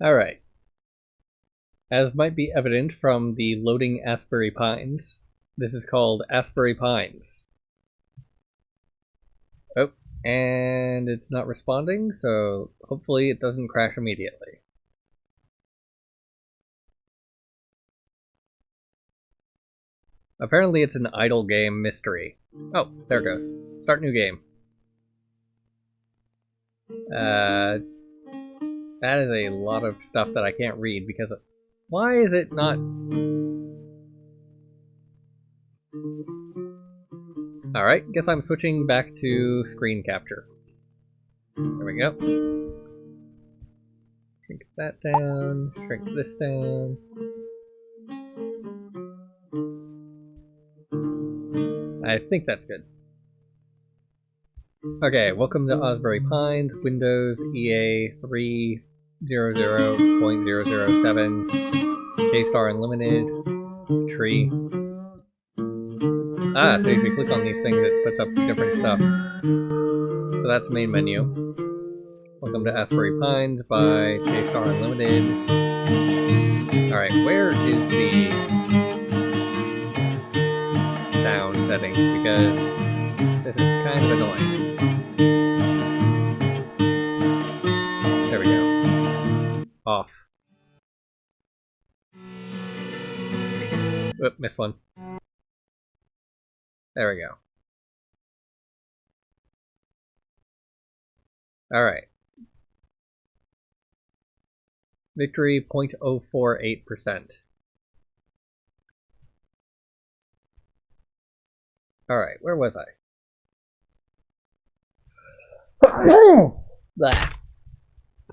Alright. As might be evident from the loading Asbury Pines, this is called Asbury Pines. Oh, and it's not responding, so hopefully it doesn't crash immediately. Apparently it's an idle game mystery. Oh, there it goes. Start new game. That is a lot of stuff that I can't read because of... Why is it not... Alright, guess I'm switching back to screen capture. There we go. Shrink that down, shrink this down. I think that's good. Okay, welcome to Asbury Pines, Windows EA 300.007, J-Star Unlimited, tree. Ah, so if you click on these things, it puts up different stuff. So that's main menu. Welcome to Asbury Pines by J-Star Unlimited. Alright, where is the sound settings? Because this is kind of annoying. There we go. Off. Oop, missed one. There we go. Alright. Victory 0.048%. Alright, where was I?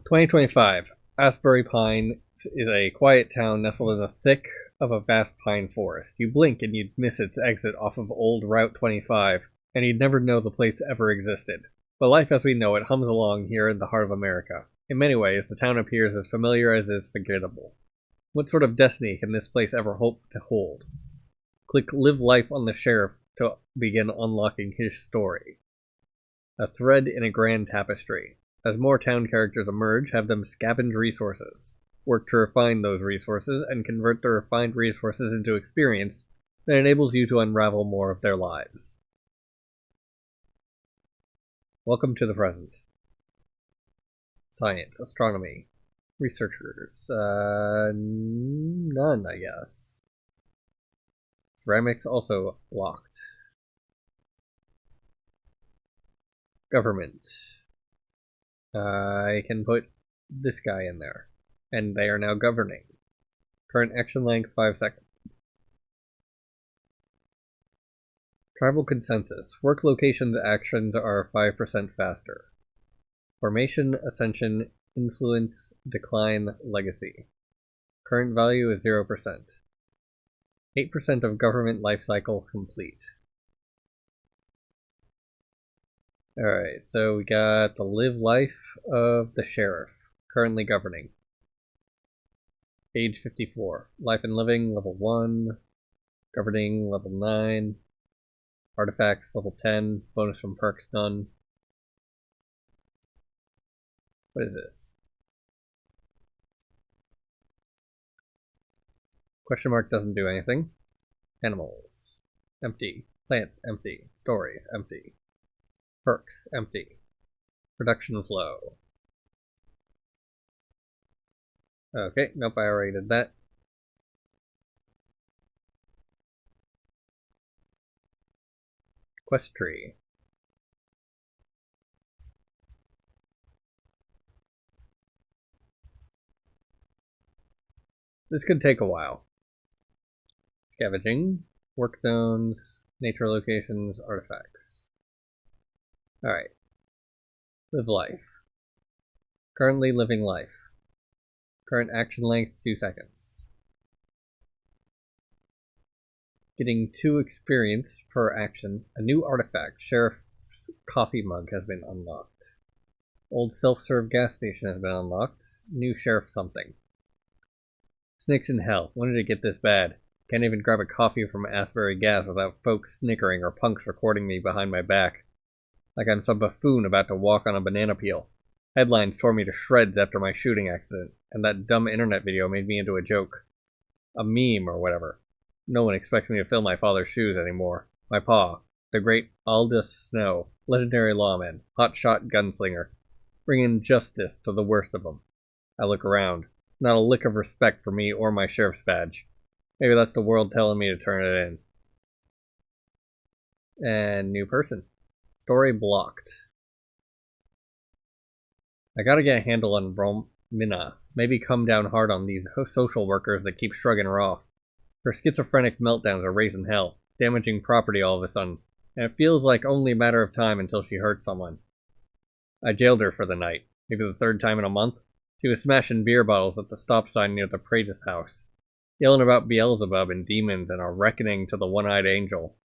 2025. Asbury Pines is a quiet town nestled in the thick of a vast pine forest. You blink and you'd miss its exit off of old Route 25, and you'd never know the place ever existed. But life as we know it hums along here in the heart of America. In many ways, the town appears as familiar as is forgettable. What sort of destiny can this place ever hope to hold? Click Live Life on the Sheriff to begin unlocking his story. A thread in a grand tapestry. As more town characters emerge, have them scavenge resources. Work to refine those resources and convert the refined resources into experience that enables you to unravel more of their lives. Welcome to the present. Science, astronomy, researchers, none, I guess. Ceramics also locked. Government. I can put this guy in there. And they are now governing. Current action length 5 seconds. Tribal consensus. Work locations actions are 5% faster. Formation, ascension, influence, decline, legacy. Current value is 0%. 8% of government life cycles complete. Alright, so we got the live life of the sheriff, currently governing. Age 54. Life and living, level 1. Governing, level 9. Artifacts, level 10. Bonus from perks, none. What is this? Question mark doesn't do anything. Animals. Empty. Plants, empty. Stories, empty. Perks, empty. Production flow. Okay, nope, I already did that. Quest tree. This could take a while. Scavenging, work zones, nature locations, artifacts. Alright. Live life. Currently living life. Current action length 2 seconds. Getting 2 experience per action. A new artifact, Sheriff's coffee mug, has been unlocked. Old self-serve gas station has been unlocked. New sheriff something. Snakes in hell. When did it get this bad? Can't even grab a coffee from Asbury Gas without folks snickering or punks recording me behind my back. Like I'm some buffoon about to walk on a banana peel. Headlines tore me to shreds after my shooting accident, and that dumb internet video made me into a joke. A meme or whatever. No one expects me to fill my father's shoes anymore. My pa, the great Aldous Snow, legendary lawman, hotshot gunslinger, bringing justice to the worst of them. I look around. Not a lick of respect for me or my sheriff's badge. Maybe that's the world telling me to turn it in. And new person. Story blocked. I gotta get a handle on Romina. Maybe come down hard on these social workers that keep shrugging her off. Her schizophrenic meltdowns are raising hell, damaging property all of a sudden, and it feels like only a matter of time until she hurts someone. I jailed her for the night, maybe the third time in a month. She was smashing beer bottles at the stop sign near the Pratis house, yelling about Beelzebub and demons and a reckoning to the one-eyed angel.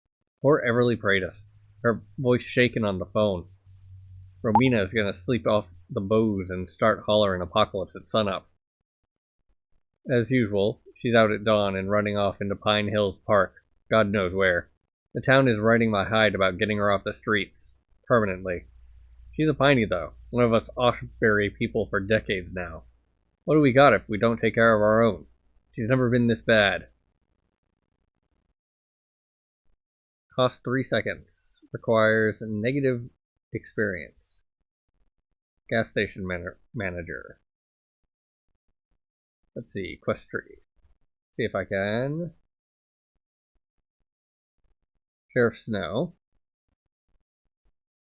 Poor Everly Pratis, her voice shaking on the phone. Romina is gonna sleep off the booze and start hollering apocalypse at sunup. As usual, she's out at dawn and running off into Pine Hills Park, God knows where. The town is riding my hide about getting her off the streets, permanently. She's a piney, though, one of us Asbury people for decades now. What do we got if we don't take care of our own? She's never been this bad. Costs 3 seconds. Requires negative experience. Gas station manager. Let's see, quest tree. See if I can. Sheriff Snow.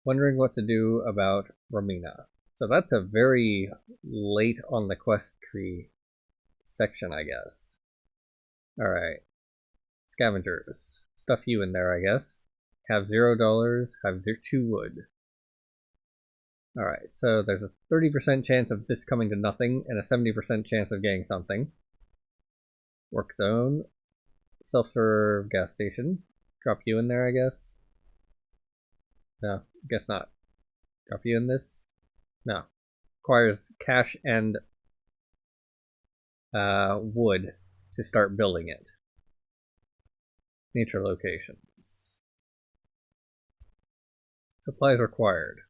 Wondering what to do about Romina. So that's a very late on the quest tree section, I guess. Alright. Scavengers. Stuff you in there, I guess. Have $0, have 2 wood. Alright, so there's a 30% chance of this coming to nothing, and a 70% chance of getting something. Work zone. Self-serve gas station. Drop you in there, I guess. No, guess not. Drop you in this? No. Requires cash and wood to start building it. Nature locations. Supplies required.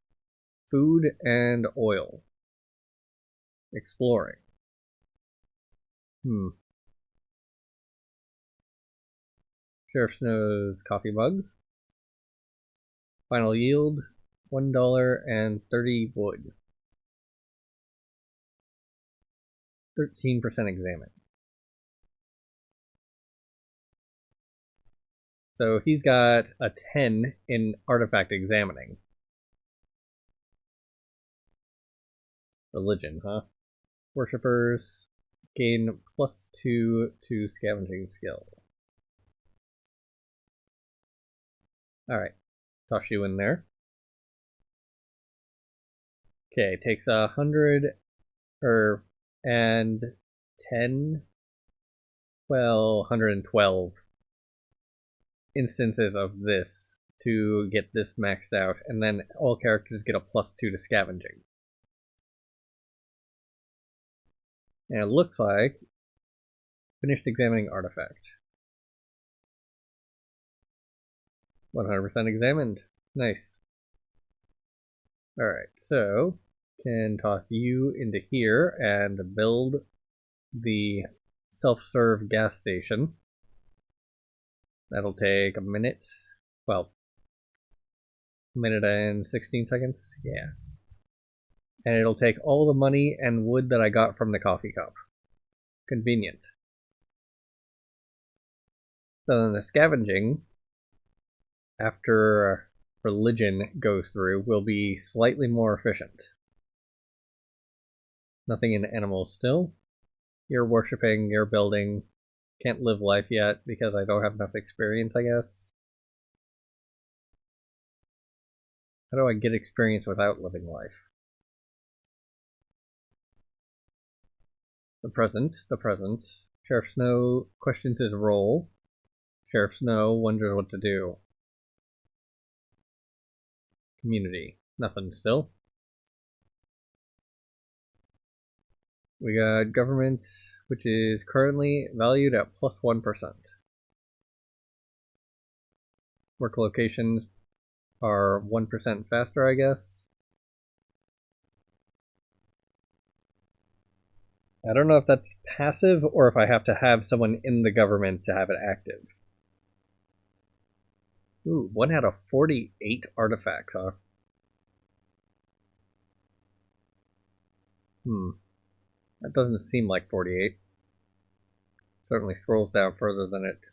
Food and oil. Exploring. Sheriff Snow's coffee mug. Final yield, $1 and 30 wood. 13% examine. So he's got a 10 in artifact examining. Religion, huh? Worshippers gain +2 to scavenging skill. Alright, toss you in there. Okay, takes 100 and 10, well, 112 instances of this to get this maxed out, and then all characters get a +2 to scavenging. And it looks like finished examining artifact. 100% examined. Nice. Alright, so can toss you into here and build the self-serve gas station. That'll take a minute. Well, a minute and 16 seconds? Yeah. And it'll take all the money and wood that I got from the coffee cup. Convenient. So then the scavenging, after religion goes through, will be slightly more efficient. Nothing in animals still. You're worshipping, you're building. Can't live life yet because I don't have enough experience, I guess. How do I get experience without living life? The present. Sheriff Snow questions his role. Sheriff Snow wonders what to do. Community. Nothing still. We got government, which is currently valued at +1%. Work locations are 1% faster, I guess. I don't know if that's passive or if I have to have someone in the government to have it active. Ooh, 1 out of 48 artifacts, huh? That doesn't seem like 48. Certainly scrolls down further than it.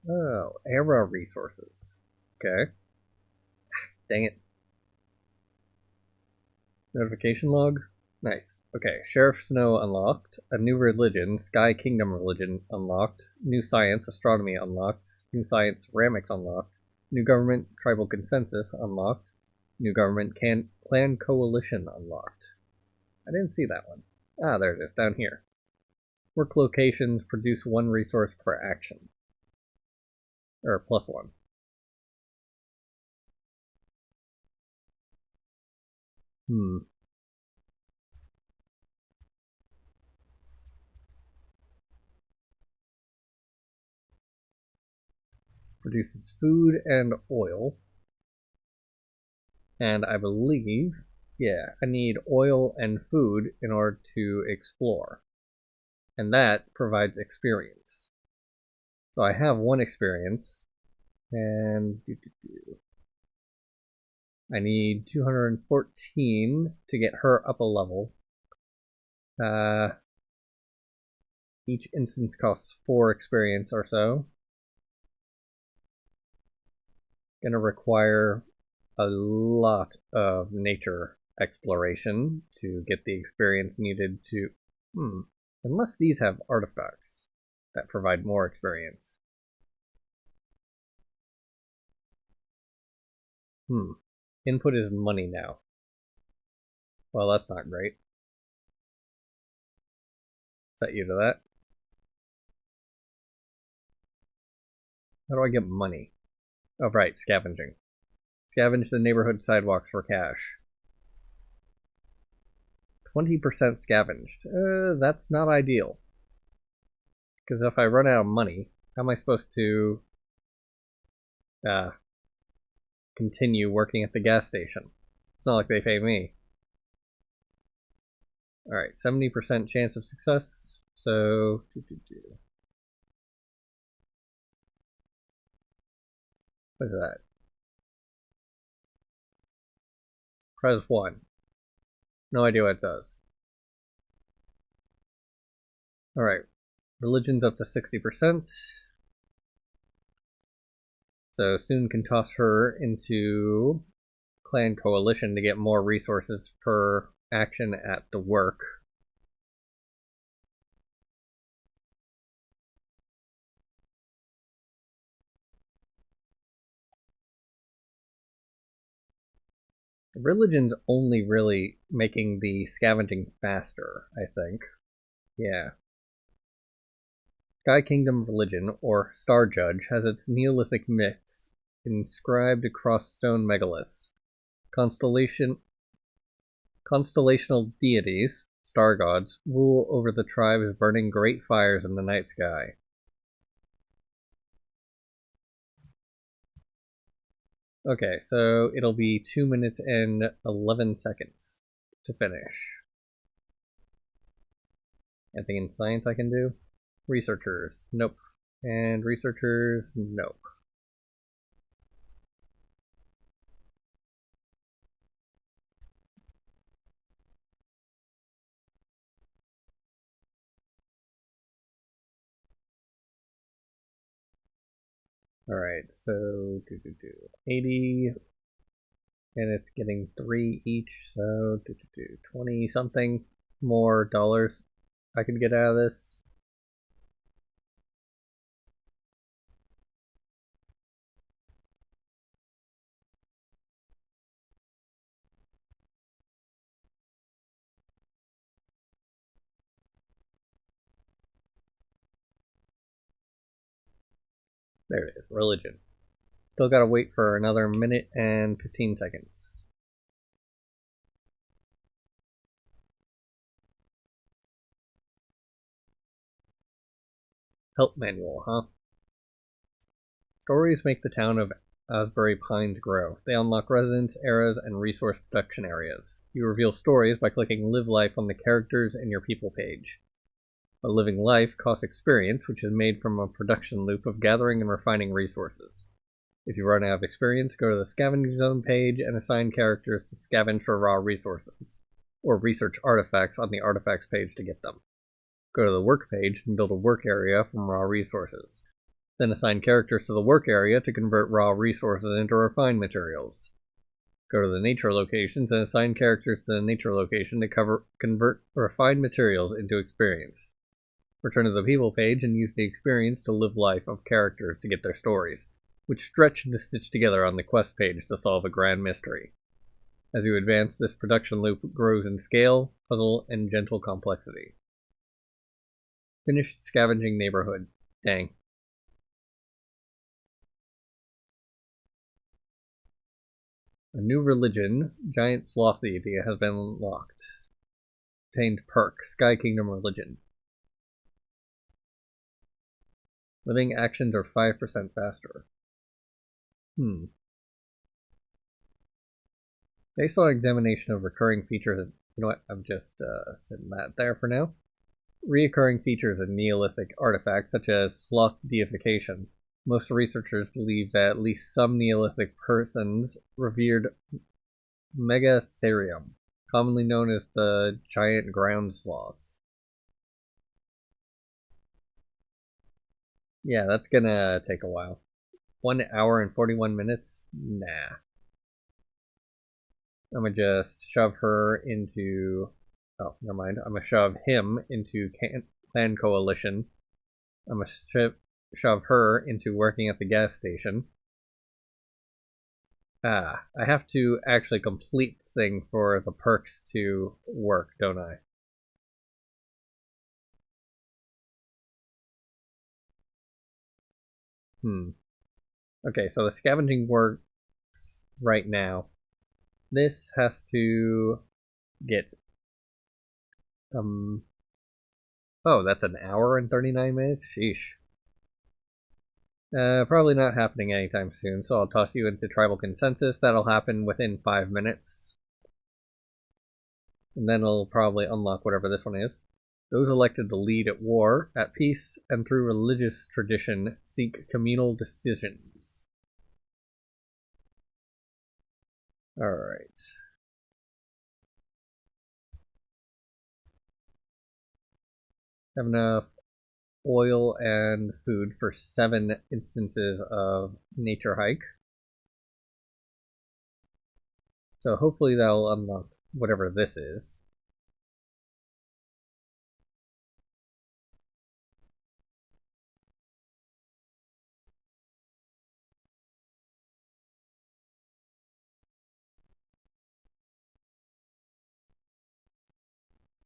Oh, era resources. Okay. Dang it. Notification log? Nice. Okay, Sheriff Snow unlocked. A new religion, Sky Kingdom religion unlocked. New science, astronomy unlocked. New science, ceramics unlocked. New government, tribal consensus unlocked. New government, clan coalition unlocked. I didn't see that one. Ah, there it is, down here. Work locations produce 1 resource per action. Or +1. Produces food and oil. And I believe, yeah, I need oil and food in order to explore. And that provides experience. So I have 1 experience, and I need 214 to get her up a level. Each instance costs 4 experience or so. Gonna require a lot of nature exploration to get the experience needed to... Unless these have artifacts that provide more experience. Input is money now. Well, that's not great. Set you to that. How do I get money? Oh, right, scavenging. Scavenge the neighborhood sidewalks for cash. 20% scavenged. That's not ideal. Because if I run out of money, how am I supposed to continue working at the gas station? It's not like they pay me. Alright, 70% chance of success. So, what is that? Press 1. No idea what it does. Alright, religion's up to 60%. So soon can toss her into clan coalition to get more resources per action at the work. Religion's only really making the scavenging faster, I think. Yeah. Sky Kingdom Religion, or Star Judge, has its Neolithic myths inscribed across stone megaliths. Constellational deities, star gods, rule over the tribes, burning great fires in the night sky. Okay, so it'll be 2 minutes and 11 seconds to finish. Anything in science I can do? Researchers, nope. And researchers, nope. Alright, so 80, and it's getting 3 each, so 20 something more dollars I could get out of this. There it is, religion. Still gotta wait for another minute and 15 seconds. Help manual, huh? Stories make the town of Asbury pines grow. They unlock residence, eras, and resource production areas. You reveal stories by clicking Live Life on the characters in your people page. A living life costs experience, which is made from a production loop of gathering and refining resources. If you run out of experience, go to the Scavenging Zone page and assign characters to scavenge for raw resources, or research artifacts on the artifacts page to get them. Go to the Work page and build a work area from raw resources. Then assign characters to the work area to convert raw resources into refined materials. Go to the nature locations and assign characters to the nature location to convert refined materials into experience. Return to the people page and use the experience to live life of characters to get their stories, which stretch and stitch together on the quest page to solve a grand mystery. As you advance, this production loop grows in scale, puzzle, and gentle complexity. Finished scavenging neighborhood. Dang. A new religion, giant sloth deity, has been unlocked. Obtained perk, Sky Kingdom religion. Living actions are 5% faster. Based on examination of recurring features, you know what, I'm just setting that there for now. Reoccurring features of Neolithic artifacts, such as sloth deification. Most researchers believe that at least some Neolithic persons revered Megatherium, commonly known as the giant ground sloth. Yeah, that's gonna take a while. 1 hour and 41 minutes? Nah. I'm gonna just shove her into... Oh, never mind. I'm gonna shove him into Clan Coalition. I'm gonna shove her into working at the gas station. I have to actually complete the thing for the perks to work, don't I? Okay, so the scavenging works right now. This has to get... Oh, that's an hour and 39 minutes? Sheesh. Probably not happening anytime soon, so I'll toss you into Tribal Consensus. That'll happen within 5 minutes. And then it'll probably unlock whatever this one is. Those elected to lead at war, at peace, and through religious tradition seek communal decisions. Alright. Have enough oil and food for 7 instances of nature hike. So hopefully that'll unlock whatever this is.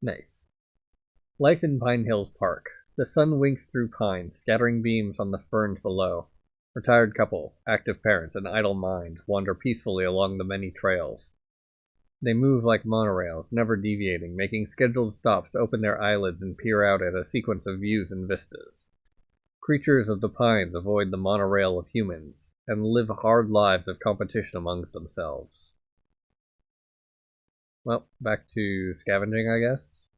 Nice. Life in Pine Hills Park. The sun winks through pines, scattering beams on the ferns below. Retired couples, active parents, and idle minds wander peacefully along the many trails. They move like monorails, never deviating, making scheduled stops to open their eyelids and peer out at a sequence of views and vistas. Creatures of the pines avoid the monorail of humans, and live hard lives of competition amongst themselves. Well, back to scavenging, I guess.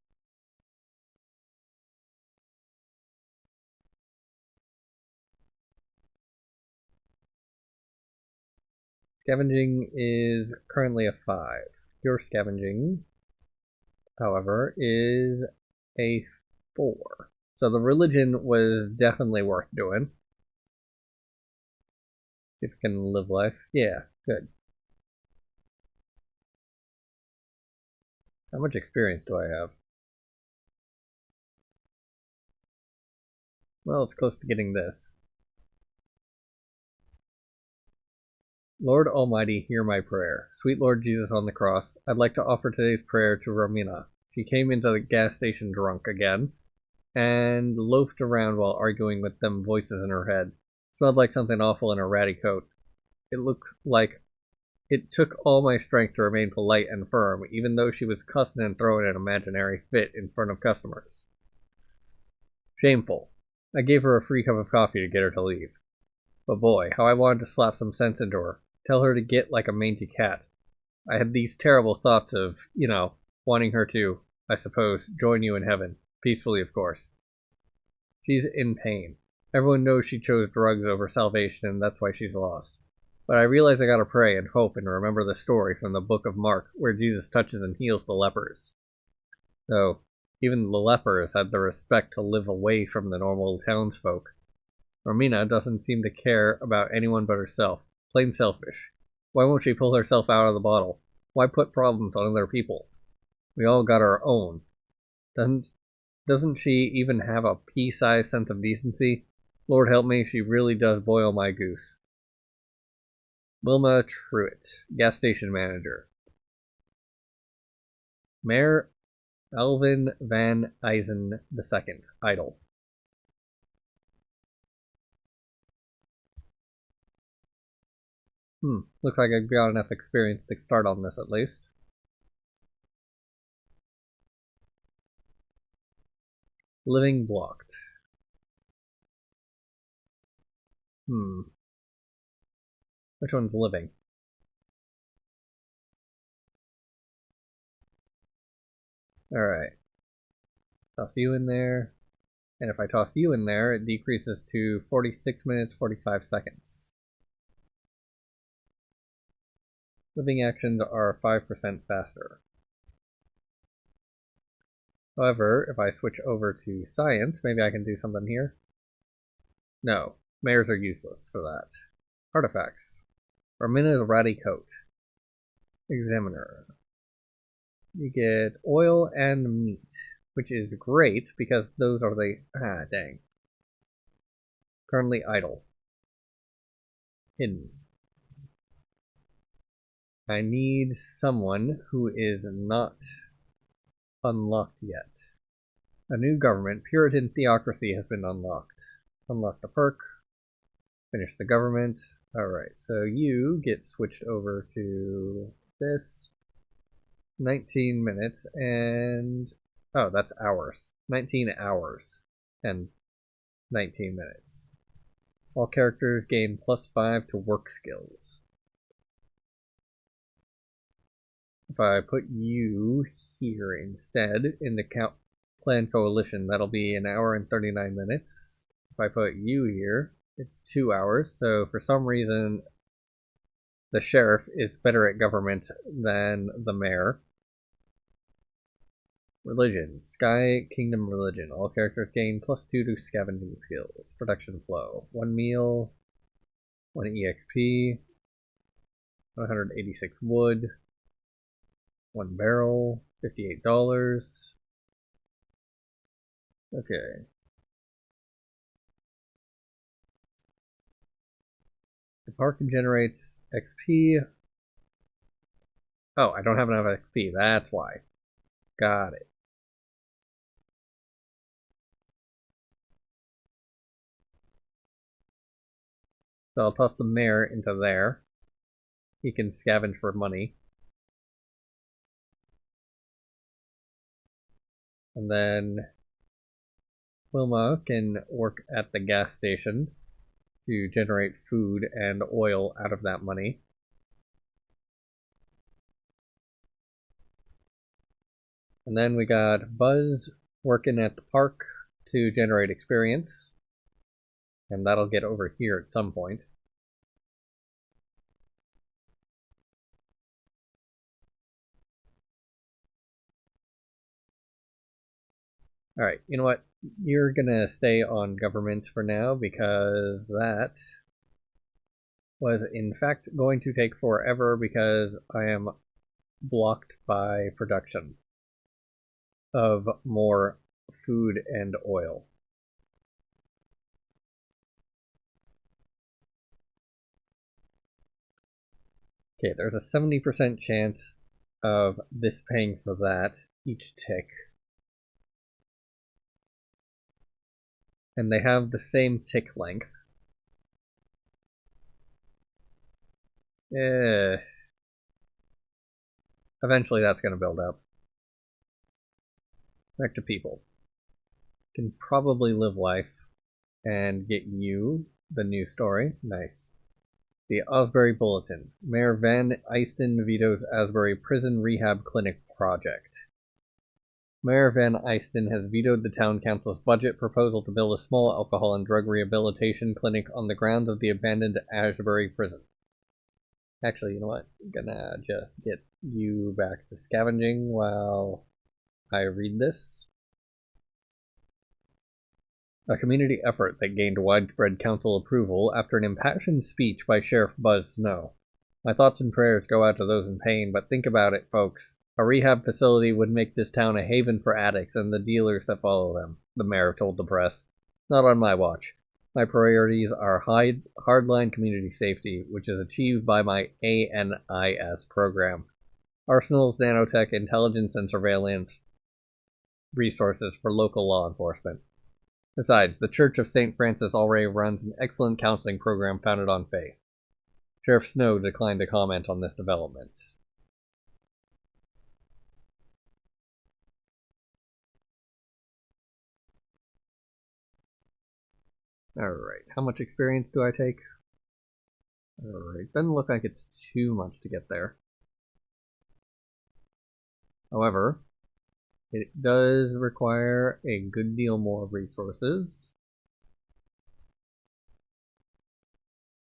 Scavenging is currently a 5. Pure scavenging, however, is a 4. So the religion was definitely worth doing. See if we can live life. Yeah, good. How much experience do I have? Well, it's close to getting this. Lord Almighty, hear my prayer. Sweet Lord Jesus on the cross, I'd like to offer today's prayer to Romina. She came into the gas station drunk again, and loafed around while arguing with them voices in her head. Smelled like something awful in her ratty coat. It looked like it took all my strength to remain polite and firm, even though she was cussing and throwing an imaginary fit in front of customers. Shameful. I gave her a free cup of coffee to get her to leave. But boy, how I wanted to slap some sense into her. Tell her to get like a mangy cat. I had these terrible thoughts of, wanting her to, I suppose, join you in heaven. Peacefully, of course. She's in pain. Everyone knows she chose drugs over salvation, and that's why she's lost. But I realize I gotta pray and hope and remember the story from the book of Mark, where Jesus touches and heals the lepers. So, even the lepers had the respect to live away from the normal townsfolk. Romina doesn't seem to care about anyone but herself. Plain selfish. Why won't she pull herself out of the bottle? Why put problems on other people? We all got our own. Doesn't she even have a pea-sized sense of decency? Lord help me, she really does boil my goose. Wilma Truitt, gas station manager. Mayor Alvin Van Eisen II, idle. Looks like I've got enough experience to start on this at least. Living blocked. Which one's living? Alright. Toss you in there. And if I toss you in there, it decreases to 46 minutes, 45 seconds. Living actions are 5% faster. However, if I switch over to science, maybe I can do something here. No, mayors are useless for that. Artifacts. Ramina's ratty coat. Examiner. You get oil and meat, which is great because those are the... dang. Currently idle. Hidden. I need someone who is not unlocked yet. A new government, Puritan theocracy, has been unlocked. Unlock the perk. Finish the government. Alright, so you get switched over to this. 19 minutes and... oh, that's hours. 19 hours and 19 minutes. All characters gain +5 to work skills. If I put you here instead in the clan coalition, that'll be 1 hour and 39 minutes. If I put you here, it's 2 hours. So for some reason, the sheriff is better at government than the mayor. Religion. Sky Kingdom Religion. All characters gain +2 to scavenging skills. Production flow. 1 meal, 1 EXP, 186 wood, 1 barrel, $58. Okay. The park generates XP. Oh, I don't have enough XP. That's why. Got it. So I'll toss the mayor into there. He can scavenge for money. And then Wilma can work at the gas station to generate food and oil out of that money. And then we got Buzz working at the park to generate experience. And that'll get over here at some point. Alright, you know what? You're gonna stay on government for now because that was in fact going to take forever because I am blocked by production of more food and oil. Okay, there's a 70% chance of this paying for that each tick. And they have the same tick length. Eventually that's going to build up. Back to people. Can probably live life and get you the new story. Nice. The Asbury Bulletin. Mayor Van Eyston vetoes Asbury Prison Rehab Clinic project. Mayor Van Eyston has vetoed the town council's budget proposal to build a small alcohol and drug rehabilitation clinic on the grounds of the abandoned Asbury Prison. Actually, you know what? I'm gonna just get you back to scavenging while I read this. A community effort that gained widespread council approval after an impassioned speech by Sheriff Buzz Snow. My thoughts and prayers go out to those in pain, but think about it, folks. A rehab facility would make this town a haven for addicts and the dealers that follow them, the mayor told the press. Not on my watch. My priorities are hardline community safety, which is achieved by my ANIS program. Arsenals, nanotech, intelligence, and surveillance resources for local law enforcement. Besides, the Church of St. Francis already runs an excellent counseling program founded on faith. Sheriff Snow declined to comment on this development. Alright, how much experience do I take? Alright, doesn't look like it's too much to get there. However, it does require a good deal more resources.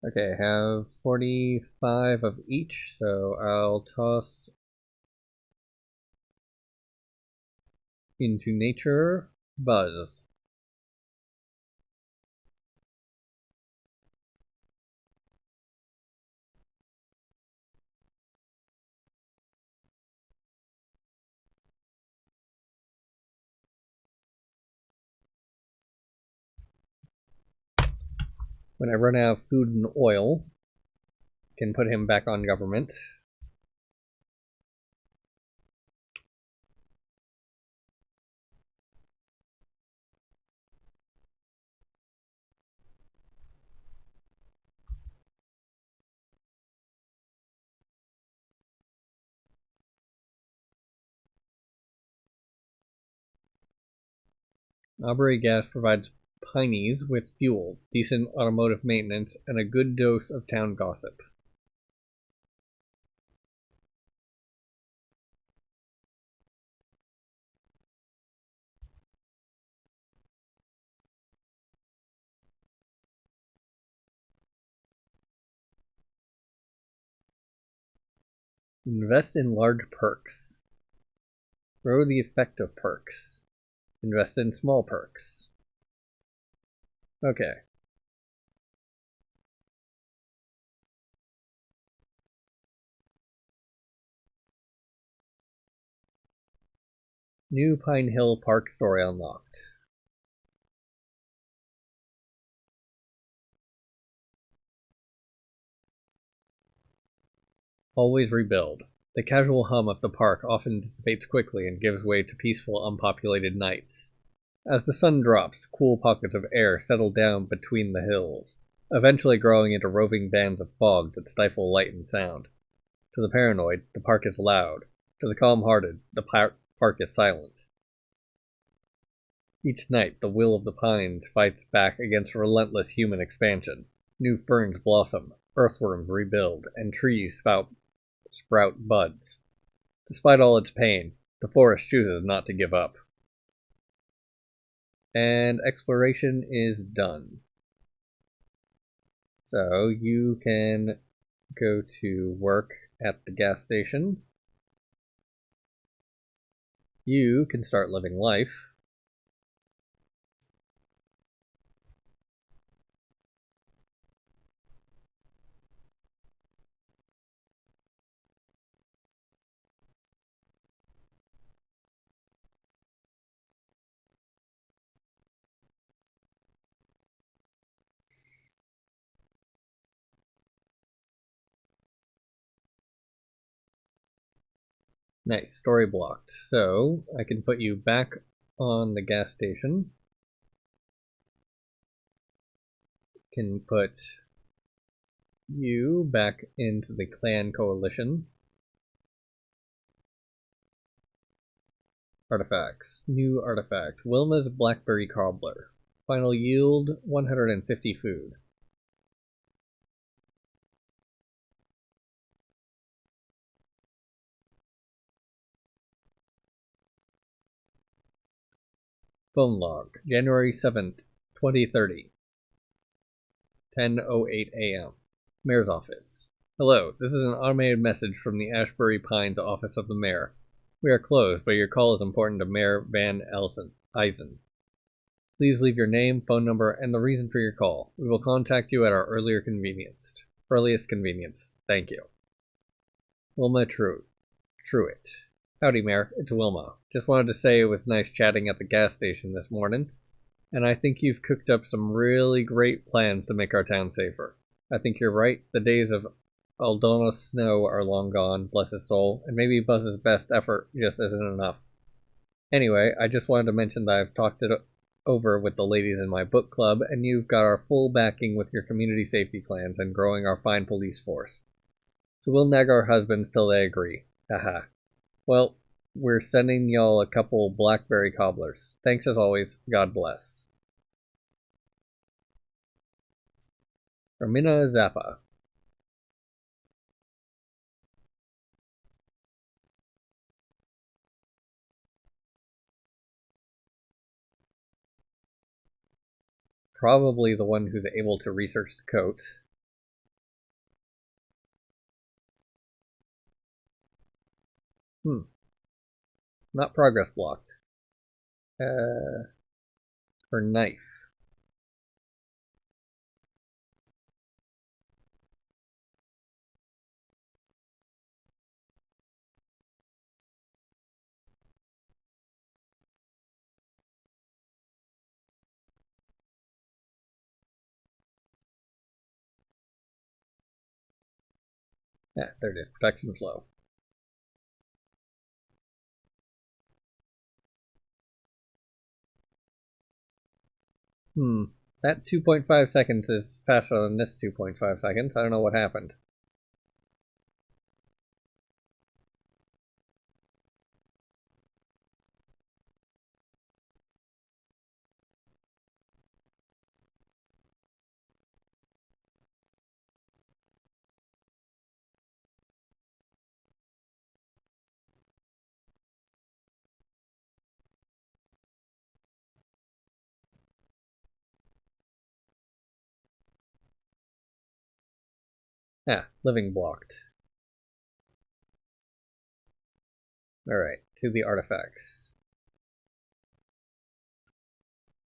Okay, I have 45 of each, so I'll toss into nature Buzz. When I run out of food and oil, I can put him back on government. Aubrey Gas provides Pineys with fuel, decent automotive maintenance, and a good dose of town gossip. Invest in large perks. Grow the effect of perks. Invest in small perks. Okay. New Pine Hill Park story unlocked. Always rebuild. The casual hum of the park often dissipates quickly and gives way to peaceful, unpopulated nights. As the sun drops, cool pockets of air settle down between the hills, eventually growing into roving bands of fog that stifle light and sound. To the paranoid, the park is loud. To the calm-hearted, the park is silent. Each night, the will of the pines fights back against relentless human expansion. New ferns blossom, earthworms rebuild, and trees sprout buds. Despite all its pain, the forest chooses not to give up. And exploration is done. So you can go to work at the gas station. You can start living life. Nice, story blocked. So I can put you back on the gas station. Can put you back into the clan coalition. Artifacts. New artifact. Wilma's Blackberry Cobbler. Final yield 150 food. Phone log, January 7th, 2030, 10:08 a.m. Mayor's office. Hello, this is an automated message from the Asbury Pines office of the mayor. We are closed, but your call is important to Mayor Van Eisen. Please leave your name, phone number, and the reason for your call. We will contact you at our earliest convenience. Thank you. Wilma Truitt. Howdy, Mayor. It's Wilma. Just wanted to say it was nice chatting at the gas station this morning, and I think you've cooked up some really great plans to make our town safer. I think you're right. The days of Aldona Snow are long gone, bless his soul, and maybe Buzz's best effort just isn't enough. Anyway, I just wanted to mention that I've talked it over with the ladies in my book club, and you've got our full backing with your community safety plans and growing our fine police force. So we'll nag our husbands till they agree. Haha. Well, we're sending y'all a couple blackberry cobblers. Thanks as always. God bless. Romina Zappa. Probably the one who's able to research the coat. Not progress blocked. Her knife. Yeah, there it is. Protection flow. That 2.5 seconds is faster than this 2.5 seconds. I don't know what happened. Living blocked. Alright, to the artifacts.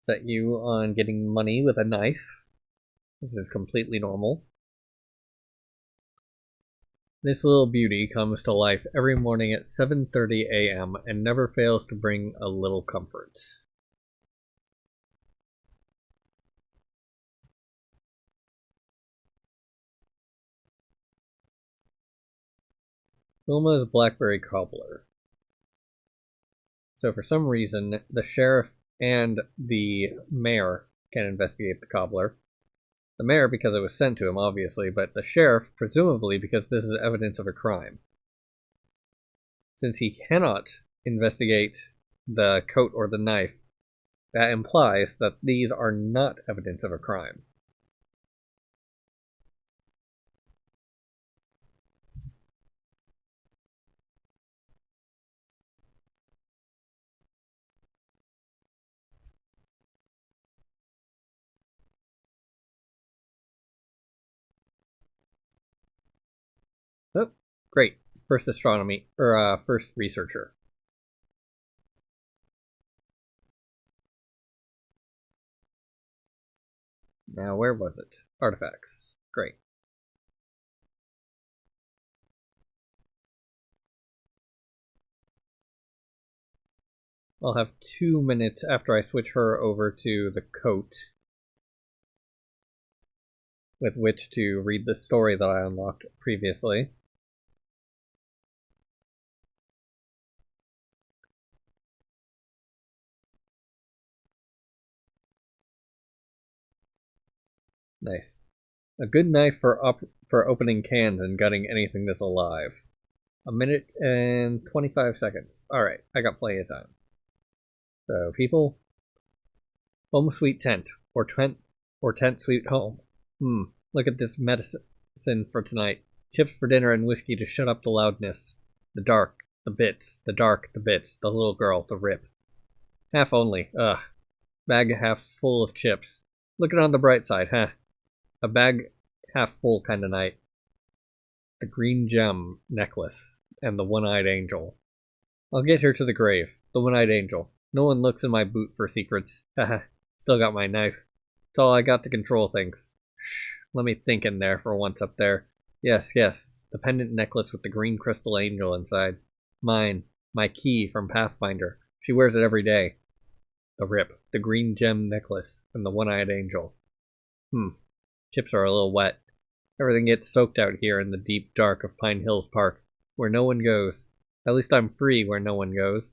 Set you on getting money with a knife. This is completely normal. This little beauty comes to life every morning at 7:30 a.m. and never fails to bring a little comfort. Wilma's Blackberry Cobbler. So for some reason, the sheriff and the mayor can investigate the cobbler. The mayor because it was sent to him, obviously, but the sheriff, presumably because this is evidence of a crime. Since he cannot investigate the coat or the knife, that implies that these are not evidence of a crime. Oh, great. First first researcher. Now, where was it? Artifacts. Great. I'll have 2 minutes after I switch her over to the coat with which to read the story that I unlocked previously. Nice. A good knife for opening cans and gutting anything that's alive. 1 minute and 25 seconds. Alright, I got plenty of time. So, people, home sweet tent, or tent sweet home. Look at this medicine for tonight. Chips for dinner and whiskey to shut up the loudness. The dark, the bits, the dark, the bits, the little girl, the rip. Half only, ugh. Bag half full of chips. Looking on the bright side, huh? A bag half full kind of night. The green gem necklace and the one-eyed angel. I'll get her to the grave. The one-eyed angel. No one looks in my boot for secrets. Haha. Still got my knife. It's all I got to control things. Shh. Let me think in there for once up there. Yes, yes. The pendant necklace with the green crystal angel inside. Mine. My key from Pathfinder. She wears it every day. The rip. The green gem necklace and the one-eyed angel. Chips are a little wet. Everything gets soaked out here in the deep dark of Pine Hills Park, where no one goes. At least I'm free where no one goes.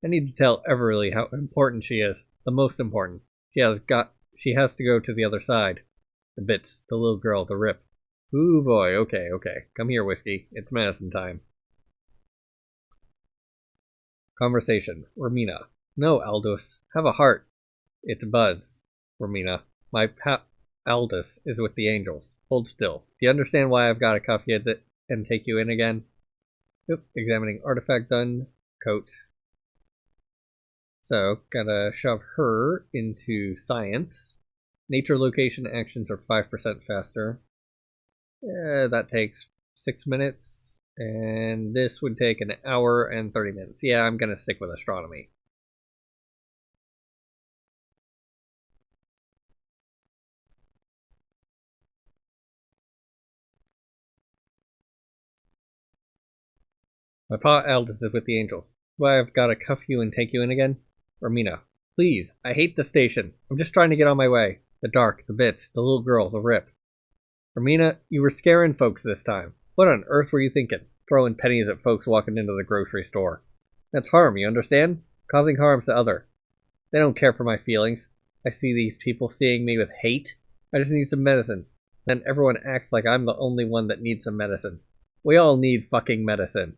I need to tell Everly how important she is. The most important. She has to go to the other side. The bits, the little girl, the rip. Ooh boy, okay. Come here, Whiskey. It's medicine time. Conversation. Romina. No, Aldous. Have a heart. It's Buzz. Romina. My Aldous is with the angels. Hold still. Do you understand why I've got to cuff you and take you in again? Oop, examining artifact done. Coat. So, gotta shove her into science. Nature location actions are 5% faster. That takes 6 minutes. And this would take an hour and 30 minutes. Yeah, I'm gonna stick with astronomy. My pa Aldous is with the angels. Why I've gotta cuff you and take you in again? Romina. Please, I hate the station. I'm just trying to get on my way. The dark, the bits, the little girl, the rip. Romina, you were scaring folks this time. What on earth were you thinking? Throwing pennies at folks walking into the grocery store. That's harm, you understand? Causing harm to other. They don't care for my feelings. I see these people seeing me with hate. I just need some medicine. Then everyone acts like I'm the only one that needs some medicine. We all need fucking medicine.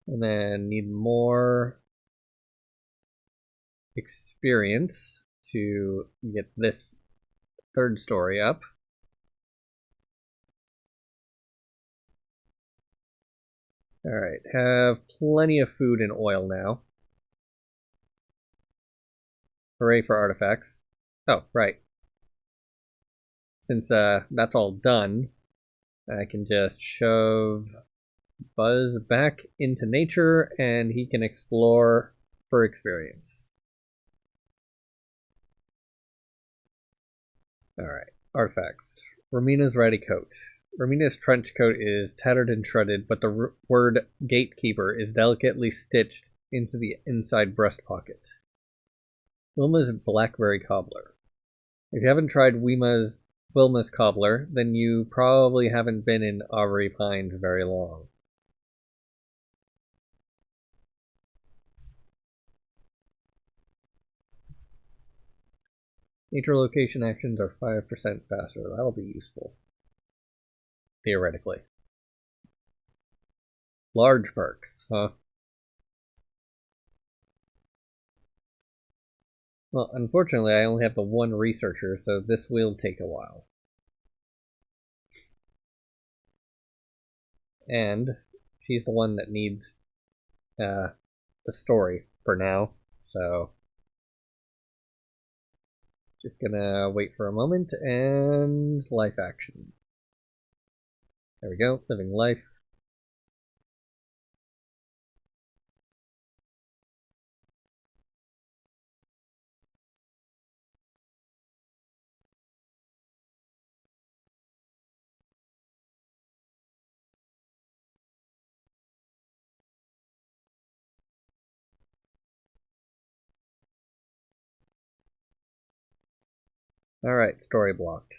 And then need more experience to get this third story up. Alright, have plenty of food and oil now. Hooray for artifacts. Oh, right. Since that's all done, I can just shove Buzz back into nature and he can explore for experience. Alright, artifacts. Romina's ratty coat. Romina's trench coat is tattered and shredded, but the word gatekeeper is delicately stitched into the inside breast pocket. Wilma's blackberry cobbler. If you haven't tried Wilma's cobbler, then you probably haven't been in Aubrey Pines very long. Nature location actions are 5% faster. That'll be useful. Theoretically. Large perks, huh? Well, unfortunately, I only have the one researcher, so this will take a while. And she's the one that needs the story for now, so just gonna wait for a moment and life action. There we go, living life. Alright, story blocked.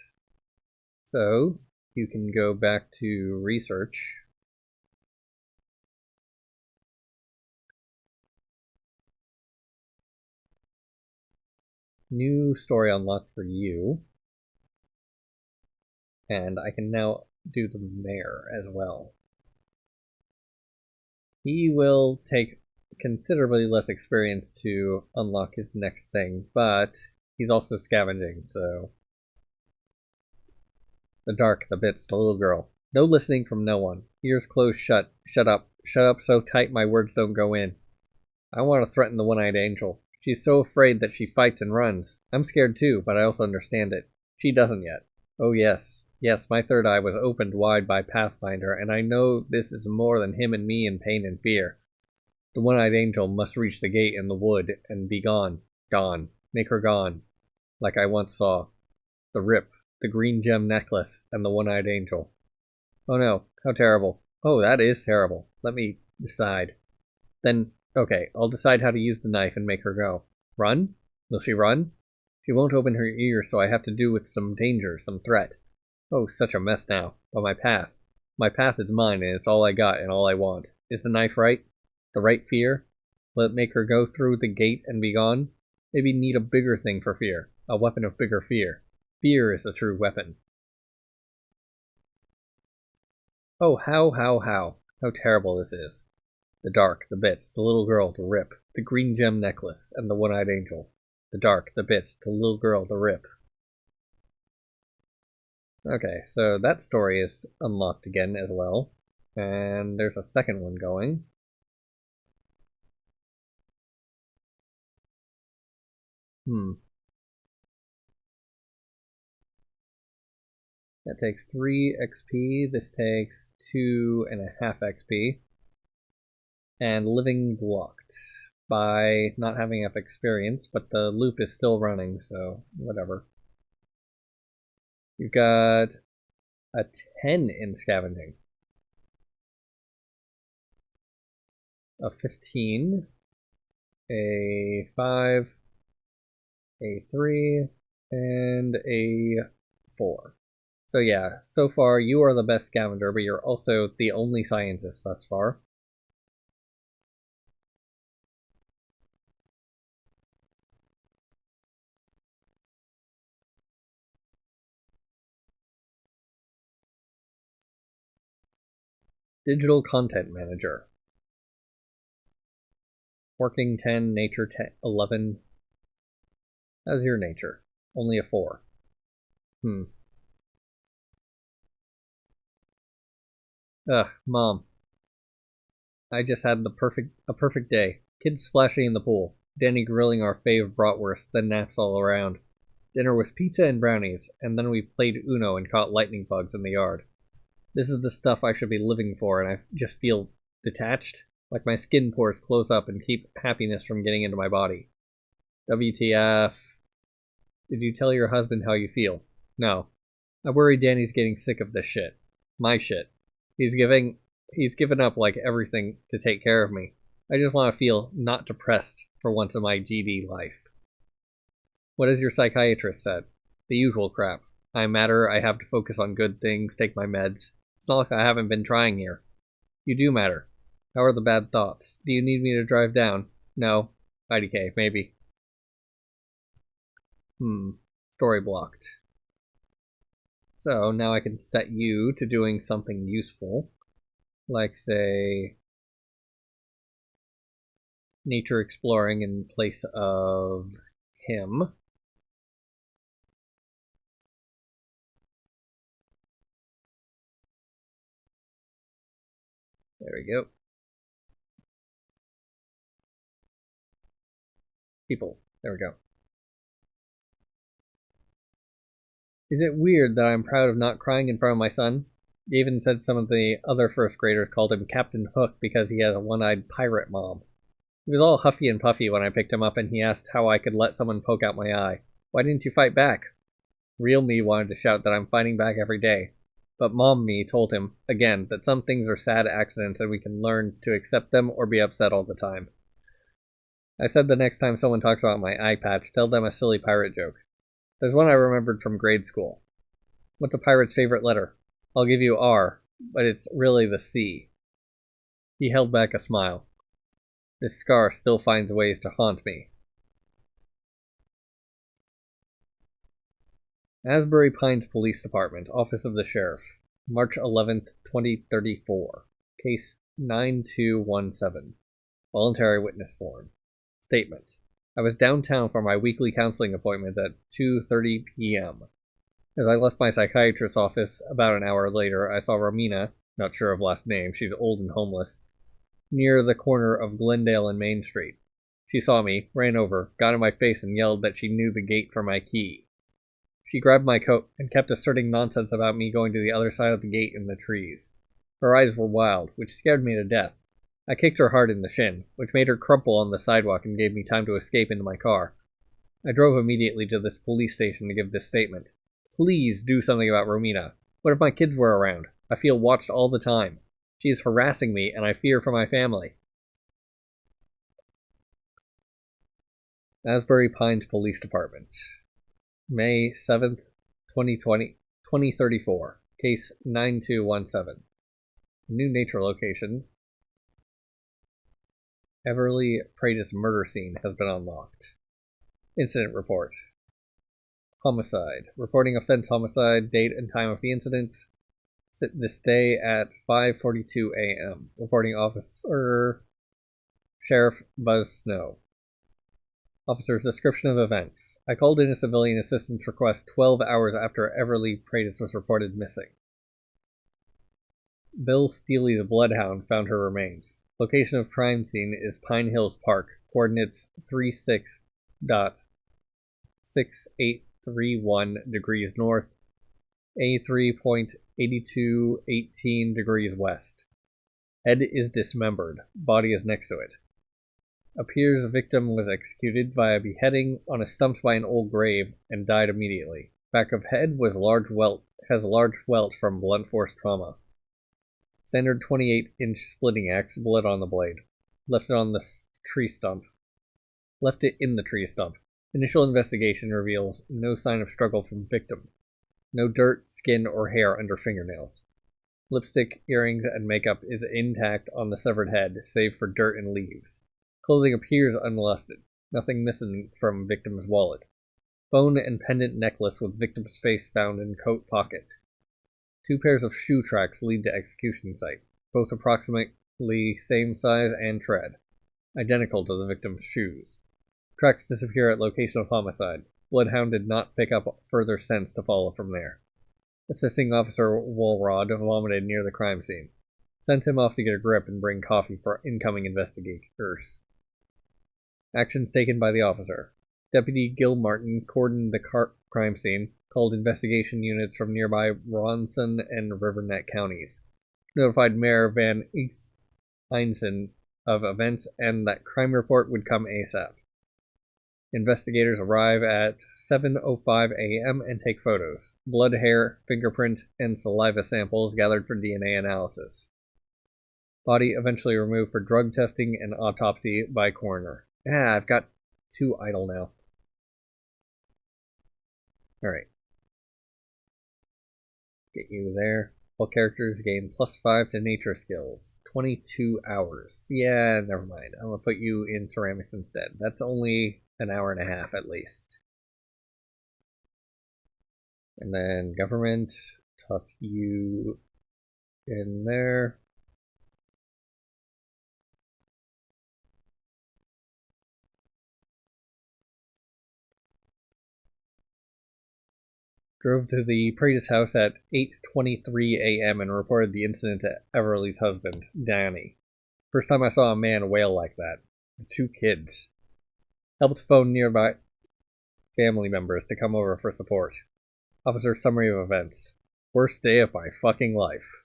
So, you can go back to research. New story unlocked for you. And I can now do the mayor as well. He will take considerably less experience to unlock his next thing, but he's also scavenging, so... The dark, the bits, the little girl. No listening from no one. Ears closed shut. Shut up. Shut up so tight my words don't go in. I want to threaten the one-eyed angel. She's so afraid that she fights and runs. I'm scared too, but I also understand it. She doesn't yet. Oh yes. Yes, my third eye was opened wide by Pathfinder, and I know this is more than him and me in pain and fear. The one-eyed angel must reach the gate in the wood and be gone. Gone. Make her gone. Like I once saw. The rip, the green gem necklace, and the one-eyed angel. Oh no, how terrible. Oh, that is terrible. Let me decide. Then, okay, I'll decide how to use the knife and make her go. Run? Will she run? She won't open her ears, so I have to do with some danger, some threat. Oh, such a mess now. But my path. My path is mine, and it's all I got and all I want. Is the knife right? The right fear? Will it make her go through the gate and be gone? Maybe need a bigger thing for fear. A weapon of bigger fear. Fear is the true weapon. Oh, how terrible this is. The dark, the bits, the little girl, the rip, the green gem necklace, and the one-eyed angel. The dark, the bits, the little girl, the rip. Okay, so that story is unlocked again as well. And there's a second one going. That takes 3 XP. This takes 2.5 XP. And living blocked by not having enough experience, but the loop is still running, so whatever. You've got a 10 in scavenging, a 15, a 5, a 3, and a 4. So yeah, so far you are the best scavenger, but you're also the only scientist thus far. Digital Content Manager. Working 10, nature 10, 11. How's your nature? Only a 4. Ugh, Mom. I just had a perfect day. Kids splashing in the pool. Danny grilling our fave bratwurst, then naps all around. Dinner was pizza and brownies, and then we played Uno and caught lightning bugs in the yard. This is the stuff I should be living for, and I just feel detached. Like my skin pores close up and keep happiness from getting into my body. WTF. Did you tell your husband how you feel? No. I worry Danny's getting sick of this shit. My shit. He's given up like everything to take care of me. I just want to feel not depressed for once in my GD life. What has your psychiatrist said? The usual crap. I matter, I have to focus on good things, take my meds. It's not like I haven't been trying here. You do matter. How are the bad thoughts? Do you need me to drive down? No. IDK, maybe. Story blocked. So now I can set you to doing something useful. Like, say, nature exploring in place of him. There we go. People. There we go. Is it weird that I'm proud of not crying in front of my son? He even said some of the other first graders called him Captain Hook because he had a one-eyed pirate mom. He was all huffy and puffy when I picked him up and he asked how I could let someone poke out my eye. Why didn't you fight back? Real me wanted to shout that I'm fighting back every day. But mom me told him, again, that some things are sad accidents and we can learn to accept them or be upset all the time. I said the next time someone talks about my eye patch, tell them a silly pirate joke. There's one I remembered from grade school. What's a pirate's favorite letter? I'll give you R, but it's really the C. He held back a smile. This scar still finds ways to haunt me. Asbury Pines Police Department, Office of the Sheriff, March 11th, 2034. Case 9217. Voluntary witness form. Statement. I was downtown for my weekly counseling appointment at 2:30 p.m. As I left my psychiatrist's office about an hour later, I saw Romina, not sure of last name, she's old and homeless, near the corner of Glendale and Main Street. She saw me, ran over, got in my face, and yelled that she knew the gate for my key. She grabbed my coat and kept asserting nonsense about me going to the other side of the gate in the trees. Her eyes were wild, which scared me to death. I kicked her hard in the shin, which made her crumple on the sidewalk and gave me time to escape into my car. I drove immediately to this police station to give this statement. Please do something about Romina. What if my kids were around? I feel watched all the time. She is harassing me, and I fear for my family. Asbury Pines Police Department. May 7th, 2034. Case 9217. New nature location. Everly Pratis murder scene has been unlocked. Incident report. Homicide. Reporting offense homicide. Date and time of the incident. This day at 5:42 a.m. Reporting officer Sheriff Buzz Snow. Officer's description of events. I called in a civilian assistance request 12 hours after Everly Pratis was reported missing. Bill Steely's bloodhound found her remains. Location of crime scene is Pine Hills Park. Coordinates 36.6831 degrees north, A3.8218 degrees west. Head is dismembered. Body is next to it. Appears victim was executed via beheading on a stump by an old grave and died immediately. Back of head has large welt from blunt force trauma. Standard 28-inch splitting axe, blood on the blade. Left it in the tree stump. Initial investigation reveals no sign of struggle from victim. No dirt, skin, or hair under fingernails. Lipstick, earrings, and makeup is intact on the severed head, save for dirt and leaves. Clothing appears unlusted. Nothing missing from victim's wallet. Bone and pendant necklace with victim's face found in coat pocket. 2 pairs of shoe tracks lead to execution site, both approximately same size and tread, identical to the victim's shoes. Tracks disappear at location of homicide. Bloodhound did not pick up further scents to follow from there. Assisting Officer Woolrod vomited near the crime scene. Sent him off to get a grip and bring coffee for incoming investigators. Actions taken by the officer. Deputy Gil Martin cordoned the crime scene, called investigation units from nearby Ronson and Riverneck counties. Notified Mayor Van Einsen of events and that crime report would come ASAP. Investigators arrive at 7:05 a.m. and take photos. Blood, hair, fingerprint, and saliva samples gathered for DNA analysis. Body eventually removed for drug testing and autopsy by coroner. I've got 2 idle now. Alright. Get you there. All characters gain +5 to nature skills. 22 hours. Yeah, never mind. I'm going to put you in ceramics instead. That's only an hour and a half at least. And then government. Toss you in there. Drove to the Pratis house at 8:23 a.m. and reported the incident to Everly's husband, Danny. First time I saw a man wail like that. The 2 kids. Helped phone nearby family members to come over for support. Officer summary of events. Worst day of my fucking life.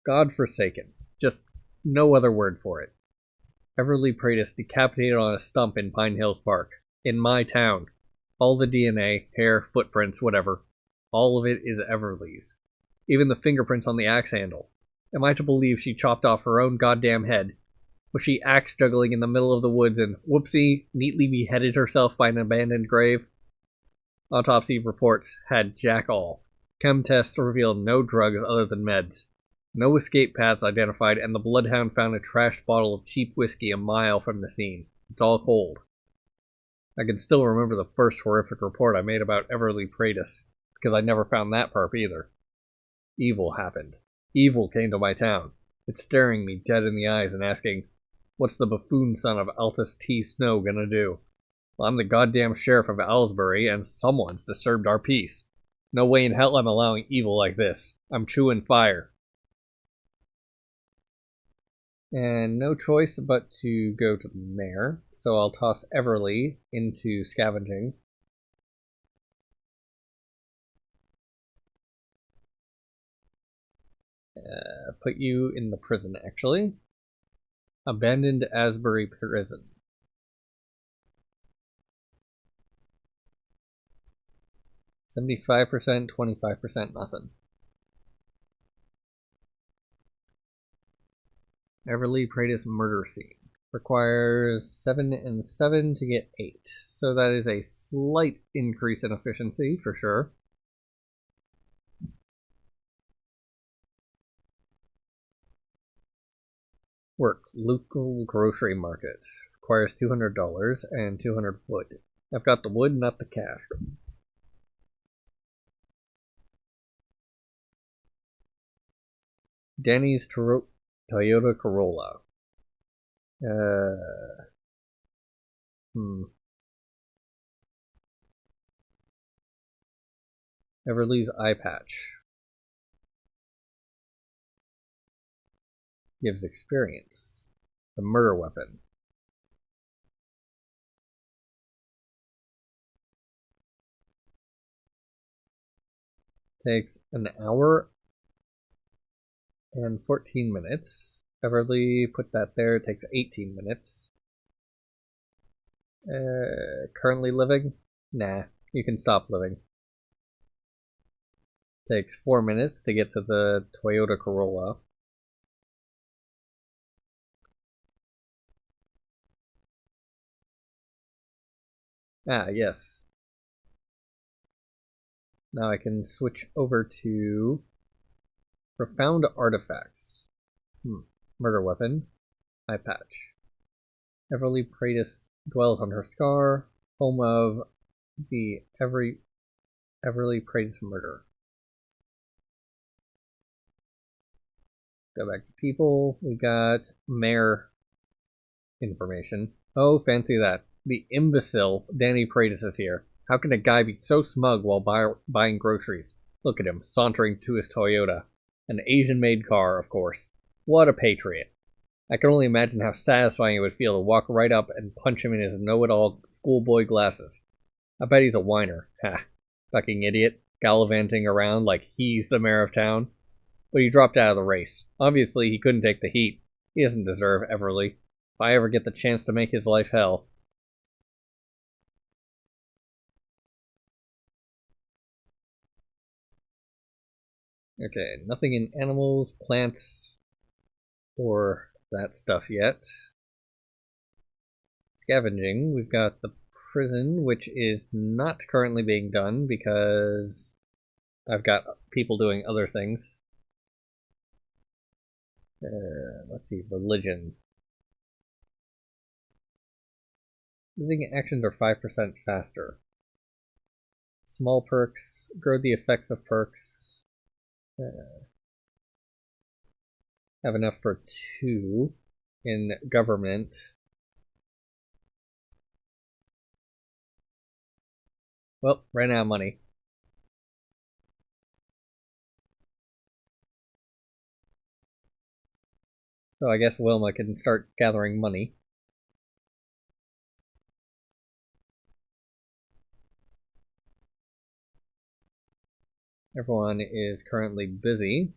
God-forsaken. Just no other word for it. Everly Pratis decapitated on a stump in Pine Hills Park. In my town. All the DNA, hair, footprints, whatever. All of it is Everly's. Even the fingerprints on the axe handle. Am I to believe she chopped off her own goddamn head? Was she axe juggling in the middle of the woods and, whoopsie, neatly beheaded herself by an abandoned grave? Autopsy reports had jack all. Chem tests revealed no drugs other than meds. No escape paths identified, and the bloodhound found a trash bottle of cheap whiskey a mile from the scene. It's all cold. I can still remember the first horrific report I made about Everly Pratis, because I never found that perp either. Evil happened. Evil came to my town. It's staring me dead in the eyes and asking, what's the buffoon son of Altus T. Snow gonna do? Well, I'm the goddamn sheriff of Asbury, and someone's disturbed our peace. No way in hell I'm allowing evil like this. I'm chewing fire. And no choice but to go to the mayor. So I'll toss Everly into scavenging. Put you in the prison, actually. Abandoned Asbury prison. 75%, 25%, nothing. Everly Pratis murder scene. Requires 7 and 7 to get 8. So that is a slight increase in efficiency, for sure. Work. Local grocery market. Requires $200 and 200 wood. I've got the wood, not the cash. Danny's Toyota Corolla. Everly's eye patch. Gives experience. The murder weapon. Takes an hour and 14 minutes. Everly, put that there. It takes 18 minutes. Currently living? Nah, you can stop living. Takes 4 minutes to get to the Toyota Corolla. Ah, yes. Now I can switch over to Profound Artifacts. Murder weapon. Eye patch. Everly Pratis dwells on her scar, home of the Everly Pratis murder. Go back to people. We got mayor information. Oh, fancy that. The imbecile Danny Pratis is here. How can a guy be so smug while buying groceries? Look at him, sauntering to his Toyota. An Asian-made car, of course. What a patriot. I can only imagine how satisfying it would feel to walk right up and punch him in his know-it-all schoolboy glasses. I bet he's a whiner. Ha. Fucking idiot. Gallivanting around like he's the mayor of town. But he dropped out of the race. Obviously, he couldn't take the heat. He doesn't deserve Everly. If I ever get the chance to make his life hell. Okay, nothing in animals, plants, or that stuff yet. Scavenging, we've got the prison, which is not currently being done because I've got people doing other things. Let's see, religion. Living actions are 5% faster. Small perks, grow the effects of perks. Have enough for 2 in government. Well, ran out of money. So I guess Wilma can start gathering money. Everyone is currently busy.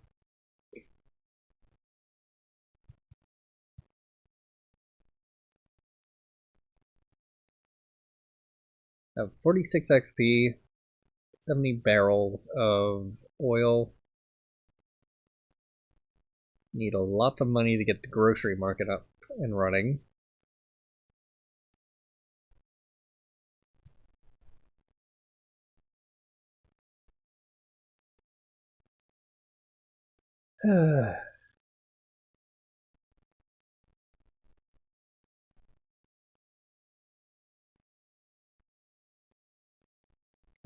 46 XP, 70 barrels of oil. Need a lot of money to get the grocery market up and running.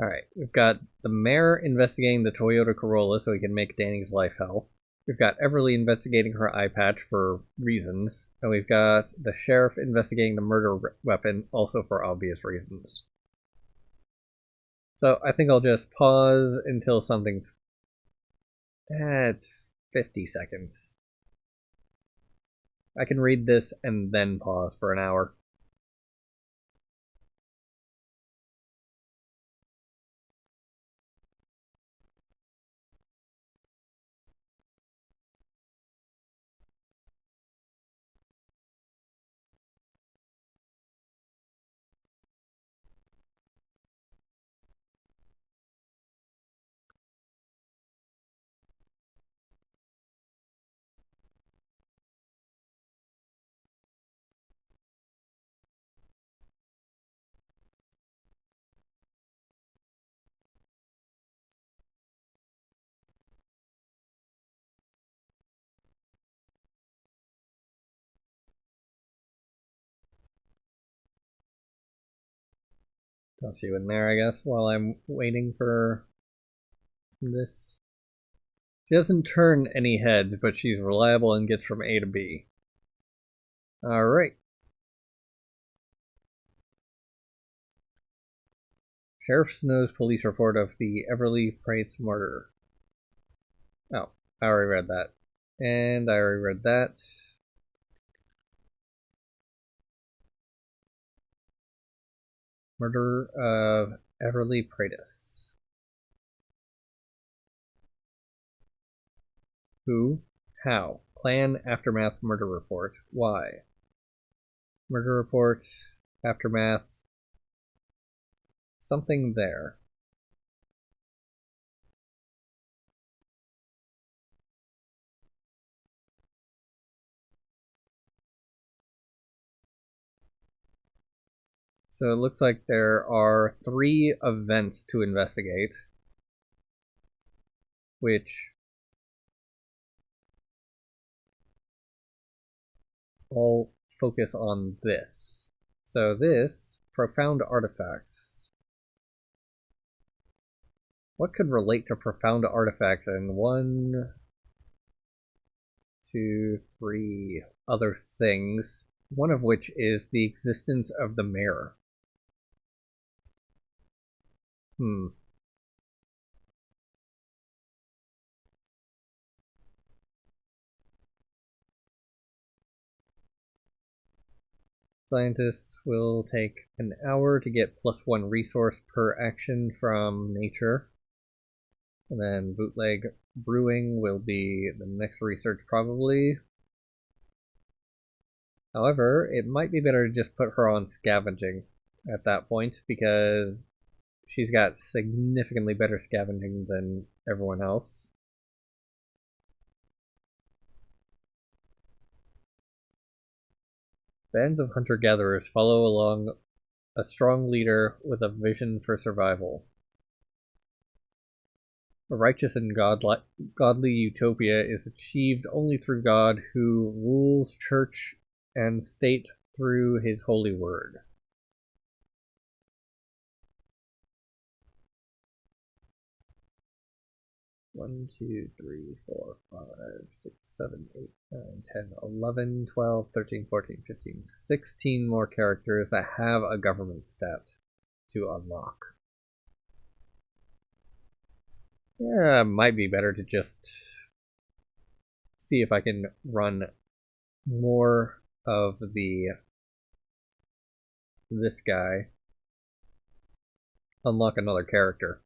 Alright, we've got the mayor investigating the Toyota Corolla so he can make Danny's life hell. We've got Everly investigating her eye patch for reasons. And we've got the sheriff investigating the murder weapon also for obvious reasons. So I think I'll just pause until something's... it's 50 seconds. I can read this and then pause for an hour. Toss you in there, I guess, while I'm waiting for this. She doesn't turn any heads, but she's reliable and gets from A to B. Alright. Sheriff Snow's police report of the Everly Price murder. Oh, I already read that. And I already read that. Murder of Everly Pratis. Who? How? Plan, aftermath, murder report. Why? Murder report, aftermath. Something there. So it looks like there are 3 events to investigate, which all focus on this. So this, profound artifacts. What could relate to profound artifacts and 1, 2, 3 other things, one of which is the existence of the mirror. Scientists will take an hour to get +1 resource per action from nature. And then bootleg brewing will be the next research probably. However, it might be better to just put her on scavenging at that point because she's got significantly better scavenging than everyone else. Bands of hunter-gatherers follow along a strong leader with a vision for survival. A righteous and godly utopia is achieved only through God, who rules church and state through his holy word. One, 2, 3, 4, 5, 6, 7, 8, 9, 10, 11, 12, 13, 14, 15, 16 more characters that have a government stat to unlock. Yeah, it might be better to just see if I can run more of this guy. Unlock another character.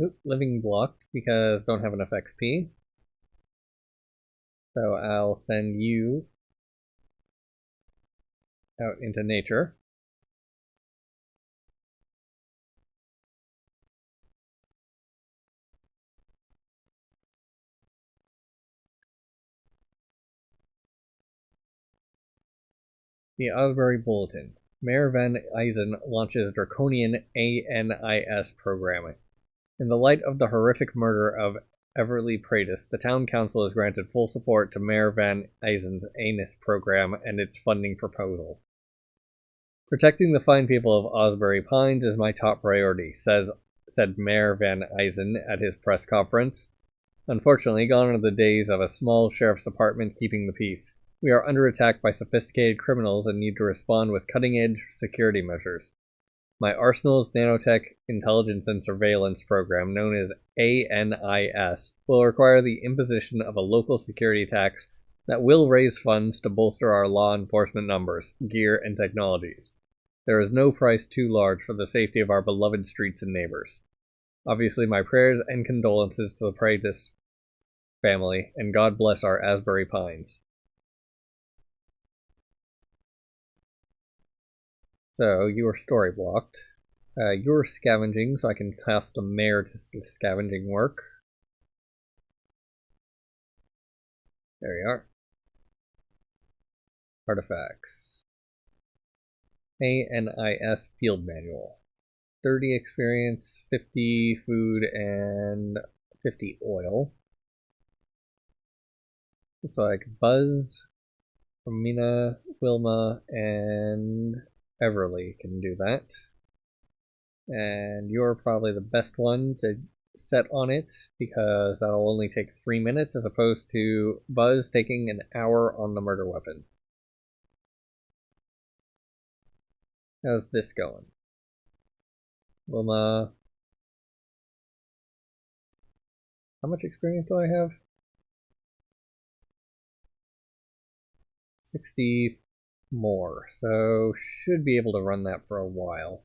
Oop, living blocked because don't have enough XP. So I'll send you out into nature. The Asbury Bulletin. Mayor Van Eisen launches draconian ANIS programming. In the light of the horrific murder of Everly Pratis, the town council has granted full support to Mayor Van Eisen's ANIS program and its funding proposal. Protecting the fine people of Asbury Pines is my top priority, said Mayor Van Eisen at his press conference. Unfortunately, gone are the days of a small sheriff's department keeping the peace. We are under attack by sophisticated criminals and need to respond with cutting-edge security measures. My Arsenal's Nanotech Intelligence and Surveillance Program, known as ANIS, will require the imposition of a local security tax that will raise funds to bolster our law enforcement numbers, gear, and technologies. There is no price too large for the safety of our beloved streets and neighbors. Obviously, my prayers and condolences to the Pratis family, and God bless our Asbury Pines. So, you are story blocked. You're scavenging, so I can task the mayor to the scavenging work. There you are. Artifacts. ANIS Field Manual. 30 experience, 50 food, and 50 oil. Looks like Buzz, Romina, Wilma, and Everly can do that. And you're probably the best one to set on it, because that'll only take 3 minutes as opposed to Buzz taking an hour on the murder weapon. How's this going? Wilma. How much experience do I have? 60 more, so should be able to run that for a while.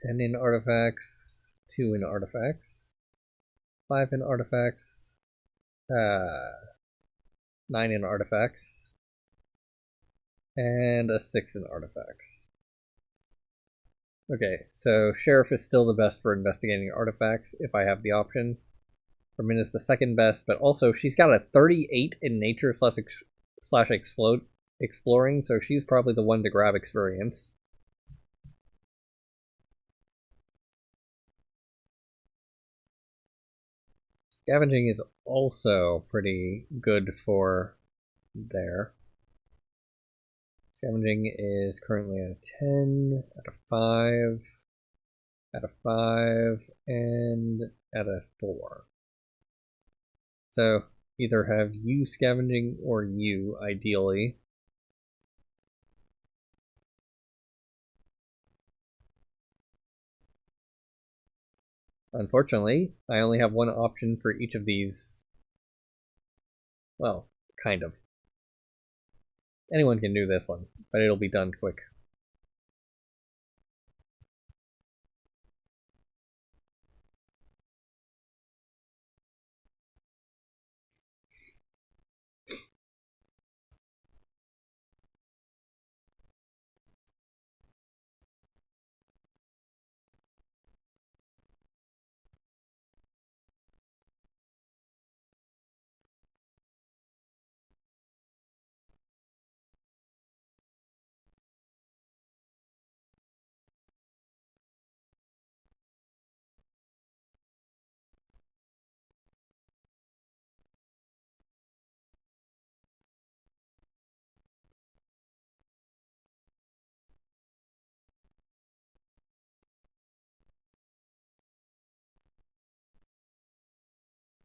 Ten in artifacts, 2 in artifacts, 5 in artifacts, 9 in artifacts, and a 6 in artifacts. Okay, so Sheriff is still the best for investigating artifacts if I have the option. Hermin is the second best, but also she's got a 38 in nature slash exploring, so she's probably the one to grab experience. Scavenging is also pretty good for there. Scavenging is currently at a 10, at a 5, at a 5, and at a 4. So either have you scavenging or you, ideally. Unfortunately, I only have one option for each of these. Well, kind of. Anyone can do this one, but it'll be done quick.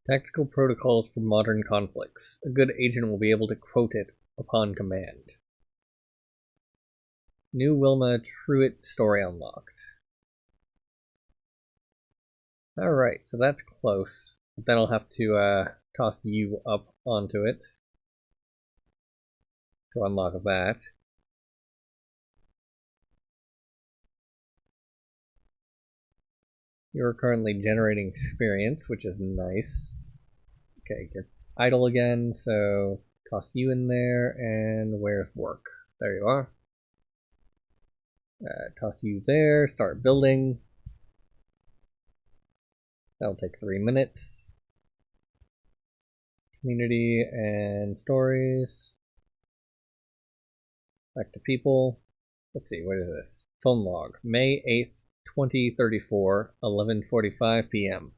Tactical protocols for modern conflicts. A good agent will be able to quote it upon command. New Wilma Truitt story unlocked. Alright, so that's close. But then I'll have to toss you up onto it to unlock that. You're currently generating experience, which is nice. Okay, you're idle again, so toss you in there, and where's work? There you are. Toss you there, start building. That'll take 3 minutes. Community and stories. Back to people. Let's see, what is this? Phone log. May 8th, 2034, 11:45 p.m.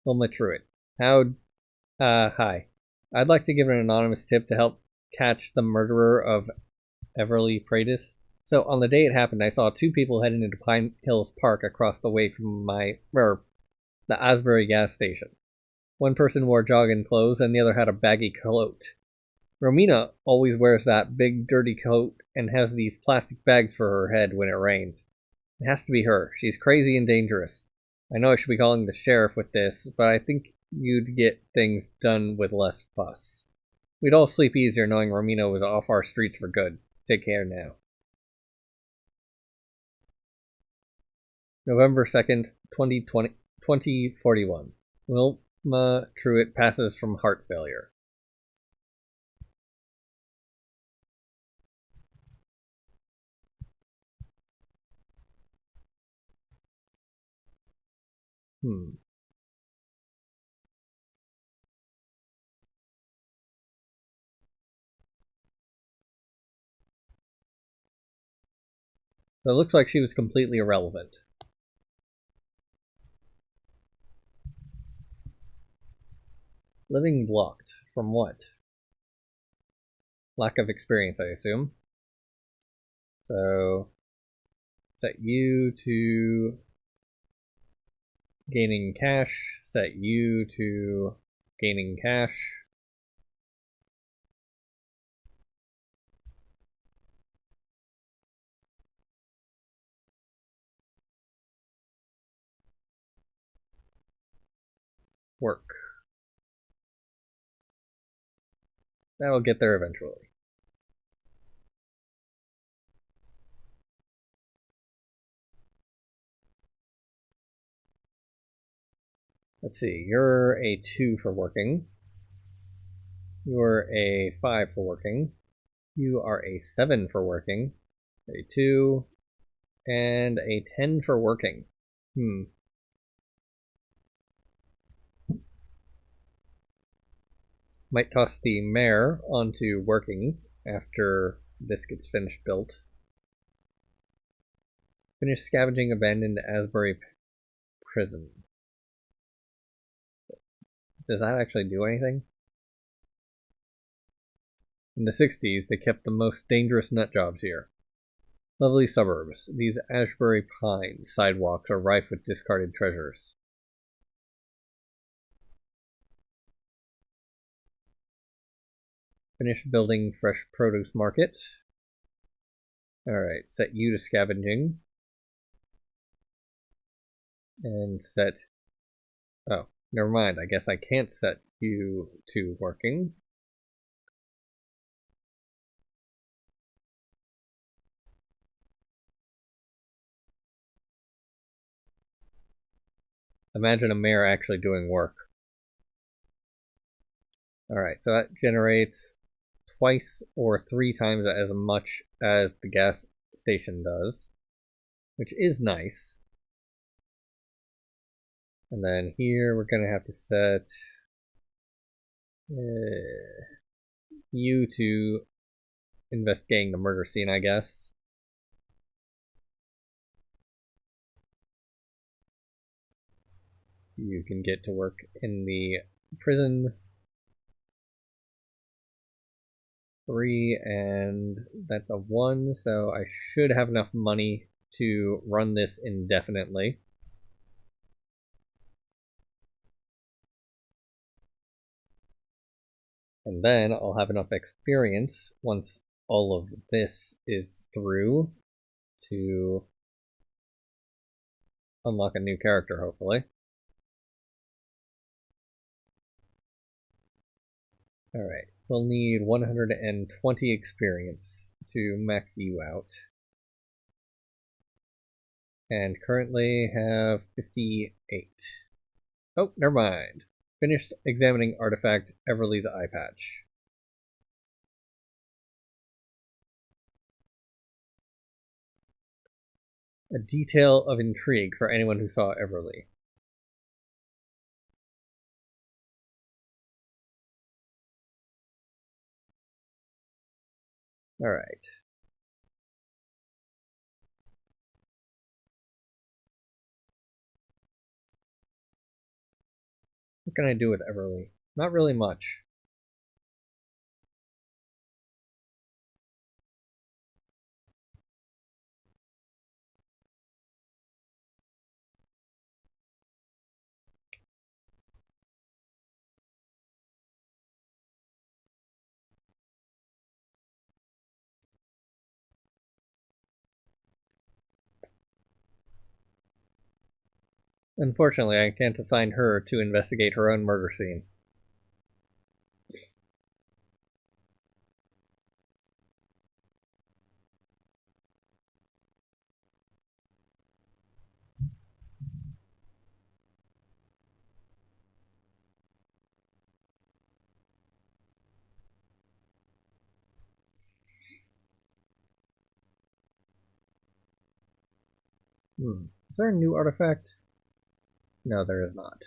Wilma Truitt. Hi. I'd like to give an anonymous tip to help catch the murderer of Everly Pratis. So on the day it happened, I saw 2 people heading into Pine Hills Park across the way from the Asbury gas station. One person wore jogging clothes and the other had a baggy coat. Romina always wears that big dirty coat and has these plastic bags for her head when it rains. It has to be her. She's crazy and dangerous. I know I should be calling the sheriff with this, but I think you'd get things done with less fuss. We'd all sleep easier knowing Romina was off our streets for good. Take care now. November 2nd, 2041. Wilma Truitt passes from heart failure. So it looks like she was completely irrelevant. Living blocked. From what? Lack of experience, I assume. So set you to gaining cash. Set you to gaining cash. Work. That'll get there eventually. Let's see, you're a 2 for working. You're a 5 for working. You are a 7 for working. A 2. And a 10 for working. Might toss the mayor onto working after this gets finished built. Finish scavenging abandoned Asbury prison. Does that actually do anything? In the 60s, they kept the most dangerous nut jobs here. Lovely suburbs. These Asbury Pines sidewalks are rife with discarded treasures. Finish building fresh produce market. Alright, set you to scavenging. And set... Oh, never mind. I guess I can't set you to working. Imagine a mayor actually doing work. Alright, so that generates twice or 3 times as much as the gas station does, which is nice. And then here we're going to have to set you to investigating the murder scene, I guess. You can get to work in the prison. 3, and that's a 1, so I should have enough money to run this indefinitely. And then I'll have enough experience once all of this is through to unlock a new character, hopefully. Alright, we'll need 120 experience to max you out. And currently have 58. Oh, never mind. Finished examining artifact Everly's eye patch. A detail of intrigue for anyone who saw Everly. Alright. What can I do with Everly? Not really much. Unfortunately, I can't assign her to investigate her own murder scene. Is there a new artifact? No, there is not.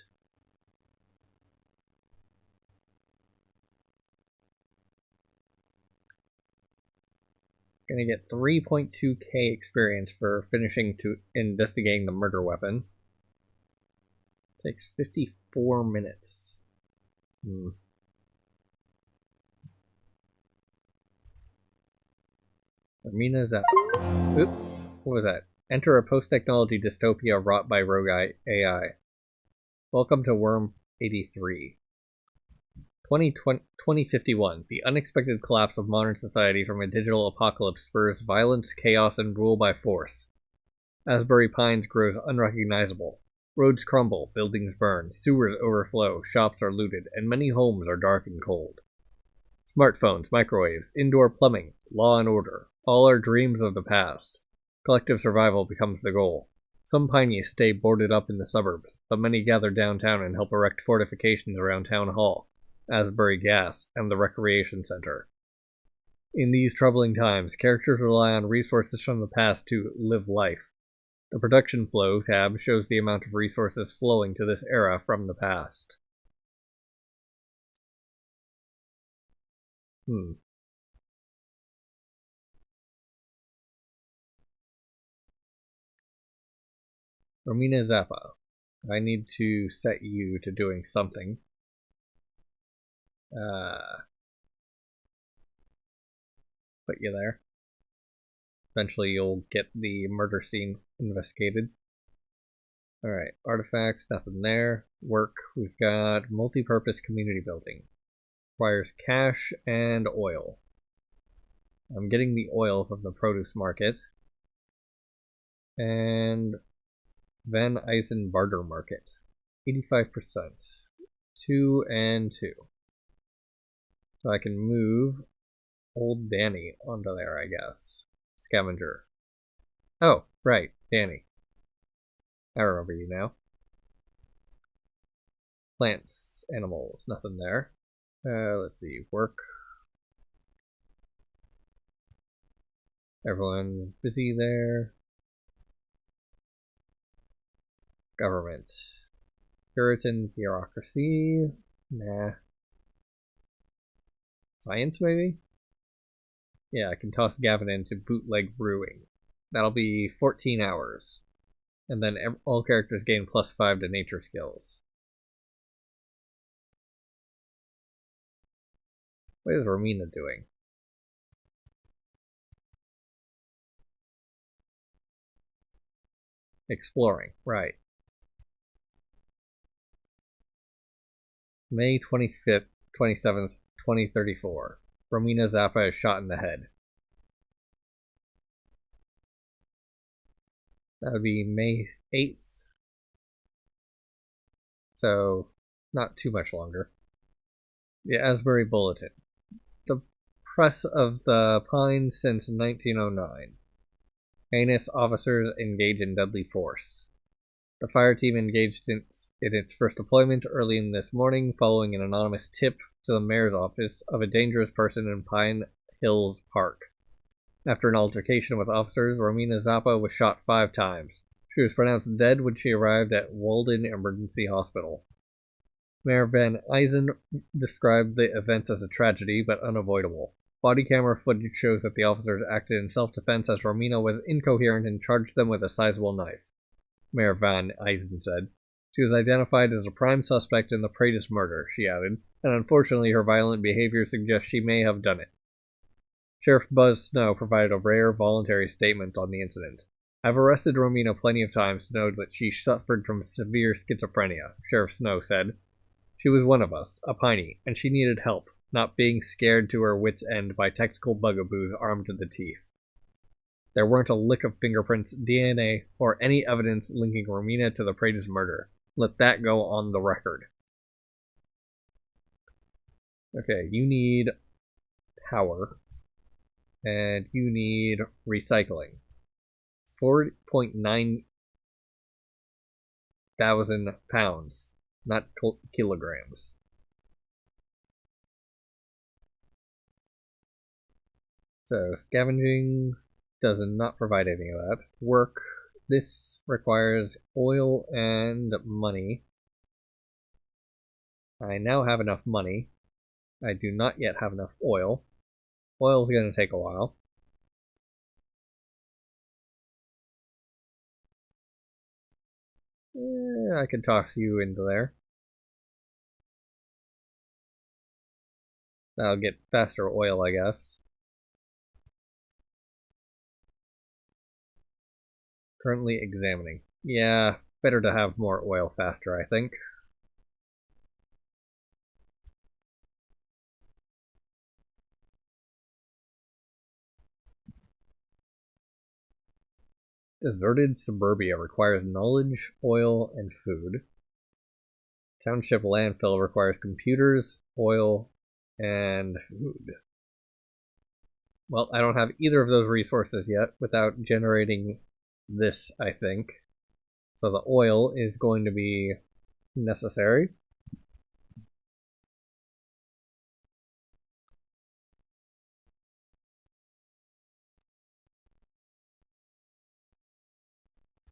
Gonna get 3.2k experience for finishing to investigating the murder weapon. Takes 54 minutes. Armina's out. Oop. What was that? Enter a post-technology dystopia wrought by rogue AI. Welcome to Worm 83. 2051. The unexpected collapse of modern society from a digital apocalypse spurs violence, chaos, and rule by force. Asbury Pines grows unrecognizable. Roads crumble, buildings burn, sewers overflow, shops are looted, and many homes are dark and cold. Smartphones, microwaves, indoor plumbing, law and order, all are dreams of the past. Collective survival becomes the goal. Some pioneers stay boarded up in the suburbs, but many gather downtown and help erect fortifications around Town Hall, Asbury Gas, and the Recreation Center. In these troubling times, characters rely on resources from the past to live life. The Production Flow tab shows the amount of resources flowing to this era from the past. Romina Zappa. I need to set you to doing something. Put you there. Eventually you'll get the murder scene investigated. Alright, artifacts, nothing there. Work, we've got multi-purpose community building. Requires cash and oil. I'm getting the oil from the produce market. And Van Eisen barter market. 85%. 2 and 2. So I can move old Danny onto there, I guess. Scavenger. Oh, right, Danny. I remember you now. Plants, animals, nothing there. Let's see, work. Everyone's busy there. Government. Puritan bureaucracy. Nah. Science, maybe? Yeah, I can toss Gavin into bootleg brewing. That'll be 14 hours. And then all characters gain +5 to nature skills. What is Romina doing? Exploring, right. May 25th, 27th, 2034. Romina Zappa is shot in the head. That would be May 8th. So, not too much longer. The Asbury Bulletin. The press of the Pines since 1909. Heinous officers engage in deadly force. The fire team engaged in its first deployment early in this morning following an anonymous tip to the mayor's office of a dangerous person in Pine Hills Park. After an altercation with officers, Romina Zappa was shot 5 times. She was pronounced dead when she arrived at Walden Emergency Hospital. Mayor Van Eisen described the events as a tragedy, but unavoidable. Body camera footage shows that the officers acted in self-defense as Romina was incoherent and charged them with a sizable knife. Mayor Van Eisen said. She was identified as a prime suspect in the Pratis murder, she added, and unfortunately her violent behavior suggests she may have done it. Sheriff Buzz Snow provided a rare, voluntary statement on the incident. I've arrested Romina plenty of times to know that she suffered from severe schizophrenia, Sheriff Snow said. She was one of us, a Piney, and she needed help, not being scared to her wits' end by technical bugaboos armed to the teeth. There weren't a lick of fingerprints, DNA, or any evidence linking Romina to the Pratis murder. Let that go on the record. Okay, you need power. And you need recycling. 4.9 thousand pounds, not kilograms. So, scavenging does not provide any of that. Work. This requires oil and money. I now have enough money. I do not yet have enough oil. Oil's going to take a while. I can toss you into there. That'll get faster oil, I guess. Currently examining. Yeah, better to have more oil faster, I think. Deserted suburbia requires knowledge, oil, and food. Township landfill requires computers, oil, and food. Well, I don't have either of those resources yet without generating this, I think. So the oil is going to be necessary.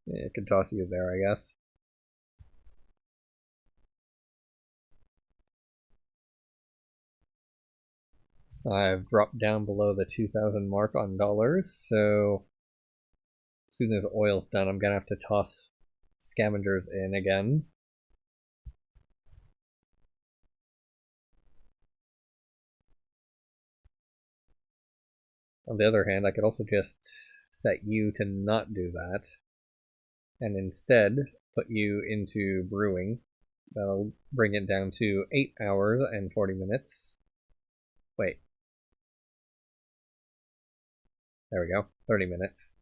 I can toss you there, I guess. I've dropped down below the 2,000 mark on dollars, so as soon as oil's done, I'm gonna have to toss scavengers in again. On the other hand, I could also just set you to not do that, and instead put you into brewing. That'll bring it down to 8 hours and 40 minutes. Wait. There we go. 30 minutes.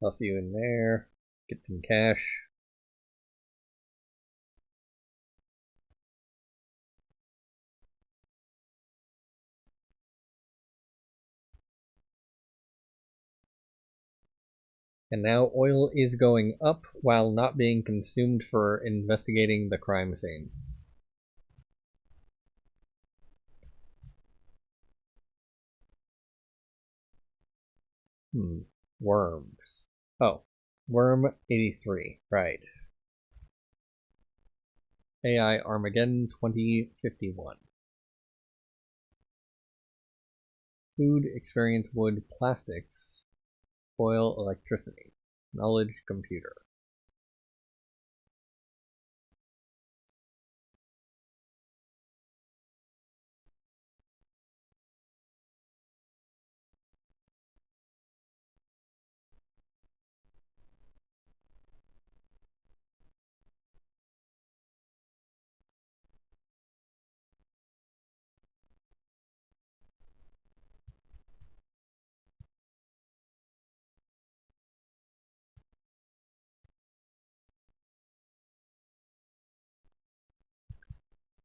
Toss you in there. Get some cash. And now oil is going up while not being consumed for investigating the crime scene. Worms. Oh, Worm 83. Right. AI Armageddon 2051. Food, experience, wood, plastics, oil, electricity, knowledge, computer.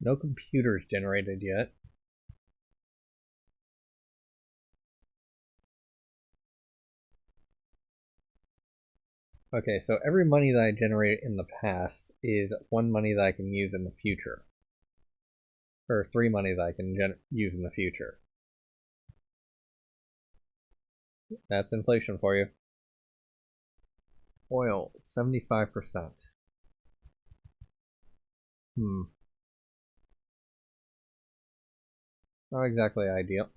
No computers generated yet. Okay, so every money that I generated in the past is 1 money that I can use in the future. Or 3 money that I can use in the future. That's inflation for you. Oil, 75%. Not exactly ideal.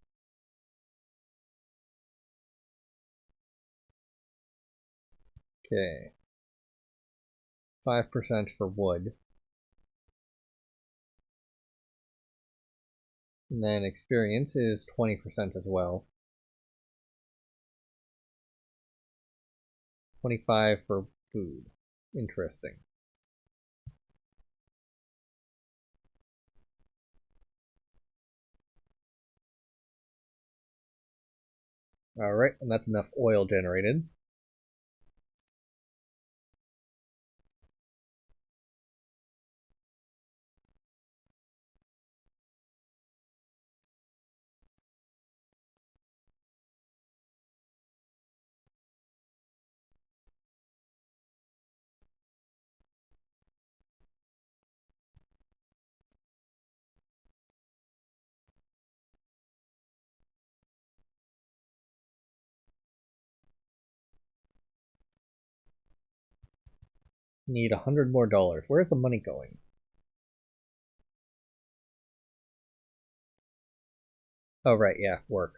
Okay. 5% for wood. And then experience is 20% as well. 25 for food. Interesting. Alright, and that's enough oil generated. Need $100 more. Where's the money going? Oh, right, yeah, work.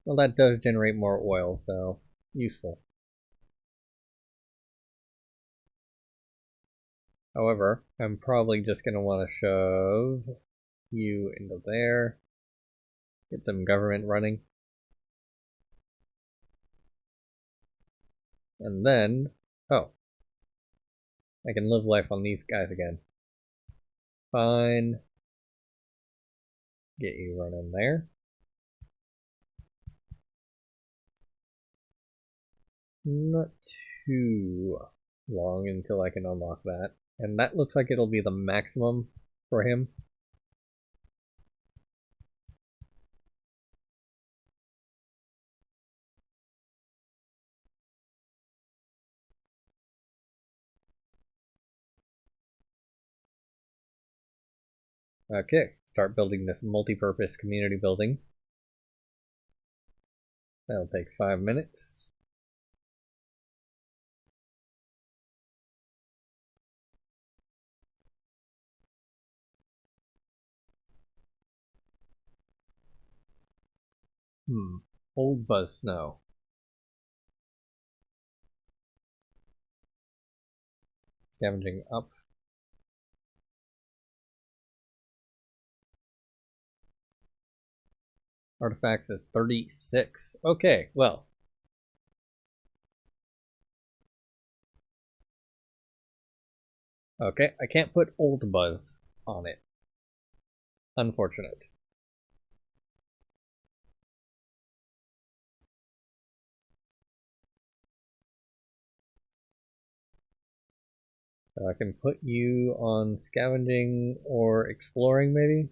Well, that does generate more oil, so useful. However, I'm probably just going to want to shove you into there. Get some government running. And then, oh, I can live life on these guys again. Fine. Get you running there. Not too long until I can unlock that. And that looks like it'll be the maximum for him. Okay, start building this multi-purpose community building. That'll take 5 minutes. Old Buzz Snow. Scavenging up. Artifacts is 36. Okay, well. Okay, I can't put Old Buzz on it. Unfortunate. So I can put you on scavenging or exploring, maybe?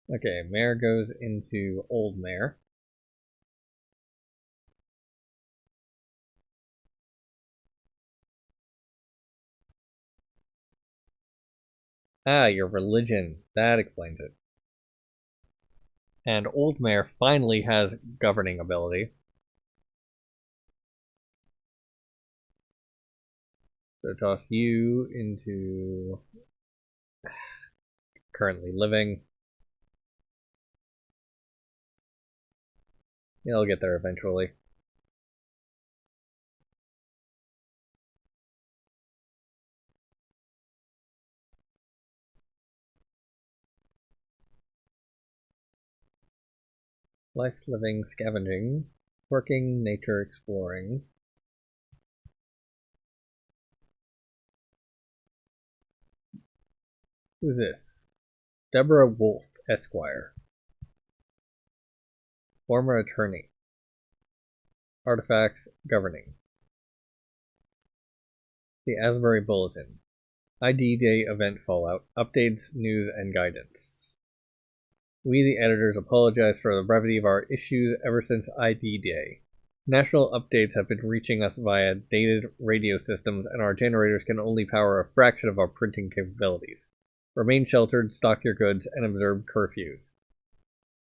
Okay, Mare goes into Old Mare. Ah, your religion. That explains it. And Old Mare finally has governing ability. So toss you into currently living. I'll get there eventually. Life living, scavenging, working, nature exploring. Who's this? Deborah Wolfe, Esquire. Former attorney. Artifacts governing. The Asbury Bulletin. ID Day event fallout. Updates, news, and guidance. We, the editors, apologize for the brevity of our issues ever since ID Day. National updates have been reaching us via dated radio systems, and our generators can only power a fraction of our printing capabilities. Remain sheltered, stock your goods, and observe curfews.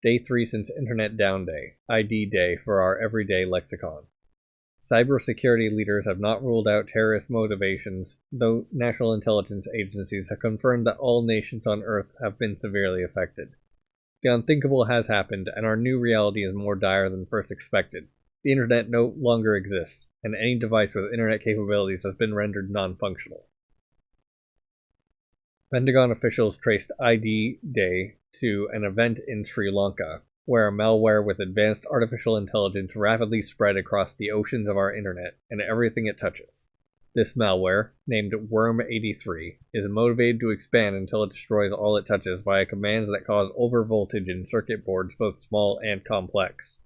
Day 3 since Internet Down Day, ID Day for our everyday lexicon. Cybersecurity leaders have not ruled out terrorist motivations, though national intelligence agencies have confirmed that all nations on Earth have been severely affected. The unthinkable has happened, and our new reality is more dire than first expected. The Internet no longer exists, and any device with Internet capabilities has been rendered non-functional. Pentagon officials traced ID Day to an event in Sri Lanka, where a malware with advanced artificial intelligence rapidly spread across the oceans of our internet and everything it touches. This malware, named Worm83, is motivated to expand until it destroys all it touches via commands that cause overvoltage in circuit boards both small and complex.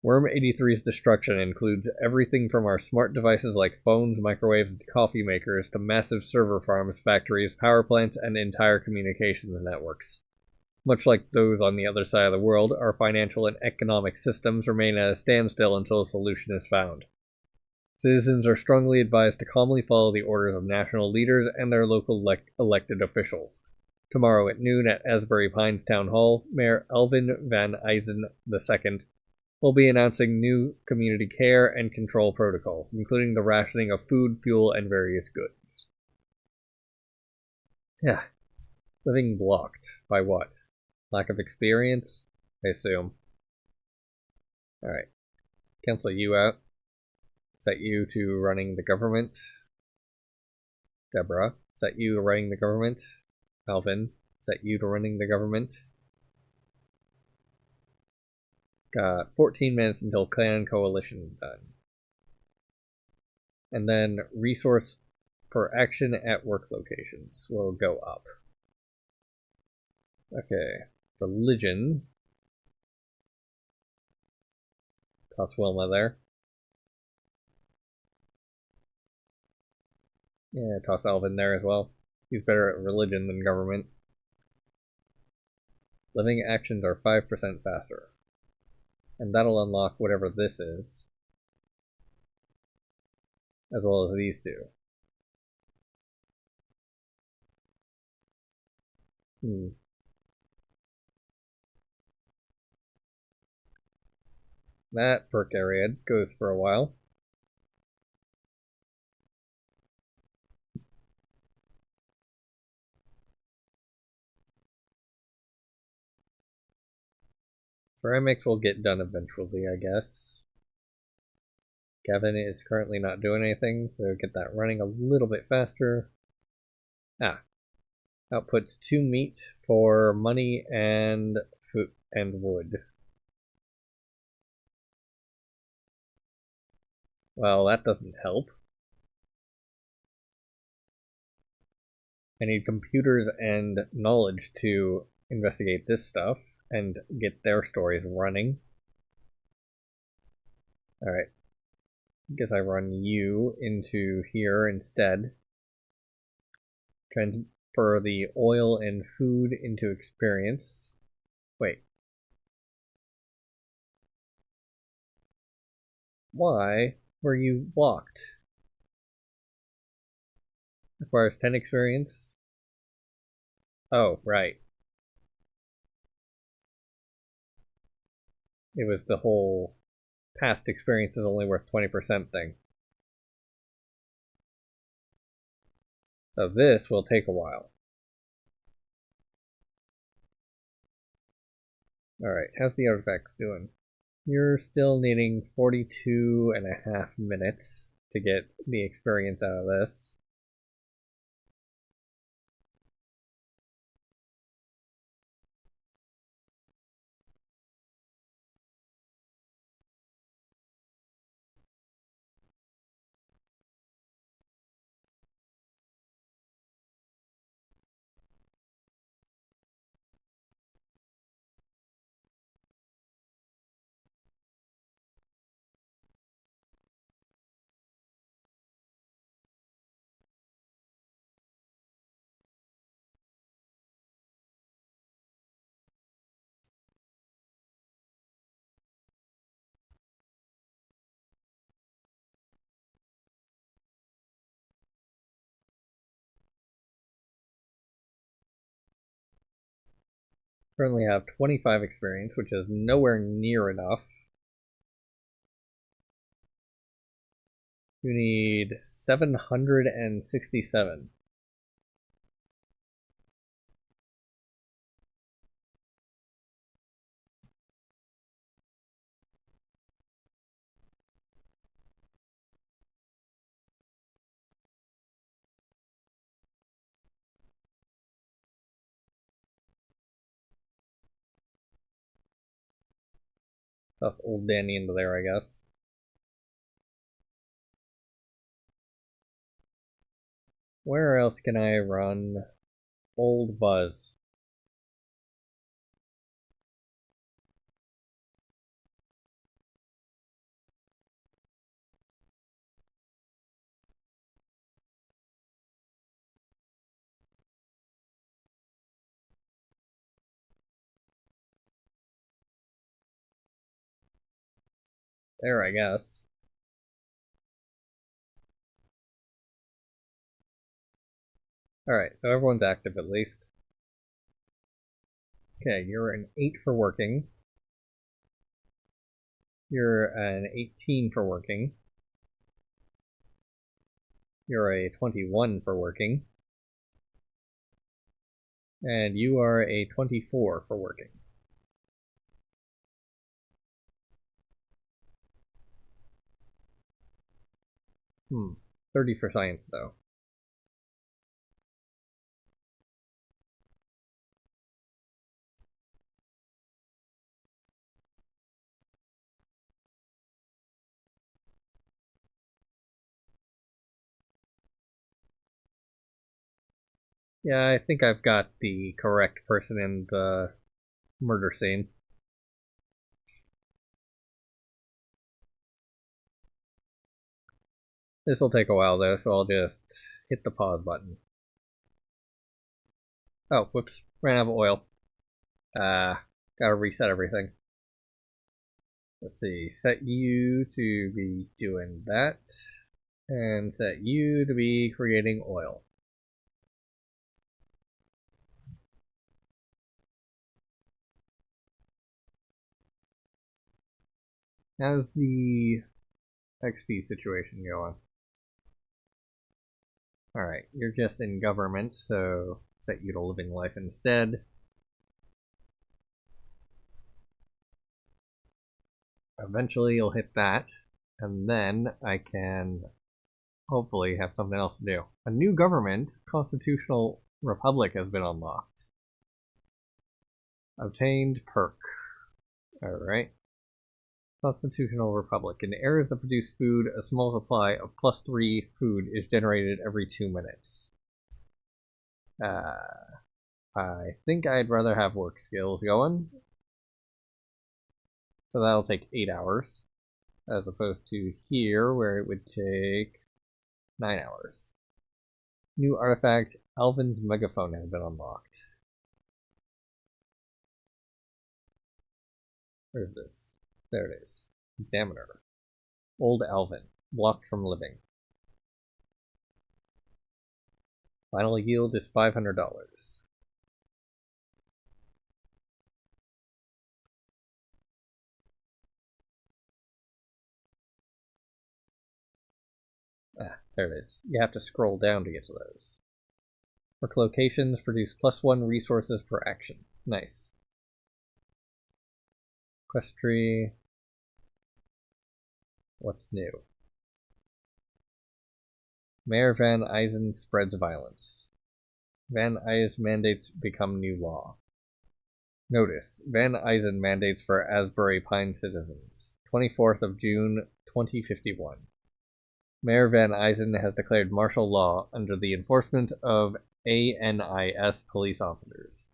Worm83's destruction includes everything from our smart devices like phones, microwaves, and coffee makers to massive server farms, factories, power plants, and entire communications networks. Much like those on the other side of the world, our financial and economic systems remain at a standstill until a solution is found. Citizens are strongly advised to calmly follow the orders of national leaders and their local elected officials. Tomorrow at noon at Asbury Pines Town Hall, Mayor Alvin Van Eisen II will be announcing new community care and control protocols, including the rationing of food, fuel, and various goods. Yeah. Living blocked. By what? Lack of experience? I assume. Alright. Cancel you out. Set you to running the government. Deborah. Set you to running the government. Alvin. Set you to running the government. Got 14 minutes until clan coalition is done. And then resource per action at work locations will go up. Okay. Religion. Toss Wilma there. Yeah, toss Alvin there as well. He's better at religion than government. Living actions are 5% faster. And that'll unlock whatever this is. As well as these two. That perk area goes for a while. Ceramics will get done eventually, I guess. Kevin is currently not doing anything, so get that running a little bit faster. Outputs 2 meat for money and food and wood. Well, that doesn't help. I need computers and knowledge to investigate this stuff and get their stories running. Alright. Guess I run you into here instead. Transfer the oil and food into experience. Wait. Why were you blocked? Requires 10 experience. Oh, right. It was the whole past experience is only worth 20% thing. So this will take a while. Alright, how's the artifacts doing? You're still needing 42.5 minutes to get the experience out of this. Currently have 25 experience, which is nowhere near enough. You need 767. Stuff old Danny into there, I guess. Where else can I run Old Buzz? There, I guess. Alright, so everyone's active at least. Okay, you're an 8 for working. You're an 18 for working. You're a 21 for working. And you are a 24 for working. Hmm. 30 for science, though. Yeah, I think I've got the correct person in the murder scene. This will take a while, though, so I'll just hit the pause button. Oh, whoops. Ran out of oil. Gotta reset everything. Let's see. Set you to be doing that. And set you to be creating oil. How's the XP situation going? Alright, you're just in government, so set you to living life instead. Eventually you'll hit that, and then I can hopefully have something else to do. A new government, constitutional republic, has been unlocked. Obtained perk. Alright. Constitutional republic. In areas that produce food, a small supply of +3 food is generated every 2 minutes. I think I'd rather have work skills going. So that'll take 8 hours. As opposed to here, where it would take 9 hours. New artifact, Alvin's megaphone has been unlocked. Where's this? There it is. Examiner. Old Alvin. Blocked from living. Final yield is $500. Ah, there it is. You have to scroll down to get to those. Work locations produce +1 resources per action. Nice. Quest tree. What's new? Mayor Van Eisen spreads violence. Van Eisen mandates become new law. Notice: Van Eisen mandates for Asbury Pine citizens. 24th of June, 2051. Mayor Van Eisen has declared martial law under the enforcement of ANIS police officers.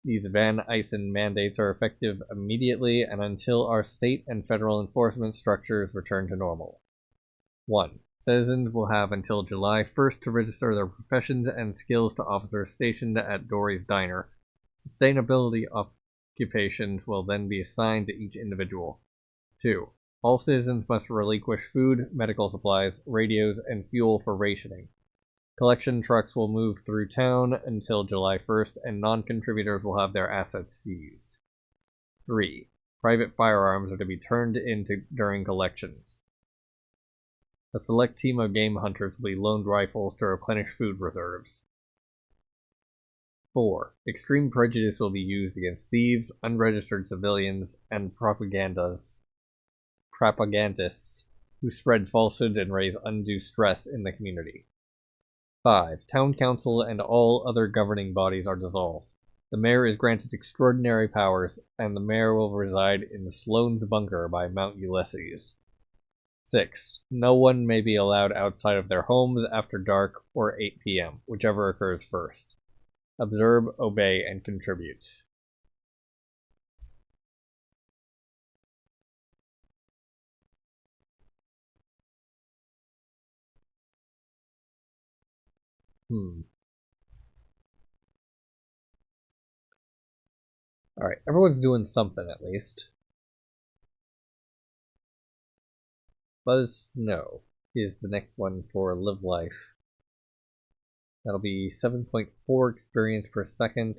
These Van Eisen mandates are effective immediately and until our state and federal enforcement structures return to normal. 1. Citizens will have until July 1st to register their professions and skills to officers stationed at Dory's Diner. Sustainability occupations will then be assigned to each individual. 2. All citizens must relinquish food, medical supplies, radios, and fuel for rationing. Collection trucks will move through town until July 1st, and non-contributors will have their assets seized. 3. Private firearms are to be turned in during collections. A select team of game hunters will be loaned rifles to replenish food reserves. 4. Extreme prejudice will be used against thieves, unregistered civilians, and propagandists who spread falsehoods and raise undue stress in the community. 5. Town council and all other governing bodies are dissolved. The mayor is granted extraordinary powers, and the mayor will reside in Sloane's bunker by Mount Ulysses. 6. No one may be allowed outside of their homes after dark or 8 p.m., whichever occurs first. Observe, obey, and contribute. Alright, everyone's doing something at least. Buzz Snow is the next one for Live Life. That'll be 7.4 experience per second.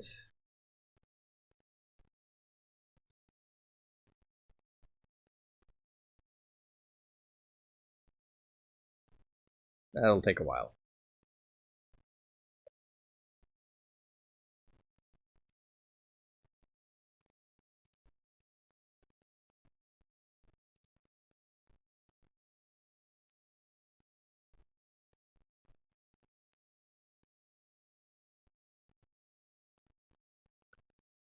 That'll take a while.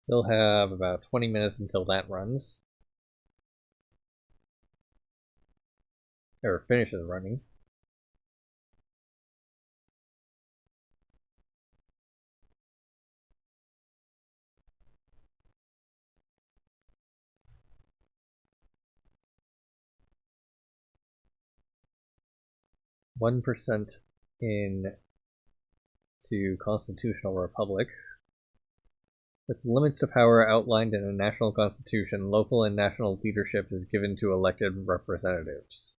Still have about 20 minutes until that runs. Or finishes running. %1% in to Constitutional Republic. With limits to power outlined in a national constitution, local and national leadership is given to elected representatives.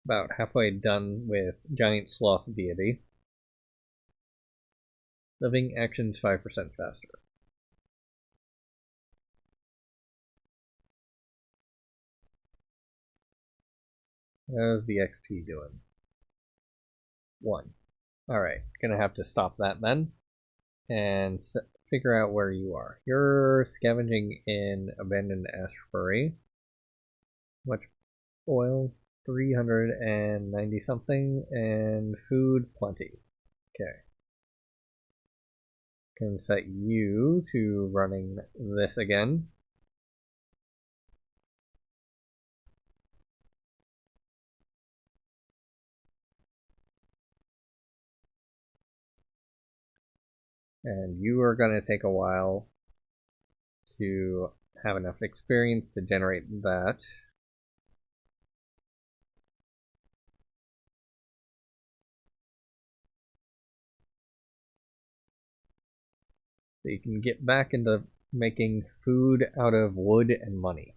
About halfway done with Giant Sloth Deity. Living actions 5% faster. How's the XP doing? 1. Alright, gonna have to stop that then. And figure out where you are. You're scavenging in abandoned Asbury. Much oil? 390 something, and food plenty. Okay. Can set you to running this again. And you are going to take a while to have enough experience to generate that. So you can get back into making food out of wood and money.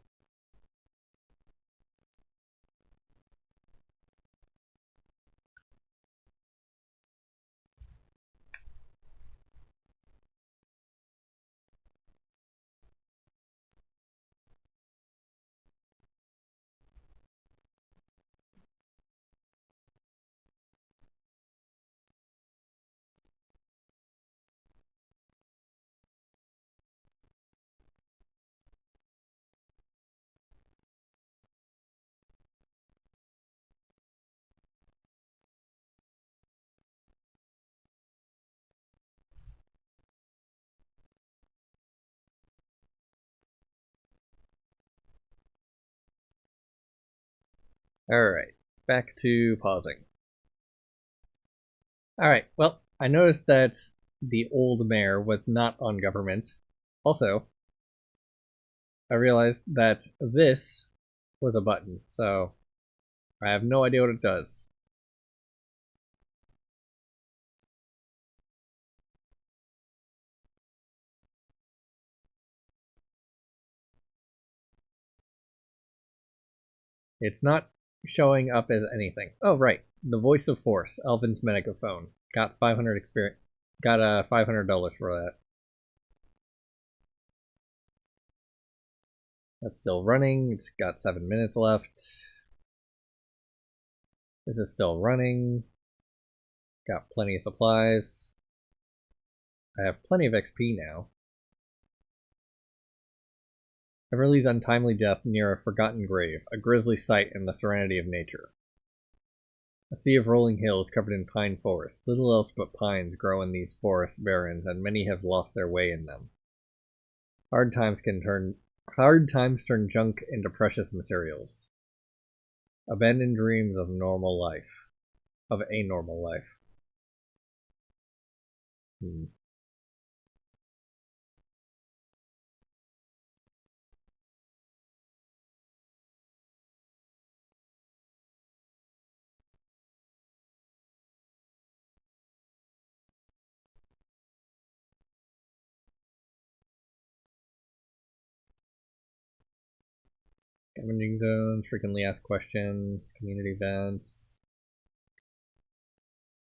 Alright, back to pausing. Alright, well, I noticed that the old mayor was not on government. Also, I realized that this was a button, so I have no idea what it does. It's not showing up as anything. Oh, right. The Voice of Force, Elvin's Megaphone. Got 500 experience. Got $500 for that. That's still running. It's got 7 minutes left. This is still running. Got plenty of supplies. I have plenty of XP now. Everly's untimely death near a forgotten grave, a grisly sight in the serenity of nature. A sea of rolling hills covered in pine forest. Little else but pines grow in these forest barrens, and many have lost their way in them. Hard times turn junk into precious materials. Abandoned dreams of normal life. Of a normal life. Scavenging zones, frequently asked questions, community events.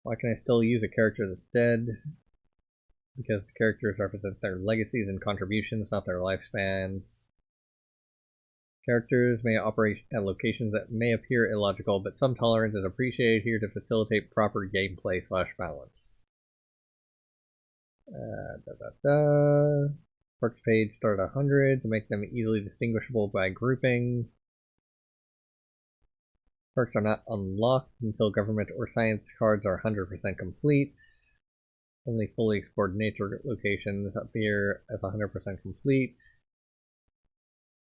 Why can I still use a character that's dead? Because the characters represents their legacies and contributions, not their lifespans. Characters may operate at locations that may appear illogical, but some tolerance is appreciated here to facilitate proper gameplay / balance. Perks page start at 100 to make them easily distinguishable by grouping. Perks are not unlocked until government or science cards are 100% complete. Only fully explored nature locations appear as 100% complete.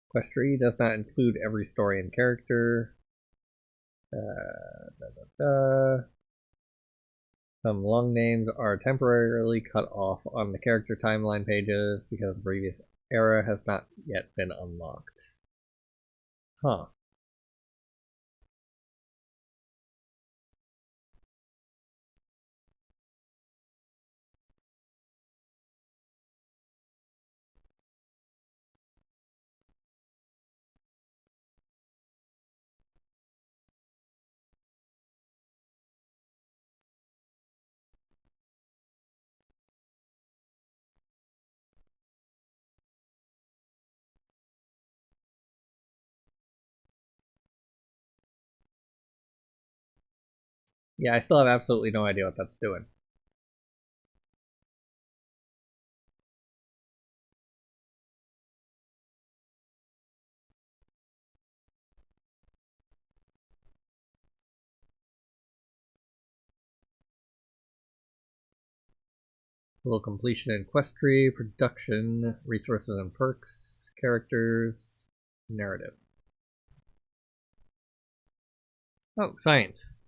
Quest tree does not include every story and character. Some long names are temporarily cut off on the character timeline pages because the previous era has not yet been unlocked. Huh. Yeah, I still have absolutely no idea what that's doing. Little completion and quest tree, production, resources and perks, characters, narrative. Oh, science.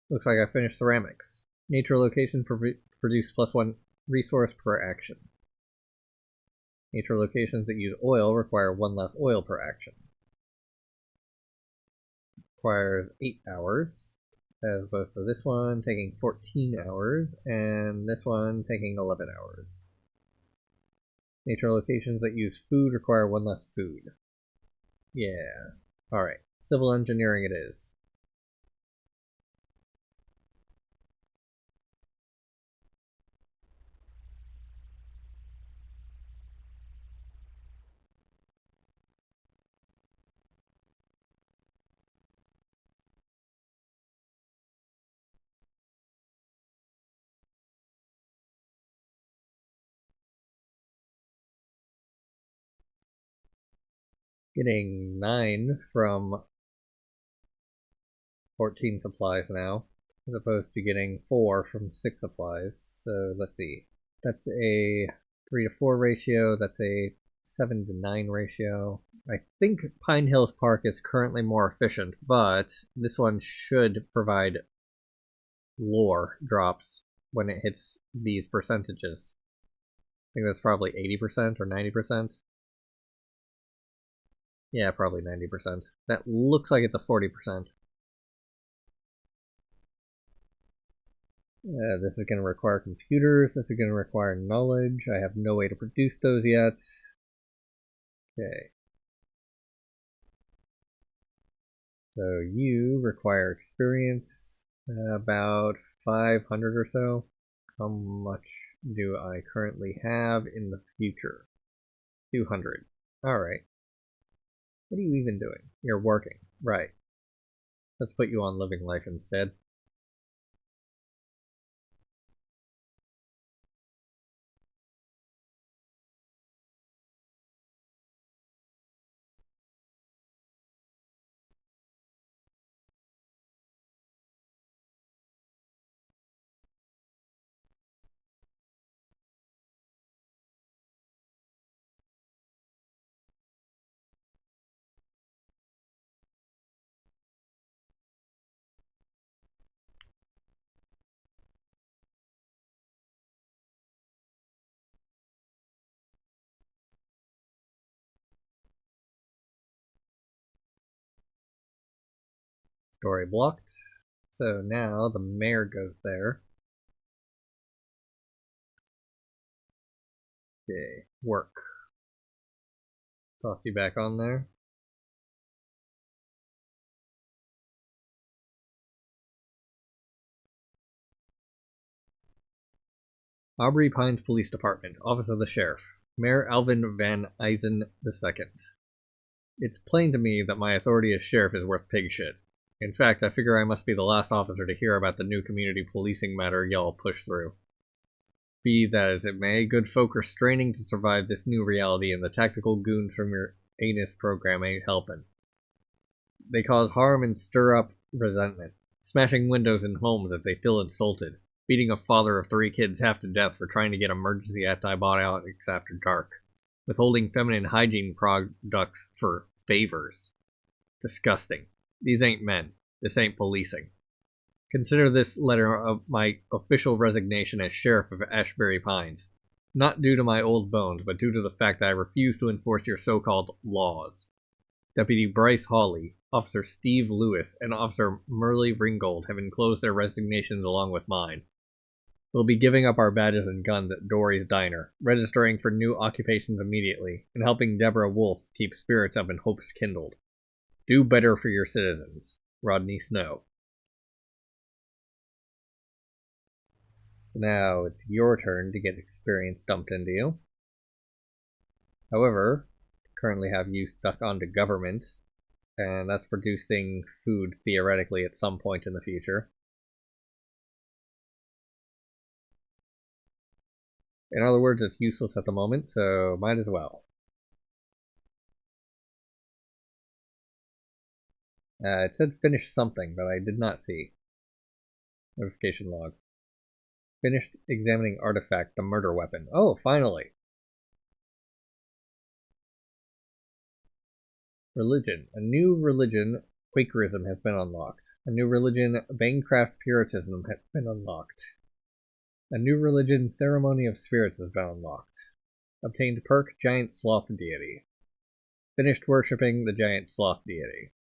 Looks like I finished ceramics. Nature location produce +1 resource per action. Nature locations that use oil require 1 less oil per action. Requires 8 hours, as opposed to this one taking 14 hours, and this one taking 11 hours. Nature locations that use food require 1 less food. Yeah. Alright. Civil engineering it is. Getting 9 from 14 supplies now, as opposed to getting 4 from 6 supplies. So let's see. That's a 3 to 4 ratio. That's a 7 to 9 ratio. I think Pine Hills Park is currently more efficient, but this one should provide lore drops when it hits these percentages. I think that's probably 80% or 90%. Yeah, probably 90%. That looks like it's a 40%. This is going to require computers. This is going to require knowledge. I have no way to produce those yet. Okay. So you require experience, about 500 or so. How much do I currently have in the future? 200. Alright. What are you even doing? You're working. Right. Let's put you on living life instead. Story blocked. So now the mayor goes there. Okay, work. Toss you back on there. Aubrey Pines Police Department, Office of the Sheriff. Mayor Alvin Van Eisen II. It's plain to me that my authority as sheriff is worth pig shit. In fact, I figure I must be the last officer to hear about the new community policing matter y'all push through. Be that as it may, good folk are straining to survive this new reality, and the tactical goons from your anus program ain't helping. They cause harm and stir up resentment, smashing windows in homes if they feel insulted, beating a father of 3 kids half to death for trying to get emergency antibiotics after dark, withholding feminine hygiene products for favors. Disgusting. These ain't men. This ain't policing. Consider this letter of my official resignation as Sheriff of Asbury Pines. Not due to my old bones, but due to the fact that I refuse to enforce your so-called laws. Deputy Bryce Hawley, Officer Steve Lewis, and Officer Merle Ringgold have enclosed their resignations along with mine. We'll be giving up our badges and guns at Dory's Diner, registering for new occupations immediately, and helping Deborah Wolfe keep spirits up and hopes kindled. Do better for your citizens. Rodney Snow. Now it's your turn to get experience dumped into you. However, currently have you stuck onto government, and that's producing food theoretically at some point in the future. In other words, it's useless at the moment, so might as well. It said finish something, but I did not see. Notification log. Finished examining artifact, the murder weapon. Oh, finally. Religion. A new religion, Quakerism, has been unlocked. A new religion, Bancraft Puritanism, has been unlocked. A new religion, Ceremony of Spirits, has been unlocked. Obtained perk, Giant Sloth Deity. Finished worshipping the Giant Sloth Deity.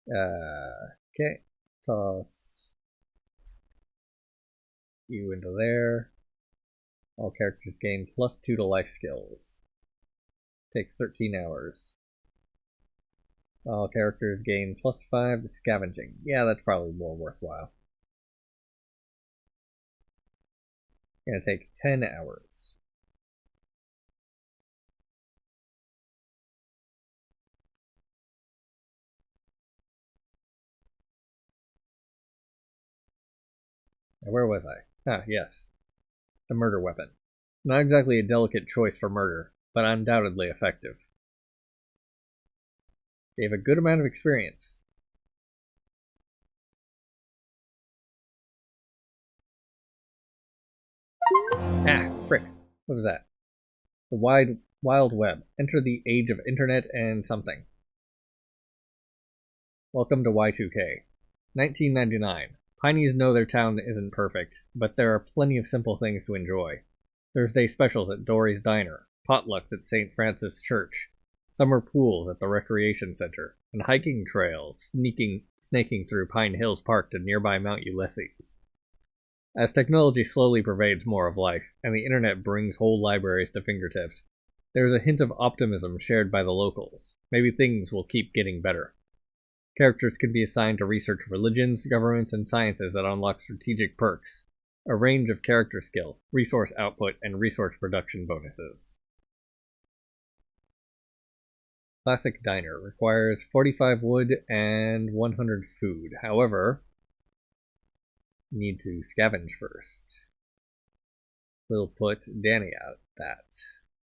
Okay. Toss you into there. All characters gain +2 to life skills. Takes 13 hours. All characters gain +5 to scavenging. Yeah, that's probably more worthwhile. Gonna take 10 hours. Now, where was I? Ah, yes. The murder weapon. Not exactly a delicate choice for murder, but undoubtedly effective. Gave a good amount of experience. Ah, frick. What was that? The wild web. Enter the age of internet and something. Welcome to Y2K. 1999. Pineys know their town isn't perfect, but there are plenty of simple things to enjoy. Thursday specials at Dory's Diner, potlucks at St. Francis Church, summer pools at the Recreation Center, and hiking trails snaking through Pine Hills Park to nearby Mount Ulysses. As technology slowly pervades more of life, and the internet brings whole libraries to fingertips, there is a hint of optimism shared by the locals. Maybe things will keep getting better. Characters can be assigned to research religions, governments, and sciences that unlock strategic perks, a range of character skill, resource output, and resource production bonuses. Classic Diner requires 45 wood and 100 food. However, you need to scavenge first. We'll put Danny at that,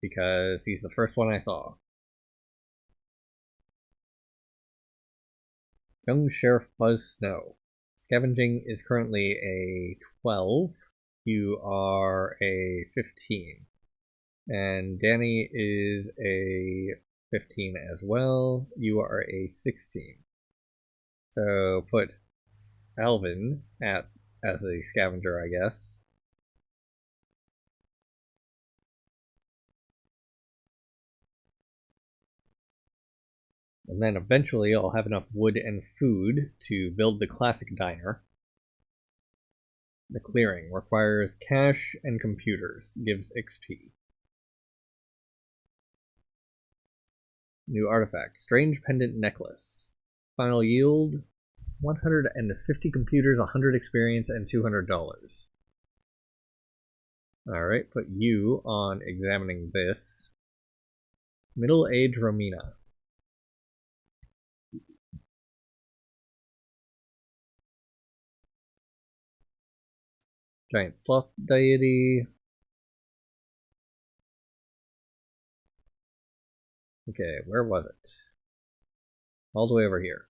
because he's the first one I saw. Young Sheriff Buzz Snow. Scavenging is currently a 12. You are a 15. And Danny is a 15 as well. You are a 16. So put Alvin as a scavenger, I guess. And then eventually I'll have enough wood and food to build the classic diner. The clearing requires cash and computers, gives XP. New artifact, strange pendant necklace. Final yield, 150 computers, 100 experience, and $200. Alright, put you on examining this. Middle-aged Romina. Giant sloth deity. Okay, where was it? All the way over here.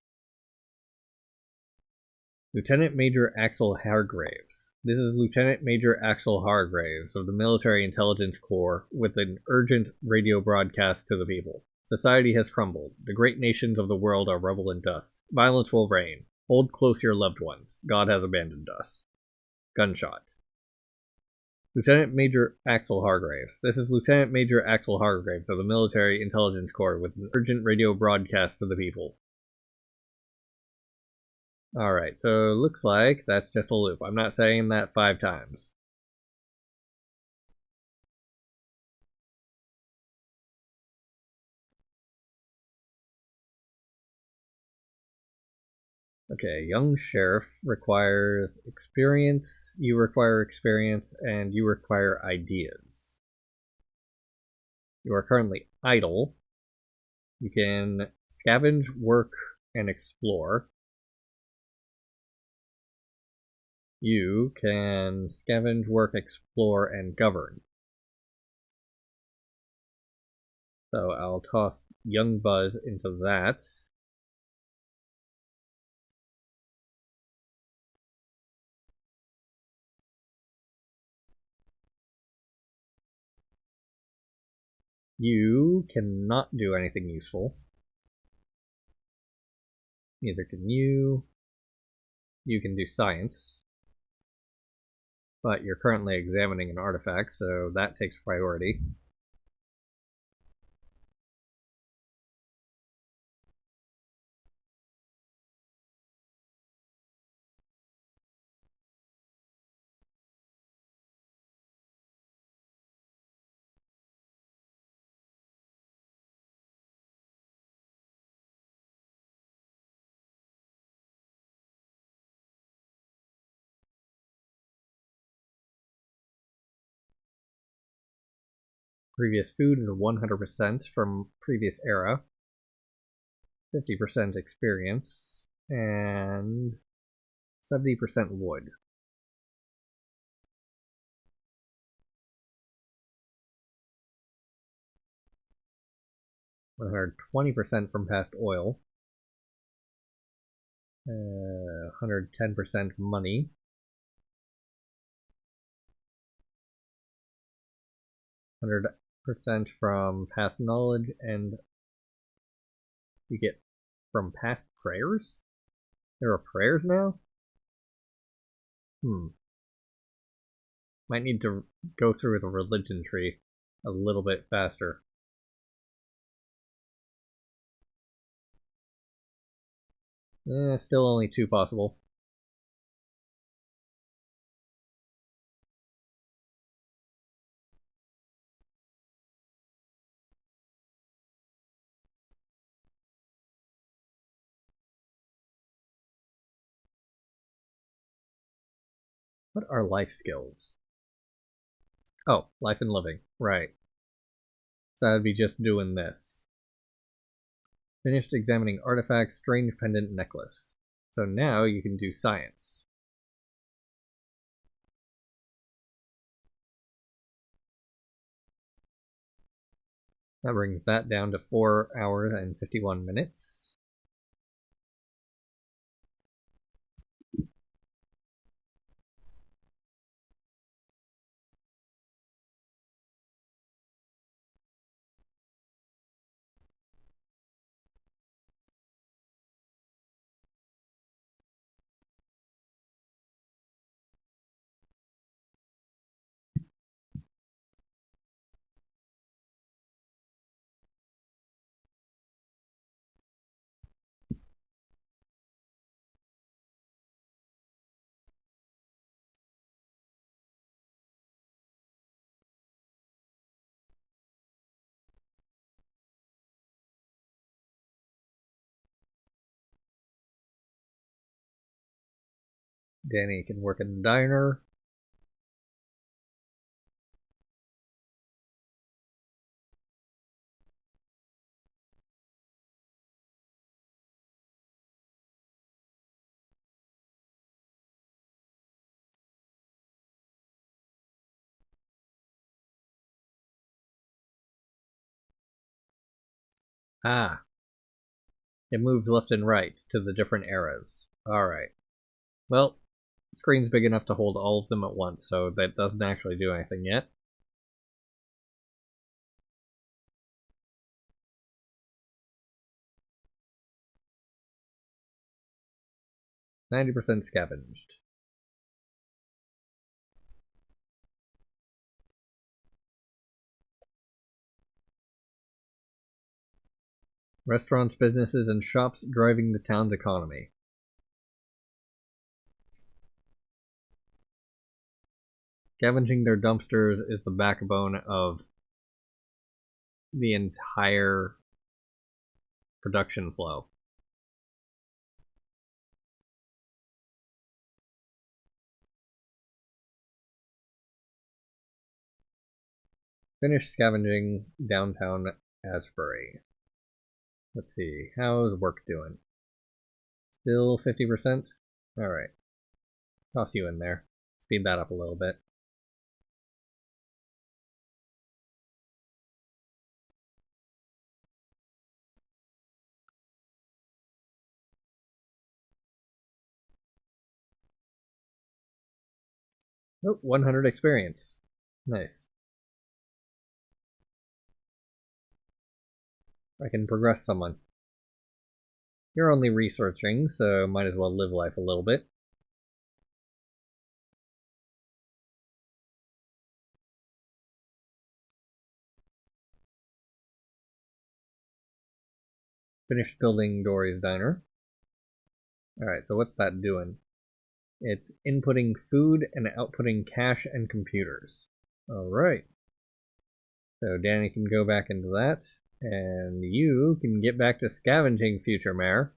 Lieutenant Major Axel Hargraves. This is Lieutenant Major Axel Hargraves of the Military Intelligence Corps with an urgent radio broadcast to the people. Society has crumbled. The great nations of the world are rubble and dust. Violence will reign. Hold close your loved ones. God has abandoned us. Gunshot. Lieutenant Major Axel Hargraves. This is Lieutenant Major Axel Hargraves of the Military Intelligence Corps with an urgent radio broadcast to the people. Alright, so looks like that's just a loop. I'm not saying that 5 times. Okay, young sheriff requires experience, you require experience, and you require ideas. You are currently idle. You can scavenge, work, and explore. You can scavenge, work, explore, and govern. So I'll toss young Buzz into that. You cannot do anything useful. Neither can you. You can do science. But you're currently examining an artifact, so that takes priority. Previous food is 100% from previous era. 50% experience. And 70% wood. 120% from past oil. 110% money. 100 % from past knowledge, and you get from past prayers? There are prayers now? Might need to go through the religion tree a little bit faster. Still only 2 possible. What are life skills? Oh, life and living. Right. So that'd be just doing this. Finished examining artifacts, strange pendant necklace. So now you can do science. That brings that down to 4 hours and 51 minutes. Danny can work in the diner. Ah, it moves left and right to the different eras. Alright. Well, the screen's big enough to hold all of them at once, so that doesn't actually do anything yet. %90 scavenged. Restaurants, businesses, and shops driving the town's economy. Scavenging their dumpsters is the backbone of the entire production flow. Finish scavenging downtown Asbury. Let's see, how's work doing? Still 50%? Alright. Toss you in there. Speed that up a little bit. Oh, 100 experience. Nice. I can progress someone. You're only researching, so might as well live life a little bit. Finished building Dory's diner. Alright, so what's that doing? It's inputting food and outputting cash and computers. Alright. So Danny can go back into that, and you can get back to scavenging, future mayor.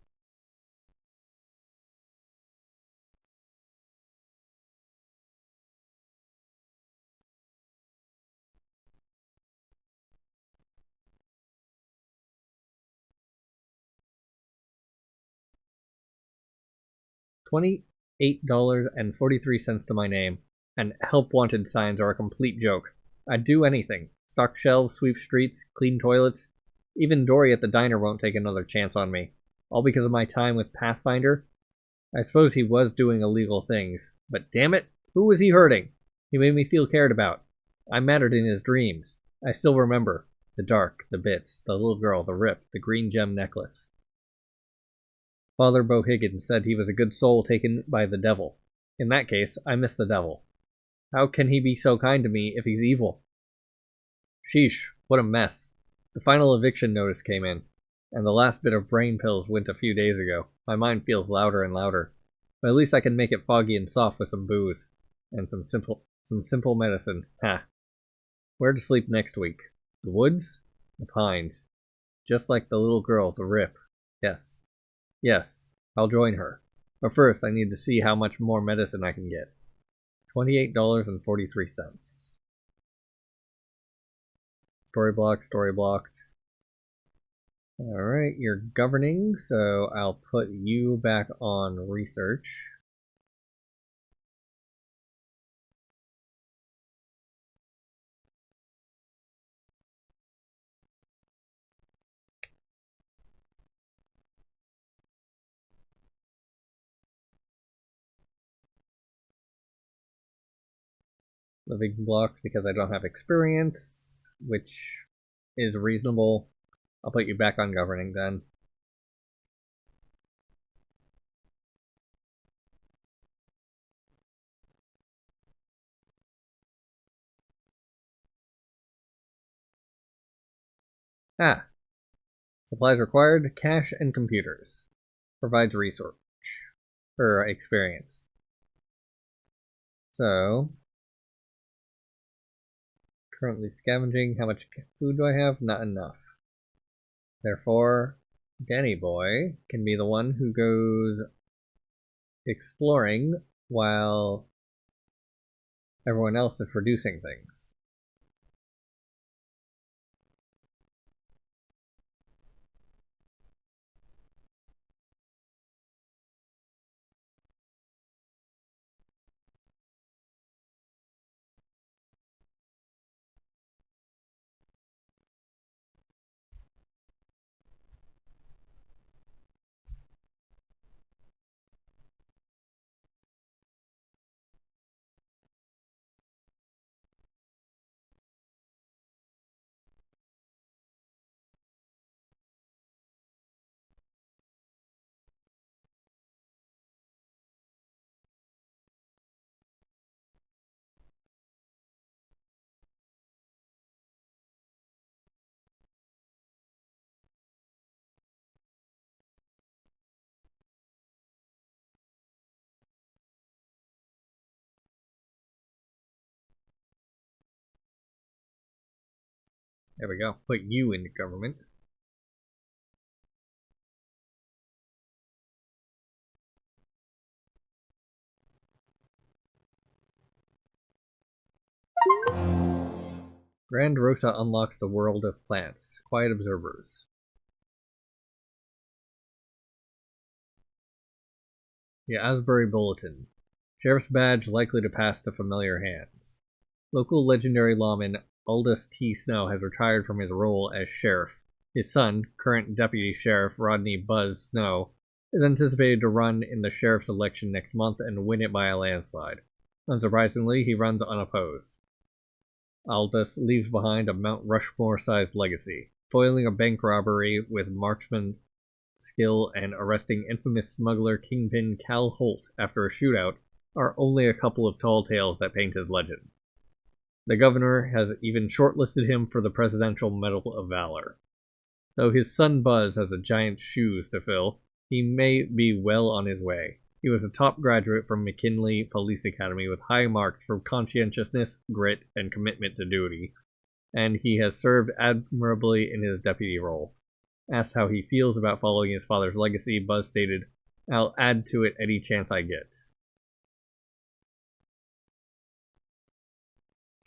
$28.43 to my name, and help wanted signs are a complete joke. I'd do anything. Stock shelves, sweep streets, clean toilets. Even Dory at the diner won't take another chance on me. All because of my time with Pathfinder? I suppose he was doing illegal things, but damn it, who was he hurting? He made me feel cared about. I mattered in his dreams. I still remember. The dark, the bits, the little girl, the rip, the green gem necklace. Father Bohiggins said he was a good soul taken by the devil. In that case, I miss the devil. How can he be so kind to me if he's evil? Sheesh, what a mess. The final eviction notice came in, and the last bit of brain pills went a few days ago. My mind feels louder and louder. But at least I can make it foggy and soft with some booze. And some simple medicine. Ha. Where to sleep next week? The woods? The pines. Just like the little girl, the rip. Yes. Yes, I'll join her. But first, I need to see how much more medicine I can get. $28.43. Story blocked. Alright, you're governing, so I'll put you back on research. Living blocked because I don't have experience, which is reasonable. I'll put you back on governing then. Ah. Supplies required, cash and computers. Provides research. Or experience. So, currently scavenging. How much food do I have? Not enough. Therefore, Danny Boy can be the one who goes exploring while everyone else is producing things. There we go. Put you into government. Grand Rosa unlocks the world of plants. Quiet observers. The Asbury Bulletin. Sheriff's badge likely to pass to familiar hands. Local legendary lawman Aldous T. Snow has retired from his role as sheriff. His son, current deputy sheriff Rodney Buzz Snow, is anticipated to run in the sheriff's election next month and win it by a landslide. Unsurprisingly, he runs unopposed. Aldous leaves behind a Mount Rushmore-sized legacy, foiling a bank robbery with marksman's skill and arresting infamous smuggler kingpin Cal Holt after a shootout are only a couple of tall tales that paint his legend. The governor has even shortlisted him for the Presidential Medal of Valor. Though his son Buzz has a giant shoes to fill, he may be well on his way. He was a top graduate from McKinley Police Academy with high marks for conscientiousness, grit, and commitment to duty, and he has served admirably in his deputy role. Asked how he feels about following his father's legacy, Buzz stated, "I'll add to it any chance I get."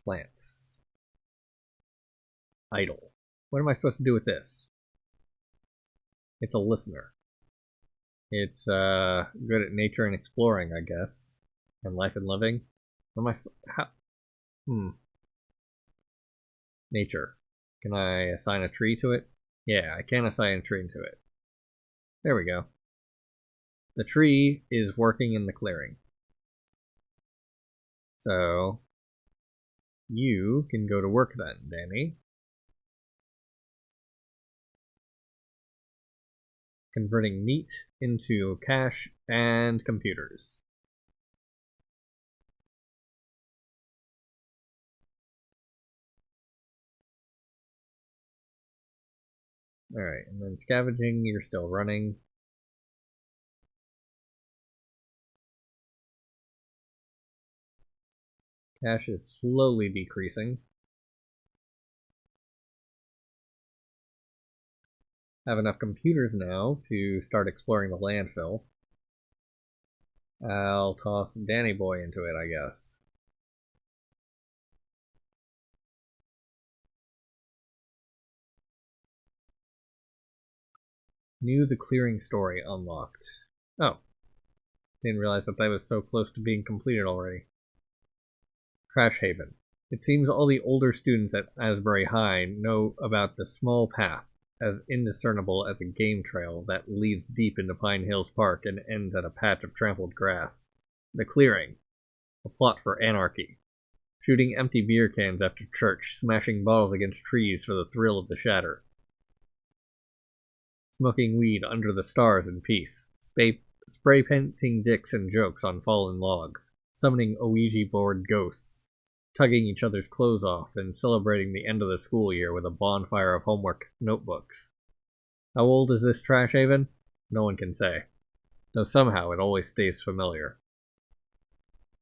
Plants. Idle. What am I supposed to do with this? It's a listener. It's good at nature and exploring, I guess. And life and living. What am I... Nature. Can I assign a tree to it? Yeah, I can assign a tree to it. There we go. The tree is working in the clearing. So, you can go to work then, Danny. converting meat into cash and computers. Alright, and then scavenging, you're still running. Cash is slowly decreasing. Have enough computers now to start exploring the landfill. I'll toss Danny Boy into it, I guess. Knew the clearing story unlocked. Oh. Didn't realize that was so close to being completed already. Crash Haven. It seems all the older students at Asbury High know about the small path, as indiscernible as a game trail that leads deep into Pine Hills Park and ends at a patch of trampled grass. The clearing. A plot for anarchy. Shooting empty beer cans after church, smashing bottles against trees for the thrill of the shatter. Smoking weed under the stars in peace. Spray painting dicks and jokes on fallen logs. Summoning Ouija board ghosts. Tugging each other's clothes off and celebrating the end of the school year with a bonfire of homework notebooks. How old is this trash haven? No one can say, though somehow it always stays familiar.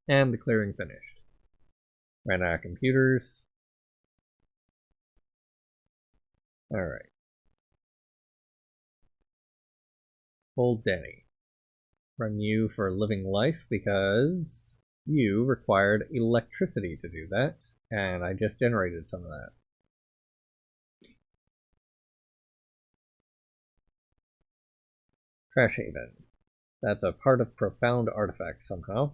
And the clearing finished. Ran out of computers. Alright. Hold Denny. Run you for living life because you required electricity to do that, and I just generated some of that. Crash Haven. That's a part of Profound Artifact somehow.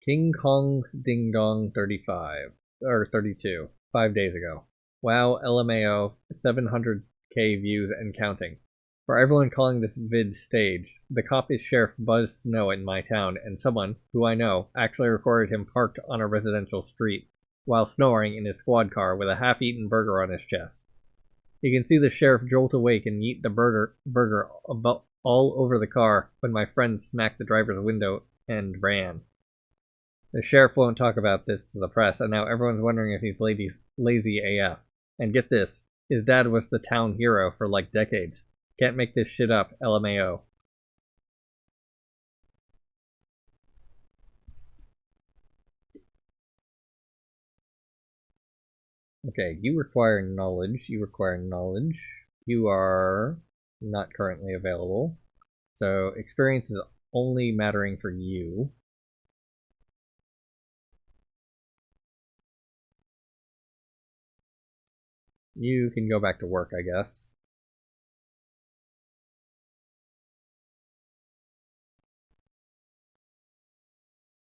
King Kong's Ding Dong 35, or 32, 5 days ago. Wow, LMAO, 700k views and counting. For everyone calling this vid staged, the cop is Sheriff Buzz Snow in my town, and someone, who I know, actually recorded him parked on a residential street, while snoring in his squad car with a half-eaten burger on his chest. You can see the sheriff jolt awake and yeet the burger all over the car when my friend smacked the driver's window and ran. The sheriff won't talk about this to the press, and now everyone's wondering if he's lazy AF. And get this, his dad was the town hero for like decades. Can't make this shit up, LMAO. Okay, you require knowledge. You are not currently available. So experience is only mattering for you. You can go back to work, I guess.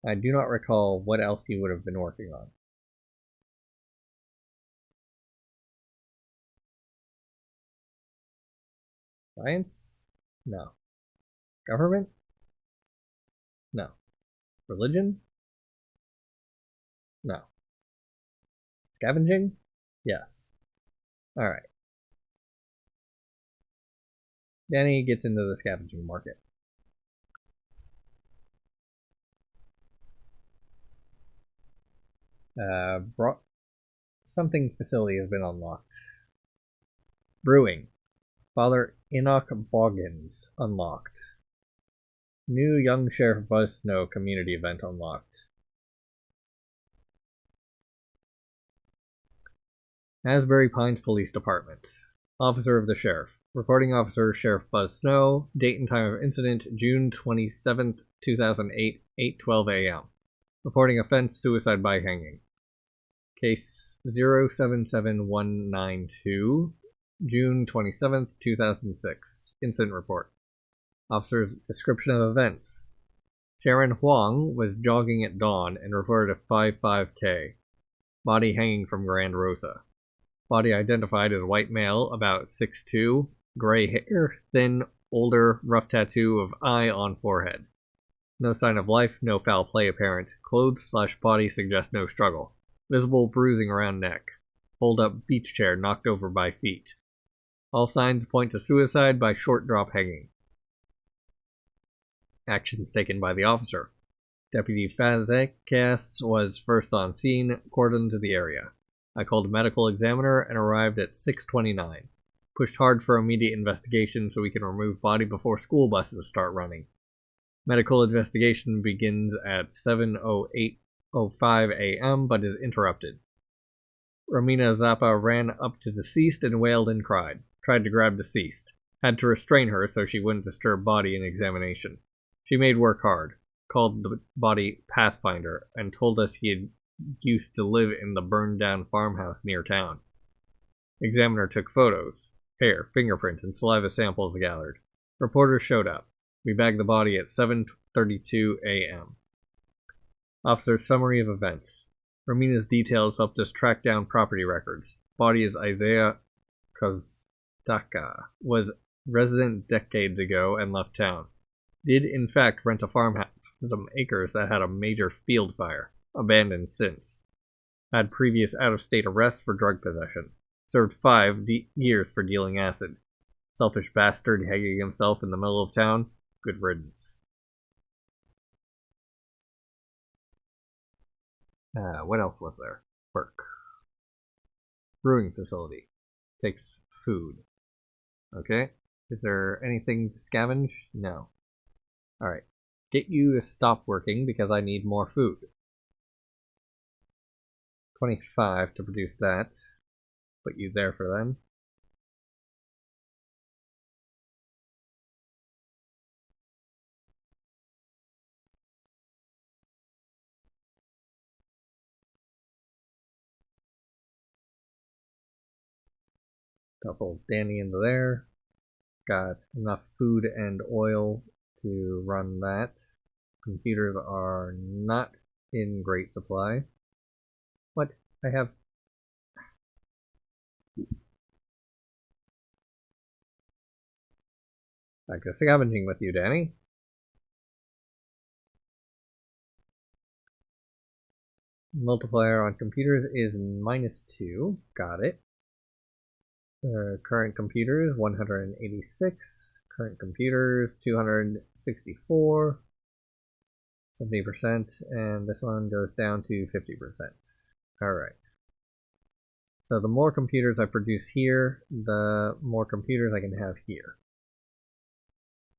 I do not recall what else you would have been working on. Science? No. Government? No. Religion? No. Scavenging? Yes. Alright. Danny gets into the scavenging market. Something facility has been unlocked. Brewing. Father Enoch Boggins unlocked. New Young Sheriff Buzz Snow community event unlocked. Asbury Pines Police Department. Officer of the Sheriff. Reporting Officer Sheriff Buzz Snow. Date and time of incident June 27th, 2008, 8:12 a.m. Reporting offense suicide by hanging. Case 077192, June 27th, 2006. Incident report. Officer's description of events. Sharon Huang was jogging at dawn and reported a 5.5k. Body hanging from Grand Rosa. Body identified as white male, about 6'2", gray hair, thin, older, rough tattoo of eye on forehead. No sign of life, no foul play apparent. Clothes/body suggest no struggle. Visible bruising around neck. Hold up beach chair knocked over by feet. All signs point to suicide by short drop hanging. Actions taken by the officer. Deputy Fazekas was first on scene, cordoned to the area. I called a medical examiner and arrived at 6:29. Pushed hard for immediate investigation so we can remove body before school buses start running. Medical investigation begins at 7:05 a.m. but is interrupted. Romina Zappa ran up to deceased and wailed and cried. Tried to grab deceased. Had to restrain her so she wouldn't disturb body in examination. She made work hard. Called the body Pathfinder and told us he had used to live in the burned down farmhouse near town. Examiner took photos. Hair, fingerprint, and saliva samples gathered. Reporters showed up. We bagged the body at 7:32 a.m. Officer's summary of events. Romina's details helped us track down property records. Body is Isaiah Koztaka. Was resident decades ago and left town. Did in fact rent a farmhouse with some acres that had a major field fire. Abandoned since. Had previous out-of-state arrests for drug possession. Served 5 years for dealing acid. Selfish bastard hanging himself in the middle of town. Good riddance. What else was there? Work. Brewing facility. Takes food. Okay. Is there anything to scavenge? No. Alright. Get you to stop working because I need more food. 25 to produce that. Put you there for them. Couple Danny into there. Got enough food and oil to run that. Computers are not in great supply. What? I have... Back to scavenging with you, Danny. Multiplier on computers is -2. Got it. Current computers, 186. Current computers, 264. 70%. And this one goes down to 50%. Alright. So the more computers I produce here, the more computers I can have here.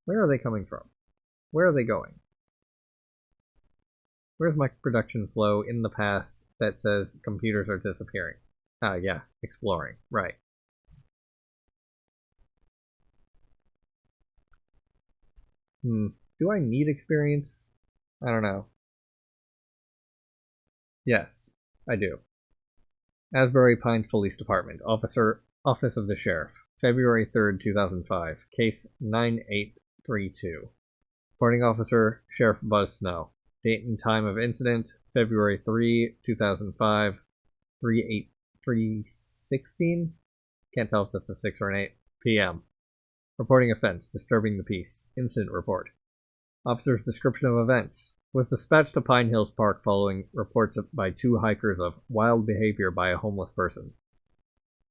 Where are they coming from? Where are they going? Where's my production flow in the past that says computers are disappearing? Ah, yeah, exploring. Right. Do I need experience? I don't know. Yes, I do. Asbury Pines Police Department, Office of the Sheriff, February 3rd, 2005, Case 9832. Reporting Officer, Sheriff Buzz Snow. Date and time of incident, February 3, 2005, 3:16? Can't tell if that's a 6 or an 8 p.m. Reporting offense, disturbing the peace. Incident report. Officer's description of events. Was dispatched to Pine Hills Park following reports by 2 hikers of wild behavior by a homeless person.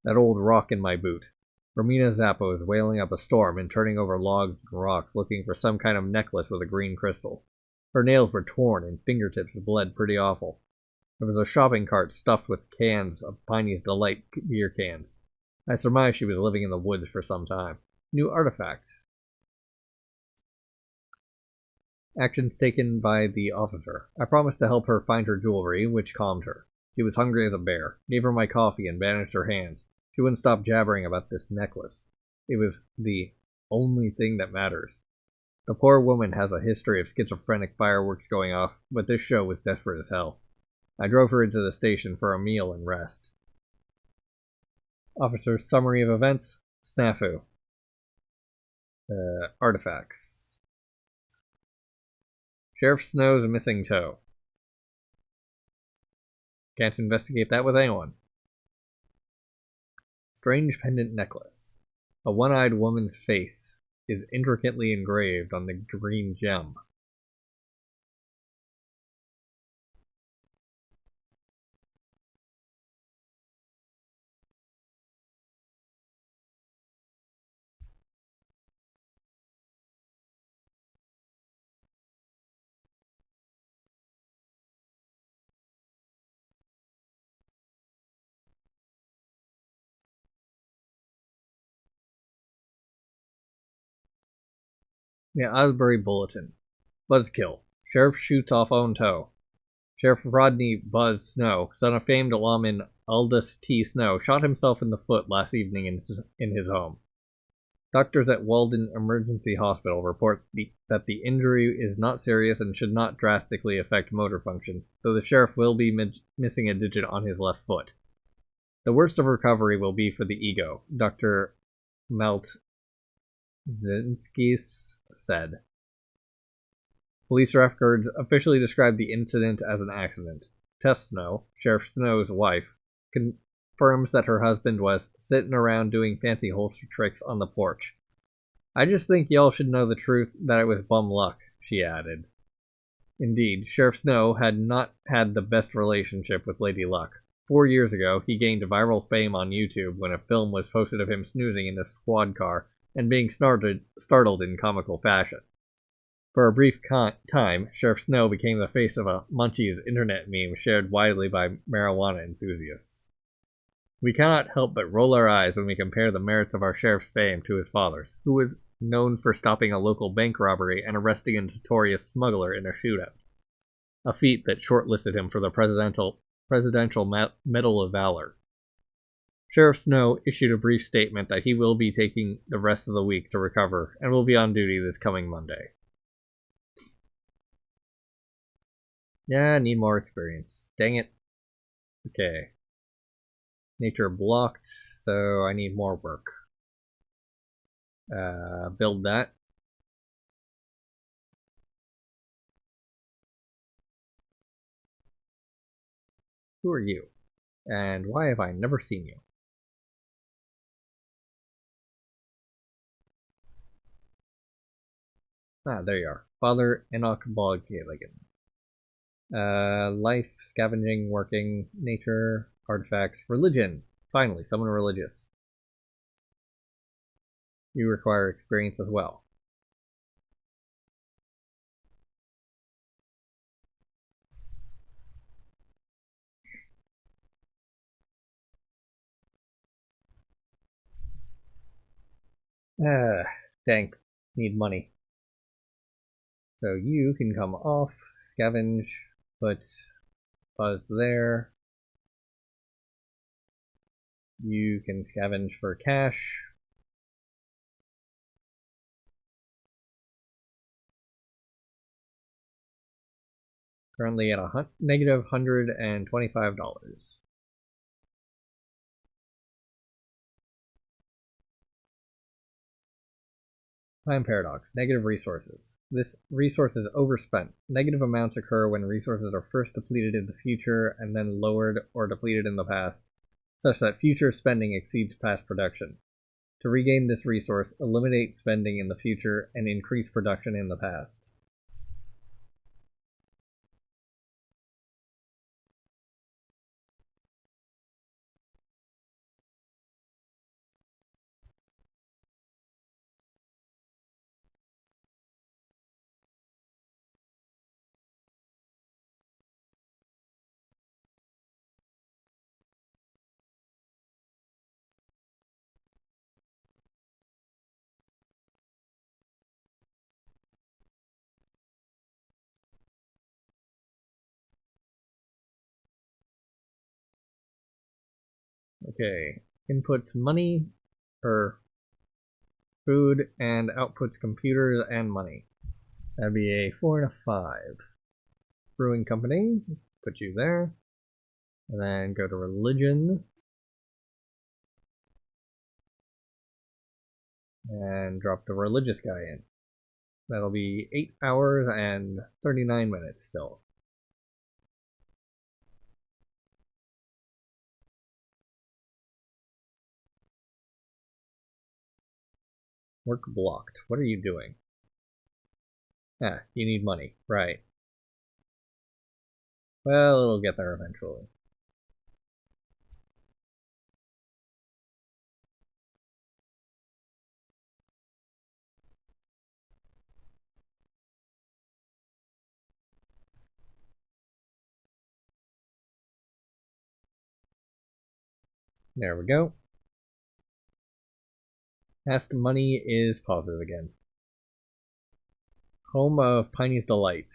That old rock in my boot. Romina Zappa was wailing up a storm and turning over logs and rocks looking for some kind of necklace with a green crystal. Her nails were torn and fingertips bled pretty awful. There was a shopping cart stuffed with cans of Piney's Delight beer cans. I surmised she was living in the woods for some time. New artifact. Actions taken by the officer. I promised to help her find her jewelry, which calmed her. She was hungry as a bear. Gave her my coffee and bandaged her hands. She wouldn't stop jabbering about this necklace. It was the only thing that matters. The poor woman has a history of schizophrenic fireworks going off, but this show was desperate as hell. I drove her into the station for a meal and rest. Officer's summary of events. Snafu. Artifacts. Sheriff Snow's missing toe. Can't investigate that with anyone. strange pendant necklace. A one-eyed woman's face is intricately engraved on the green gem. The Asbury Bulletin. Buzzkill. Sheriff shoots off own toe. Sheriff Rodney Buzz Snow, son of famed lawman Aldous T. Snow, shot himself in the foot last evening in his home. Doctors at Walden Emergency Hospital report that the injury is not serious and should not drastically affect motor function, though the sheriff will be missing a digit on his left foot. The worst of recovery will be for the ego, Dr. Maltzinskis said. Police records officially described the incident as an accident. Tess Snow, Sheriff Snow's wife, confirms that her husband was sitting around doing fancy holster tricks on the porch. I just think y'all should know the truth that it was bum luck, she added. Indeed, Sheriff Snow had not had the best relationship with Lady Luck. 4 years ago, he gained viral fame on YouTube when a film was posted of him snoozing in a squad car and being startled in comical fashion. For a brief time, Sheriff Snow became the face of a Munchies internet meme shared widely by marijuana enthusiasts. We cannot help but roll our eyes when we compare the merits of our sheriff's fame to his father's, who was known for stopping a local bank robbery and arresting a notorious smuggler in a shootout, a feat that shortlisted him for the Presidential Medal of Valor. Sheriff Snow issued a brief statement that he will be taking the rest of the week to recover and will be on duty this coming Monday. Yeah, I need more experience. Dang it. Okay. Nature blocked, so I need more work. Build that. Who are you? And why have I never seen you? Ah, there you are. Father Enoch Bogaligan. Life, scavenging, working, nature, artifacts, religion. Finally, someone religious. You require experience as well. Dang. Need money. So you can come off, scavenge, put Buzz there. You can scavenge for cash. Currently at negative $125. Time paradox. Negative resources. This resource is overspent. Negative amounts occur when resources are first depleted in the future and then lowered or depleted in the past, such that future spending exceeds past production. To regain this resource, eliminate spending in the future and increase production in the past. Okay, inputs money, or food, and outputs computers and money. That'd be a 4 and a 5. Brewing company, put you there. And then go to religion. And drop the religious guy in. That'll be 8 hours and 39 minutes still. Work blocked. What are you doing? Ah, you need money. Right. Well, it'll get there eventually. There we go. Past money is positive again. Home of Piney's Delight.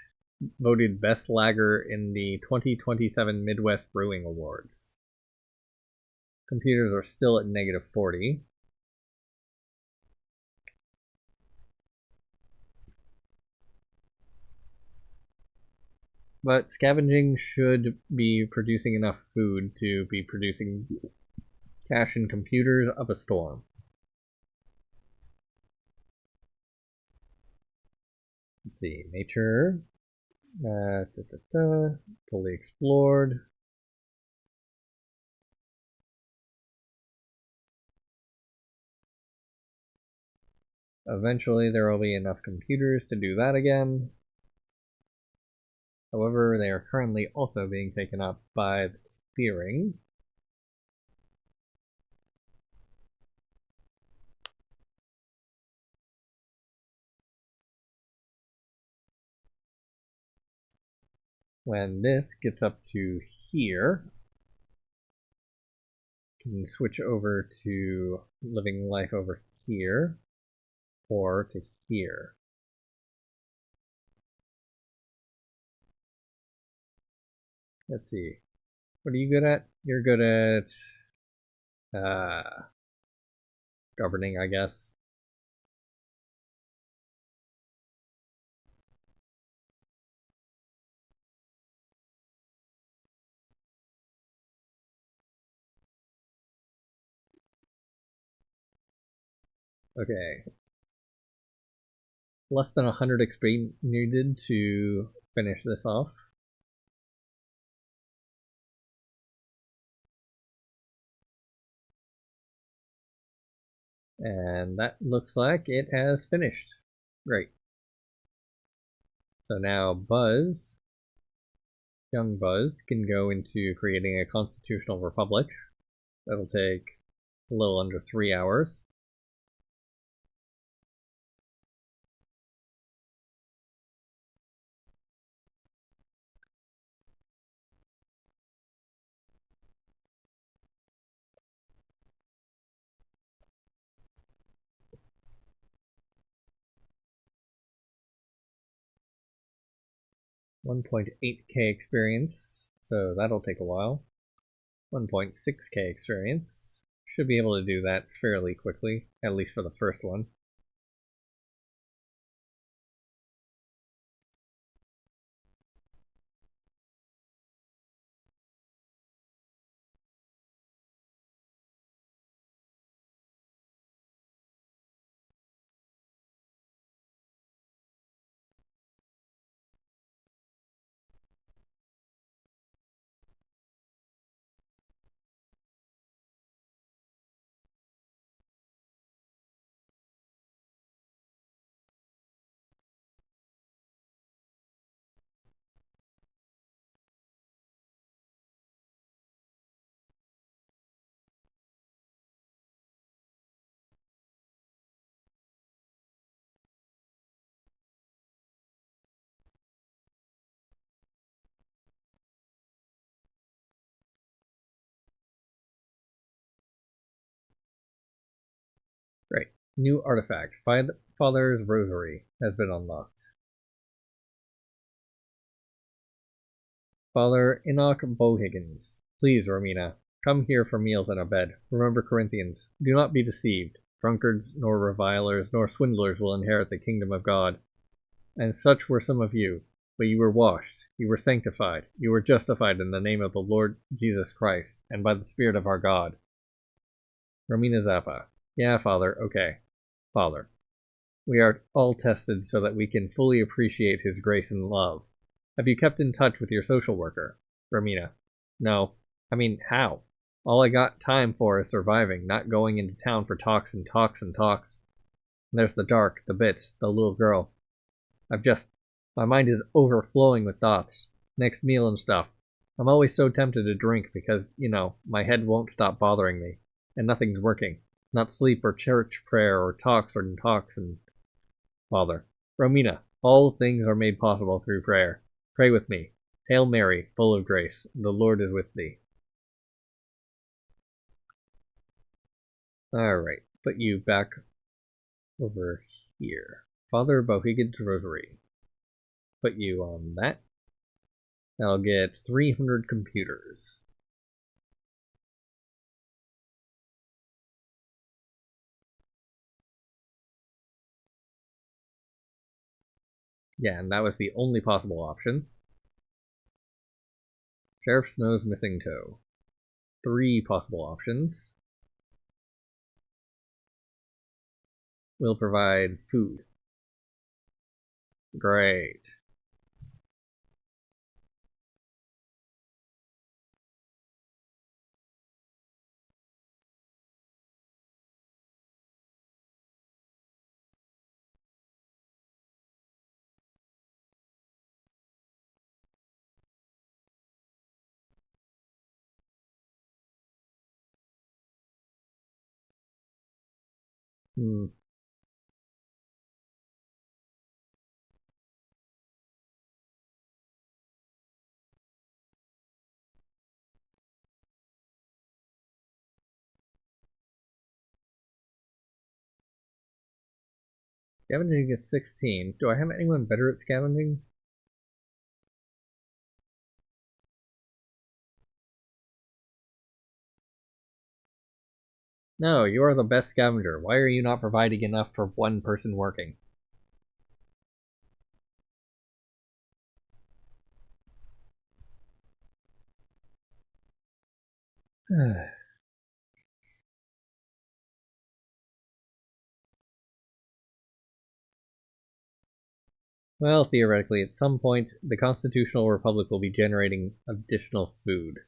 Voted best lager in the 2027 Midwest Brewing Awards. Computers are still at negative 40. But scavenging should be producing enough food to be producing cash and computers of a storm. Let's see, nature, fully explored. Eventually there will be enough computers to do that again. However, they are currently also being taken up by the clearing. When this gets up to here, you can switch over to living life over here, or to here. Let's see. What are you good at? You're good at governing, I guess. Okay. Less than 100 XP needed to finish this off. And that looks like it has finished. Great. So now Buzz, young Buzz, can go into creating a constitutional republic. That'll take a little under 3 hours. $1.8k experience, so that'll take a while. 1.6k experience. Should be able to do that fairly quickly, at least for the first one. Great. New artifact. Father's Rosary has been unlocked. Father Enoch Bohiggins. Please, Romina, come here for meals and a bed. Remember, Corinthians, do not be deceived. Drunkards, nor revilers, nor swindlers will inherit the kingdom of God. And such were some of you. But you were washed, you were sanctified, you were justified in the name of the Lord Jesus Christ, and by the Spirit of our God. Romina Zappa. Yeah, Father, okay. Father, we are all tested so that we can fully appreciate His grace and love. Have you kept in touch with your social worker? Romina. No. I mean, how? All I got time for is surviving, not going into town for talks and talks and talks. And there's the dark, the bits, the little girl. My mind is overflowing with thoughts. Next meal and stuff. I'm always so tempted to drink because, my head won't stop bothering me. And nothing's working. Not sleep or church prayer or talks and bother. Romina, all things are made possible through prayer. Pray with me. Hail Mary, full of grace, the Lord is with thee. Alright, put you back over here. Father Bohigin's Rosary. Put you on that. I'll get 300 computers. Yeah, and that was the only possible option. Sheriff Snow's missing toe. 3 possible options. Will provide food. Great. Hmm. Scavenging is 16. Do I have anyone better at scavenging? No, you are the best scavenger. Why are you not providing enough for one person working? Well, theoretically, at some point, the Constitutional Republic will be generating additional food.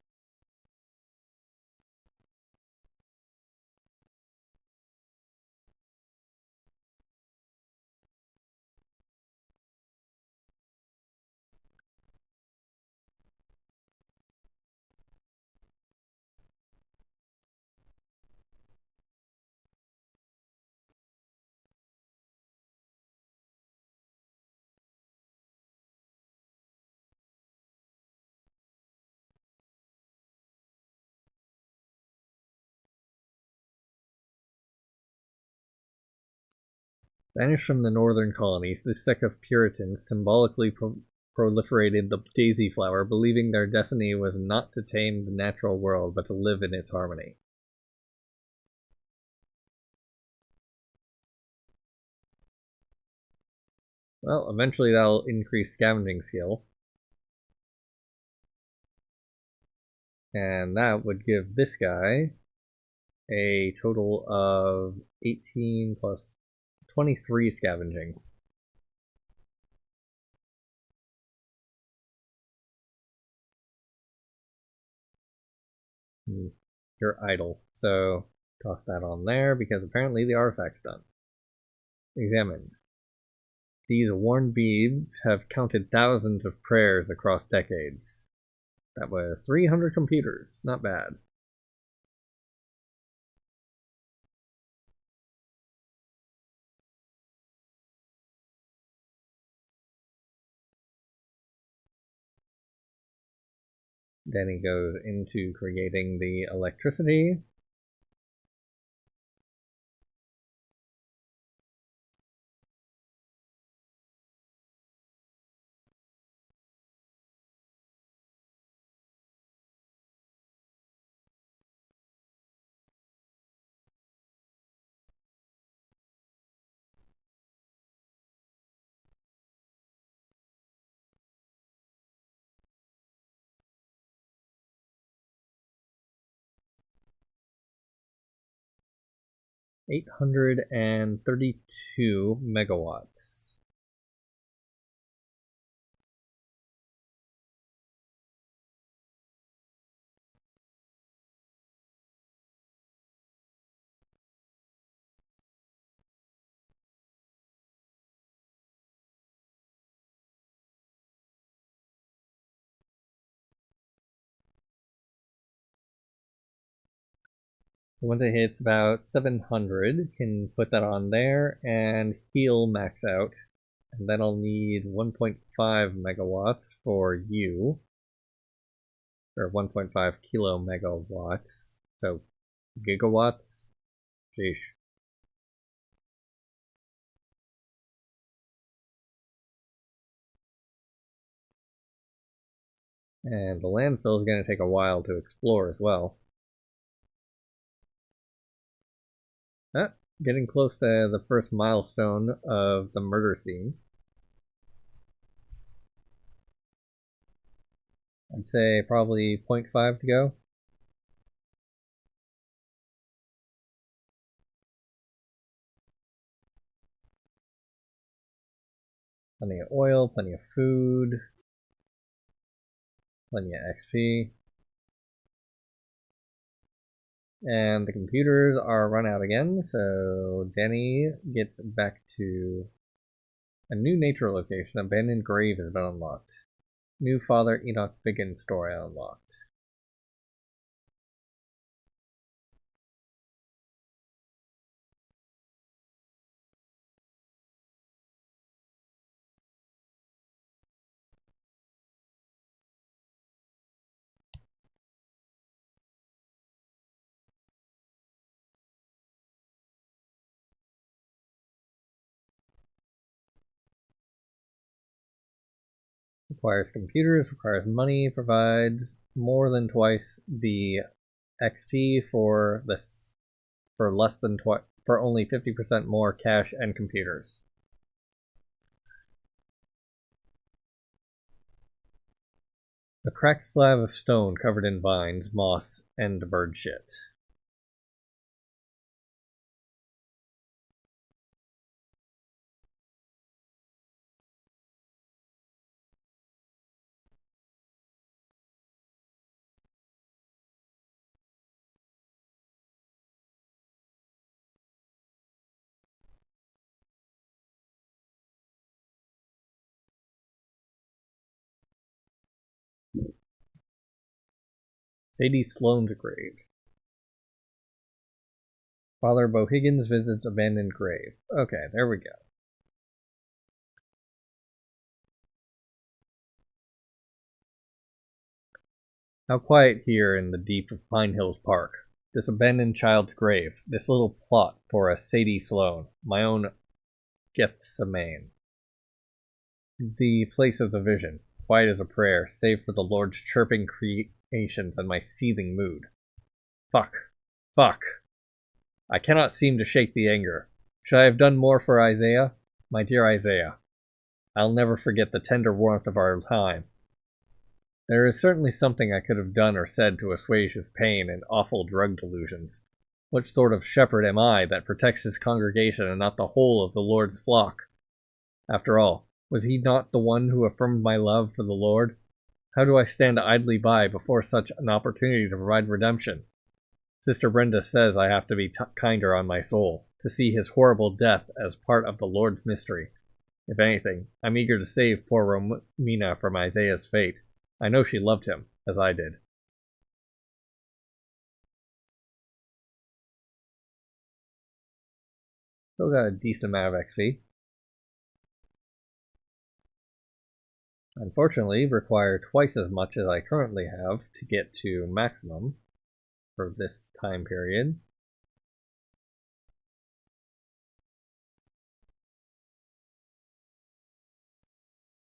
Banished from the northern colonies, this sect of Puritans symbolically proliferated the daisy flower, believing their destiny was not to tame the natural world, but to live in its harmony. Well, eventually that'll increase scavenging skill. And that would give this guy a total of 18 plus 23 scavenging. You're idle, so toss that on there because apparently the artifact's done. Examine. These worn beads have counted thousands of prayers across decades. That was 300 computers, not bad. Then he goes into creating the electricity. $832 megawatts. Once it hits about 700, can put that on there and heal max out. And then I'll need 1.5 megawatts for you. Or 1.5 kilo megawatts. So gigawatts. Sheesh. And the landfill is going to take a while to explore as well. Ah, getting close to the first milestone of the murder scene. I'd say probably 0.5 to go. Plenty of oil, plenty of food, plenty of XP. And the computers are run out again, so Denny gets back to a new nature location. Abandoned grave has been unlocked. New Father Enoch Biggin story unlocked. Requires computers, requires money, provides more than twice the XP for this for less than for only 50% more cash and computers. A cracked slab of stone covered in vines, moss, and bird shit. Sadie Sloane's grave. Father Bohiggins visits abandoned grave. Okay, there we go. How quiet here in the deep of Pine Hills Park. This abandoned child's grave. This little plot for a Sadie Sloane. My own Gethsemane. The place of the vision. Quiet as a prayer, save for the Lord's chirping creations and my seething mood. Fuck. Fuck. I cannot seem to shake the anger. Should I have done more for Isaiah? My dear Isaiah, I'll never forget the tender warmth of our time. There is certainly something I could have done or said to assuage his pain and awful drug delusions. What sort of shepherd am I that protects his congregation and not the whole of the Lord's flock? After all, was he not the one who affirmed my love for the Lord? How do I stand idly by before such an opportunity to provide redemption? Sister Brenda says I have to be kinder on my soul, to see his horrible death as part of the Lord's mystery. If anything, I'm eager to save poor Romina from Isaiah's fate. I know she loved him, as I did. Still got a decent amount of XP. Unfortunately, require twice as much as I currently have to get to maximum for this time period.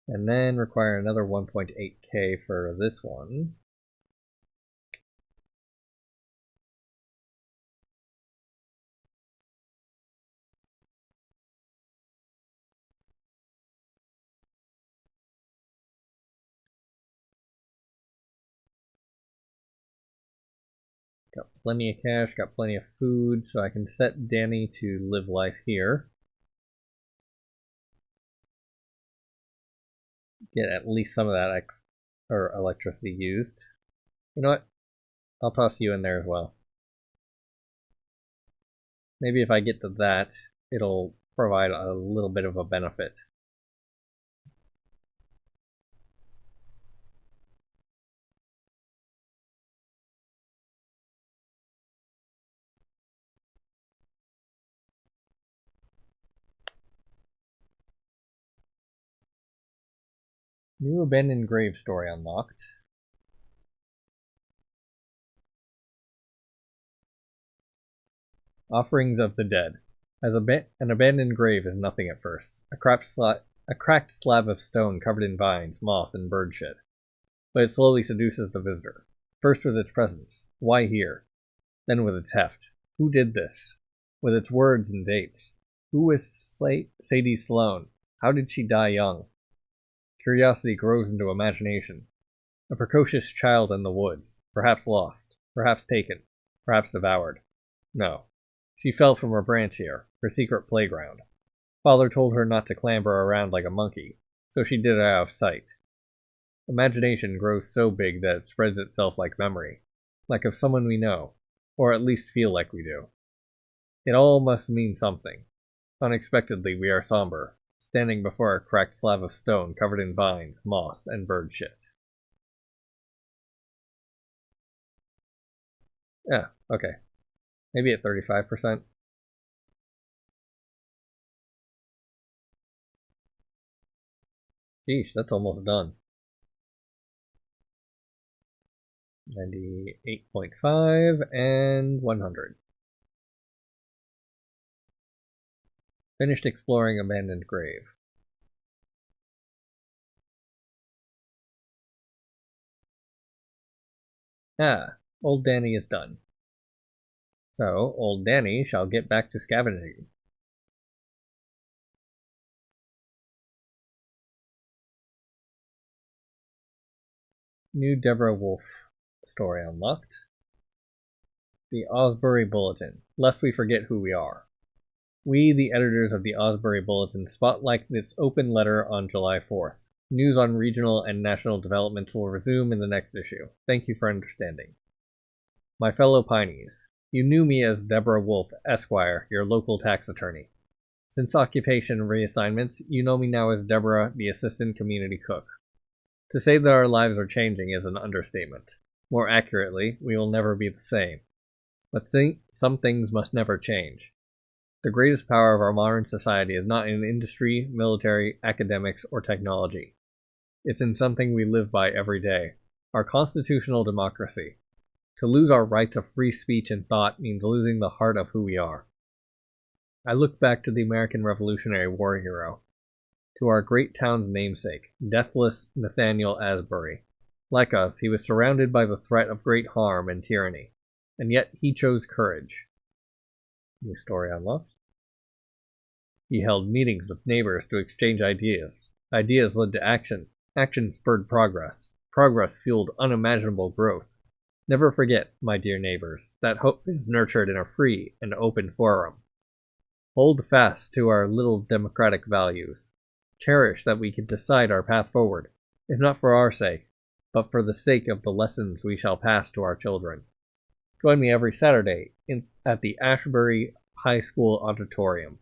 And then require another 1.8k for this one. Got plenty of cash, got plenty of food, so I can set Danny to live life here. Get at least some of that electricity used. You know what? I'll toss you in there as well. Maybe if I get to that, it'll provide a little bit of a benefit. New abandoned grave story unlocked. Offerings of the dead. An abandoned grave is nothing at first. A cracked slab of stone covered in vines, moss, and bird shit. But it slowly seduces the visitor. First with its presence. Why here? Then with its heft. Who did this? With its words and dates. Who was Sadie Sloan? How did she die young? Curiosity grows into imagination. A precocious child in the woods. Perhaps lost. Perhaps taken. Perhaps devoured. No. She fell from a branch here, her secret playground. Father told her not to clamber around like a monkey, so she did it out of sight. Imagination grows so big that it spreads itself like memory, like of someone we know, or at least feel like we do. It all must mean something. Unexpectedly, we are somber, standing before a cracked slab of stone covered in vines, moss, and bird shit. Yeah, okay. Maybe at 35%. Geesh, that's almost done. 98.5 and 100. Finished exploring abandoned grave. Ah, old Danny is done. So, old Danny shall get back to scavenging. New Deborah Wolf story unlocked. The Asbury Bulletin, lest we forget who we are. We, the editors of the Asbury Bulletin, spotlight its open letter on July 4th. News on regional and national developments will resume in the next issue. Thank you for understanding. My fellow Pineys, you knew me as Deborah Wolf, Esquire, your local tax attorney. Since occupation reassignments, you know me now as Deborah, the assistant community cook. To say that our lives are changing is an understatement. More accurately, we will never be the same. But some things must never change. The greatest power of our modern society is not in industry, military, academics, or technology. It's in something we live by every day, our constitutional democracy. To lose our rights of free speech and thought means losing the heart of who we are. I look back to the American Revolutionary War hero, to our great town's namesake, deathless Nathaniel Asbury. Like us, he was surrounded by the threat of great harm and tyranny, and yet he chose courage. New story unlocked. He held meetings with neighbors to exchange ideas. Ideas led to action. Action spurred progress. Progress fueled unimaginable growth. Never forget, my dear neighbors, that hope is nurtured in a free and open forum. Hold fast to our little democratic values. Cherish that we can decide our path forward, if not for our sake, but for the sake of the lessons we shall pass to our children. Join me every Saturday at the Asbury High School Auditorium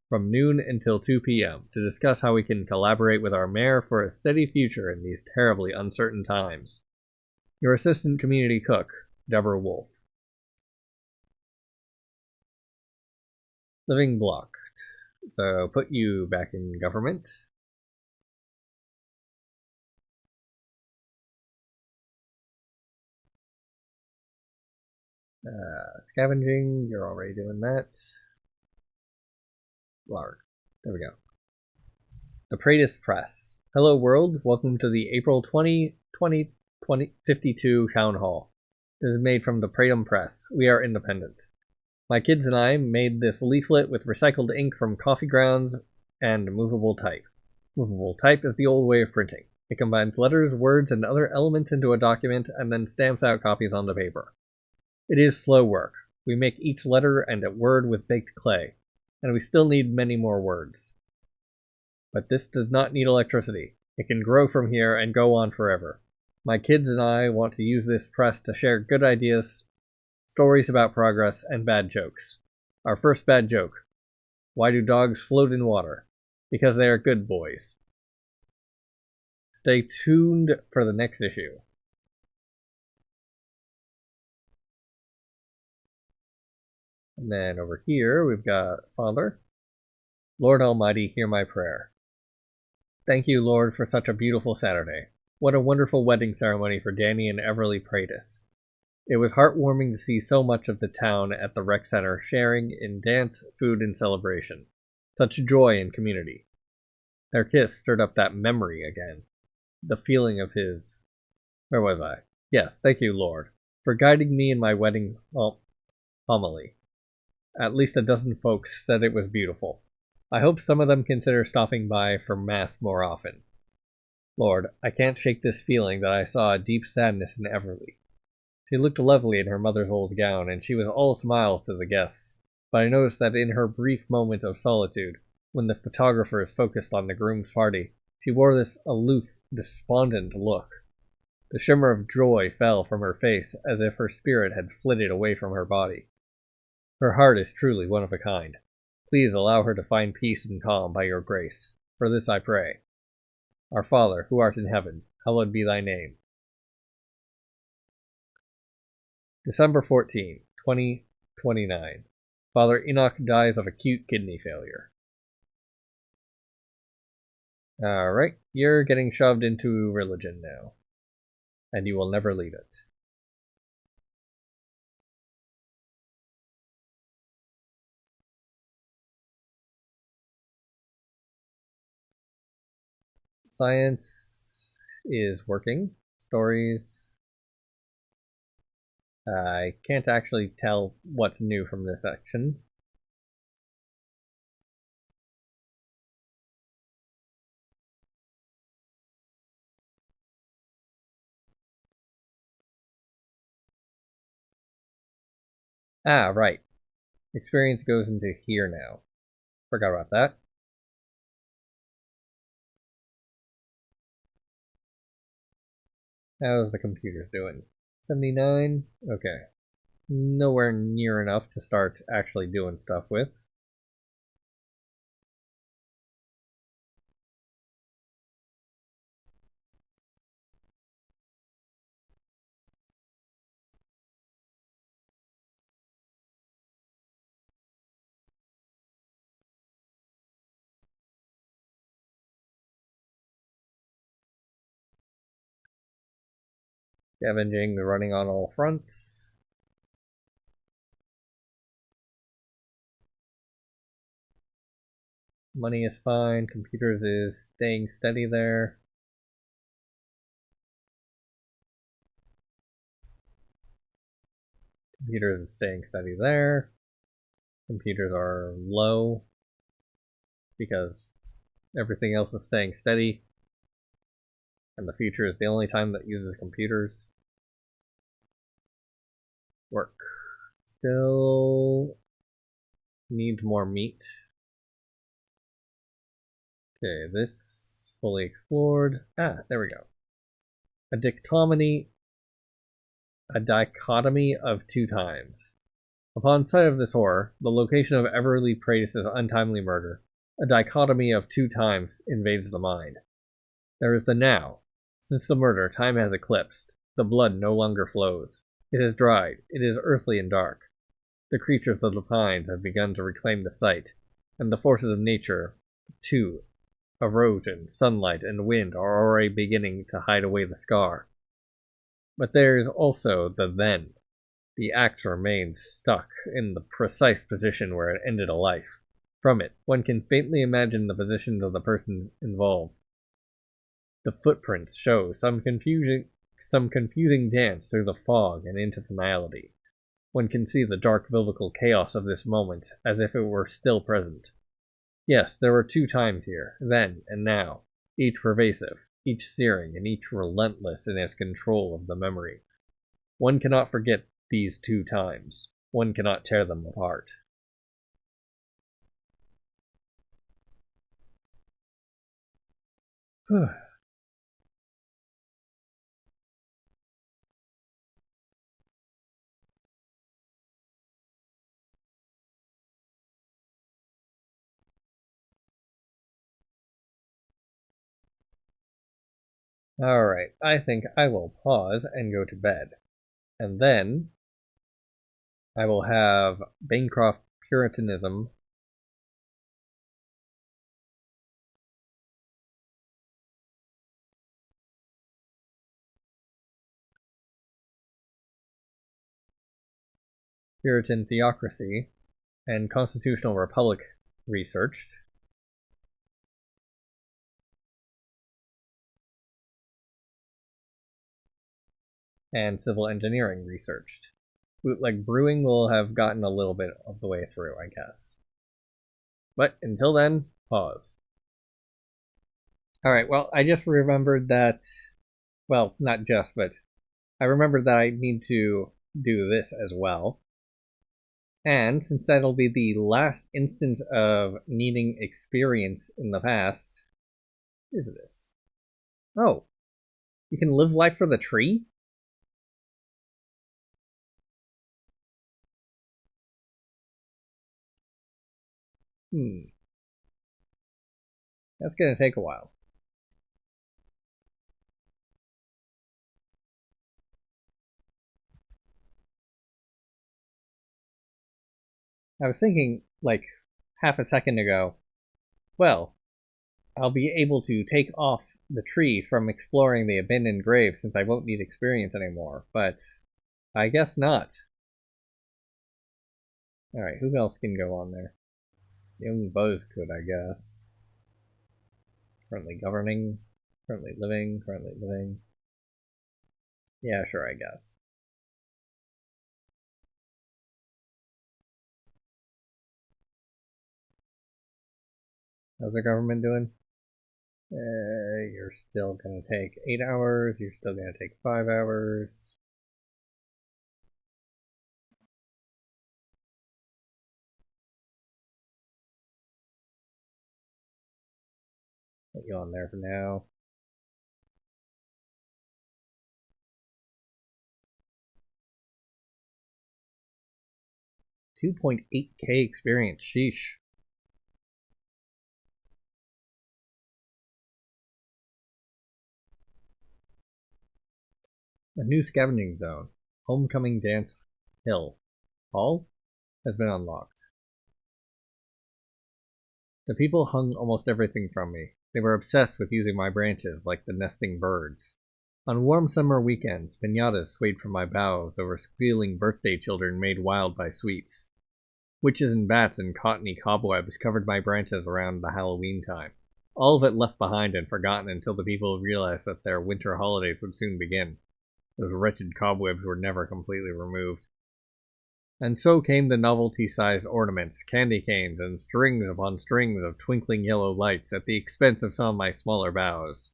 from noon until 2 p.m. to discuss how we can collaborate with our mayor for a steady future in these terribly uncertain times. Your assistant community cook, Deborah Wolf. Living blocked. So put you back in government. Scavenging, you're already doing that. Larg. There we go. The Praetus Press. Hello world, welcome to the April 2052 Town Hall. This is made from the Praetum Press. We are independent. My kids and I made this leaflet with recycled ink from coffee grounds and movable type. Movable type is the old way of printing. It combines letters, words, and other elements into a document and then stamps out copies on the paper. It is slow work. We make each letter and a word with baked clay, and we still need many more words. But this does not need electricity. It can grow from here and go on forever. My kids and I want to use this press to share good ideas, stories about progress, and bad jokes. Our first bad joke. Why do dogs float in water? Because they are good boys. Stay tuned for the next issue. And then over here, we've got Father. Lord Almighty, hear my prayer. Thank you, Lord, for such a beautiful Saturday. What a wonderful wedding ceremony for Danny and Everly Pratis. It was heartwarming to see so much of the town at the rec center sharing in dance, food, and celebration. Such joy and community. Their kiss stirred up that memory again. The feeling of his. Where was I? Yes, thank you, Lord, for guiding me in my wedding homily. At least a dozen folks said it was beautiful. I hope some of them consider stopping by for Mass more often. Lord, I can't shake this feeling that I saw a deep sadness in Everly. She looked lovely in her mother's old gown, and she was all smiles to the guests, but I noticed that in her brief moment of solitude, when the photographers focused on the groom's party, she wore this aloof, despondent look. The shimmer of joy fell from her face as if her spirit had flitted away from her body. Her heart is truly one of a kind. Please allow her to find peace and calm by your grace. For this I pray. Our Father, who art in heaven, hallowed be thy name. December 14, 2029. Father Enoch dies of acute kidney failure. Alright, you're getting shoved into religion now. And you will never leave it. Science is working. Stories. I can't actually tell what's new from this section. Ah, right. Experience goes into here now. Forgot about that. How's the computers doing? 79? Okay. Nowhere near enough to start actually doing stuff with. Scavenging running on all fronts. Money is fine. Computers is staying steady there. Computers is staying steady there. Computers are low because everything else is staying steady. And the future is the only time that uses computers. Work. Still need more meat. Okay, this fully explored. Ah, there we go. A dichotomy of two times. Upon sight of this horror, the location of Everly Pratis' untimely murder, a dichotomy of two times invades the mind. There is the now. Since the murder, time has eclipsed. The blood no longer flows. It has dried. It is earthly and dark. The creatures of the pines have begun to reclaim the site, and the forces of nature, too, erosion, sunlight, and wind are already beginning to hide away the scar. But there is also the then. The axe remains stuck in the precise position where it ended a life. From it, one can faintly imagine the positions of the persons involved. The footprints show some confusing dance through the fog and into finality. One can see the dark biblical chaos of this moment as if it were still present. Yes, there were two times here, then and now, each pervasive, each searing, and each relentless in its control of the memory. One cannot forget these two times. One cannot tear them apart. Alright, I think I will pause and go to bed. And then I will have Bancroft Puritanism Puritan theocracy, and constitutional republic researched. And civil engineering researched. Like, brewing will have gotten a little bit of the way through, I guess. But until then, pause. Alright, well, I just remembered that, well, not just, but I remembered that I need to do this as well. And since that'll be the last instance of needing experience in the past, what is this? Oh, you can live life for the tree? That's gonna take a while. I was thinking, like, half a second ago, well, I'll be able to take off the tree from exploring the abandoned grave since I won't need experience anymore, but I guess not. Alright, who else can go on there? Young Buzz could, I guess. Currently governing, currently living. Yeah, sure, I guess. How's the government doing? You're still gonna take 8 hours, you're still gonna take 5 hours. Put you on there for now. 2.8k experience, sheesh. A new scavenging zone, Homecoming Dance Hill Hall, has been unlocked. The people hung almost everything from me. They were obsessed with using my branches like the nesting birds. On warm summer weekends, piñatas swayed from my boughs over squealing birthday children made wild by sweets. Witches and bats and cottony cobwebs covered my branches around the Halloween time. All of it left behind and forgotten until the people realized that their winter holidays would soon begin. Those wretched cobwebs were never completely removed. And so came the novelty-sized ornaments, candy canes, and strings upon strings of twinkling yellow lights at the expense of some of my smaller boughs.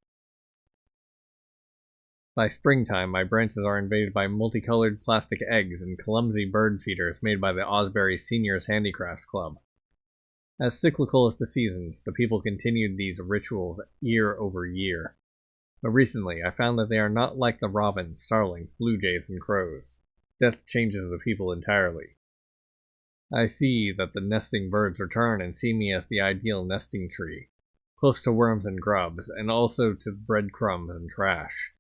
By springtime, my branches are invaded by multicolored plastic eggs and clumsy bird feeders made by the Asbury Seniors Handicrafts Club. As cyclical as the seasons, the people continued these rituals year over year. But recently, I found that they are not like the robins, starlings, blue jays, and crows. Death changes the people entirely. I see that the nesting birds return and see me as the ideal nesting tree, close to worms and grubs, and also to breadcrumbs and trash.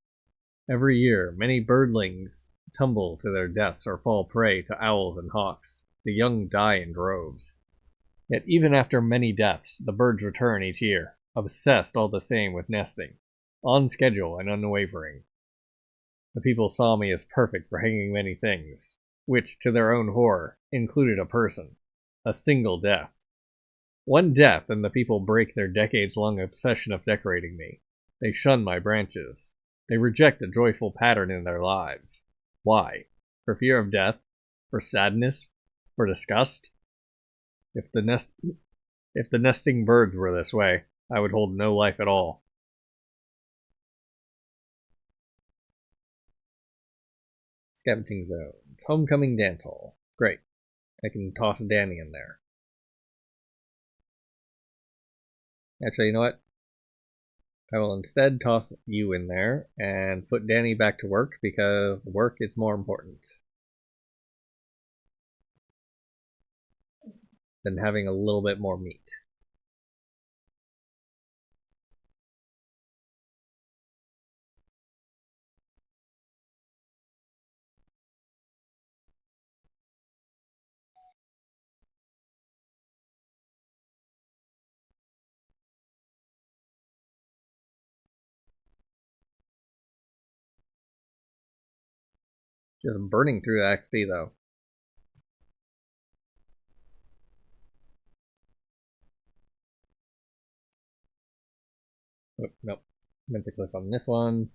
Every year, many birdlings tumble to their deaths or fall prey to owls and hawks. The young die in droves. Yet even after many deaths, the birds return each year, obsessed all the same with nesting, on schedule and unwavering. The people saw me as perfect for hanging many things, which, to their own horror, included a person. A single death. One death, and the people break their decades-long obsession of decorating me. They shun my branches. They reject a joyful pattern in their lives. Why? For fear of death? For sadness? For disgust? If the nesting birds were this way, I would hold no life at all. Scavenging zones. Homecoming dance hall. Great. I can toss Danny in there. Actually, you know what? I will instead toss you in there and put Danny back to work because work is more important than having a little bit more meat. Just burning through XP though. Oh, nope. Meant to click on this one.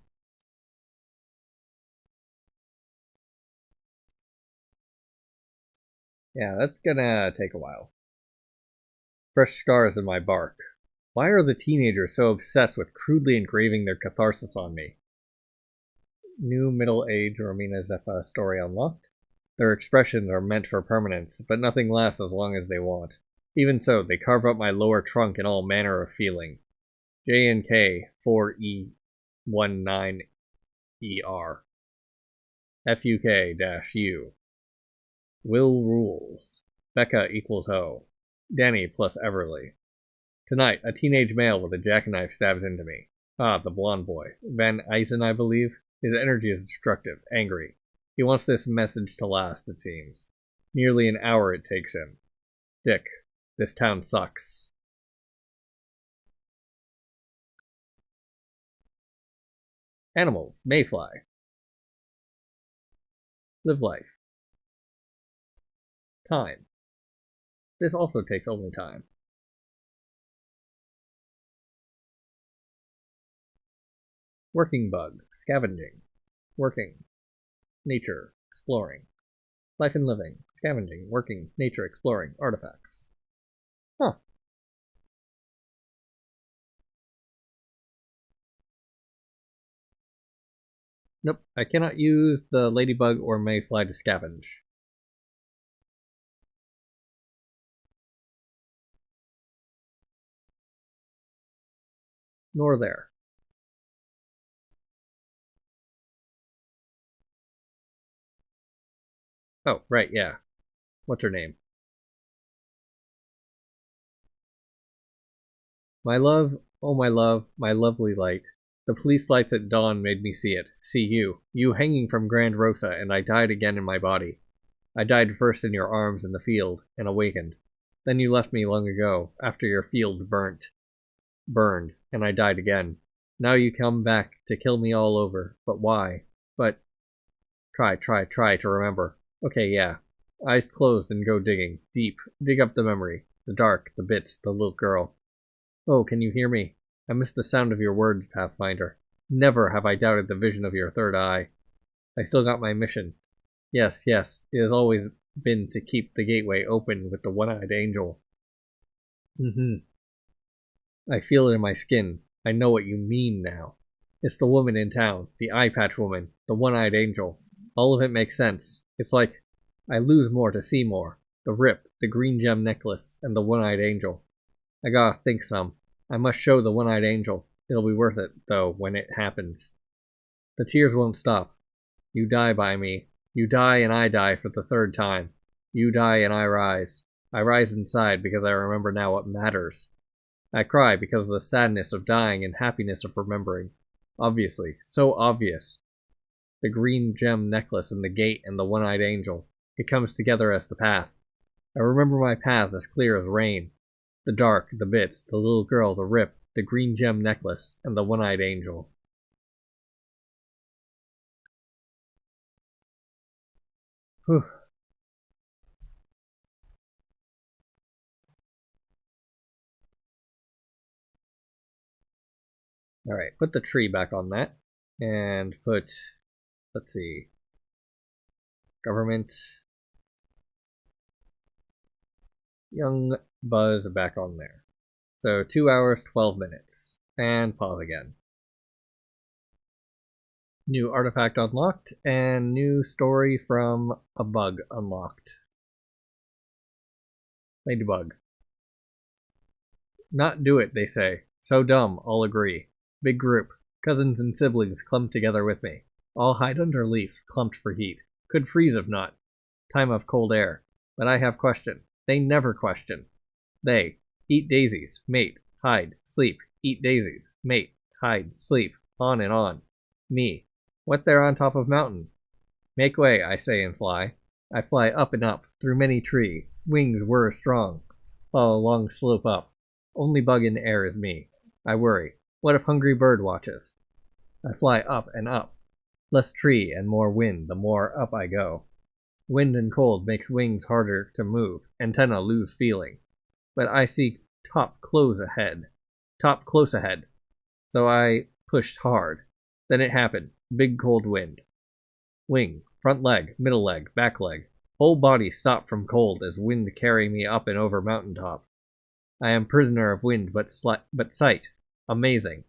Yeah, that's gonna take a while. Fresh scars in my bark. Why are the teenagers so obsessed with crudely engraving their catharsis on me? New middle-age Romina Zeppa story unlocked. Their expressions are meant for permanence, but nothing lasts as long as they want. Even so, they carve up my lower trunk in all manner of feeling. J&K 4E19ER. FUK-U. Will rules. Becca equals Ho. Danny plus Everly. Tonight, a teenage male with a jackknife stabs into me. Ah, the blonde boy. Van Eisen, I believe. His energy is destructive, angry. He wants this message to last, it seems. Nearly an hour it takes him. Dick, this town sucks. Animals, mayfly. Live life. Time. This also takes only time. Working bug, scavenging. Working. Nature, exploring. Life and living, scavenging, working, nature, exploring, artifacts. Huh. Nope, I cannot use the ladybug or mayfly to scavenge. Nor there. Oh, right, yeah. What's her name? My love, oh my love, my lovely light. The police lights at dawn made me see it. See you. You hanging from Grand Rosa, and I died again in my body. I died first in your arms in the field, and awakened. Then you left me long ago, after your fields burned, and I died again. Now you come back to kill me all over. But why? But try to remember. Okay, yeah. Eyes closed and go digging. Deep. Dig up the memory. The dark, the bits, the little girl. Oh, can you hear me? I miss the sound of your words, Pathfinder. Never have I doubted the vision of your third eye. I still got my mission. Yes, it has always been to keep the gateway open with the one-eyed angel. I feel it in my skin. I know what you mean now. It's the woman in town, the eye patch woman, the one-eyed angel. All of it makes sense. It's like I lose more to see more. The rip, the green gem necklace, and the one-eyed angel. I gotta think some. I must show the one-eyed angel. It'll be worth it, though, when it happens. The tears won't stop. You die by me. You die and I die for the third time. You die and I rise. I rise inside because I remember now what matters. I cry because of the sadness of dying and happiness of remembering. Obviously, so obvious. The green gem necklace and the gate and the one-eyed angel. It comes together as the path. I remember my path as clear as rain. The dark, the bits, the little girl, the rip, the green gem necklace, and the one-eyed angel. Whew. Alright, put the tree back on that. And put, let's see, government, young Buzz back on there. So 2 hours, 12 minutes. And pause again. New artifact unlocked, and new story from a bug unlocked. Ladybug. Not do it, they say. So dumb, all agree. Big group. Cousins and siblings clumped together with me. All hide under leaf, clumped for heat. Could freeze if not. Time of cold air. But I have question. They never question. They. Eat daisies, mate, hide, sleep, eat daisies, mate, hide, sleep, on and on. Me. What there on top of mountain? Make way, I say and fly. I fly up and up, through many tree. Wings whir strong. Follow long slope up. Only bug in air is me. I worry. What if hungry bird watches? I fly up and up. Less tree and more wind the more up I go. Wind and cold makes wings harder to move. Antenna lose feeling. But I see top close ahead. Top close ahead. So I pushed hard. Then it happened. Big cold wind. Wing, front leg, middle leg, back leg. Whole body stopped from cold as wind carry me up and over mountaintop. I am prisoner of wind but sight. Amazing.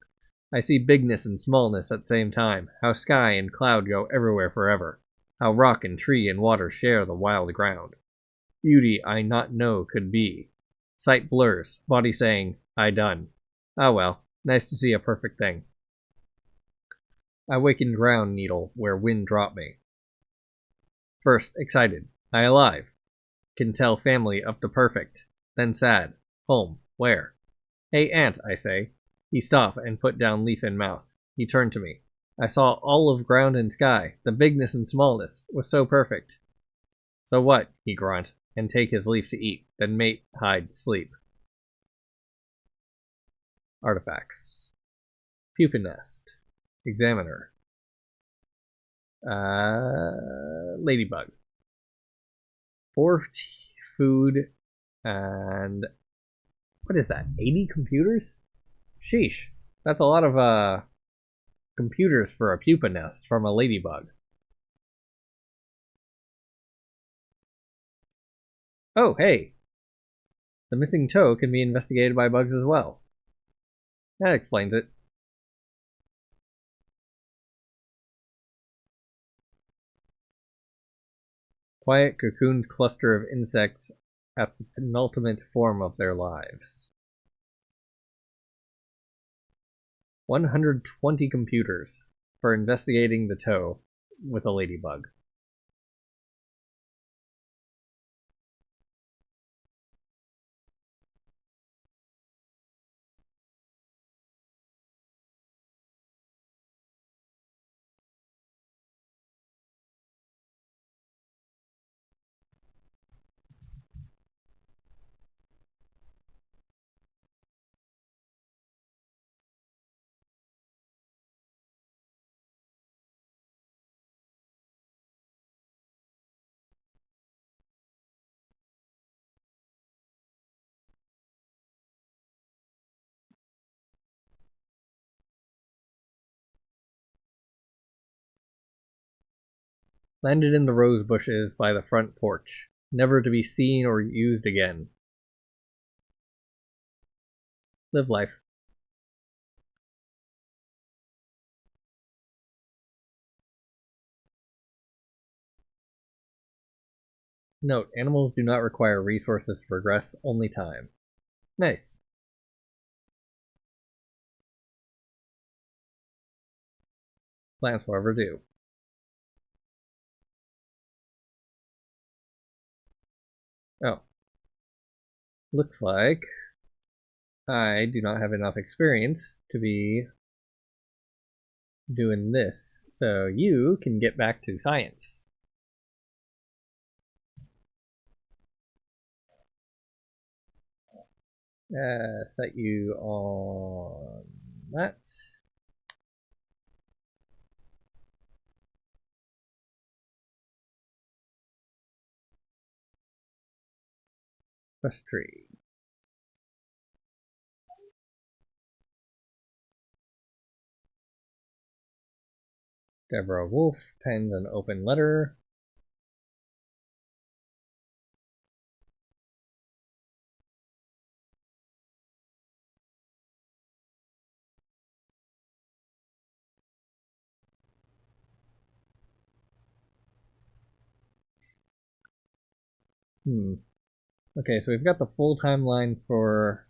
I see bigness and smallness at same time, how sky and cloud go everywhere forever, how rock and tree and water share the wild ground. Beauty I not know could be. Sight blurs, body saying, I done. Ah well, nice to see a perfect thing. I wakened ground needle where wind dropped me. First, excited. I alive. Can tell family up to perfect. Then sad. Home. Where? Hey, aunt, I say. He stopped and put down leaf in mouth. He turned to me. I saw all of ground and sky. The bigness and smallness was so perfect. So what? He grunt, and take his leaf to eat. Then mate, hide, sleep. Artifacts. Pupa nest. Examiner. Ladybug. 4 food and what is that? 80 computers? Sheesh. That's a lot of computers for a pupa nest from a ladybug. Oh, hey. The missing toe can be investigated by bugs as well. That explains it. Quiet cocooned cluster of insects at the penultimate form of their lives. 120 computers for investigating the toe with a ladybug. Landed in the rose bushes by the front porch, never to be seen or used again. Live life. Note, animals do not require resources to progress, only time. Nice. Plants, however, do. Oh. Looks like I do not have enough experience to be doing this. So you can get back to science. Set you on that. Quest tree. Deborah Wolf penned an open letter. Okay, so we've got the full timeline for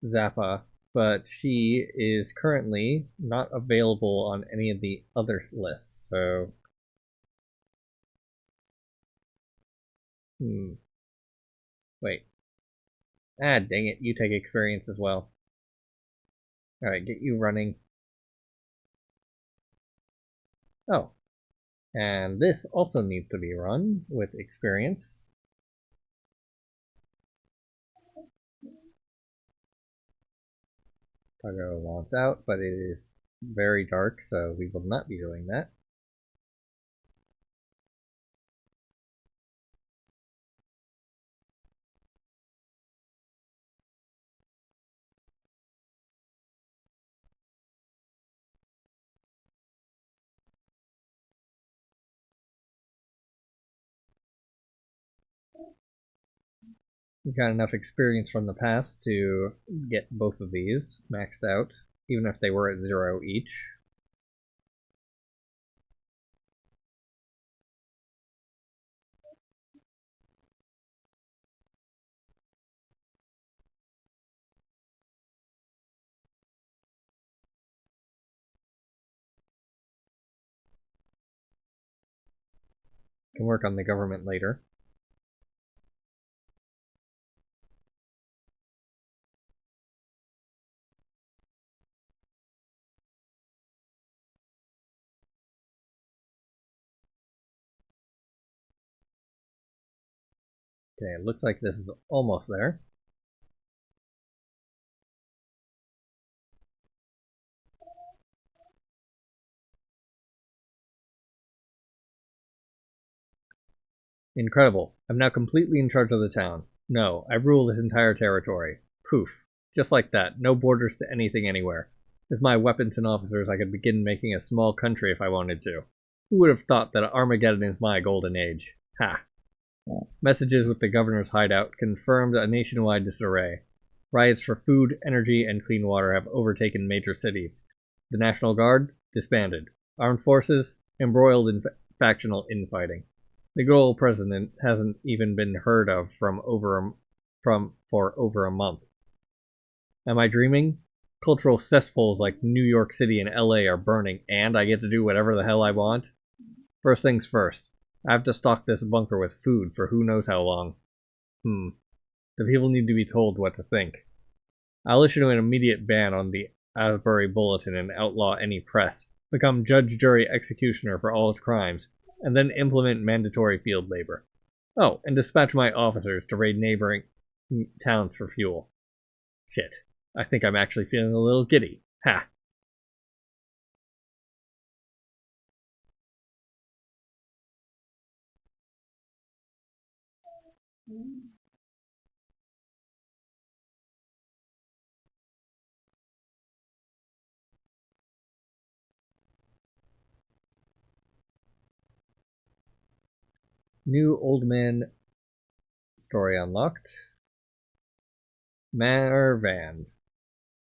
Zappa, but she is currently not available on any of the other lists, so... Wait. Ah, dang it, you take experience as well. Alright, get you running. Oh. And this also needs to be run with experience. Cargo wants out, but it is very dark, so we will not be doing that. We got enough experience from the past to get both of these maxed out, even if they were at 0 each. Can work on the government later. Okay, it looks like this is almost there. Incredible. I'm now completely in charge of the town. No, I rule this entire territory. Poof. Just like that. No borders to anything anywhere. With my weapons and officers, I could begin making a small country if I wanted to. Who would have thought that Armageddon is my golden age? Ha. Messages with the governor's hideout confirmed a nationwide disarray. Riots for food, energy, and clean water have overtaken major cities. The National Guard disbanded. Armed forces embroiled in factional infighting. The good old president hasn't even been heard of for over a month. Am I dreaming? Cultural cesspools like New York City and LA are burning, and I get to do whatever the hell I want? First things first, I have to stock this bunker with food for who knows how long. The people need to be told what to think. I'll issue an immediate ban on the Asbury Bulletin and outlaw any press, become judge, jury, executioner for all its crimes, and then implement mandatory field labor. Oh, and dispatch my officers to raid neighboring towns for fuel. Shit, I think I'm actually feeling a little giddy. Ha! New Old Man story unlocked. Manor Van.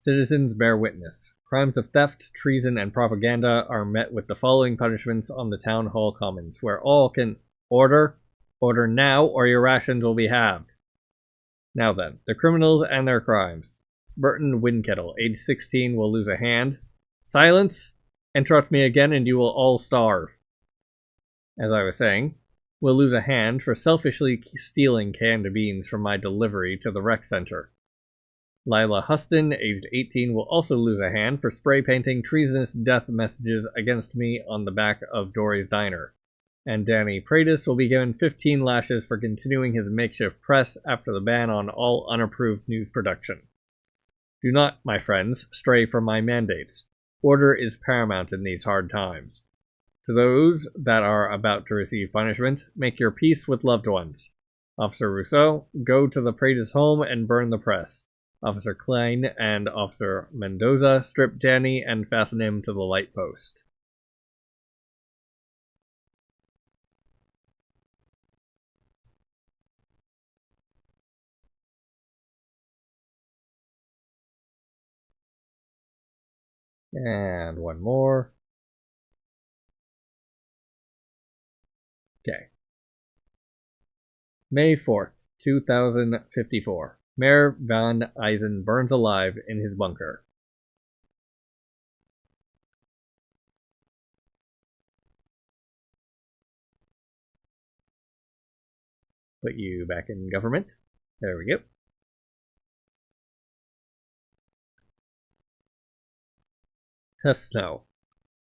Citizens bear witness. Crimes of theft, treason, and propaganda are met with the following punishments on the Town Hall Commons, where all can order now, or your rations will be halved. Now then, the criminals and their crimes. Burton Windkettle, age 16, will lose a hand. Silence! Interrupt me again and you will all starve. As I was saying, will lose a hand for selfishly stealing canned beans from my delivery to the rec center. Lila Huston, aged 18, will also lose a hand for spray painting treasonous death messages against me on the back of Dory's Diner. And Danny Pratis will be given 15 lashes for continuing his makeshift press after the ban on all unapproved news production. Do not, my friends, stray from my mandates. Order is paramount in these hard times. To those that are about to receive punishment, make your peace with loved ones. Officer Rousseau, go to the Pratis home and burn the press. Officer Klein and Officer Mendoza, strip Danny and fasten him to the light post. And one more. Okay. May 4th, 2054. Mayor Van Eisen burns alive in his bunker. Put you back in government. There we go. Test Snow.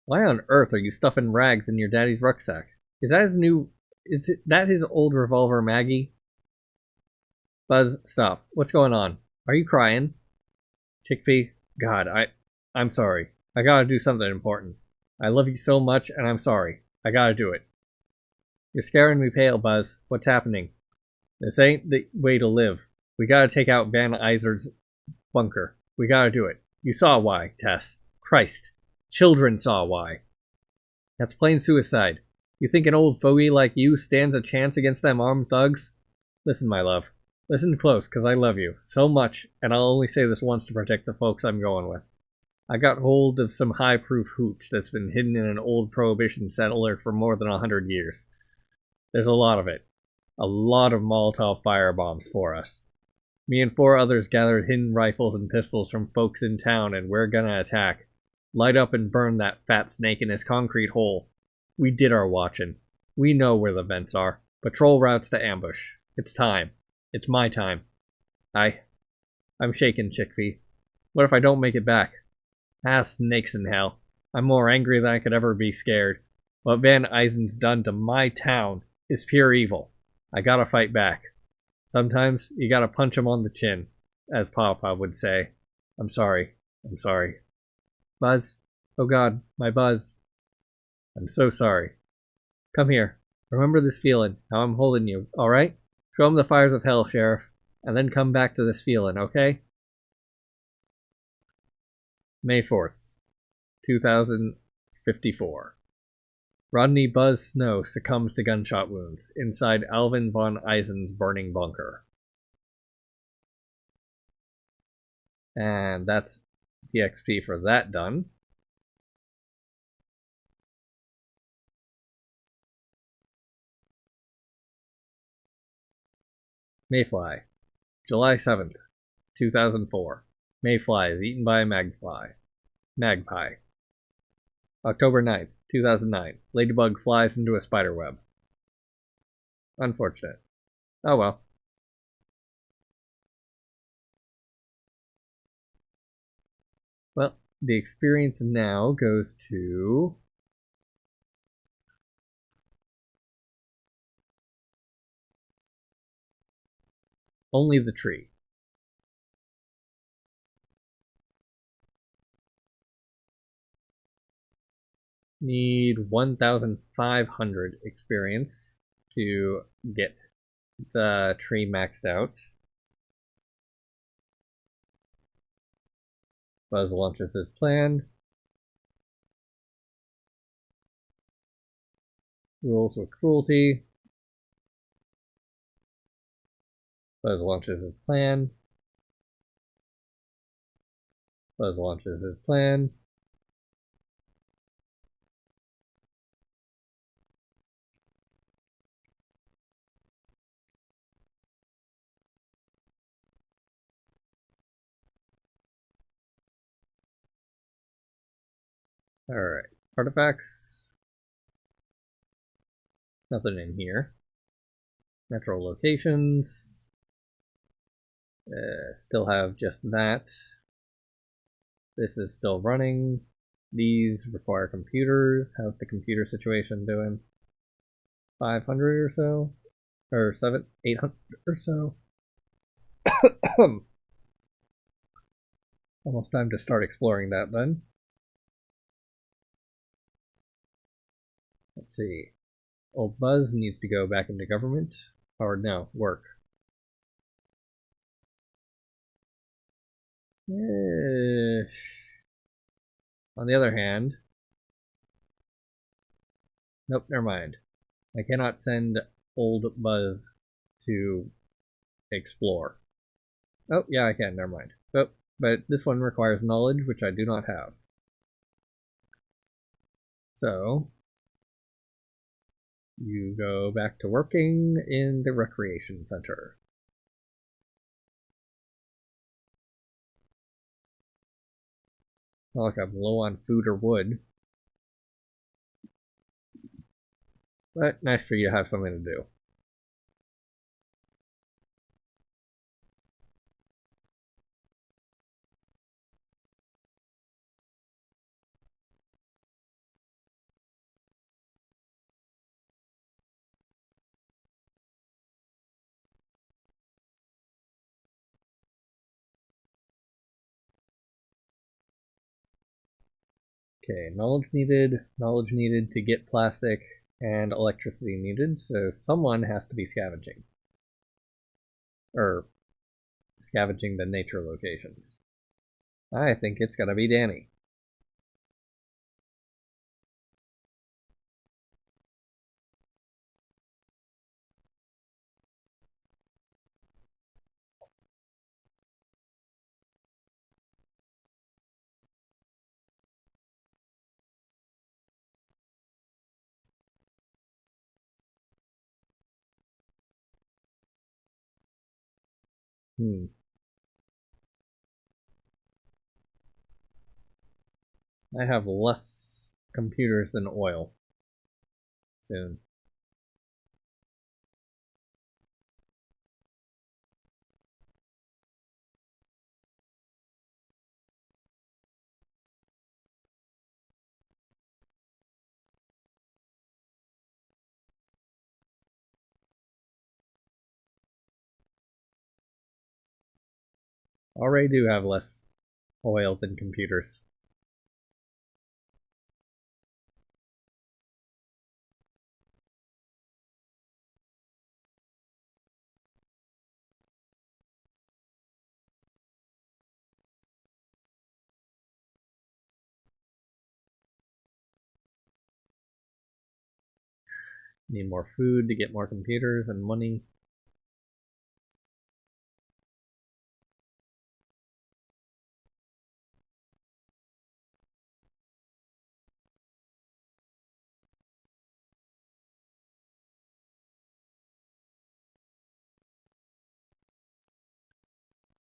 Why on earth are you stuffing rags in your daddy's rucksack? Is that his old revolver, Maggie? Buzz, stop. What's going on? Are you crying? Chickpea, God, I'm sorry. I gotta do something important. I love you so much, and I'm sorry. I gotta do it. You're scaring me pale, Buzz. What's happening? This ain't the way to live. We gotta take out Van Eiser's bunker. We gotta do it. You saw why, Tess. Christ. Children saw why. That's plain suicide. You think an old fogey like you stands a chance against them armed thugs? Listen, my love. Listen close, because I love you so much, and I'll only say this once to protect the folks I'm going with. I got hold of some high-proof hooch that's been hidden in an old Prohibition settler for more than 100 years. There's a lot of it. A lot of Molotov firebombs for us. Me and 4 others gathered hidden rifles and pistols from folks in town, and we're gonna attack. Light up and burn that fat snake in his concrete hole. We did our watching. We know where the vents are. Patrol routes to ambush. It's time. It's my time. I'm shaking, Chickpea. What if I don't make it back? Ah, snakes in hell. I'm more angry than I could ever be scared. What Van Eisen's done to my town is pure evil. I gotta fight back. Sometimes you gotta punch him on the chin, as Papa would say. I'm sorry. I'm sorry. Buzz? Oh God, my Buzz. I'm so sorry. Come here. Remember this feeling, how I'm holding you, alright? Show him the fires of hell, Sheriff, and then come back to this feeling, okay? May 4th, 2054. Rodney Buzz Snow succumbs to gunshot wounds inside Alvin von Eisen's burning bunker. And that's the XP for that done. Mayfly, July 7th, 2004. Mayfly is eaten by a magpie. October 9th, 2009. Ladybug flies into a spiderweb. Unfortunate. Oh well. Well, the experience now goes to only the tree. Need 1,500 experience to get the tree maxed out. Buzz launches his plan. Rules with cruelty. Buzz launches his plan. Buzz launches his plan. Alright, artifacts. Nothing in here. Natural locations. Still have just that. This is still running. These require computers. How's the computer situation doing? 500 or so? Or 800 or so? Almost time to start exploring that then. Let's see. Old Buzz needs to go back into government. Or no, work. On the other hand, nope, never mind. I cannot send old Buzz to explore. Oh, yeah, I can, never mind. Oh, but this one requires knowledge, which I do not have. So, you go back to working in the recreation center. Not like I'm low on food or wood. But nice for you to have something to do. Okay, knowledge needed to get plastic, and electricity needed, so someone has to be scavenging. Or scavenging the nature locations. I think it's gonna be Danny. I have less computers than oil soon. Already do have less oil than computers. Need more food to get more computers and money.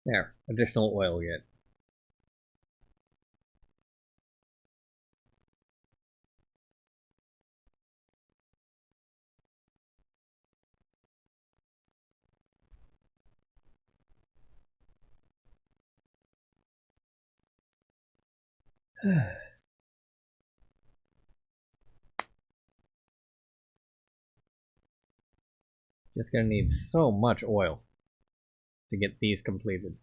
There, additional oil yet. Just gonna need so much oil to get these completed.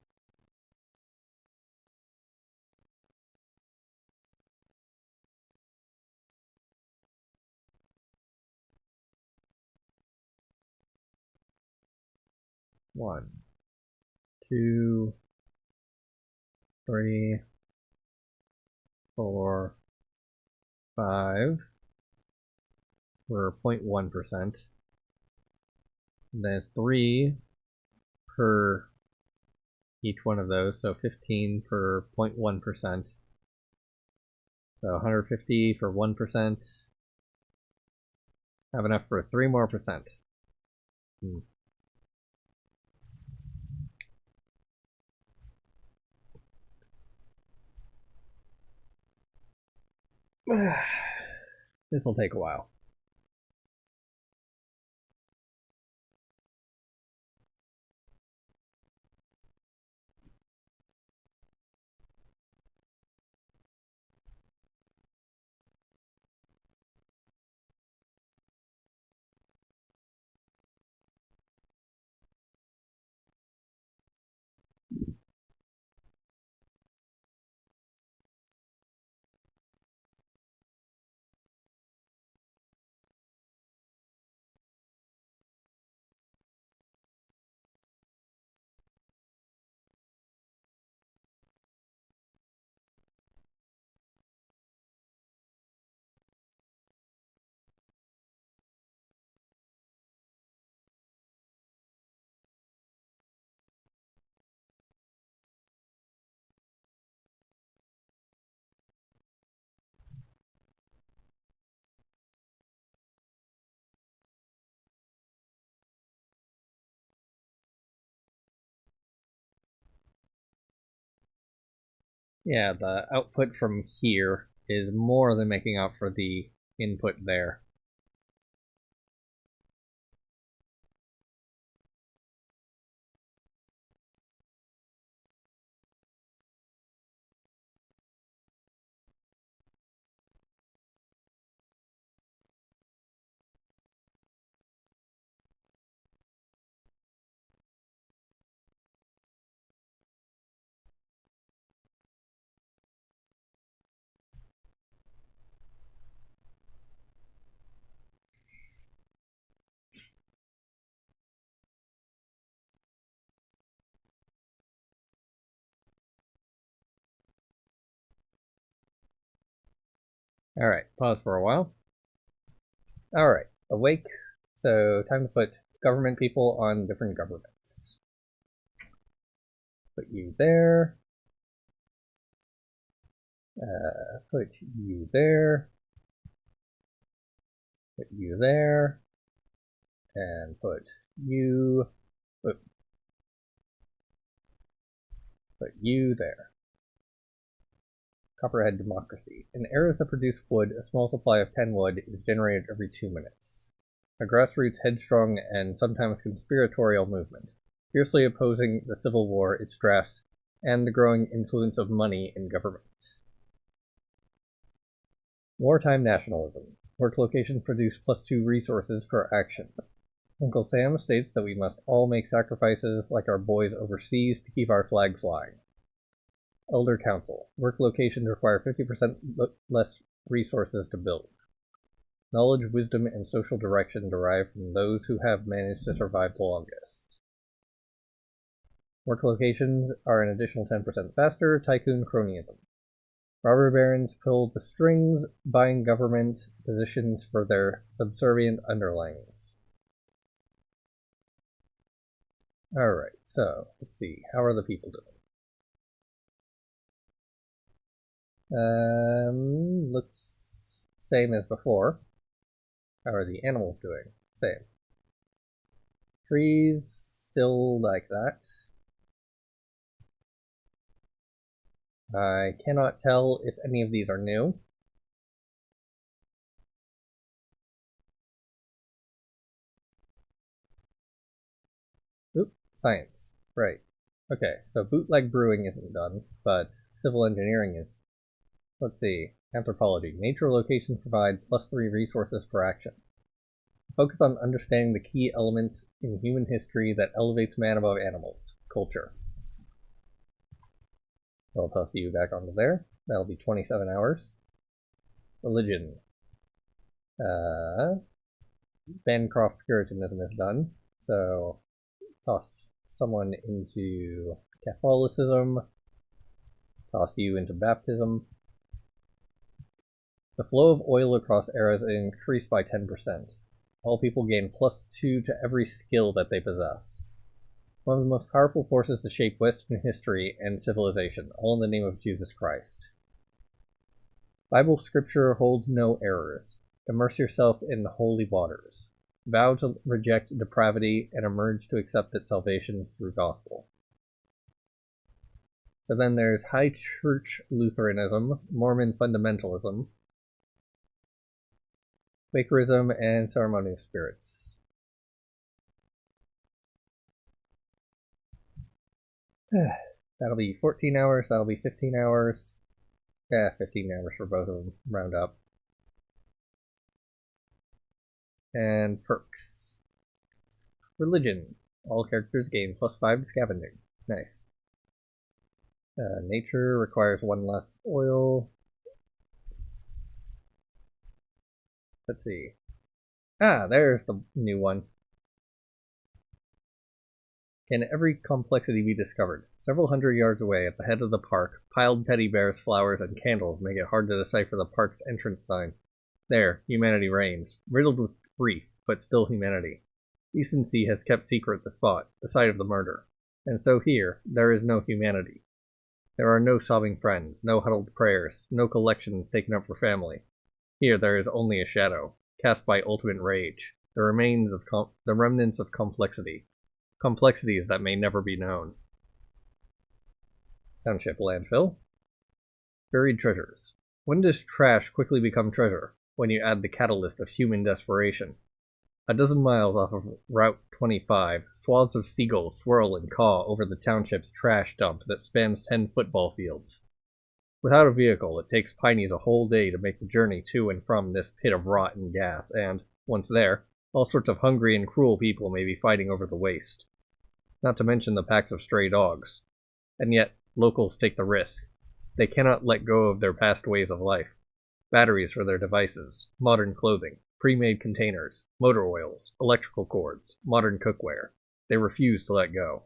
One, two, three, 4, 5 for 0.1%. There's 3 per each one of those, so 15 for 0.1%. So 150 for 1%. Have enough for 3 more percent. This will take a while. Yeah, the output from here is more than making up for the input there. Alright, pause for a while. Alright, awake. So time to put government people on different governments. Put you there. Put you there. Put you there. And put you... Put you there. Copperhead democracy. In areas that produce wood, a small supply of 10 wood is generated every 2 minutes. A grassroots, headstrong, and sometimes conspiratorial movement, fiercely opposing the Civil War, its drafts, and the growing influence of money in government. Wartime nationalism. Work locations produce +2 resources for action. Uncle Sam states that we must all make sacrifices like our boys overseas to keep our flag flying. Elder Council. Work locations require 50% less resources to build. Knowledge, wisdom, and social direction derive from those who have managed to survive the longest. Work locations are an additional 10% faster. Tycoon cronyism. Robber barons pulled the strings, buying government positions for their subservient underlings. Alright, so, let's see. How are the people doing? Looks same as before. How are the animals doing? Same. Trees, still like that. I cannot tell if any of these are new. Oop, science. Right. Okay, so bootleg brewing isn't done, but civil engineering is. Let's see. Anthropology. Nature locations provide +3 resources per action. Focus on understanding the key elements in human history that elevates man above animals. Culture. I'll toss you back onto there. That'll be 27 hours. Religion. Bancroft Puritanism is done, so toss someone into Catholicism. Toss you into baptism. The flow of oil across eras increased by 10%. All people gain +2 to every skill that they possess. One of the most powerful forces to shape Western history and civilization, all in the name of Jesus Christ. Bible scripture holds no errors. Immerse yourself in the holy waters. Vow to reject depravity and emerge to accept that salvation is through gospel. So then there's High Church Lutheranism, Mormon fundamentalism, Quakerism, and ceremonial spirits. That'll be 14 hours, that'll be 15 hours. 15 hours for both of them, round up. And perks. Religion. All characters gain +5 to scavenging. Nice. Nature requires 1 less oil. Let's see. There's the new one. Can every complexity be discovered? Several hundred yards away, at the head of the park, piled teddy bears, flowers, and candles make it hard to decipher the park's entrance sign. There, humanity reigns, riddled with grief, but still humanity. Decency has kept secret the spot, the site of the murder. And so here, there is no humanity. There are no sobbing friends, no huddled prayers, no collections taken up for family. Here there is only a shadow, cast by ultimate rage, the remnants of complexity. Complexities that may never be known. Township landfill. Buried treasures. When does trash quickly become treasure? When you add the catalyst of human desperation. A dozen miles off of Route 25, swaths of seagulls swirl and caw over the township's trash dump that spans 10 football fields. Without a vehicle, it takes Pineys a whole day to make the journey to and from this pit of rot and gas, and, once there, all sorts of hungry and cruel people may be fighting over the waste. Not to mention the packs of stray dogs. And yet, locals take the risk. They cannot let go of their past ways of life. Batteries for their devices, modern clothing, pre-made containers, motor oils, electrical cords, modern cookware. They refuse to let go.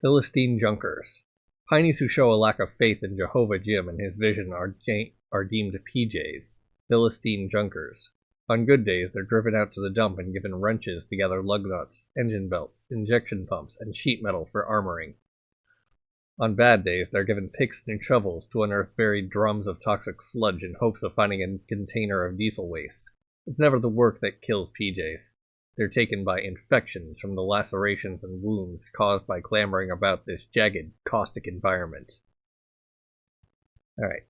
Philistine Junkers. Pineys who show a lack of faith in Jehovah Jim and his vision are deemed PJs, Philistine Junkers. On good days, they're driven out to the dump and given wrenches to gather lug nuts, engine belts, injection pumps, and sheet metal for armoring. On bad days, they're given picks and shovels to unearth buried drums of toxic sludge in hopes of finding a container of diesel waste. It's never the work that kills PJs. They're taken by infections from the lacerations and wounds caused by clambering about this jagged, caustic environment. Alright,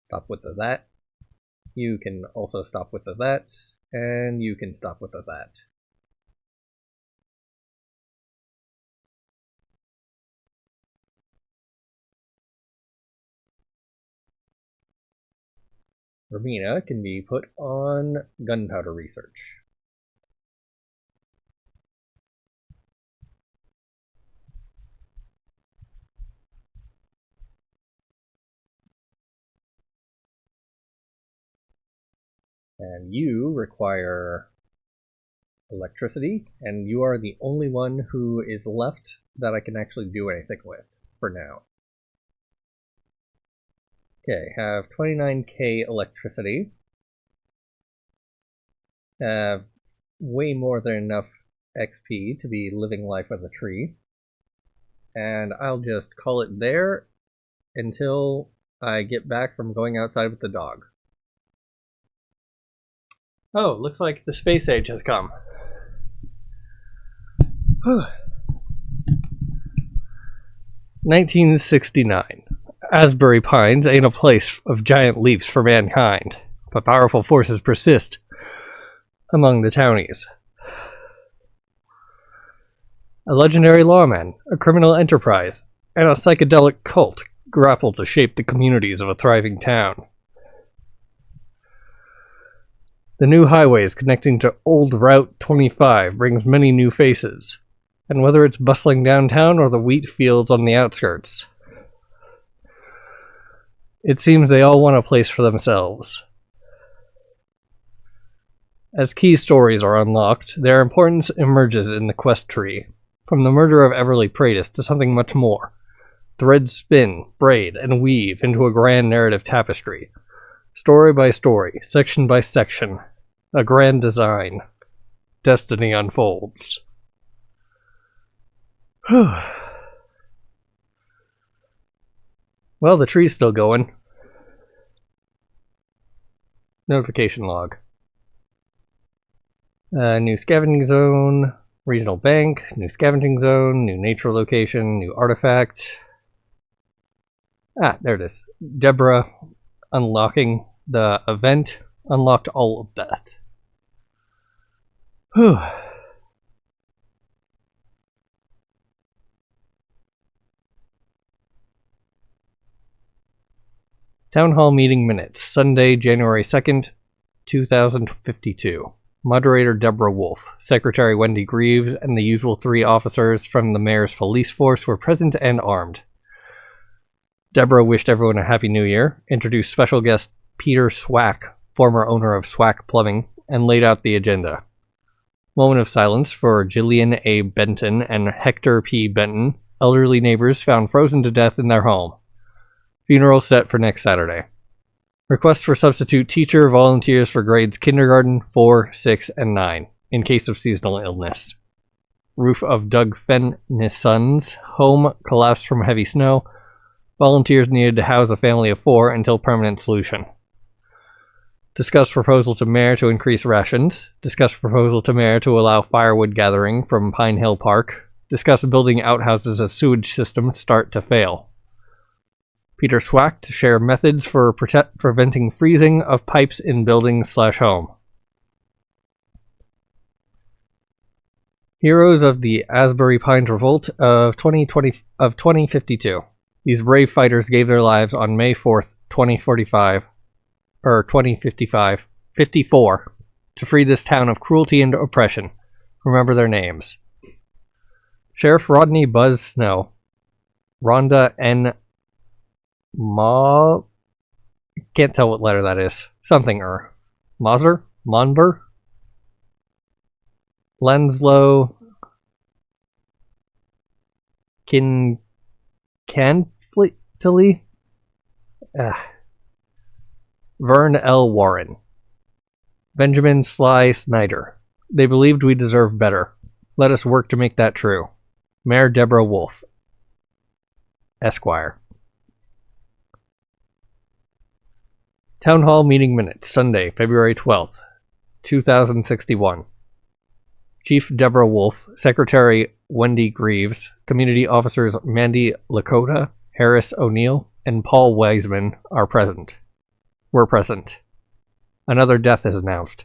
stop with the that. You can also stop with the that, and you can stop with the that. Romina can be put on gunpowder research. And you require electricity, and you are the only one who is left that I can actually do anything with for now. Okay, have 29k electricity. Have way more than enough XP to be living life of the tree. And I'll just call it there until I get back from going outside with the dog. Oh, looks like the space age has come. 1969. Asbury Pines ain't a place of giant leaps for mankind, but powerful forces persist among the townies. A legendary lawman, a criminal enterprise, and a psychedelic cult grapple to shape the communities of a thriving town. The new highways connecting to Old Route 25 brings many new faces, and whether it's bustling downtown or the wheat fields on the outskirts, it seems they all want a place for themselves. As key stories are unlocked, their importance emerges in the quest tree, from the murder of Everly Pratis to something much more. Threads spin, braid, and weave into a grand narrative tapestry. Story by story, section by section, a grand design. Destiny unfolds. Well, the tree's still going. Notification log. New scavenging zone, regional bank, new scavenging zone, new nature location, new artifact. Ah, there it is. Deborah unlocking the event. Unlocked all of that. Whew. Town Hall meeting minutes, Sunday, January 2nd, 2052. Moderator Deborah Wolf, Secretary Wendy Greaves, and the usual 3 officers from the mayor's police force were present and armed. Deborah wished everyone a happy new year, introduced special guest Peter Swack, former owner of Swack Plumbing, and laid out the agenda. Moment of silence for Jillian A. Benton and Hector P. Benton, elderly neighbors found frozen to death in their home. Funeral set for next Saturday. Request for substitute teacher volunteers for grades kindergarten, 4, 6, and 9, in case of seasonal illness. Roof of Doug Fennison's home collapsed from heavy snow. Volunteers needed to house a family of 4 until permanent solution. Discuss proposal to mayor to increase rations. Discuss proposal to mayor to allow firewood gathering from Pine Hill Park. Discuss building outhouses as sewage system start to fail. Peter Swack to share methods for preventing freezing of pipes in buildings/home. Heroes of the Asbury Pines Revolt of 2052. These brave fighters gave their lives on May 4th, 54, to free this town of cruelty and oppression. Remember their names. Sheriff Rodney Buzz Snow, Rhonda N. Can't tell what letter that is. Something Mauser? Monber? Lanslow Cantley? Vern L. Warren. Benjamin Sly Snyder. They believed we deserved better. Let us work to make that true. Mayor Deborah Wolf, Esquire. Town Hall meeting minutes, Sunday, February 12th, 2061. Chief Deborah Wolf, Secretary Wendy Greaves, Community Officers Mandy Lakota, Harris O'Neill, and Paul Wiseman were present. Another death is announced.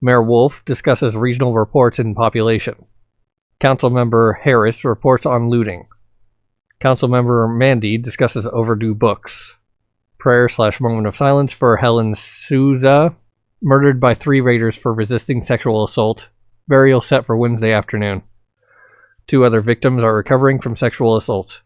Mayor Wolf discusses regional reports in population. Councilmember Harris reports on looting. Councilmember Mandy discusses overdue books. Prayer/moment of silence for Helen Souza, murdered by 3 raiders for resisting sexual assault. Burial set for Wednesday afternoon. 2 other victims are recovering from sexual assault.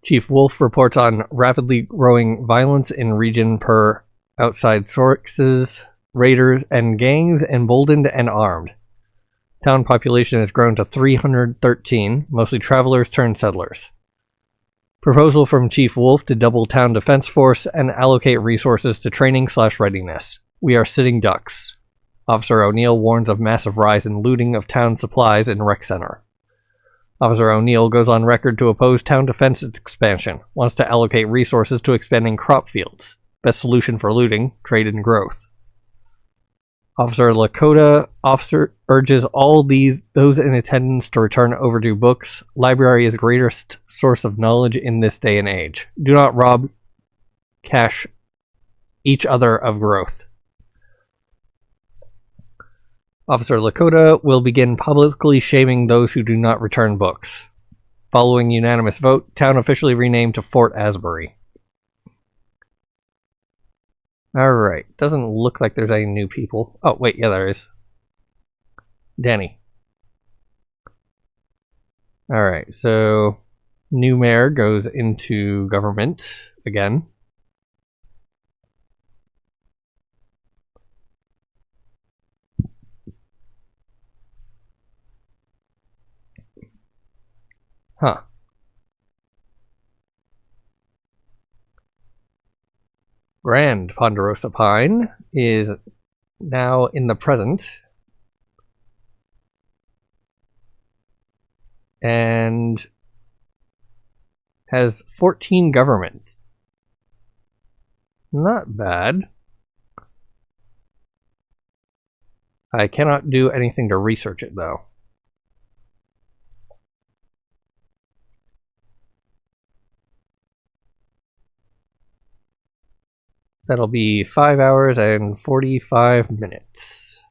Chief Wolf reports on rapidly growing violence in region per outside sources. Raiders and gangs emboldened and armed. Town population has grown to 313, mostly travelers turned settlers. Proposal from Chief Wolf to double town defense force and allocate resources to training/readiness. We are sitting ducks. Officer O'Neill warns of massive rise in looting of town supplies in rec center. Officer O'Neill goes on record to oppose town defense expansion, wants to allocate resources to expanding crop fields. Best solution for looting, trade and growth. Officer Lakota urges all those in attendance to return overdue books. Library is greatest source of knowledge in this day and age. Do not rob cash each other of growth. Officer Lakota will begin publicly shaming those who do not return books. Following unanimous vote, town officially renamed to Fort Asbury. Alright, doesn't look like there's any new people. Oh, wait, yeah, there is. Danny. Alright, so new mayor goes into government again. Huh. Grand Ponderosa Pine is now in the present and has 14 government. Not bad. I cannot do anything to research it though. That'll be 5 hours and 45 minutes.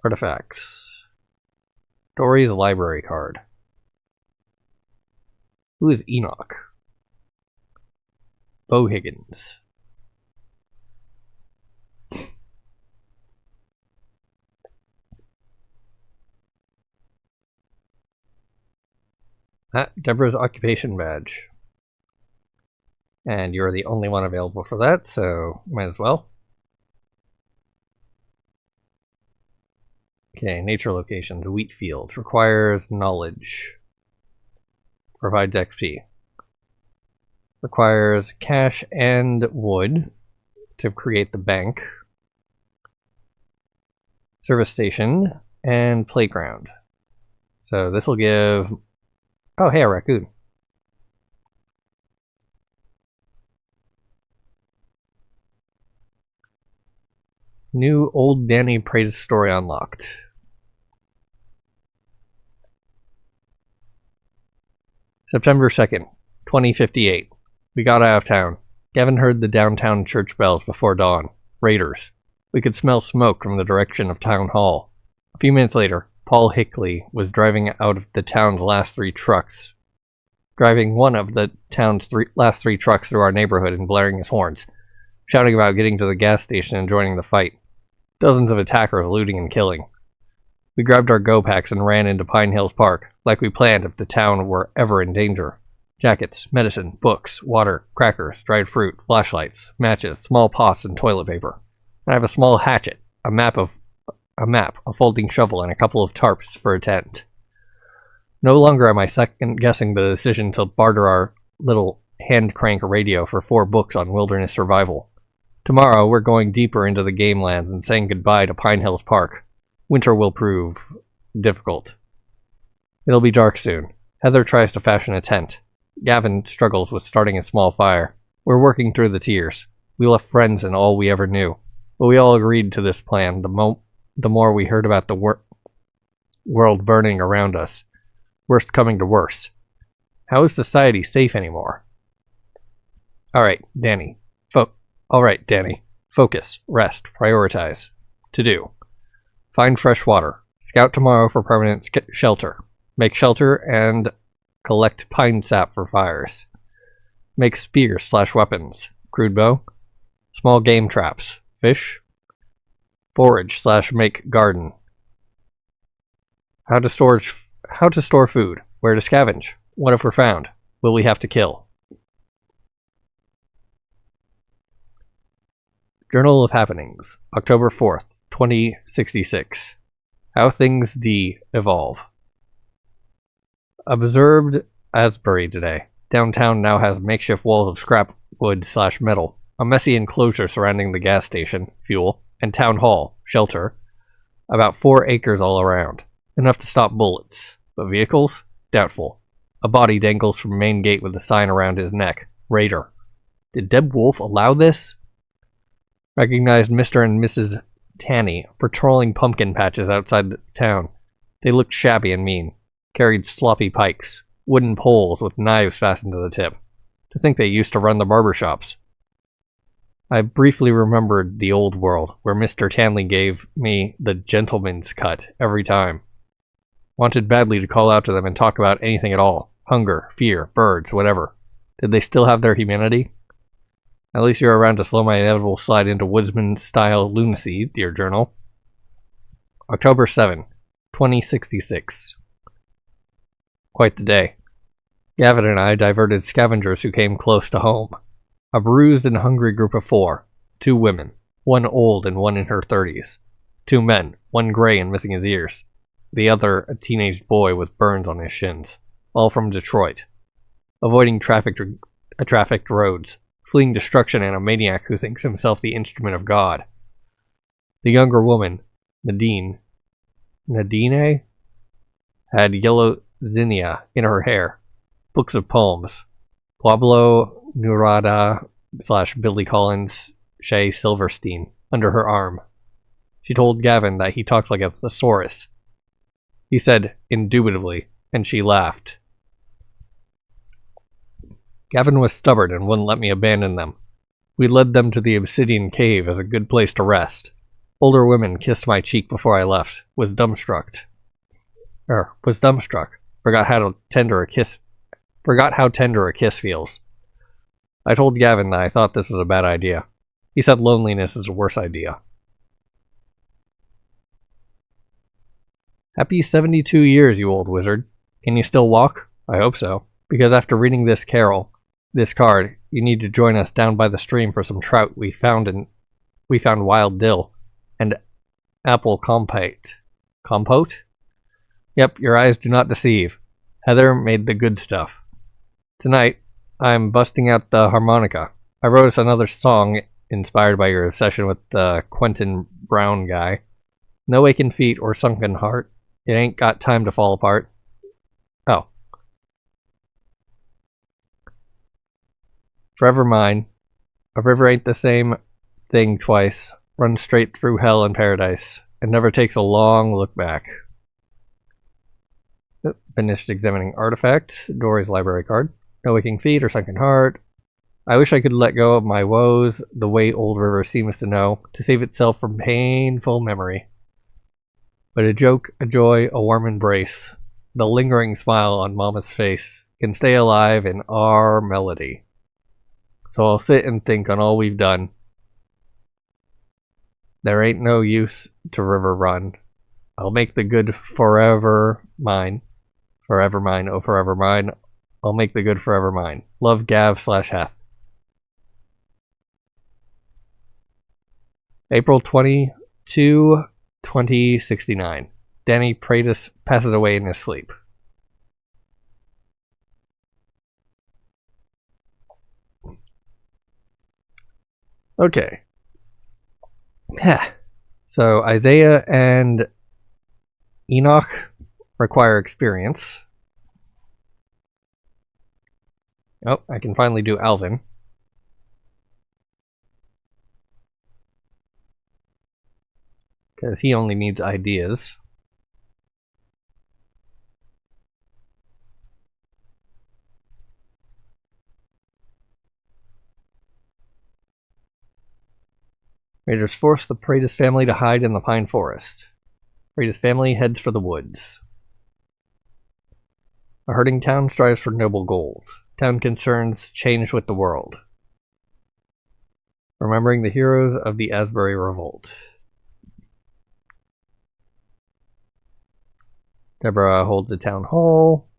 Artifacts. Dory's library card. Who is Enoch? Bo Higgins. Deborah's occupation badge. And you're the only one available for that, so might as well. Okay, nature locations. Wheat fields. Requires knowledge. Provides XP. Requires cash and wood to create the bank. Service station and playground. So this will give... Oh, hey, a raccoon. New Old Danny Praise story unlocked. September 2nd, 2058. We got out of town. Gavin heard the downtown church bells before dawn. Raiders. We could smell smoke from the direction of Town Hall. A few minutes later, Paul Hickley was driving out of the town's last 3 trucks. Driving one of the town's last three trucks through our neighborhood and blaring his horns, shouting about getting to the gas station and joining the fight. Dozens of attackers looting and killing. We grabbed our go-packs and ran into Pine Hills Park, like we planned if the town were ever in danger. Jackets, medicine, books, water, crackers, dried fruit, flashlights, matches, small pots, and toilet paper. I have a small hatchet, a map, a folding shovel, and a couple of tarps for a tent. No longer am I second-guessing the decision to barter our little hand-crank radio for 4 books on wilderness survival. Tomorrow, we're going deeper into the game lands and saying goodbye to Pine Hills Park. Winter will prove difficult. It'll be dark soon. Heather tries to fashion a tent. Gavin struggles with starting a small fire. We're working through the tears. We left friends and all we ever knew. But we all agreed to this plan the more we heard about the world burning around us. Worst coming to worse. How is society safe anymore? Alright, Danny. Focus, rest, prioritize. To do. Find fresh water. Scout tomorrow for permanent shelter. Make shelter and collect pine sap for fires. Make spears/weapons. Crude bow. Small game traps. Fish. Forage/make garden. How to store food. Where to scavenge. What if we're found? Will we have to kill? Journal of Happenings, October 4th, 2066. How Things evolve. Observed Asbury today. Downtown now has makeshift walls of scrap wood/metal, a messy enclosure surrounding the gas station, fuel, and town hall, shelter. About 4 acres all around. Enough to stop bullets. But vehicles? Doubtful. A body dangles from main gate with a sign around his neck. Raider. Did Deb Wolf allow this? Recognized Mr. and Mrs. Tanny patrolling pumpkin patches outside the town. They looked shabby and mean. Carried sloppy pikes. Wooden poles with knives fastened to the tip. To think they used to run the barber shops. I briefly remembered the old world, where Mr. Tanley gave me the gentleman's cut every time. Wanted badly to call out to them and talk about anything at all. Hunger, fear, birds, whatever. Did they still have their humanity? At least you're around to slow my inevitable slide into woodsman-style lunacy, dear journal. October 7, 2066. Quite the day. Gavin and I diverted scavengers who came close to home. A bruised and hungry group of 4. 2 women. 1 old and 1 in her 30s. 2 men. 1 gray and missing his ears. The other a teenage boy with burns on his shins. All from Detroit. Avoiding trafficked roads. Fleeing destruction and a maniac who thinks himself the instrument of God. The younger woman, Nadine, had yellow zinnia in her hair. Books of poems. Pablo Neruda/Billy Collins Shea Silverstein under her arm. She told Gavin that he talked like a thesaurus. He said, indubitably, and she laughed. Gavin was stubborn and wouldn't let me abandon them. We led them to the obsidian cave as a good place to rest. Older women kissed my cheek before I left. Was dumbstruck. Forgot how tender a kiss feels. I told Gavin that I thought this was a bad idea. He said loneliness is a worse idea. Happy 72 years, you old wizard. Can you still walk? I hope so. Because after reading this card, you need to join us down by the stream for some trout we found wild dill and apple compote. Compote? Yep, your eyes do not deceive. Heather made the good stuff. Tonight, I'm busting out the harmonica. I wrote us another song inspired by your obsession with the Quentin Brown guy. No aching feet or sunken heart. It ain't got time to fall apart. Oh. Forever mine. A river ain't the same thing twice. Runs straight through hell and paradise. It never takes a long look back. Finished examining artifact. Dory's library card. No aching feet or sunken heart. I wish I could let go of my woes the way Old River seems to know, to save itself from painful memory. But a joke, a joy, a warm embrace, the lingering smile on Mama's face can stay alive in our melody. So I'll sit and think on all we've done. There ain't no use to river run. I'll make the good forever mine. Forever mine, oh forever mine. I'll make the good forever mine. Love Gav/Heth. April 22, 2069. Danny Pratus passes away in his sleep. Okay. So Isaiah and Enoch require experience. Oh, I can finally do Alvin. Whereas he only needs ideas. Raiders force the Paredes family to hide in the pine forest. Paredes family heads for the woods. A herding town strives for noble goals. Town concerns change with the world. Remembering the heroes of the Asbury revolt. Deborah holds a town hall.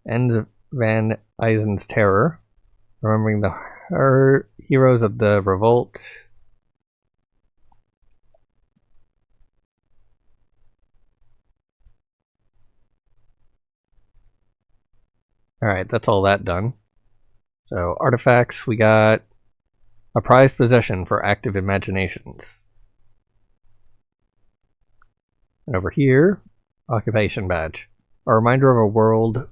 Ends Van Eisen's terror. Remembering the heroes of the revolt. Alright, that's all that done. So, artifacts, we got a prized possession for active imaginations. And over here, occupation badge. A reminder of a world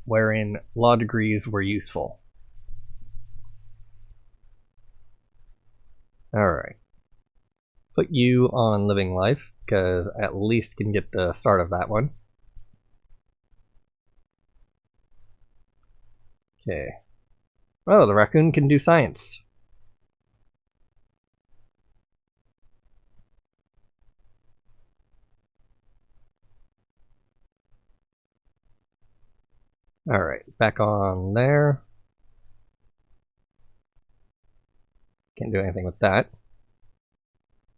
wherein law degrees were useful. Alright. Put you on living life, because at least can get the start of that one. Okay. Oh, the raccoon can do science. Alright, back on there. Can't do anything with that.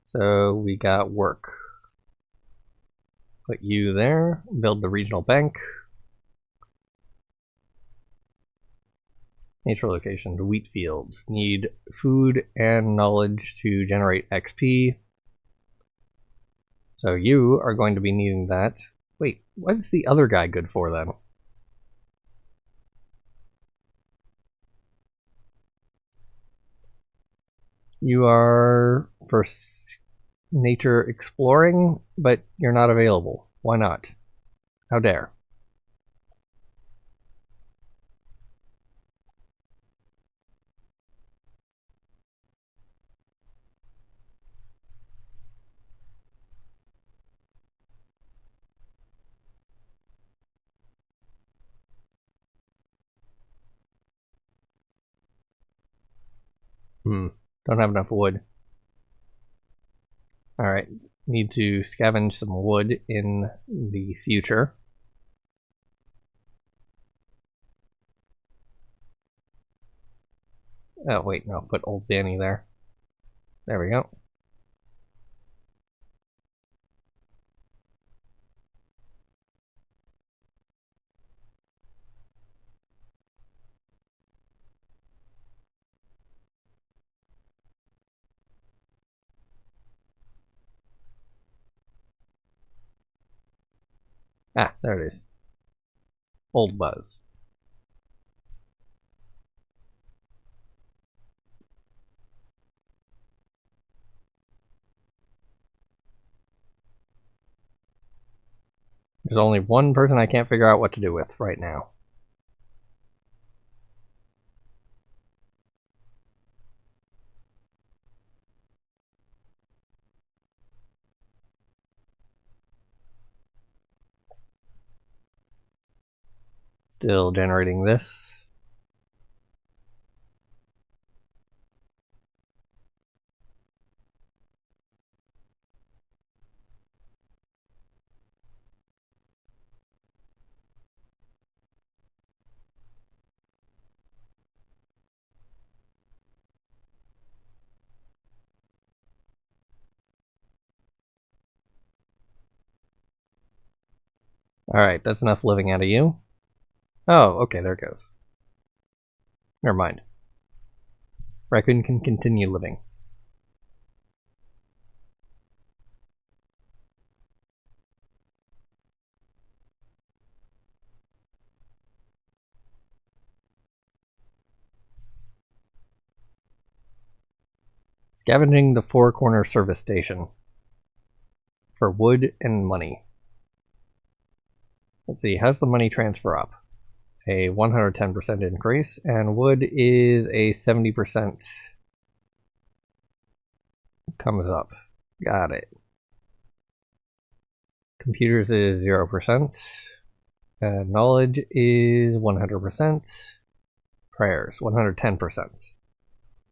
So we got work. Put you there. Build the regional bank. Nature locations, wheat fields. Need food and knowledge to generate XP. So you are going to be needing that. Wait, what is the other guy good for then? You are for nature exploring, but you're not available. Why not? How dare? Don't have enough wood. Alright, need to scavenge some wood in the future. Oh, wait, no, put old Danny there. There we go. Ah, there it is. Old Buzz. There's only one person I can't figure out what to do with right now. Still generating this. Alright, that's enough living out of you. Oh, okay, there it goes. Never mind. Raccoon can continue living. Scavenging the Four Corner Service Station. For wood and money. Let's see, how's the money transfer up? a 110% increase, and wood is a 70% comes up. Got it. Computers is 0%. Knowledge is 100%. Prayers, 110%.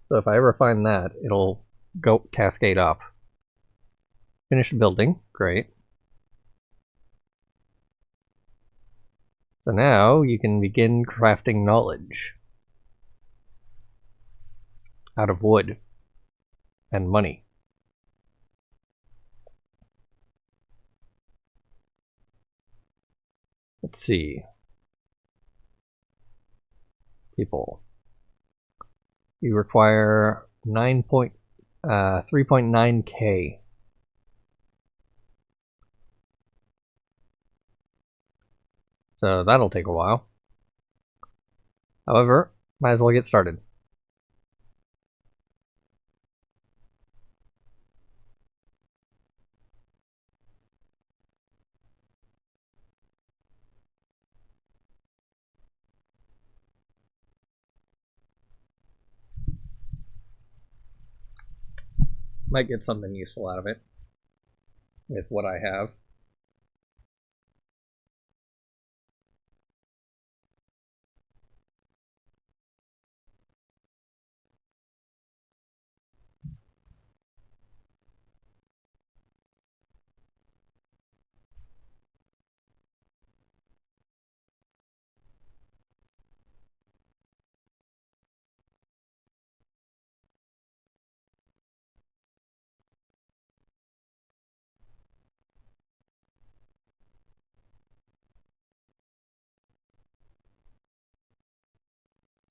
So if I ever find that, it'll go cascade up. Finished building, great. So now you can begin crafting knowledge out of wood and money. Let's see. People. You require 3.9k. So that'll take a while. However, might as well get started. Might get something useful out of it with what I have.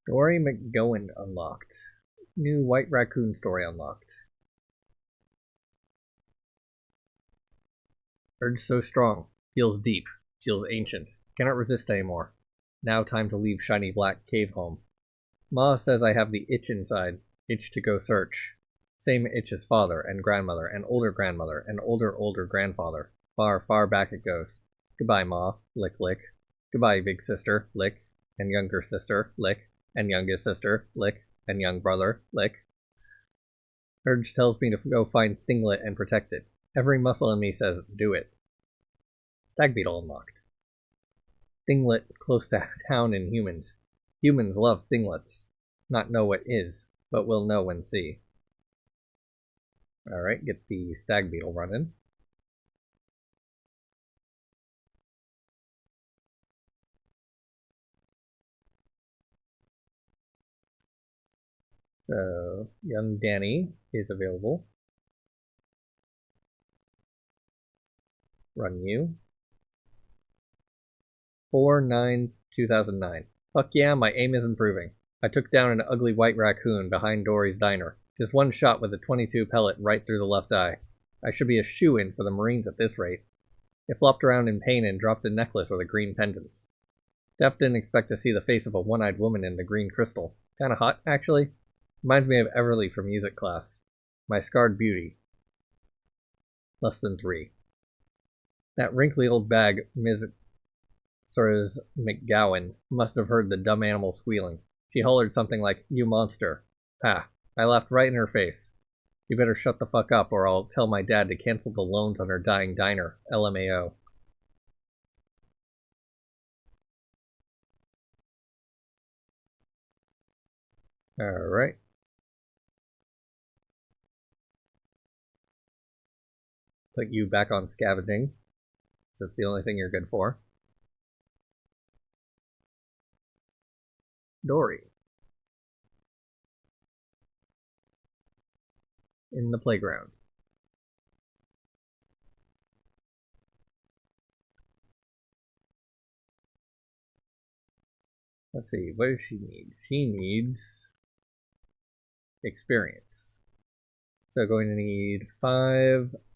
Dory McGowan unlocked. New White Raccoon story unlocked. Urge so strong. Feels deep. Feels ancient. Cannot resist anymore. Now time to leave shiny black cave home. Ma says I have the itch inside. Itch to go search. Same itch as father and grandmother and older grandmother and older grandfather. Far, far back it goes. Goodbye, Ma. Lick, lick. Goodbye, big sister. Lick. And younger sister. Lick. And youngest sister. Lick. And young brother. Lick. Urge tells me to go find Thinglet and protect it. Every muscle in me says, do it. Stag beetle unlocked. Thinglet close to town in humans. Humans love thinglets. Not know what is, but will know when see. Alright, get the stag beetle running. So, young Danny is available. Run you. 4/9/2009. Fuck yeah, my aim is improving. I took down an ugly white raccoon behind Dory's diner. Just one shot with a 22 pellet right through the left eye. I should be a shoo-in for the Marines at this rate. It flopped around in pain and dropped a necklace with a green pendant. Def didn't expect to see the face of a one-eyed woman in the green crystal. Kinda hot, actually. Reminds me of Everly from music class. My scarred beauty. Less than 3. That wrinkly old bag, Ms. McGowan, must have heard the dumb animal squealing. She hollered something like, "You monster." Ha! I laughed right in her face. You better shut the fuck up or I'll tell my dad to cancel the loans on her dying diner. LMAO. Alright. Put you back on scavenging. So it's the only thing you're good for. Dory. In the playground. Let's see, what does she need? She needs experience. So going to need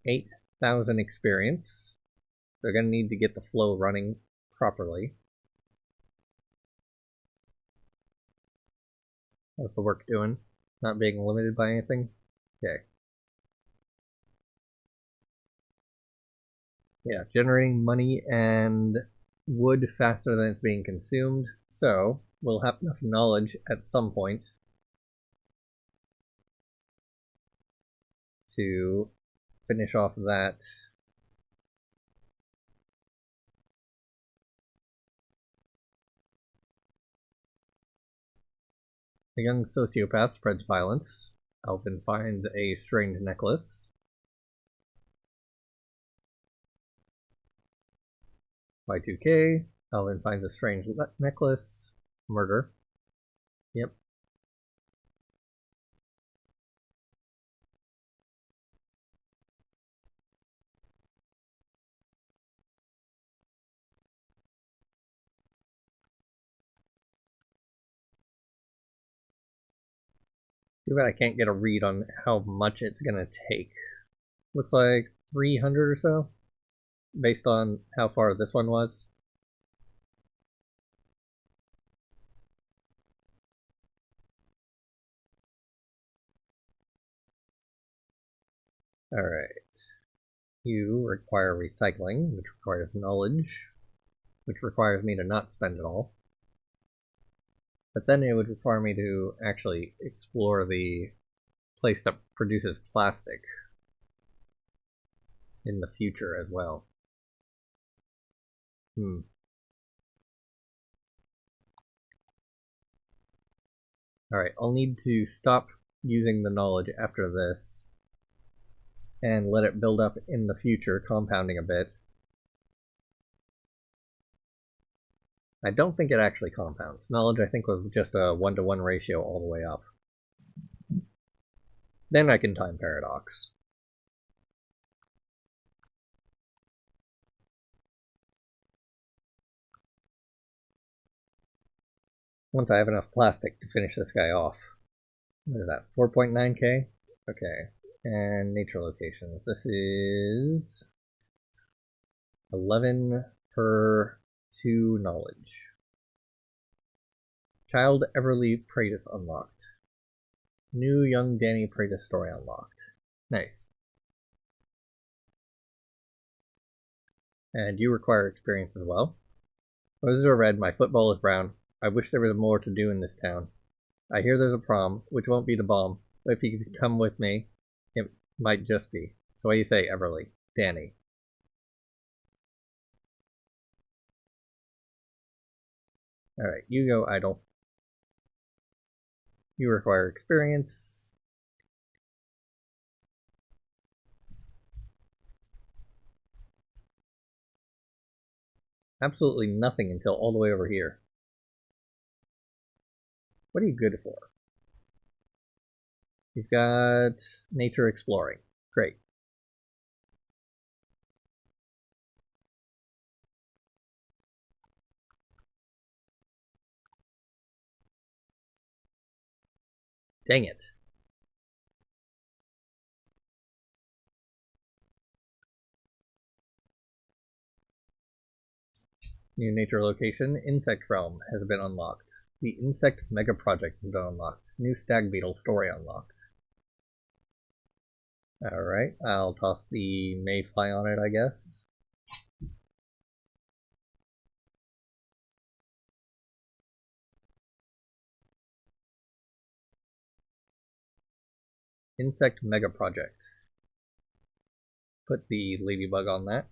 8,000 experience. They're going to need to get the flow running properly. How's the work doing? Not being limited by anything? Okay. Yeah, generating money and wood faster than it's being consumed, so we'll have enough knowledge at some point to finish off that. A young sociopath spreads violence. Alvin finds a strange necklace. Y2K. Alvin finds a strange necklace. Murder. Yep. Too bad I can't get a read on how much it's gonna take. Looks like 300 or so, based on how far this one was. Alright. You require recycling, which requires knowledge, which requires me to not spend it all. But then it would require me to actually explore the place that produces plastic in the future as well. Alright, I'll need to stop using the knowledge after this and let it build up in the future, compounding a bit. I don't think it actually compounds. Knowledge, I think, was just a 1-to-1 ratio all the way up. Then I can time paradox. Once I have enough plastic to finish this guy off. What is that, 4.9k? Okay, and nature locations. This is 11 per 2 knowledge. Child Everly Praetus unlocked. New young Danny Praetus story unlocked. Nice. And you require experience as well. Roses are red, my football is brown. I wish there was more to do in this town. I hear there's a prom, which won't be the bomb, but if you could come with me, it might just be. So what do you say, Everly? Danny. Alright, you go idle. You require experience. Absolutely nothing until all the way over here. What are you good for? You've got nature exploring. Great. Dang it. New nature location, Insect Realm, has been unlocked. The Insect Mega Project has been unlocked. New Stag Beetle story unlocked. Alright, I'll toss the Mayfly on it, I guess. Insect Mega Project. Put the Ladybug on that.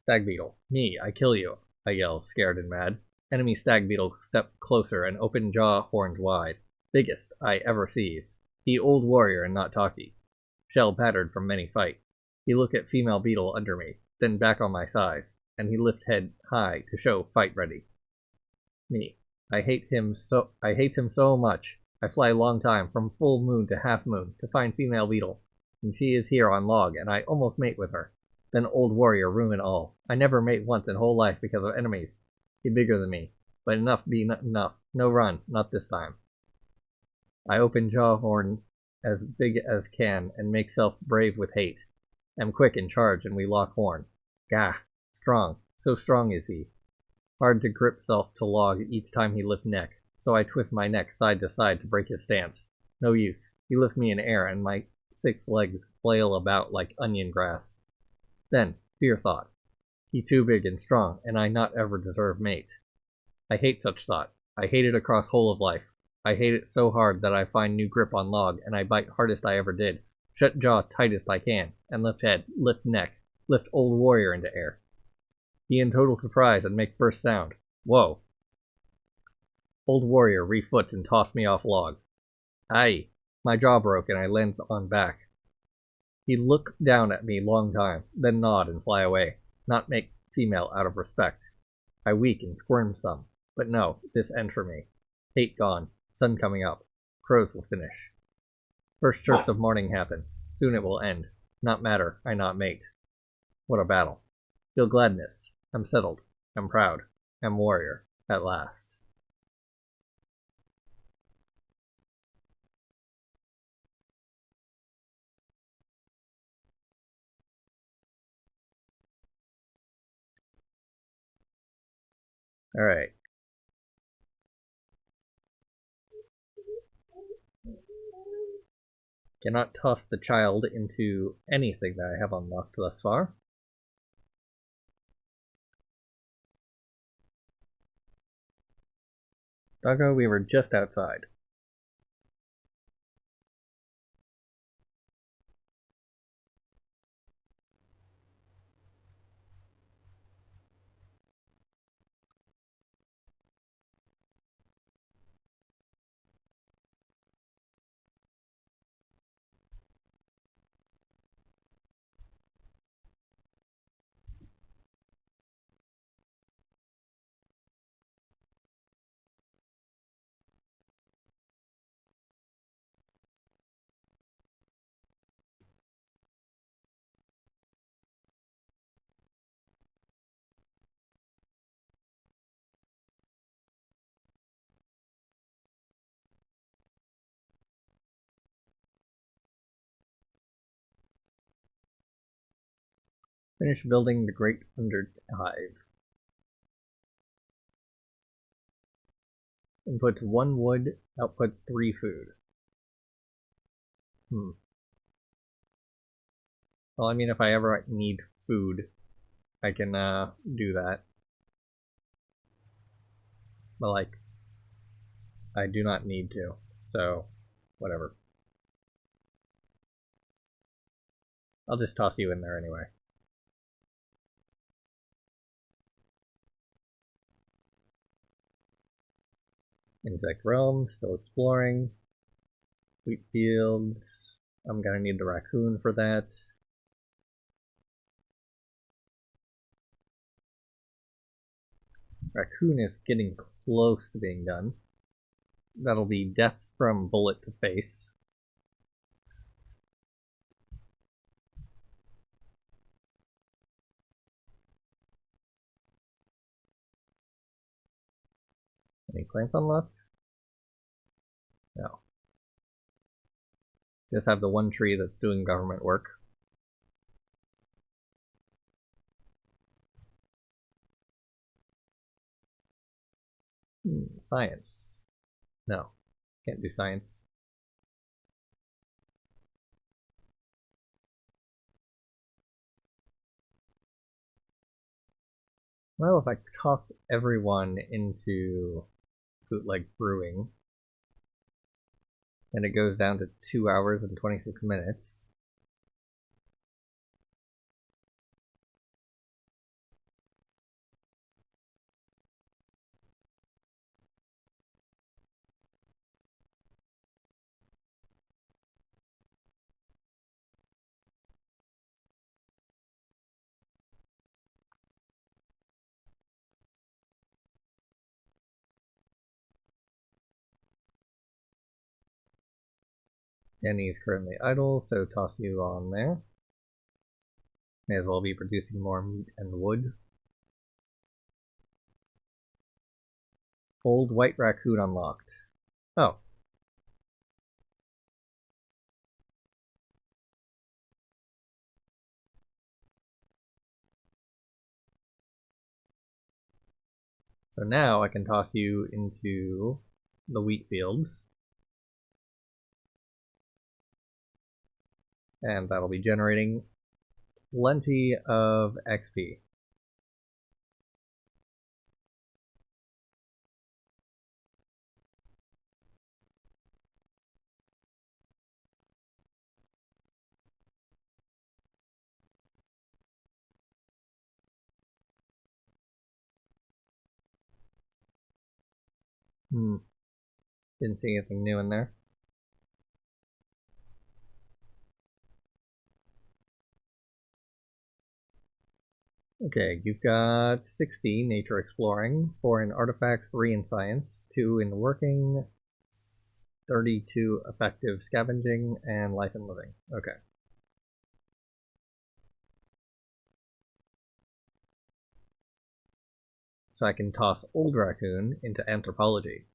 Stag Beetle. Me, I kill you, I yell, scared and mad. Enemy Stag Beetle step closer and open jaw horns wide. Biggest I ever sees. He old warrior and not talky. Shell battered from many fight. He look at female beetle under me, then back on my size, and he lift head high to show fight ready. Me. I hates him so much. I fly long time from full moon to half moon to find female beetle, and she is here on log, and I almost mate with her. Then old warrior ruin all. I never mate once in whole life because of enemies. He bigger than me, but enough be enough. No run, not this time. I open jaw horn as big as can and make self brave with hate. Am quick in charge and we lock horn. Gah, strong, so strong is he. Hard to grip self to log each time he lift neck, so I twist my neck side to side to break his stance. No use. He lifts me in air, and my 6 legs flail about like onion grass. Then, fear thought. He too big and strong, and I not ever deserve mate. I hate such thought. I hate it across whole of life. I hate it so hard that I find new grip on log, and I bite hardest I ever did, shut jaw tightest I can, and lift head, lift neck, lift old warrior into air. He in total surprise and make first sound. Whoa. Old warrior refoots and toss me off log. Aye. My jaw broke and I land on back. He look down at me long time, then nod and fly away. Not make female out of respect. I weak and squirm some, but no, this end for me. Hate gone, sun coming up. Crows will finish. First chirps of morning happen. Soon it will end. Not matter, I not mate. What a battle. Feel gladness. I'm settled. I'm proud. I'm warrior. At last. Alright. Cannot toss the child into anything that I have unlocked thus far. Doggo, we were just outside. Finish building the Great Underhive. Inputs 1 wood, outputs 3 food. Well, I mean, if I ever need food, I can do that. But, like, I do not need to, so whatever. I'll just toss you in there anyway. Insect realm, still exploring. Wheat fields. I'm gonna need the raccoon for that. Raccoon is getting close to being done. That'll be death from bullet to face. Any plants unlocked? No. Just have the one tree that's doing government work. Science. No. Can't do science. Well, if I toss everyone into bootleg brewing, then it goes down to 2 hours and 26 minutes. Danny is currently idle, so toss you on there. May as well be producing more meat and wood. Old white raccoon unlocked. Oh. So now I can toss you into the wheat fields. And that'll be generating plenty of XP. Didn't see anything new in there. Okay, you've got 60 nature exploring, 4 in artifacts, 3 in science, 2 in working, 32 effective scavenging, and life and living. Okay. So I can toss Old Raccoon into anthropology.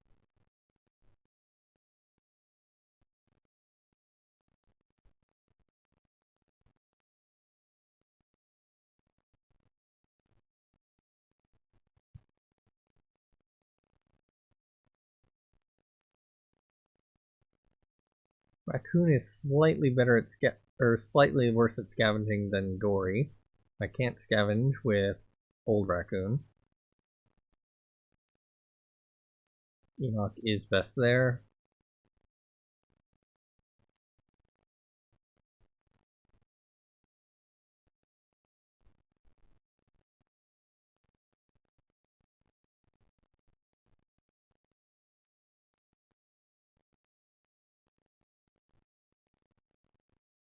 Raccoon is slightly better at slightly worse at scavenging than Gory. I can't scavenge with Old Raccoon. Enoch is best there.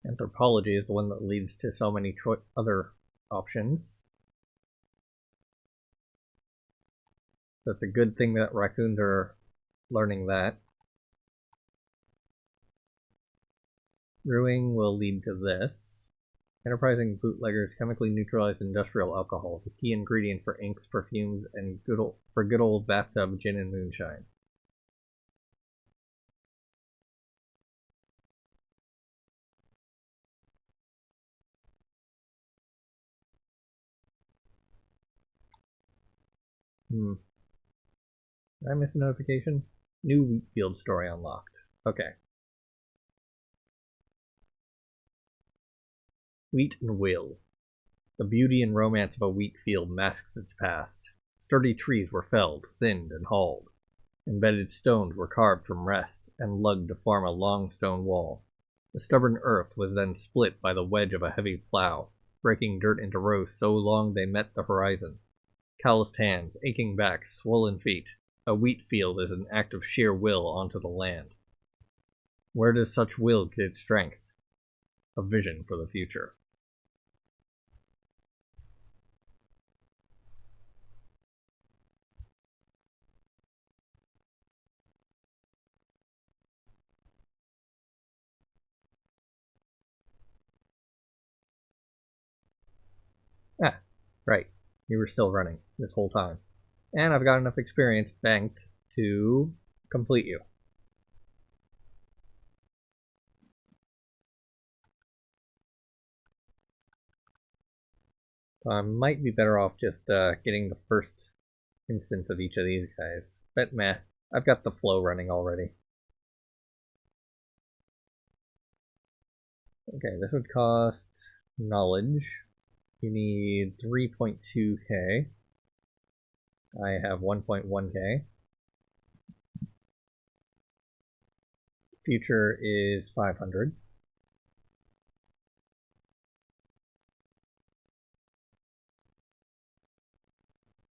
Anthropology is the one that leads to so many other options. So it's a good thing that raccoons are learning that. Brewing will lead to this. Enterprising bootleggers chemically neutralized industrial alcohol, the key ingredient for inks, perfumes, and good old bathtub gin and moonshine. Did I miss a notification? New wheat field story unlocked. Okay. Wheat and will. The beauty and romance of a wheat field masks its past. Sturdy trees were felled, thinned, and hauled. Embedded stones were carved from rest and lugged to form a long stone wall. The stubborn earth was then split by the wedge of a heavy plow, breaking dirt into rows so long they met the horizon. Calloused hands, aching backs, swollen feet. A wheat field is an act of sheer will onto the land. Where does such will get its strength? A vision for the future. Ah, right. You were still running this whole time. And I've got enough experience banked to complete you. I might be better off just getting the first instance of each of these guys. But meh, I've got the flow running already. Okay, this would cost knowledge. You need 3.2k. I have 1.1k. Future is 500.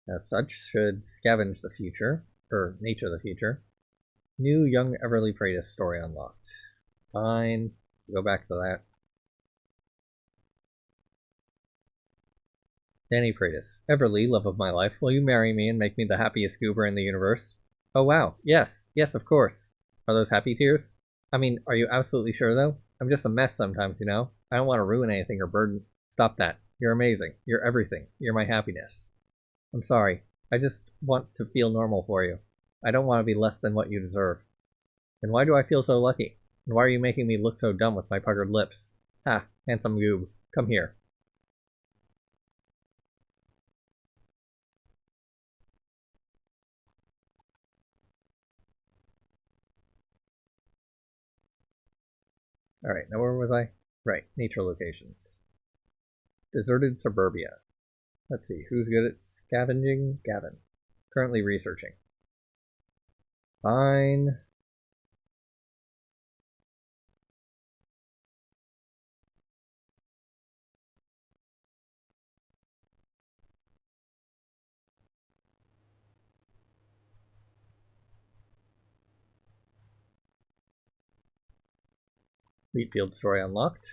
As such, should scavenge the future, or nature the future. New young Everly Praetus story unlocked. Fine, go back to that. Danny Praetus. Everly, love of my life, will you marry me and make me the happiest goober in the universe? Oh wow, yes, of course. Are those happy tears? I mean, are you absolutely sure though? I'm just a mess sometimes, you know? I don't want to ruin anything or burden. Stop that. You're amazing. You're everything. You're my happiness. I'm sorry. I just want to feel normal for you. I don't want to be less than what you deserve. Then why do I feel so lucky? And why are you making me look so dumb with my puckered lips? Ha, handsome goob. Come here. Alright, now where was I? Right, nature locations. Deserted suburbia. Let's see, who's good at scavenging? Gavin. Currently researching. Fine. Wheatfield story unlocked.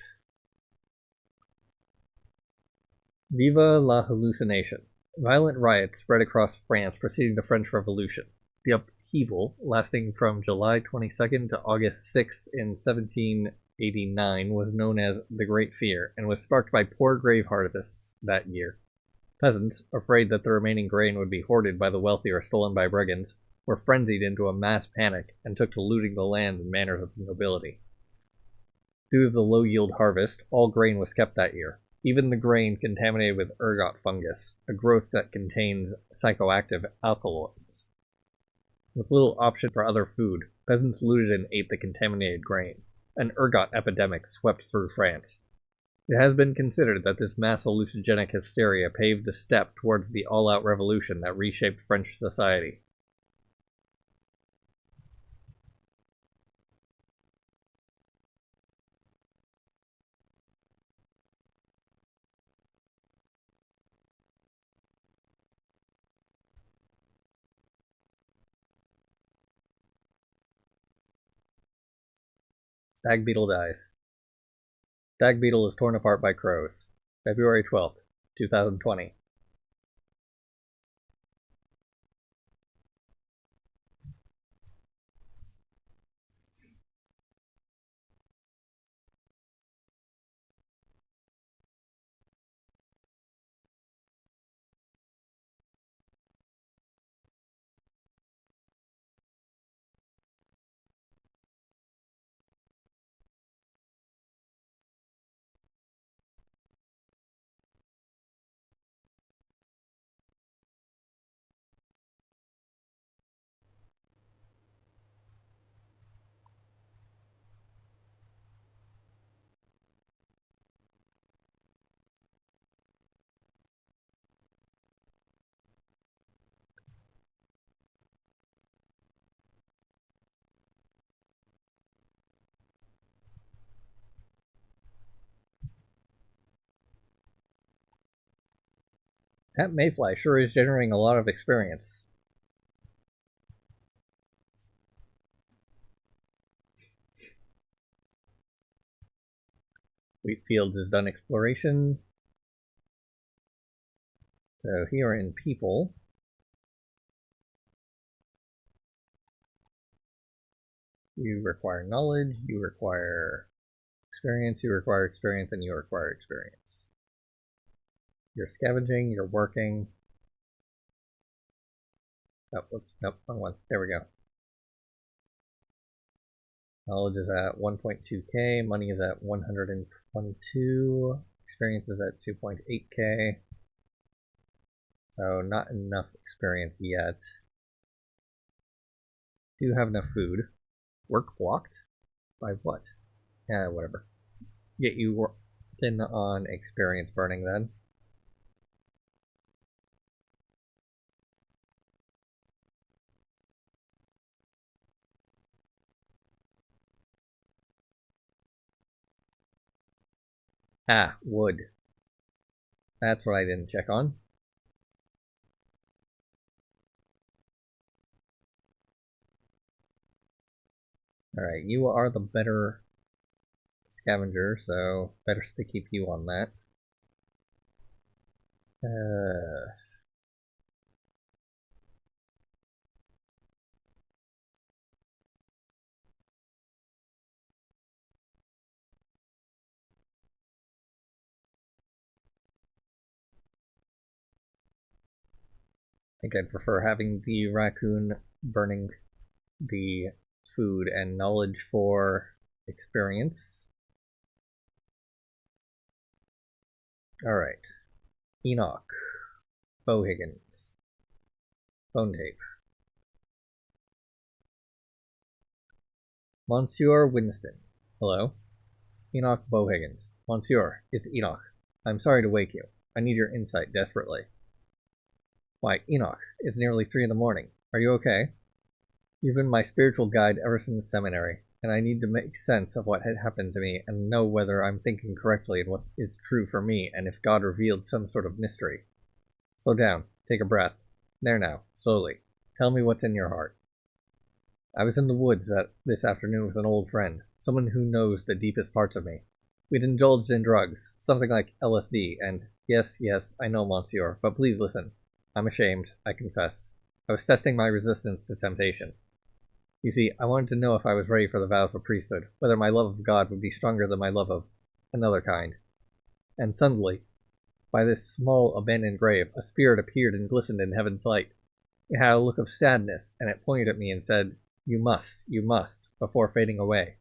Viva la hallucination. Violent riots spread across France preceding the French Revolution. The upheaval, lasting from July 22nd to August 6th in 1789, was known as the Great Fear and was sparked by poor grain harvests that year. Peasants, afraid that the remaining grain would be hoarded by the wealthy or stolen by brigands, were frenzied into a mass panic and took to looting the land and manors of the nobility. Due to the low-yield harvest, all grain was kept that year, even the grain contaminated with ergot fungus, a growth that contains psychoactive alkaloids. With little option for other food, peasants looted and ate the contaminated grain. An ergot epidemic swept through France. It has been considered that this mass hallucinogenic hysteria paved the step towards the all-out revolution that reshaped French society. Stag beetle dies. Stag beetle is torn apart by crows. February 12th, 2020. That mayfly sure is generating a lot of experience. Wheatfields has done exploration. So here in people, you require knowledge, you require experience, and you require experience. You're scavenging, you're working. Oh, whoops, nope, wrong one. There we go. Knowledge is at 1.2k, money is at 122, experience is at 2.8k. So not enough experience yet. Do have enough food. Work blocked? By what? Yeah, whatever. Get you working on experience burning then. Ah, wood. That's what I didn't check on. Alright, you are the better scavenger, so better to keep you on that. I think I'd prefer having the raccoon burning the food and knowledge for experience. Alright. Enoch. Bo Higgins. Phone tape. Monsieur Winston. Hello. Enoch Bowhiggins. Monsieur, it's Enoch. I'm sorry to wake you. I need your insight desperately. Why, Enoch, it's nearly 3 in the morning. Are you okay? You've been my spiritual guide ever since seminary, and I need to make sense of what had happened to me and know whether I'm thinking correctly and what is true for me, and if God revealed some sort of mystery. Slow down. Take a breath. There now. Slowly. Tell me what's in your heart. I was in the woods this afternoon with an old friend, someone who knows the deepest parts of me. We'd indulged in drugs, something like LSD, and yes, I know, monsieur, but please listen. I'm ashamed, I confess. I was testing my resistance to temptation. You see, I wanted to know if I was ready for the vows of priesthood, whether my love of God would be stronger than my love of another kind. And suddenly, by this small abandoned grave, a spirit appeared and glistened in heaven's light. It had a look of sadness, and it pointed at me and said, you must, before fading away.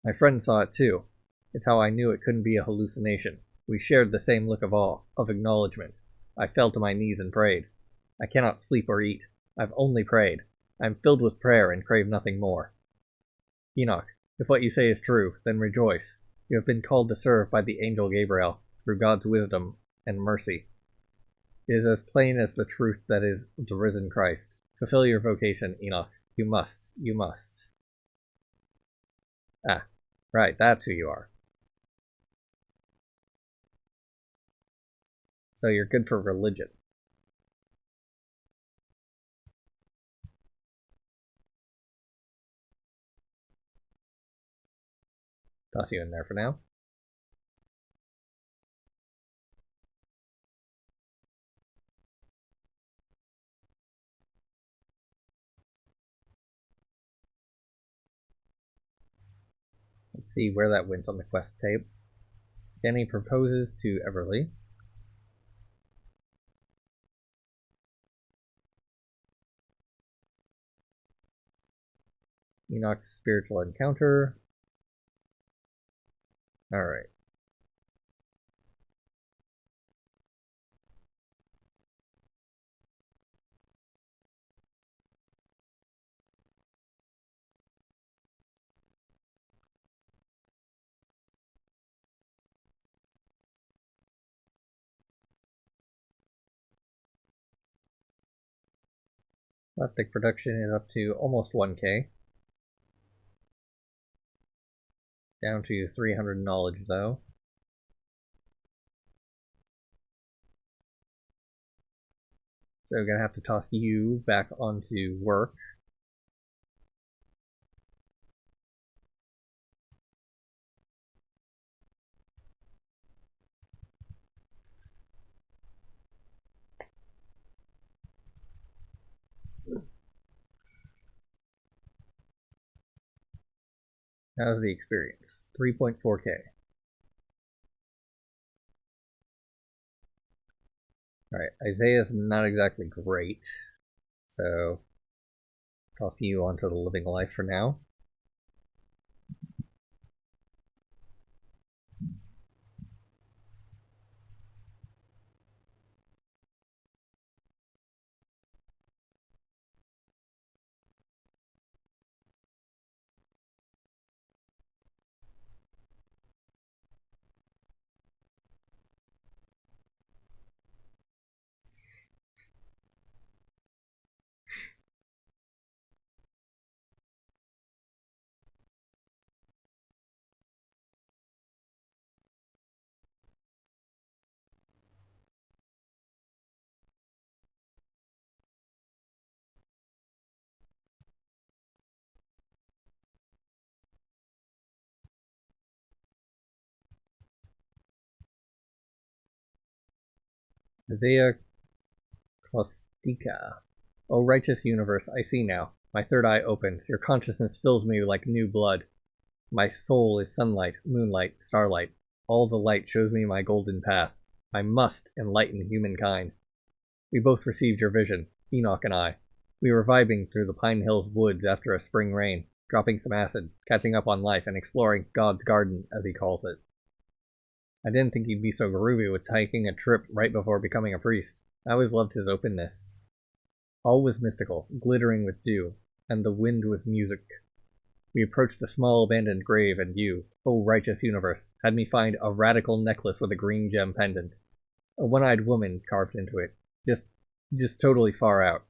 My friend saw it too. It's how I knew it couldn't be a hallucination. We shared the same look of awe, of acknowledgement. I fell to my knees and prayed. I cannot sleep or eat. I've only prayed. I am filled with prayer and crave nothing more. Enoch, if what you say is true, then rejoice. You have been called to serve by the angel Gabriel, through God's wisdom and mercy. It is as plain as the truth that is the risen Christ. Fulfill your vocation, Enoch. You must. Ah, right, that's who you are. So you're good for religion. Toss you in there for now. Let's see where that went on the quest tape. Danny proposes to Everly. Enoch's spiritual encounter. Alright. Plastic production is up to almost 1K. Down to 300 knowledge, though. So we're going to have to toss you back onto work. How's the experience? 3.4K. Alright, Isaiah's not exactly great, so toss you onto the living life for now. Isaiah Kostika. O righteous universe, I see now. My third eye opens. Your consciousness fills me like new blood. My soul is sunlight, moonlight, starlight. All the light shows me my golden path. I must enlighten humankind. We both received your vision, Enoch and I. We were vibing through the Pine Hills woods after a spring rain, dropping some acid, catching up on life, and exploring God's garden, as he calls it. I didn't think he'd be so groovy with taking a trip right before becoming a priest. I always loved his openness. All was mystical, glittering with dew, and the wind was music. We approached a small abandoned grave, and you, O righteous universe, had me find a radical necklace with a green gem pendant. A one-eyed woman carved into it. Just totally far out.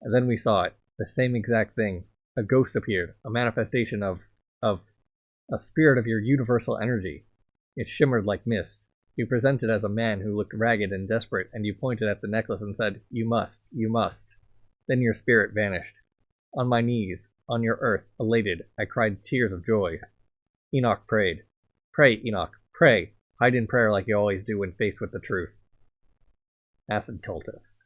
And then we saw it. The same exact thing. A ghost appeared. A manifestation of a spirit of your universal energy. It shimmered like mist. You presented as a man who looked ragged and desperate, and you pointed at the necklace and said, "You must, you must." Then your spirit vanished. On my knees, on your earth, elated, I cried tears of joy. Enoch prayed. Pray, Enoch, pray. Hide in prayer like you always do when faced with the truth. Acid cultist.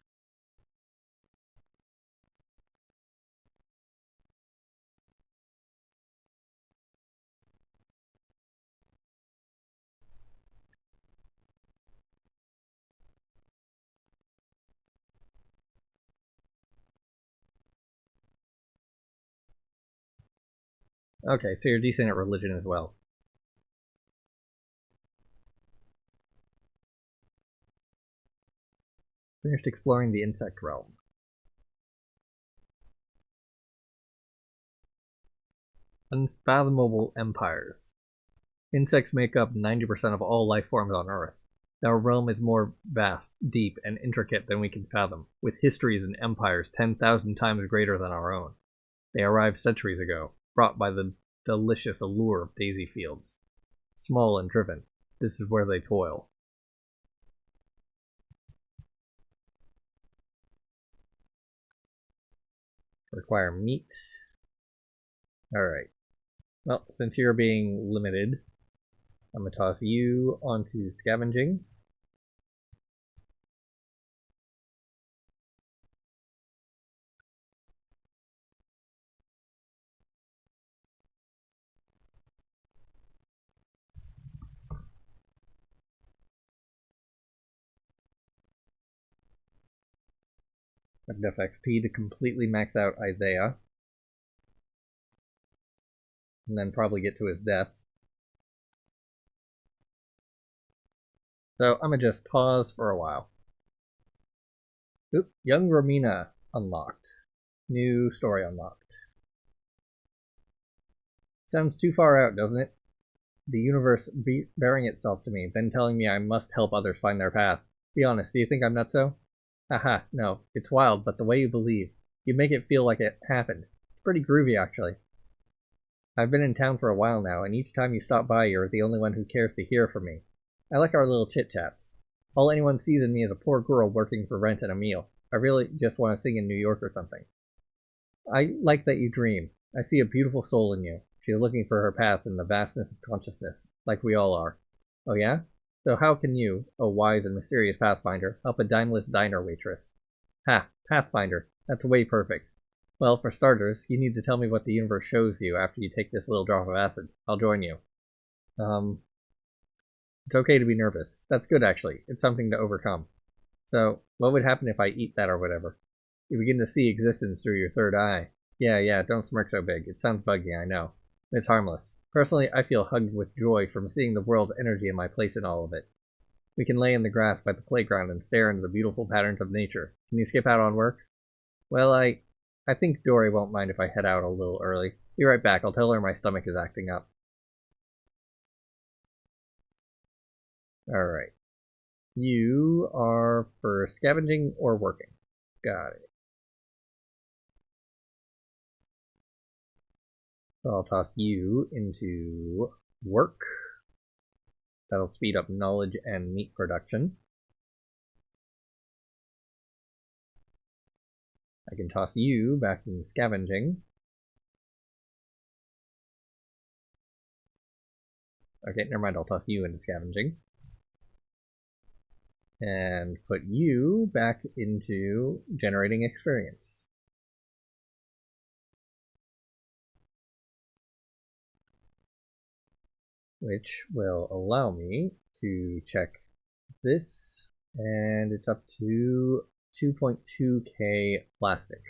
Okay, so you're decent at religion as well. Finished exploring the insect realm. Unfathomable empires. Insects make up 90% of all life forms on Earth. Our realm is more vast, deep, and intricate than we can fathom, with histories and empires 10,000 times greater than our own. They arrived centuries ago, brought by the delicious allure of daisy fields. Small and driven, this is where they toil. Require meat. Alright. Well, since you're being limited, I'm going to toss you onto scavenging. Enough XP to completely max out Isaiah. And then probably get to his death. So I'm going to just pause for a while. Oop, young Romina unlocked. New story unlocked. Sounds too far out, doesn't it? The universe bearing itself to me, then telling me I must help others find their path. Be honest, do you think I'm nutso? Haha, no. It's wild, but the way you believe. You make it feel like it happened. It's pretty groovy, actually. I've been in town for a while now, and each time you stop by, you're the only one who cares to hear from me. I like our little chit-chats. All anyone sees in me is a poor girl working for rent and a meal. I really just want to sing in New York or something. I like that you dream. I see a beautiful soul in you. She's looking for her path in the vastness of consciousness, like we all are. Oh yeah? So how can you, O wise and mysterious Pathfinder, help a dineless diner waitress? Ha, Pathfinder, that's way perfect. Well, for starters, you need to tell me what the universe shows you after you take this little drop of acid. I'll join you. It's okay to be nervous. That's good, actually. It's something to overcome. So, what would happen if I eat that or whatever? You begin to see existence through your third eye. Yeah, don't smirk so big. It sounds buggy, I know. It's harmless. Personally, I feel hugged with joy from seeing the world's energy and my place in all of it. We can lay in the grass by the playground and stare into the beautiful patterns of nature. Can you skip out on work? Well, I think Dory won't mind if I head out a little early. Be right back. I'll tell her my stomach is acting up. Alright. You are for scavenging or working. Got it. So I'll toss you into work. That'll speed up knowledge and meat production. I can toss you back in scavenging. Okay, never mind, I'll toss you into scavenging. And put you back into generating experience. Which will allow me to check this, and it's up to 2.2k plastic.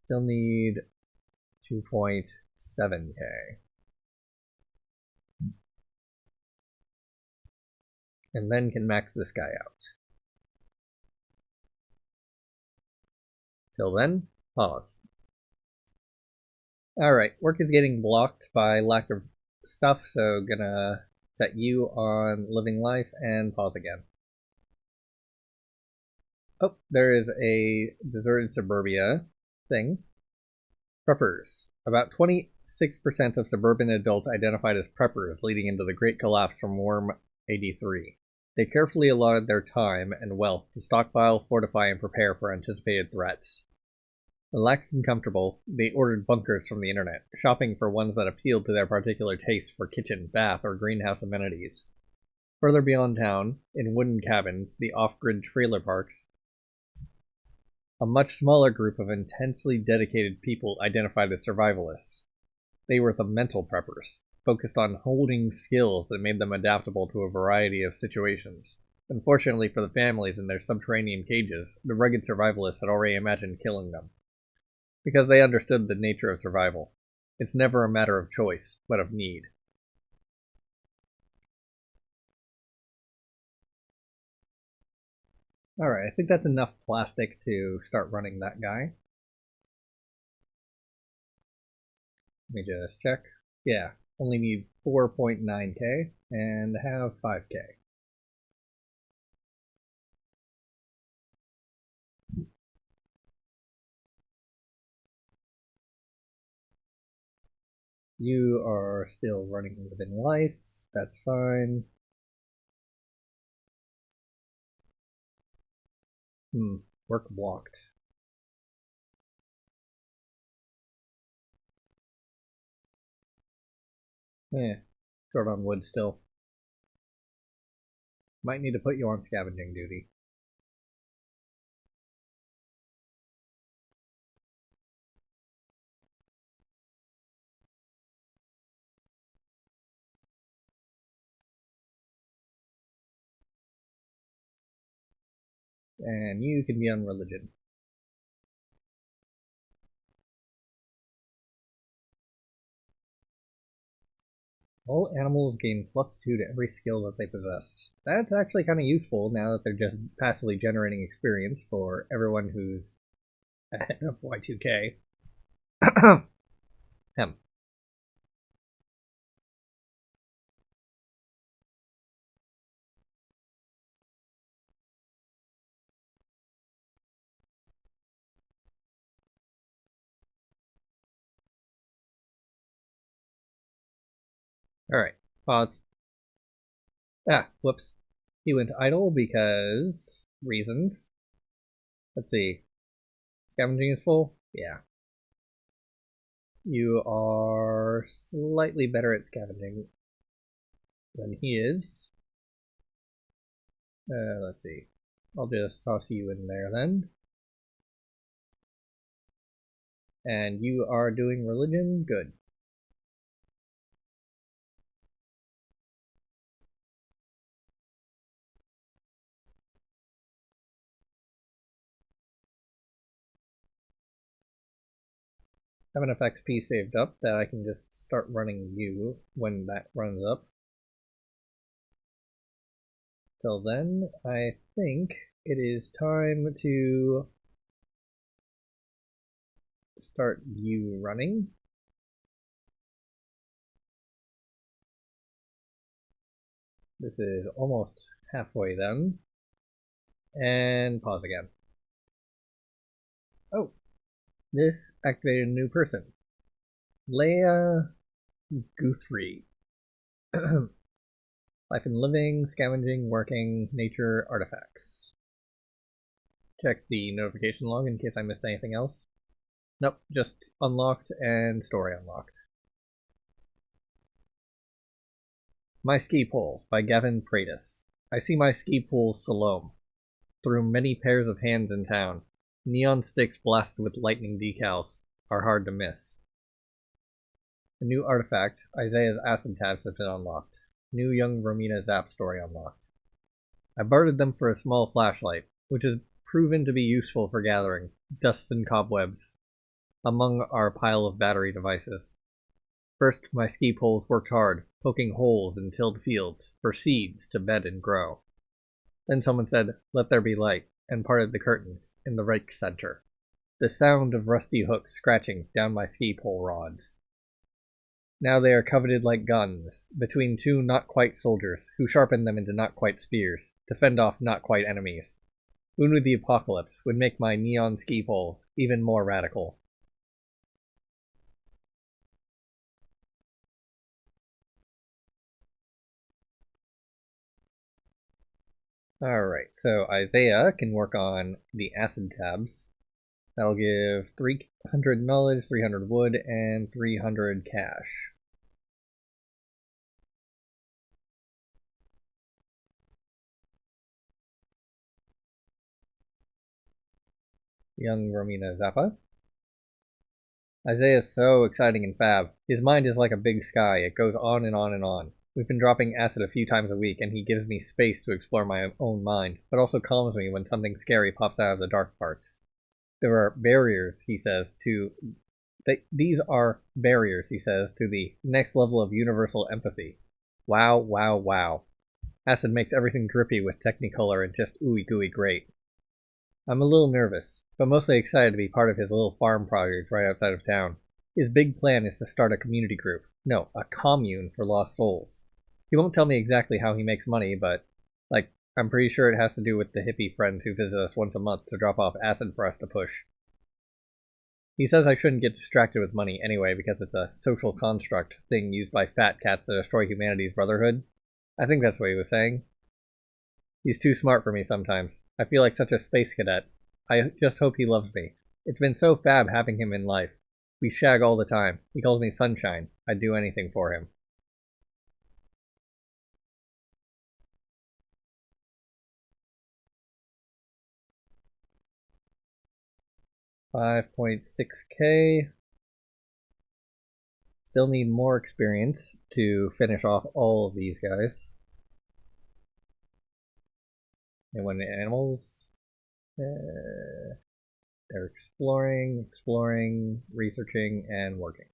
Still need 2.7k. And then can max this guy out. Till then, pause. Alright, work is getting blocked by lack of stuff, so gonna set you on living life and pause again. Oh, there is a deserted suburbia thing. Preppers. About 26% of suburban adults identified as preppers leading into the Great Collapse from Worm 83. They carefully allotted their time and wealth to stockpile, fortify, and prepare for anticipated threats. Relaxed and comfortable, they ordered bunkers from the internet, shopping for ones that appealed to their particular tastes for kitchen, bath, or greenhouse amenities. Further beyond town, in wooden cabins, the off-grid trailer parks, a much smaller group of intensely dedicated people identified as survivalists. They were the mental preppers, focused on holding skills that made them adaptable to a variety of situations. Unfortunately for the families in their subterranean cages, the rugged survivalists had already imagined killing them, because they understood the nature of survival. It's never a matter of choice, but of need. Alright, I think that's enough plastic to start running that guy. Let me just check. Yeah, only need 4.9k and have 5k. You are still running within life. That's fine. Work blocked. Short on wood still. Might need to put you on scavenging duty. And you can be on religion. All animals gain +2 to every skill that they possess. That's actually kind of useful now that they're just passively generating experience for everyone who's ahead of Y2K. Hem. Alright, pause. Whoops. He went idle because reasons. Let's see. Scavenging is full? Yeah. You are slightly better at scavenging than he is. Let's see. I'll just toss you in there then. And you are doing religion? Good. Have enough XP saved up that I can just start running you when that runs up. Till then, I think it is time to start you running. This is almost halfway then. And pause again. Oh, this activated a new person. Leia Guthrie. Life and living, scavenging, working, nature, artifacts. Check the notification log in case I missed anything else. Nope, just unlocked and story unlocked. My Ski Poles by Gavin Pratis. I see my ski poles Salome. Through many pairs of hands in town. Neon sticks blasted with lightning decals are hard to miss. A new artifact, Isaiah's acid tabs, have been unlocked. New young Romina Zap story unlocked. I bartered them for a small flashlight, which has proven to be useful for gathering dust and cobwebs among our pile of battery devices. First, my ski poles worked hard, poking holes in tilled fields for seeds to bed and grow. Then someone said, "Let there be light," and parted the curtains in the rake center. The sound of rusty hooks scratching down my ski pole rods. Now they are coveted like guns, between two not-quite soldiers, who sharpen them into not-quite spears, to fend off not-quite enemies. Who knew the apocalypse would make my neon ski poles even more radical? Alright, so Isaiah can work on the acid tabs. That'll give 300 knowledge, 300 wood, and 300 cash. Young Romina Zappa. Isaiah's so exciting and fab. His mind is like a big sky. It goes on and on and on. We've been dropping acid a few times a week, and he gives me space to explore my own mind, but also calms me when something scary pops out of the dark parts. There are barriers, he says, these are barriers, he says, to the next level of universal empathy. Wow, wow, wow. Acid makes everything drippy with Technicolor and just ooey gooey great. I'm a little nervous, but mostly excited to be part of his little farm project right outside of town. His big plan is to start a community group. No, a commune for lost souls. He won't tell me exactly how he makes money, but, I'm pretty sure it has to do with the hippie friends who visit us once a month to drop off acid for us to push. He says I shouldn't get distracted with money anyway because it's a social construct thing used by fat cats to destroy humanity's brotherhood. I think that's what he was saying. He's too smart for me sometimes. I feel like such a space cadet. I just hope he loves me. It's been so fab having him in life. We shag all the time. He calls me Sunshine. I'd do anything for him. 5.6k. Still need more experience to finish off all of these guys. And when the animals, they're exploring, researching, and working.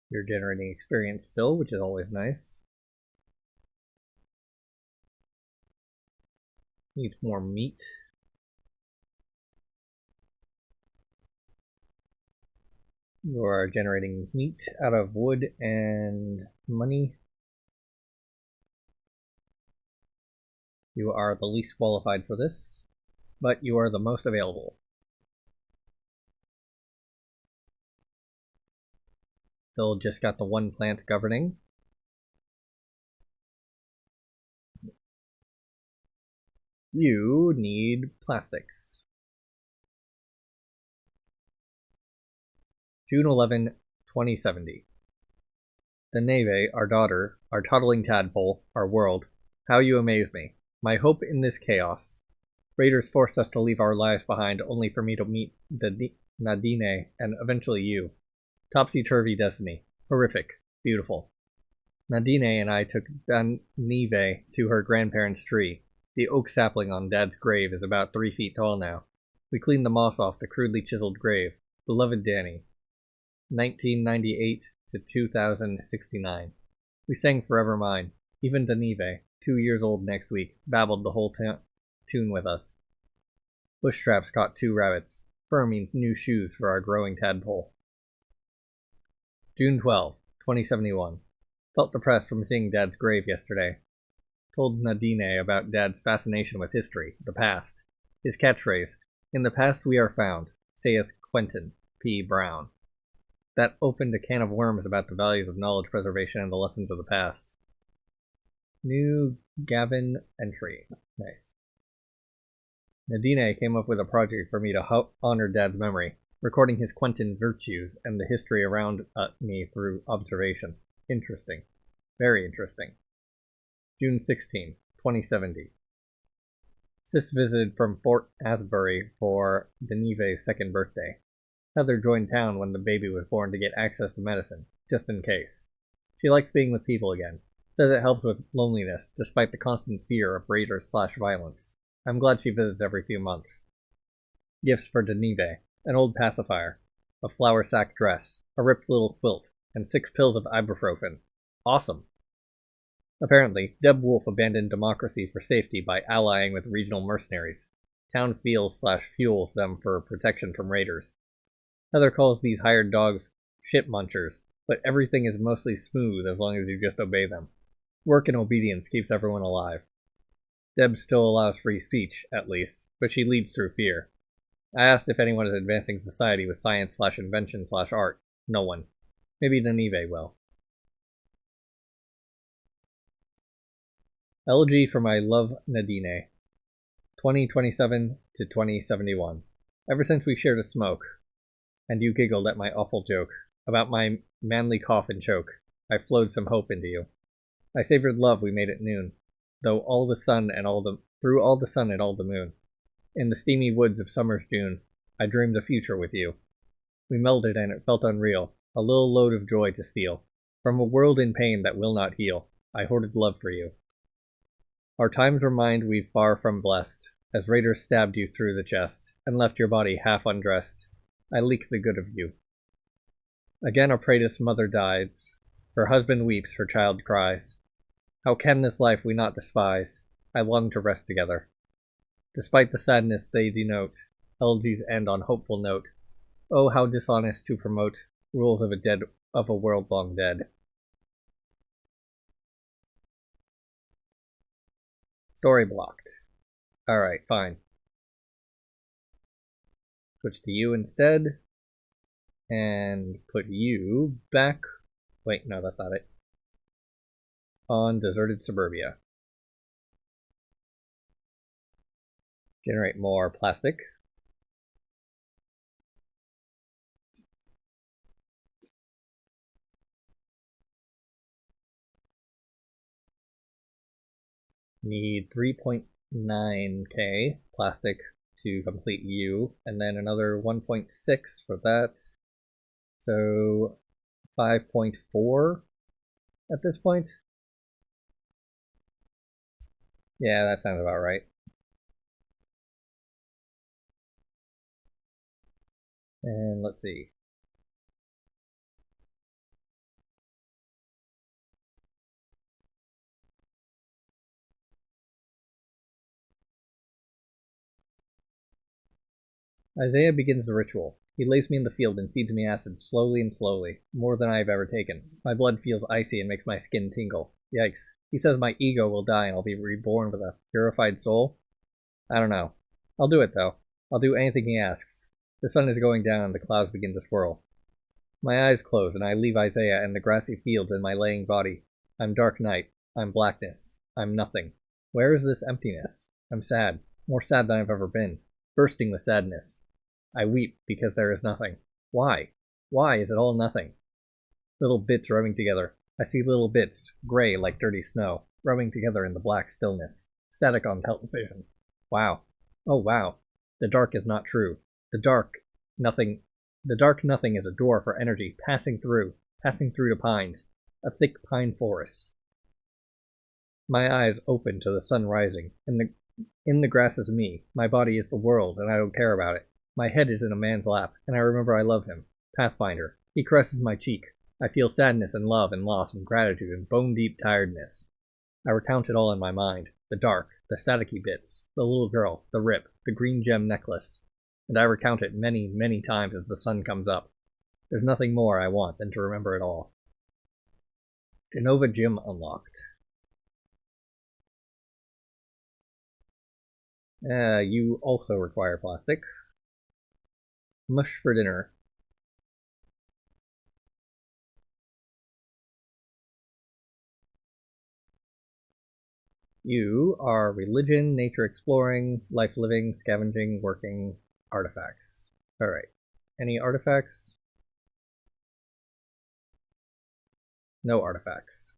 You're generating experience still, which is always nice. Needs more meat. You are generating meat out of wood and money. You are the least qualified for this, but you are the most available. Still just got the one plant governing. You need plastics. June 11, 2070. The Neve, our daughter, our toddling tadpole, our world. How you amaze me. My hope in this chaos. Raiders forced us to leave our lives behind only for me to meet the Nadine and eventually you. Topsy-turvy destiny. Horrific. Beautiful. Nadine and I took Neve to her grandparents' tree. The oak sapling on Dad's grave is about 3 feet tall now. We cleaned the moss off the crudely chiseled grave. Beloved Danny. 1998 to 2069. We sang Forever Mine. Even Danive, 2 years old next week, babbled the whole tune with us. Bush traps caught 2 rabbits. Fur means new shoes for our growing tadpole. June 12, 2071. Felt depressed from seeing Dad's grave yesterday. Told Nadine about Dad's fascination with history, the past. His catchphrase, "In the past we are found," saith Quentin P. Brown. That opened a can of worms about the values of knowledge preservation and the lessons of the past. New Gavin entry. Nice. Nadine came up with a project for me to honor Dad's memory, recording his Quentin virtues and the history around me through observation. Interesting. Very interesting. June 16, 2070. Sis visited from Fort Asbury for Denive's 2nd birthday. Heather joined town when the baby was born to get access to medicine, just in case. She likes being with people again. Says it helps with loneliness, despite the constant fear of raiders/violence. I'm glad she visits every few months. Gifts for Denive: an old pacifier, a flour sack dress, a ripped little quilt, and 6 pills of ibuprofen. Awesome. Apparently, Deb Wolf abandoned democracy for safety by allying with regional mercenaries. Town fuels them for protection from raiders. Heather calls these hired dogs shit munchers, but everything is mostly smooth as long as you just obey them. Work and obedience keeps everyone alive. Deb still allows free speech, at least, but she leads through fear. I asked if anyone is advancing society with science/invention/art. No one. Maybe Ninive will. Elegy for my love Nadine. 2027 to 2071. Ever since we shared a smoke, and you giggled at my awful joke about my manly cough and choke, I flowed some hope into you. I savored love we made at noon, through all the sun and all the moon. In the steamy woods of summer's June, I dreamed a future with you. We melded and it felt unreal, a little load of joy to steal. From a world in pain that will not heal, I hoarded love for you. Our times remind we far from blessed, as raiders stabbed you through the chest, and left your body half undressed. I leak the good of you. Again a praetor's mother dies, her husband weeps, her child cries. How can this life we not despise? I long to rest together. Despite the sadness they denote, elegies end on hopeful note. Oh, how dishonest to promote rules of a world long dead. Story blocked. Alright, fine. Switch to you instead. And put you back. Wait, no, that's not it. On deserted suburbia. Generate more plastic. Need 3.9k plastic to complete you, and then another 1.6 for that. So 5.4 at this point. Yeah, that sounds about right. And let's see. Isaiah begins the ritual. He lays me in the field and feeds me acid slowly and slowly, more than I have ever taken. My blood feels icy and makes my skin tingle. Yikes. He says my ego will die and I'll be reborn with a purified soul? I don't know. I'll do it, though. I'll do anything he asks. The sun is going down and the clouds begin to swirl. My eyes close and I leave Isaiah and the grassy fields and my laying body. I'm dark night. I'm blackness. I'm nothing. Where is this emptiness? I'm sad. More sad than I've ever been. Bursting with sadness. I weep because there is nothing. Why? Why is it all nothing? Little bits rubbing together. I see little bits, gray like dirty snow, rubbing together in the black stillness. Static on television. Wow. Oh wow. The dark is not true. The dark nothing is a door for energy passing through the pines, a thick pine forest. My eyes open to the sun rising. In the grass is me. My body is the world, and I don't care about it. My head is in a man's lap, and I remember I love him. Pathfinder. He caresses my cheek. I feel sadness and love and loss and gratitude and bone-deep tiredness. I recount it all in my mind. The dark, the staticky bits, the little girl, the rip, the green gem necklace. And I recount it many, many times as the sun comes up. There's nothing more I want than to remember it all. Genova Gym unlocked. You also require plastic. Mush for dinner. You are religion, nature exploring, life living, scavenging, working, artifacts. Alright. Any artifacts? No artifacts.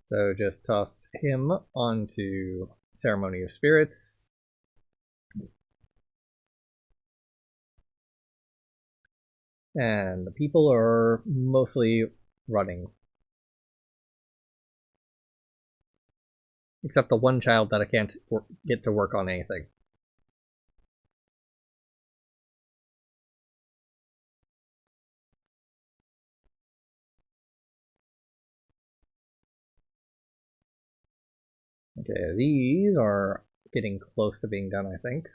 So just toss him onto Ceremony of Spirits. And the people are mostly running. Except the one child that I can't get to work on anything. Okay, these are getting close to being done, I think.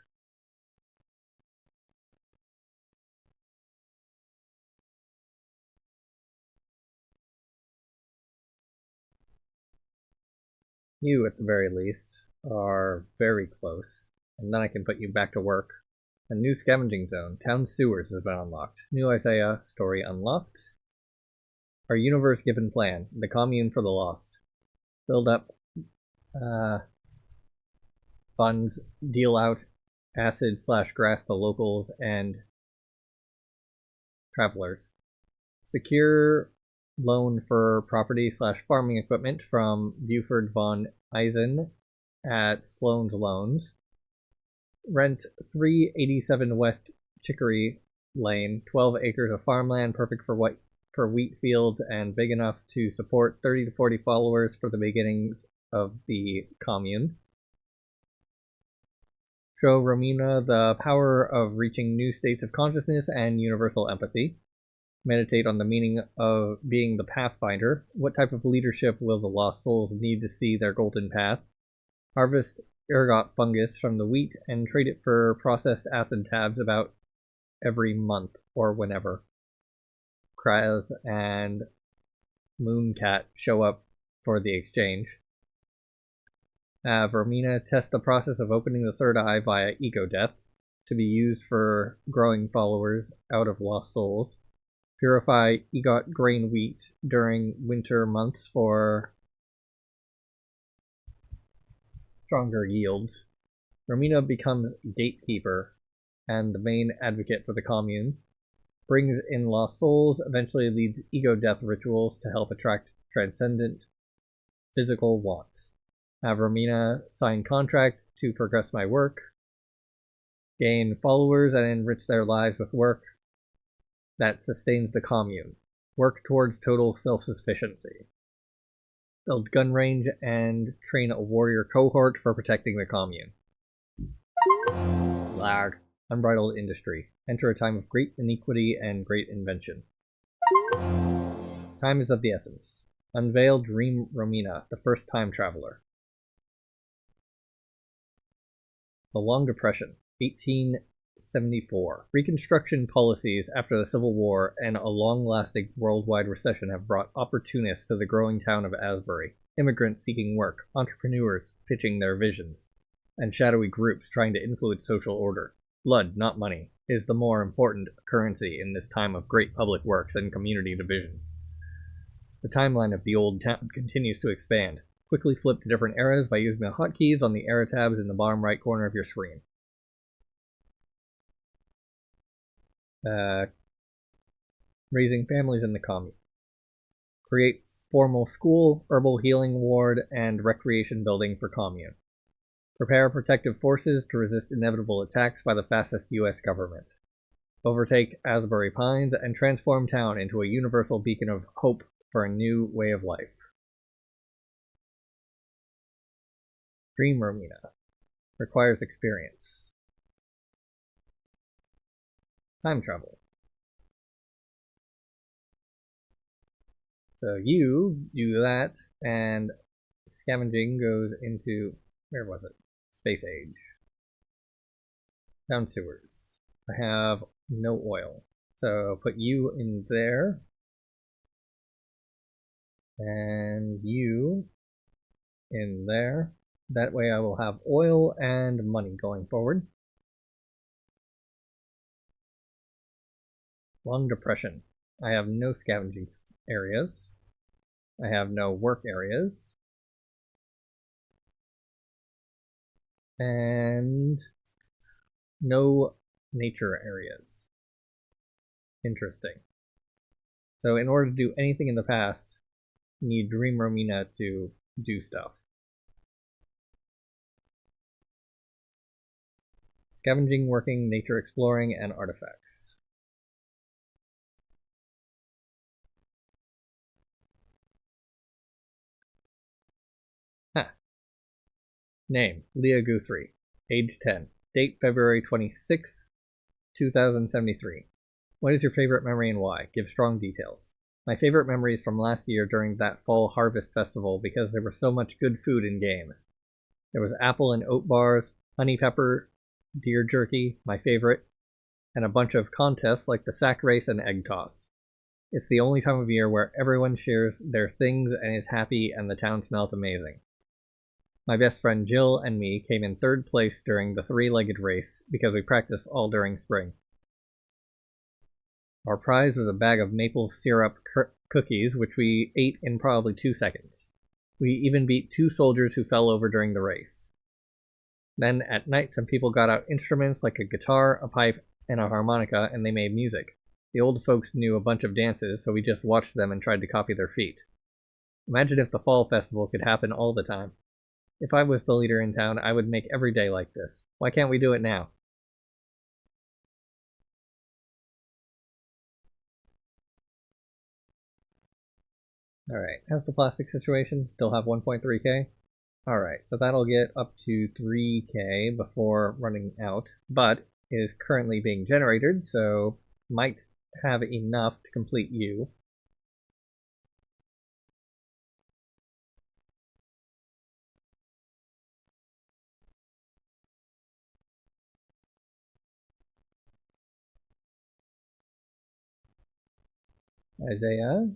You, at the very least, are very close, and then I can put you back to work. A new scavenging zone. Town sewers has been unlocked. New Isaiah story unlocked. Our universe given plan. The commune for the lost. Build up funds, deal out acid/grass to locals and travelers. Secure loan for property/farming equipment from Buford von Eisen at Sloan's Loans. Rent 387 West Chicory Lane, 12 acres of farmland, perfect for wheat fields and big enough to support 30 to 40 followers for the beginnings of the commune. Show Romina the power of reaching new states of consciousness and universal empathy. Meditate on the meaning of being the Pathfinder. What type of leadership will the lost souls need to see their golden path? Harvest ergot fungus from the wheat and trade it for processed acid tabs about every month or whenever. Kraz and Mooncat show up for the exchange. Have Romina test the process of opening the third eye via eco death to be used for growing followers out of lost souls. Purify EGOT grain wheat during winter months for stronger yields. Romina becomes gatekeeper and the main advocate for the commune. Brings in lost souls, eventually leads ego death rituals to help attract transcendent physical wants. Have Romina sign contract to progress my work. Gain followers and enrich their lives with work that sustains the commune. Work towards total self-sufficiency. Build gun range and train a warrior cohort for protecting the commune. Lag. Unbridled industry. Enter a time of great iniquity and great invention. Time is of the essence. Unveil Dream Romina, the first time traveler. The Long Depression, 1874. Reconstruction policies after the Civil War and a long-lasting worldwide recession have brought opportunists to the growing town of Asbury, immigrants seeking work, entrepreneurs pitching their visions, and shadowy groups trying to influence social order. Blood, not money, is the more important currency in this time of great public works and community division. The timeline of the old town continues to expand. Quickly flip to different eras by using the hotkeys on the era tabs in the bottom right corner of your screen. Raising families in the commune. Create formal school, herbal healing ward, and recreation building for commune. Prepare protective forces to resist inevitable attacks by the fascist US government. Overtake Asbury Pines and transform town into a universal beacon of hope for a new way of life. Dream Romina. Requires experience. Time travel. So you do that, and scavenging goes into, where was it? Space Age. Down sewers. I have no oil. So put you in there. And you in there. That way I will have oil and money going forward. Long Depression. I have no scavenging areas. I have no work areas. And no nature areas. Interesting. So in order to do anything in the past, you need Dream Romina to do stuff. Scavenging, working, nature exploring, and artifacts. Name, Leah Guthrie. Age 10. Date, February 26th, 2073. What is your favorite memory and why? Give strong details. My favorite memory is from last year during that fall harvest festival because there was so much good food and games. There was apple and oat bars, honey pepper, deer jerky, my favorite, and a bunch of contests like the sack race and egg toss. It's the only time of year where everyone shares their things and is happy and the town smells amazing. My best friend Jill and me came in third place during the three-legged race because we practiced all during spring. Our prize was a bag of maple syrup cookies, which we ate in probably 2 seconds. We even beat 2 soldiers who fell over during the race. Then at night, some people got out instruments like a guitar, a pipe, and a harmonica, and they made music. The old folks knew a bunch of dances, so we just watched them and tried to copy their feet. Imagine if the fall festival could happen all the time. If I was the leader in town, I would make every day like this. Why can't we do it now? Alright, how's the plastic situation? Still have 1.3k? Alright, so that'll get up to 3k before running out, but is currently being generated, so might have enough to complete you. Isaiah.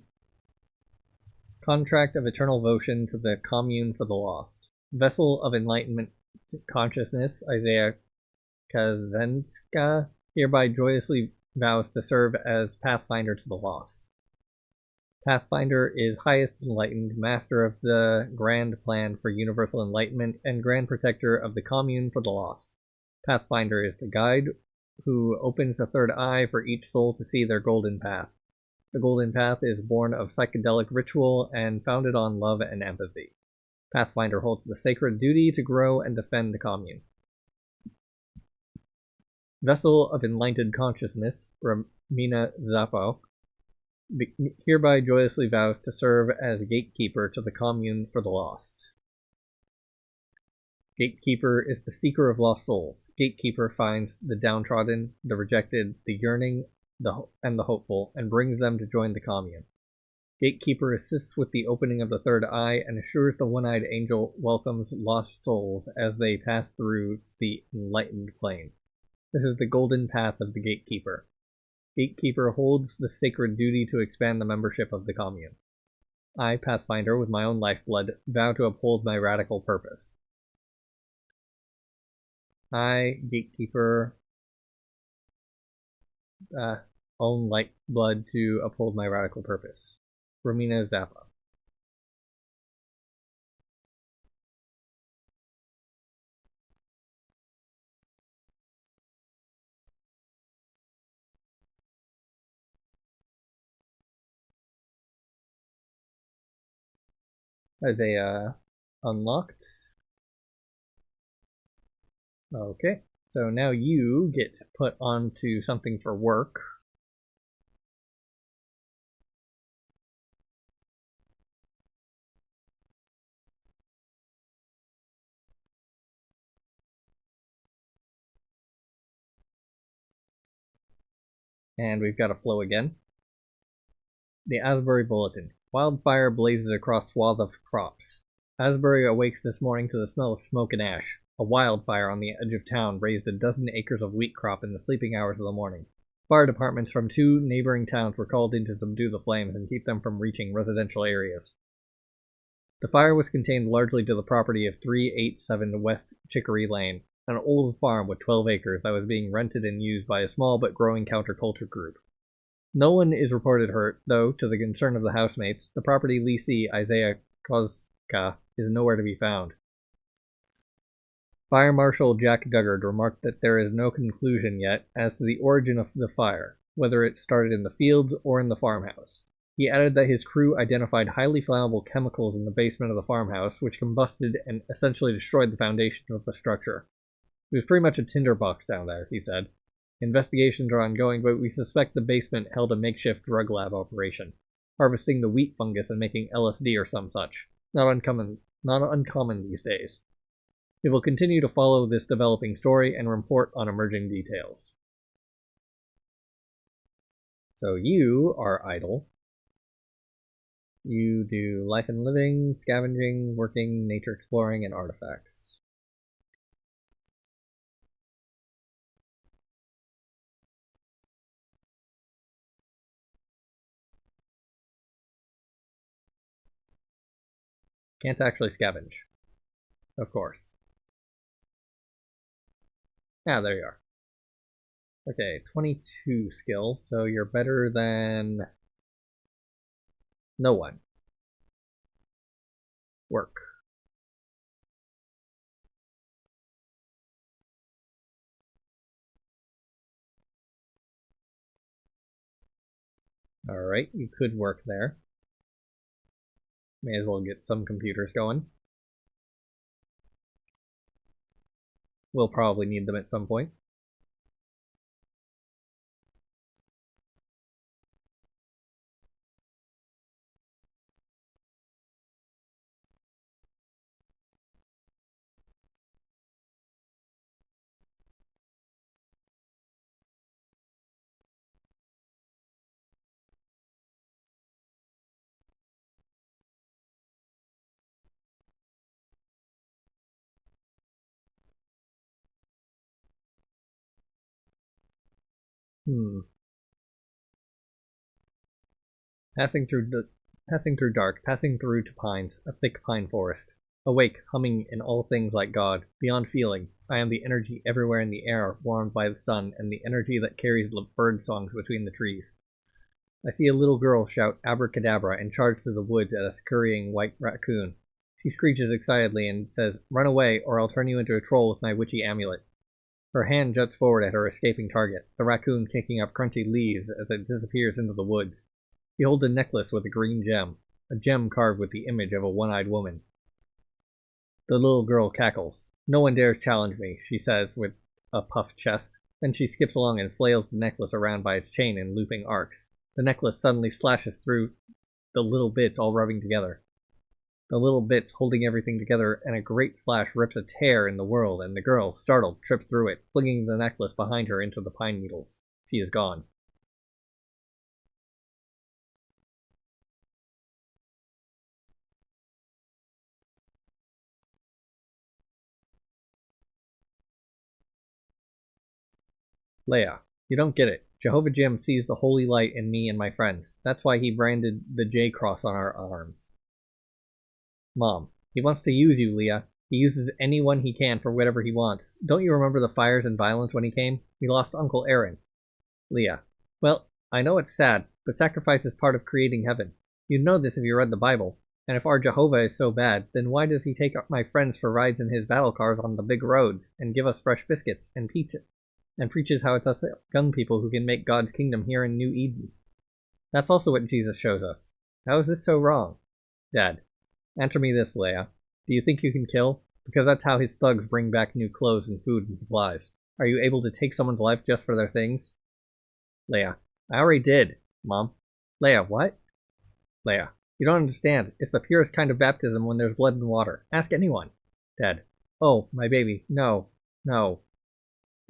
Contract of Eternal Devotion to the Commune for the Lost. Vessel of Enlightenment Consciousness, Isaiah Kazenska, hereby joyously vows to serve as Pathfinder to the Lost. Pathfinder is highest enlightened, master of the grand plan for universal enlightenment, and grand protector of the commune for the lost. Pathfinder is the guide who opens the third eye for each soul to see their golden path. The golden path is born of psychedelic ritual and founded on love and empathy. Pathfinder holds the sacred duty to grow and defend the commune. Vessel of Enlightened Consciousness, Ramina Zappo, hereby joyously vows to serve as gatekeeper to the commune for the lost. Gatekeeper is the seeker of lost souls. Gatekeeper finds the downtrodden, the rejected, the yearning, and the hopeful, and brings them to join the commune. Gatekeeper assists with the opening of the third eye and assures the one-eyed angel welcomes lost souls as they pass through to the enlightened plane. This is the golden path of the Gatekeeper. Gatekeeper holds the sacred duty to expand the membership of the commune. I, Pathfinder, with my own lifeblood, vow to uphold my radical purpose. I, Gatekeeper, own lifeblood to uphold my radical purpose. Romina Zappa. Isaiah unlocked. Okay, so now you get put onto something for work. And we've got a flow again. The Asbury Bulletin. Wildfire blazes across swath of crops. Asbury awakes this morning to the smell of smoke and ash. A wildfire on the edge of town raised a dozen acres of wheat crop in the sleeping hours of the morning. Fire departments from 2 neighboring towns were called in to subdue the flames and keep them from reaching residential areas. The fire was contained largely to the property of 387 West Chicory Lane, an old farm with 12 acres that was being rented and used by a small but growing counterculture group. No one is reported hurt, though, to the concern of the housemates, the property leasee, Isaiah Kozka, is nowhere to be found. Fire Marshal Jack Duggard remarked that there is no conclusion yet as to the origin of the fire, whether it started in the fields or in the farmhouse. He added that his crew identified highly flammable chemicals in the basement of the farmhouse, which combusted and essentially destroyed the foundation of the structure. It was pretty much a tinderbox down there, he said. Investigations are ongoing, but we suspect the basement held a makeshift drug lab operation, harvesting the wheat fungus and making LSD or some such. Not uncommon these days. We will continue to follow this developing story and report on emerging details. So you are idle. You do life and living, scavenging, working, nature exploring, and artifacts. Can't actually scavenge. Of course. Ah, there you are. Okay, 22 skill, so you're better than no one. Work. Alright, you could work there. May as well get some computers going. We'll probably need them at some point. Passing through dark, passing through to pines, a thick pine forest. Awake, humming in all things like God, beyond feeling, I am the energy everywhere in the air, warmed by the sun, and the energy that carries the bird songs between the trees. I see a little girl shout abracadabra and charge through the woods at a scurrying white raccoon. She screeches excitedly and says, "Run away, or I'll turn you into a troll with my witchy amulet." Her hand juts forward at her escaping target, the raccoon kicking up crunchy leaves as it disappears into the woods. He holds a necklace with a green gem, a gem carved with the image of a one-eyed woman. The little girl cackles. "No one dares challenge me," she says with a puffed chest. Then she skips along and flails the necklace around by its chain in looping arcs. The necklace suddenly slashes through the little bits all rubbing together. The little bits holding everything together, and a great flash rips a tear in the world, and the girl, startled, trips through it, flinging the necklace behind her into the pine needles. She is gone. Leia, you don't get it. Jehovah Jim sees the holy light in me and my friends. That's why he branded the J cross on our arms. Mom, he wants to use you, Leah. He uses anyone he can for whatever he wants. Don't you remember the fires and violence when he came? We lost Uncle Aaron. Leah, well, I know it's sad, but sacrifice is part of creating heaven. You'd know this if you read the Bible. And if our Jehovah is so bad, then why does he take my friends for rides in his battle cars on the big roads, and give us fresh biscuits and pizza, and preaches how it's us young people who can make God's kingdom here in New Eden? That's also what Jesus shows us. How is this so wrong? Dad, answer me this, Leia. Do you think you can kill? Because that's how his thugs bring back new clothes and food and supplies. Are you able to take someone's life just for their things? Leia, I already did, Mom. Leia, what? Leia, you don't understand. It's the purest kind of baptism when there's blood and water. Ask anyone. Dad, oh, my baby, no, no.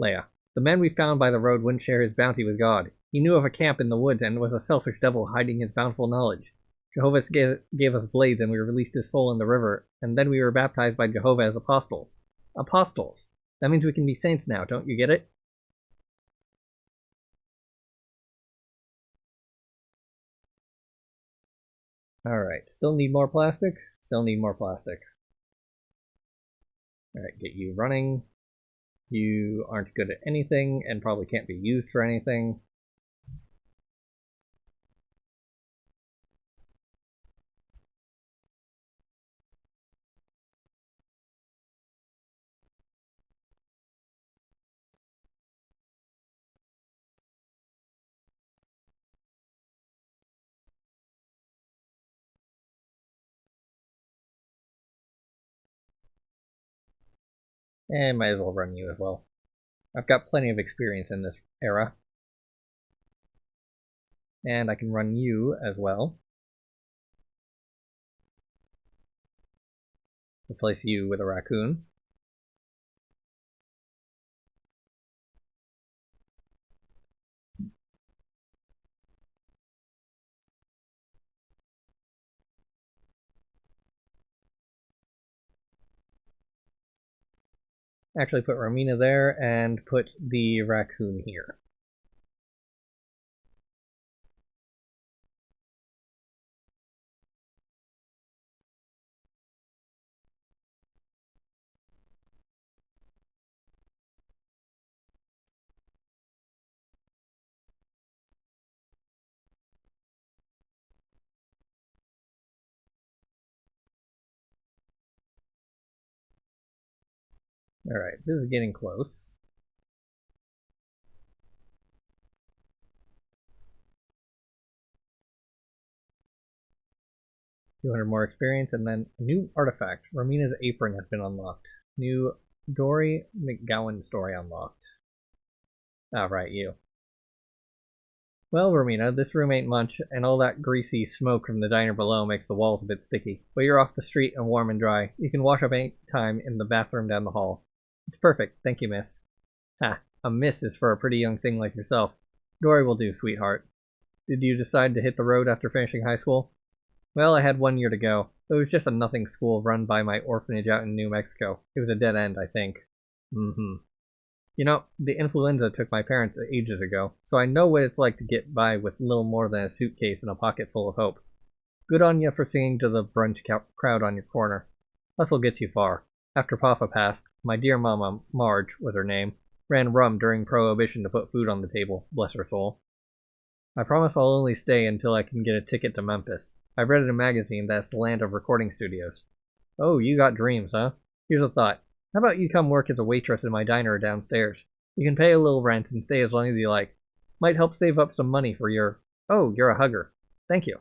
Leia, the man we found by the road wouldn't share his bounty with God. He knew of a camp in the woods and was a selfish devil hiding his bountiful knowledge. Jehovah gave us blades and we released his soul in the river, and then we were baptized by Jehovah as apostles. Apostles. That means we can be saints now, don't you get it? Alright, still need more plastic? Still need more plastic. Alright, get you running. You aren't good at anything and probably can't be used for anything. And might as well run you as well. I've got plenty of experience in this era. And I can run you as well. Replace you with a raccoon. Actually put Romina there and put the raccoon here. Alright, this is getting close. $200 more experience, and then a new artifact. Romina's apron has been unlocked. New Dory McGowan story unlocked. Ah, right, you. Well, Romina, this room ain't much, and all that greasy smoke from the diner below makes the walls a bit sticky. But you're off the street and warm and dry. You can wash up any time in the bathroom down the hall. It's perfect, thank you, miss. Ha, a miss is for a pretty young thing like yourself. Dory will do, sweetheart. Did you decide to hit the road after finishing high school? Well, I had 1 year to go. It was just a nothing school run by my orphanage out in New Mexico. It was a dead end, I think. Mm-hmm. You know, the influenza took my parents ages ago, so I know what it's like to get by with little more than a suitcase and a pocket full of hope. Good on you for singing to the brunch crowd on your corner. Hustle gets you far. After Papa passed, my dear Mama, Marge was her name, ran rum during Prohibition to put food on the table, bless her soul. I promise I'll only stay until I can get a ticket to Memphis. I've read in a magazine that it's the land of recording studios. Oh, you got dreams, huh? Here's a thought. How about you come work as a waitress in my diner downstairs? You can pay a little rent and stay as long as you like. Might help save up some money for your... Oh, you're a hugger. Thank you.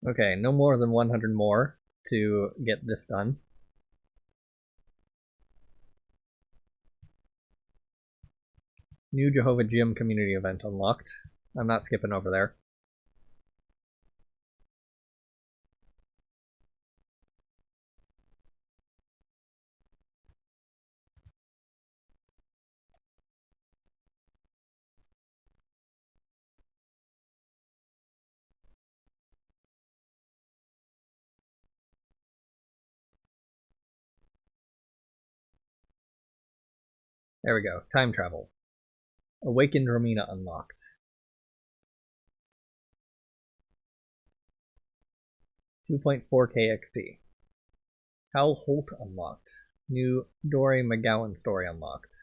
Okay, no more than 100 more to get this done. New Jehovah Gym community event unlocked. I'm not skipping over there. There we go. Time travel. Awakened Romina unlocked. 2.4k XP. Hal Holt unlocked. New Dory McGowan story unlocked.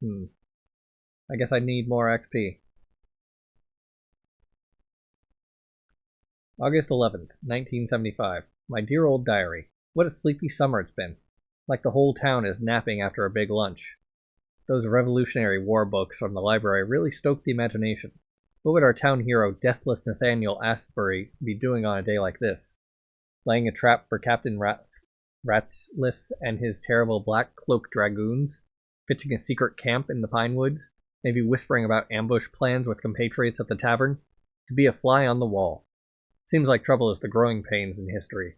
I guess I need more XP. August 11th, 1975. My dear old diary. What a sleepy summer it's been. Like the whole town is napping after a big lunch. Those Revolutionary War books from the library really stoked the imagination. What would our town hero, Deathless Nathaniel Asbury, be doing on a day like this? Laying a trap for Captain Ratliff and his terrible Black Cloak Dragoons? Pitching a secret camp in the Pine Woods? Maybe whispering about ambush plans with compatriots at the tavern? To be a fly on the wall. Seems like trouble is the growing pains in history.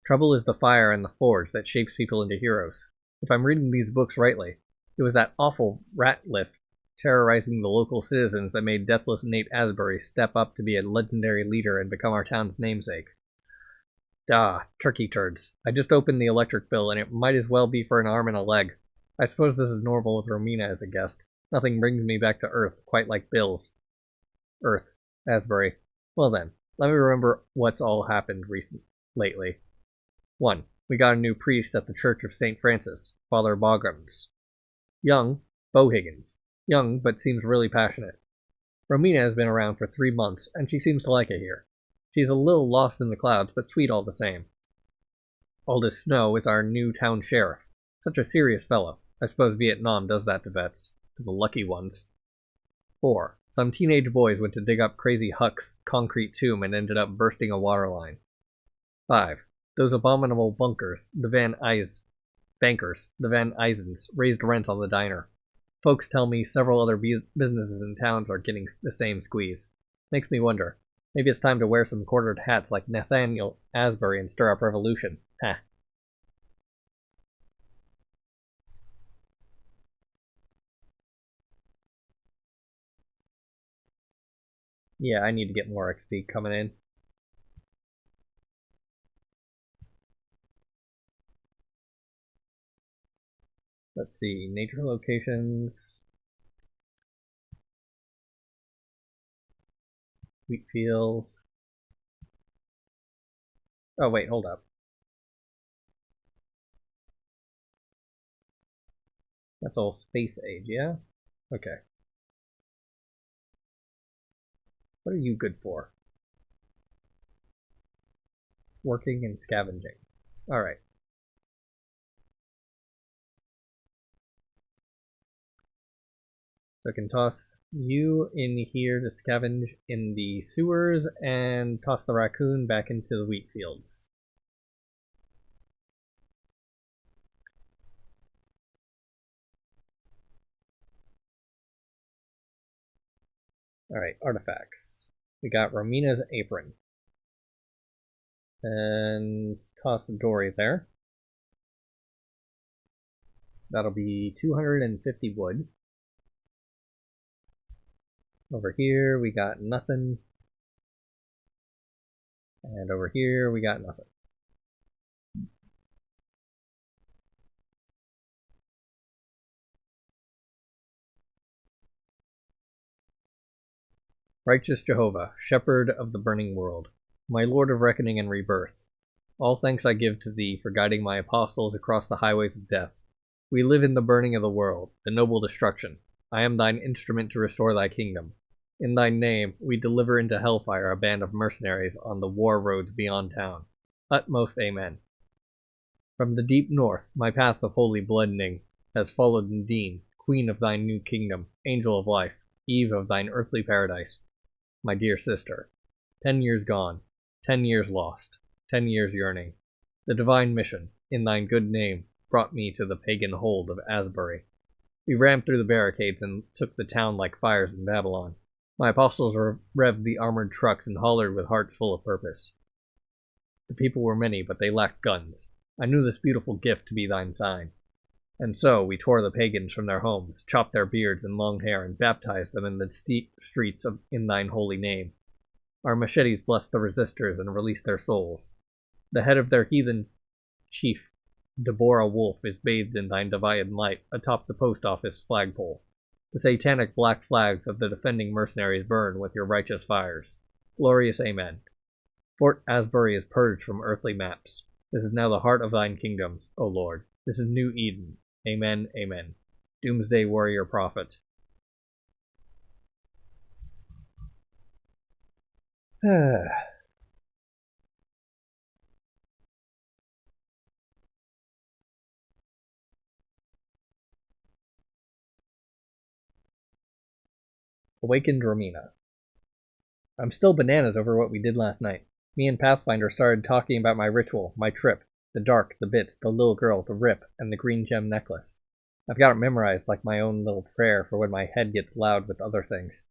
Trouble is the fire and the forge that shapes people into heroes. If I'm reading these books rightly, it was that awful Ratliff terrorizing the local citizens that made Deathless Nate Asbury step up to be a legendary leader and become our town's namesake. Turkey turds. I just opened the electric bill and it might as well be for an arm and a leg. I suppose this is normal with Romina as a guest. Nothing brings me back to Earth quite like bills. Earth. Asbury. Well then, let me remember what's all happened lately. 1. We got a new priest at the Church of St. Francis, Father Bograms. Young, Bo Higgins. Young, but seems really passionate. Romina has been around for 3 months, and she seems to like it here. She's a little lost in the clouds, but sweet all the same. Aldous Snow is our new town sheriff. Such a serious fellow. I suppose Vietnam does that to vets. To the lucky ones. 4. Some teenage boys went to dig up Crazy Huck's concrete tomb and ended up bursting a water line. 5. Those abominable bankers, the Van Eisens, raised rent on the diner. Folks tell me several other businesses in towns are getting the same squeeze. Makes me wonder. Maybe it's time to wear some quartered hats like Nathaniel Asbury and stir up revolution. Ha. Yeah, I need to get more XP coming in. Let's see, nature locations. Wheat fields. Oh, wait, hold up. That's all space age, yeah? Okay. What are you good for? Working and scavenging. Alright. So I can toss you in here to scavenge in the sewers and toss the raccoon back into the wheat fields. Alright, artifacts. We got Romina's apron. And toss Dory there. That'll be 250 wood. Over here, we got nothing. And over here, we got nothing. Righteous Jehovah, Shepherd of the burning world, my Lord of reckoning and rebirth, all thanks I give to thee for guiding my apostles across the highways of death. We live in the burning of the world, the noble destruction. I am thine instrument to restore thy kingdom. In thy name, we deliver into hellfire a band of mercenaries on the war roads beyond town. Utmost amen. From the deep north, my path of holy blending has followed Nadine, queen of thine new kingdom, angel of life, eve of thine earthly paradise. My dear sister, 10 years gone, 10 years lost, 10 years yearning. The divine mission, in thine good name, brought me to the pagan hold of Asbury. We rammed through the barricades and took the town like fires in Babylon. My apostles revved the armored trucks and hollered with hearts full of purpose. The people were many, but they lacked guns. I knew this beautiful gift to be thine sign. And so we tore the pagans from their homes, chopped their beards and long hair, and baptized them in the steep streets in thine holy name. Our machetes blessed the resistors and released their souls. The head of their heathen chief, Deborah Wolf, is bathed in thine divine light atop the post office flagpole. The satanic black flags of the defending mercenaries burn with your righteous fires. Glorious Amen. Fort Asbury is purged from earthly maps. This is now the heart of thine kingdoms, O Lord. This is New Eden. Amen, amen. Doomsday Warrior Prophet. Awakened Romina. I'm still bananas over what we did last night. Me and Pathfinder started talking about my ritual, my trip, the dark, the bits, the little girl, the rip, and the green gem necklace. I've got it memorized like my own little prayer for when my head gets loud with other things.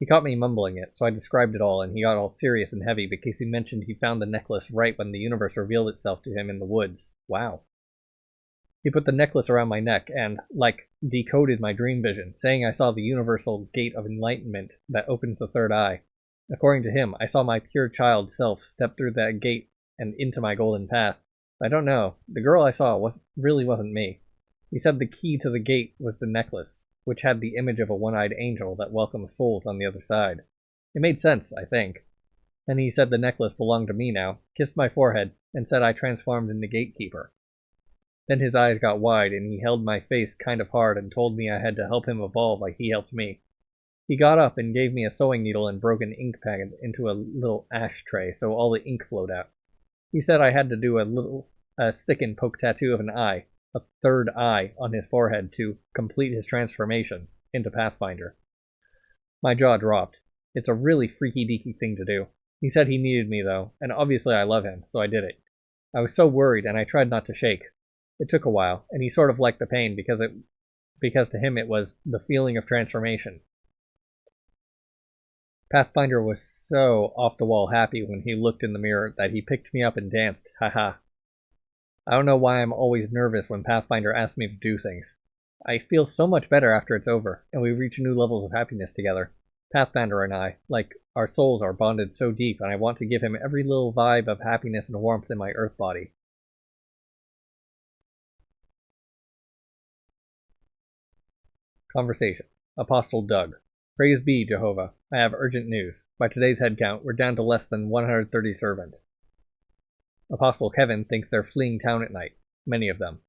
He caught me mumbling it, so I described it all, and he got all serious and heavy because he mentioned he found the necklace right when the universe revealed itself to him in the woods. Wow. He put the necklace around my neck and, decoded my dream vision, saying I saw the universal gate of enlightenment that opens the third eye. According to him, I saw my pure child self step through that gate and into my golden path. I don't know. The girl I saw really wasn't me. He said the key to the gate was the necklace, which had the image of a one-eyed angel that welcomes souls on the other side. It made sense, I think. Then he said the necklace belonged to me now, kissed my forehead, and said I transformed into gatekeeper. Then his eyes got wide, and he held my face kind of hard and told me I had to help him evolve like he helped me. He got up and gave me a sewing needle and broke an ink pad into a little ashtray so all the ink flowed out. He said I had to do a stick-and-poke tattoo of an eye, a third eye, on his forehead to complete his transformation into Pathfinder. My jaw dropped. It's a really freaky-deaky thing to do. He said he needed me, though, and obviously I love him, so I did it. I was so worried, and I tried not to shake. It took a while, and he sort of liked the pain because to him it was the feeling of transformation. Pathfinder was so off-the-wall happy when he looked in the mirror that he picked me up and danced, haha. I don't know why I'm always nervous when Pathfinder asks me to do things. I feel so much better after it's over, and we reach new levels of happiness together. Pathfinder and I, our souls are bonded so deep, and I want to give him every little vibe of happiness and warmth in my earth body. Conversation. Apostle Doug. Praise be, Jehovah. I have urgent news. By today's head count, we're down to less than 130 servants. Apostle Kevin thinks they're fleeing town at night. Many of them.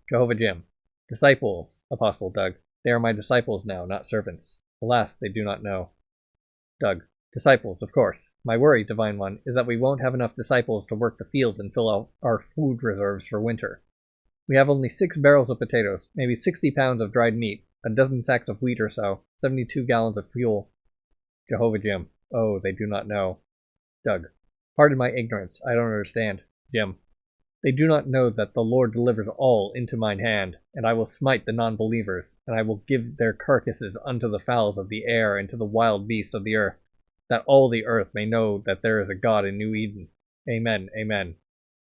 Jehovah Jim. Disciples, Apostle Doug. They are my disciples now, not servants. Alas, they do not know. Doug. Disciples, of course. My worry, Divine One, is that we won't have enough disciples to work the fields and fill out our food reserves for winter. We have only 6 barrels of potatoes, maybe 60 pounds of dried meat, a dozen sacks of wheat or so, 72 gallons of fuel. Jehovah Jim. Oh, they do not know. Doug. Pardon my ignorance. I don't understand. Jim. They do not know that the Lord delivers all into mine hand, and I will smite the non-believers, and I will give their carcasses unto the fowls of the air and to the wild beasts of the earth, that all the earth may know that there is a God in New Eden. Amen, amen.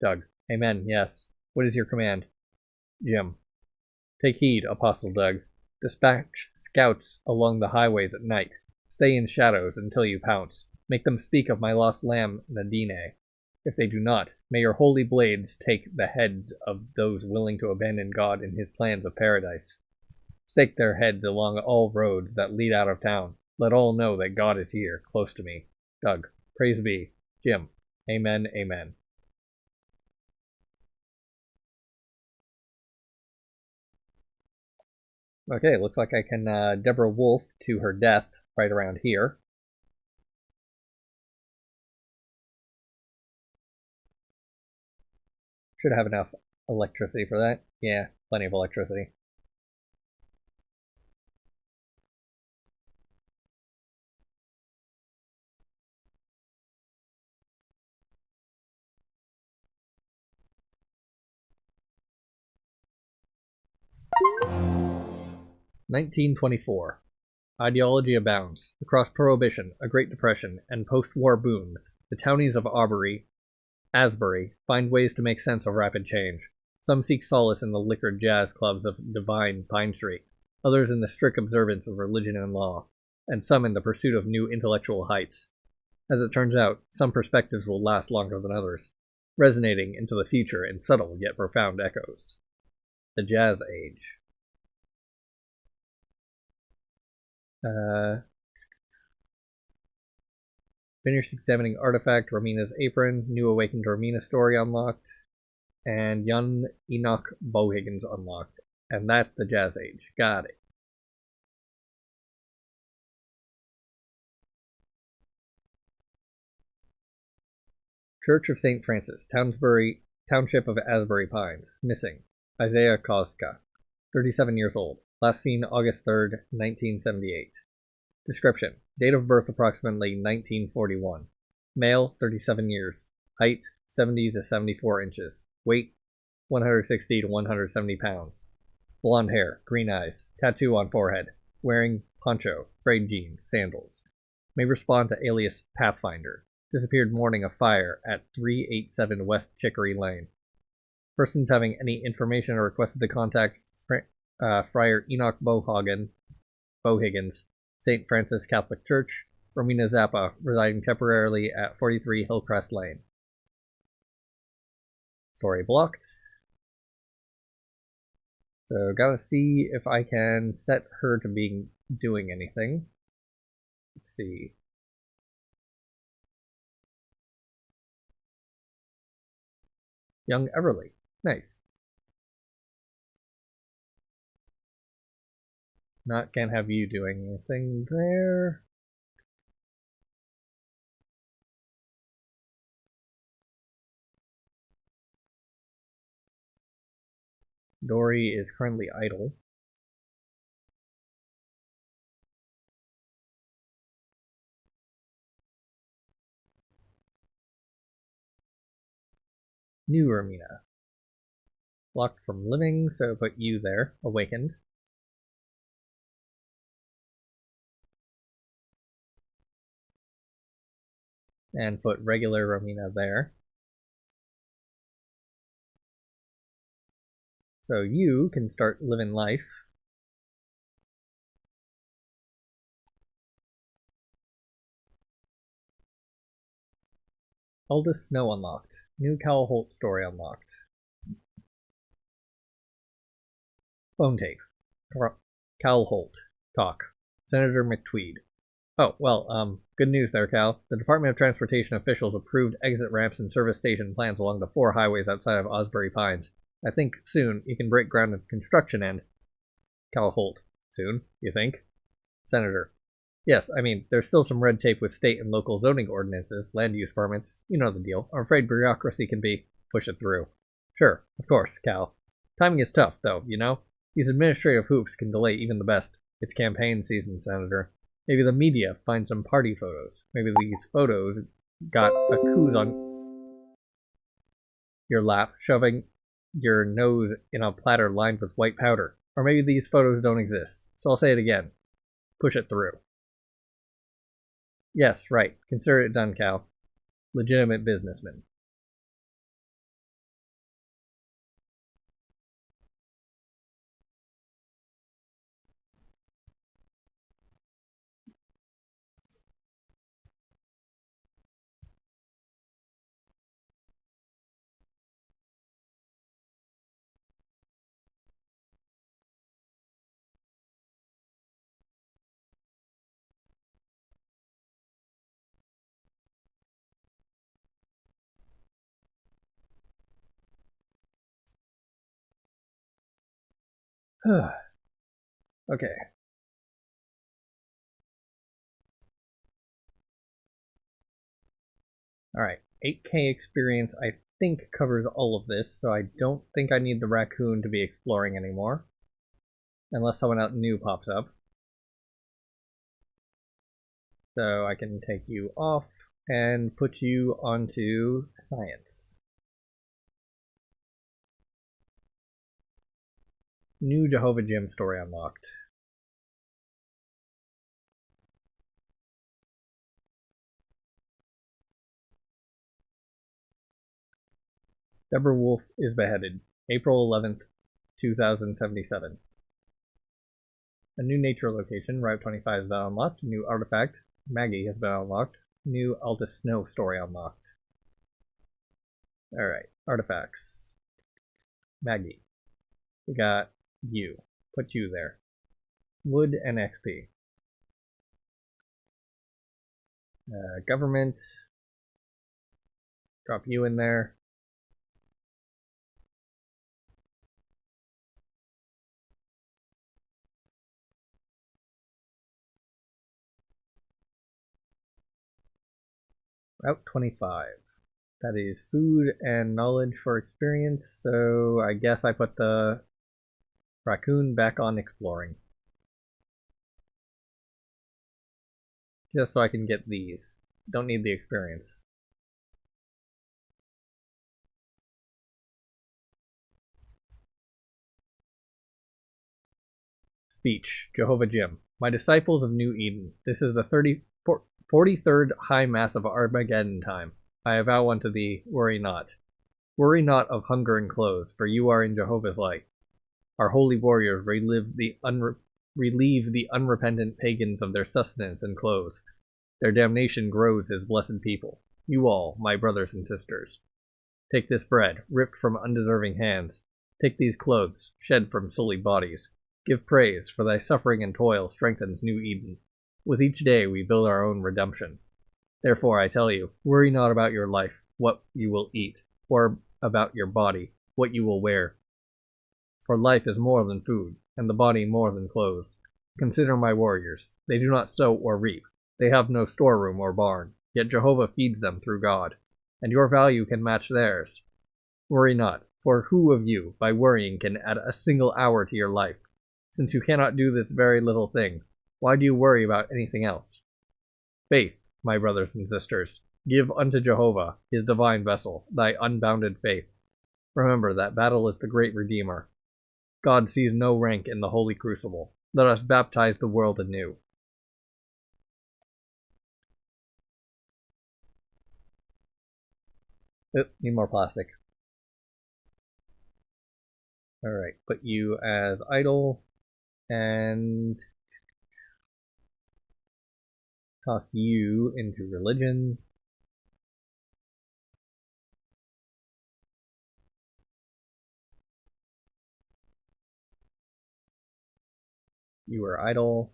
Doug. Amen, yes. What is your command? Jim. Take heed, Apostle Doug. Dispatch scouts along the highways at night. Stay in shadows until you pounce. Make them speak of my lost lamb, Nadine. If they do not, may your holy blades take the heads of those willing to abandon God in his plans of paradise. Stake their heads along all roads that lead out of town. Let all know that God is here, close to me. Doug. Praise be. Jim. Amen, amen. Okay, looks like I can Deborah Wolf to her death right around here. Should have enough electricity for that. Yeah, plenty of electricity. (1924) Ideology abounds. Across Prohibition, a Great Depression, and post-war booms, the townies of Asbury find ways to make sense of rapid change. Some seek solace in the liquored jazz clubs of divine Pine Street, others in the strict observance of religion and law, and some in the pursuit of new intellectual heights. As it turns out, some perspectives will last longer than others, resonating into the future in subtle yet profound echoes. The Jazz Age. Finished examining Artifact, Romina's Apron, New Awakened Romina story unlocked, and Young Enoch Bohiggins unlocked. And that's the Jazz Age. Got it. Church of St. Francis, Township of Asbury Pines. Missing. Isaiah Kozka. 37 years old. Last seen August 3rd, 1978. Description. Date of birth approximately 1941. Male, 37 years. Height, 70 to 74 inches. Weight, 160 to 170 pounds. Blonde hair, green eyes, tattoo on forehead. Wearing poncho, frayed jeans, sandals. May respond to alias Pathfinder. Disappeared morning of fire at 387 West Chicory Lane. Persons having any information are requested to contact Friar Enoch Bohiggins, St. Francis Catholic Church, Romina Zappa, residing temporarily at 43 Hillcrest Lane. Story blocked. So, gotta see if I can set her to be doing anything. Let's see. Young Everly. Nice. Can't have you doing anything there. Dory is currently idle. New Romina. Blocked from living, so put you there. Awakened. And put regular Romina there. So you can start living life. Aldous Snow unlocked. New Cal Holt story unlocked. Phone tape. Cal Holt. Talk. Senator McTweed. Oh, well, good news there, Cal. The Department of Transportation officials approved exit ramps and service station plans along the 4 highways outside of Asbury Pines. I think soon you can break ground at construction end. Cal Holt. Soon, you think? Senator. Yes, I mean, there's still some red tape with state and local zoning ordinances, land use permits. You know the deal. I'm afraid bureaucracy can be. Push it through. Sure, of course, Cal. Timing is tough, though, you know? These administrative hoops can delay even the best. It's campaign season, Senator. Maybe the media find some party photos. Maybe these photos got a coos on your lap, shoving your nose in a platter lined with white powder. Or maybe these photos don't exist. So I'll say it again. Push it through. Yes, right. Consider it done, Cal. Legitimate businessman. Okay. Alright. 8K experience, I think, covers all of this, so I don't think I need the raccoon to be exploring anymore. Unless someone else new pops up. So I can take you off and put you onto science. New Jehovah Gym story unlocked. Deborah Wolf is beheaded. April 11th, 2077. A new nature location, Route 25 has been unlocked. New artifact, Maggie has been unlocked. New Alta Snow story unlocked. Alright, artifacts. Maggie. We got you. Put you there. Wood and XP. Government. Drop you in there. Route 25. That is food and knowledge for experience, so I guess I put the raccoon back on exploring. Just so I can get these. Don't need the experience. Speech. Jehovah Jim. My disciples of New Eden, this is the 43rd high mass of Armageddon time. I avow unto thee, worry not. Worry not of hunger and clothes, for you are in Jehovah's light. Our holy warriors relieve the unrepentant pagans of their sustenance and clothes. Their damnation grows as blessed people. You all, my brothers and sisters. Take this bread, ripped from undeserving hands. Take these clothes, shed from sullied bodies. Give praise, for thy suffering and toil strengthens New Eden. With each day we build our own redemption. Therefore I tell you, worry not about your life, what you will eat, or about your body, what you will wear. For life is more than food, and the body more than clothes. Consider my warriors. They do not sow or reap. They have no storeroom or barn, yet Jehovah feeds them through God, and your value can match theirs. Worry not, for who of you, by worrying, can add a single hour to your life? Since you cannot do this very little thing, why do you worry about anything else? Faith, my brothers and sisters, give unto Jehovah, his divine vessel, thy unbounded faith. Remember that battle is the great Redeemer. God sees no rank in the holy crucible. Let us baptize the world anew. Need more plastic. Alright, put you as idle, and toss you into religion. You are idle.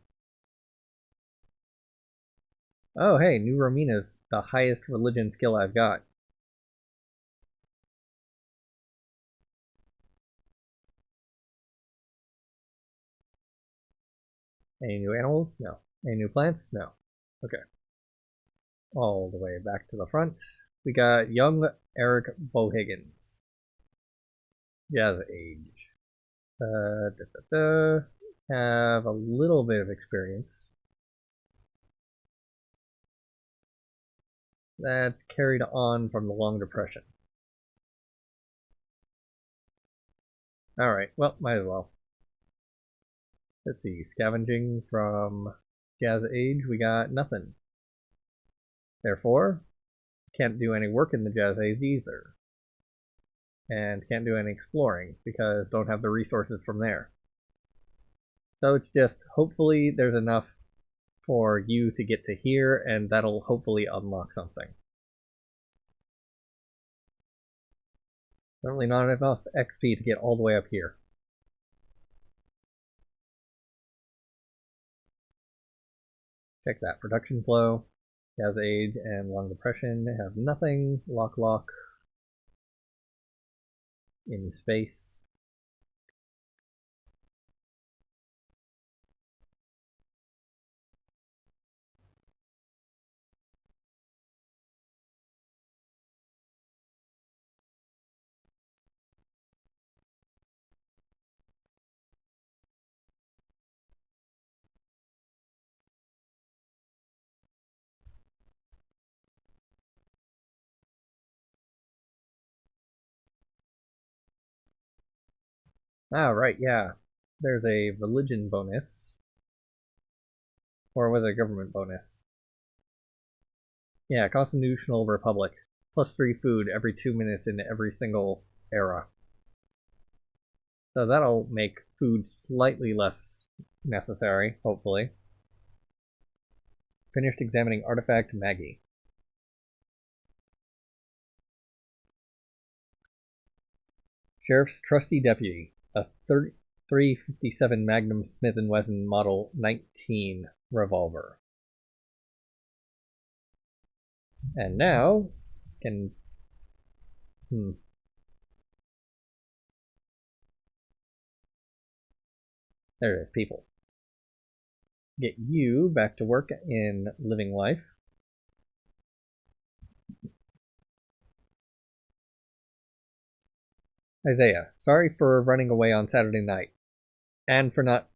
Oh, hey, New Romina's the highest religion skill I've got. Any new animals? No. Any new plants? No. Okay. All the way back to the front. We got young Eric Bohiggins. Jazz age. Have a little bit of experience. That's carried on from the Long Depression. Alright, well, might as well. Let's see, scavenging from Jazz Age, we got nothing. Therefore, can't do any work in the Jazz Age either. And can't do any exploring, because don't have the resources from there. So it's just, hopefully there's enough for you to get to here, and that'll hopefully unlock something. Certainly not enough XP to get all the way up here. Check that. Production flow, Jazz Age, and Long Depression have nothing. Lock. In space. Ah, right, yeah. There's a religion bonus. Or was it a government bonus? Yeah, Constitutional Republic. +3 food every 2 minutes in every single era. So that'll make food slightly less necessary, hopefully. Finished examining artifact Maggie. Sheriff's trusty deputy. A 357 Magnum Smith & Wesson Model 19 revolver. And now, can... There it is, people. Get you back to work in living life. Isaiah, sorry for running away on Saturday night. And for not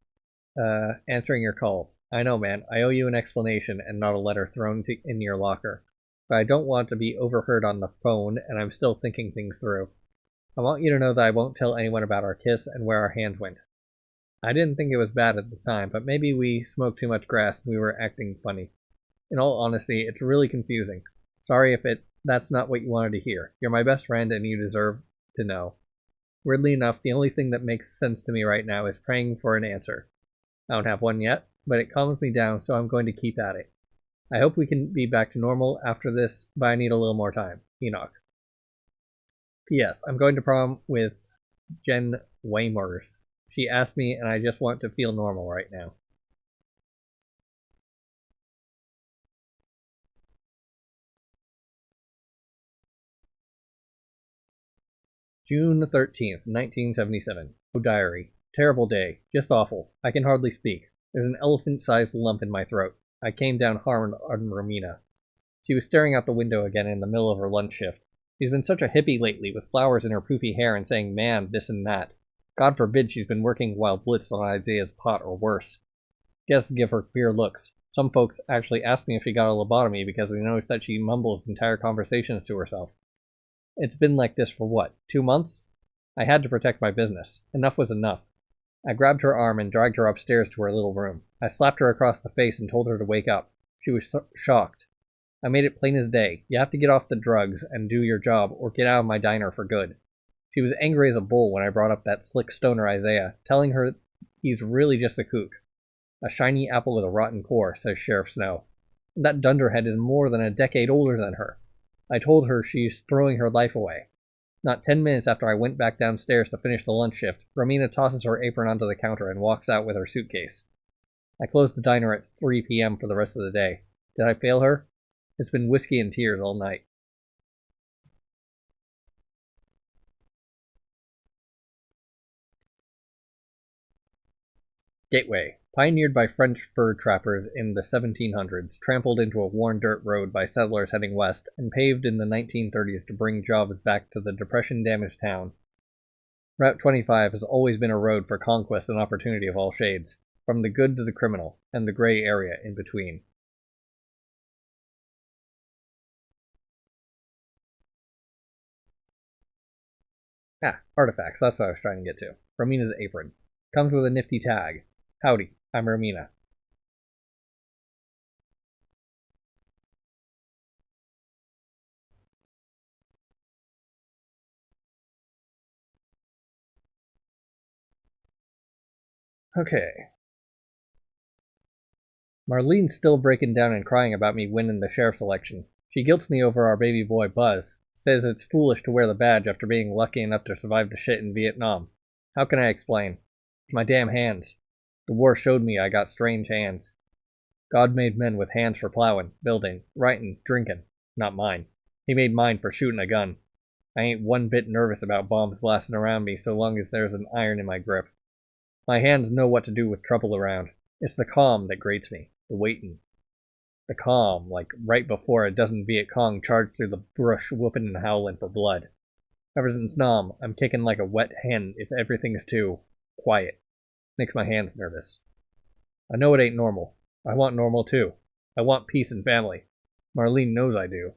answering your calls. I know, man, I owe you an explanation and not a letter thrown in your locker. But I don't want to be overheard on the phone, and I'm still thinking things through. I want you to know that I won't tell anyone about our kiss and where our hand went. I didn't think it was bad at the time, but maybe we smoked too much grass and we were acting funny. In all honesty, it's really confusing. Sorry if that's not what you wanted to hear. You're my best friend and you deserve to know. Weirdly enough, the only thing that makes sense to me right now is praying for an answer. I don't have one yet, but it calms me down, so I'm going to keep at it. I hope we can be back to normal after this, but I need a little more time. Enoch. P.S. I'm going to prom with Jen Weimers. She asked me, and I just want to feel normal right now. June 13th, 1977. Oh, diary. Terrible day. Just awful. I can hardly speak. There's an elephant-sized lump in my throat. I came down hard on Romina. She was staring out the window again in the middle of her lunch shift. She's been such a hippie lately, with flowers in her poofy hair and saying man, this and that. God forbid she's been working wild blitz on Isaiah's pot or worse. Guests give her queer looks. Some folks actually ask me if she got a lobotomy because they noticed that she mumbles entire conversations to herself. It's been like this for what, 2 months? I had to protect my business. Enough was enough. I grabbed her arm and dragged her upstairs to her little room. I slapped her across the face and told her to wake up. She was shocked. I made it plain as day. You have to get off the drugs and do your job, or get out of my diner for good. She was angry as a bull when I brought up that slick stoner Isaiah, telling her he's really just a kook. A shiny apple with a rotten core, says Sheriff Snow. That dunderhead is more than a decade older than her. I told her she's throwing her life away. Not 10 minutes after I went back downstairs to finish the lunch shift, Romina tosses her apron onto the counter and walks out with her suitcase. I closed the diner at 3 p.m. for the rest of the day. Did I fail her? It's been whiskey and tears all night. Gateway, pioneered by French fur trappers in the 1700s, trampled into a worn dirt road by settlers heading west, and paved in the 1930s to bring jobs back to the depression-damaged town. Route 25 has always been a road for conquest and opportunity of all shades, from the good to the criminal, and the gray area in between. Ah, artifacts, that's what I was trying to get to. Romina's apron. Comes with a nifty tag. Howdy, I'm Romina. Okay. Marlene's still breaking down and crying about me winning the sheriff's election. She guilts me over our baby boy Buzz. Says it's foolish to wear the badge after being lucky enough to survive the shit in Vietnam. How can I explain? It's my damn hands. The war showed me I got strange hands. God made men with hands for plowing, building, writing, drinking. Not mine. He made mine for shooting a gun. I ain't one bit nervous about bombs blasting around me so long as there's an iron in my grip. My hands know what to do with trouble around. It's the calm that grates me, the waitin'. The calm, like right before a dozen Viet Cong charged through the brush, whooping and howling for blood. Ever since Nam, I'm kicking like a wet hen if everything is too quiet. Makes my hands nervous. I know it ain't normal. I want normal too. I want peace and family. Marlene knows I do.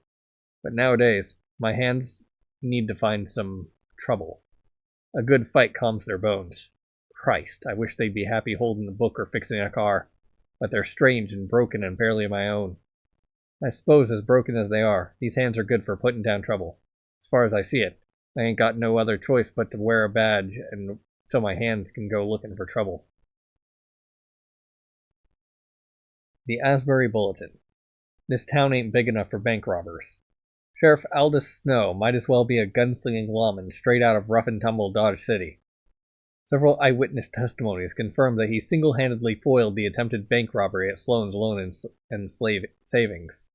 But nowadays, my hands need to find some trouble. A good fight calms their bones. Christ, I wish they'd be happy holding a book or fixing a car. But they're strange and broken and barely my own. I suppose as broken as they are, these hands are good for putting down trouble. As far as I see it, I ain't got no other choice but to wear a badge and so my hands can go looking for trouble. The Asbury Bulletin. This town ain't big enough for bank robbers. Sheriff Aldous Snow might as well be a gunslinging lawman straight out of rough and tumble Dodge City. Several eyewitness testimonies confirm that he single-handedly foiled the attempted bank robbery at Sloan's Loan and Savings.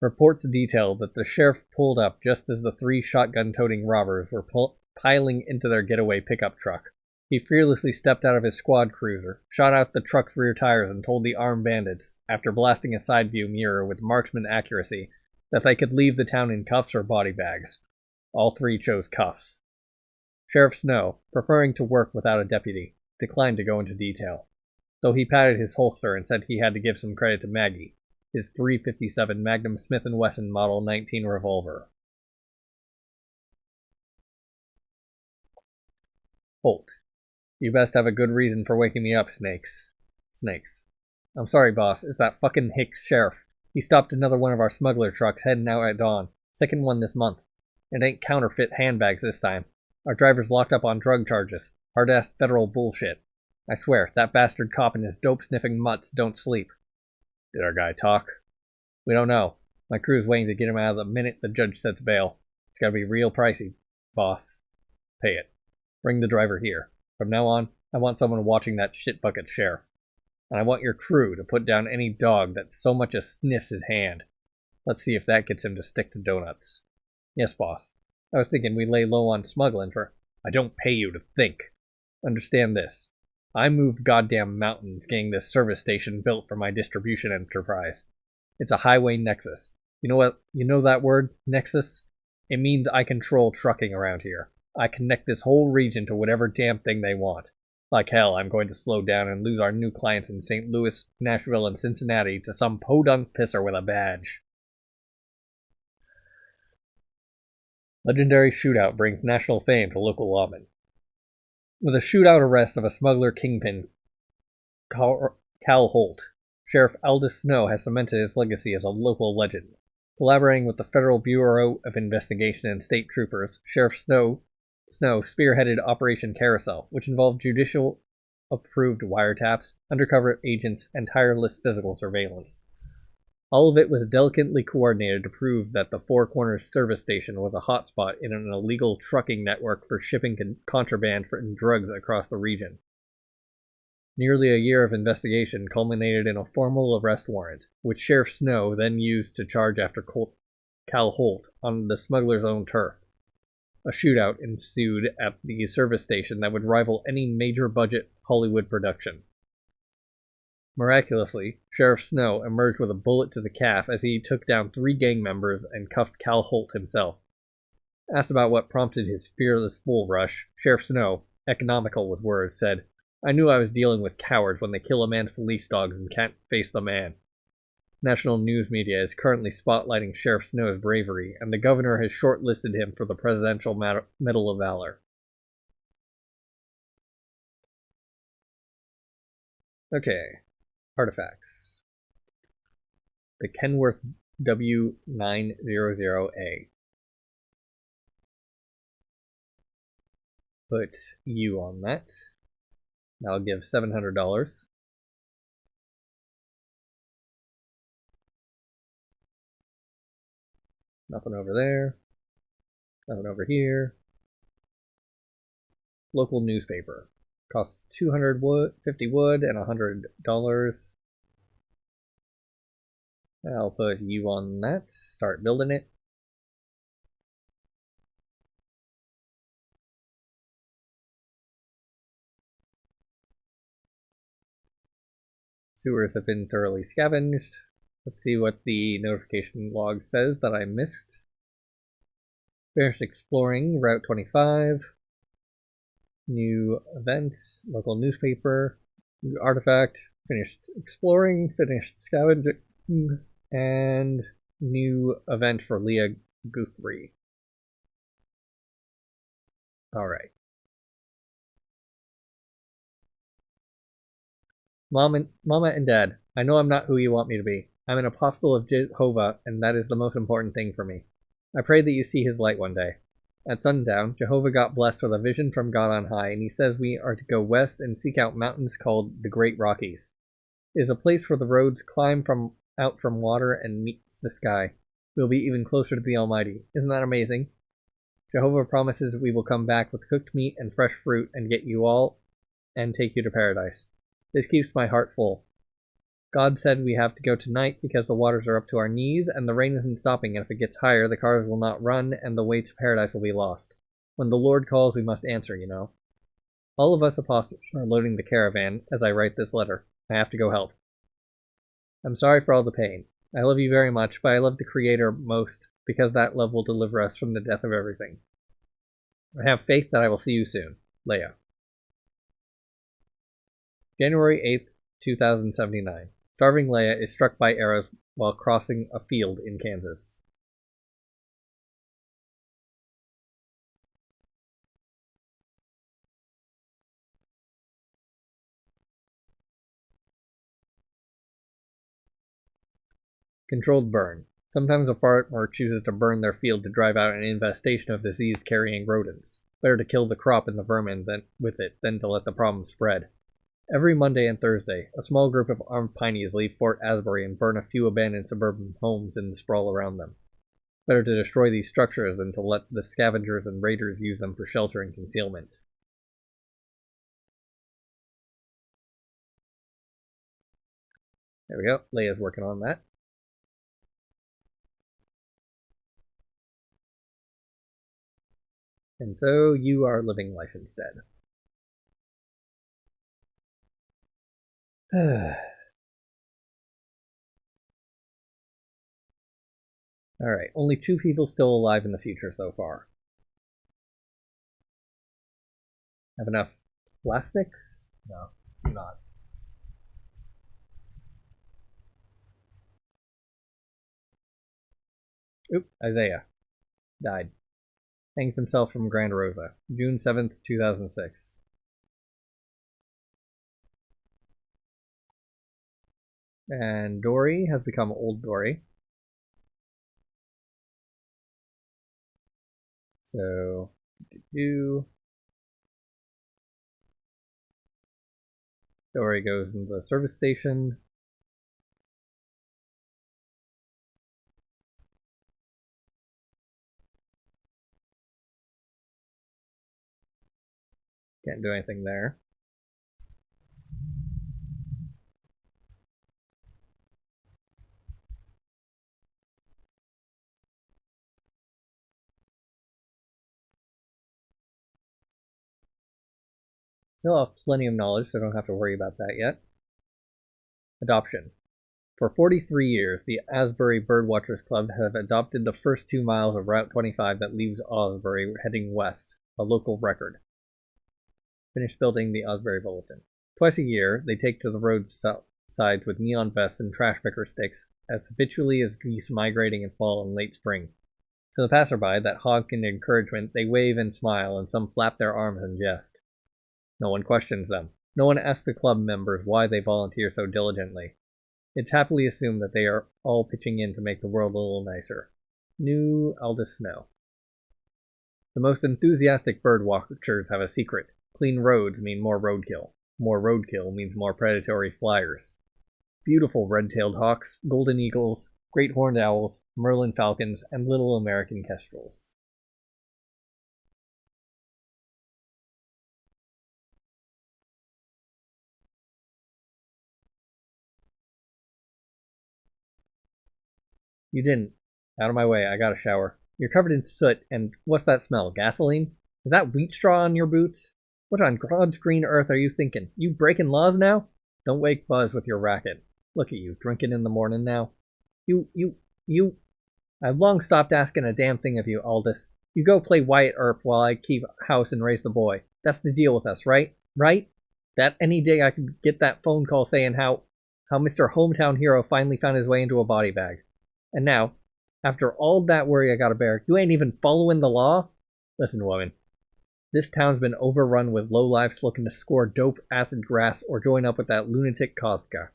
Reports detail that the sheriff pulled up just as the three shotgun-toting robbers were piling into their getaway pickup truck. He fearlessly stepped out of his squad cruiser, shot out the truck's rear tires, and told the armed bandits, after blasting a side view mirror with marksman accuracy, that they could leave the town in cuffs or body bags. All three chose cuffs. Sheriff Snow, preferring to work without a deputy, declined to go into detail, though he patted his holster and said he had to give some credit to Maggie, his .357 Magnum Smith & Wesson Model 19 revolver. Holt. You best have a good reason for waking me up, Snakes. Snakes. I'm sorry, boss. It's that fucking Hicks sheriff. He stopped another one of our smuggler trucks heading out at dawn. Second one this month. It ain't counterfeit handbags this time. Our driver's locked up on drug charges. Hard-ass federal bullshit. I swear, that bastard cop and his dope-sniffing mutts don't sleep. Did our guy talk? We don't know. My crew's waiting to get him out of the minute the judge sets bail. It's gotta be real pricey, boss. Pay it. Bring the driver here. From now on, I want someone watching that shit-bucket sheriff. And I want your crew to put down any dog that so much as sniffs his hand. Let's see if that gets him to stick to donuts. Yes, boss. I was thinking we lay low on smuggling for... I don't pay you to think. Understand this. I moved goddamn mountains getting this service station built for my distribution enterprise. It's a highway nexus. You know what? You know that word? Nexus? It means I control trucking around here. I connect this whole region to whatever damn thing they want. Like hell, I'm going to slow down and lose our new clients in St. Louis, Nashville, and Cincinnati to some podunk pisser with a badge. Legendary shootout brings national fame to local lawmen. With a shootout arrest of a smuggler kingpin, Cal Holt, Sheriff Aldous Snow has cemented his legacy as a local legend. Collaborating with the Federal Bureau of Investigation and state troopers, Sheriff Snow spearheaded Operation Carousel, which involved judicial-approved wiretaps, undercover agents, and tireless physical surveillance. All of it was delicately coordinated to prove that the Four Corners service station was a hotspot in an illegal trucking network for shipping contraband and drugs across the region. Nearly a year of investigation culminated in a formal arrest warrant, which Sheriff Snow then used to charge after Cal Holt on the smuggler's own turf. A shootout ensued at the service station that would rival any major budget Hollywood production. Miraculously, Sheriff Snow emerged with a bullet to the calf as he took down 3 gang members and cuffed Cal Holt himself. Asked about what prompted his fearless bull rush, Sheriff Snow, economical with words, said, "I knew I was dealing with cowards when they kill a man's police dogs and can't face the man." National news media is currently spotlighting Sheriff Snow's bravery, and the governor has shortlisted him for the Presidential Medal of Valor. Okay, artifacts. The Kenworth W900A. Put U on that. That'll give $700. Nothing over there. Nothing over here. Local newspaper. Costs 250 wood and $100. I'll put U on that. Start building it. Sewers have been thoroughly scavenged. Let's see what the notification log says that I missed. Finished exploring Route 25. New events, local newspaper, new artifact, finished exploring, finished scavenging, and new event for Leah Guthrie. Alright. Mama and Dad, I know I'm not who you want me to be. I'm an apostle of Jehovah, and that is the most important thing for me. I pray that you see his light one day. At sundown, Jehovah got blessed with a vision from God on high, and he says we are to go west and seek out mountains called the Great Rockies. It is a place where the roads climb out from water and meet the sky. We'll be even closer to the Almighty. Isn't that amazing? Jehovah promises we will come back with cooked meat and fresh fruit and get you all and take you to paradise. This keeps my heart full. God said we have to go tonight because the waters are up to our knees and the rain isn't stopping, and if it gets higher, the cars will not run and the way to paradise will be lost. When the Lord calls, we must answer, you know. All of us apostles are loading the caravan as I write this letter. I have to go help. I'm sorry for all the pain. I love you very much, but I love the Creator most because that love will deliver us from the death of everything. I have faith that I will see you soon. Leia. January 8th, 2079. Starving Leia is struck by arrows while crossing a field in Kansas. Controlled burn. Sometimes a farmer chooses to burn their field to drive out an infestation of disease-carrying rodents. Better to kill the crop and the vermin with it than to let the problem spread. Every Monday and Thursday, a small group of armed Pineys leave Fort Asbury and burn a few abandoned suburban homes in the sprawl around them. Better to destroy these structures than to let the scavengers and raiders use them for shelter and concealment. There we go. Leia's working on that. And so you are living life instead. Alright, only 2 people still alive in the future so far. Have enough plastics? No, do not. Oop, Isaiah. Died. Hangs himself from Grand Rosa, June 7th, 2006. And Dory has become Old Dory. So, Dory goes into the service station. Can't do anything there. Still have plenty of knowledge, so don't have to worry about that yet. Adoption. For 43 years, the Asbury Birdwatchers Club have adopted the first 2 miles of Route 25 that leaves Asbury heading west, a local record. Finished building the Asbury Bulletin. Twice a year, they take to the roadsides with neon vests and trash picker sticks, as habitually as geese migrating in fall and late spring. To the passerby, that honk in encouragement, they wave and smile, and some flap their arms in jest. No one questions them. No one asks the club members why they volunteer so diligently. It's happily assumed that they are all pitching in to make the world a little nicer. New Aldous Snow. The most enthusiastic bird watchers have a secret. Clean roads mean more roadkill. More roadkill means more predatory flyers. Beautiful red-tailed hawks, golden eagles, great horned owls, Merlin falcons, and little American kestrels. You didn't. Out of my way, I got a shower. You're covered in soot, and what's that smell? Gasoline? Is that wheat straw on your boots? What on God's green earth are you thinking? You breaking laws now? Don't wake Buzz with your racket. Look at you, drinking in the morning now. You. I've long stopped asking a damn thing of you, Aldous. You go play Wyatt Earp while I keep house and raise the boy. That's the deal with us, right? Right? That any day I could get that phone call saying how Mr. Hometown Hero finally found his way into a body bag. And now, after all that worry I gotta bear, you ain't even following the law? Listen, woman. This town's been overrun with lowlifes looking to score dope, acid grass, or join up with that lunatic Kostka.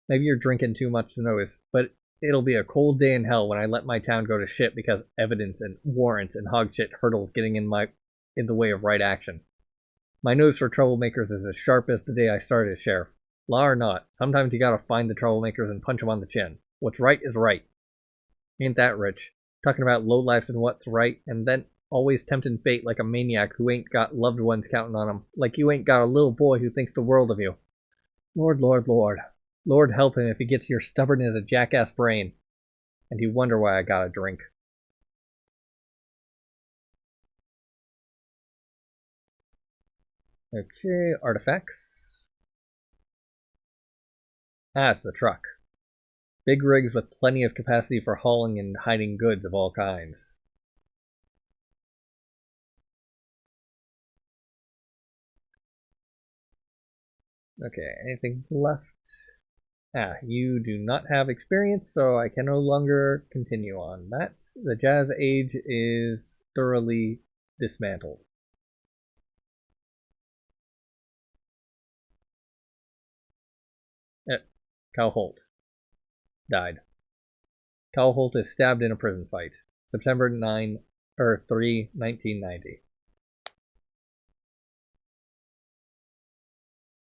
Maybe you're drinking too much to notice, but it'll be a cold day in hell when I let my town go to shit because evidence and warrants and hog shit hurdles getting in the way of right action. My nose for troublemakers is as sharp as the day I started as sheriff. Law or not, sometimes you gotta find the troublemakers and punch them on the chin. What's right is right. Ain't that rich? Talking about lowlifes and what's right, and then always tempting fate like a maniac who ain't got loved ones counting on him, like you ain't got a little boy who thinks the world of you. Lord, Lord, Lord. Lord help him if he gets your stubborn as a jackass brain. And you wonder why I got a drink. Okay, artifacts. Ah, it's the truck. Big rigs with plenty of capacity for hauling and hiding goods of all kinds. Okay, anything left? Ah, you do not have experience, so I can no longer continue on that. The Jazz Age is thoroughly dismantled. Cal Holt died. Cal Holt is stabbed in a prison fight. September 3, 1990.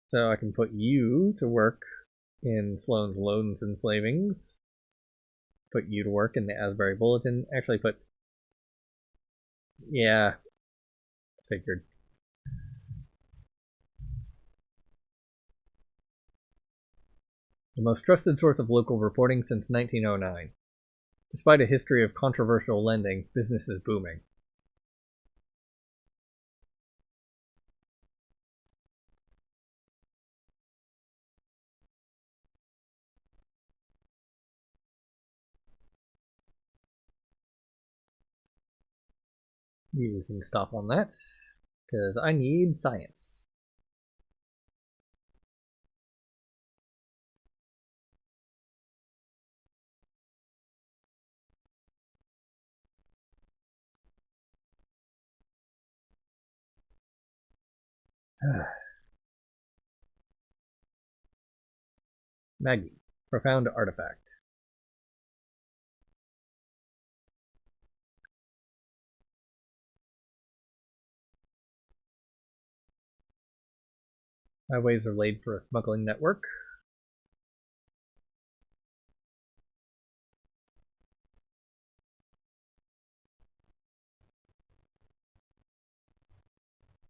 So I can put you to work in Sloane's Loans and Slavings. Put you to work in the Asbury Bulletin. Actually put... Yeah. Figured. The most trusted source of local reporting since 1909. Despite a history of controversial lending, business is booming. You can stop on that, because I need science. Maggie, profound artifact. Highways are laid for a smuggling network.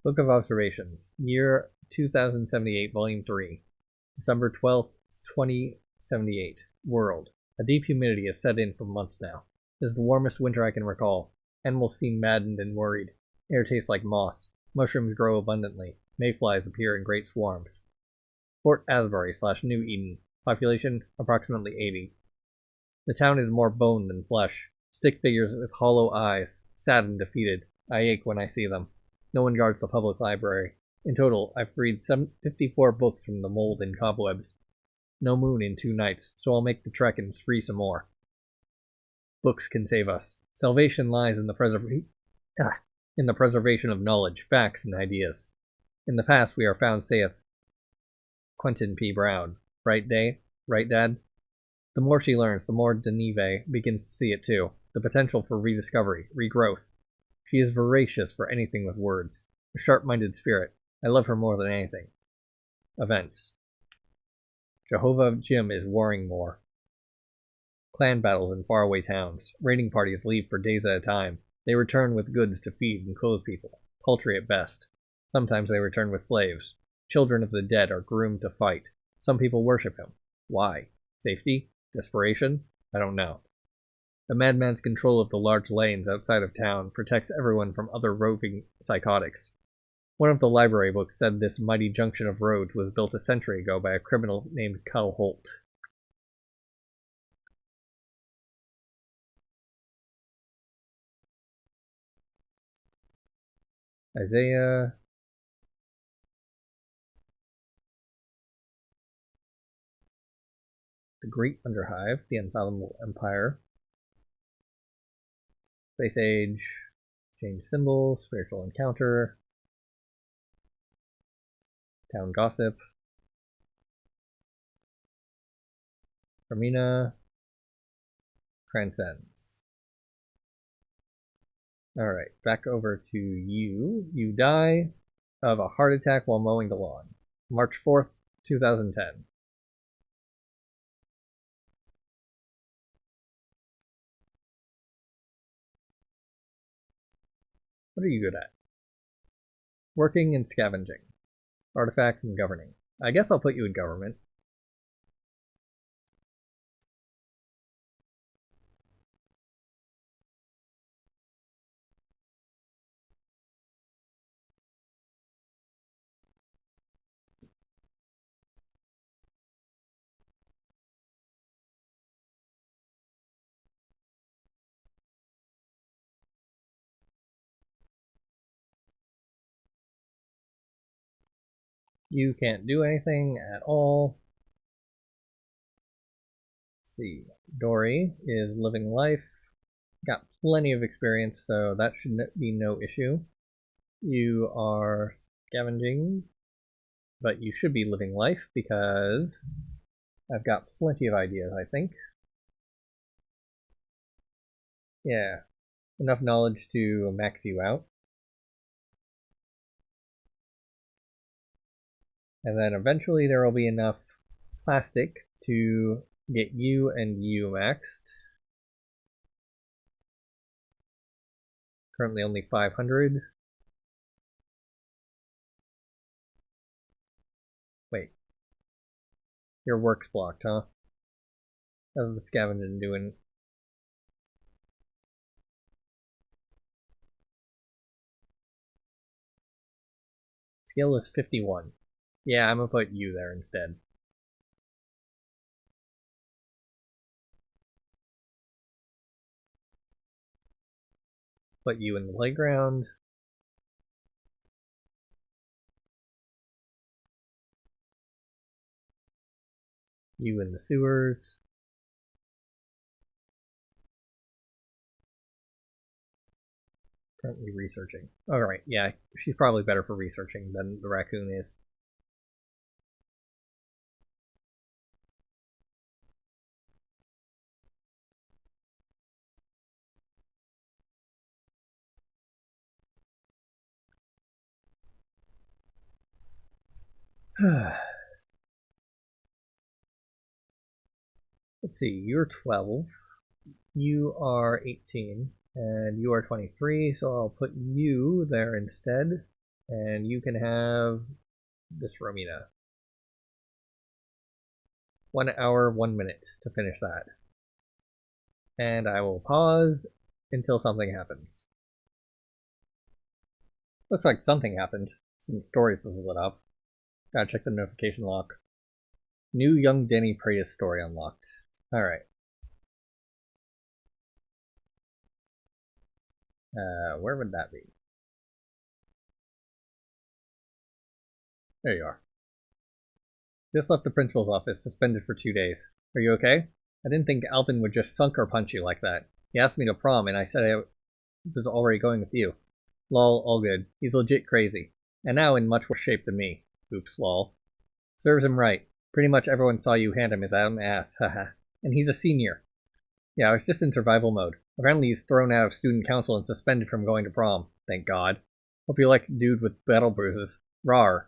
Book of Observations, year 2078, volume 3. December 12th, 2078. World. A deep humidity has set in for months now. This is the warmest winter I can recall. Animals seem maddened and worried. Air tastes like moss. Mushrooms grow abundantly. Mayflies appear in great swarms. Fort Asbury / New Eden. Population approximately 80. The town is more bone than flesh. Stick figures with hollow eyes, sad and defeated. I ache when I see them. No one guards the public library. In total, I've freed 54 books from the mold and cobwebs. No moon in 2 nights, so I'll make the trek and free some more. Books can save us. Salvation lies in the preservation of knowledge, facts, and ideas. In the past we are found, saith Quentin P. Brown. Right, Day? Right, Dad? The more she learns, the more Deneve begins to see it too. The potential for rediscovery, regrowth. She is voracious for anything with words. A sharp-minded spirit. I love her more than anything. Events. Jehovah Jim is warring more. Clan battles in faraway towns. Raiding parties leave for days at a time. They return with goods to feed and clothe people. Paltry at best. Sometimes they return with slaves. Children of the dead are groomed to fight. Some people worship him. Why? Safety? Desperation? I don't know. The madman's control of the large lanes outside of town protects everyone from other roving psychotics. One of the library books said this mighty junction of roads was built a century ago by a criminal named Cal Holt. Isaiah. The Great Underhive, The Unfathomable Empire. Space Age. Change Symbol. Spiritual Encounter. Town Gossip. Fermina. Transcends. Alright, back over to you. You die of a heart attack while mowing the lawn. March 4th, 2010. What are you good at? Working and scavenging. Artifacts and governing. I guess I'll put you in government. You can't do anything at all. Let's see. Dory is living life. Got plenty of experience, so that should be no issue. You are scavenging, but you should be living life because I've got plenty of ideas, I think. Yeah, enough knowledge to max you out. And then eventually there will be enough plastic to get you and you maxed. Currently only 500. Wait. Your work's blocked, huh? How's the scavenging doing? Skill is 51. Yeah, I'm gonna put you there instead. Put you in the playground. You in the sewers. Currently researching. Alright, yeah, she's probably better for researching than the raccoon is. Let's see, you're 12. You are 18. And you are 23, so I'll put you there instead. And you can have this Romina. 1 hour, 1 minute to finish that. And I will pause until something happens. Looks like something happened. Since stories is lit up. Gotta check the notification log. New Young Danny Prius story unlocked. Alright. Where would that be? There you are. Just left the principal's office, suspended for 2 days. Are you okay? I didn't think Alvin would just sucker punch you like that. He asked me to prom, and I said I was already going with you. Lol, all good. He's legit crazy. And now in much worse shape than me. Oops, lol. Serves him right. Pretty much everyone saw you hand him his own ass, haha. And he's a senior. Yeah, I was just in survival mode. Apparently he's thrown out of student council and suspended from going to prom. Thank God. Hope you like dude with battle bruises. Rawr.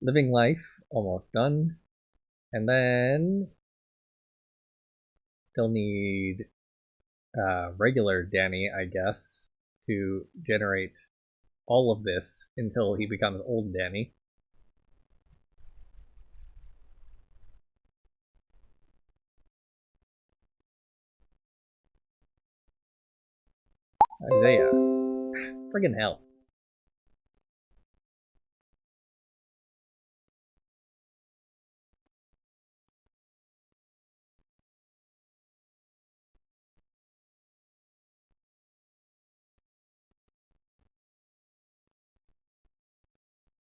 Living life, almost done. And then still need regular Danny, I guess, to generate all of this until he becomes old Danny. Isaiah. Friggin' hell.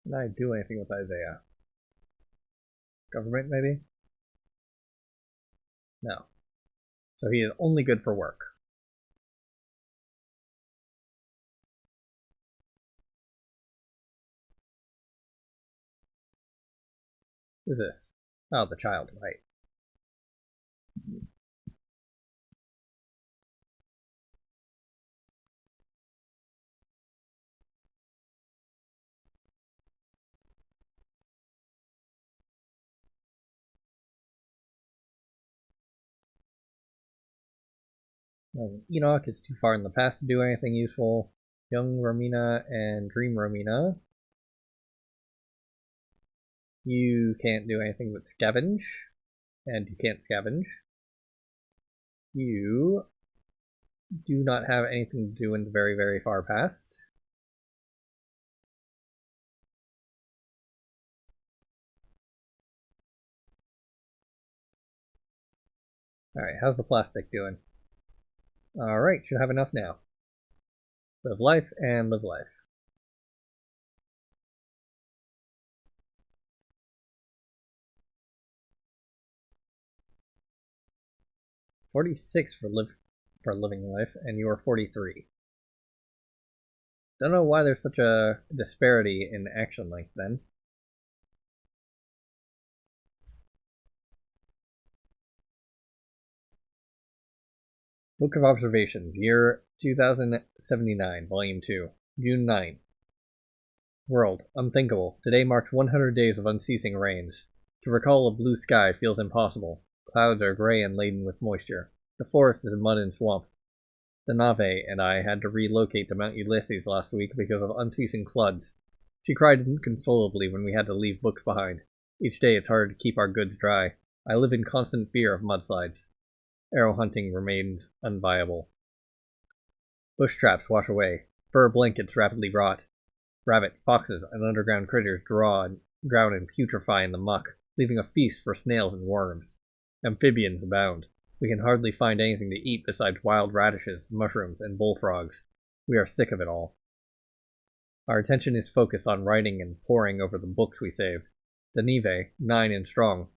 Can I do anything with Isaiah? Government, maybe? No. So he is only good for work. Who's this? Oh, the child, right. Enoch is too far in the past to do anything useful. Young Romina and Dream Romina. You can't do anything but scavenge. And you can't scavenge. You do not have anything to do in the very, very far past. Alright, how's the plastic doing? Alright, should have enough now. Live life and live life. $46 for living life, and you are 43. Don't know why there's such a disparity in action length then. Book of Observations, year 2079, volume 2, June 9. World, unthinkable. Today marks 100 days of unceasing rains. To recall a blue sky feels impossible. Clouds are gray and laden with moisture. The forest is mud and swamp. The Nave and I had to relocate to Mount Ulysses last week because of unceasing floods. She cried inconsolably when we had to leave books behind. Each day it's harder to keep our goods dry. I live in constant fear of mudslides. Arrow hunting remains unviable. Bush traps wash away. Fur blankets rapidly rot. Rabbit, foxes, and underground critters drown and putrefy in the muck, leaving a feast for snails and worms. Amphibians abound. We can hardly find anything to eat besides wild radishes, mushrooms, and bullfrogs. We are sick of it all. Our attention is focused on writing and poring over the books we saved. The Nive, 9 and strong,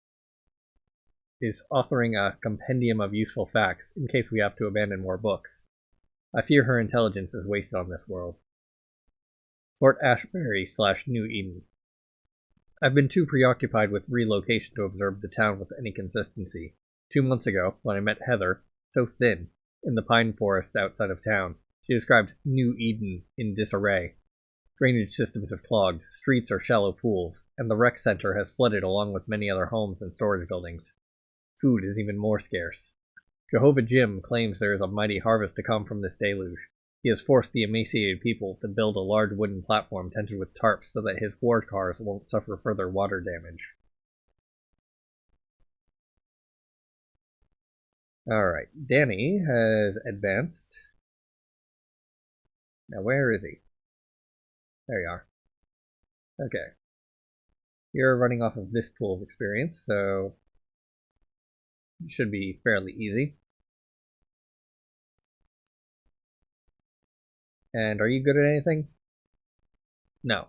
is authoring a compendium of useful facts in case we have to abandon more books. I fear her intelligence is wasted on this world. Fort Asbury / New Eden. I've been too preoccupied with relocation to observe the town with any consistency. 2 months ago, when I met Heather, so thin, in the pine forests outside of town, she described New Eden in disarray. Drainage systems have clogged, streets are shallow pools, and the rec center has flooded along with many other homes and storage buildings. Food is even more scarce. Jehovah Jim claims there is a mighty harvest to come from this deluge. He has forced the emaciated people to build a large wooden platform tented with tarps so that his war cars won't suffer further water damage. Alright, Danny has advanced Now, where is he? There you are. Okay. You're running off of this pool of experience, so it should be fairly easy. And are you good at anything? No.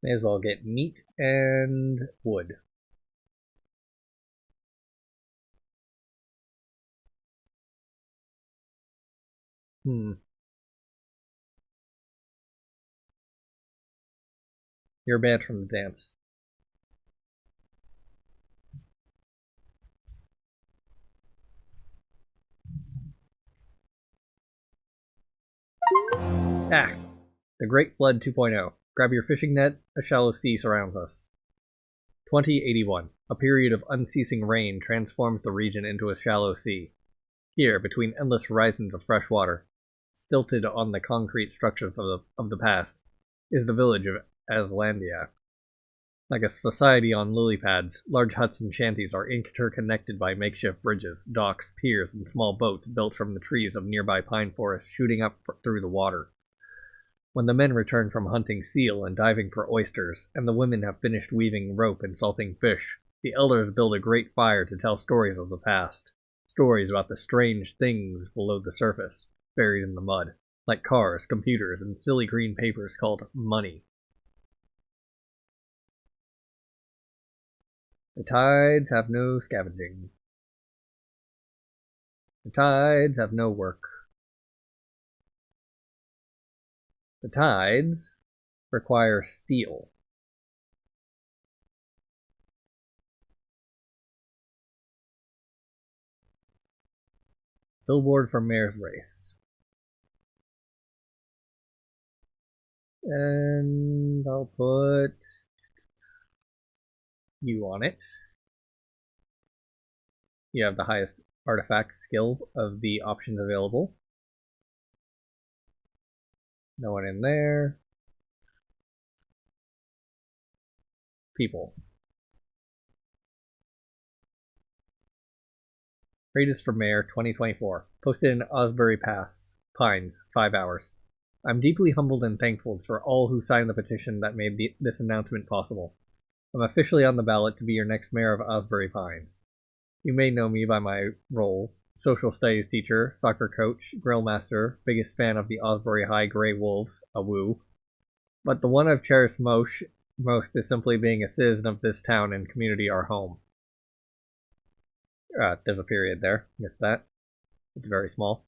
May as well get meat and wood. You're banned from the dance. Ah! The Great Flood 2.0. Grab your fishing net, a shallow sea surrounds us. 2081. A period of unceasing rain transforms the region into a shallow sea. Here, between endless horizons of fresh water, stilted on the concrete structures of the past, is the village of Aslandia. Like a society on lily pads, large huts and shanties are interconnected by makeshift bridges, docks, piers, and small boats built from the trees of nearby pine forests shooting up through the water. When the men return from hunting seal and diving for oysters, and the women have finished weaving rope and salting fish, the elders build a great fire to tell stories of the past. Stories about the strange things below the surface, buried in the mud, like cars, computers, and silly green papers called money. The tides have no scavenging. The tides have no work. The tides require steel. Billboard for mayor's race. And I'll put you on it. You have the highest artifact skill of the options available. No one in there. People. Greatest for Mayor 2024. Posted in Asbury Pines, 5 hours. I'm deeply humbled and thankful for all who signed the petition that made this announcement possible. I'm officially on the ballot to be your next mayor of Asbury Pines. You may know me by my roles: social studies teacher, soccer coach, grill master, biggest fan of the Asbury High Grey Wolves, a woo. But the one I've cherished most is simply being a citizen of this town and community, our home. There's a period there. Missed that. It's very small.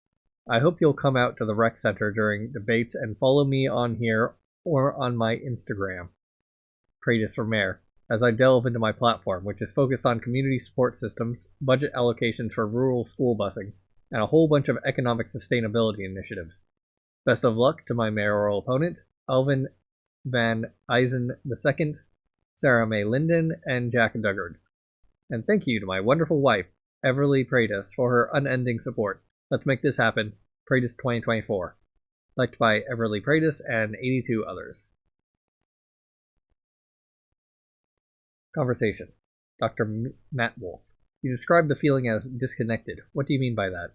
I hope you'll come out to the rec center during debates and follow me on here or on my Instagram. Praise for Mayor, as I delve into my platform, which is focused on community support systems, budget allocations for rural school busing, and a whole bunch of economic sustainability initiatives. Best of luck to my mayoral opponent, Alvin Van Eisen II, Sarah May Linden, and Jack Duggard. And thank you to my wonderful wife, Everly Pratis, for her unending support. Let's make this happen. Pratis 2024. Liked by Everly Pratis and 82 others. Conversation. Dr. Matt Wolf. You described the feeling as disconnected. What do you mean by that?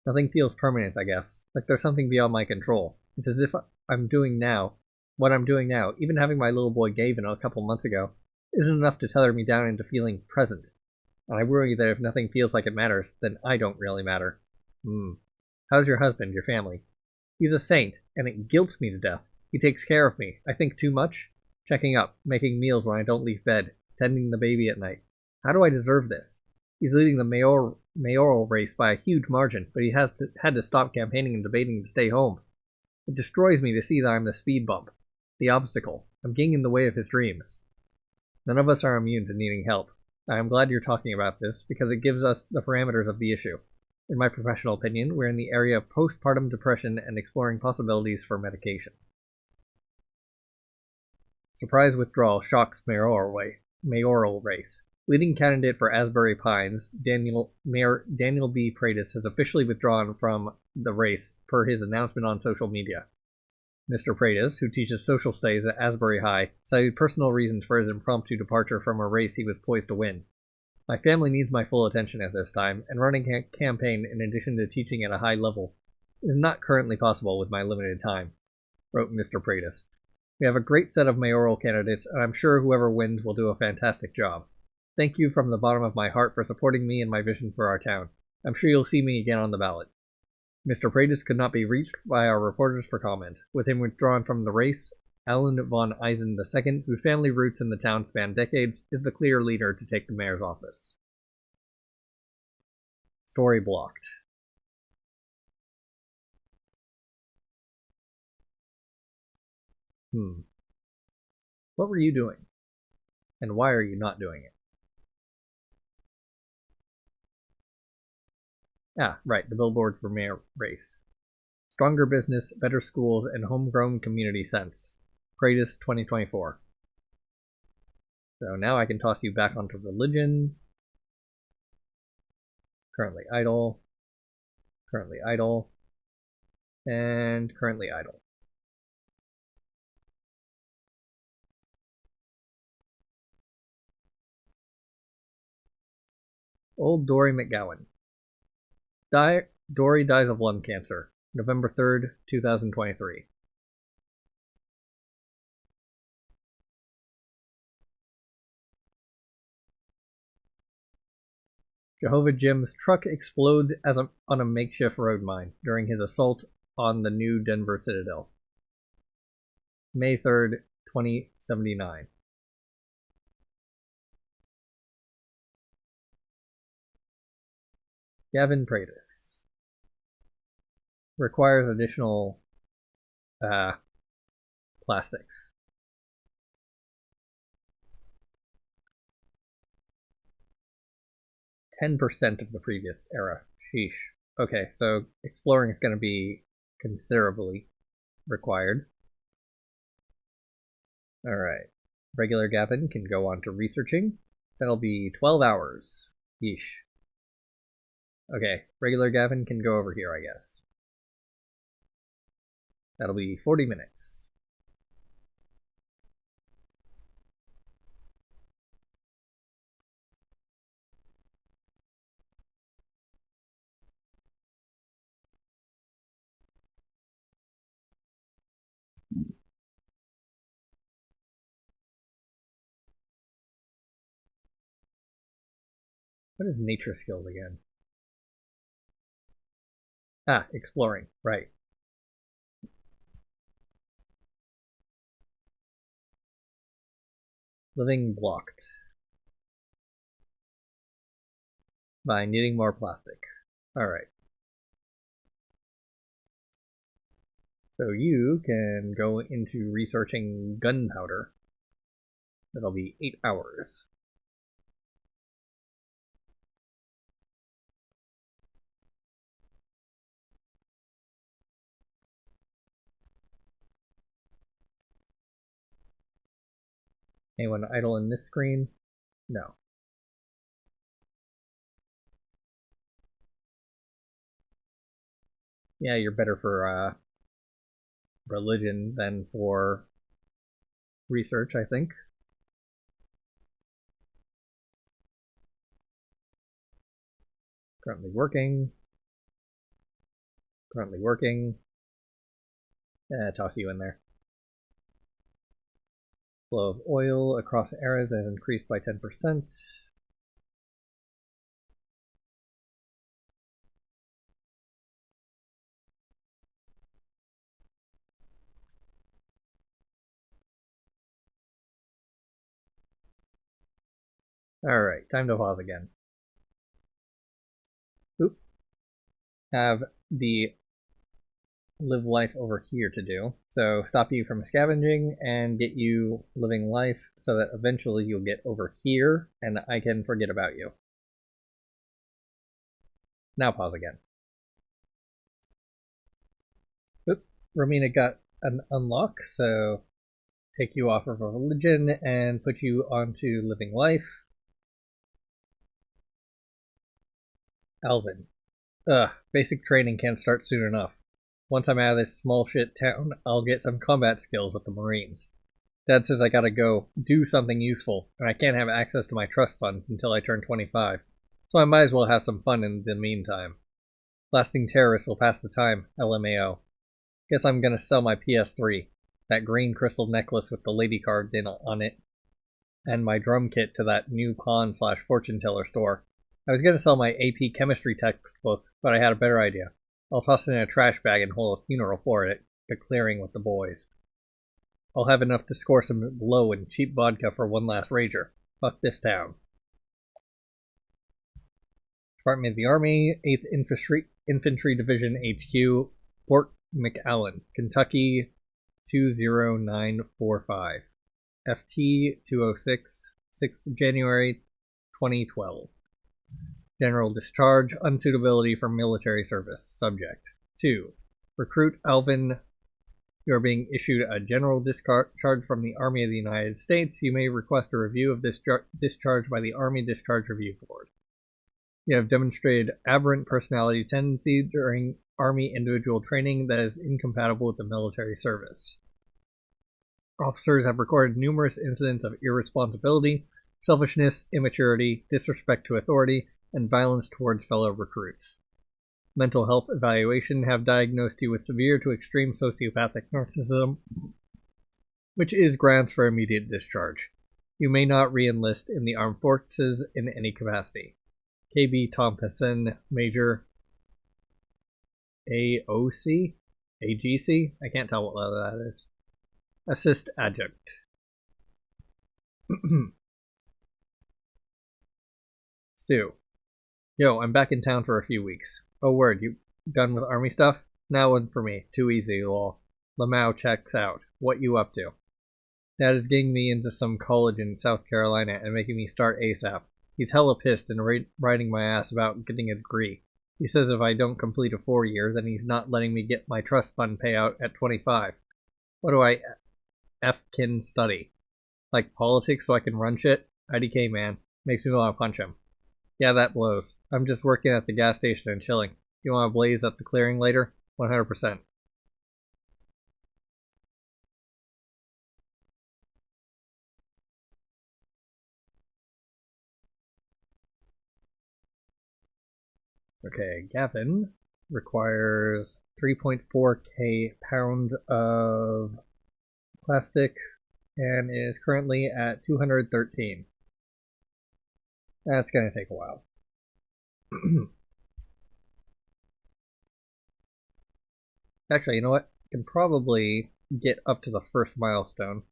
Nothing feels permanent, I guess. Like there's something beyond my control. It's as if what I'm doing now, even having my little boy Gavin a couple months ago, isn't enough to tether me down into feeling present. And I worry that if nothing feels like it matters, then I don't really matter. How's your husband, your family? He's a saint, and it guilts me to death. He takes care of me. I think too much. Checking up, making meals when I don't leave bed, tending the baby at night. How do I deserve this? He's leading the mayoral race by a huge margin, but he had to stop campaigning and debating to stay home. It destroys me to see that I'm the speed bump, the obstacle. I'm getting in the way of his dreams. None of us are immune to needing help. I am glad you're talking about this, because it gives us the parameters of the issue. In my professional opinion, we're in the area of postpartum depression and exploring possibilities for medication. Surprise withdrawal shocks mayoral race. Leading candidate for Asbury Pines, Mayor Daniel B. Pratis has officially withdrawn from the race per his announcement on social media. Mr. Pratis, who teaches social studies at Asbury High, cited personal reasons for his impromptu departure from a race he was poised to win. My family needs my full attention at this time, and running a campaign in addition to teaching at a high level is not currently possible with my limited time, wrote Mr. Pratis. We have a great set of mayoral candidates, and I'm sure whoever wins will do a fantastic job. Thank you from the bottom of my heart for supporting me and my vision for our town. I'm sure you'll see me again on the ballot. Mr. Pratis could not be reached by our reporters for comment. With him withdrawn from the race, Alan von Eisen II, whose family roots in the town span decades, is the clear leader to take the mayor's office. Story blocked. What were you doing? And why are you not doing it? Ah, right, the billboards for mayor race. Stronger business, better schools, and homegrown community sense. Pratis 2024. So now I can toss you back onto religion. Currently idle. Currently idle. And currently idle. Old Dory McGowan. Dory dies of lung cancer. November 3rd, 2023. Jehovah Jim's truck explodes on a makeshift road mine during his assault on the new Denver Citadel. May 3rd, 2079. Gavin Pratis. Requires additional plastics. %10 of the previous era. Sheesh. Okay, so exploring is going to be considerably required. Alright. Regular Gavin can go on to researching. That'll be 12 hours. Yeesh. Okay, regular Gavin can go over here, I guess. That'll be 40 minutes. What is nature skills again? Ah, exploring, right. Living blocked. By needing more plastic. Alright. So you can go into researching gunpowder. That'll be 8 hours. Anyone idle in this screen? No. Yeah, you're better for religion than for research, I think. Currently working. Currently working. Toss you in there. Flow of oil across eras has increased by 10%. Alright, time to pause again. Oop. Have the live life over here to do. So stop you from scavenging and get you living life so that eventually you'll get over here and I can forget about you. Now pause again. Oop. Romina got an unlock, so take you off of religion and put you onto living life. Alvin. Ugh, basic training can't start soon enough. Once I'm out of this small shit town, I'll get some combat skills with the Marines. Dad says I gotta go do something useful, and I can't have access to my trust funds until I turn 25, so I might as well have some fun in the meantime. Blasting terrorists will pass the time, LMAO. Guess I'm gonna sell my PS3, that green crystal necklace with the lady carved in on it, and my drum kit to that new pawn/fortune teller store. I was gonna sell my AP chemistry textbook, but I had a better idea. I'll toss it in a trash bag and hold a funeral for it at the clearing with the boys. I'll have enough to score some low and cheap vodka for one last rager. Fuck this town. Department of the Army, 8th Infantry Division HQ, Fort McAllen, Kentucky 20945. FT 206, 6th January 2012. General discharge, unsuitability for military service. Subject. 2. Recruit Alvin. You are being issued a general discharge from the Army of the United States. You may request a review of this discharge by the Army Discharge Review Board. You have demonstrated aberrant personality tendency during Army individual training that is incompatible with the military service. Officers have recorded numerous incidents of irresponsibility, selfishness, immaturity, disrespect to authority, and violence towards fellow recruits. Mental health evaluation have diagnosed you with severe to extreme sociopathic narcissism, which is grounds for immediate discharge. You may not re-enlist in the armed forces in any capacity. KB Thompson, Major AOC? AGC? I can't tell what letter that is. Assist Adjunct. Stu. Yo, I'm back in town for a few weeks. Oh word, you done with army stuff? Now one for me. Too easy, lol. Lamau checks out. What you up to? Dad is getting me into some college in South Carolina and making me start ASAP. He's hella pissed and riding my ass about getting a degree. He says if I don't complete a 4-year, then he's not letting me get my trust fund payout at 25. What do I F-kin study? Like politics so I can run shit? IDK, man. Makes me want to punch him. Yeah, that blows. I'm just working at the gas station and chilling. You want to blaze at the clearing later? 100%. Okay, Gavin requires 3.4k pounds of plastic and is currently at 213. That's going to take a while. Actually, you know what? I can probably get up to the first milestone.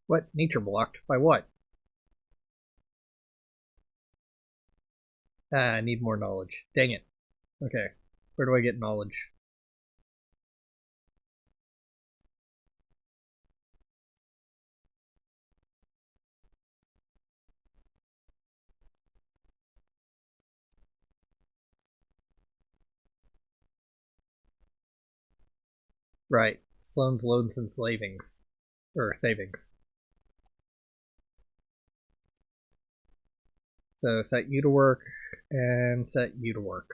What? Nature blocked? By what? Ah, I need more knowledge. Dang it. Okay, where do I get knowledge? Right. Sloane's loans and savings. Or savings. So set you to work and set you to work.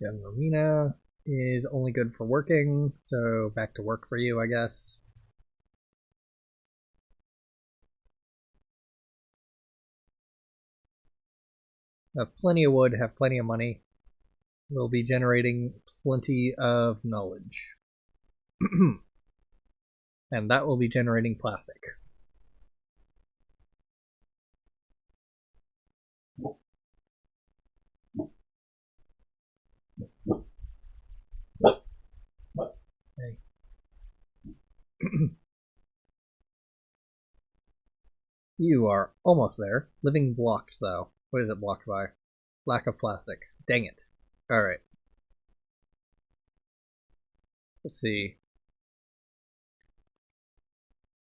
Young Romina is only good for working, so back to work for you, I guess. Have plenty of wood, have plenty of money. We'll be generating plenty of knowledge. And that will be generating plastic. Hey. You are almost there. Living blocked, though. What is it blocked by? Lack of plastic. Dang it. Alright. Let's see.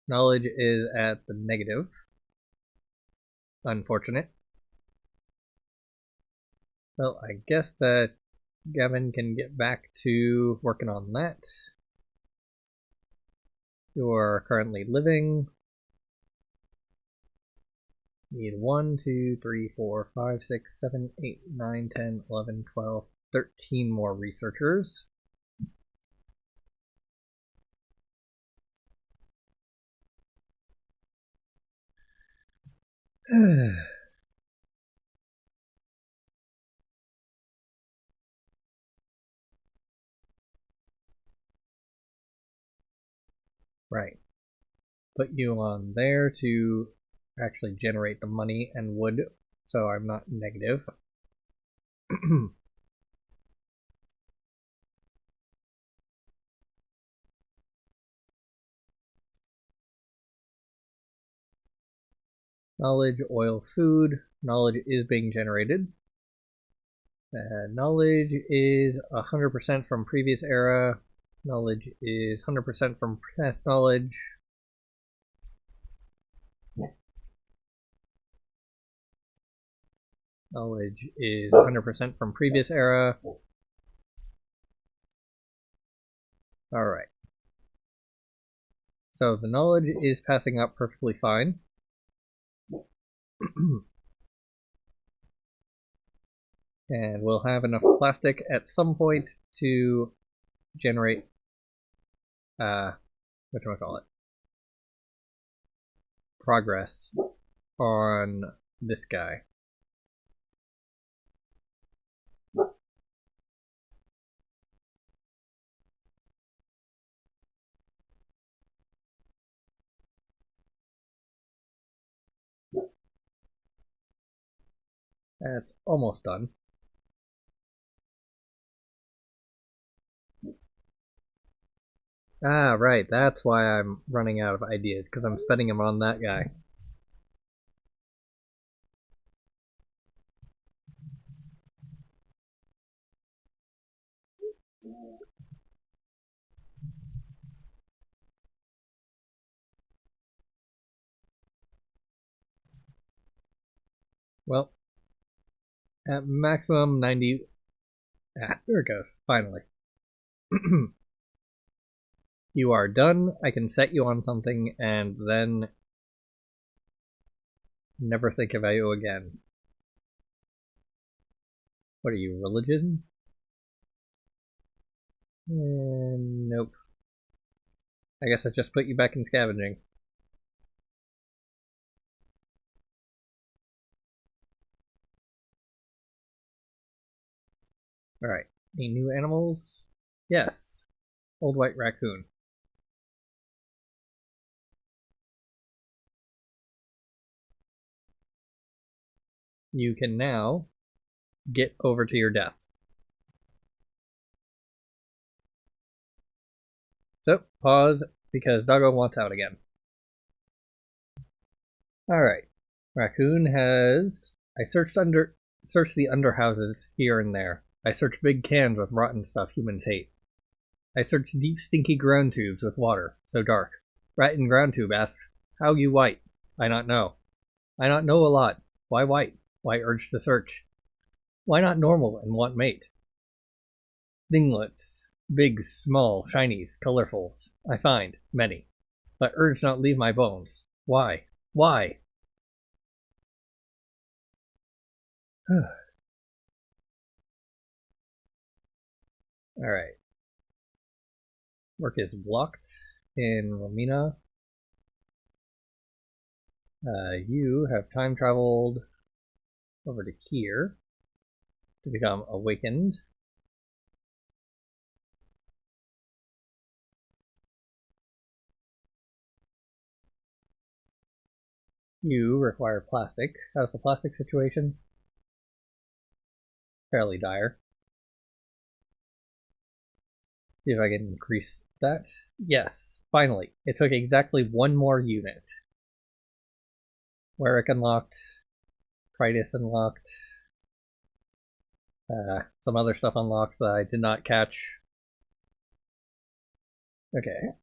Knowledge is at the negative. Unfortunate. Well, I guess that Gavin can get back to working on that. You're currently living. Need 1, 2, 3, 4, 5, 6, 7, 8, 9, 10, 11, 12, 13 more researchers. Right. Put you on there to actually generate the money and wood, so I'm not negative. Knowledge, oil, food. Knowledge is being generated. Knowledge is 100% from previous era. Knowledge is 100% from past knowledge. Knowledge is 100% from previous era. Alright. So the knowledge is passing up perfectly fine. And we'll have enough plastic at some point to generate whatchamacallit, progress on this guy. That's almost done. Ah, right, that's why I'm running out of ideas, because I'm spending them on that guy. Well, at maximum 90... Ah, there it goes, finally. You are done. I can set you on something and then never think about you again. What are you, religion? Nope. I guess I just put you back in scavenging. Alright. Any new animals? Yes. Old white raccoon. You can now get over to your death. So, pause, because Doggo wants out again. Alright. Raccoon has... I searched the underhouses here and there. I searched big cans with rotten stuff humans hate. I searched deep stinky ground tubes with water, so dark. Rat in ground tube asks, how you white? I not know. I not know a lot. Why white? Why urge to search? Why not normal and want mate? Thinglets. Big, small, shinies, colorfuls. I find, many. But urge not leave my bones. Why? Why? Alright. Work is blocked in Romina. You have time traveled over to here to become awakened. You require plastic. How's the plastic situation? Fairly dire. See if I can increase that. Yes, finally. It took exactly one more unit. Warwick unlocked. Critus unlocked. Some other stuff unlocked that I did not catch. Okay.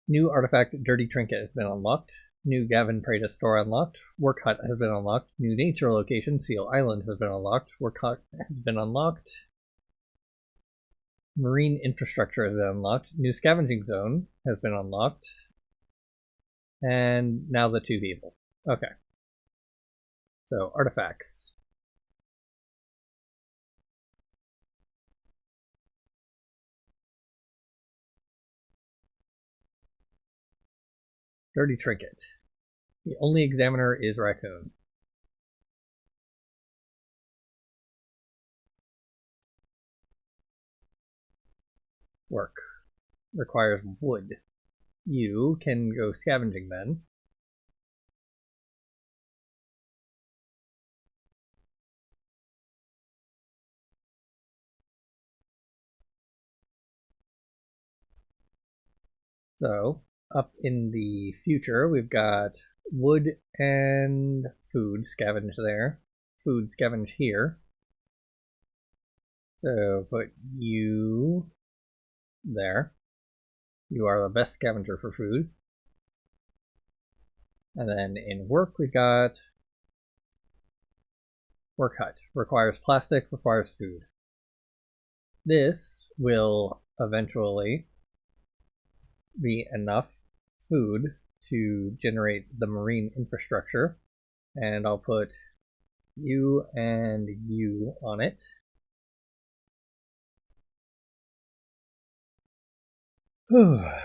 New artifact Dirty Trinket has been unlocked. New Gavin Praetor store unlocked. Work Hut has been unlocked. New nature location Seal Island has been unlocked. Work Hut has been unlocked. Marine infrastructure has been unlocked. New scavenging zone has been unlocked. And now the two people. Okay. So, artifacts. Dirty Trinket. The only examiner is Raccoon. Work. Requires wood. You can go scavenging then. So, up in the future, we've got wood and food scavenged there. Food scavenged here. So, put you there. You are the best scavenger for food. And then in work, we've got Work Hut. Requires plastic, requires food. This will eventually be enough food to generate the marine infrastructure. And I'll put you and you on it. Okay,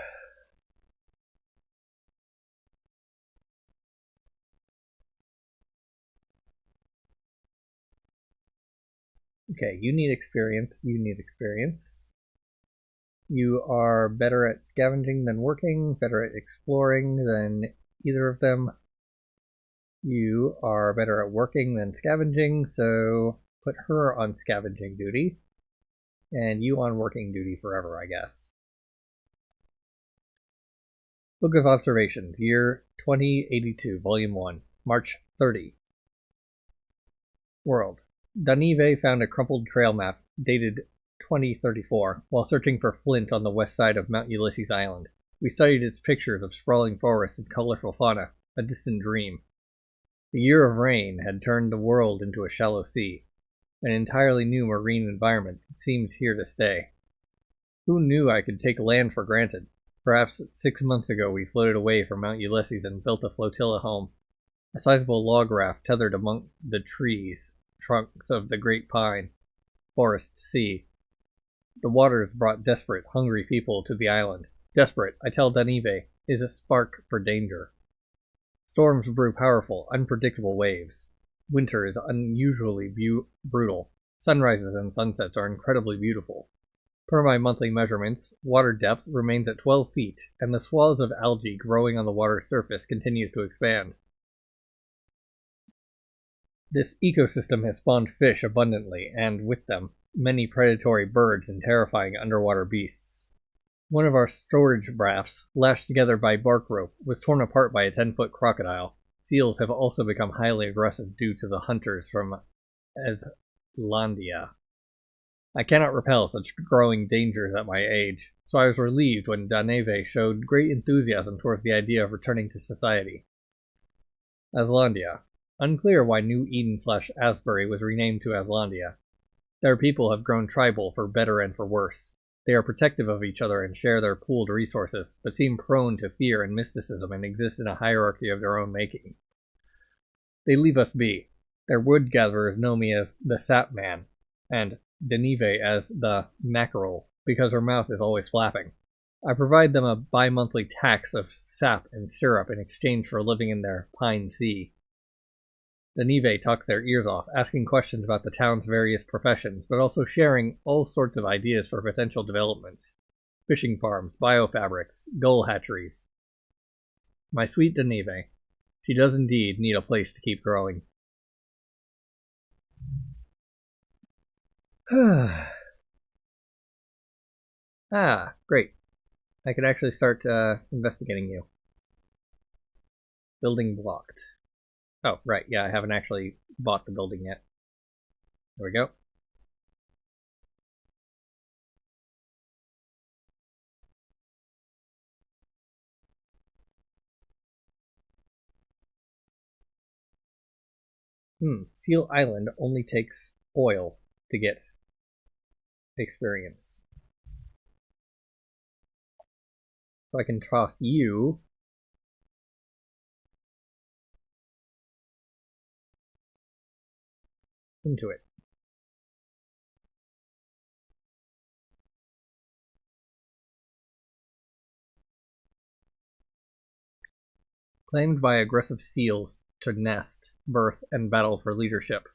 you need experience. You need experience. You are better at scavenging than working, better at exploring than either of them. You are better at working than scavenging, so put her on scavenging duty. And you on working duty forever, I guess. Book of Observations, year 2082, volume 1, March 30. World. Danive found a crumpled trail map dated 2034 while searching for flint on the west side of Mount Ulysses Island. We studied its pictures of sprawling forests and colorful fauna, a distant dream. The year of rain had turned the world into a shallow sea, an entirely new marine environment that seems here to stay. Who knew I could take land for granted? Perhaps 6 months ago we floated away from Mount Ulysses and built a flotilla home. A sizable log raft tethered among the trees, trunks of the great pine forest sea. The waters brought desperate, hungry people to the island. Desperate, I tell Danive, is a spark for danger. Storms brew powerful, unpredictable waves. Winter is unusually brutal. Sunrises and sunsets are incredibly beautiful. Per my monthly measurements, water depth remains at 12 feet, and the swathes of algae growing on the water's surface continues to expand. This ecosystem has spawned fish abundantly, and with them, many predatory birds and terrifying underwater beasts. One of our storage rafts, lashed together by bark rope, was torn apart by a 10-foot crocodile. Seals have also become highly aggressive due to the hunters from Aslandia. I cannot repel such growing dangers at my age, so I was relieved when Danive showed great enthusiasm towards the idea of returning to society. Aslandia. Unclear why New Eden/Asbury was renamed to Aslandia. Their people have grown tribal for better and for worse. They are protective of each other and share their pooled resources, but seem prone to fear and mysticism and exist in a hierarchy of their own making. They leave us be. Their wood gatherers know me as the Sap Man, and Danive as the Mackerel, because her mouth is always flapping. I provide them a bi-monthly tax of sap and syrup in exchange for living in their pine sea. Danive talks their ears off, asking questions about the town's various professions, but also sharing all sorts of ideas for potential developments. Fishing farms, biofabrics, gull hatcheries. My sweet Deneve. She does indeed need a place to keep growing. Ah, great. I could actually start investigating you. Building blocked. Oh, right, yeah, I haven't actually bought the building yet. There we go. Seal Island only takes oil to get experience. So I can toss you into it. Claimed by aggressive seals to nest, birth, and battle for leadership.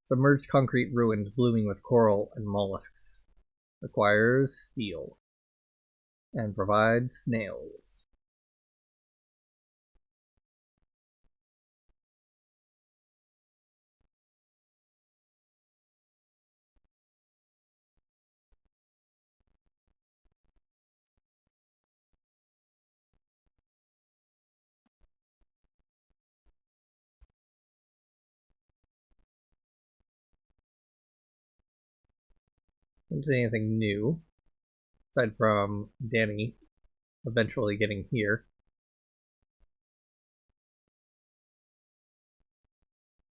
Submerged concrete ruins blooming with coral and mollusks. Requires steel. And provides snails. Don't see anything new, aside from Danny eventually getting here.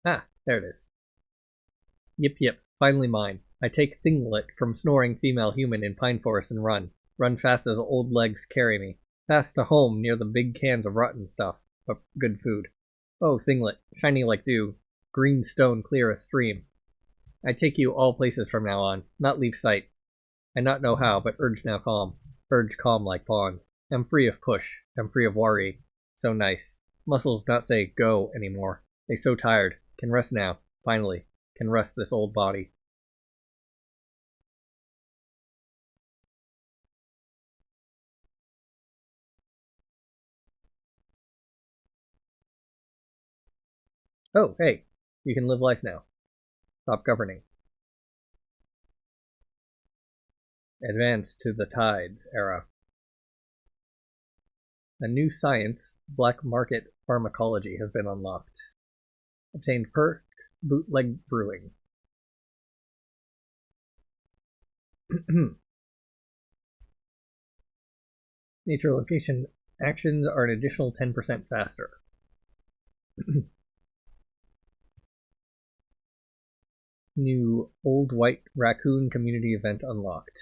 Ah, there it is. Yip, finally mine. I take Thinglet from snoring female human in pine forest and run. Run fast as old legs carry me. Fast to home near the big cans of rotten stuff, but good food. Oh, Thinglet, shiny like dew. Green stone clear as stream. I take you all places from now on, not leave sight. I not know how, but urge now calm. Urge calm like pond. Am free of push. Am free of worry. So nice. Muscles not say go anymore. They so tired. Can rest now. Finally. Can rest this old body. Oh, hey. You can live life now. Stop governing. Advance to the tides era. A new science, black market pharmacology, has been unlocked. Obtained perk, bootleg brewing. Nature location actions are an additional 10% faster. New Old White Raccoon community event unlocked.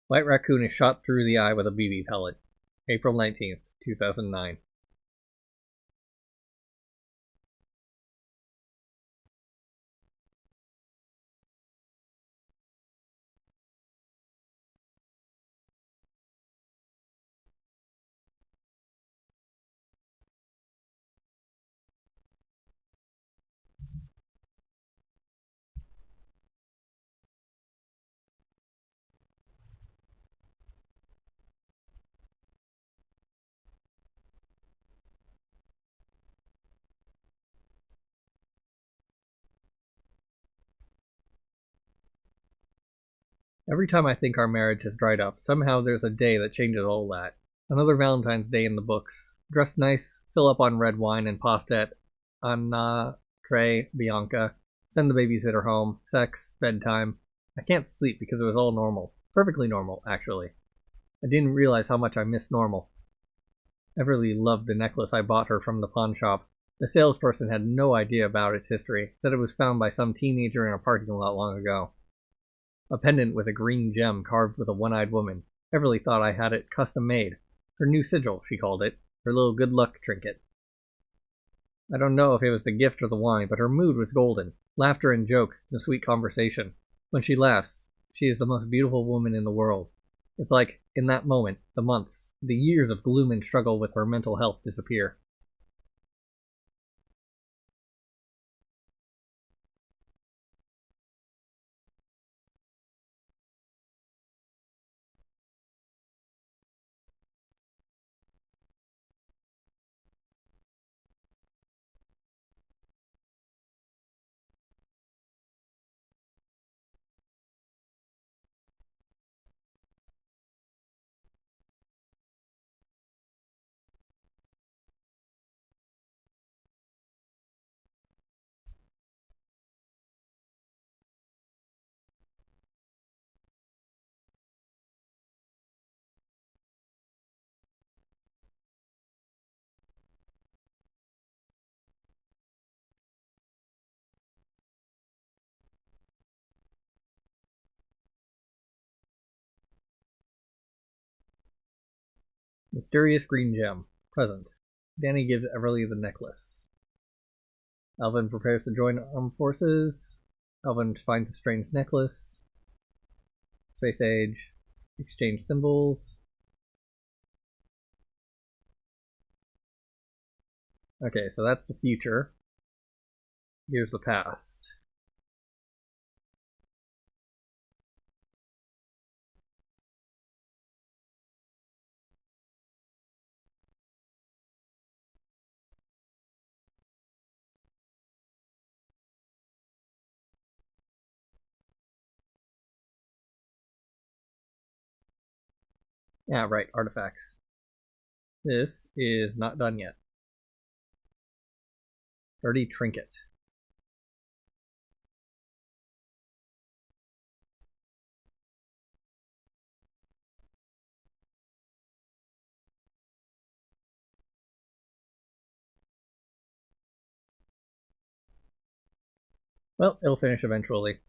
White Raccoon is shot through the eye with a BB pellet. April 19th, 2009. Every time I think our marriage has dried up, somehow there's a day that changes all that. Another Valentine's Day in the books. Dress nice, fill up on red wine and pasta at Anna, Trey, Bianca. Send the babysitter home. Sex, bedtime. I can't sleep because it was all normal. Perfectly normal, actually. I didn't realize how much I missed normal. Everly loved the necklace I bought her from the pawn shop. The salesperson had no idea about its history, said it was found by some teenager in a parking lot long ago. A pendant with a green gem carved with a one-eyed woman. Everly thought I had it custom made. Her new sigil, she called it. Her little good luck trinket. I don't know if it was the gift or the wine, but her mood was golden. Laughter and jokes, and sweet conversation. When she laughs, she is the most beautiful woman in the world. It's like, in that moment, the months, the years of gloom and struggle with her mental health disappear. Mysterious green gem. Present. Danny gives Everly the necklace. Alvin prepares to join armed forces. Alvin finds a strange necklace. Space age. Exchange symbols. Okay, so that's the future. Here's the past. Yeah, right, artifacts. This is not done yet. Dirty trinket. Well, it'll finish eventually.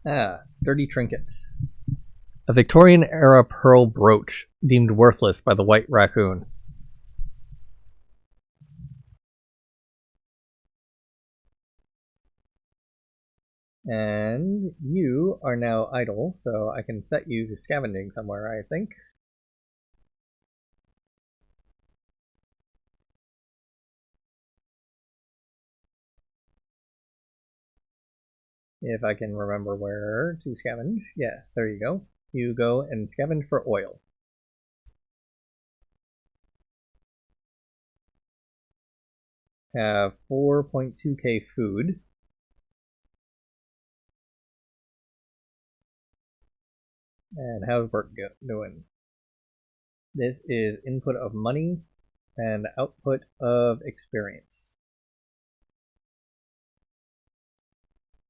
Dirty trinket. A Victorian era pearl brooch deemed worthless by the White Raccoon. And you are now idle, so I can set you to scavenging somewhere, I think. If I can remember where to scavenge. Yes, there you go. You go and scavenge for oil. Have 4.2k food. And how's work doing? This is input of money and output of experience.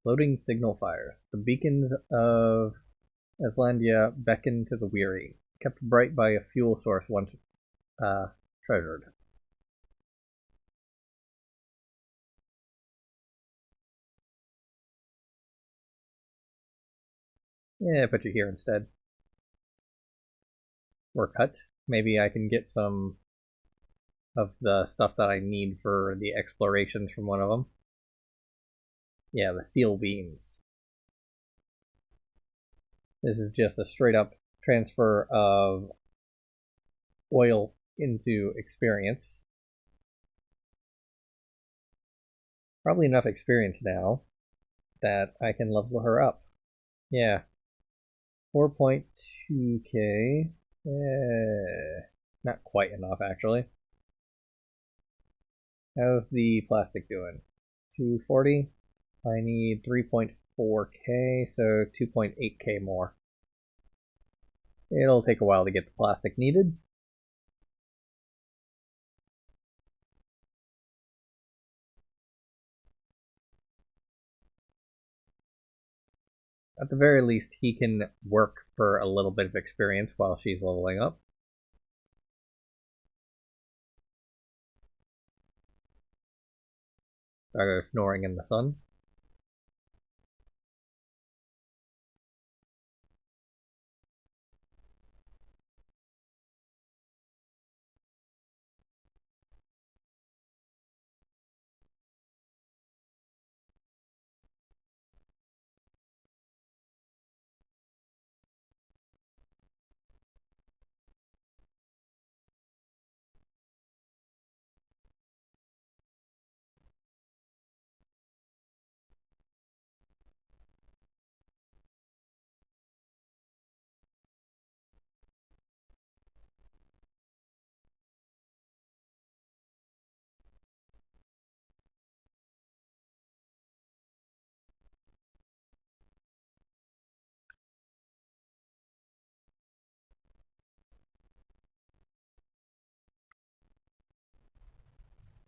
Floating signal fires. The beacons of Aslandia beckon to the weary, kept bright by a fuel source once treasured. Yeah, put you here instead. Or cut. Maybe I can get some of the stuff that I need for the explorations from one of them. Yeah, the steel beams. This is just a straight up transfer of oil into experience. Probably enough experience now that I can level her up. Yeah. 4.2k. Not quite enough, actually. How's the plastic doing? 240. I need 3.4k, so 2.8k more. It'll take a while to get the plastic needed. At the very least, he can work for a little bit of experience while she's leveling up. Doggo snoring in the sun.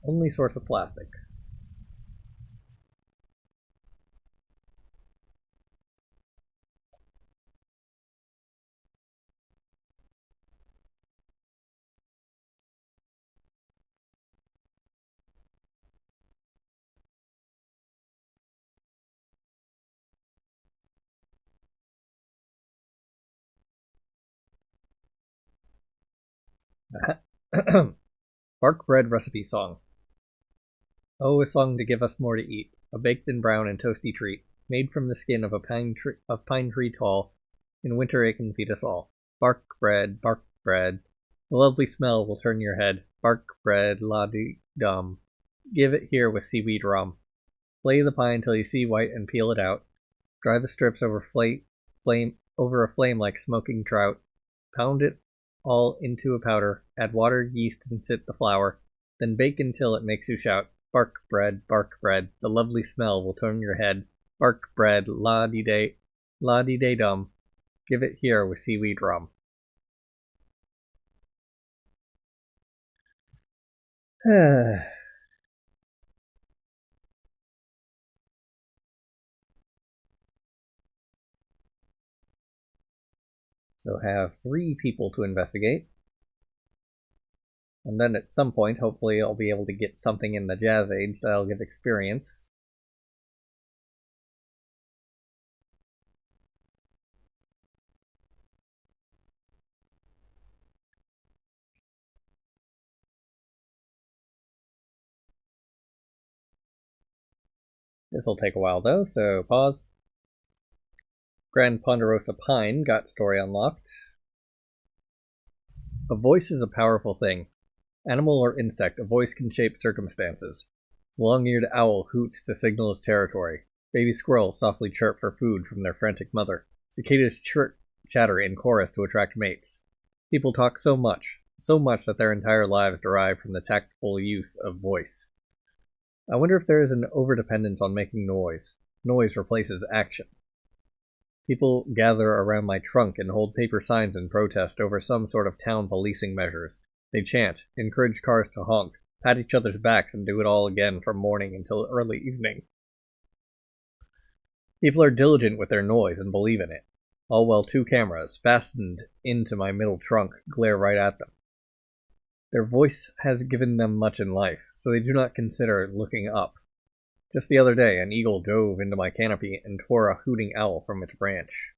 Only source of plastic. Bark bread recipe song. Oh, a song to give us more to eat. A baked and brown and toasty treat, made from the skin of a pine tree tall. In winter it can feed us all. Bark bread, bark bread. The lovely smell will turn your head. Bark bread, la di dum. Give it here with seaweed rum. Flay the pine till you see white and peel it out. Dry the strips over over a flame like smoking trout. Pound it all into a powder. Add water, yeast, and sit the flour. Then bake until it makes you shout. Bark bread, bark bread. The lovely smell will turn your head. Bark bread, la di day dum. Give it here with seaweed rum. So have 3 people to investigate. And then at some point, hopefully, I'll be able to get something in the Jazz Age that'll give experience. This'll take a while though, so pause. Grand Ponderosa Pine got story unlocked. A voice is a powerful thing. Animal or insect, a voice can shape circumstances. The long-eared owl hoots to signal its territory. Baby squirrels softly chirp for food from their frantic mother. Cicadas chatter in chorus to attract mates. People talk so much that their entire lives derive from the tactful use of voice. I wonder if there is an overdependence on making noise. Noise replaces action. People gather around my trunk and hold paper signs in protest over some sort of town policing measures. They chant, encourage cars to honk, pat each other's backs, and do it all again from morning until early evening. People are diligent with their noise and believe in it. All while 2 cameras, fastened into my middle trunk, glare right at them. Their voice has given them much in life, so they do not consider looking up. Just the other day, an eagle dove into my canopy and tore a hooting owl from its branch.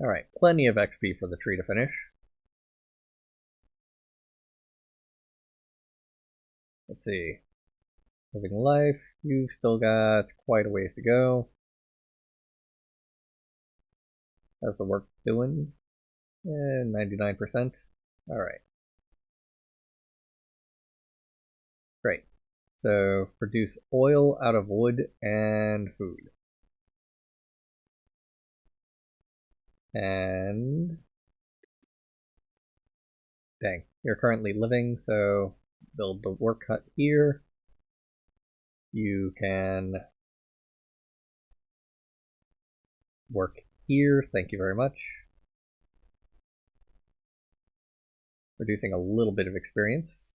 Alright, plenty of XP for the tree to finish. Let's see. Living life, you've still got quite a ways to go. How's the work doing? 99%. Alright. Great. So, produce oil out of wood and food. And... dang, you're currently living, so build the work hut here. You can work here, thank you very much. Reducing a little bit of experience.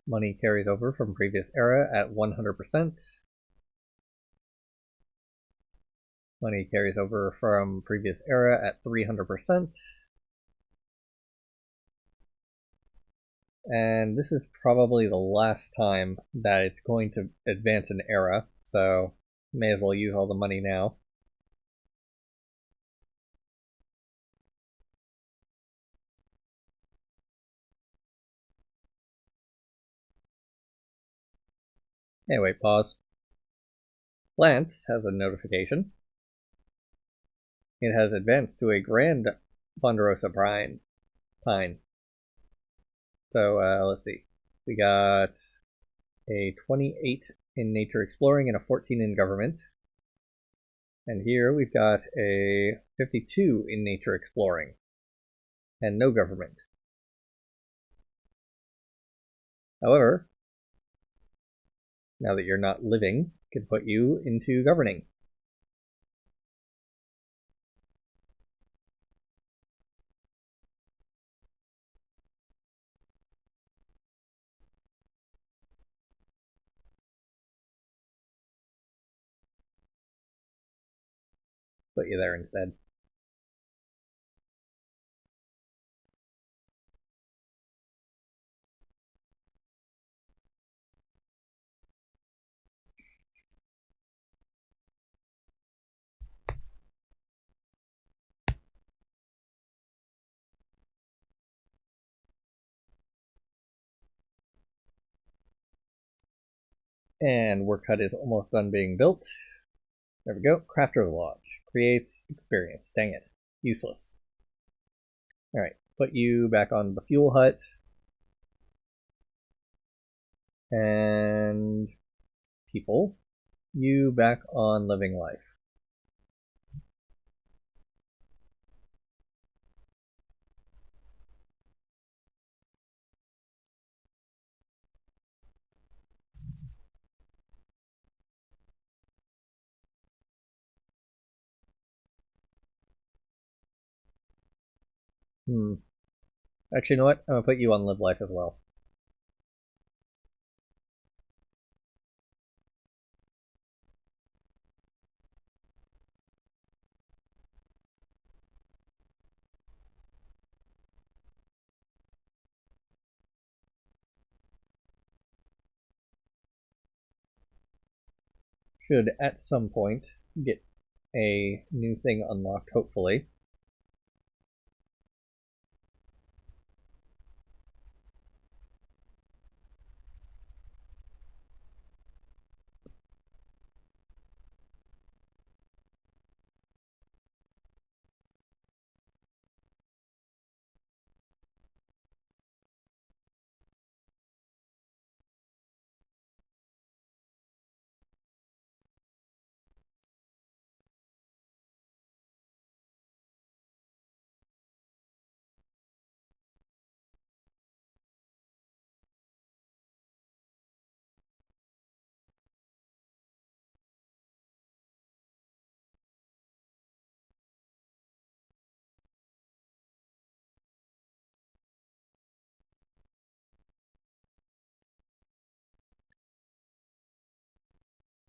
Money carries over from previous era at 100%. Money carries over from previous era at 300%. And this is probably the last time that it's going to advance an era, so may as well use all the money now. Anyway, pause. Lance has a notification. It has advanced to a Grand Ponderosa Pine. So let's see. We got a 28 in nature exploring and a 14 in government. And here we've got a 52 in nature exploring and no government. However, now that you're not living, can put you into governing. Put you there instead. And work hut is almost done being built. There we go. Crafter Lodge. Creates experience. Dang it. Useless. Alright, put you back on the fuel hut. And people, you back on living life. Actually, you know what? I'm gonna put you on live life as well. Should at some point get a new thing unlocked, hopefully.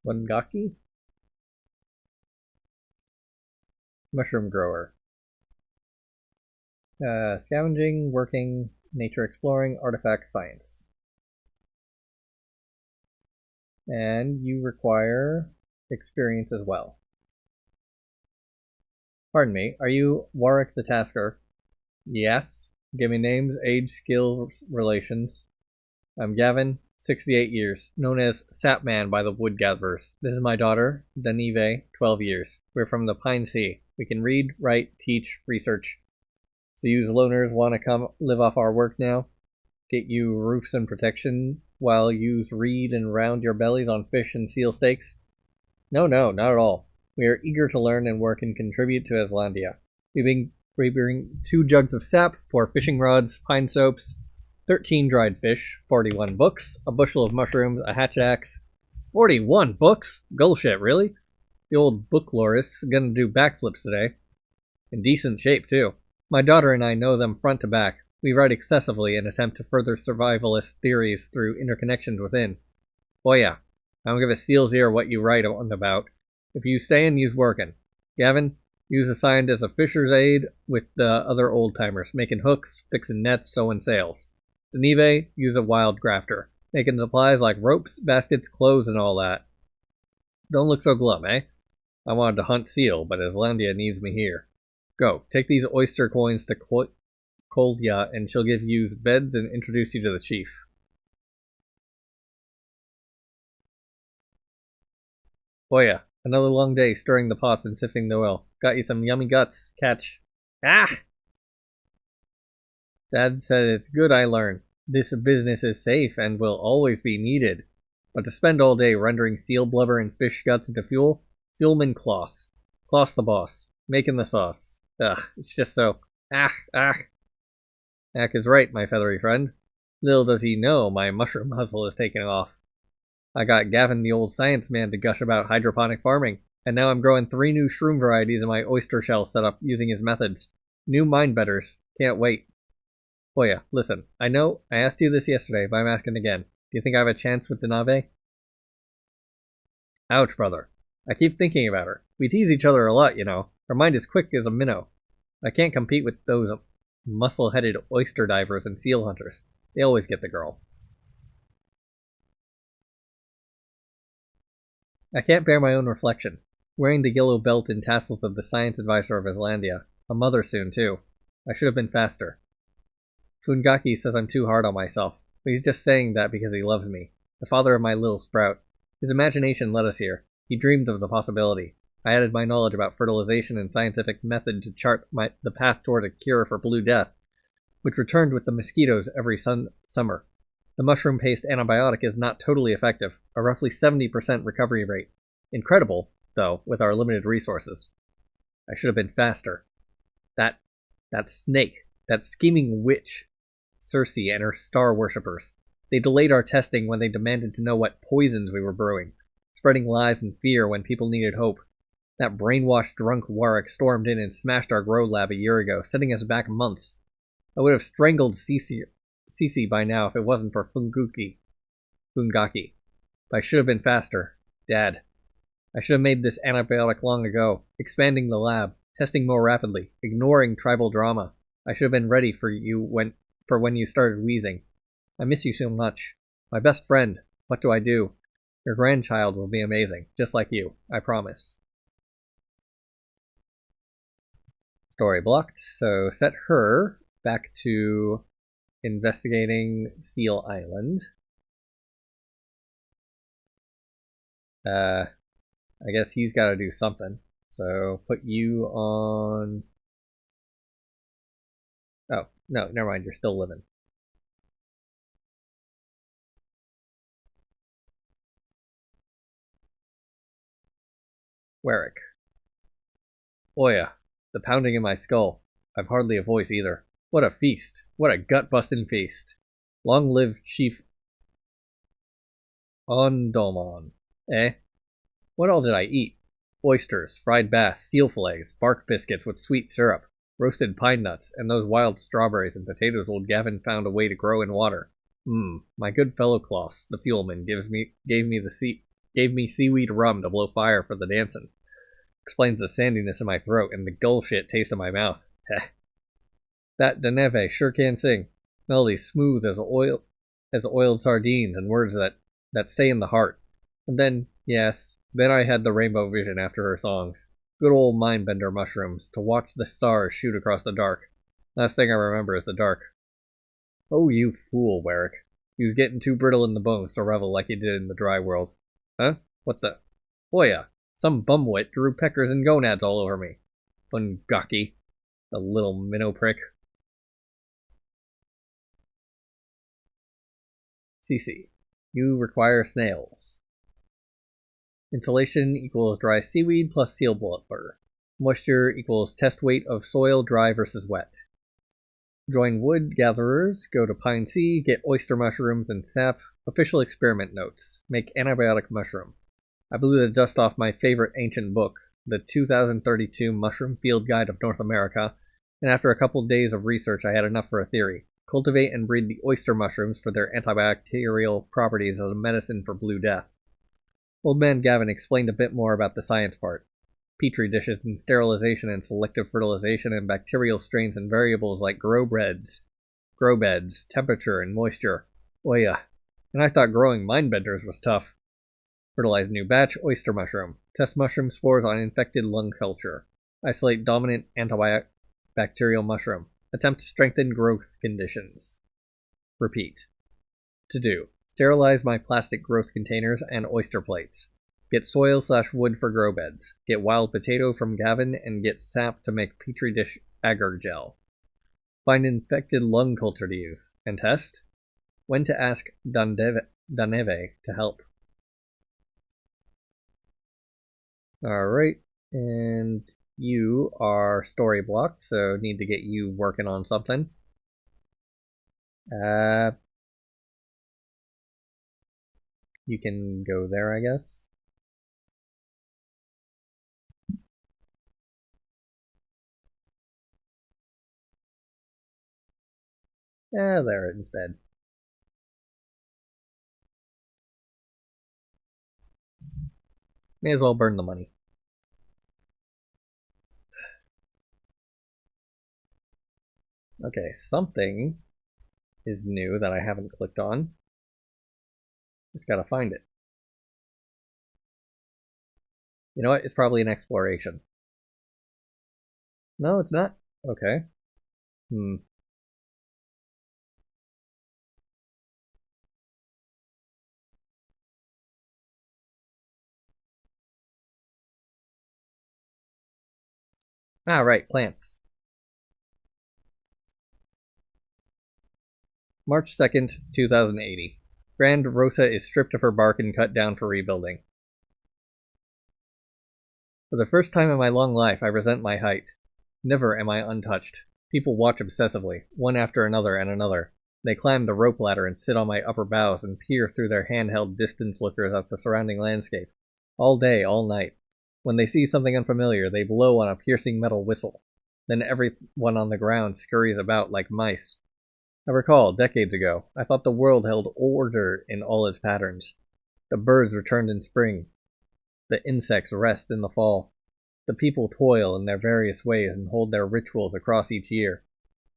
Wangaki? Mushroom grower. Scavenging, working, nature exploring, artifact science. And you require experience as well. Pardon me, are you Warwick the Tasker? Yes. Give me names, age, skills, relations. I'm Gavin, 68 years, known as Sapman by the wood gatherers. This is my daughter, Danive, 12 years. We're from the Pine Sea. We can read, write, teach, research. So you loners want to come live off our work now? Get you roofs and protection while yous read and round your bellies on fish and seal steaks? No, not at all. We are eager to learn and work and contribute to Aslandia. We bring 2 jugs of sap, 4 fishing rods, pine soaps, 13 dried fish, 41 books, a bushel of mushrooms, a hatchet axe. 41 books? Bullshit, really? The old book lorist's gonna do backflips today. In decent shape, too. My daughter and I know them front to back. We write excessively and attempt to further survivalist theories through interconnections within. Oh yeah, I don't give a seal's ear what you write on about. If you stay and use working. Gavin, you's assigned as a fisher's aide with the other old-timers, making hooks, fixing nets, sewing sails. The Neve, use a wild grafter, making supplies like ropes, baskets, clothes, and all that. Don't look so glum, eh? I wanted to hunt seal, but Aslandia needs me here. Go, take these oyster coins to Koldia, and she'll give you beds and introduce you to the chief. Oh yeah, another long day stirring the pots and sifting the oil. Got you some yummy guts. Catch. Ah! Dad said it's good I learn. This business is safe and will always be needed. But to spend all day rendering seal blubber and fish guts into fuel? Fuelman Kloss. Kloss the boss. Making the sauce. Ugh, it's just so... Ah! Ack is right, my feathery friend. Little does he know my mushroom hustle is taking off. I got Gavin the old science man to gush about hydroponic farming, and now I'm growing 3 new shroom varieties in my oyster shell setup using his methods. New mind betters. Can't wait. Oh yeah, listen, I know I asked you this yesterday, but I'm asking again. Do you think I have a chance with the Nave? Ouch, brother. I keep thinking about her. We tease each other a lot, you know. Her mind is quick as a minnow. I can't compete with those muscle-headed oyster divers and seal hunters. They always get the girl. I can't bear my own reflection. Wearing the yellow belt and tassels of the science advisor of Islandia. A mother soon, too. I should have been faster. Fungaki says I'm too hard on myself, but he's just saying that because he loves me. The father of my little sprout. His imagination led us here. He dreamed of the possibility. I added my knowledge about fertilization and scientific method to chart the path toward a cure for Blue Death, which returned with the mosquitoes every summer. The mushroom paste antibiotic is not totally effective, a roughly 70% recovery rate. Incredible, though, with our limited resources. I should have been faster. That snake, that scheming witch, Circe and her star worshippers. They delayed our testing when they demanded to know what poisons we were brewing, spreading lies and fear when people needed hope. That brainwashed drunk Warwick stormed in and smashed our grow lab a year ago, setting us back months. I would have strangled Cece by now if it wasn't for Fungaki. But I should have been faster. Dad. I should have made this antibiotic long ago, expanding the lab, testing more rapidly, ignoring tribal drama. I should have been ready for when you started wheezing. I miss you so much. My best friend. What do I do? Your grandchild will be amazing, just like you. I promise. Story blocked, so set her back to investigating Seal Island. I guess he's got to do something. So put you on... Oh, no, never mind. You're still living. Warwick. Oya, the pounding in my skull. I've hardly a voice either. What a feast. What a gut-busting feast. Long live Chief Ondolmon. Eh? What all did I eat? Oysters, fried bass, seal fillets, bark biscuits with sweet syrup, roasted pine nuts, and those wild strawberries and potatoes old Gavin found a way to grow in water. My good fellow Klaus, the fuelman, gave me seaweed rum to blow fire for the dancing. Explains the sandiness in my throat and the gull shit taste in my mouth. Heh. That Deneve sure can sing. Melody smooth as oiled sardines and words that stay in the heart. And then, yes, then I had the rainbow vision after her songs. Good old mindbender mushrooms, to watch the stars shoot across the dark. Last thing I remember is the dark. Oh, you fool, Warwick. He was getting too brittle in the bones to revel like he did in the dry world. Huh? What the? Hoya! Some bumwit drew peckers and gonads all over me. Fungaki. The little minnow prick. CC. You require snails. Insulation equals dry seaweed plus seal blubber. Moisture equals test weight of soil dry versus wet. Join wood gatherers, go to Pine Sea, get oyster mushrooms and sap. Official experiment notes. Make antibiotic mushroom. I blew the dust off my favorite ancient book, the 2032 Mushroom Field Guide of North America, and after a couple days of research I had enough for a theory. Cultivate and breed the oyster mushrooms for their antibacterial properties as a medicine for Blue Death. Old Man Gavin explained a bit more about the science part. Petri dishes and sterilization and selective fertilization and bacterial strains and variables like grow beds, temperature, and moisture. Oh yeah. And I thought growing mindbenders was tough. Fertilize new batch, oyster mushroom. Test mushroom spores on infected lung culture. Isolate dominant antibacterial mushroom. Attempt to strengthen growth conditions. Repeat. To do. Sterilize my plastic growth containers and oyster plates. Get soil/wood for grow beds. Get wild potato from Gavin and get sap to make petri dish agar gel. Find infected lung culture to use. And test? When to ask Daneve to help. Alright, and you are story blocked, so need to get you working on something. You can go there, I guess. There instead. May as well burn the money. Okay, something is new that I haven't clicked on. Just gotta find it. You know what? It's probably an exploration. No, it's not. Okay. Ah, right, plants. March 2nd, 2080. Grand Rosa is stripped of her bark and cut down for rebuilding. For the first time in my long life, I resent my height. Never am I untouched. People watch obsessively, one after another and another. They climb the rope ladder and sit on my upper boughs and peer through their handheld distance lookers at the surrounding landscape. All day, all night. When they see something unfamiliar, they blow on a piercing metal whistle. Then everyone on the ground scurries about like mice. I recall, decades ago, I thought the world held order in all its patterns. The birds returned in spring. The insects rest in the fall. The people toil in their various ways and hold their rituals across each year.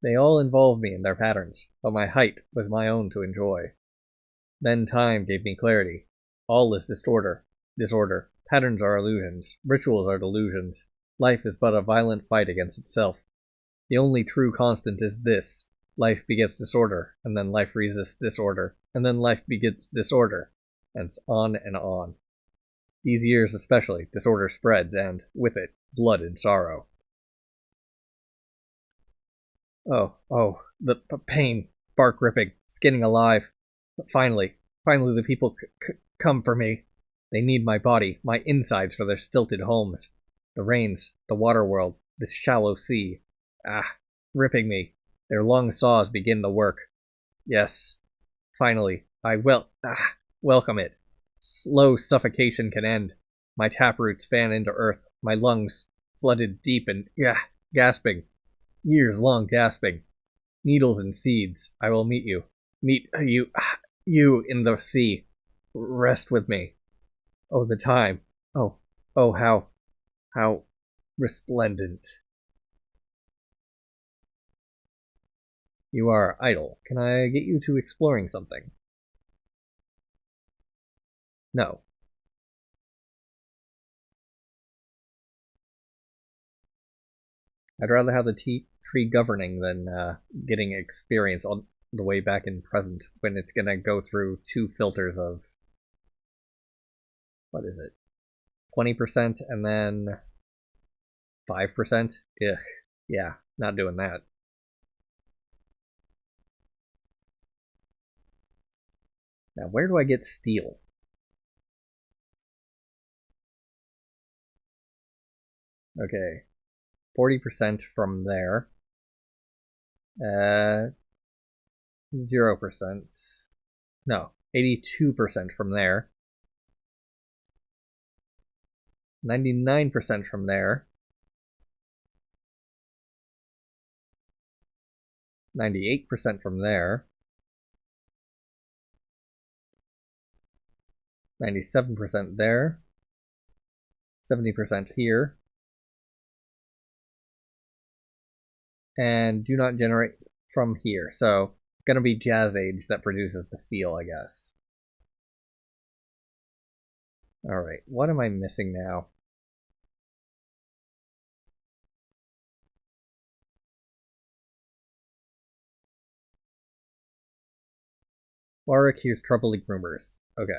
They all involve me in their patterns, but my height was my own to enjoy. Then time gave me clarity. All is disorder. Disorder. Patterns are illusions. Rituals are delusions. Life is but a violent fight against itself. The only true constant is this. Life begets disorder, and then life resists disorder, and then life begets disorder, and on and on. These years especially, disorder spreads, and, with it, blood and sorrow. Oh, the pain, bark ripping, skinning alive. But finally the people come for me. They need my body, my insides for their stilted homes. The rains, the water world, this shallow sea. Ah, ripping me. Their long saws begin the work. Yes, finally, I welcome it. Slow suffocation can end. My taproots fan into earth, my lungs flooded deep and gasping. Years-long gasping. Needles and seeds. I will meet you. Meet you in the sea. Rest with me. Oh, the time. Oh, how resplendent. You are idle. Can I get you to exploring something? No. I'd rather have the tree governing than getting experience on the way back in present when it's gonna go through 2 filters of, what is it, 20% and then 5%? Ugh, yeah, not doing that. Now, where do I get steel? Okay, 40% from there. 0%. No, 82% from there. 99% from there. 98% from there. 97% there. 70% here. And do not generate from here. So, gonna be Jazz Age that produces the steel, I guess. Alright, what am I missing now? Warwick hears troubling rumors. Okay.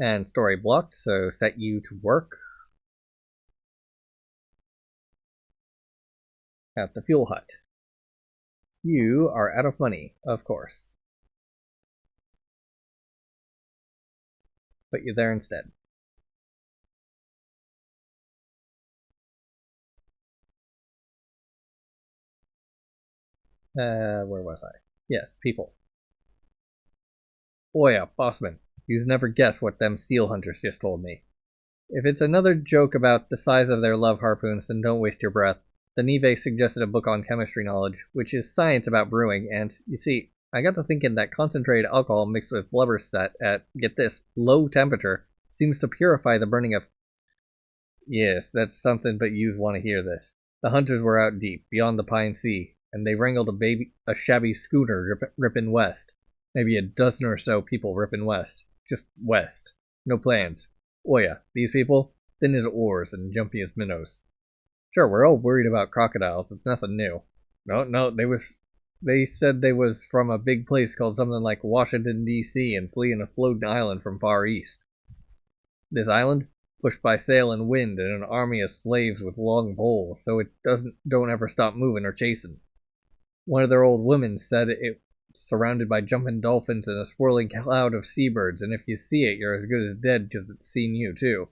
And story blocked, so set you to work at the fuel hut. You are out of money, of course. Put you there instead. Where was I? Yes, people. Oh yeah, bossman. You'd never guess what them seal hunters just told me. If it's another joke about the size of their love harpoons, then don't waste your breath. The Neve suggested a book on chemistry knowledge, which is science about brewing, and, you see, I got to thinking that concentrated alcohol mixed with blubber set at, get this, low temperature, seems to purify the burning of... Yes, that's something, but yous want to hear this. The hunters were out deep, beyond the Pine Sea, and they wrangled a shabby schooner ripping west. Maybe a dozen or so people ripping west. Just west. No plans. Oh yeah, these people, thin as oars and jumpy as minnows. Sure, we're all worried about crocodiles, it's nothing new. No, they was They said they was from a big place called something like Washington, D.C. and fleeing a floating island from Far East. This island, pushed by sail and wind and an army of slaves with long poles, so it don't ever stop moving or chasing. One of their old women said it's surrounded by jumping dolphins and a swirling cloud of seabirds, and if you see it, you're as good as dead because it's seen you too.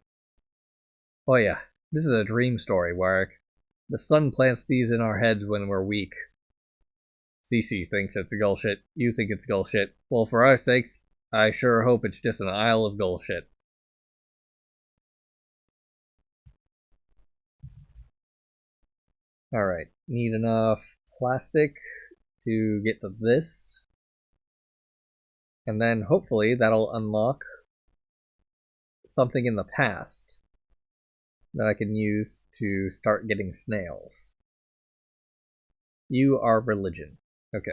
Oh yeah, this is a dream story, Warwick. The sun plants these in our heads when we're weak. Cece thinks it's gullshit. You think it's gullshit. Well, for our sakes, I sure hope it's just an isle of gullshit. Alright, need enough plastic to get to this. And then hopefully that'll unlock something in the past that I can use to start getting snails. You are religion. Okay.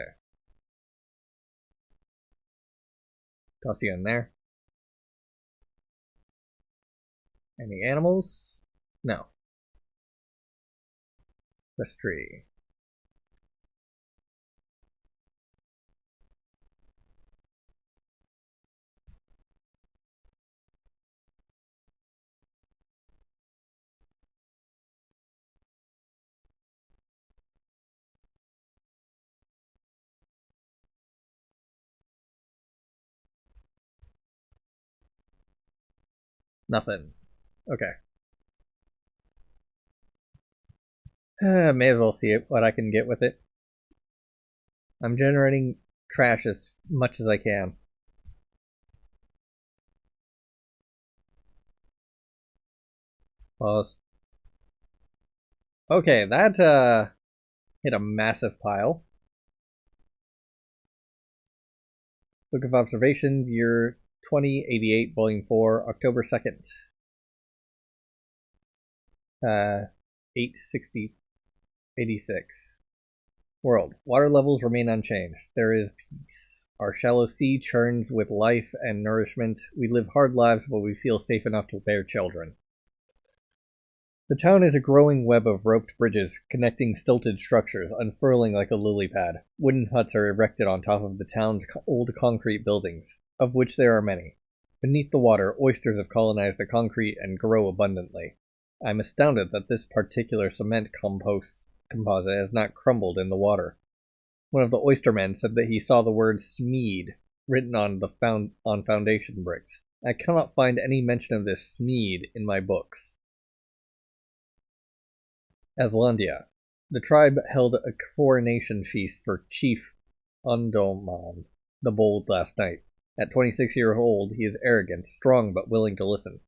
Toss you in there. Any animals? No. This tree. Nothing. Okay. May as well see what I can get with it. I'm generating trash as much as I can. Pause. Okay, that hit a massive pile. Book of Observations, year 2088, volume 4, October 2nd. 860, 86. World. Water levels remain unchanged. There is peace. Our shallow sea churns with life and nourishment. We live hard lives, but we feel safe enough to bear children. The town is a growing web of roped bridges, connecting stilted structures, unfurling like a lily pad. Wooden huts are erected on top of the town's old concrete buildings, of which there are many. Beneath the water, oysters have colonized the concrete and grow abundantly. I'm astounded that this particular cement composite has not crumbled in the water. One of the oystermen said that he saw the word Smeed written on foundation bricks. I cannot find any mention of this Smeed in my books. Aslandia. The tribe held a coronation feast for Chief Undoman the Bold last night. At 26 years old, he is arrogant, strong, but willing to listen.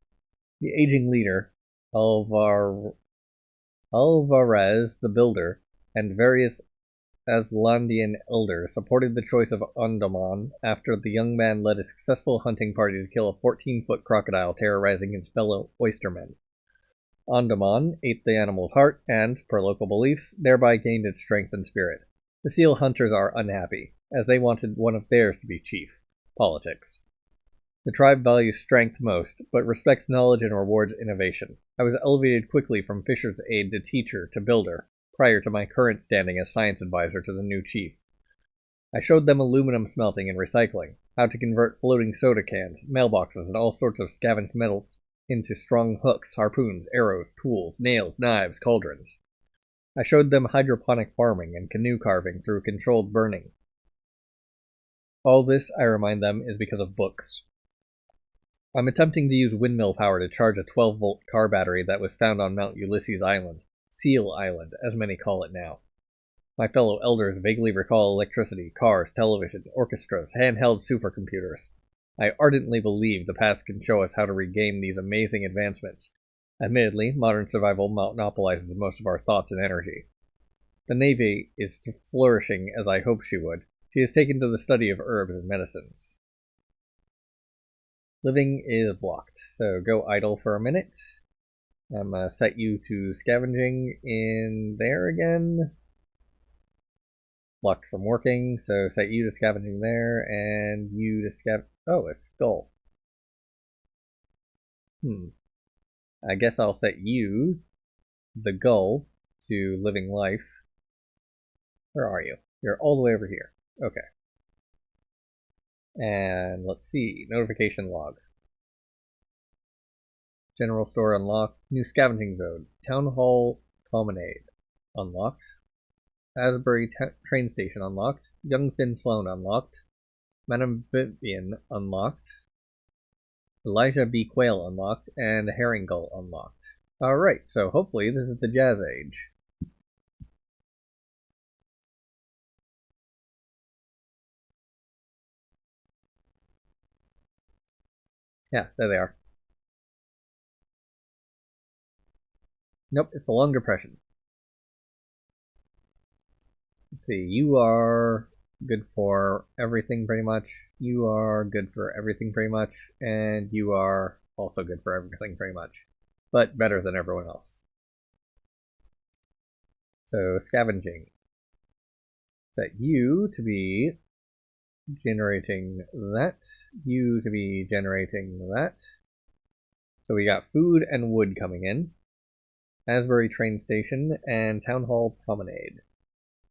The aging leader, Alvarez the Builder, and various Aslandian elders supported the choice of Undoman after the young man led a successful hunting party to kill a 14-foot crocodile terrorizing his fellow oystermen. Andaman ate the animal's heart and, per local beliefs, thereby gained its strength and spirit. The seal hunters are unhappy, as they wanted one of theirs to be chief. Politics. The tribe values strength most, but respects knowledge and rewards innovation. I was elevated quickly from fisher's aide to teacher to builder, prior to my current standing as science advisor to the new chief. I showed them aluminum smelting and recycling, how to convert floating soda cans, mailboxes, and all sorts of scavenged metal into strong hooks, harpoons, arrows, tools, nails, knives, cauldrons. I showed them hydroponic farming and canoe carving through controlled burning. All this, I remind them, is because of books. I'm attempting to use windmill power to charge a 12-volt car battery that was found on Mount Ulysses Island, Seal Island, as many call it now. My fellow elders vaguely recall electricity, cars, television, orchestras, handheld supercomputers. I ardently believe the past can show us how to regain these amazing advancements. Admittedly, modern survival monopolizes most of our thoughts and energy. The Navy is flourishing as I hoped she would. She has taken to the study of herbs and medicines. Living is blocked, so go idle for a minute. I'm going to set you to scavenging in there again. Blocked from working, so set you to scavenging there, and you to oh, it's skull. I guess I'll set you, the gull, to living life. Where are you? You're all the way over here. Okay. And let's see. Notification log. General store unlocked. New scavenging zone. Town hall promenade unlocked. Asbury train station unlocked. Young Finn Sloan unlocked. Madame Vivian unlocked. Elijah B. Quayle unlocked. And Herring Gull unlocked. Alright, so hopefully this is the Jazz Age. Yeah, there they are. Nope, it's the Long Depression. Let's see, you are good for everything pretty much. You are good for everything pretty much. And you are also good for everything pretty much. But better than everyone else. So, scavenging. Set you to be generating that. You to be generating that. So we got food and wood coming in. Asbury train station and Town Hall promenade.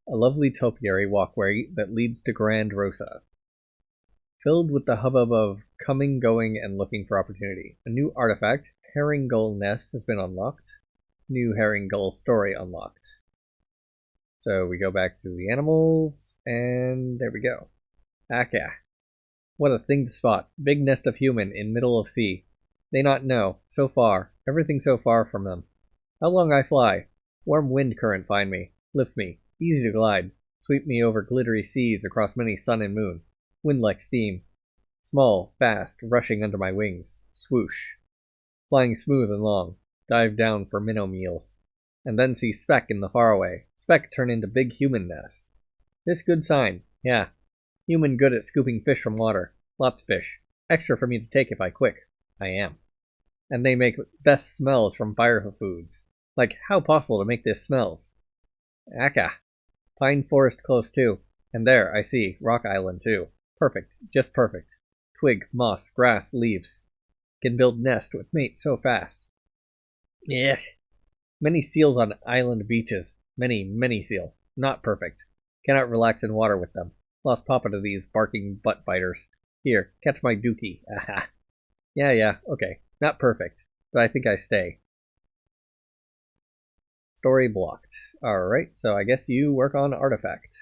A lovely topiary walkway that leads to Grand Rosa. Filled with the hubbub of coming, going, and looking for opportunity. A new artifact, Herring Gull Nest, has been unlocked. New Herring Gull story unlocked. So we go back to the animals, and there we go. Aka. What a thing to spot. Big nest of human in middle of sea. They not know. So far. Everything so far from them. How long I fly. Warm wind current find me. Lift me. Easy to glide. Sweep me over glittery seas across many sun and moon. Wind like steam. Small, fast, rushing under my wings. Swoosh. Flying smooth and long. Dive down for minnow meals. And then see speck in the faraway. Speck turn into big human nest. This good sign. Yeah. Human good at scooping fish from water. Lots of fish. Extra for me to take if I quick. I am. And they make best smells from fire foods. Like, how possible to make this smells? Aka. Pine forest close too. And there, I see, rock island too. Perfect. Just perfect. Twig, moss, grass, leaves. Can build nest with mate so fast. Yeah. Many seals on island beaches. Many seal. Not perfect. Cannot relax in water with them. Lost papa to these barking butt biters. Here, catch my dookie. Aha. Yeah, okay. Not perfect, but I think I stay. Story blocked. Alright, so I guess you work on artifact.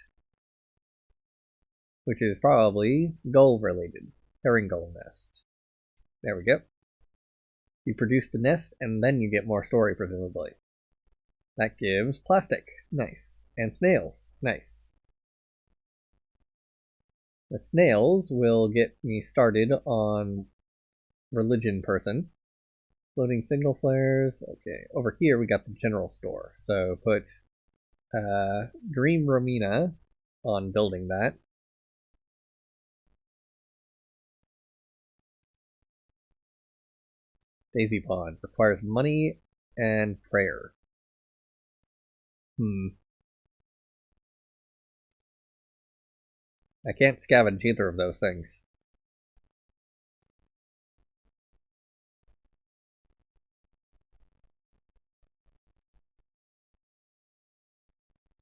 Which is probably gull related. Herring gull nest. There we go. You produce the nest, and then you get more story, presumably. That gives plastic. Nice. And snails. Nice. The snails will get me started on religion person. Loading signal flares. Okay, over here we got the general store. So put Dream Romina on building that. Daisy Pond requires money and prayer. I can't scavenge either of those things.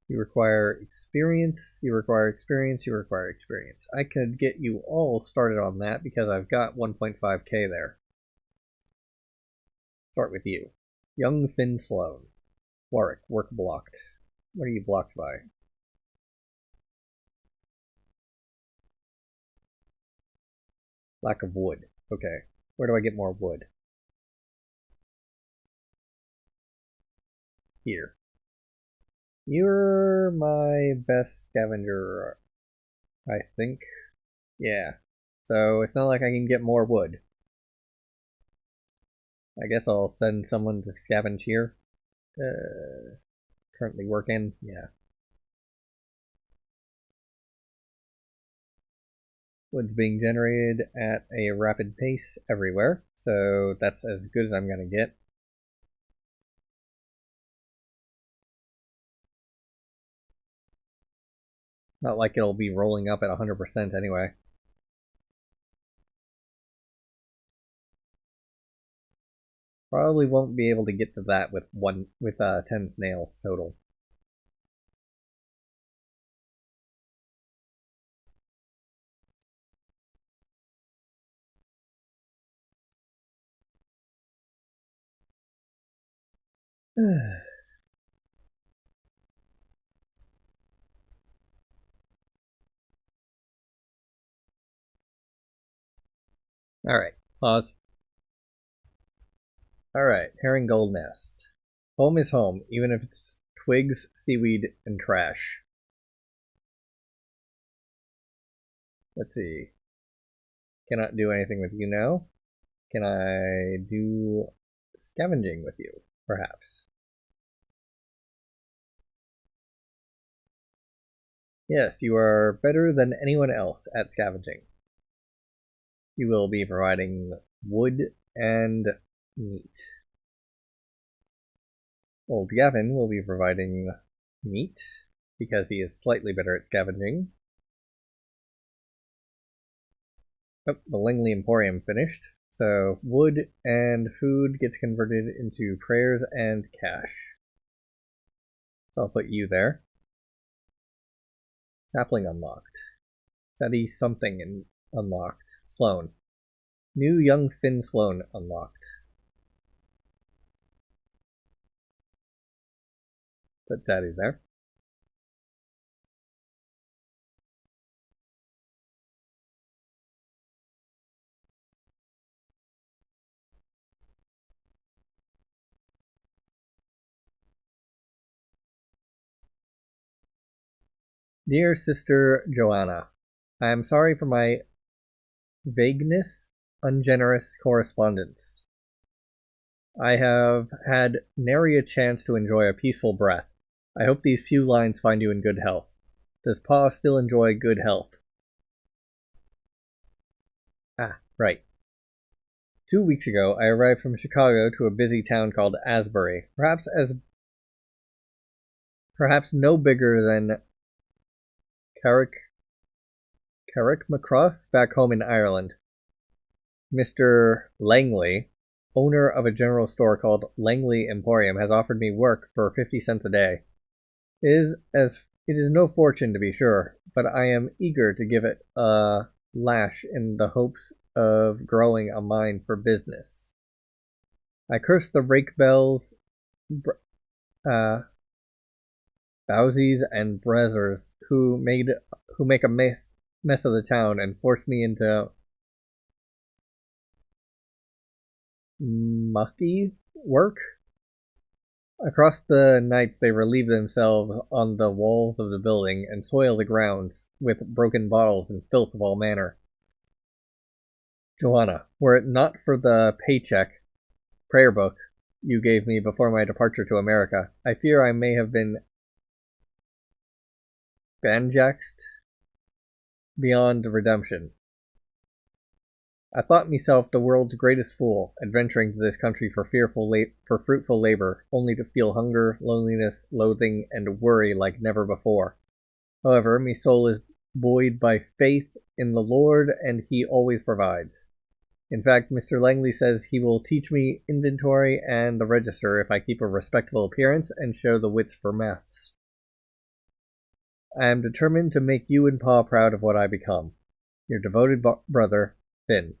You require experience, you require experience, you require experience. I could get you all started on that because I've got 1.5k there. Start with you. Young Finn Sloan. Warwick, work blocked. What are you blocked by? Lack of wood. Okay. Where do I get more wood? Here. You're my best scavenger, I think. Yeah. So it's not like I can get more wood. I guess I'll send someone to scavenge here. Currently working. Yeah. Wood's being generated at a rapid pace everywhere, so that's as good as I'm going to get. Not like it'll be rolling up at 100% anyway. Probably won't be able to get to that with 10 snails total. Alright, pause. Alright, herringold nest. Home is home, even if it's twigs, seaweed, and trash. Let's see. Cannot do anything with you now. Can I do scavenging with you, perhaps? Yes, you are better than anyone else at scavenging. You will be providing wood and meat. Old Gavin will be providing meat, because he is slightly better at scavenging. Oh, the Langley Emporium finished. So wood and food gets converted into prayers and cash. So I'll put you there. Sapling unlocked. Study something unlocked. Sloan. New young Finn Sloan unlocked. Put Zaddy there. Dear Sister Joanna, I am sorry for my vagueness, ungenerous correspondence. I have had nary a chance to enjoy a peaceful breath. I hope these few lines find you in good health. Does Pa still enjoy good health? Ah, right. 2 weeks ago, I arrived from Chicago to a busy town called Asbury, perhaps no bigger than Carrickmacross back home in Ireland. Mr. Langley, owner of a general store called Langley Emporium, has offered me work for 50 cents a day. It is no fortune, to be sure, but I am eager to give it a lash in the hopes of growing a mind for business. I curse the rake bells, Bowsies and Brazzers who make a mess of the town and force me into mucky work. Across the nights they relieve themselves on the walls of the building and soil the grounds with broken bottles and filth of all manner. Joanna, were it not for the paycheck prayer book you gave me before my departure to America, I fear I may have been banjaxed beyond redemption. I thought myself the world's greatest fool, adventuring to this country for fruitful labor, only to feel hunger, loneliness, loathing, and worry like never before. However, my soul is buoyed by faith in the Lord, and He always provides. In fact, Mr. Langley says he will teach me inventory and the register if I keep a respectable appearance and show the wits for maths. I am determined to make you and Pa proud of what I become. Your devoted brother, Finn.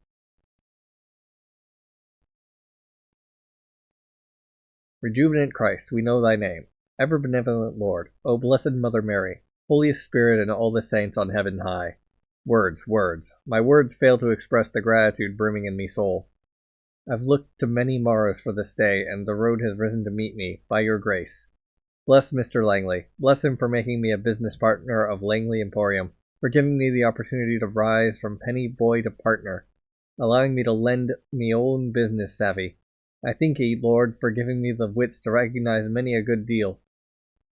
Rejuvenant Christ, we know thy name. Ever benevolent Lord, O blessed Mother Mary, holiest Spirit and all the saints on heaven high. Words. My words fail to express the gratitude brimming in me soul. I've looked to many morrows for this day, and the road has risen to meet me, by your grace. Bless Mr. Langley. Bless him for making me a business partner of Langley Emporium, for giving me the opportunity to rise from penny boy to partner, allowing me to lend me own business savvy. I thank ye, Lord, for giving me the wits to recognize many a good deal.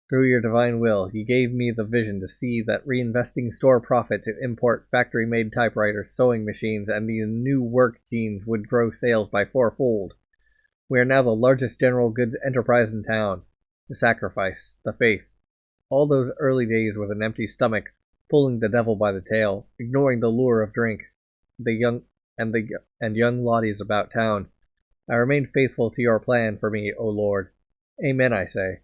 Through your divine will, you gave me the vision to see that reinvesting store profit to import factory-made typewriters, sewing machines, and the new work jeans would grow sales by fourfold. We are now the largest general goods enterprise in town. The sacrifice, the faith, all those early days with an empty stomach, pulling the devil by the tail, ignoring the lure of drink, the young lotties about town. I remain faithful to your plan for me, O Lord. Amen, I say.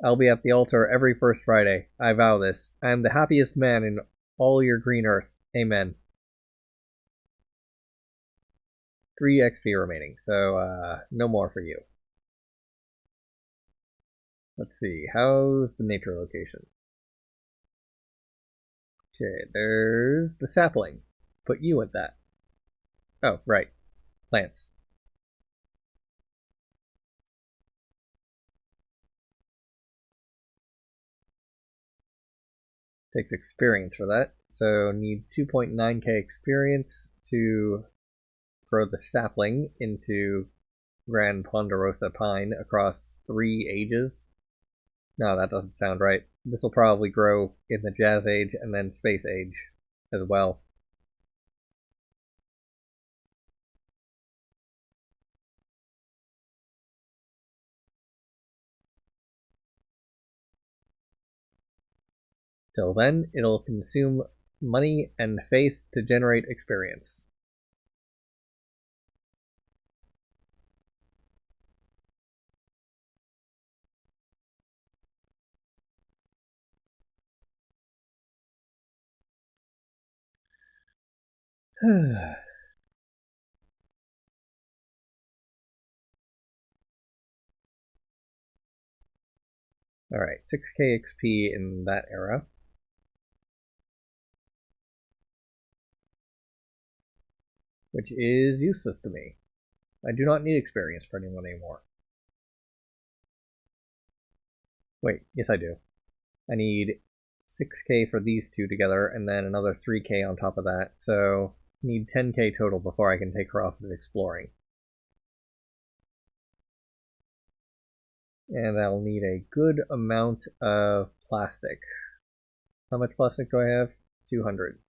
I'll be at the altar every first Friday. I vow this. I am the happiest man in all your green earth. Amen. 3 XP remaining, so no more for you. Let's see, how's the nature location? Okay, there's the sapling. Put you at that. Oh, right. Plants. Takes experience for that. So need 2.9k experience to grow the sapling into Grand Ponderosa Pine across 3 ages. No, that doesn't sound right. This will probably grow in the Jazz Age and then Space Age as well. Till then, it'll consume money and faith to generate experience. Alright, 6k XP in that era. Which is useless to me. I do not need experience for anyone anymore. Wait, yes I do. I need 6k for these two together, and then another 3k on top of that, so I need 10k total before I can take her off of exploring. And I'll need a good amount of plastic. How much plastic do I have? 200.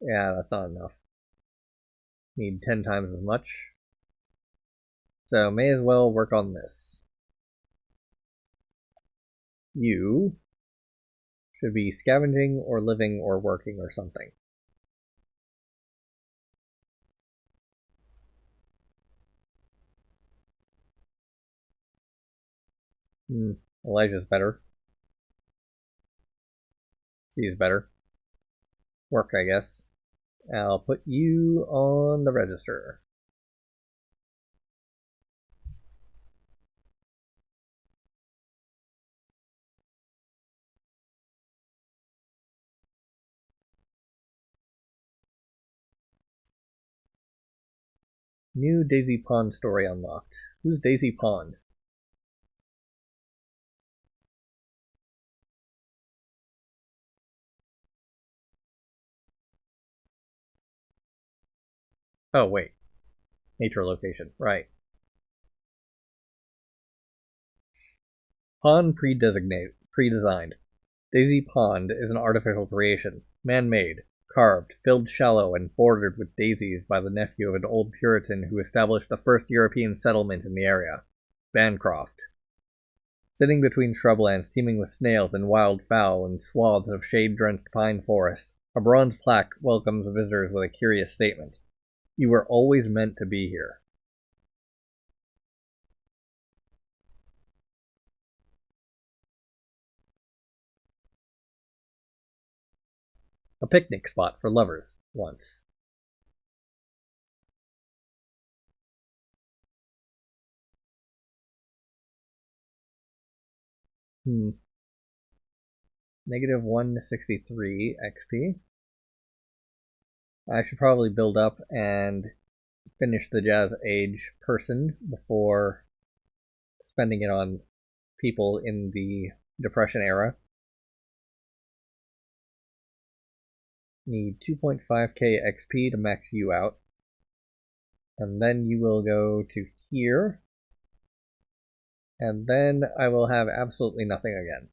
Yeah, that's not enough. Need 10 times as much. So may as well work on this. You should be scavenging or living or working or something. Elijah's better. She's better. Work, I guess. I'll put you on the register. New Daisy Pond story unlocked. Who's Daisy Pond? Oh, wait. Nature location. Right. Pond pre-designed. Daisy Pond is an artificial creation, man-made, carved, filled shallow, and bordered with daisies by the nephew of an old Puritan who established the first European settlement in the area, Bancroft. Sitting between shrublands teeming with snails and wild fowl and swaths of shade-drenched pine forest, a bronze plaque welcomes visitors with a curious statement. You were always meant to be here. A picnic spot for lovers, once. Negative 163 XP. I should probably build up and finish the Jazz Age person before spending it on people in the Depression era. Need 2.5k XP to max you out. And then you will go to here. And then I will have absolutely nothing again.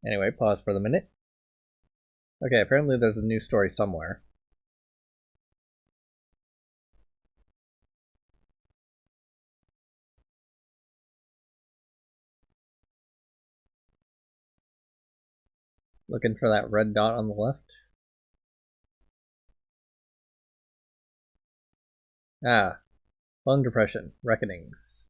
Anyway, pause for the minute. Okay, apparently there's a new story somewhere. Looking for that red dot on the left. Ah, Lung Depression, Reckonings.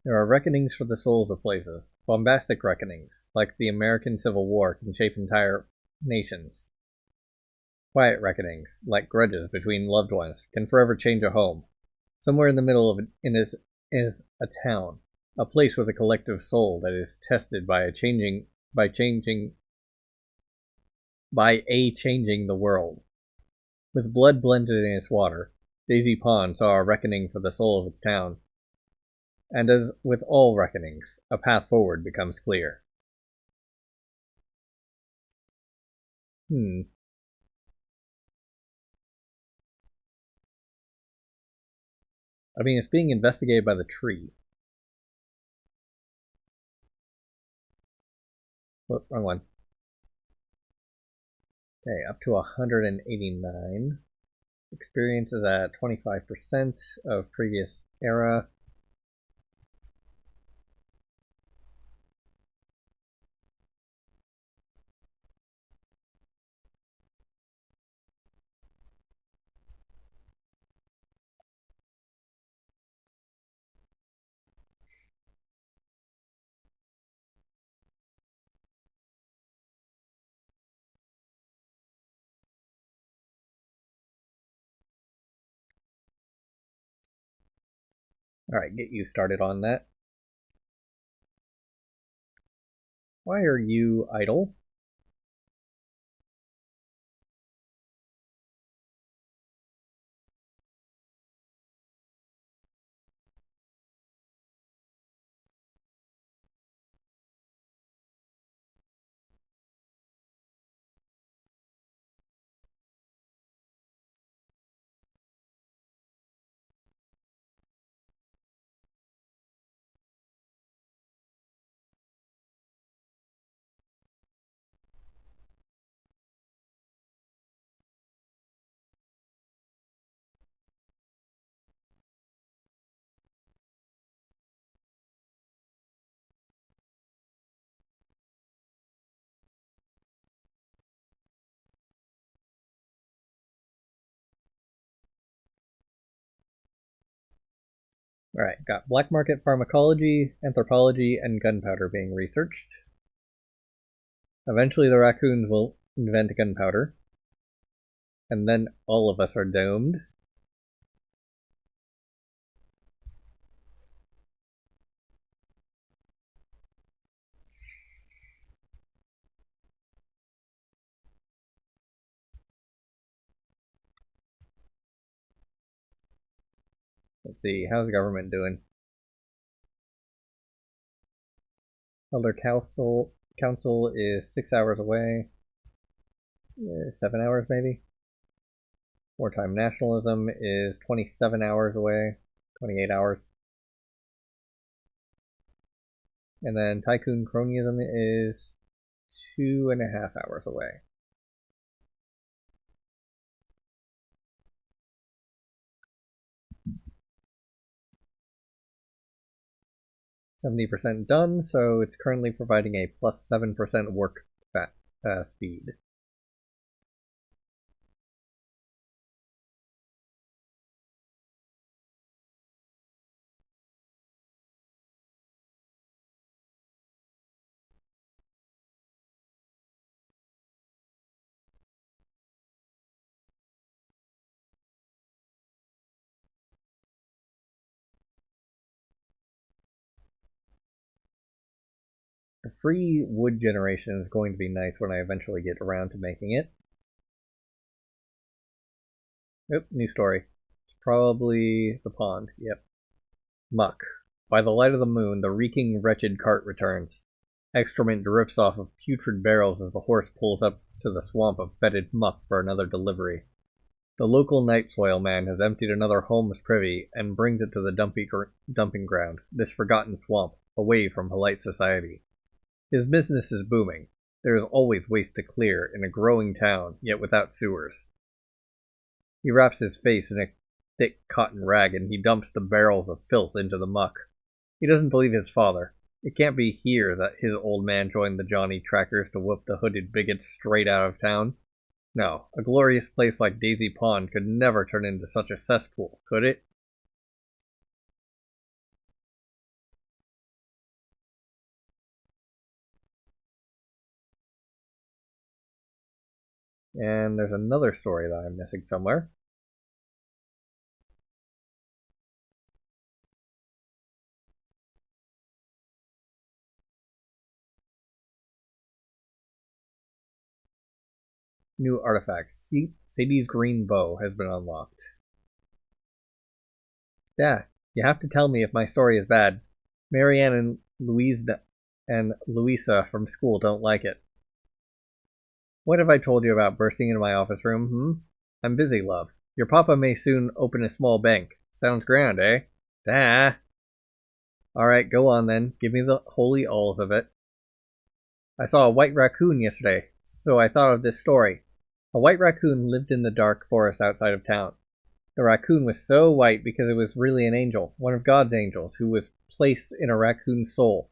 There are reckonings for the souls of places. Bombastic reckonings, like the American Civil War, can shape entire nations. Quiet reckonings, like grudges between loved ones, can forever change a home. Somewhere in the middle of it is a town, a place with a collective soul that is tested by changing the world. With blood blended in its water, Daisy Pond saw a reckoning for the soul of its town. And as with all reckonings, a path forward becomes clear. I mean, it's being investigated by the tree. Oh, wrong one. Okay, up to 189. Experience is at 25% of previous era. Alright, get you started on that. Why are you idle? Alright, got black market pharmacology, anthropology, and gunpowder being researched. Eventually the raccoons will invent gunpowder. And then all of us are doomed. Let's see, how's the government doing? Elder Council is 6 hours away. 7 hours maybe? Wartime nationalism is 27 hours away. 28 hours. And then tycoon cronyism is 2.5 hours away. %70 done, so it's currently providing a plus 7% work speed. The free wood generation is going to be nice when I eventually get around to making it. Nope, new story. It's probably the pond, yep. Muck. By the light of the moon, the reeking, wretched cart returns. Excrement drips off of putrid barrels as the horse pulls up to the swamp of fetid muck for another delivery. The local night soil man has emptied another home's privy and brings it to the dumping ground, this forgotten swamp, away from polite society. His business is booming. There is always waste to clear in a growing town, yet without sewers. He wraps his face in a thick cotton rag and he dumps the barrels of filth into the muck. He doesn't believe his father. It can't be here that his old man joined the Johnny Trackers to whoop the hooded bigots straight out of town. No, a glorious place like Daisy Pond could never turn into such a cesspool, could it? And there's another story that I'm missing somewhere. New artifact. Sadie's green bow has been unlocked. Yeah, you have to tell me if my story is bad. Marianne and Louisa from school don't like it. What have I told you about bursting into my office room, I'm busy, love. Your papa may soon open a small bank. Sounds grand, eh? Ah. Alright, go on then. Give me the holy alls of it. I saw a white raccoon yesterday, so I thought of this story. A white raccoon lived in the dark forest outside of town. The raccoon was so white because it was really an angel, one of God's angels, who was placed in a raccoon's soul.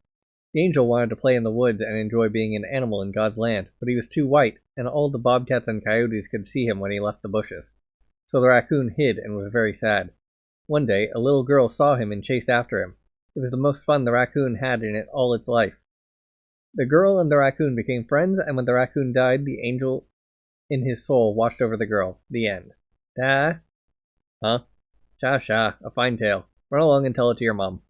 The angel wanted to play in the woods and enjoy being an animal in God's land, but he was too white, and all the bobcats and coyotes could see him when he left the bushes. So the raccoon hid and was very sad. One day, a little girl saw him and chased after him. It was the most fun the raccoon had in it all its life. The girl and the raccoon became friends, and when the raccoon died, the angel in his soul watched over the girl. The end. Da? Huh? Sha, a fine tale. Run along and tell it to your mom.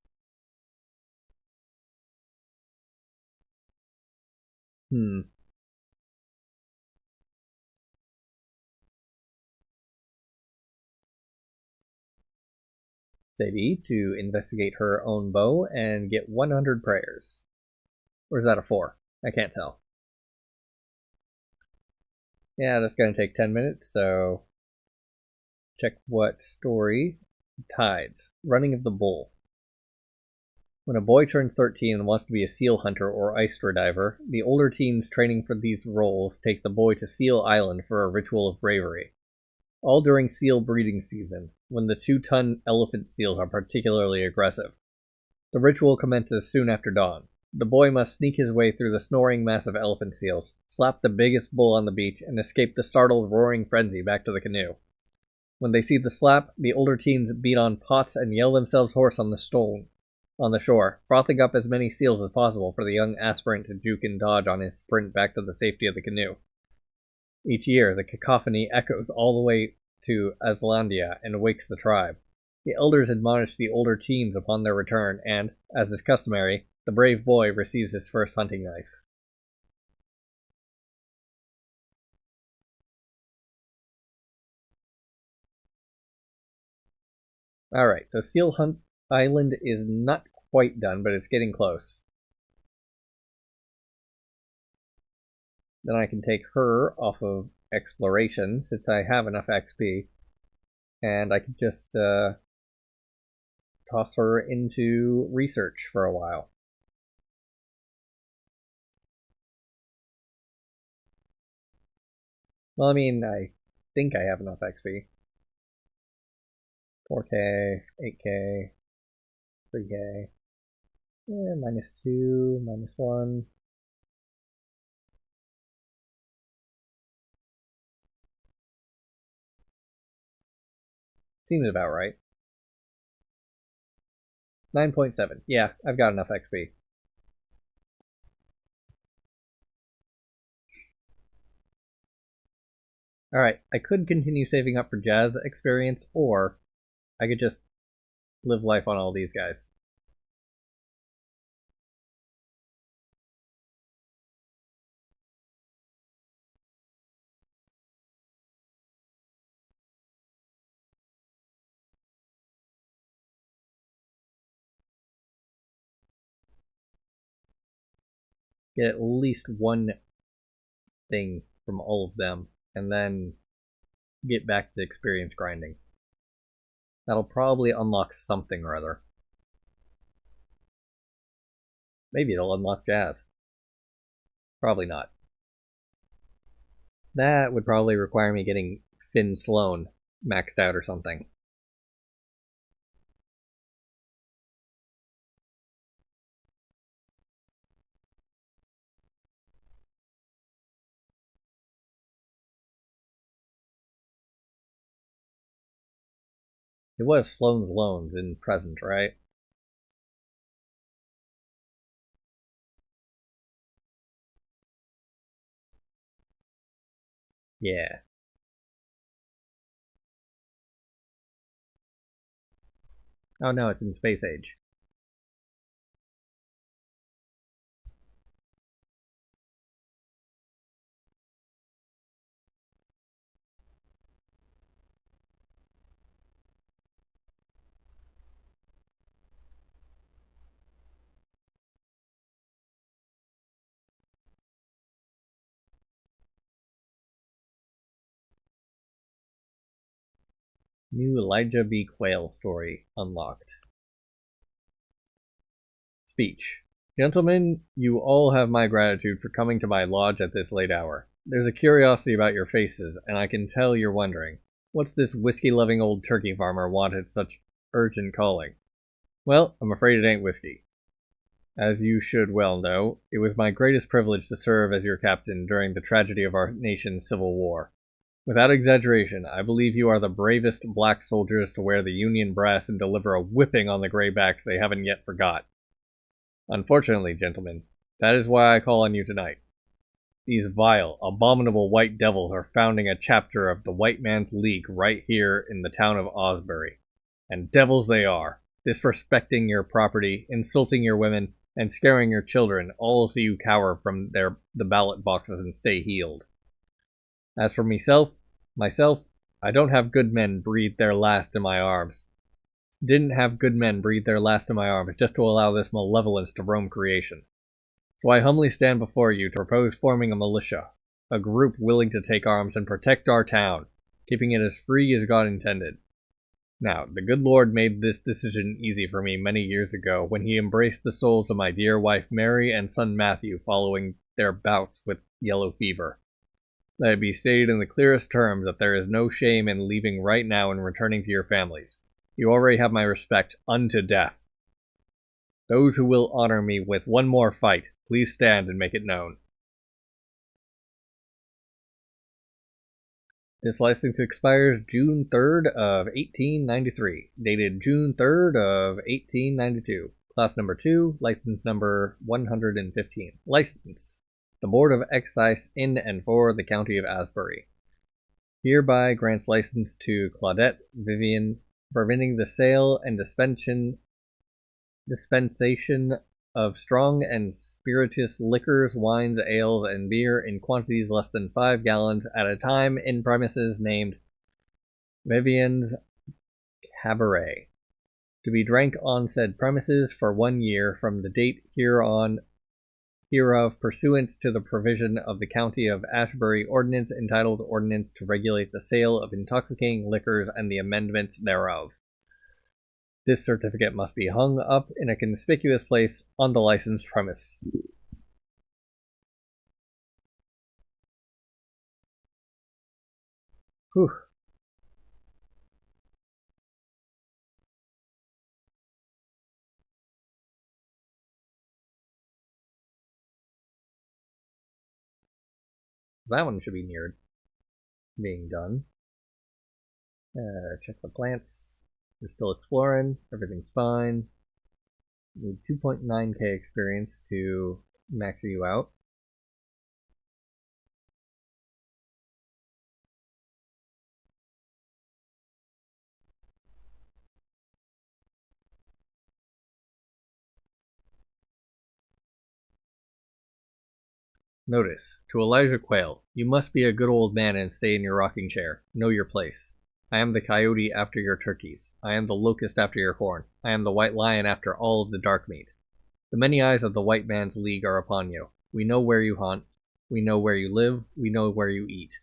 Sadie to investigate her own bow and get 100 prayers. Or is that a 4? I can't tell. Yeah, that's going to take 10 minutes, so check what story. Tides. Running of the Bull. When a boy turns 13 and wants to be a seal hunter or ice diver, the older teens training for these roles take the boy to Seal Island for a ritual of bravery. All during seal breeding season, when the 2-ton elephant seals are particularly aggressive. The ritual commences soon after dawn. The boy must sneak his way through the snoring mass of elephant seals, slap the biggest bull on the beach, and escape the startled roaring frenzy back to the canoe. When they see the slap, the older teens beat on pots and yell themselves hoarse on the shore, frothing up as many seals as possible for the young aspirant to juke and dodge on his sprint back to the safety of the canoe. Each year, the cacophony echoes all the way to Aslandia and wakes the tribe. The elders admonish the older teens upon their return, and, as is customary, the brave boy receives his first hunting knife. Alright, so Seal Hunt Island is not quite done, but it's getting close. Then I can take her off of exploration, since I have enough XP, and I can just toss her into research for a while. Well, I mean, I think I have enough XP. 4K, 8K, 3K, -2, -1. Seems about right. 9.7. Yeah, I've got enough XP. Alright, I could continue saving up for jazz experience, or I could just live life on all these guys. Get at least one thing from all of them, and then get back to experience grinding. That'll probably unlock something or other. Maybe it'll unlock jazz. Probably not. That would probably require me getting Finn Sloan maxed out or something. It was Sloan's Loans in present, right? Yeah. Oh no, it's in space age. New Elijah B. Quayle story unlocked. Speech. Gentlemen, you all have my gratitude for coming to my lodge at this late hour. There's a curiosity about your faces, and I can tell you're wondering, what's this whiskey-loving old turkey farmer want at such urgent calling? Well, I'm afraid it ain't whiskey. As you should well know, it was my greatest privilege to serve as your captain during the tragedy of our nation's Civil War. Without exaggeration, I believe you are the bravest black soldiers to wear the Union brass and deliver a whipping on the graybacks they haven't yet forgot. Unfortunately, gentlemen, that is why I call on you tonight. These vile, abominable white devils are founding a chapter of the White Man's League right here in the town of Asbury. And devils they are, disrespecting your property, insulting your women, and scaring your children, all so you cower from the ballot boxes and stay healed. As for myself, I don't have good men breathe their last in my arms. Didn't have good men breathe their last in my arms just to allow this malevolence to roam creation. So I humbly stand before you to propose forming a militia, a group willing to take arms and protect our town, keeping it as free as God intended. Now, the good Lord made this decision easy for me many years ago when he embraced the souls of my dear wife Mary and son Matthew following their bouts with yellow fever. Let it be stated in the clearest terms that there is no shame in leaving right now and returning to your families. You already have my respect unto death. Those who will honor me with one more fight, please stand and make it known. This license expires June 3rd of 1893, dated June 3rd of 1892. Class number 2, license number 115. License. The Board of Excise in and for the County of Asbury hereby grants license to Claudette Vivian, permitting the sale and dispensation of strong and spirituous liquors, wines, ales, and beer in quantities less than 5 gallons at a time in premises named Vivian's Cabaret, to be drank on said premises for 1 year from the date hereof pursuant to the provision of the County of Asbury Ordinance entitled Ordinance to Regulate the Sale of Intoxicating Liquors and the Amendments thereof. This certificate must be hung up in a conspicuous place on the licensed premise. Whew. That one should be near being done. Check the plants. We're still exploring. Everything's fine. Need 2.9k experience to max you out. Notice, to Elijah Quayle, you must be a good old man and stay in your rocking chair. Know your place. I am the coyote after your turkeys. I am the locust after your corn. I am the white lion after all of the dark meat. The many eyes of the White Man's League are upon you. We know where you hunt. We know where you live. We know where you eat.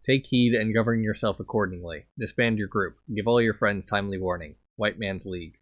Take heed and govern yourself accordingly. Disband your group. Give all your friends timely warning. White Man's League.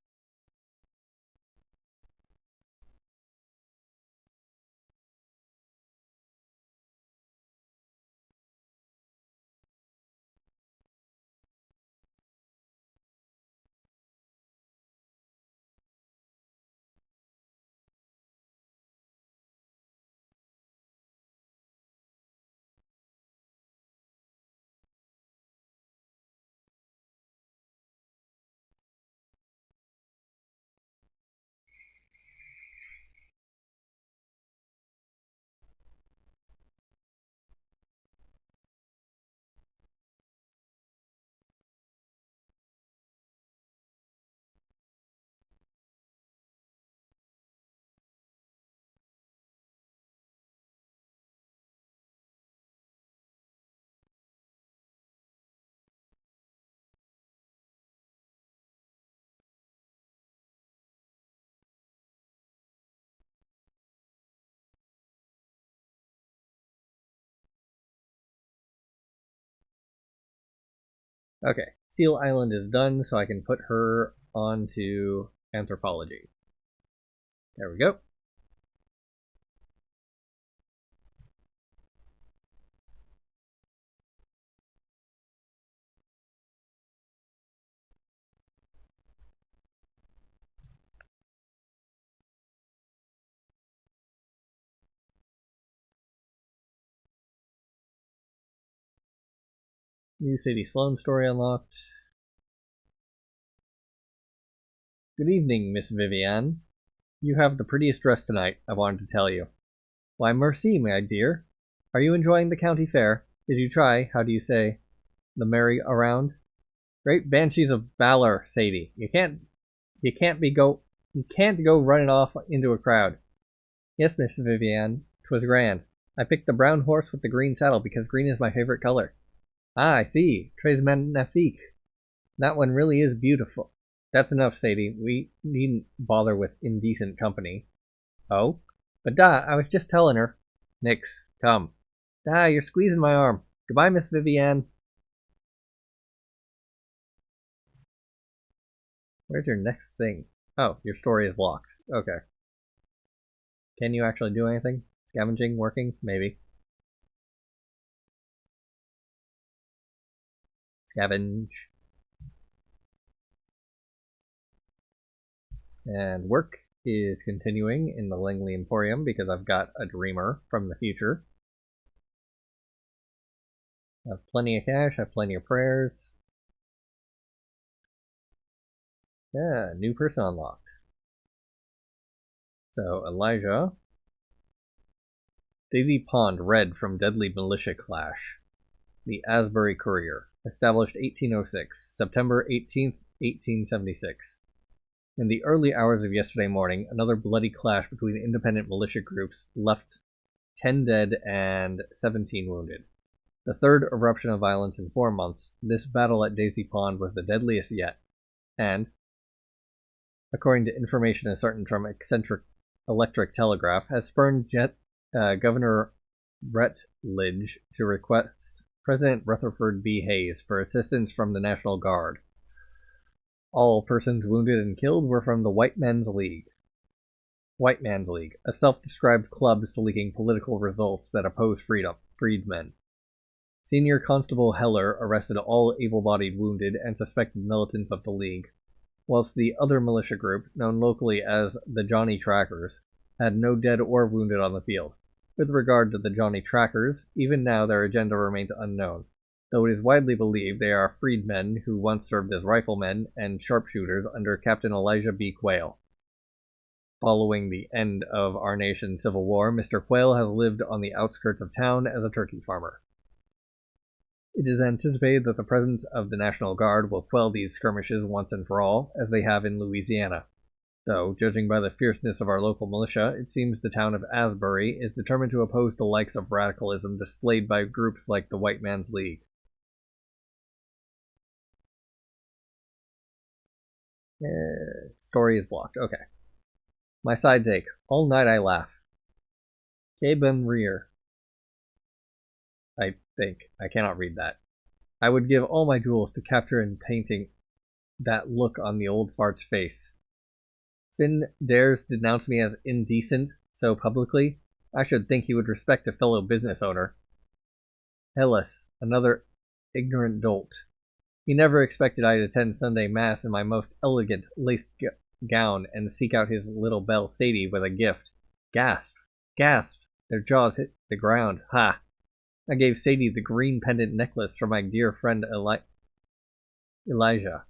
Okay, Seal Island is done, so I can put her onto anthropology. There we go. New Sadie Sloan story unlocked. Good evening, Miss Vivian. You have the prettiest dress tonight, I wanted to tell you. Why, merci, my dear. Are you enjoying the county fair? Did you try, how do you say, the merry-around? Great banshees of valor, Sadie. You can't go running off into a crowd. Yes, Miss Vivian, 'twas grand. I picked the brown horse with the green saddle because green is my favorite color. Ah, I see. Très magnifique. That one really is beautiful. That's enough, Sadie. We needn't bother with indecent company. Oh? But I was just telling her. Nix, come. You're squeezing my arm. Goodbye, Miss Vivian. Where's your next thing? Oh, your story is blocked. Okay. Can you actually do anything? Scavenging, working? Maybe. Scavenge. And work is continuing in the Langley Emporium because I've got a dreamer from the future. I have plenty of cash, I have plenty of prayers. Yeah, new person unlocked. So, Elijah. Daisy Pond, red from deadly militia clash. The Asbury Courier. Established 1806, September 18th, 1876. In the early hours of yesterday morning, another bloody clash between independent militia groups left 10 dead and 17 wounded. The third eruption of violence in 4 months, this battle at Daisy Pond was the deadliest yet, and, according to information ascertained from eccentric electric telegraph, has spurred Governor Rutledge to request President Rutherford B. Hayes for assistance from the National Guard. All persons wounded and killed were from the White Man's League. White Man's League, a self-described club seeking political results that oppose freedmen. Senior Constable Heller arrested all able-bodied wounded and suspected militants of the League, whilst the other militia group, known locally as the Johnny Trackers, had no dead or wounded on the field. With regard to the Johnny Trackers, even now their agenda remains unknown, though it is widely believed they are freedmen who once served as riflemen and sharpshooters under Captain Elijah B. Quayle. Following the end of our nation's Civil War, Mr. Quayle has lived on the outskirts of town as a turkey farmer. It is anticipated that the presence of the National Guard will quell these skirmishes once and for all, as they have in Louisiana. Though, judging by the fierceness of our local militia, it seems the town of Asbury is determined to oppose the likes of radicalism displayed by groups like the White Man's League. Story is blocked. Okay. My sides ache. All night I laugh. Caben Rear. I think. I cannot read that. I would give all my jewels to capture in painting that look on the old fart's face. Finn dares denounce me as indecent so publicly. I should think he would respect a fellow business owner. Hellas, another ignorant dolt. He never expected I'd attend Sunday Mass in my most elegant laced gown and seek out his little belle Sadie with a gift. Gasp! Gasp! Their jaws hit the ground. Ha! I gave Sadie the green pendant necklace from my dear friend Elijah.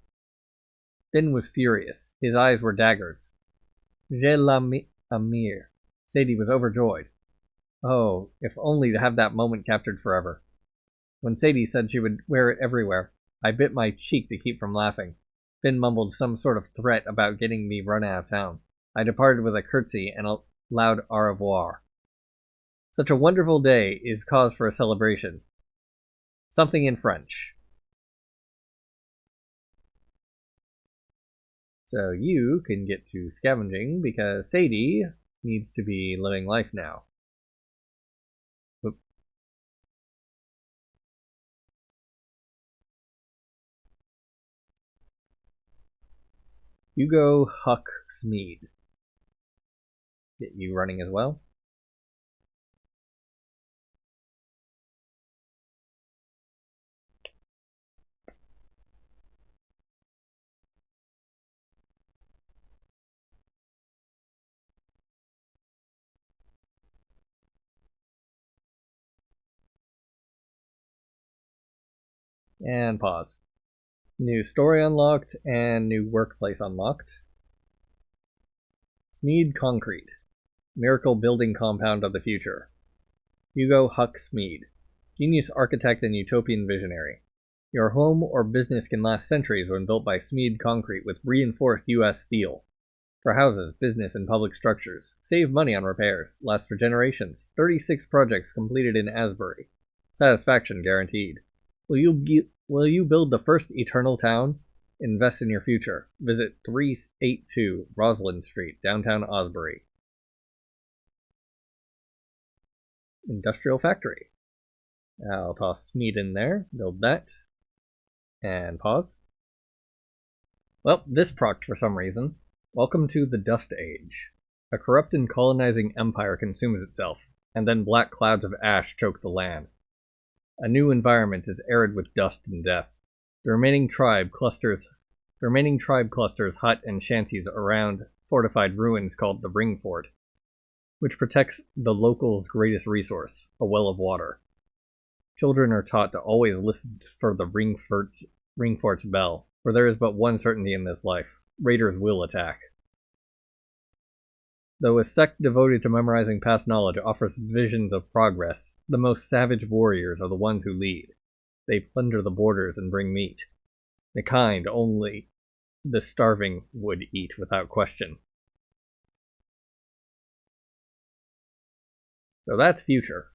Finn was furious. His eyes were daggers. Je l'amir. Sadie was overjoyed. Oh, if only to have that moment captured forever. When Sadie said she would wear it everywhere, I bit my cheek to keep from laughing. Finn mumbled some sort of threat about getting me run out of town. I departed with a curtsy and a loud au revoir. Such a wonderful day is cause for a celebration. Something in French. So you can get to scavenging because Sadie needs to be living life now. Oop. Hugo Huck Smeed. Get you running as well. And pause. New story unlocked and new workplace unlocked. Smeed Concrete. Miracle building compound of the future. Hugo Huck Smeed. Genius architect and utopian visionary. Your home or business can last centuries when built by Smeed Concrete with reinforced U.S. steel. For houses, business, and public structures. Save money on repairs. Last for generations. 36 projects completed in Asbury. Satisfaction guaranteed. Will you build the first eternal town? Invest in your future. Visit 382 Roslyn Street, downtown Asbury. Industrial factory. I'll toss Smeed in there. Build that. And pause. Well, this procced for some reason. Welcome to the Dust Age. A corrupt and colonizing empire consumes itself, and then black clouds of ash choke the land. A new environment is arid with dust and death. The remaining tribe clusters hut and shanties around fortified ruins called the Ring Fort, which protects the locals' greatest resource, a well of water. Children are taught to always listen for the Ring Fort's bell, for there is but one certainty in this life: raiders will attack. Though a sect devoted to memorizing past knowledge offers visions of progress, the most savage warriors are the ones who lead. They plunder the borders and bring meat. The kind only the starving would eat without question. So that's future.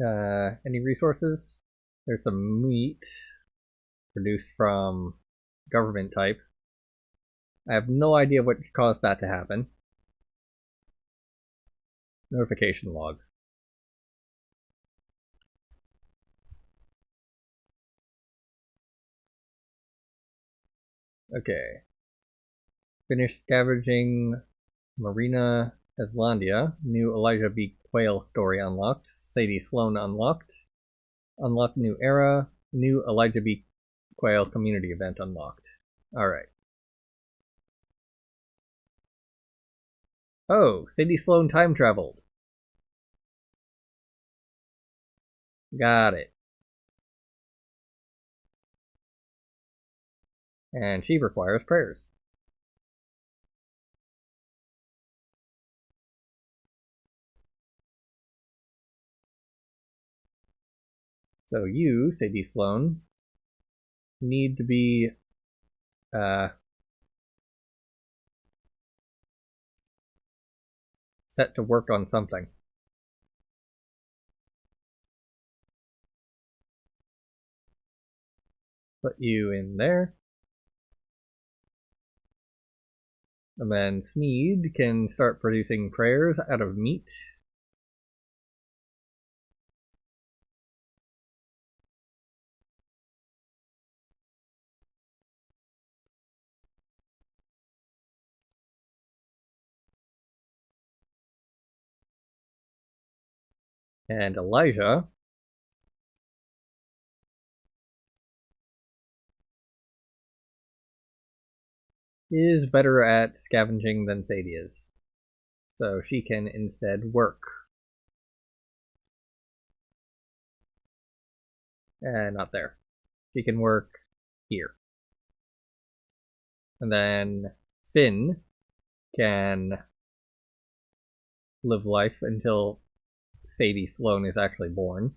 Any resources? There's some meat produced from government type. I have no idea what caused that to happen. Notification log. Okay. Finish scavenging Marina Islandia. New Elijah B. Quayle story unlocked. Sadie Sloan unlocked. Unlocked new era. New Elijah B. Quayle community event unlocked. Alright. Oh, Sadie Sloan time traveled. Got it. And she requires prayers. So you, Sadie Sloan, need to be set to work on something. Put you in there. And then Smeed can start producing prayers out of meat. And Elijah is better at scavenging than Sadie is. So she can instead work. Not there. She can work here. And then Finn can live life until Sadie Sloan is actually born.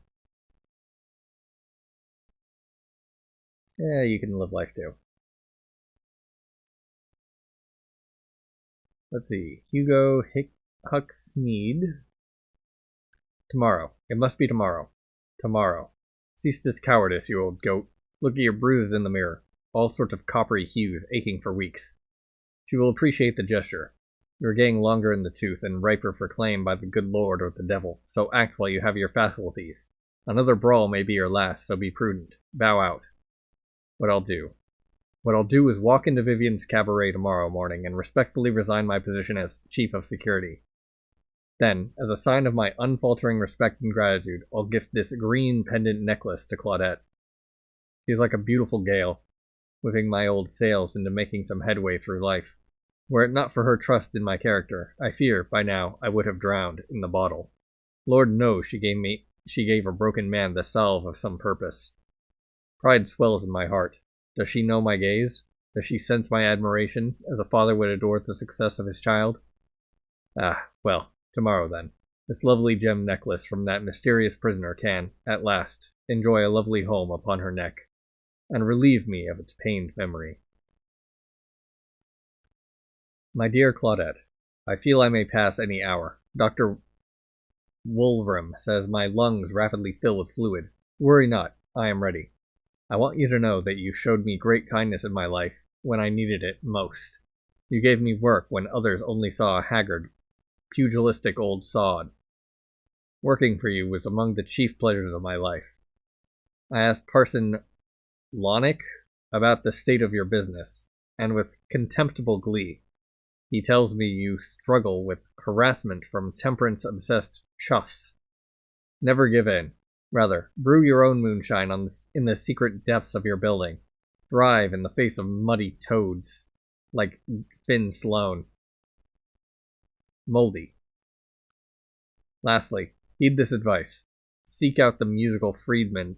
Yeah, you can live life too. Let's see. Hugo Huck Smeed. Tomorrow. It must be tomorrow. Tomorrow. Cease this cowardice, you old goat. Look at your bruises in the mirror. All sorts of coppery hues, aching for weeks. She will appreciate the gesture. You are getting longer in the tooth and riper for claim by the good Lord or the devil, so act while you have your faculties. Another brawl may be your last, so be prudent. Bow out. What I'll do. What I'll do is walk into Vivian's cabaret tomorrow morning and respectfully resign my position as chief of security. Then, as a sign of my unfaltering respect and gratitude, I'll gift this green pendant necklace to Claudette. She's like a beautiful gale, whipping my old sails into making some headway through life. Were it not for her trust in my character, I fear, by now, I would have drowned in the bottle. Lord knows she gave a broken man the salve of some purpose. Pride swells in my heart. Does she know my gaze? Does she sense my admiration, as a father would adore the success of his child? Ah, well, tomorrow then. This lovely gem necklace from that mysterious prisoner can, at last, enjoy a lovely home upon her neck, and relieve me of its pained memory. My dear Claudette, I feel I may pass any hour. Dr. Wolveram says my lungs rapidly fill with fluid. Worry not, I am ready. I want you to know that you showed me great kindness in my life, when I needed it most. You gave me work when others only saw a haggard, pugilistic old sod. Working for you was among the chief pleasures of my life. I asked Parson Lonick about the state of your business, and with contemptible glee, he tells me you struggle with harassment from temperance-obsessed chuffs. Never give in. Rather, brew your own moonshine in the secret depths of your building. Thrive in the face of muddy toads, like Finn Sloane. Moldy. Lastly, heed this advice. Seek out the musical freedmen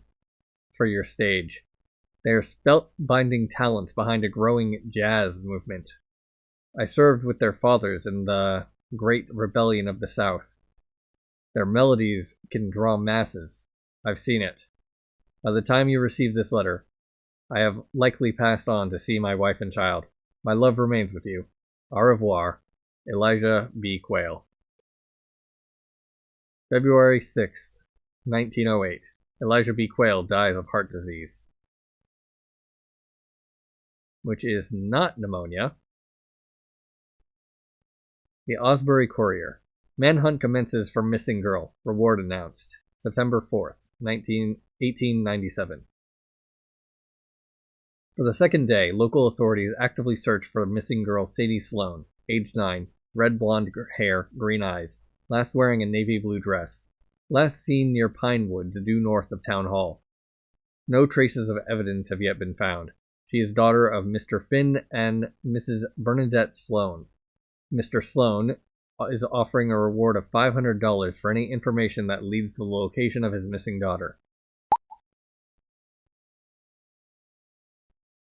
for your stage. They are spellbinding talents behind a growing jazz movement. I served with their fathers in the Great Rebellion of the South. Their melodies can draw masses. I've seen it. By the time you receive this letter, I have likely passed on to see my wife and child. My love remains with you. Au revoir, Elijah B. Quayle. February 6th, 1908. Elijah B. Quayle dies of heart disease, which is not pneumonia. The Asbury Courier. Manhunt commences for missing girl. Reward announced. September 4th, 1897. For the second day, local authorities actively search for missing girl Sadie Sloane, age 9, red blonde hair, green eyes, last wearing a navy blue dress, last seen near Pine Woods due north of Town Hall. No traces of evidence have yet been found. She is daughter of Mr. Finn and Mrs. Bernadette Sloane. Mr. Sloane is offering a reward of $500 for any information that leads to the location of his missing daughter.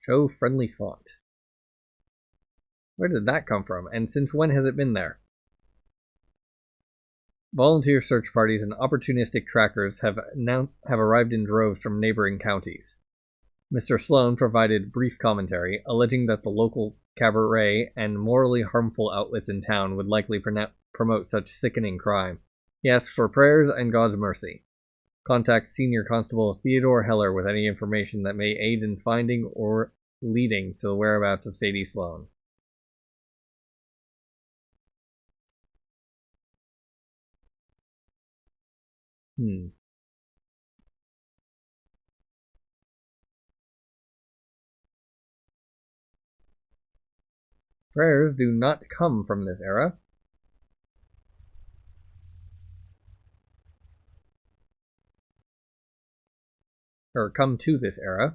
Show friendly font. Where did that come from, and since when has it been there? Volunteer search parties and opportunistic trackers have arrived in droves from neighboring counties. Mr. Sloane provided brief commentary, alleging that the local cabaret and morally harmful outlets in town would likely promote such sickening crime. He asks for prayers and God's mercy. Contact Senior Constable Theodore Heller with any information that may aid in finding or leading to the whereabouts of Sadie Sloane. Prayers do not come from this era. Or come to this era.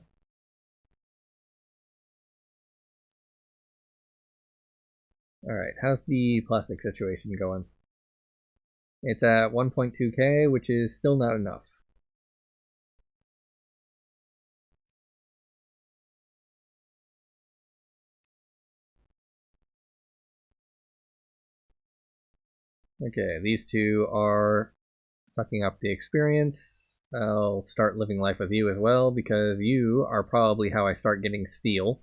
Alright, how's the plastic situation going? It's at 1.2k, which is still not enough. Okay, these two are sucking up the experience. I'll start living life with you as well, because you are probably how I start getting steel.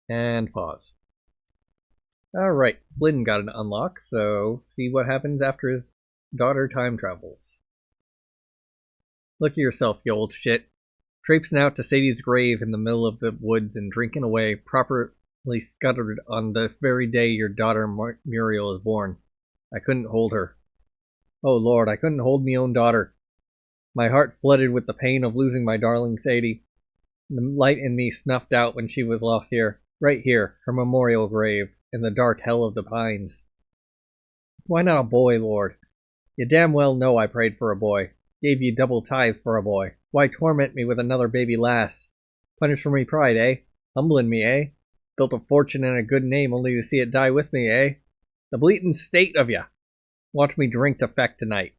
And pause. Alright, Flynn got an unlock, so see what happens after his daughter time travels. Look at yourself, you old shit. Traipsing out to Sadie's grave in the middle of the woods and drinking away, properly scuttered on the very day your daughter Muriel is born. I couldn't hold her. Oh Lord, I couldn't hold me own daughter. My heart flooded with the pain of losing my darling Sadie. The light in me snuffed out when she was lost here. Right here, her memorial grave, in the dark hell of the pines. Why not a boy, Lord? You damn well know I prayed for a boy. Gave ye double tithe for a boy. Why torment me with another baby lass? Punish for me pride, eh? Humbling me, eh? Built a fortune and a good name only to see it die with me, eh? The bleatin' state of ya! Watch me drink to feck tonight.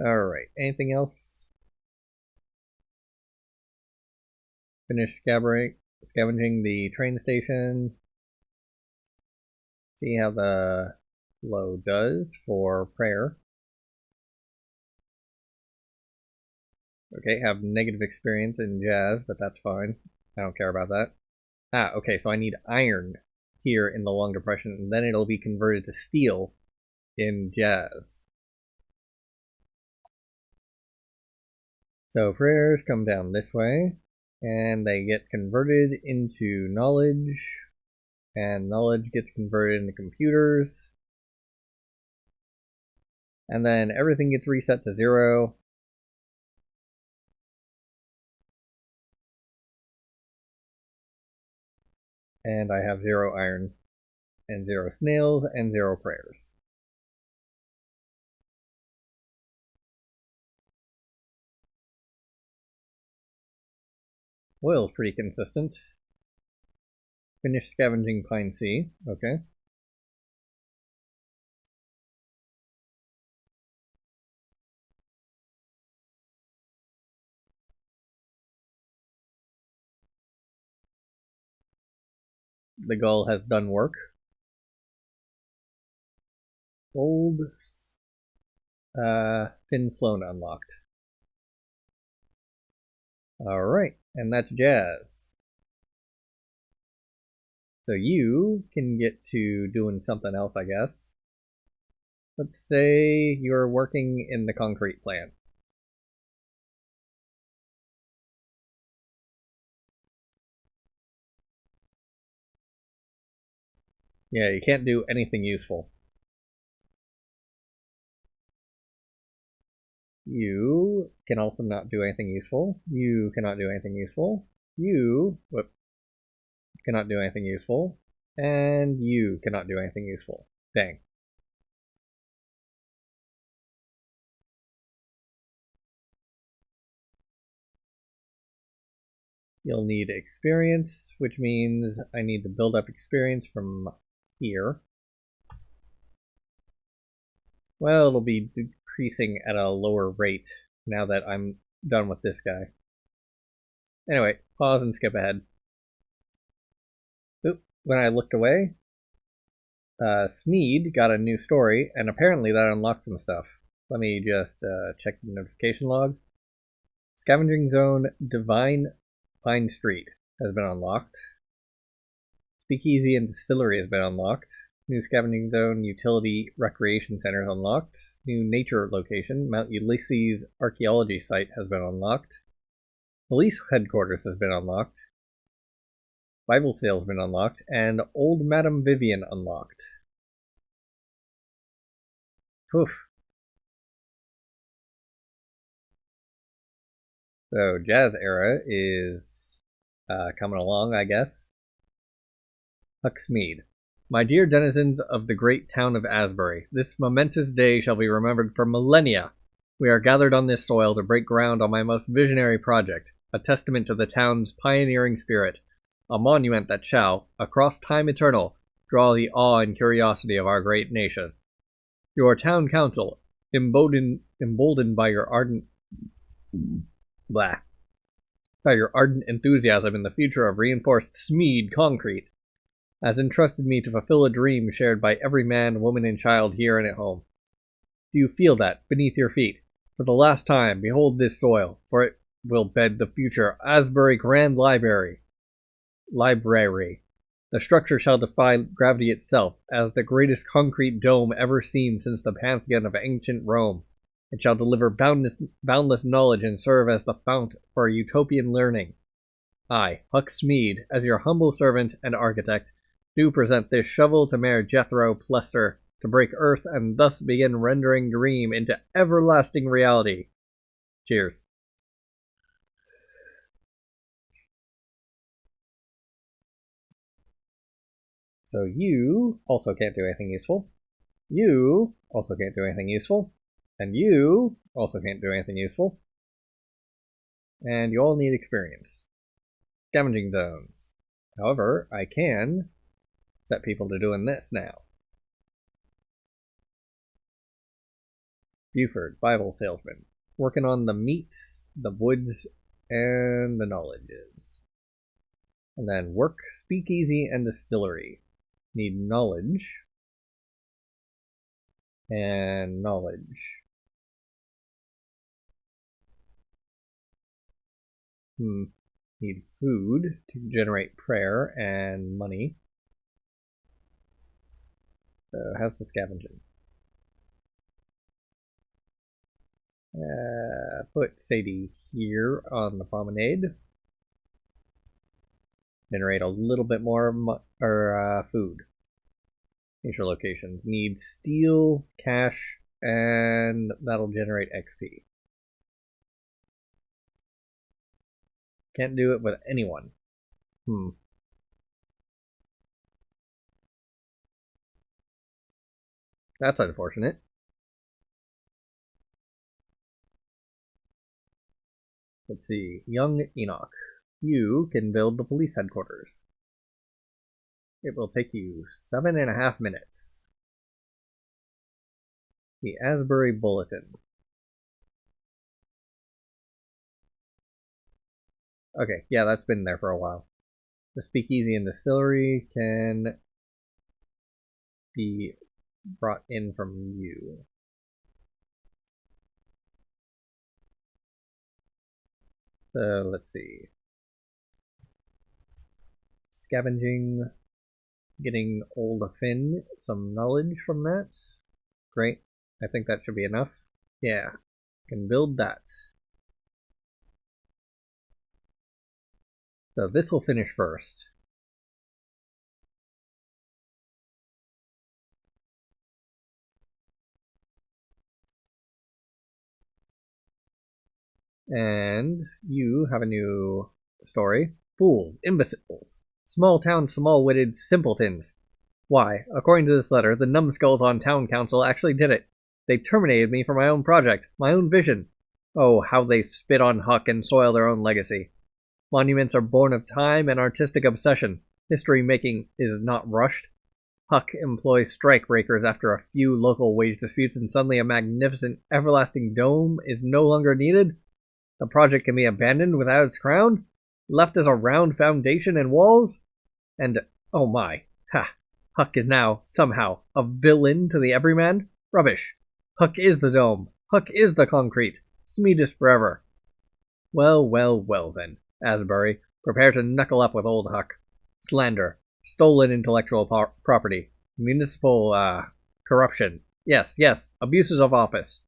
Alright, anything else? Finish scavenging the train station. See how the flow does for prayer. Okay, have negative experience in jazz, but that's fine. I don't care about that. Okay, so I need iron here in the Long Depression, and then it'll be converted to steel in jazz. So prayers come down this way, and they get converted into knowledge, and knowledge gets converted into computers, and then everything gets reset to 0. And I have 0 iron, and 0 snails, and 0 prayers. Oil's pretty consistent. Finish scavenging Pine Sea. Okay. The gull has done work. Old Finn Sloan unlocked. Alright, and that's jazz. So you can get to doing something else, I guess. Let's say you're working in the concrete plant. Yeah, you can't do anything useful. You can also not do anything useful. You cannot do anything useful. You cannot do anything useful. And you cannot do anything useful. Dang. You'll need experience, which means I need to build up experience from here. Well, it'll be decreasing at a lower rate now that I'm done with this guy. Anyway, pause and skip ahead. Oop, when I looked away, Smeed got a new story, and apparently that unlocked some stuff. Let me just check the notification log. Scavenging Zone Divine Pine Street has been unlocked. Speakeasy and Distillery has been unlocked. New Scavenging Zone Utility Recreation Center is unlocked. New nature location, Mount Ulysses Archaeology Site, has been unlocked. Police Headquarters has been unlocked. Bible Sale has been unlocked. And Old Madam Vivian unlocked. Poof. So Jazz Era is coming along, I guess. Hucksmead. My dear denizens of the great town of Asbury, this momentous day shall be remembered for millennia. We are gathered on this soil to break ground on my most visionary project, a testament to the town's pioneering spirit, a monument that shall, across time eternal, draw the awe and curiosity of our great nation. Your town council, emboldened by your ardent enthusiasm in the future of reinforced Smeed concrete, has entrusted me to fulfill a dream shared by every man, woman, and child here and at home. Do you feel that, beneath your feet? For the last time, behold this soil, for it will bed the future Asbury Grand Library. The structure shall defy gravity itself, as the greatest concrete dome ever seen since the Pantheon of ancient Rome. It shall deliver boundless knowledge and serve as the fount for utopian learning. I, Huck Smeed, as your humble servant and architect, do present this shovel to Mayor Jethro Plester to break Earth and thus begin rendering dream into everlasting reality. Cheers. So you also can't do anything useful. You also can't do anything useful. And you also can't do anything useful. And you all need experience. Scavenging zones. However, I can set people to doing this now. Buford, Bible salesman. Working on the meats, the woods, and the knowledges. And then work, speakeasy, and distillery. Need knowledge. And knowledge. Need food to generate prayer and money. So how's the scavenging? Put Sadie here on the promenade. Generate a little bit more food. Future locations need steel, cash, and that'll generate XP. Can't do it with anyone. That's unfortunate. Let's see. Young Enoch. You can build the police headquarters. It will take you 7.5 minutes. The Asbury Bulletin. Okay, yeah, that's been there for a while. The speakeasy and distillery can be brought in from you. So let's see. Scavenging, getting Old Finn some knowledge from that. Great. I think that should be enough. Yeah, can build that. So this will finish first. And you have a new story. Fools, imbeciles, small town, small-witted simpletons. Why, according to this letter, the numbskulls on town council actually did it. They terminated me for my own project, my own vision. Oh, how they spit on Huck and soil their own legacy. Monuments are born of time and artistic obsession. History-making is not rushed. Huck employs strike breakers after a few local wage disputes, and suddenly a magnificent, everlasting dome is no longer needed? The project can be abandoned without its crown? Left as a round foundation and walls? And, oh my, ha, Huck is now, somehow, a villain to the everyman? Rubbish. Huck is the dome. Huck is the concrete. Smeedus forever. Well, well, well then, Asbury, prepare to knuckle up with old Huck. Slander, stolen intellectual property, municipal, corruption. Yes, abuses of office.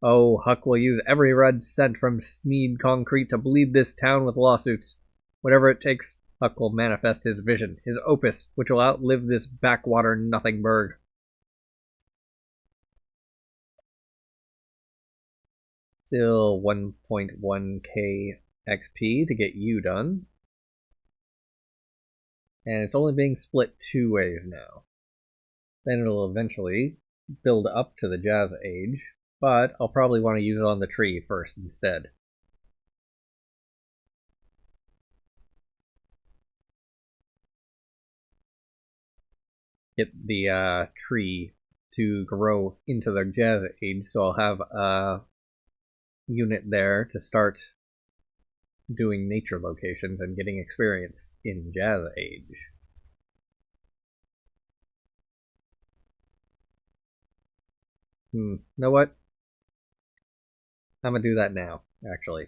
Oh, Huck will use every red cent from Smeed Concrete to bleed this town with lawsuits. Whatever it takes, Huck will manifest his vision, his opus, which will outlive this backwater nothingburg. Still 1.1k XP to get you done. And it's only being split 2 ways now. Then it'll eventually build up to the Jazz Age, but I'll probably want to use it on the tree first instead. Get the tree to grow into the Jazz Age, so I'll have a unit there to start doing nature locations and getting experience in Jazz Age. You know what? I'm gonna do that now, actually.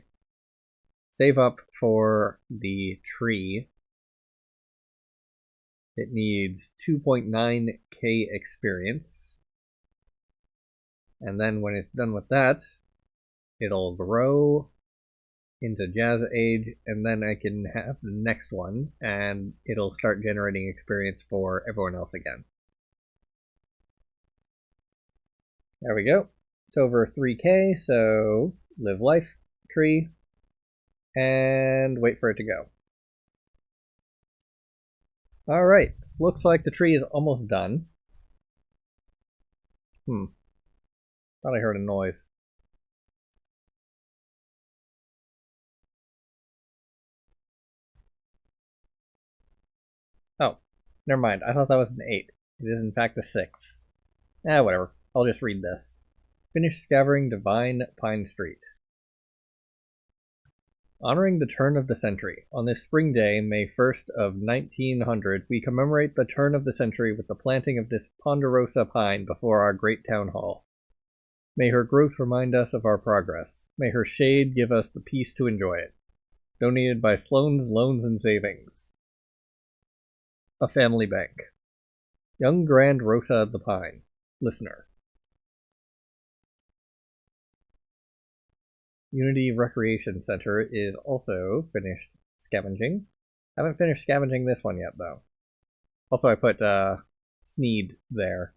Save up for the tree. It needs 2.9k experience. And then when it's done with that, it'll grow into Jazz Age, and then I can have the next one, and it'll start generating experience for everyone else again. There we go. It's over 3K, so live life, tree, and wait for it to go. Alright, looks like the tree is almost done. Thought I heard a noise. Oh, never mind. I thought that was an 8. It is in fact a 6. Whatever. I'll just read this. Finish scouring Divine Pine Street. Honoring the turn of the century, on this spring day, May 1st of 1900, we commemorate the turn of the century with the planting of this ponderosa pine before our great town hall. May her growth remind us of our progress. May her shade give us the peace to enjoy it. Donated by Sloan's Loans and Savings. A Family Bank. Young Grand Rosa of the Pine. Listener. Unity Recreation Center is also finished scavenging. Haven't finished scavenging this one yet, though. Also, I put Sneed there.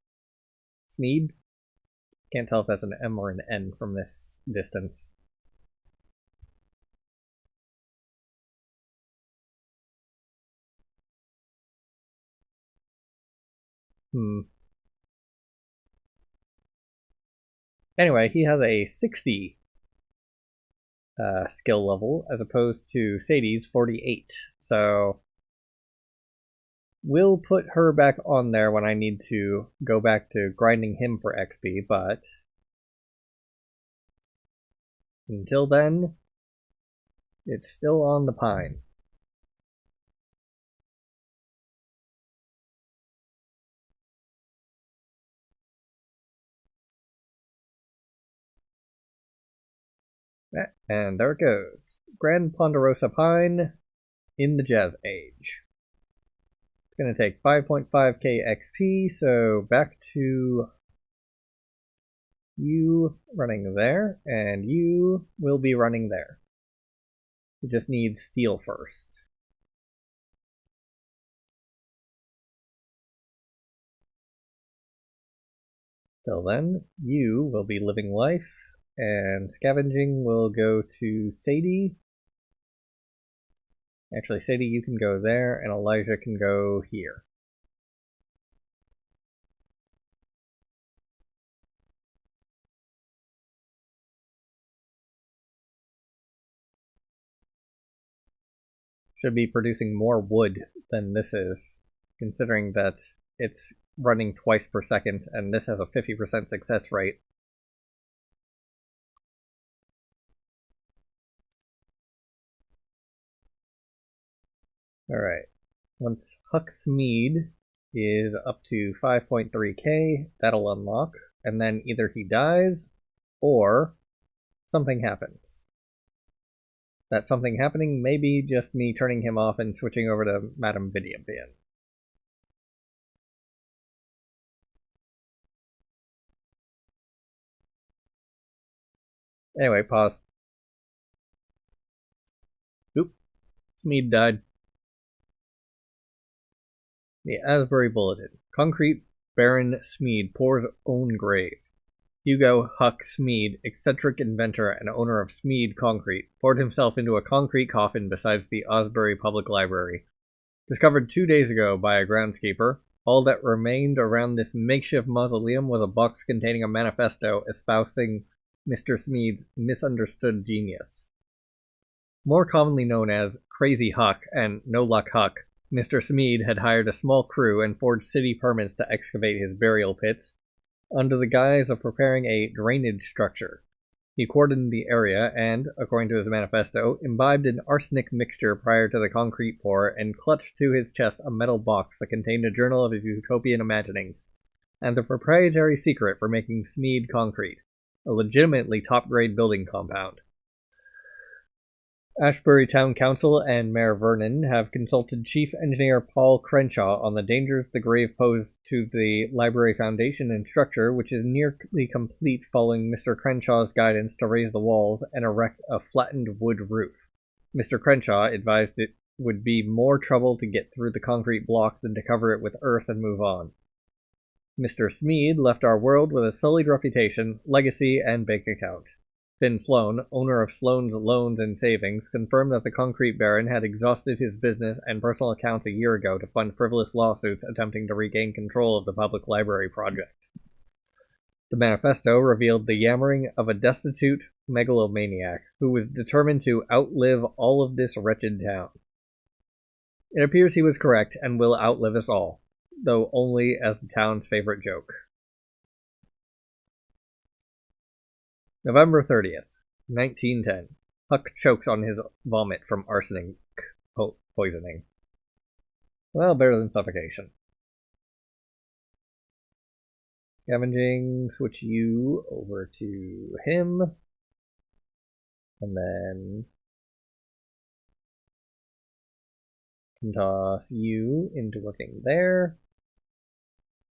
Sneed? Can't tell if that's an M or an N from this distance. Anyway, he has a 60 skill level as opposed to Sadie's 48. So we'll put her back on there when I need to go back to grinding him for XP, but until then, it's still on the pine. And there it goes. Grand Ponderosa Pine in the Jazz Age. It's going to take 5.5k XP, so back to you running there, and you will be running there. It just needs steel first. Till then, you will be living life, and scavenging will go to Sadie. Actually, Sadie, you can go there, and Elijah can go here. Should be producing more wood than this is, considering that it's running twice per second, and this has a 50% success rate. Alright, once Huck's Mead is up to 5.3k, that'll unlock, and then either he dies, or something happens. That something happening may be just me turning him off and switching over to Madame Vidiampian. Anyway, pause. Oop. Smeed died. The Asbury Bulletin. Concrete Baron Smeed pours own grave. Hugo Huck Smeed, eccentric inventor and owner of Smeed Concrete, poured himself into a concrete coffin beside the Asbury Public Library. Discovered 2 days ago by a groundskeeper, all that remained around this makeshift mausoleum was a box containing a manifesto espousing Mr. Smeed's misunderstood genius. More commonly known as Crazy Huck and No Luck Huck, Mr. Smeed had hired a small crew and forged city permits to excavate his burial pits, under the guise of preparing a drainage structure. He cordoned the area and, according to his manifesto, imbibed an arsenic mixture prior to the concrete pour and clutched to his chest a metal box that contained a journal of his utopian imaginings, and the proprietary secret for making Smeed Concrete, a legitimately top-grade building compound. Ashbury Town Council and Mayor Vernon have consulted Chief Engineer Paul Crenshaw on the dangers the grave posed to the library foundation and structure, which is nearly complete following Mr. Crenshaw's guidance to raise the walls and erect a flattened wood roof. Mr. Crenshaw advised it would be more trouble to get through the concrete block than to cover it with earth and move on. Mr. Smead left our world with a sullied reputation, legacy, and bank account. Finn Sloan, owner of Sloan's Loans and Savings, confirmed that the concrete baron had exhausted his business and personal accounts a year ago to fund frivolous lawsuits attempting to regain control of the public library project. The manifesto revealed the yammering of a destitute megalomaniac who was determined to outlive all of this wretched town. It appears he was correct and will outlive us all, though only as the town's favorite joke. November 30th, 1910. Huck chokes on his vomit from arsenic poisoning. Well, better than suffocation. Scavenging, switch you over to him. And then can toss you into working there.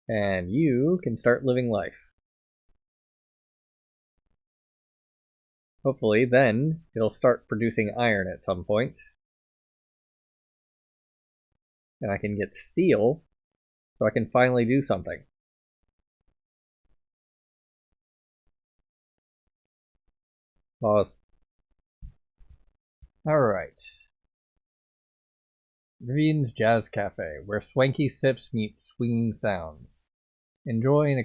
And you can start living life. Hopefully, then, it'll start producing iron at some point. And I can get steel, so I can finally do something. Pause. Alright. Vivian's Jazz Cafe, where swanky sips meet swinging sounds. Enjoy an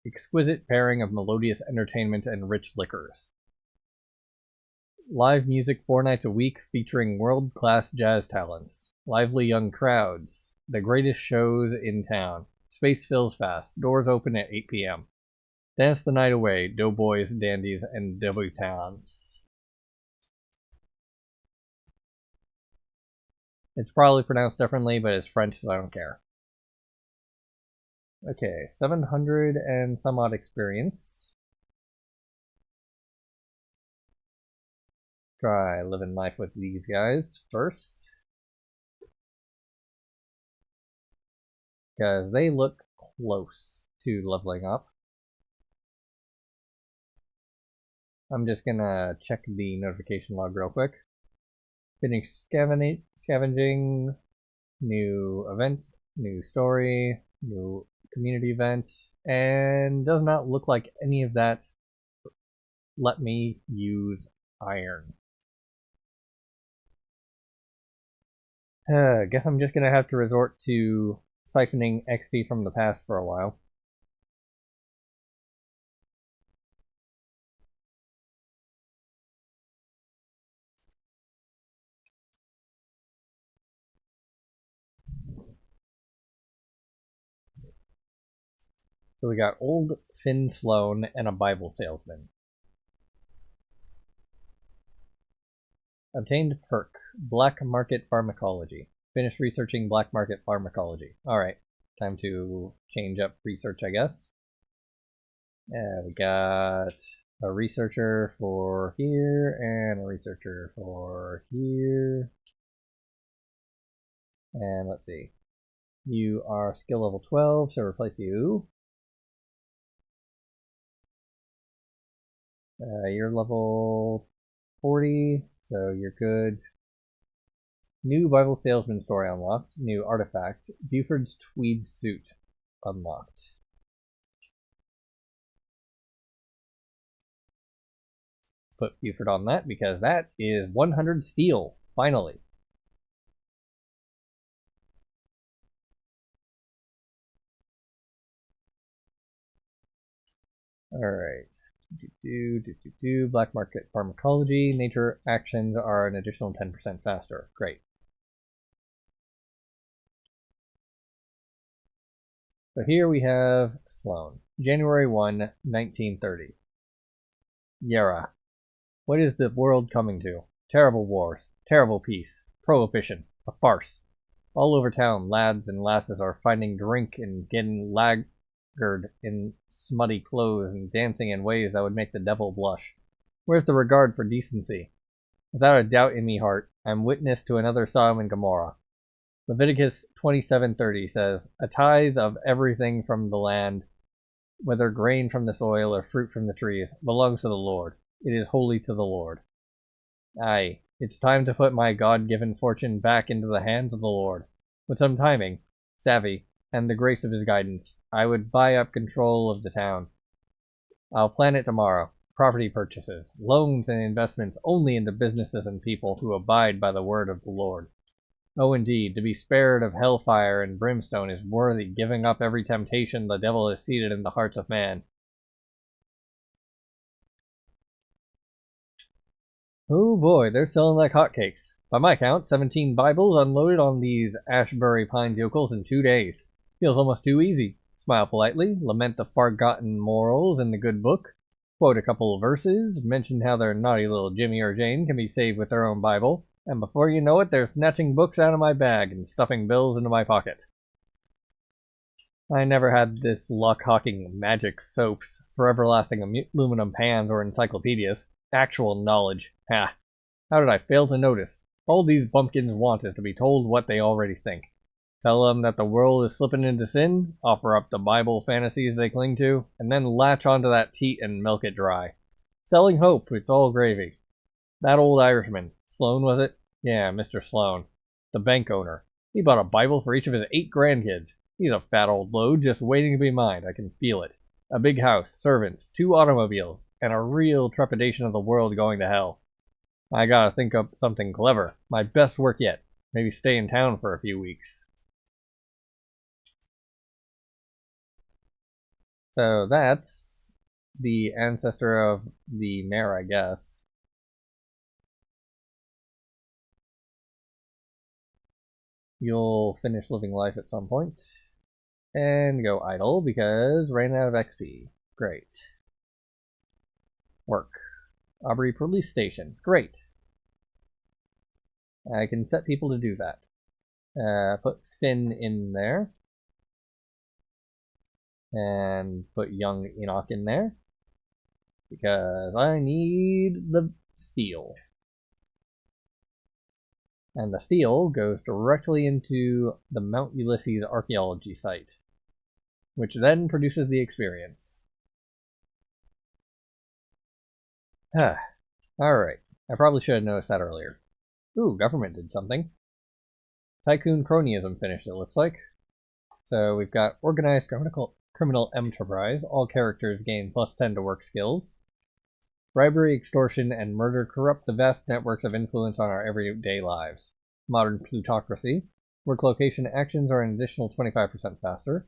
exquisite pairing of melodious entertainment and rich liquors. Live music 4 nights a week featuring world-class jazz talents. Lively young crowds. The greatest shows in town. Space fills fast. Doors open at 8 p.m. Dance the night away, doughboys, dandies, and debutantes. It's probably pronounced differently, but it's French, so I don't care. Okay, 700 and some odd experience. Try living life with these guys first. Because they look close to leveling up. I'm just gonna check the notification log real quick. Finish scavenging, new event, new story, new community event, and does not look like any of that let me use iron. Guess I'm just gonna have to resort to siphoning XP from the past for a while. So we got old Finn Sloan and a Bible salesman. Obtained perk, Black Market Pharmacology. Finished researching Black Market Pharmacology. Alright, time to change up research, I guess. We got a researcher for here, and a researcher for here. And let's see. You are skill level 12, so replace you. You're level 40, so you're good. New Bible Salesman story unlocked. New artifact. Buford's tweed suit unlocked. Put Buford on that because that is 100 steel, finally. Alright. Black Market Pharmacology. Nature actions are an additional 10% faster. Great. So here we have Sloan. January 1, 1930. Yara. What is the world coming to? Terrible wars. Terrible peace. Prohibition. A farce. All over town, lads and lasses are finding drink and getting laggard in smutty clothes and dancing in ways that would make the devil blush. Where's the regard for decency? Without a doubt in me heart, I'm witness to another Sodom and Gomorrah. Leviticus 27:30 says, a tithe of everything from the land, whether grain from the soil or fruit from the trees, belongs to the Lord. It is holy to the Lord. Aye, it's time to put my God-given fortune back into the hands of the Lord. With some timing, savvy, and the grace of his guidance, I would buy up control of the town. I'll plan it tomorrow. Property purchases, loans, and investments only into businesses and people who abide by the word of the Lord. Oh, indeed, to be spared of hellfire and brimstone is worthy giving up every temptation the devil has seated in the hearts of man. Oh boy, they're selling like hotcakes. By my count, 17 Bibles unloaded on these Asbury Pines yokels in 2 days. Feels almost too easy. Smile politely, lament the forgotten morals in the good book, quote a couple of verses, mention how their naughty little Jimmy or Jane can be saved with their own Bible, and before you know it, they're snatching books out of my bag and stuffing bills into my pocket. I never had this luck hawking magic soaps for everlasting aluminum pans or encyclopedias. Actual knowledge. Ha! How did I fail to notice? All these bumpkins want is to be told what they already think. Tell them that the world is slipping into sin, offer up the Bible fantasies they cling to, and then latch onto that teat and milk it dry. Selling hope, it's all gravy. That old Irishman, Sloane was it? Yeah, Mr. Sloane. The bank owner. He bought a Bible for each of his 8 grandkids. He's a fat old load just waiting to be mined, I can feel it. A big house, servants, 2 automobiles, and a real trepidation of the world going to hell. I gotta think up something clever. My best work yet. Maybe stay in town for a few weeks. So that's the ancestor of the mayor, I guess. You'll finish living life at some point. And go idle because ran out of XP. Great. Work. Aubrey Police Station. Great. I can set people to do that. Put Finn in there. And put young Enoch in there. Because I need the steel. And the steel goes directly into the Mount Ulysses archaeology site, which then produces the experience. Alright, I probably should have noticed that earlier. Ooh, government did something. Tycoon cronyism finished, it looks like. So we've got organized criminal enterprise. All characters gain +10 to work skills. Bribery, extortion, and murder corrupt the vast networks of influence on our everyday lives. Modern plutocracy. Work location actions are an additional 25% faster.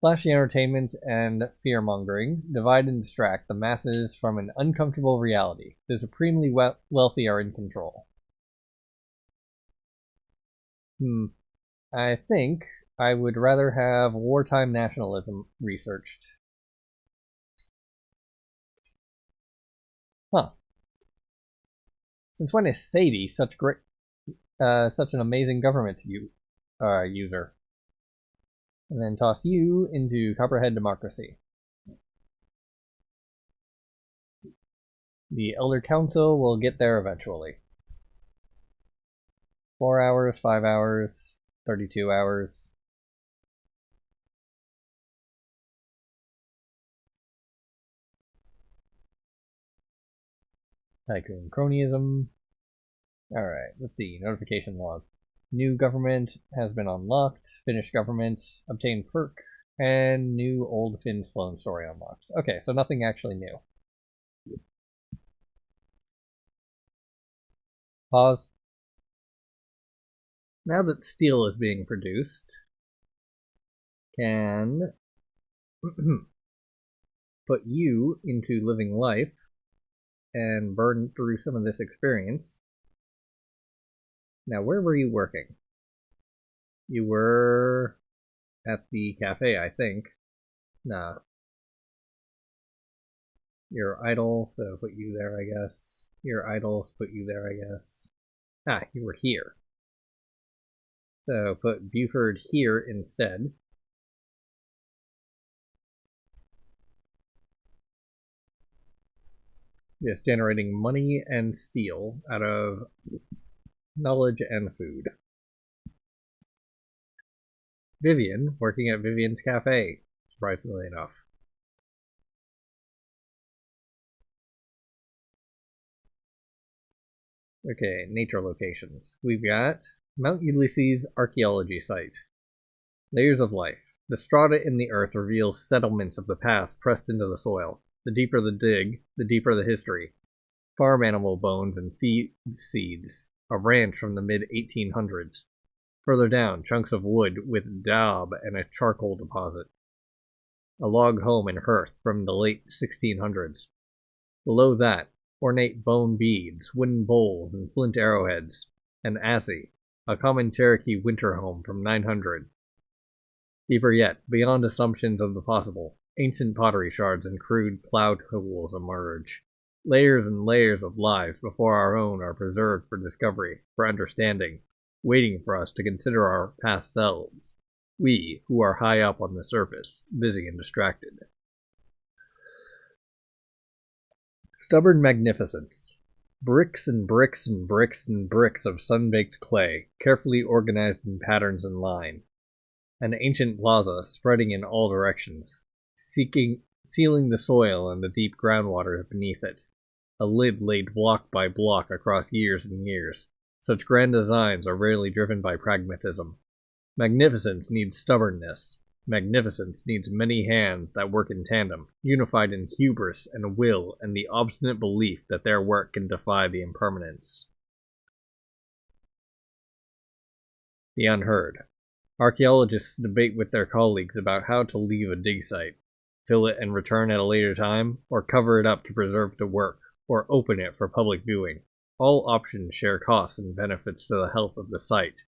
Flashy entertainment and fear-mongering divide and distract the masses from an uncomfortable reality. The supremely wealthy are in control. I think I would rather have wartime nationalism researched. Huh. Since when is Sadie such an amazing government user? And then toss you into Copperhead Democracy. The Elder Council will get there eventually. 4 hours, 5 hours, 32 hours. Tycoon cronyism. Alright, let's see. Notification log. New government has been unlocked. Finnish government. Obtained perk. And new old Finn Sloane story unlocked. Okay, so nothing actually new. Pause. Now that steel is being produced, can put you into living life and burn through some of this experience. Now, where were you working? You were at the cafe, I think. Nah. You're idle, so put you there, I guess. You're idle, so put you there, I guess. Ah, you were here. So put Buford here instead. Just generating money and steel out of knowledge and food. Vivian, working at Vivian's Cafe, surprisingly enough. Okay, nature locations. We've got Mount Ulysses archaeology site. Layers of life. The strata in the earth reveal settlements of the past pressed into the soil. The deeper the dig, the deeper the history. Farm animal bones and feed seeds. A ranch from the mid-1800s. Further down, chunks of wood with daub and a charcoal deposit. A log home and hearth from the late 1600s. Below that, ornate bone beads, wooden bowls, and flint arrowheads. And Assy, a common Cherokee winter home from 900. Deeper yet, beyond assumptions of the possible, ancient pottery shards and crude plow tools emerge. Layers and layers of lives before our own are preserved for discovery, for understanding, waiting for us to consider our past selves. We, who are high up on the surface, busy and distracted. Stubborn magnificence. Bricks and bricks and bricks and bricks of sun-baked clay, carefully organized in patterns and line. An ancient plaza spreading in all directions, sealing the soil and the deep groundwater beneath it. A lid laid block by block across years and years. Such grand designs are rarely driven by pragmatism. Magnificence needs stubbornness. Magnificence needs many hands that work in tandem, unified in hubris and will and the obstinate belief that their work can defy the impermanence. The unheard. Archaeologists debate with their colleagues about how to leave a dig site, fill it and return at a later time, or cover it up to preserve the work, or open it for public viewing. All options share costs and benefits to the health of the site.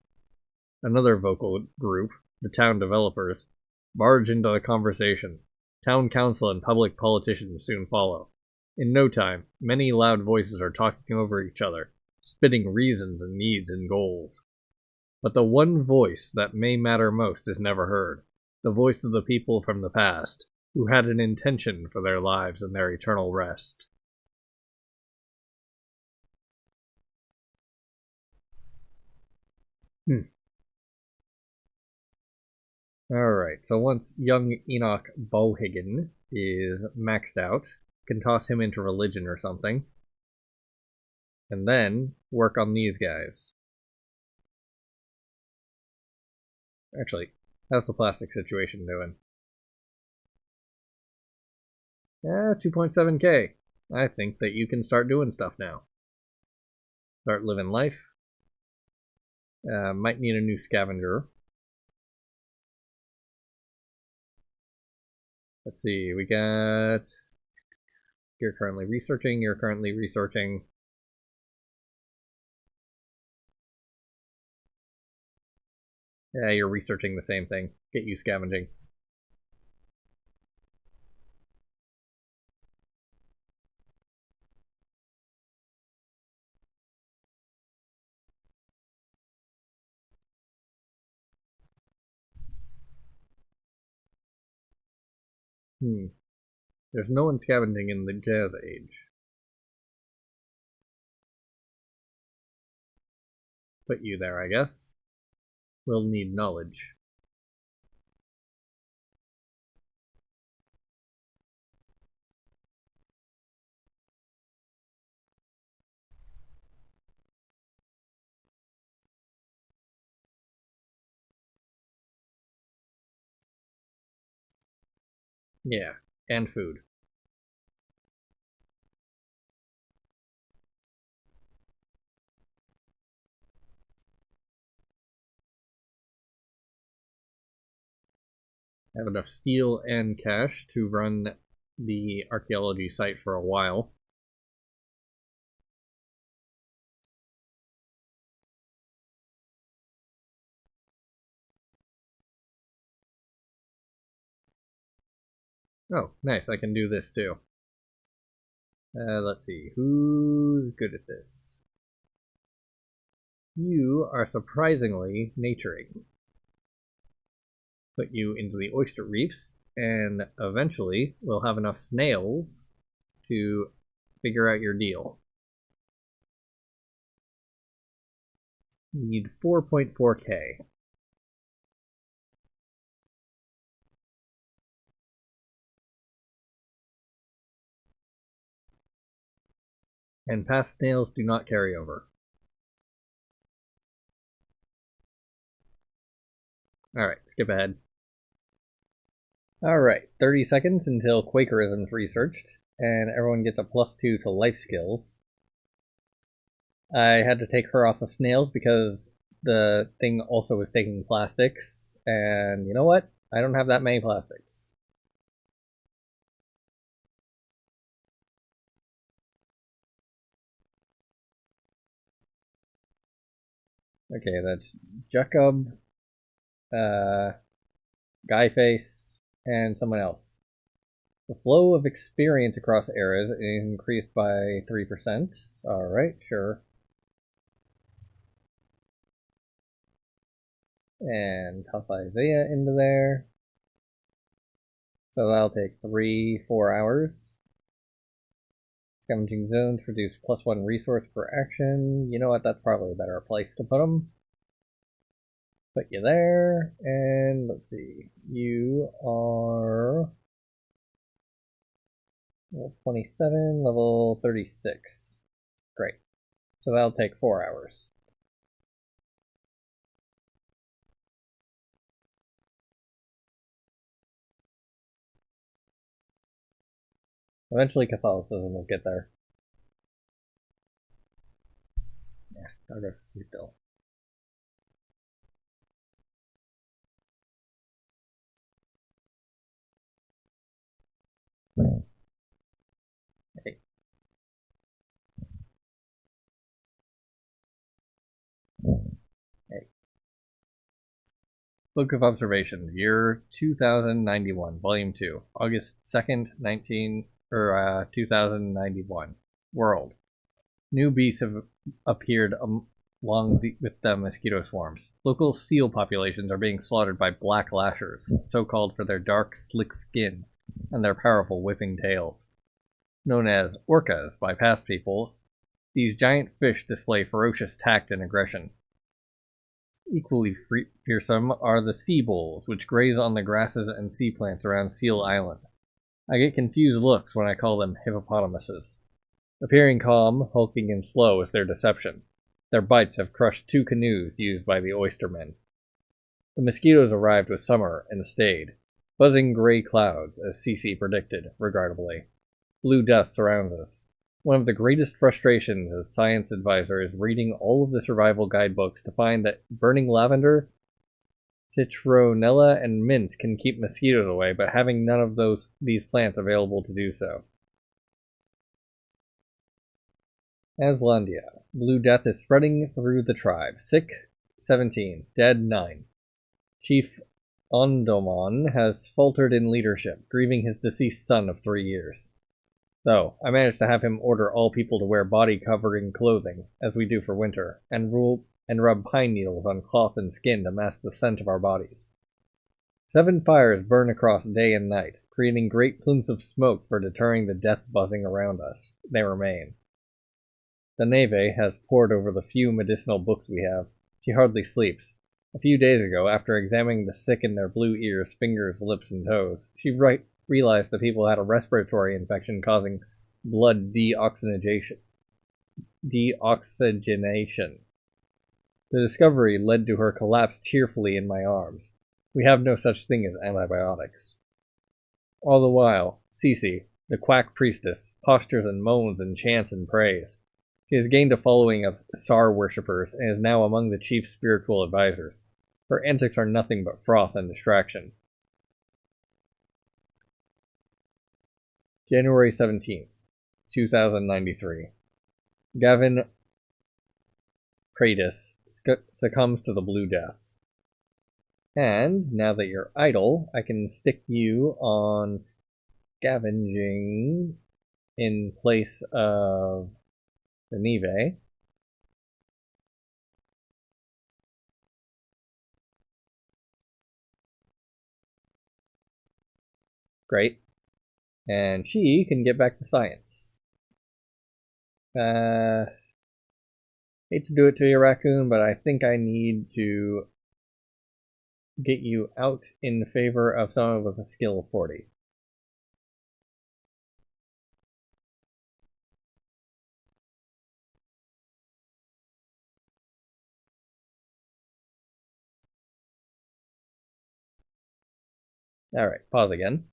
Another vocal group, the town developers, barge into the conversation. Town council and public politicians soon follow. In no time, many loud voices are talking over each other, spitting reasons and needs and goals. But the one voice that may matter most is never heard, the voice of the people from the past, who had an intention for their lives and their eternal rest. Alright, so once young Enoch Bohigan is maxed out, can toss him into religion or something, and then work on these guys. Actually, how's the plastic situation doing? 2.7k. I think that you can start doing stuff now. Start living life. Might need a new scavenger. Let's see, we got... You're currently researching, you're currently researching. Yeah, you're researching the same thing. Get you scavenging. There's no one scavenging in the Jazz Age. Put you there, I guess. We'll need knowledge. Yeah, and food. I have enough steel and cash to run the archaeology site for a while. Oh, nice, I can do this too. Let's see, who's good at this? You are surprisingly naturing. Put you into the oyster reefs, and eventually we'll have enough snails to figure out your deal. You need 4.4k. And past snails do not carry over. Alright, skip ahead. Alright, 30 seconds until Quakerism's researched, and everyone gets a +2 to life skills. I had to take her off of snails because the thing also was taking plastics, and you know what? I don't have that many plastics. Okay, that's Jacob, Guyface, and someone else. The flow of experience across eras is increased by 3%. Alright, sure. And toss Isaiah into there. So that'll take 4 hours. Scavenging zones produce +1 resource per action. You know what? That's probably a better place to put them. Put you there, and let's see. You are level 27, level 36. Great. So that'll take 4 hours. Eventually Catholicism will get there. Yeah, Targo's too still. Hey. Hey. Book of Observations, year 2091, volume 2, August 2nd, 2091. World. New beasts have appeared along with the mosquito swarms. Local seal populations are being slaughtered by black lashers, so called for their dark, slick skin and their powerful whipping tails. Known as orcas by past peoples, these giant fish display ferocious tact and aggression. Equally fearsome are the sea bulls, which graze on the grasses and sea plants around Seal Island. I get confused looks when I call them hippopotamuses. Appearing calm, hulking, and slow is their deception. Their bites have crushed 2 canoes used by the oystermen. The mosquitoes arrived with summer and stayed. Buzzing gray clouds, as Cece predicted, regrettably. Blue death surrounds us. One of the greatest frustrations as science advisor is reading all of the survival guidebooks to find that burning lavender, citronella, and mint can keep mosquitoes away, but having none of these plants available to do so. Aslandia. Blue death is spreading through the tribe. Sick, 17. Dead, 9. Chief Ondomon has faltered in leadership, grieving his deceased son of 3 years. So, I managed to have him order all people to wear body-covering clothing, as we do for winter, and rub pine needles on cloth and skin to mask the scent of our bodies. 7 fires burn across day and night, creating great plumes of smoke for deterring the death buzzing around us. They remain. The Neve has pored over the few medicinal books we have. She hardly sleeps. A few days ago, after examining the sick in their blue ears, fingers, lips, and toes, she realized that people had a respiratory infection causing blood deoxygenation. The discovery led to her collapse tearfully in my arms. We have no such thing as antibiotics. All the while, Cece, the quack priestess, postures and moans and chants and prays. She has gained a following of Sar worshippers and is now among the chief's spiritual advisors. Her antics are nothing but froth and distraction. January 17th, 2093. Gavin Praedis succumbs to the Blue Death. And now that you're idle, I can stick you on scavenging in place of the Neve. Great. And she can get back to science. Hate to do it to you, Raccoon, but I think I need to get you out in favor of someone with a skill of 40. Alright, pause again.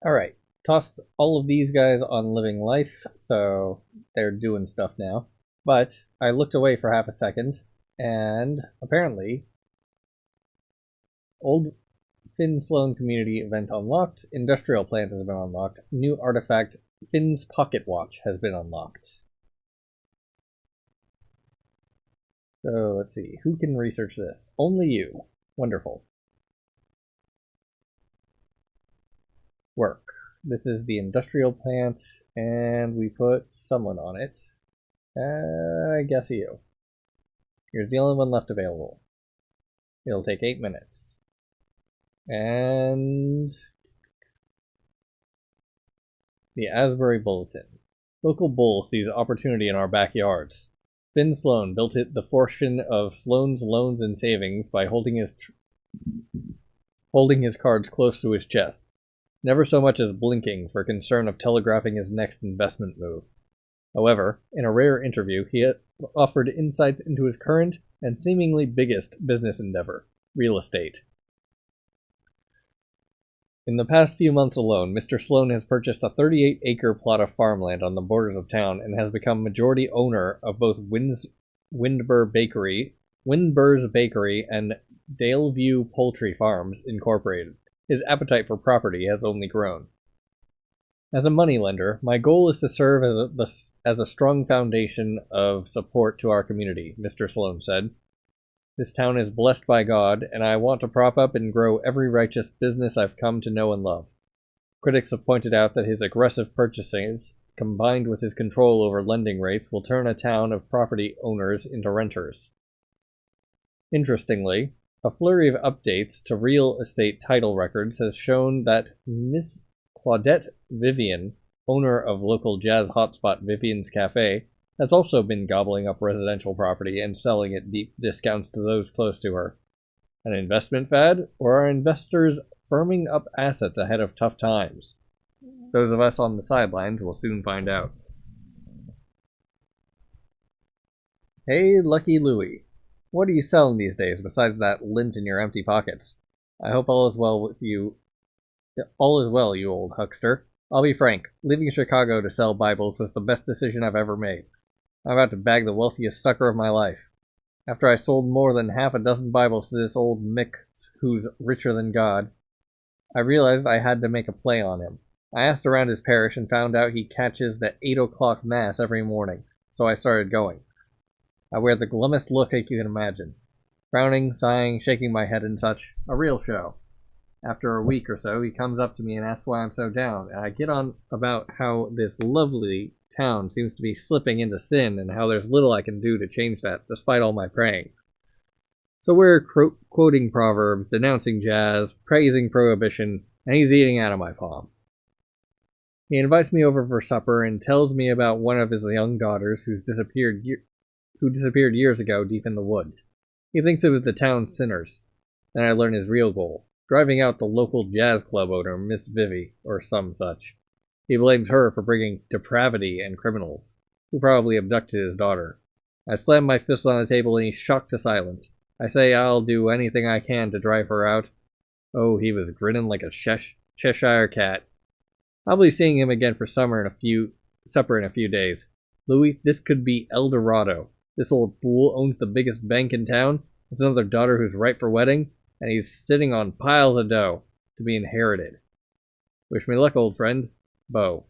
Alright, tossed all of these guys on living life, so they're doing stuff now. But I looked away for half a second, and apparently, old Finn Sloan community event unlocked, industrial plant has been unlocked, new artifact Finn's pocket watch has been unlocked. So let's see, who can research this? Only you. Wonderful. Work. This is the industrial plant, and we put someone on it. I guess you. You're the only one left available. It'll take 8 minutes. And the Asbury Bulletin. Local bull sees opportunity in our backyards. Finn Sloan built it the fortune of Sloan's loans and savings by holding his cards close to his chest, never so much as blinking for concern of telegraphing his next investment move. However, in a rare interview, he offered insights into his current and seemingly biggest business endeavor, real estate. In the past few months alone, Mr. Sloan has purchased a 38-acre plot of farmland on the borders of town and has become majority owner of both Windbur's Bakery and Daleview Poultry Farms, Incorporated. His appetite for property has only grown. As a moneylender, my goal is to serve as a strong foundation of support to our community, Mr. Sloan said. This town is blessed by God, and I want to prop up and grow every righteous business I've come to know and love. Critics have pointed out that his aggressive purchases, combined with his control over lending rates, will turn a town of property owners into renters. Interestingly, a flurry of updates to real estate title records has shown that Miss Claudette Vivian, owner of local jazz hotspot Vivian's Cafe, has also been gobbling up residential property and selling at deep discounts to those close to her. An investment fad, or are investors firming up assets ahead of tough times? Those of us on the sidelines will soon find out. Hey, Lucky Louie. What are you selling these days besides that lint in your empty pockets? I hope all is well with you. All is well, you old huckster. I'll be frank, leaving Chicago to sell Bibles was the best decision I've ever made. I'm about to bag the wealthiest sucker of my life. After I sold more than half a dozen Bibles to this old Mick who's richer than God, I realized I had to make a play on him. I asked around his parish and found out he catches the 8 o'clock mass every morning, so I started going. I wear the glummest look you can imagine. Frowning, sighing, shaking my head and such. A real show. After a week or so, he comes up to me and asks why I'm so down, and I get on about how this lovely town seems to be slipping into sin and how there's little I can do to change that, despite all my praying. So we're quoting proverbs, denouncing jazz, praising prohibition, and he's eating out of my palm. He invites me over for supper and tells me about one of his young daughters who disappeared years ago deep in the woods. He thinks it was the town's sinners. Then I learn his real goal, driving out the local jazz club owner, Miss Vivi, or some such. He blames her for bringing depravity and criminals, who probably abducted his daughter. I slam my fist on the table and he's shocked to silence. I say I'll do anything I can to drive her out. Oh, he was grinning like a Cheshire cat. I'll be seeing him again for supper in a few days. Louis, this could be El Dorado. This old fool owns the biggest bank in town, has another daughter who's ripe for wedding, and he's sitting on piles of dough to be inherited. Wish me luck, old friend. Bo.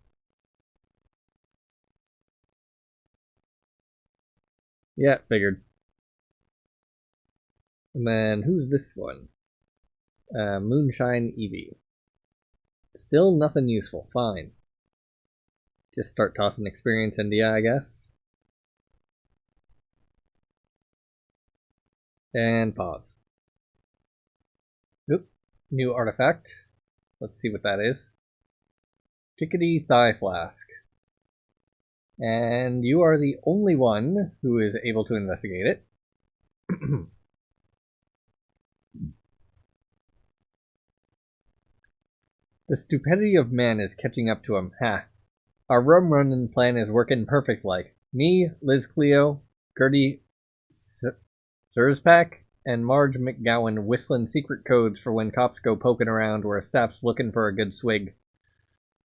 Yeah, figured. And then, who's this one? Moonshine Evie. Still nothing useful. Fine. Just start tossing experience into ya, I guess. And pause. Oop. New artifact. Let's see what that is. Chickadee Thigh Flask. And you are the only one who is able to investigate it. The stupidity of man is catching up to him. Ha. Our rum running plan is working perfect like. Me, Liz Cleo, Gertie Surzpak, and Marge McGowan whistling secret codes for when cops go poking around where a sap's looking for a good swig.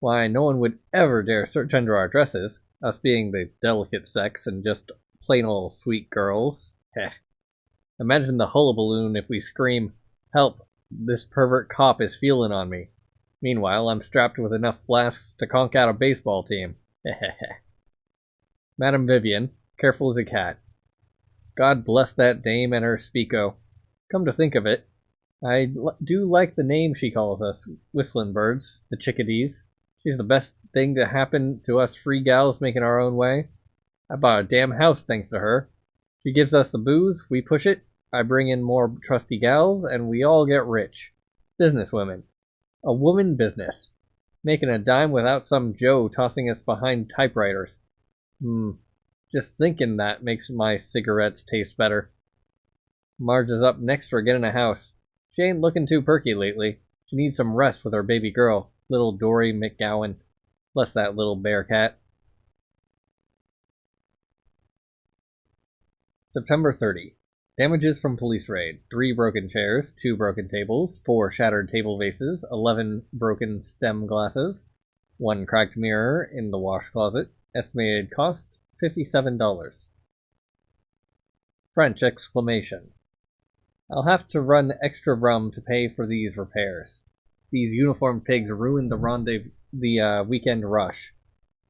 Why, no one would ever dare search under our dresses, us being the delicate sex and just plain old sweet girls. Heh. Imagine the hullabaloo if we scream, "Help! This pervert cop is feeling on me." Meanwhile, I'm strapped with enough flasks to conk out a baseball team. Hehehe. Madame Vivian, careful as a cat. God bless that dame and her speako. Come to think of it, I do like the name she calls us, Whistlin' Birds, the chickadees. She's the best thing to happen to us free gals making our own way. I bought a damn house thanks to her. She gives us the booze, we push it, I bring in more trusty gals, and we all get rich. Businesswomen. A woman business. Making a dime without some Joe tossing us behind typewriters. Just thinking that makes my cigarettes taste better. Marge is up next for getting a house. She ain't looking too perky lately. She needs some rest with her baby girl, little Dory McGowan. Bless that little bear cat. September 30. Damages from police raid. 3 broken chairs, 2 broken tables, 4 shattered table vases, 11 broken stem glasses, 1 cracked mirror in the wash closet. Estimated cost, $57. French exclamation. I'll have to run extra rum to pay for these repairs. These uniformed pigs ruined the weekend rush.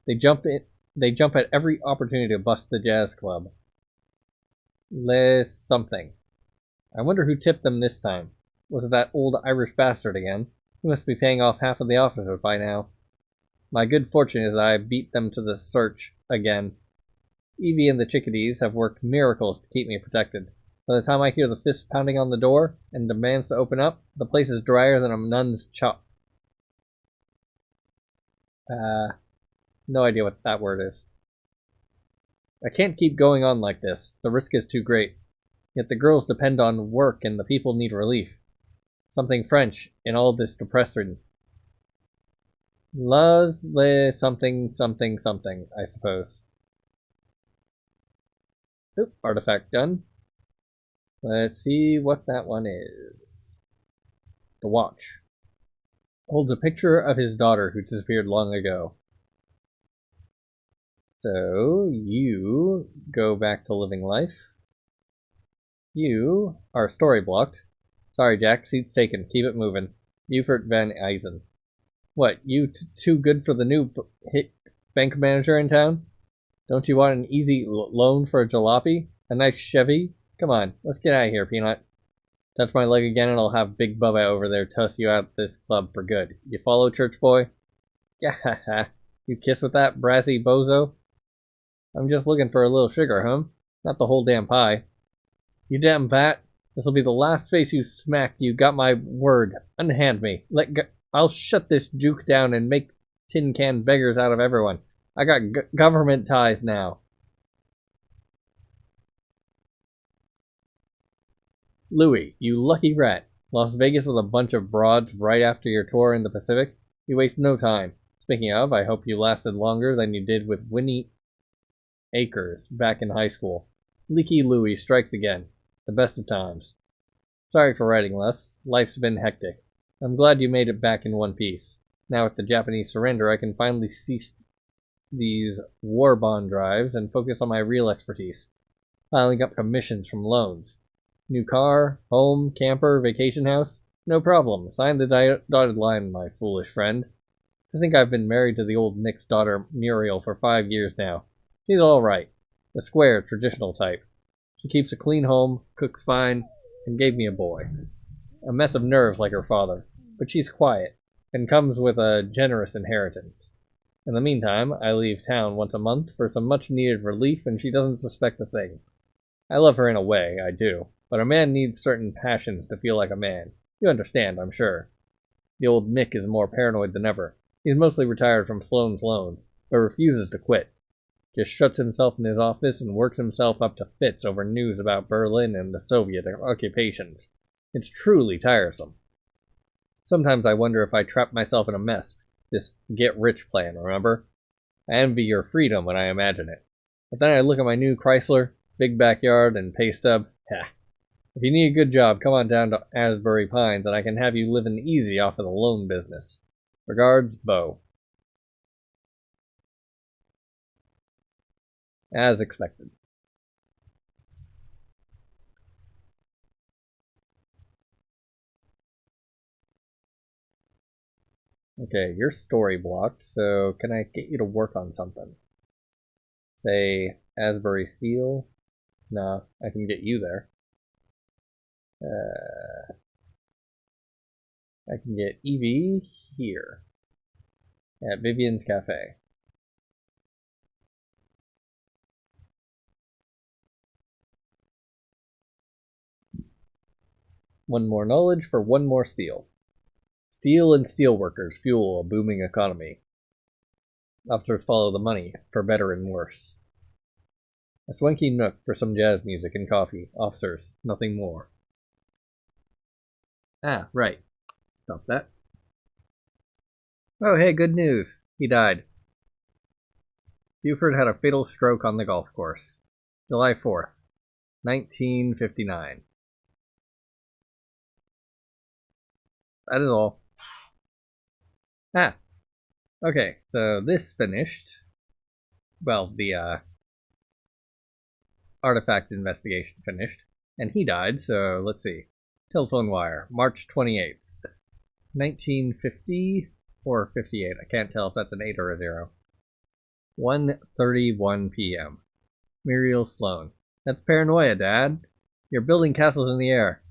They jump at every opportunity to bust the jazz club. Les something. I wonder who tipped them this time. Was it that old Irish bastard again? He must be paying off half of the officers by now. My good fortune is I beat them to the search again. Evie and the chickadees have worked miracles to keep me protected. By the time I hear the fist pounding on the door and demands to open up, the place is drier than a nun's chop. No idea what that word is. I can't keep going on like this. The risk is too great. Yet the girls depend on work and the people need relief. Something French in all this depression. Lovely something something something, I suppose. Oop, artifact done. Let's see what that one is. The watch. Holds a picture of his daughter who disappeared long ago. So, you go back to living life. You are story blocked. Sorry, Jack, seat's taken. Keep it moving. Buford Van Eisen. What, you too good for the new bank manager in town? Don't you want an easy loan for a jalopy? A nice Chevy? Come on, let's get out of here, Peanut. Touch my leg again and I'll have Big Bubba over there toss you out of this club for good. You follow, church boy? Yeah, you kiss with that brassy bozo? I'm just looking for a little sugar, huh? Not the whole damn pie. You damn vat. This'll be the last face you smack. You got my word. Unhand me. Let go. I'll shut this juke down and make tin can beggars out of everyone. I got government ties now. Louis, you lucky rat. Las Vegas with a bunch of broads right after your tour in the Pacific? You waste no time. Speaking of, I hope you lasted longer than you did with Winnie Akers back in high school. Leaky Louis strikes again. The best of times. Sorry for writing less. Life's been hectic. I'm glad you made it back in one piece. Now with the Japanese surrender, I can finally cease these war bond drives and focus on my real expertise. Piling up commissions from loans. New car, home, camper, vacation house? No problem. Sign the dotted line, my foolish friend. I think I've been married to the old Nick's daughter, Muriel, for 5 years now. She's all right. The square, traditional type. She keeps a clean home, cooks fine, and gave me a boy. A mess of nerves like her father, but she's quiet, and comes with a generous inheritance. In the meantime, I leave town once a month for some much-needed relief, and she doesn't suspect a thing. I love her in a way, I do, but a man needs certain passions to feel like a man. You understand, I'm sure. The old Mick is more paranoid than ever. He's mostly retired from Sloane's loans, but refuses to quit. Just shuts himself in his office and works himself up to fits over news about Berlin and the Soviet occupations. It's truly tiresome. Sometimes I wonder if I trapped myself in a mess. This get-rich plan, remember? I envy your freedom when I imagine it. But then I look at my new Chrysler, big backyard, and pay stub. Heh. If you need a good job, come on down to Asbury Pines and I can have you living easy off of the loan business. Regards, Bo. As expected. Okay, you're story blocked, so can I get you to work on something? Say, Asbury Steel? No, I can get you there. I can get Evie here at Vivian's Cafe. One more knowledge for one more steel. Steel and steelworkers fuel a booming economy. Officers follow the money, for better and worse. A swanky nook for some jazz music and coffee. Officers, nothing more. Ah, right. Stop that. Oh, hey, good news. He died. Buford had a fatal stroke on the golf course. July 4th, 1959. That is all. Ah, okay, so this finished. Well, the artifact investigation finished. And he died, so let's see. Telephone wire, March 28th, 1950 or 58. I can't tell if that's an 8 or a 0. 1:31 p.m. Muriel Sloan. That's paranoia, Dad. You're building castles in the air.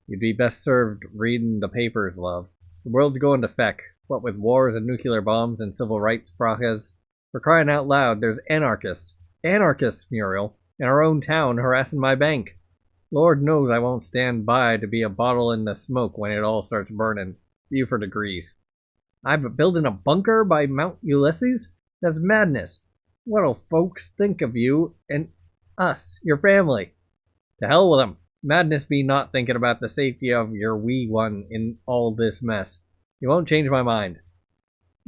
You'd be best served reading the papers, love. The world's going to feck. What with wars and nuclear bombs and civil rights fracas. For crying out loud, there's anarchists. Anarchists, Muriel, in our own town harassing my bank. Lord knows I won't stand by to be a bottle in the smoke when it all starts burning. Buford agrees. I'm building a bunker by Mount Ulysses? That's madness. What'll folks think of you and us, your family? To hell with them. Madness be not thinking about the safety of your wee one in all this mess. You won't change my mind.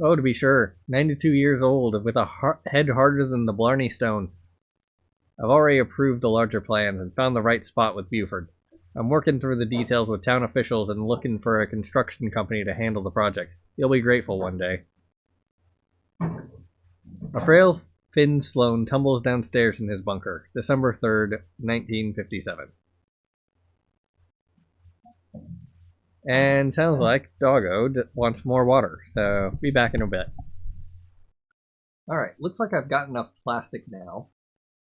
Oh, to be sure, 92 years old, with a head harder than the Blarney Stone. I've already approved the larger plans and found the right spot with Buford. I'm working through the details with town officials and looking for a construction company to handle the project. You'll be grateful one day. A frail Finn Sloan tumbles downstairs in his bunker, December 3rd, 1957. And sounds like Doggo wants more water, so be back in a bit. Alright, looks like I've got enough plastic now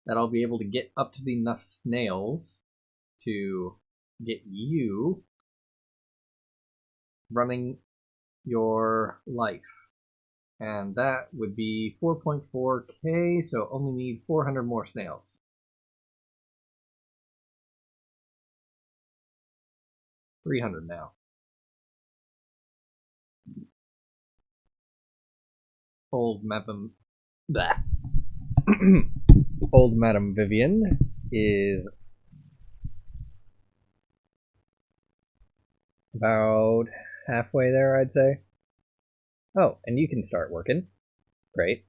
that I'll be able to get up to enough snails to get you running your life. And that would be 4.4k, so only need 400 more snails. $300 now. Old Madam Old Madam Vivian is about halfway there, I'd say. Oh, and you can start working. Great.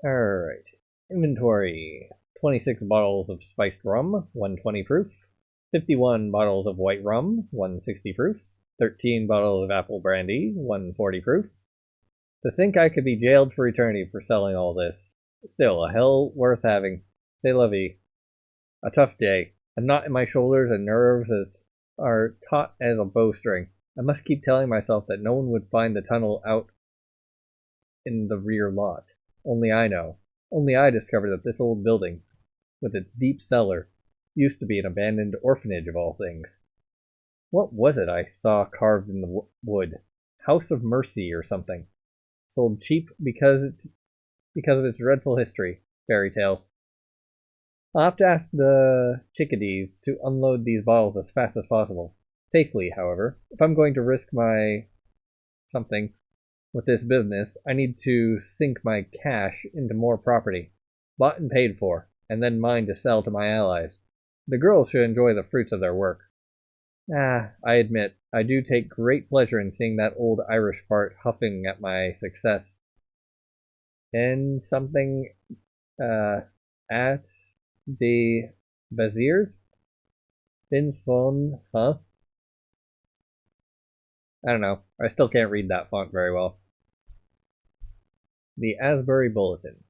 Alright. Inventory. 26 bottles of spiced rum, 120 proof. 51 bottles of white rum, 160 proof. 13 bottles of apple brandy, 140 proof. To think I could be jailed for eternity for selling all this. Still, a hell worth having. C'est la vie. A tough day. A knot in my shoulders and nerves are taut as a bowstring. I must keep telling myself that no one would find the tunnel out in the rear lot. Only I know. Only I discovered that this old building, with its deep cellar, used to be an abandoned orphanage of all things. What was it I saw carved in the wood? House of Mercy or something. Sold cheap because of its dreadful history. Fairy tales. I'll have to ask the chickadees to unload these bottles as fast as possible. Safely, however. If I'm going to risk my something with this business, I need to sink my cash into more property. Bought and paid for, and then mine to sell to my allies. The girls should enjoy the fruits of their work. I admit, I do take great pleasure in seeing that old Irish fart huffing at my success. And something, at the Beziers? Binson, huh? I don't know. I still can't read that font very well. The Asbury Bulletin.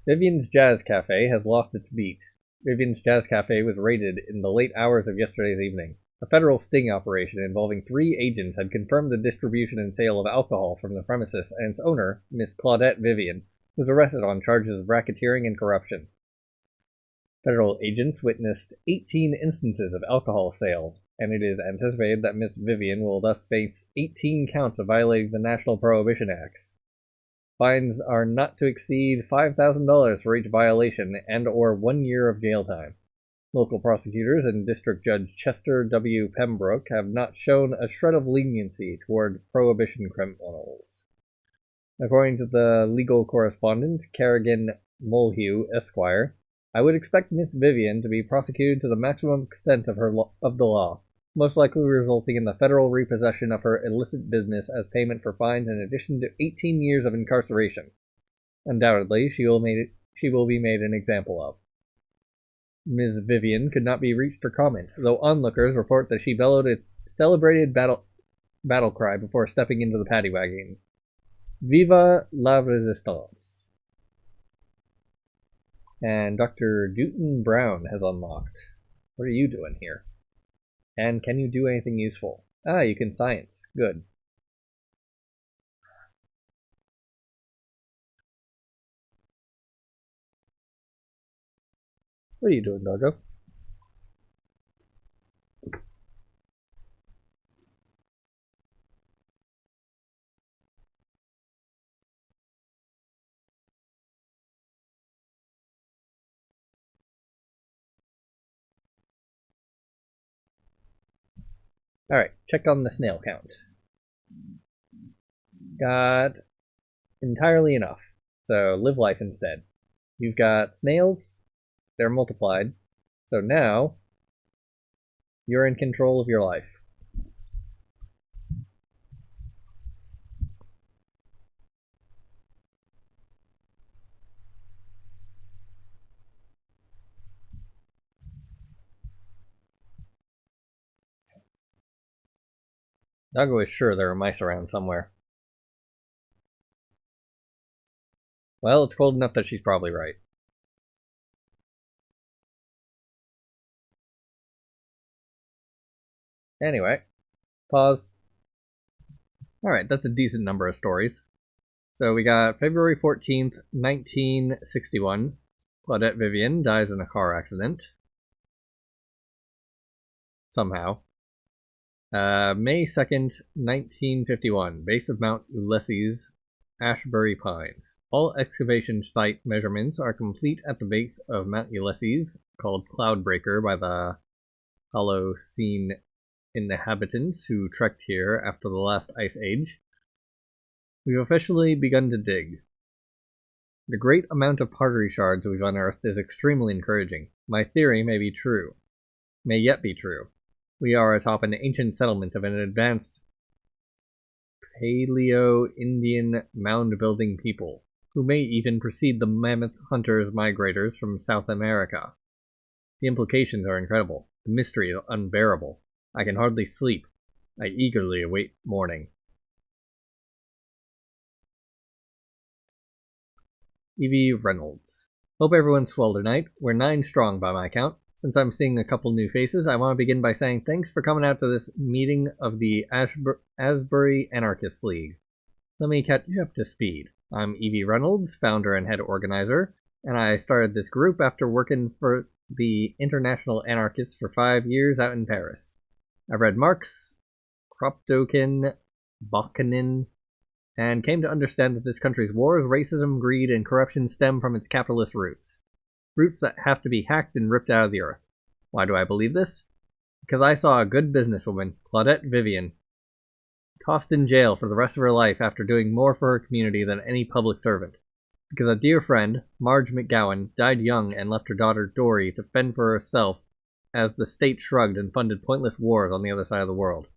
Vivian's Jazz Cafe has lost its beat. Vivian's Jazz Cafe was raided in the late hours of yesterday's evening. A federal sting operation involving 3 agents had confirmed the distribution and sale of alcohol from the premises, and its owner, Miss Claudette Vivian, was arrested on charges of racketeering and corruption. Federal agents witnessed 18 instances of alcohol sales, and it is anticipated that Miss Vivian will thus face 18 counts of violating the National Prohibition Acts. Fines are not to exceed $5,000 for each violation and or 1 year of jail time. Local prosecutors and District Judge Chester W. Pembroke have not shown a shred of leniency toward prohibition criminals. According to the legal correspondent, Kerrigan Mulhugh, Esquire, I would expect Miss Vivian to be prosecuted to the maximum extent of the law, most likely resulting in the federal repossession of her illicit business as payment for fines in addition to 18 years of incarceration. Undoubtedly, she will be made an example of. Ms. Vivian could not be reached for comment, though onlookers report that she bellowed a celebrated battle cry before stepping into the paddy wagon. Viva la Resistance! And Dr. Newton Brown has unlocked. What are you doing here? And can you do anything useful? Ah, you can science. Good. What are you doing, Dojo? Alright, check on the snail count. Got entirely enough. So live life instead. You've got snails. They're multiplied. So now you're in control of your life. Doggo is sure there are mice around somewhere. Well, it's cold enough that she's probably right. Anyway, pause. Alright, that's a decent number of stories. So we got February 14th, 1961. Claudette Vivian dies in a car accident. Somehow. May 2nd, 1951. Base of Mount Ulysses, Asbury Pines. All excavation site measurements are complete at the base of Mount Ulysses, called Cloudbreaker by the Holocene inhabitants who trekked here after the last ice age. We've officially begun to dig. The great amount of pottery shards we've unearthed is extremely encouraging. My theory may yet be true. We are atop an ancient settlement of an advanced Paleo-Indian mound-building people, who may even precede the mammoth hunters-migrators from South America. The implications are incredible. The mystery is unbearable. I can hardly sleep. I eagerly await morning. Evie Reynolds. Hope everyone's swell tonight. We're 9 strong by my count. Since I'm seeing a couple new faces, I want to begin by saying thanks for coming out to this meeting of the Asbury Anarchists League. Let me catch you up to speed. I'm Evie Reynolds, founder and head organizer, and I started this group after working for the International Anarchists for 5 years out in Paris. I've read Marx, Kropotkin, Bakunin, and came to understand that this country's wars, racism, greed, and corruption stem from its capitalist roots. Roots that have to be hacked and ripped out of the earth. Why do I believe this? Because I saw a good businesswoman, Claudette Vivian, tossed in jail for the rest of her life after doing more for her community than any public servant. Because a dear friend, Marge McGowan, died young and left her daughter Dory to fend for herself as the state shrugged and funded pointless wars on the other side of the world.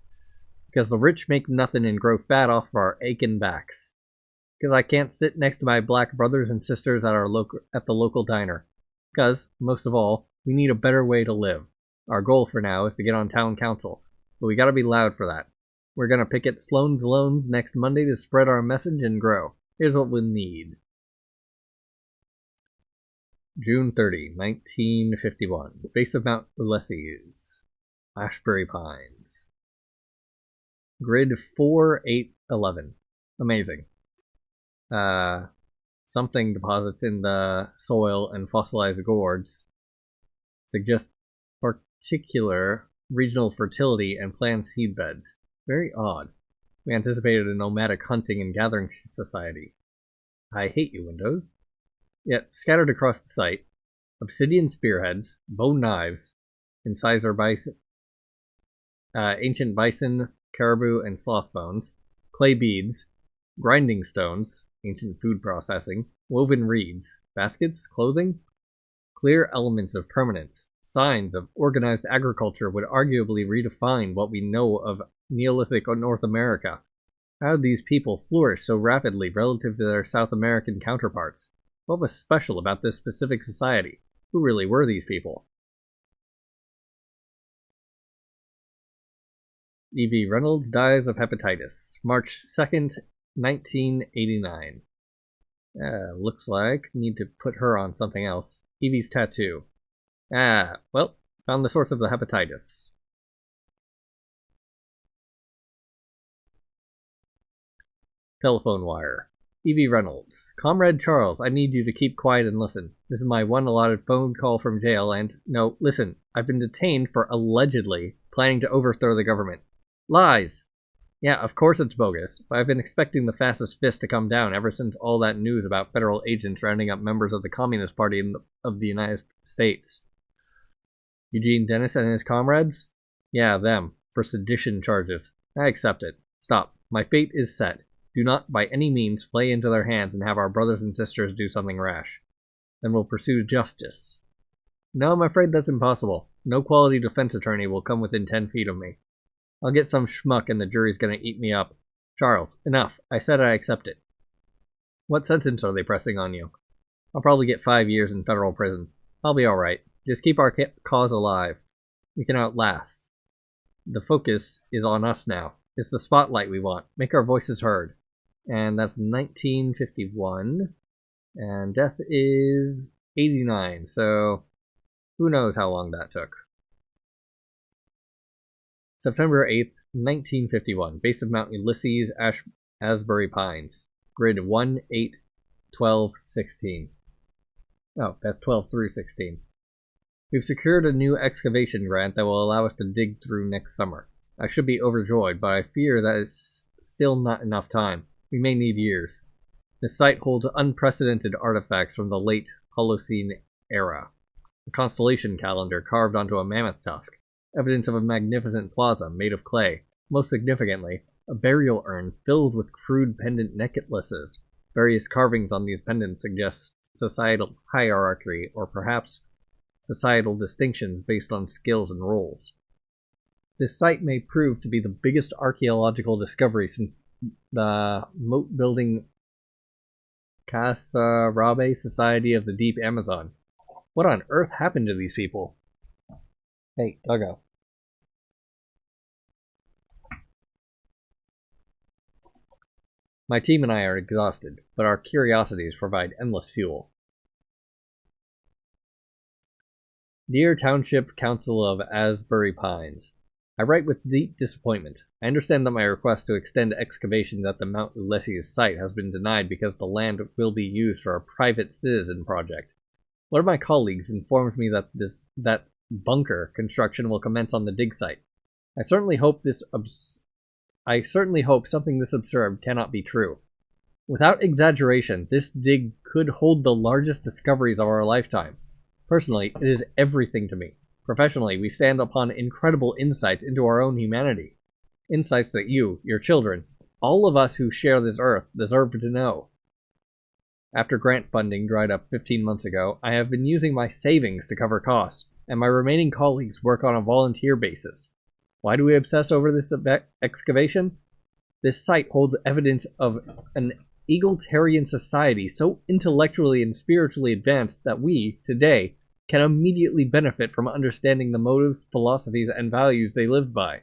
Because the rich make nothing and grow fat off of our aching backs. Because I can't sit next to my black brothers and sisters at the local diner. Because, most of all, We need a better way to live. Our goal for now is to get on town council, but we gotta be loud for that. We're gonna picket Sloan's Loans next Monday to spread our message and grow. Here's what we'll need. June 30, 1951. Base of Mount Ulysses. Asbury Pines. Grid 4811. Amazing. Something deposits in the soil and fossilized gourds suggest particular regional fertility and plant seed beds. Very odd. We anticipated a nomadic hunting and gathering society. I hate you, Windows. Yet, scattered across the site, obsidian spearheads, bone knives, incisor bison, ancient bison, caribou, and sloth bones, clay beads, grinding stones, ancient food processing, woven reeds, baskets, clothing, clear elements of permanence, signs of organized agriculture would arguably redefine what we know of Neolithic North America. How did these people flourish so rapidly relative to their South American counterparts? What was special about this specific society? Who really were these people? E.V. Reynolds dies of hepatitis. March 2nd, 1989. Looks like need to put her on something else. Evie's tattoo. Well, found the source of the hepatitis. Telephone wire. E.V. Reynolds. Comrade Charles, I need you to keep quiet and listen. This is my one allotted phone call from jail and... No, listen. I've been detained for allegedly planning to overthrow the government. Lies! Yeah, of course it's bogus, but I've been expecting the fastest fist to come down ever since all that news about federal agents rounding up members of the Communist Party of the United States. Eugene Dennis and his comrades? Yeah, them. For sedition charges. I accept it. Stop. My fate is set. Do not, by any means, play into their hands and have our brothers and sisters do something rash. Then we'll pursue justice. No, I'm afraid that's impossible. No quality defense attorney will come within 10 feet of me. I'll get some schmuck and the jury's gonna eat me up. Charles, enough. I said I accept it. What sentence are they pressing on you? I'll probably get 5 years in federal prison. I'll be alright. Just keep our cause alive. We can outlast. The focus is on us now. It's the spotlight we want. Make our voices heard. And that's 1951. And death is 89, so who knows how long that took. September 8th, 1951. Base of Mount Ulysses, Asbury Pines. Grid 1, 8, 12, 16. Oh, that's 12 through 16. We've secured a new excavation grant that will allow us to dig through next summer. I should be overjoyed, but I fear that it's still not enough time. We may need years. This site holds unprecedented artifacts from the late Holocene era. A constellation calendar carved onto a mammoth tusk, evidence of a magnificent plaza made of clay. Most significantly, a burial urn filled with crude pendant necklaces. Various carvings on these pendants suggest societal hierarchy, or perhaps societal distinctions based on skills and roles. This site may prove to be the biggest archaeological discovery since the moat-building Kasarabe Society of the Deep Amazon. What on earth happened to these people? Hey, doggo. My team and I are exhausted, but our curiosities provide endless fuel. Dear Township Council of Asbury Pines, I write with deep disappointment. I understand that my request to extend excavations at the Mount Ulysses site has been denied because the land will be used for a private citizen project. One of my colleagues informs me that that bunker construction will commence on the dig site. I certainly hope something this absurd cannot be true. Without exaggeration, this dig could hold the largest discoveries of our lifetime. Personally, it is everything to me. Professionally, we stand upon incredible insights into our own humanity. Insights that you, your children, all of us who share this earth deserve to know. After grant funding dried up 15 months ago, I have been using my savings to cover costs, and my remaining colleagues work on a volunteer basis. Why do we obsess over this excavation? This site holds evidence of an egalitarian society so intellectually and spiritually advanced that we, today, can immediately benefit from understanding the motives, philosophies, and values they live by.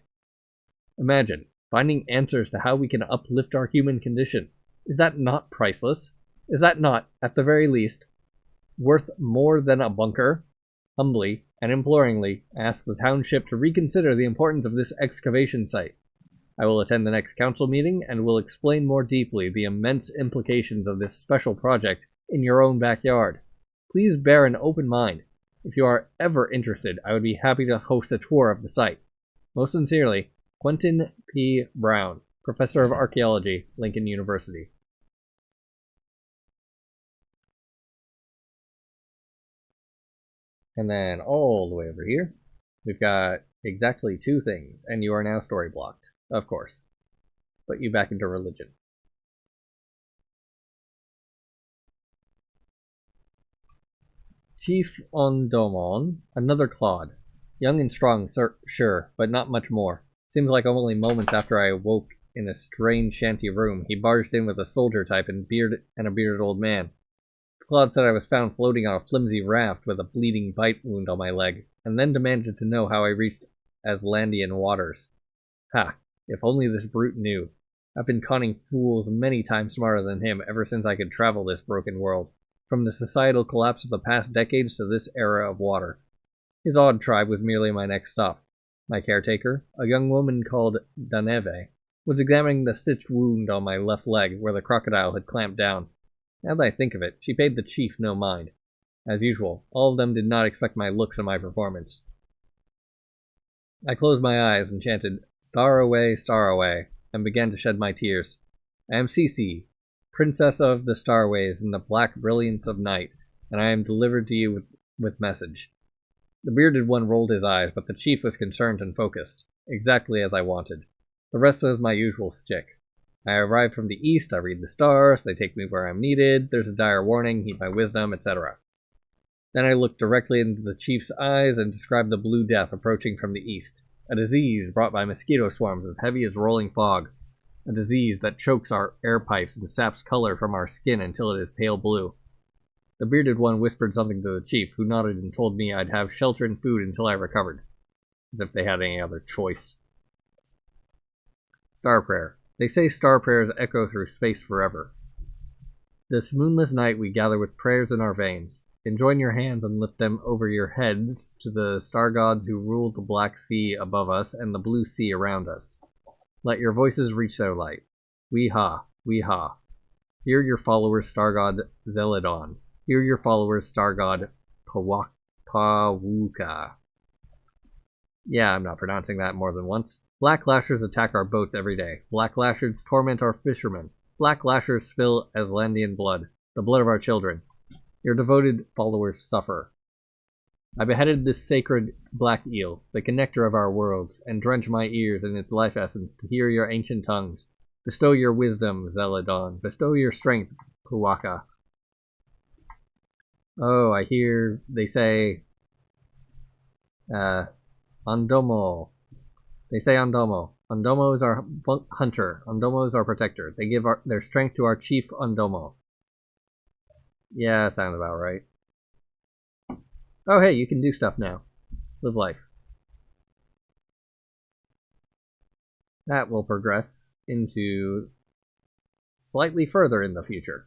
Imagine finding answers to how we can uplift our human condition. Is that not priceless? Is that not, at the very least, worth more than a bunker? Humbly and imploringly ask the township to reconsider the importance of this excavation site. I will attend the next council meeting and will explain more deeply the immense implications of this special project in your own backyard. Please bear an open mind. If you are ever interested, I would be happy to host a tour of the site. Most sincerely, Quentin P. Brown, Professor of Archaeology, Lincoln University. And then all the way over here, we've got exactly 2 things, and you are now story blocked, of course. Put you back into religion. Chief Ondomon, another clod. Young and strong, sure, but not much more. Seems like only moments after I awoke in a strange shanty room, he barged in with a soldier type and a bearded old man. Claude said I was found floating on a flimsy raft with a bleeding bite wound on my leg, and then demanded to know how I reached Aslandian waters. Ha! If only this brute knew. I've been conning fools many times smarter than him ever since I could travel this broken world, from the societal collapse of the past decades to this era of water. His odd tribe was merely my next stop. My caretaker, a young woman called Daneve, was examining the stitched wound on my left leg where the crocodile had clamped down. Now that I think of it, she paid the chief no mind. As usual, all of them did not expect my looks and my performance. I closed my eyes and chanted, star away, and began to shed my tears. I am Cece, Princess of the Starways in the black brilliance of night, and I am delivered to you with message. The bearded one rolled his eyes, but the chief was concerned and focused, exactly as I wanted. The rest was my usual shtick. I arrive from the east, I read the stars, they take me where I'm needed, there's a dire warning, heed my wisdom, etc. Then I looked directly into the chief's eyes and described the blue death approaching from the east, a disease brought by mosquito swarms as heavy as rolling fog, a disease that chokes our air pipes and saps color from our skin until it is pale blue. The bearded one whispered something to the chief, who nodded and told me I'd have shelter and food until I recovered, as if they had any other choice. Star Prayer. They say star prayers echo through space forever. This moonless night we gather with prayers in our veins. Enjoin your hands and lift them over your heads to the star gods who rule the black sea above us and the blue sea around us. Let your voices reach their light. We-ha, we-ha. Hear your followers, star god Zeladon. Hear your followers, star god Pawuka. Yeah, I'm not pronouncing that more than once. Black lashers attack our boats every day. Black lashers torment our fishermen. Black lashers spill Aslandian blood, the blood of our children. Your devoted followers suffer. I beheaded this sacred black eel, the connector of our worlds, and drench my ears in its life essence to hear your ancient tongues. Bestow your wisdom, Zeladon. Bestow your strength, Puwaka. Oh, I hear they say, Andomo. They say Andomo. Andomo is our hunter. Andomo is our protector. They give their strength to our chief Andomo. Yeah, sounds about right. Oh, hey, you can do stuff now. Live life. That will progress into slightly further in the future.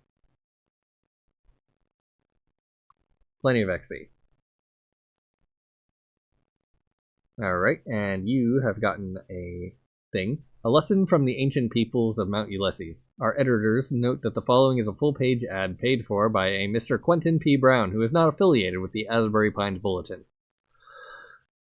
Plenty of XP. Alright, and you have gotten a thing. A lesson from the ancient peoples of Mount Ulysses. Our editors note that the following is a full-page ad paid for by a Mr. Quentin P. Brown, who is not affiliated with the Asbury Pines Bulletin.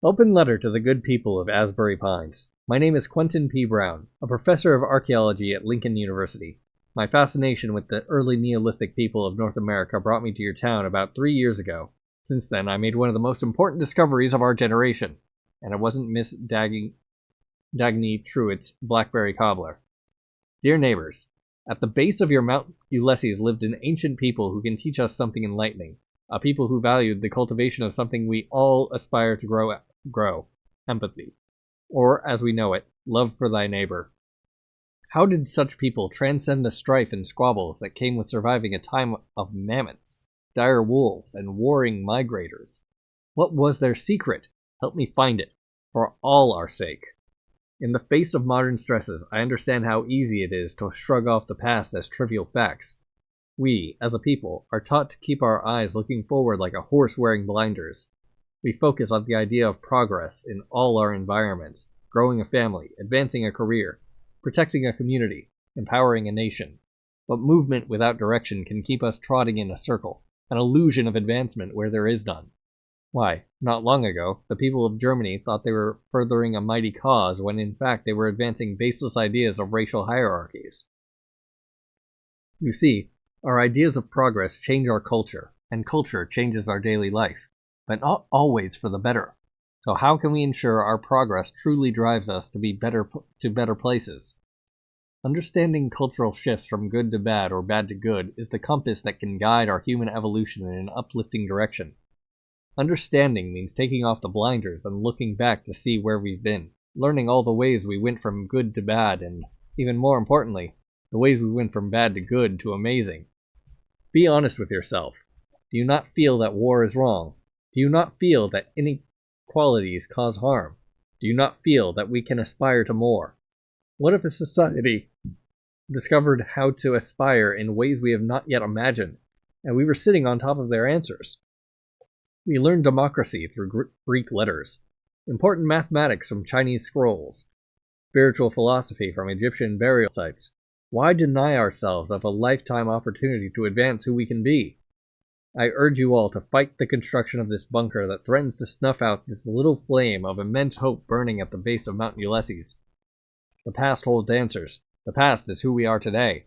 Open letter to the good people of Asbury Pines. My name is Quentin P. Brown, a professor of archaeology at Lincoln University. My fascination with the early Neolithic people of North America brought me to your town about 3 years ago. Since then, I made one of the most important discoveries of our generation. And it wasn't Miss Dagny Truitt's blackberry cobbler. Dear neighbors, at the base of your Mount Ulysses lived an ancient people who can teach us something enlightening, a people who valued the cultivation of something we all aspire to grow, empathy, or, as we know it, love for thy neighbor. How did such people transcend the strife and squabbles that came with surviving a time of mammoths, dire wolves, and warring migrators? What was their secret? Help me find it, for all our sake. In the face of modern stresses, I understand how easy it is to shrug off the past as trivial facts. We, as a people, are taught to keep our eyes looking forward like a horse wearing blinders. We focus on the idea of progress in all our environments, growing a family, advancing a career, protecting a community, empowering a nation. But movement without direction can keep us trotting in a circle, an illusion of advancement where there is none. Why, not long ago, the people of Germany thought they were furthering a mighty cause when in fact they were advancing baseless ideas of racial hierarchies. You see, our ideas of progress change our culture, and culture changes our daily life, but not always for the better. So how can we ensure our progress truly drives us to better places? Understanding cultural shifts from good to bad or bad to good is the compass that can guide our human evolution in an uplifting direction. Understanding means taking off the blinders and looking back to see where we've been, learning all the ways we went from good to bad, and, even more importantly, the ways we went from bad to good to amazing. Be honest with yourself. Do you not feel that war is wrong? Do you not feel that inequalities cause harm? Do you not feel that we can aspire to more? What if a society discovered how to aspire in ways we have not yet imagined, and we were sitting on top of their answers? We learned democracy through Greek letters, important mathematics from Chinese scrolls, spiritual philosophy from Egyptian burial sites. Why deny ourselves of a lifetime opportunity to advance who we can be? I urge you all to fight the construction of this bunker that threatens to snuff out this little flame of immense hope burning at the base of Mount Ulysses. The past holds answers. The past is who we are today.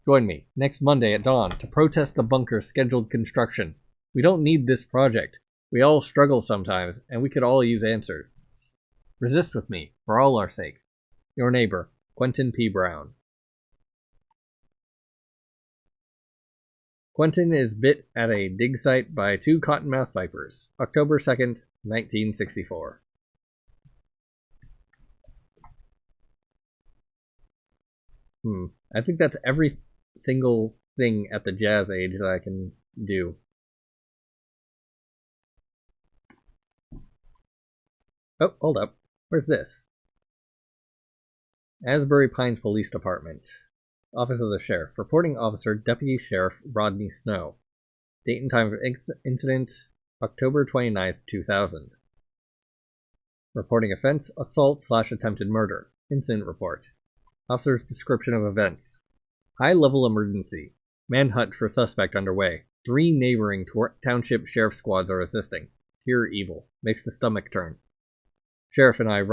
Join me, next Monday at dawn, to protest the bunker's scheduled construction. We don't need this project. We all struggle sometimes, and we could all use answers. Resist with me, for all our sake. Your neighbor, Quentin P. Brown. Quentin is bit at a dig site by 2 cottonmouth vipers, October 2nd, 1964. I think that's every single thing at the jazz age that I can do. Oh, hold up. Where's this? Asbury Pines Police Department. Office of the Sheriff. Reporting Officer Deputy Sheriff Rodney Snow. Date and time of incident, October 29th, 2000. Reporting offense, assault/attempted murder. Incident report. Officer's description of events. High-level emergency. Manhunt for suspect underway. 3 neighboring township sheriff squads are assisting. Pure evil. Makes the stomach turn. Sheriff and I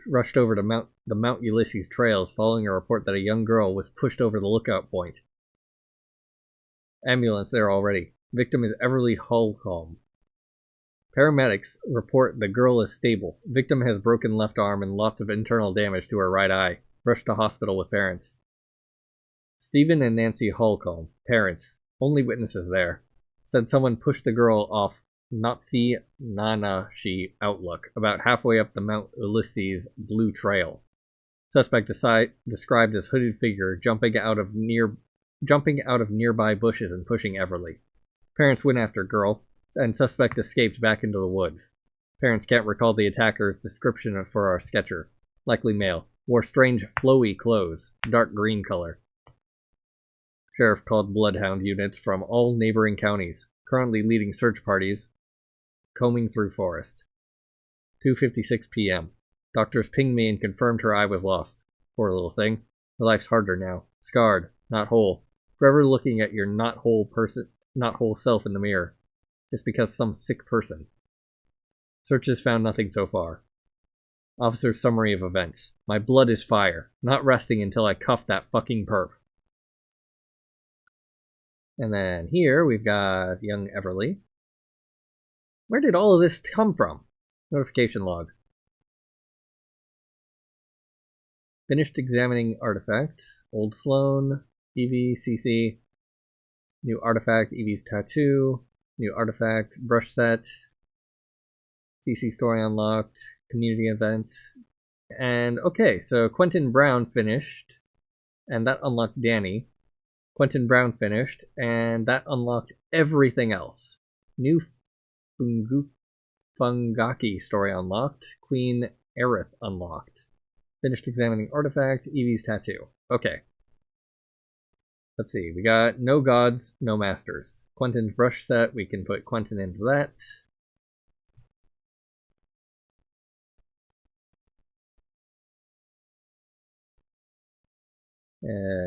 rushed over to the Mount Ulysses trails following a report that a young girl was pushed over the lookout point. Ambulance there already. Victim is Everly Holcomb. Paramedics report the girl is stable. Victim has broken left arm and lots of internal damage to her right eye. Rushed to hospital with parents. Stephen and Nancy Holcomb, parents, only witnesses there, said someone pushed the girl off Nazi Nanashi Outlook about halfway up the Mount Ulysses Blue Trail. Suspect described as hooded figure jumping out of nearby bushes and pushing Everly. Parents went after girl, and suspect escaped back into the woods. Parents can't recall the attacker's description for our sketcher. Likely male. Wore strange flowy clothes, dark green color. Sheriff called bloodhound units from all neighboring counties, currently leading search parties, combing through forest. 2:56 p.m. Doctors pinged me and confirmed her eye was lost. Poor little thing. Her life's harder now. Scarred, not whole. Forever looking at your not whole self in the mirror. Just because some sick person. Searches found nothing so far. Officer's summary of events. My blood is fire. Not resting until I cuff that fucking perp. And then here we've got young Everly. Where did all of this come from? Notification log. Finished examining artifact. Old Sloan. EV, CC. New artifact, EV's tattoo. New artifact, brush set. CC story unlocked. Community event. And okay, so Quentin Brown finished. And that unlocked Danny. Quentin Brown finished. And that unlocked everything else. New Fungaki story unlocked. Queen Aerith unlocked. Finished examining artifact. Evie's tattoo. Okay. Let's see. We got no gods, no masters. Quentin's brush set. We can put Quentin into that.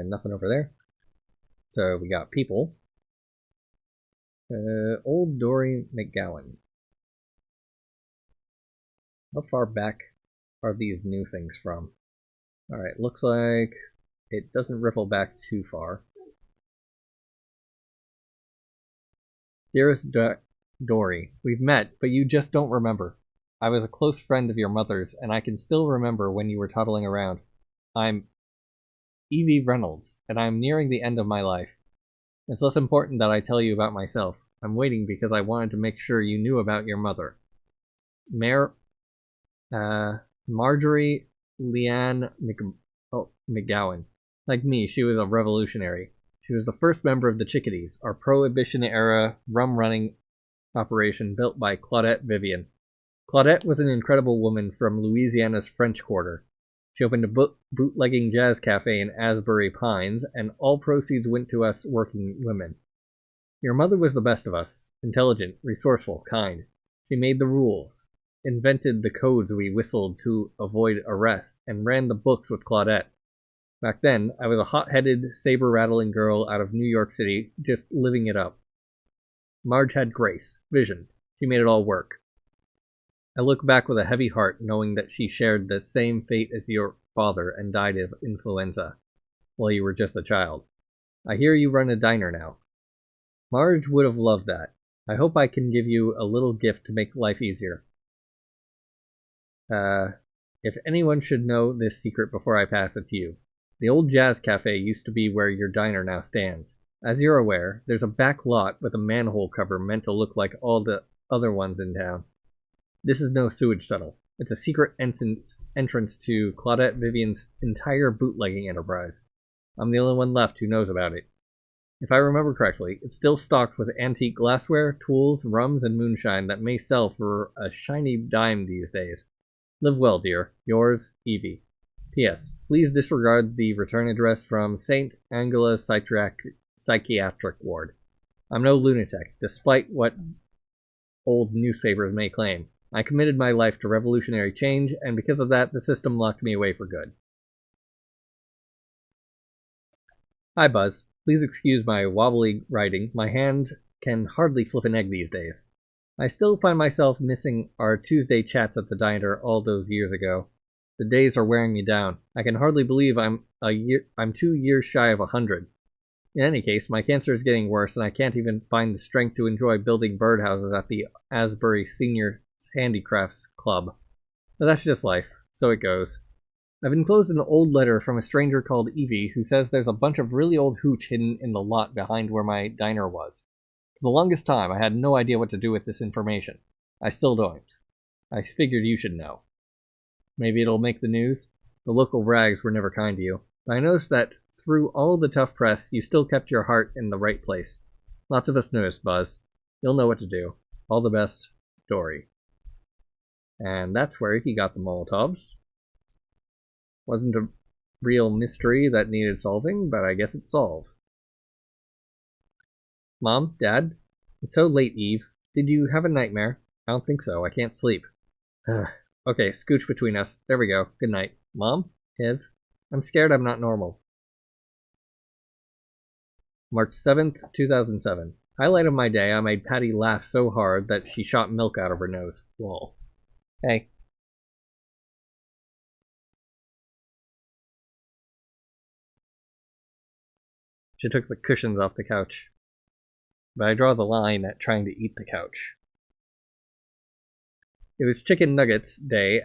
Nothing over there. So we got people. Old Dory McGowan. How far back are these new things from? Alright, looks like it doesn't ripple back too far. Dearest Dory, we've met, but you just don't remember. I was a close friend of your mother's, and I can still remember when you were toddling around. I'm Evie Reynolds, and I'm nearing the end of my life. It's less important that I tell you about myself. I'm waiting because I wanted to make sure you knew about your mother. Marjorie Leanne McGowan. Like me, she was a revolutionary. She was the first member of the Chickadees, our Prohibition-era rum-running operation built by Claudette Vivian. Claudette was an incredible woman from Louisiana's French Quarter. She opened a bootlegging jazz cafe in Asbury Pines, and all proceeds went to us working women. Your mother was the best of us. Intelligent, resourceful, kind. She made the rules, invented the codes we whistled to avoid arrest, and ran the books with Claudette. Back then, I was a hot-headed, saber-rattling girl out of New York City, just living it up. Marge had grace, vision. She made it all work. I look back with a heavy heart, knowing that she shared the same fate as your father and died of influenza, while you were just a child. I hear you run a diner now. Marge would have loved that. I hope I can give you a little gift to make life easier. If anyone should know this secret before I pass, it's you. The old jazz cafe used to be where your diner now stands. As you're aware, there's a back lot with a manhole cover meant to look like all the other ones in town. This is no sewage tunnel. It's a secret entrance to Claudette Vivian's entire bootlegging enterprise. I'm the only one left who knows about it. If I remember correctly, it's still stocked with antique glassware, tools, rums, and moonshine that may sell for a shiny dime these days. Live well, dear. Yours, Evie. P.S. Please disregard the return address from St. Angela Psychiatric Ward. I'm no lunatic, despite what old newspapers may claim. I committed my life to revolutionary change, and because of that, the system locked me away for good. Hi, Buzz. Please excuse my wobbly writing. My hands can hardly flip an egg these days. I still find myself missing our Tuesday chats at the diner all those years ago. The days are wearing me down. I can hardly believe I'm 2 years shy of 100. In any case, my cancer is getting worse, and I can't even find the strength to enjoy building birdhouses at the Asbury Senior Handicrafts Club. But that's just life. So it goes. I've enclosed an old letter from a stranger called Evie who says there's a bunch of really old hooch hidden in the lot behind where my diner was. For the longest time, I had no idea what to do with this information. I still don't. I figured you should know. Maybe it'll make the news. The local rags were never kind to you. But I noticed that through all the tough press, you still kept your heart in the right place. Lots of us noticed, Buzz. You'll know what to do. All the best, Dory. And that's where he got the Molotovs. Wasn't a real mystery that needed solving, but I guess it's solved. Mom, Dad, it's so late, Eve. Did you have a nightmare? I don't think so. I can't sleep. Okay, scooch between us. There we go. Good night. Mom? Ev? I'm scared I'm not normal. March 7th, 2007. Highlight of my day, I made Patty laugh so hard that she shot milk out of her nose. Lol. Hey. She took the cushions off the couch. But I draw the line at trying to eat the couch. It was chicken nuggets day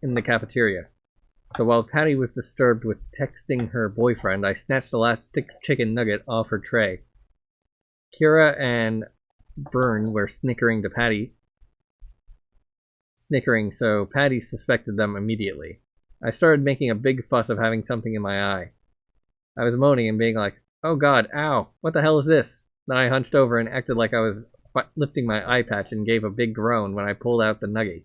in the cafeteria. So while Patty was disturbed with texting her boyfriend, I snatched the last chicken nugget off her tray. Kira and Byrne were snickering, so Patty suspected them immediately. I started making a big fuss of having something in my eye. I was moaning and being like, "Oh God, ow, what the hell is this?" Then I hunched over and acted like I was lifting my eye patch and gave a big groan when I pulled out the nugget.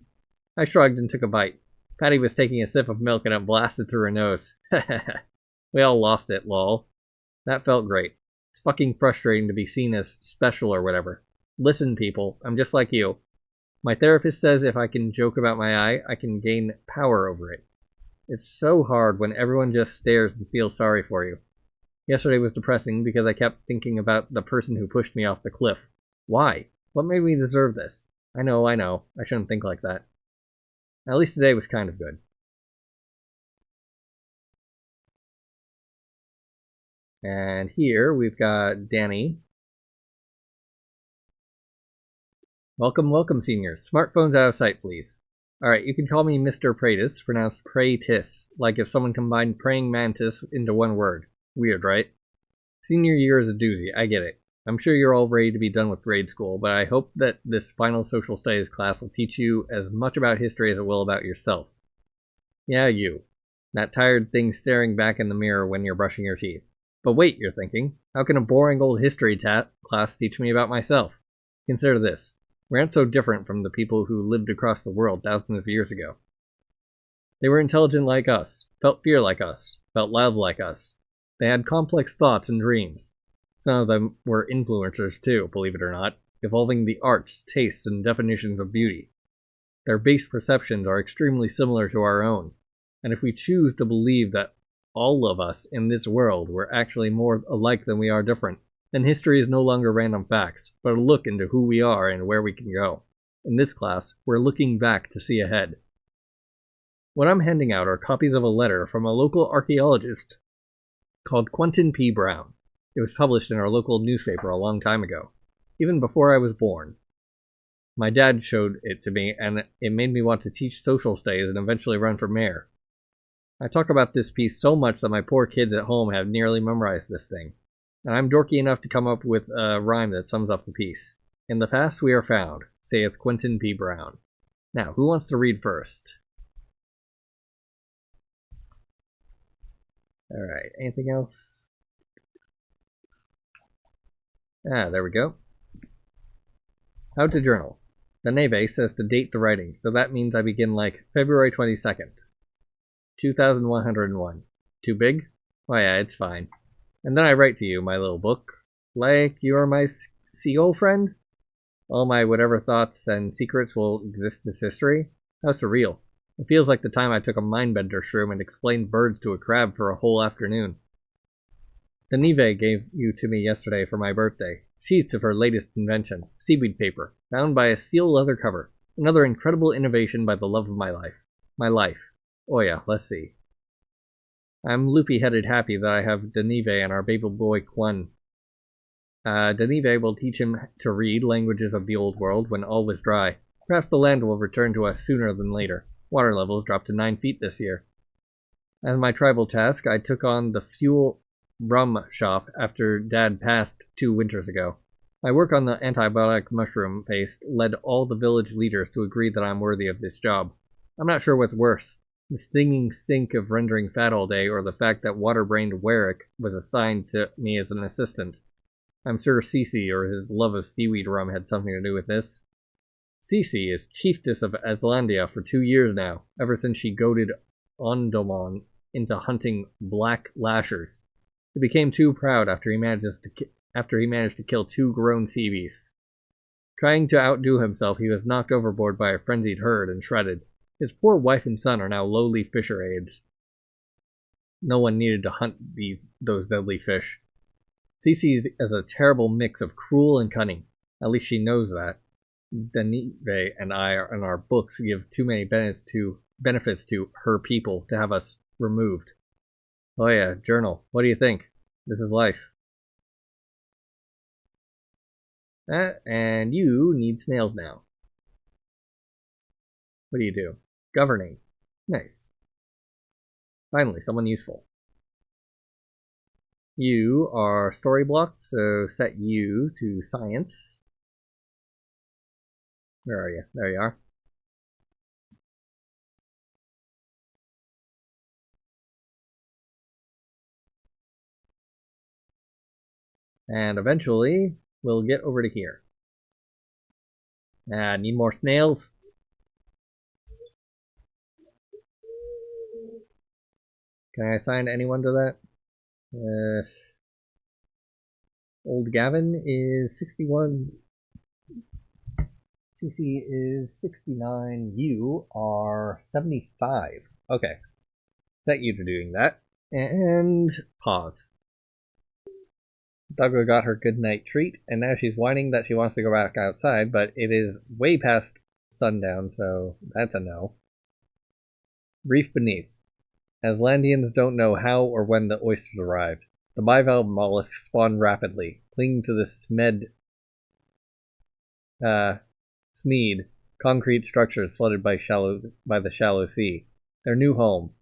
I shrugged and took a bite. Patty was taking a sip of milk and it blasted through her nose. We all lost it, lol. That felt great. It's fucking frustrating to be seen as special or whatever. Listen, people, I'm just like you. My therapist says if I can joke about my eye, I can gain power over it. It's so hard when everyone just stares and feels sorry for you. Yesterday was depressing because I kept thinking about the person who pushed me off the cliff. Why? What made me deserve this? I know. I shouldn't think like that. At least today was kind of good. And here we've got Danny. Welcome, seniors. Smartphones out of sight, please. Alright, you can call me Mr. Pratis, pronounced Praytis, like if someone combined praying mantis into one word. Weird, right? Senior year is a doozy, I get it. I'm sure you're all ready to be done with grade school, but I hope that this final social studies class will teach you as much about history as it will about yourself. Yeah, you. That tired thing staring back in the mirror when you're brushing your teeth. But wait, you're thinking, how can a boring old history class teach me about myself? Consider this. We aren't so different from the people who lived across the world thousands of years ago. They were intelligent like us, felt fear like us, felt love like us. They had complex thoughts and dreams. Some of them were influencers too, believe it or not, evolving the arts, tastes, and definitions of beauty. Their base perceptions are extremely similar to our own, and if we choose to believe that all of us in this world were actually more alike than we are different, then history is no longer random facts, but a look into who we are and where we can go. In this class, we're looking back to see ahead. What I'm handing out are copies of a letter from a local archaeologist called Quentin P. Brown. It was published in our local newspaper a long time ago, even before I was born. My dad showed it to me, and it made me want to teach social studies and eventually run for mayor. I talk about this piece so much that my poor kids at home have nearly memorized this thing. And I'm dorky enough to come up with a rhyme that sums up the piece. In the past we are found, saith Quentin P. Brown. Now, who wants to read first? Alright, anything else? There we go. How to journal. The Neve says to date the writing, so that means I begin like February 22nd. 2101. Too big? Oh yeah, it's fine. And then I write to you, my little book, like you're my seagull friend? All my whatever thoughts and secrets will exist as history? How surreal. It feels like the time I took a mindbender shroom and explained birds to a crab for a whole afternoon. The Nive gave you to me yesterday for my birthday. Sheets of her latest invention, seaweed paper, bound by a seal leather cover. Another incredible innovation by the love of my life. My life. Oh yeah, let's see. I'm loopy-headed happy that I have Denive and our baby boy Quan. Denive will teach him to read languages of the old world when all was dry. Perhaps the land will return to us sooner than later. Water levels dropped to 9 feet this year. As my tribal task, I took on the fuel rum shop after Dad passed 2 winters ago. My work on the antibiotic mushroom paste led all the village leaders to agree that I'm worthy of this job. I'm not sure what's worse. The stinging stink of rendering fat all day, or the fact that water-brained Warwick was assigned to me as an assistant. I'm sure Cece or his love of seaweed rum had something to do with this. Cece is chiefess of Aslandia for 2 years now, ever since she goaded Ondomon into hunting black lashers. He became too proud after he managed to kill 2 grown sea beasts. Trying to outdo himself, he was knocked overboard by a frenzied herd and shredded. His poor wife and son are now lowly fisher aides. No one needed to hunt those deadly fish. Cece is a terrible mix of cruel and cunning. At least she knows that. Denive and I in our books give too many benefits to her people to have us removed. Oh yeah, journal. What do you think? This is life. And you need snails now. What do you do? Governing. Nice. Finally, someone useful. You are story blocked, so set you to science. Where are you? There you are. And eventually, we'll get over to here. Ah, need more snails? Can I assign anyone to that? Old Gavin is 61. CC is 69. You are 75. Okay. Set you to doing that. And pause. Doggo got her good night treat, and now she's whining that she wants to go back outside, but it is way past sundown, so that's a no. Reef beneath. Aslandians don't know how or when the oysters arrived. The bivalve mollusks spawn rapidly, clinging to the Smeed, concrete structures flooded by the shallow sea. Their new home,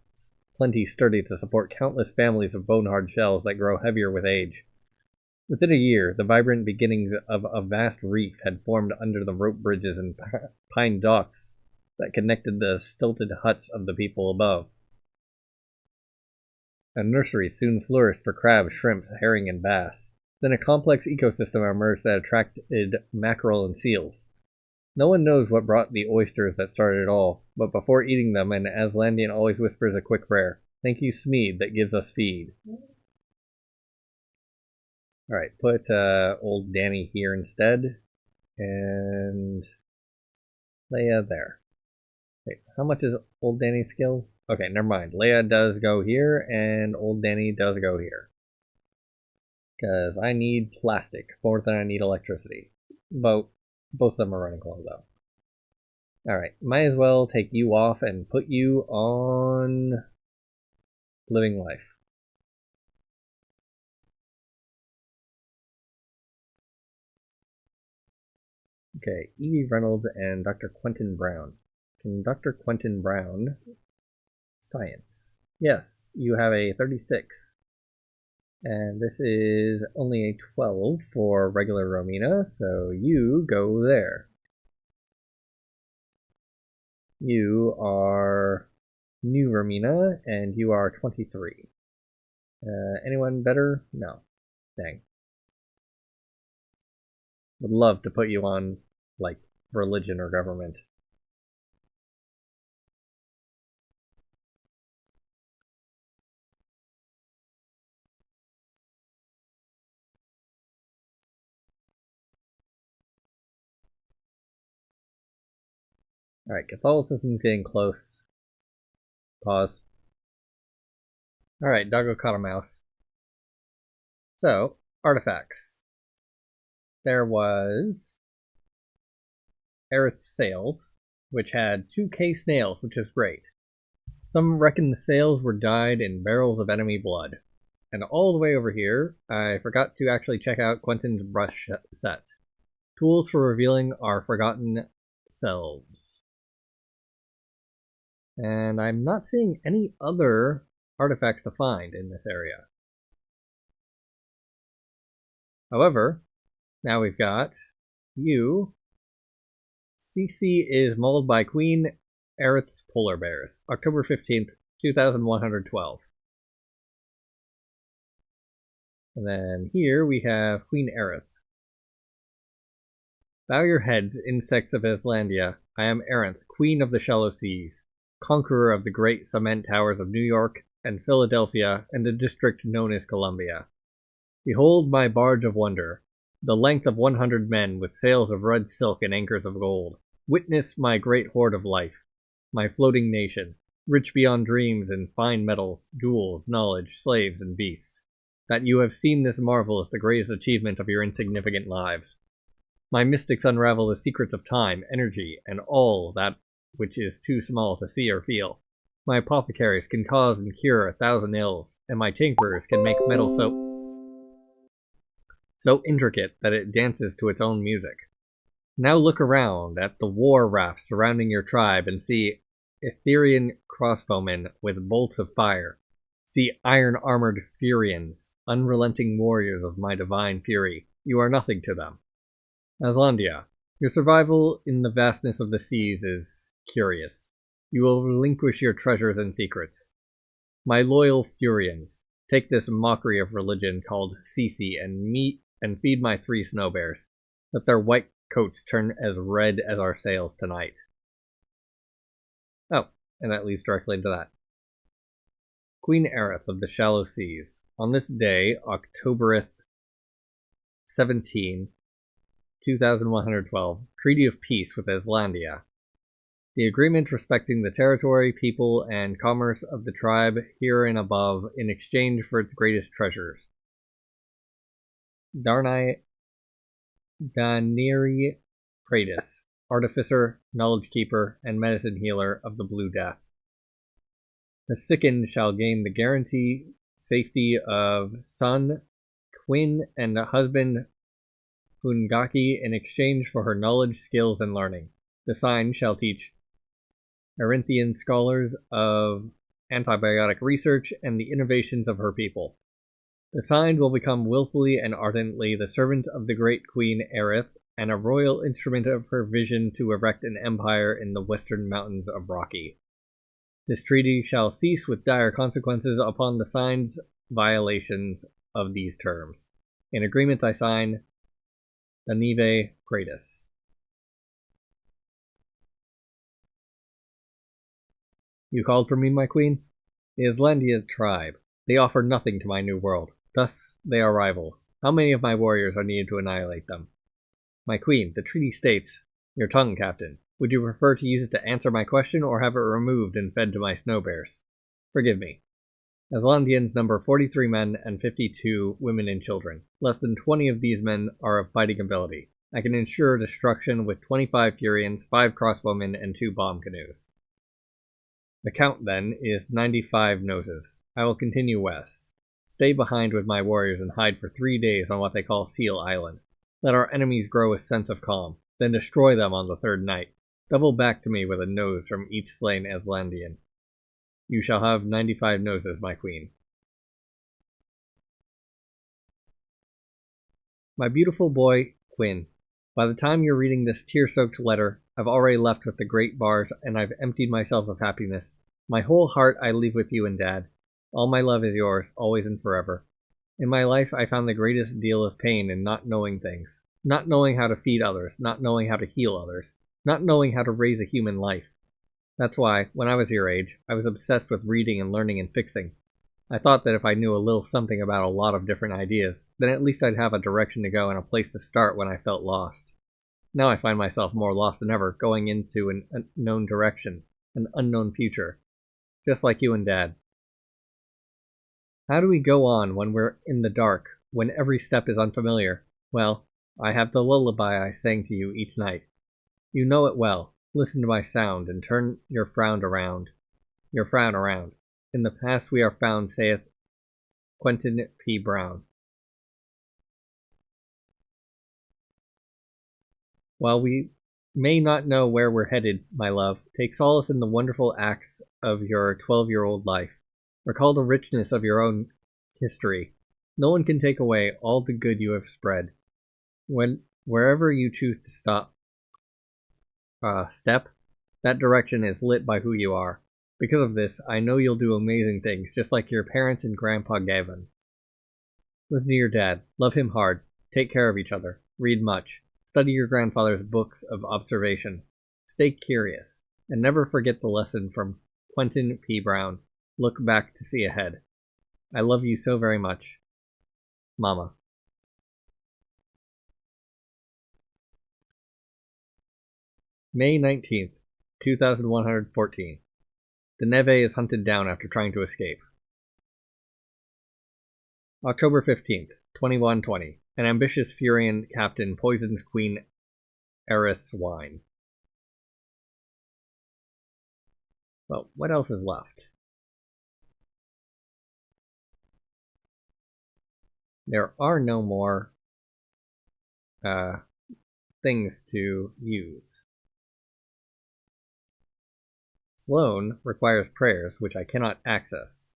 plenty sturdy to support countless families of bone-hard shells that grow heavier with age. Within a year, the vibrant beginnings of a vast reef had formed under the rope bridges and pine docks that connected the stilted huts of the people above. A nursery soon flourished for crabs, shrimps, herring, and bass. Then a complex ecosystem emerged that attracted mackerel and seals. No one knows what brought the oysters that started it all, but before eating them, an Aslandian always whispers a quick prayer. Thank you, Smeed, that gives us feed. Alright, put old Danny here instead. And Leia there. Wait, how much is old Danny's skill? Okay, never mind. Leia does go here, and old Danny does go here. Because I need plastic more than I need electricity. Both of them are running low, though. Alright, might as well take you off and put you on living life. Okay, Evie Reynolds and Dr. Quentin Brown. Can Dr. Quentin Brown... Science. Yes, you have a 36. And this is only a 12 for regular Romina, so you go there. You are new Romina, and you are 23. Anyone better? No. Dang. Would love to put you on, like, religion or government. Alright, Catholicism's getting close. Pause. Alright, Doggo caught a mouse. So, artifacts. There was Aerith's sails, which had 2k snails, which is great. Some reckon the sails were dyed in barrels of enemy blood. And all the way over here, I forgot to actually check out Quentin's brush set. Tools for revealing our forgotten selves. And I'm not seeing any other artifacts to find in this area. However, now we've got you. CC is mulled by Queen Aerith's Polar Bears, October 15th, 2112. And then here we have Queen Aerith. Bow your heads, insects of Islandia. I am Aerith, Queen of the Shallow Seas, conqueror of the great cement towers of New York and Philadelphia and the district known as Columbia. Behold my barge of wonder, the length of 100 men with sails of red silk and anchors of gold. Witness my great hoard of life, my floating nation, rich beyond dreams in fine metals, jewels, knowledge, slaves, and beasts. That you have seen this marvel is the greatest achievement of your insignificant lives. My mystics unravel the secrets of time, energy, and all that which is too small to see or feel. My apothecaries can cause and cure 1,000 ills, and my tinkerers can make metal so intricate that it dances to its own music. Now look around at the war raft surrounding your tribe and see Etherean crossbowmen with bolts of fire. See iron-armored Furians, unrelenting warriors of my divine fury. You are nothing to them. Aslandia, your survival in the vastness of the seas is curious. You will relinquish your treasures and secrets. My loyal Furians, take this mockery of religion called CC and feed my 3 snow bears. Let their white coats turn as red as our sails tonight. Oh, and that leads directly into that. Queen Aerith of the Shallow Seas. On this day, Octobereth 17, 2112, Treaty of Peace with Islandia. The agreement respecting the territory, people, and commerce of the tribe herein above in exchange for its greatest treasures. Daniri Praetus, artificer, knowledge keeper, and medicine healer of the Blue Death. The sickened shall gain the guarantee safety of son, Quinn, and husband Fungaki in exchange for her knowledge, skills, and learning. The sign shall teach Arinthian scholars of antibiotic research and the innovations of her people. The signed will become willfully and ardently the servant of the great Queen Aerith, and a royal instrument of her vision to erect an empire in the western mountains of Rocky. This treaty shall cease with dire consequences upon the signed's violations of these terms. In agreement I sign, Daniri Praetus. You called for me, my queen? The Islandia tribe. They offer nothing to my new world. Thus, they are rivals. How many of my warriors are needed to annihilate them? My queen, the treaty states, your tongue, captain. Would you prefer to use it to answer my question or have it removed and fed to my snow bears? Forgive me. Islandians number 43 men and 52 women and children. Less than 20 of these men are of fighting ability. I can ensure destruction with 25 Furians, 5 crossbowmen, and 2 bomb canoes. The count, then, is 95 noses. I will continue west. Stay behind with my warriors and hide for 3 days on what they call Seal Island. Let our enemies grow a sense of calm, then destroy them on the 3rd night. Double back to me with a nose from each slain Aslandian. You shall have 95 noses, my queen. My beautiful boy, Quinn. By the time you're reading this tear-soaked letter, I've already left with the great bars, and I've emptied myself of happiness. My whole heart I leave with you and Dad. All my love is yours, always and forever. In my life, I found the greatest deal of pain in not knowing things. Not knowing how to feed others, not knowing how to heal others, not knowing how to raise a human life. That's why, when I was your age, I was obsessed with reading and learning and fixing. I thought that if I knew a little something about a lot of different ideas, then at least I'd have a direction to go and a place to start when I felt lost. Now I find myself more lost than ever, going into an unknown direction, an unknown future. Just like you and Dad. How do we go on when we're in the dark, when every step is unfamiliar? Well, I have the lullaby I sang to you each night. You know it well. Listen to my sound, and turn your frown around. In the past we are found, saith Quentin P. Brown. While we may not know where we're headed, my love, take solace in the wonderful acts of your 12-year-old life. Recall the richness of your own history. No one can take away all the good you have spread. Wherever you choose to step, that direction is lit by who you are. Because of this, I know you'll do amazing things, just like your parents and Grandpa Gavin. Listen to your dad. Love him hard. Take care of each other. Read much. Study your grandfather's books of observation. Stay curious. And never forget the lesson from Quentin P. Brown. Look back to see ahead. I love you so very much. Mama. May 19th, 2114. The Neve is hunted down after trying to escape. October 15th, 2120. An ambitious Furian captain poisons Queen Aerith's wine. Well, what else is left? There are no more things to use. Sloane requires prayers, which I cannot access.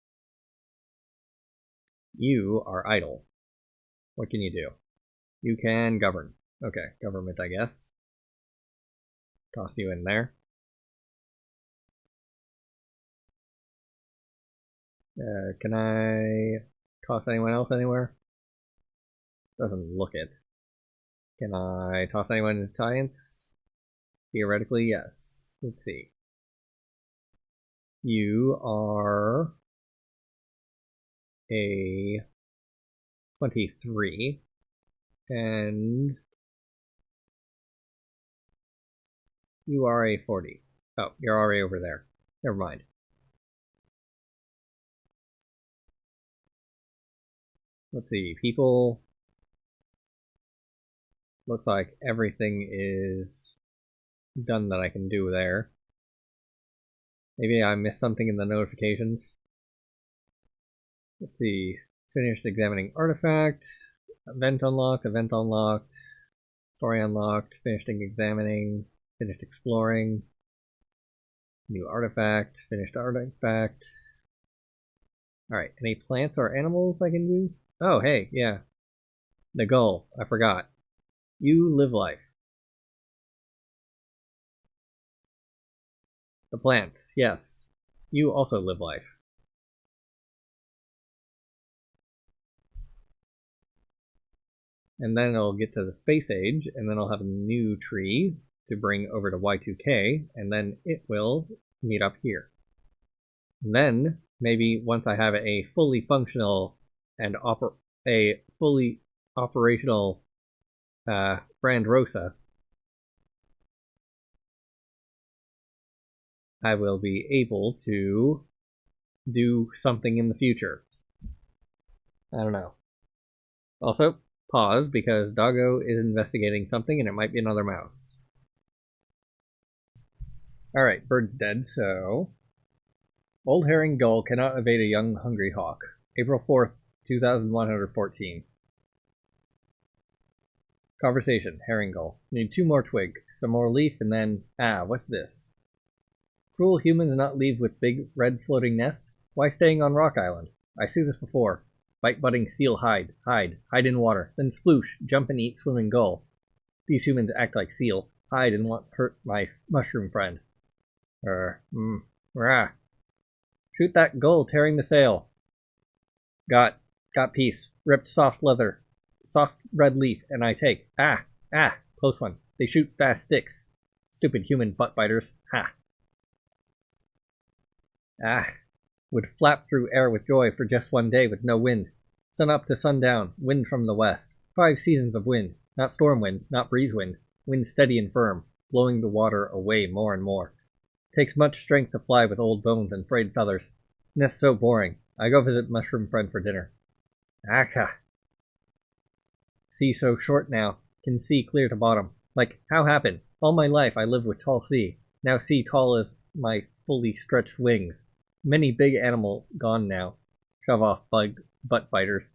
You are idle. What can you do? You can govern. Okay, government, I guess. Toss you in there. Can I toss anyone else anywhere? Doesn't look it. Can I toss anyone in science? Theoretically, yes. Let's see. You are a 23, and you are a 40. Oh, you're already over there. Never mind. Let's see. People. Looks like everything is done that I can do there. Maybe I missed something in the notifications. Let's see. Finished examining artifact. Event unlocked. Event unlocked. Story unlocked. Finished examining. Finished exploring. New artifact. Finished artifact. Alright, any plants or animals I can do? Oh, hey, yeah. The gull. I forgot. You live life. The plants, yes. You also live life. And then I'll get to the space age, and then I'll have a new tree to bring over to Y2K, and then it will meet up here. And then, maybe once I have a fully functional and a fully operational Brand Rosa, I will be able to do something in the future. I don't know. Also, pause, because Doggo is investigating something and it might be another mouse. Alright, bird's dead, so... Old herring gull cannot evade a young hungry hawk. April 4th, 2114. Conversation, herring gull. Need 2 more twig, some more leaf, and then... Ah, what's this? Cruel humans not leave with big red floating nest? Why staying on Rock Island? I see this before. Bite budding seal hide in water, then sploosh, jump and eat swimming gull. These humans act like seal, hide and want hurt my mushroom friend. Rah. Shoot that gull tearing the sail. Got piece, ripped soft leather, soft red leaf, and I take. Close one. They shoot fast sticks. Stupid human butt biters. Ha. Would flap through air with joy for just one day with no wind. Sun up to sundown, wind from the west. 5 seasons of wind, not storm wind, not breeze wind. Wind steady and firm, blowing the water away more and more. Takes much strength to fly with old bones and frayed feathers. Nest so boring. I go visit mushroom friend for dinner. Aka. Sea so short now, can see clear to bottom. Like, how happened? All my life I lived with tall sea. Now sea tall as my fully stretched wings. Many big animal gone now. Shove off butt biters.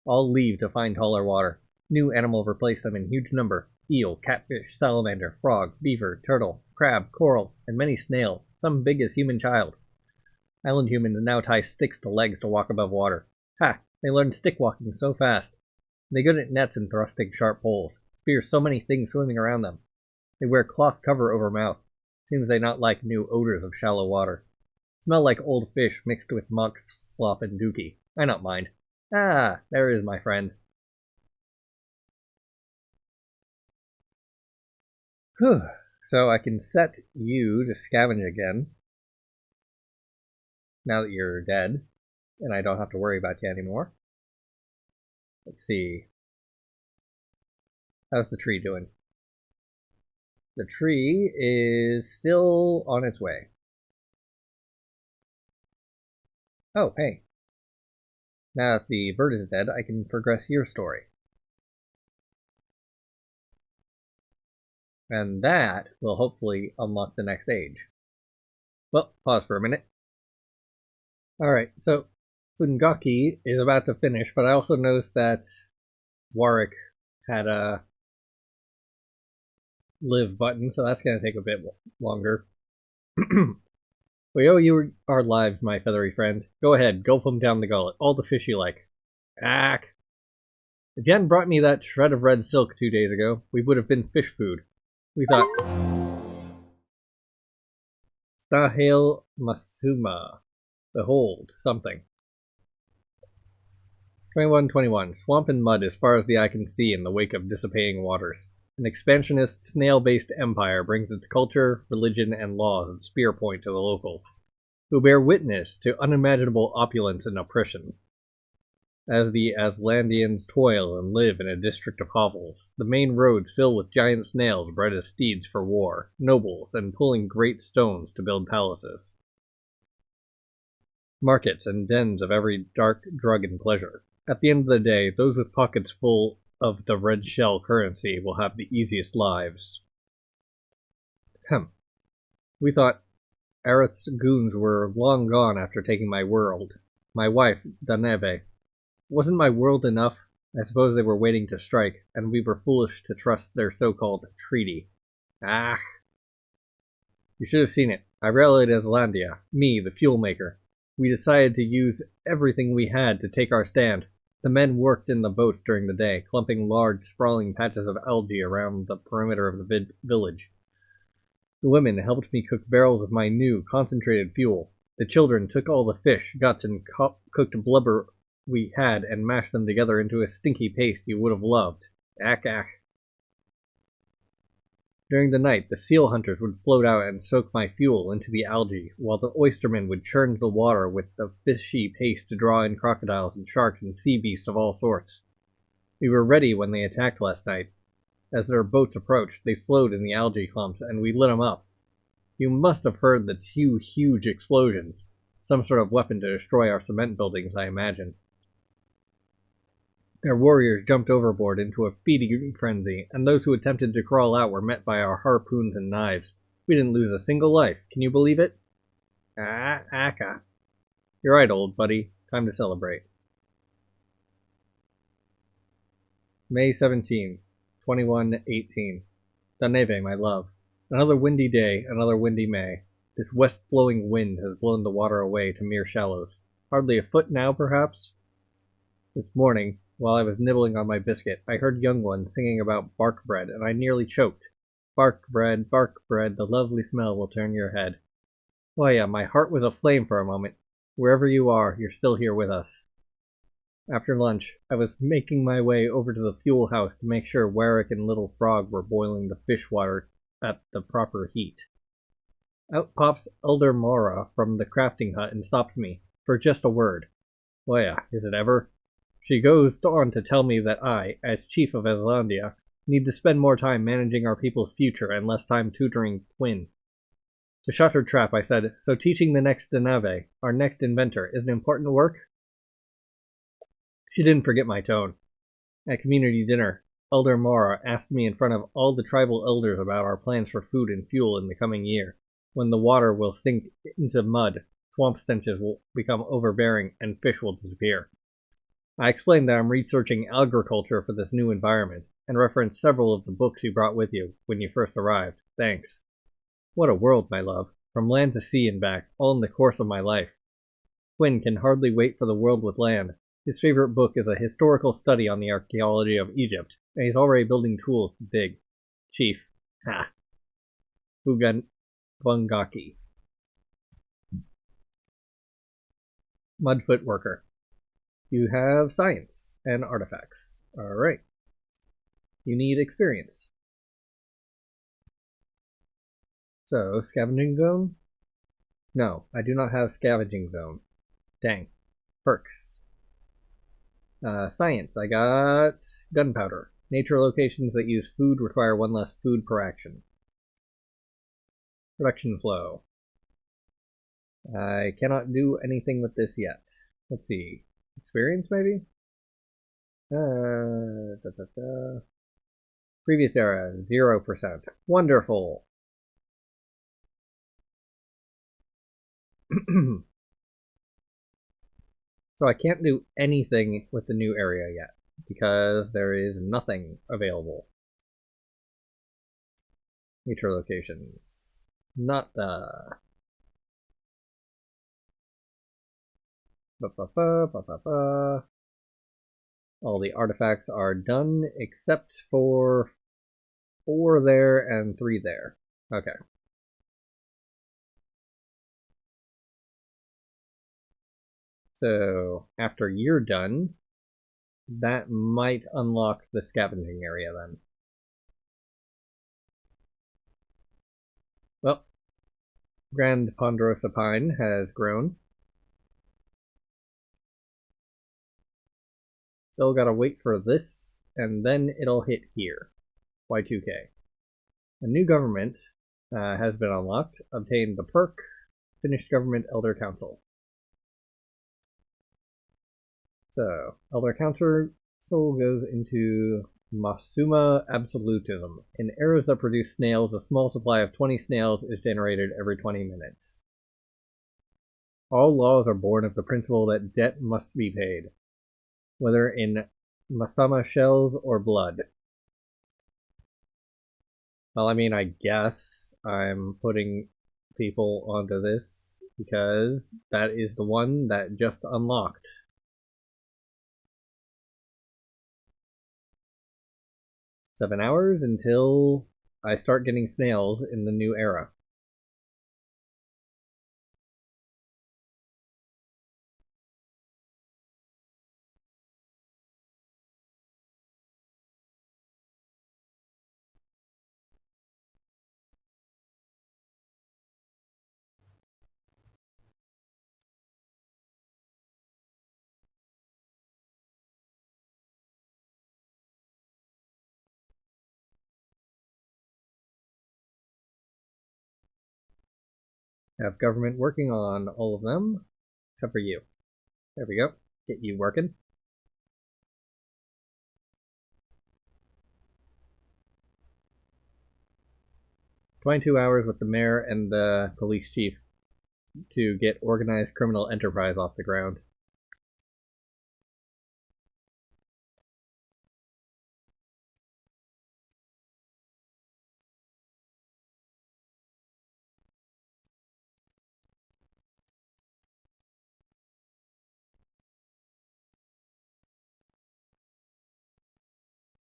All leave to find taller water. New animal replace them in huge number. Eel, catfish, salamander, frog, beaver, turtle, crab, coral, and many snail, some big as human child. Island humans now tie sticks to legs to walk above water. Ha! They learn stick walking so fast. They good at nets and thrusting sharp poles. Fear so many things swimming around them. They wear cloth cover over mouth. Seems they not like new odors of shallow water. Smell like old fish mixed with muck, slop, and dookie. I not mind. Ah, there is my friend. Whew. So I can set you to scavenge again. Now that you're dead. And I don't have to worry about you anymore. Let's see. How's the tree doing? The tree is still on its way. Oh, hey. Now that the bird is dead, I can progress your story. And that will hopefully unlock the next age. Well, pause for a minute. Alright, so Fungaki is about to finish, but I also noticed that Warwick had a live button, so that's going to take a bit longer. We owe you our lives, my feathery friend. Go ahead, gulp them down the gullet. All the fish you like. Ack. If you hadn't brought me that shred of red silk 2 days ago, we would have been fish food. We thought... Stahale Masuma. Behold, something. 2121. Swamp and mud as far as the eye can see in the wake of dissipating waters. An expansionist, snail-based empire brings its culture, religion, and laws at spear point to the locals, who bear witness to unimaginable opulence and oppression. As the Aslandians toil and live in a district of hovels, the main roads fill with giant snails bred as steeds for war, nobles, and pulling great stones to build palaces. Markets and dens of every dark drug and pleasure. At the end of the day, those with pockets full of the red shell currency will have the easiest lives. We thought Aerith's goons were long gone after taking my world. My wife, Daneve. Wasn't my world enough? I suppose they were waiting to strike, and we were foolish to trust their so-called treaty. Ah! You should have seen it. I rallied Aslandia, me, the fuel maker. We decided to use everything we had to take our stand. The men worked in the boats during the day, clumping large, sprawling patches of algae around the perimeter of the village. The women helped me cook barrels of my new, concentrated fuel. The children took all the fish, guts, and cooked blubber we had and mashed them together into a stinky paste you would have loved. Ack. During the night, the seal hunters would float out and soak my fuel into the algae, while the oystermen would churn the water with the fishy paste to draw in crocodiles and sharks and sea beasts of all sorts. We were ready when they attacked last night. As their boats approached, they slowed in the algae clumps, and we lit them up. You must have heard the two huge explosions. Some sort of weapon to destroy our cement buildings, I imagine. Their warriors jumped overboard into a feeding frenzy, and those who attempted to crawl out were met by our harpoons and knives. We didn't lose a single life. Can you believe it? Aka. You're right, old buddy. Time to celebrate. May 17, 2118. Daneve, my love. Another windy day, another windy May. This west-blowing wind has blown the water away to mere shallows. Hardly a foot now, perhaps? This morning, while I was nibbling on my biscuit, I heard young ones singing about bark bread, and I nearly choked. Bark bread, the lovely smell will turn your head. Why, yeah, my heart was aflame for a moment. Wherever you are, you're still here with us. After lunch, I was making my way over to the fuel house to make sure Warwick and Little Frog were boiling the fish water at the proper heat. Out pops Elder Mora from the crafting hut and stopped me, for just a word. Why, yeah, is it ever? She goes on to tell me that I, as chief of Aslandia, need to spend more time managing our people's future and less time tutoring Quinn. To shut her trap, I said, so teaching the next Danave, our next inventor, is an important work? She didn't forget my tone. At community dinner, Elder Mora asked me in front of all the tribal elders about our plans for food and fuel in the coming year, when the water will sink into mud, swamp stenches will become overbearing, and fish will disappear. I explained that I'm researching agriculture for this new environment, and referenced several of the books you brought with you when you first arrived. Thanks. What a world, my love. From land to sea and back, all in the course of my life. Quinn can hardly wait for the world with land. His favorite book is a historical study on the archaeology of Egypt, and he's already building tools to dig. Chief. Ha. Bungaki. Mudfoot worker. You have science and artifacts. Alright. You need experience. So, scavenging zone? No, I do not have scavenging zone. Dang. Perks. Science, I got gunpowder. Nature locations that use food require one less food per action. Production flow. I cannot do anything with this yet. Let's see. Experience, maybe? Previous era, 0%. Wonderful. So I can't do anything with the new area yet, because there is nothing available. Nature locations. Not the... All the artifacts are done except for 4 there and 3 there. Okay. So after you're done, That might unlock the scavenging area then. Well, Grand Ponderosa Pine has grown. Still gotta wait for this, and then it'll hit here. Y2K. A new government has been unlocked. Obtained the perk. Finished Government Elder Council. So, Elder Council goes into Masuma Absolutism. In arrows that produce snails, a small supply of 20 snails is generated every 20 minutes. All laws are born of the principle that debt must be paid, whether in Masama shells or blood. Well, I mean, I guess I'm putting people onto this because that is the one that just unlocked. 7 hours until I start getting snails in the new era. Have government working on all of them, except for you. There we go. Get you working. "22 hours with the mayor and the police chief to get organized criminal enterprise off the ground."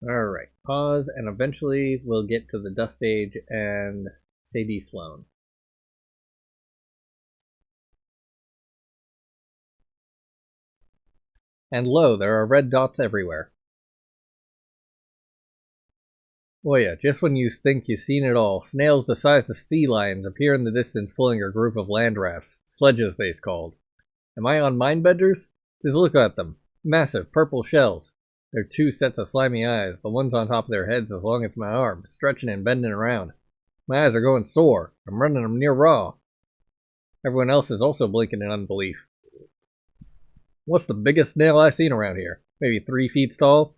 Alright, pause, and eventually we'll get to the Dust Age and Sadie Sloan. And lo, there are red dots everywhere. Oh yeah, just when you think you've seen it all, snails the size of sea lions appear in the distance pulling a group of land rafts. Sledges, they's called. Am I on Mindbenders? Just look at them. Massive purple shells. They're 2 sets of slimy eyes, the ones on top of their heads as long as my arm, stretching and bending around. My eyes are going sore. I'm running them near raw. Everyone else is also blinking in unbelief. What's the biggest snail I've seen around here? Maybe 3 feet tall?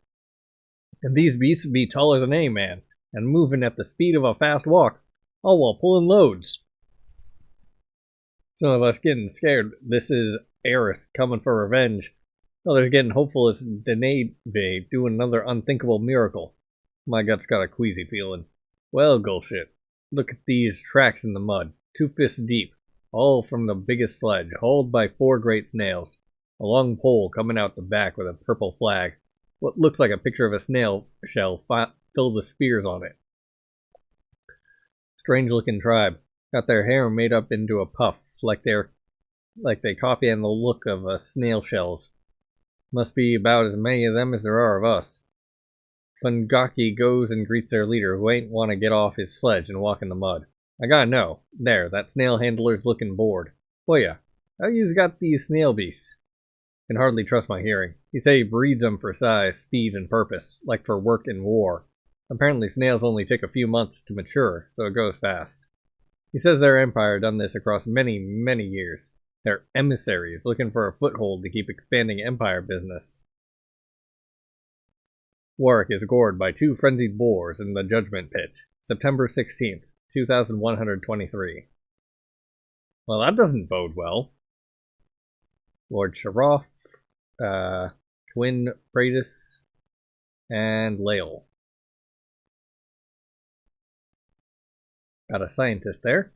And these beasts would be taller than any man, and moving at the speed of a fast walk, all while pulling loads. Some of us getting scared. This is Aerith coming for revenge. Others getting hopeful it's Denave doing another unthinkable miracle. My gut's got a queasy feeling. Well, Bullshit, look at these tracks in the mud, 2 fists deep, all from the biggest sledge, hauled by 4 great snails. A long pole coming out the back with a purple flag. What looks like a picture of a snail shell filled with spears on it. Strange looking tribe. Got their hair made up into a puff, like they copy on the look of snail shells. Must be about as many of them as there are of us. Fungaki goes and greets their leader, who ain't want to get off his sledge and walk in the mud. I gotta know. There, that snail handler's looking bored. Boya, how you's got these snail beasts? Can hardly trust my hearing. He say he breeds them for size, speed, and purpose, like for work and war. Apparently snails only take a few months to mature, so it goes fast. He says their empire done this across many, many years. They're emissaries looking for a foothold to keep expanding empire business. Warwick is gored by 2 frenzied boars in the Judgment Pit, September 16th, 2123. Well, that doesn't bode well. Lord Sharoff, Twin Praetus, and Lael. Got a scientist there,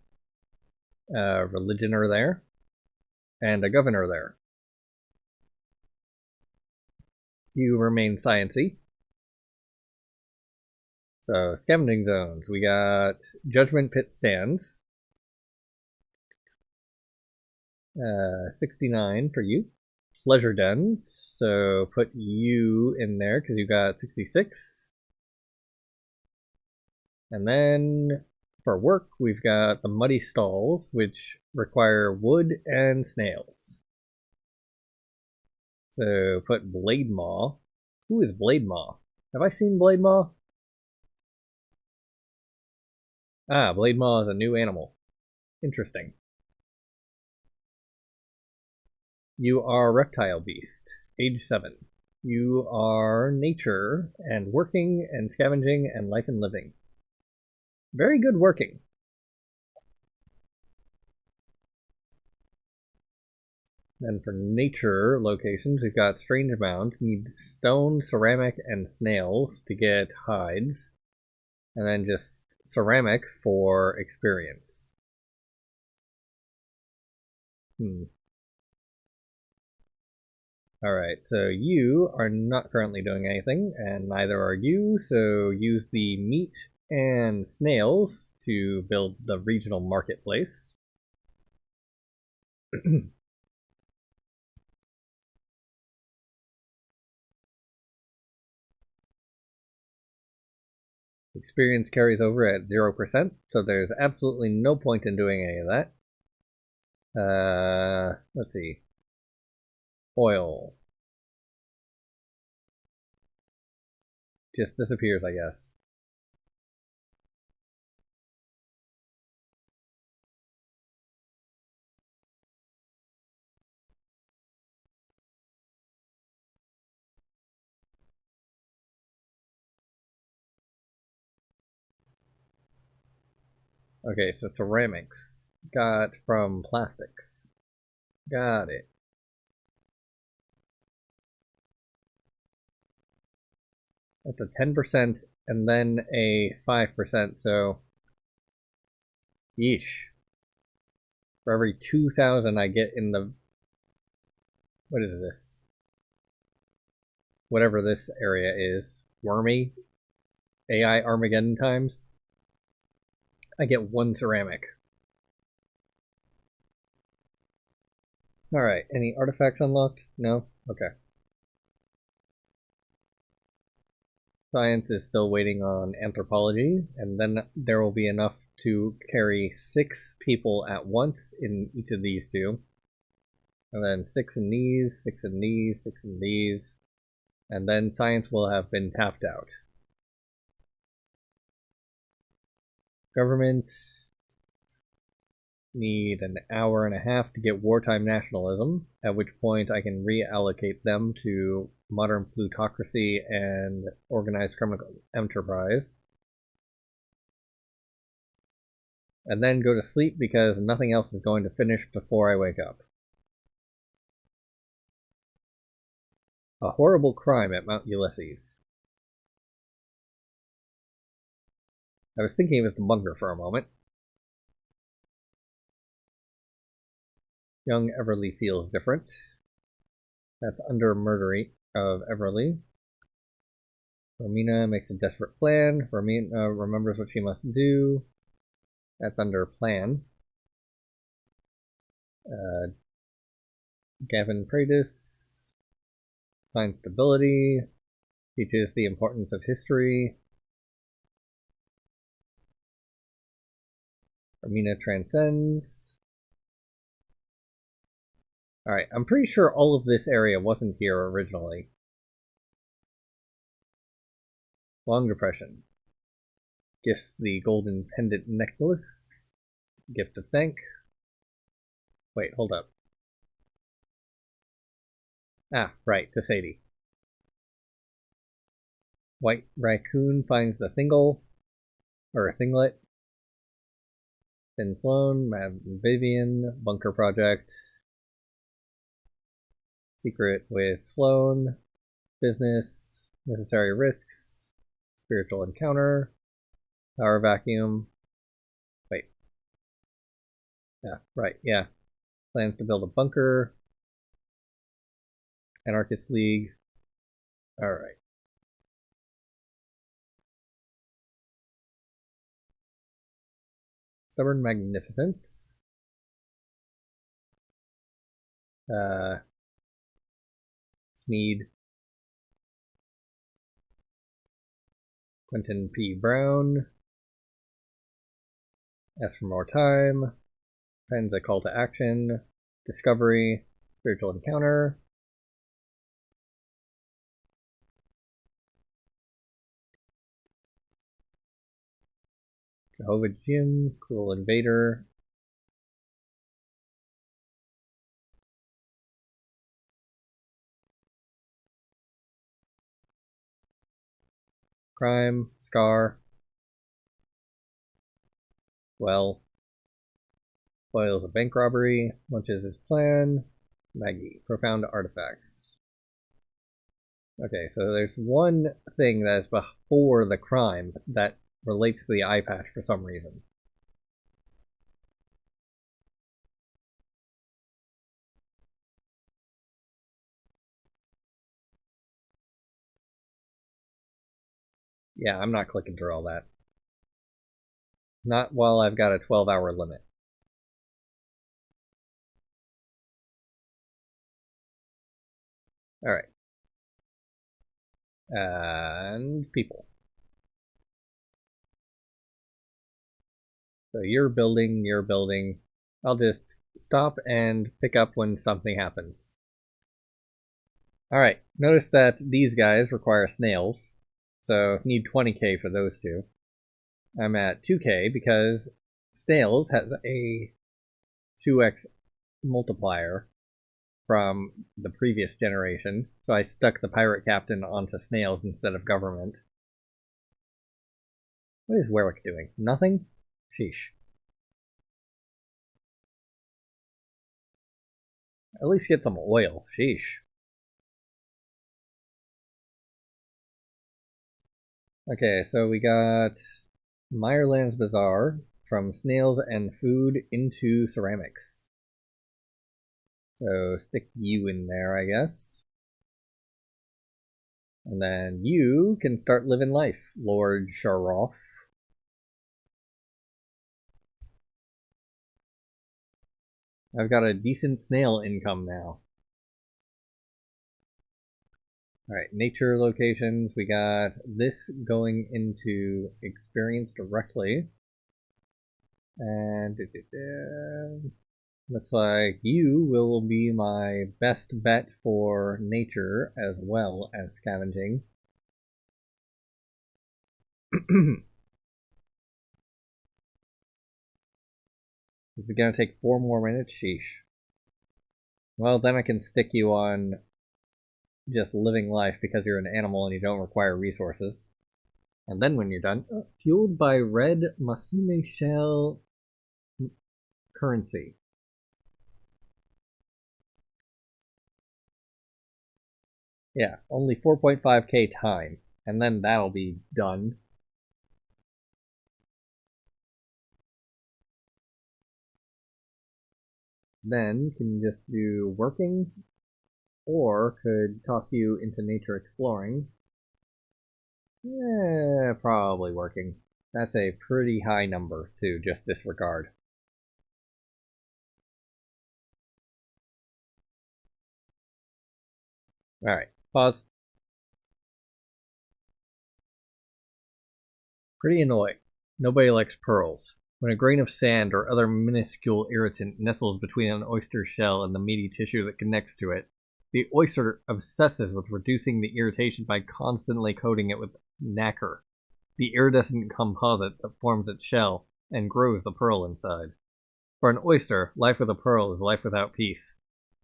a religioner there, and a governor there. You remain sciency. So, scavenging zones. We got Judgment Pit stands. 69 for you. pleasure dens. So put you in there because you got 66. And then for work, we've got the muddy stalls, which require wood and snails. So put Blade Maw. Who is Blade Maw? Have I seen Blade Maw? Ah, Blade Maw is a new animal. Interesting. You are Reptile Beast, age 7. You are nature and working and scavenging and life and living. Very good working. Then for nature locations, we've got Strange Mound. Need stone, ceramic, and snails to get hides. And then just ceramic for experience. Alright, so you are not currently doing anything, and neither are you, so use the meat and snails to build the regional marketplace. Experience carries over at 0%, so there's absolutely no point in doing any of that. Let's see. Oil. Just disappears, I guess. Okay, so ceramics. Got from plastics. Got it. That's a 10% and then a 5%, so yeesh. For every 2,000 I get in the... What is this? Whatever this area is. Wormy? AI Armageddon times? I get 1 ceramic. Alright, any artifacts unlocked? No? Okay. Science is still waiting on anthropology, and then there will be enough to carry 6 people at once in each of these two. And then 6 in these, 6 in these, 6 in these. And then science will have been tapped out. Government need an hour and a half to get wartime nationalism, at which point I can reallocate them to modern plutocracy and organized criminal enterprise. And then go to sleep because nothing else is going to finish before I wake up. A horrible crime at Mount Ulysses. I was thinking it was the bunker for a moment. Young Everly feels different. That's under murdery of Everly. Romina makes a desperate plan. Romina remembers what she must do. That's under plan. Gavin Pradis finds stability. Teaches the importance of history. Romina transcends. Alright, I'm pretty sure all of this area wasn't here originally. Long Depression. Gifts the golden pendant necklace. Gift of thank. Wait, hold up. Ah, right, to Sadie. White Raccoon finds the Thingle. Or a Thinglet. Finn Sloan, Mad Vivian, Bunker Project. Secret with Sloan. Business. Necessary risks. Spiritual encounter. Power vacuum. Wait. Yeah, right, yeah. Plans to build a bunker. Anarchist League. Alright. Stubborn Magnificence. Sneed. Quentin P. Brown. Ask for more time. Pens a call to action. Discovery. Spiritual encounter. Jehovah Jim. Cruel invader. Crime. Scar. Well. Foils a bank robbery. Launches his plan. Maggie. Profound artifacts. Okay, so there's one thing that is before the crime that relates to the eye patch for some reason. Yeah, I'm not clicking through all that. Not while I've got a 12-hour limit. Alright. And people. So you're building. I'll just stop and pick up when something happens. Alright, notice that these guys require snails. So need 20k for those two. I'm at 2k because snails has a 2x multiplier from the previous generation, so I stuck the pirate captain onto snails instead of government. What is Warwick doing? Nothing? Sheesh. At least get some oil. Sheesh. Okay, so we got Meyerland's Bazaar from snails and food into ceramics. So stick you in there, I guess. And then you can start living life, Lord Sharoff. I've got a decent snail income now. Alright, nature locations. We got this going into experience directly. And looks like you will be my best bet for nature as well as scavenging. This is gonna take 4 more minutes? Sheesh. Well, then I can stick you on just living life because you're an animal and you don't require resources. And then when you're done, fueled by red Masume shell currency. Yeah, only 4.5k time, and then that'll be done. Then can you just do working, or could toss you into nature exploring. Yeah, probably working. That's a pretty high number to just disregard. Alright, pause. Pretty annoying. Nobody likes pearls. When a grain of sand or other minuscule irritant nestles between an oyster shell and the meaty tissue that connects to it, the oyster obsesses with reducing the irritation by constantly coating it with nacre, the iridescent composite that forms its shell and grows the pearl inside. For an oyster, life with a pearl is life without peace.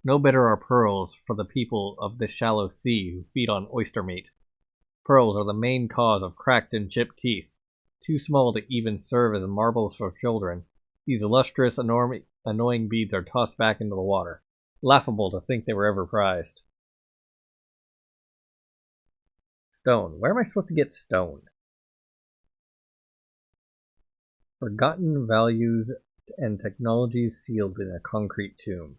No better are pearls for the people of this shallow sea who feed on oyster meat. Pearls are the main cause of cracked and chipped teeth. Too small to even serve as marbles for children, these lustrous, annoying beads are tossed back into the water. Laughable to think they were ever prized. Stone. Where am I supposed to get stone? Forgotten values and technologies sealed in a concrete tomb.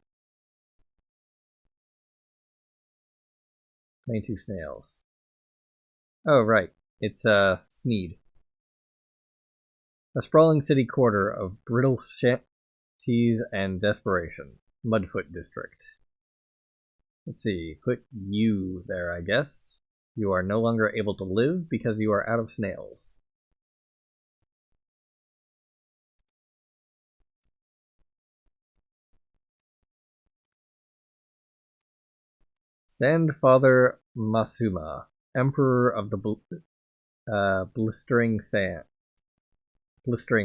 22 snails. Oh, right. It's, Sneed. A sprawling city quarter of brittle shanties and desperation. Mudfoot District. Let's see, click U there, I guess. You are no longer able to live because you are out of snails. Sandfather Masuma, Emperor of the Blistering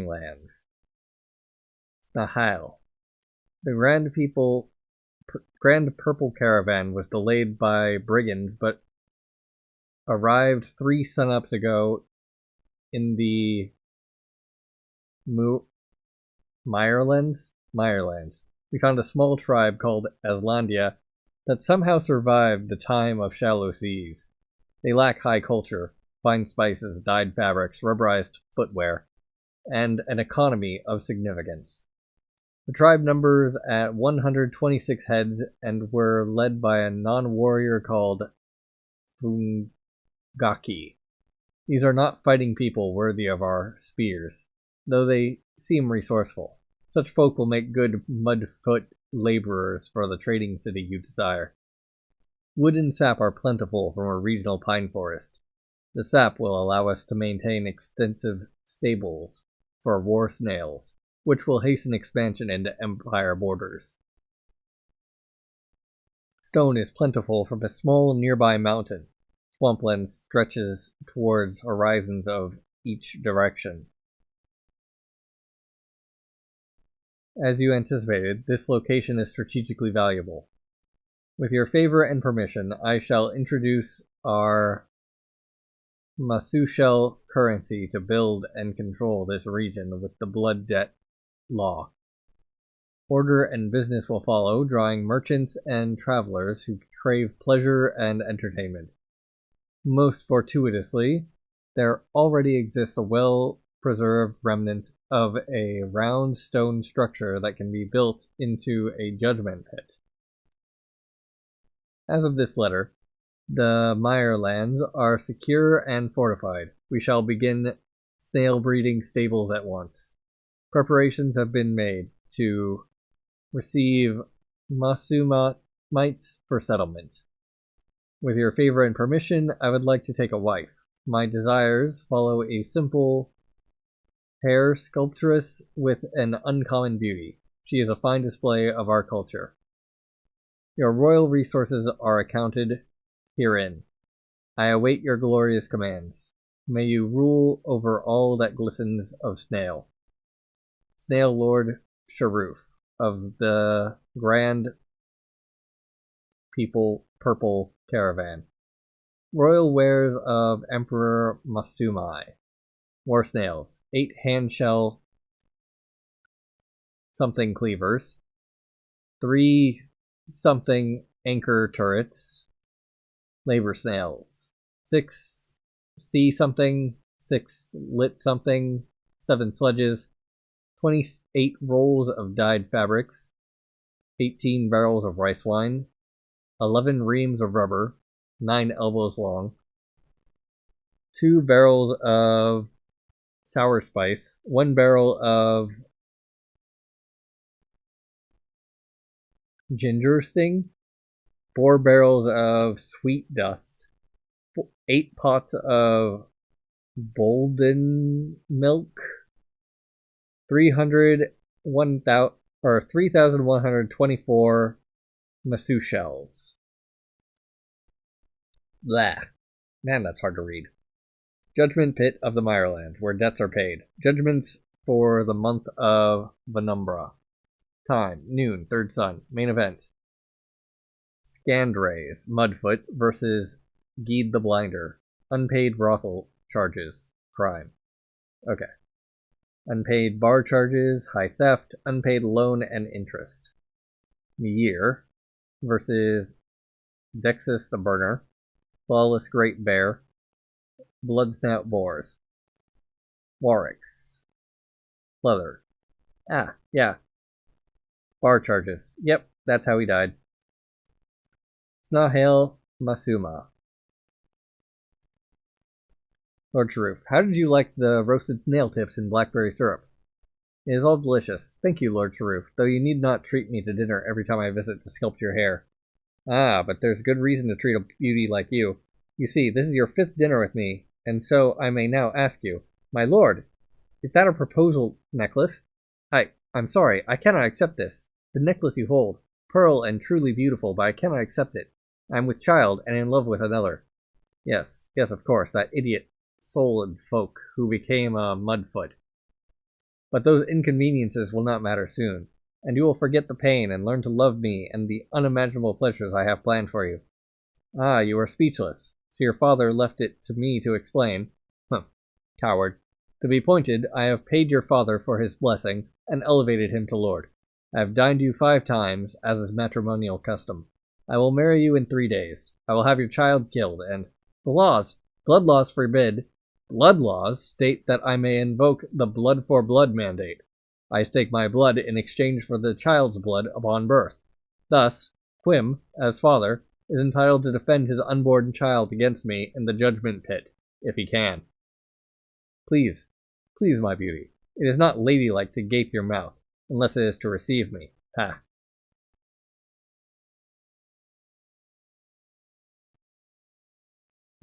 Lands. Nahal. The Grand Purple Caravan was delayed by brigands, but arrived 3 sunups ago in the Mirelands. We found a small tribe called Aslandia that somehow survived the time of shallow seas. They lack high culture, fine spices, dyed fabrics, rubberized footwear, and an economy of significance. The tribe numbers at 126 heads and were led by a non-warrior called Fungaki. These are not fighting people worthy of our spears, though they seem resourceful. Such folk will make good mudfoot laborers for the trading city you desire. Wood and sap are plentiful from a regional pine forest. The sap will allow us to maintain extensive stables for war snails, which will hasten expansion into empire borders. Stone is plentiful from a small nearby mountain. Swampland stretches towards horizons of each direction. As you anticipated, this location is strategically valuable. With your favor and permission, I shall introduce our Masushel currency to build and control this region with the blood debt law. Order and business will follow, drawing merchants and travelers who crave pleasure and entertainment. Most fortuitously, there already exists a well-preserved remnant of a round stone structure that can be built into a judgment pit. As of this letter, the Mirelands are secure and fortified. We shall begin snail breeding stables at once. Preparations have been made to receive Masumites for settlement. With your favor and permission, I would like to take a wife. My desires follow a simple hair sculptress with an uncommon beauty. She is a fine display of our culture. Your royal resources are accounted herein. I await your glorious commands. May you rule over all that glistens of snail. Snail Lord Sharuf of the Grand Purple Caravan. Royal wares of Emperor Masumai. War snails. 8 handshell something cleavers. 3 something anchor turrets. Labor snails. 6 sea something. 6 lit something. 7 sledges. 28 rolls of dyed fabrics, 18 barrels of rice wine, 11 reams of rubber, 9 elbows long, 2 barrels of sour spice, 1 barrel of ginger sting, 4 barrels of sweet dust, 8 pots of Bolden milk, 3,124 masu shells. Blah. Man, that's hard to read. Judgment Pit of the Mirelands, where debts are paid. Judgments for the month of Venumbra. Time, noon, third sun. Main event. Scandrays, Mudfoot versus Geed the Blinder. Unpaid brothel charges. Crime. Okay. Unpaid bar charges, high theft, unpaid loan and interest. Year versus Dexus the Burner, Flawless Great Bear, Bloodsnout Boars. Warwicks. Leather. Ah, yeah. Bar charges. Yep, that's how he died. Snahale Masuma. Lord Sharuf, how did you like the roasted snail tips in blackberry syrup? It is all delicious. Thank you, Lord Sharuf, though you need not treat me to dinner every time I visit to sculpt your hair. Ah, but there's good reason to treat a beauty like you. You see, this is your 5th dinner with me, and so I may now ask you, my lord, is that a proposal necklace? I'm sorry, I cannot accept this. The necklace you hold, pearl and truly beautiful, but I cannot accept it. I am with child and in love with another. Yes, yes, of course, that idiot solid folk who became a mudfoot. But those inconveniences will not matter soon, and you will forget the pain and learn to love me and the unimaginable pleasures I have planned for you. Ah, you are speechless. So your father left it to me to explain. Humph, coward. To be pointed, I have paid your father for his blessing and elevated him to lord. I have dined you 5 times, as is matrimonial custom. I will marry you in 3 days. I will have your child killed, and the laws, blood laws forbid. Blood laws state that I may invoke the blood for blood mandate. I stake my blood in exchange for the child's blood upon birth. Thus, Quim, as father, is entitled to defend his unborn child against me in the judgment pit, if he can. Please, please, my beauty, it is not ladylike to gape your mouth, unless it is to receive me. Ha.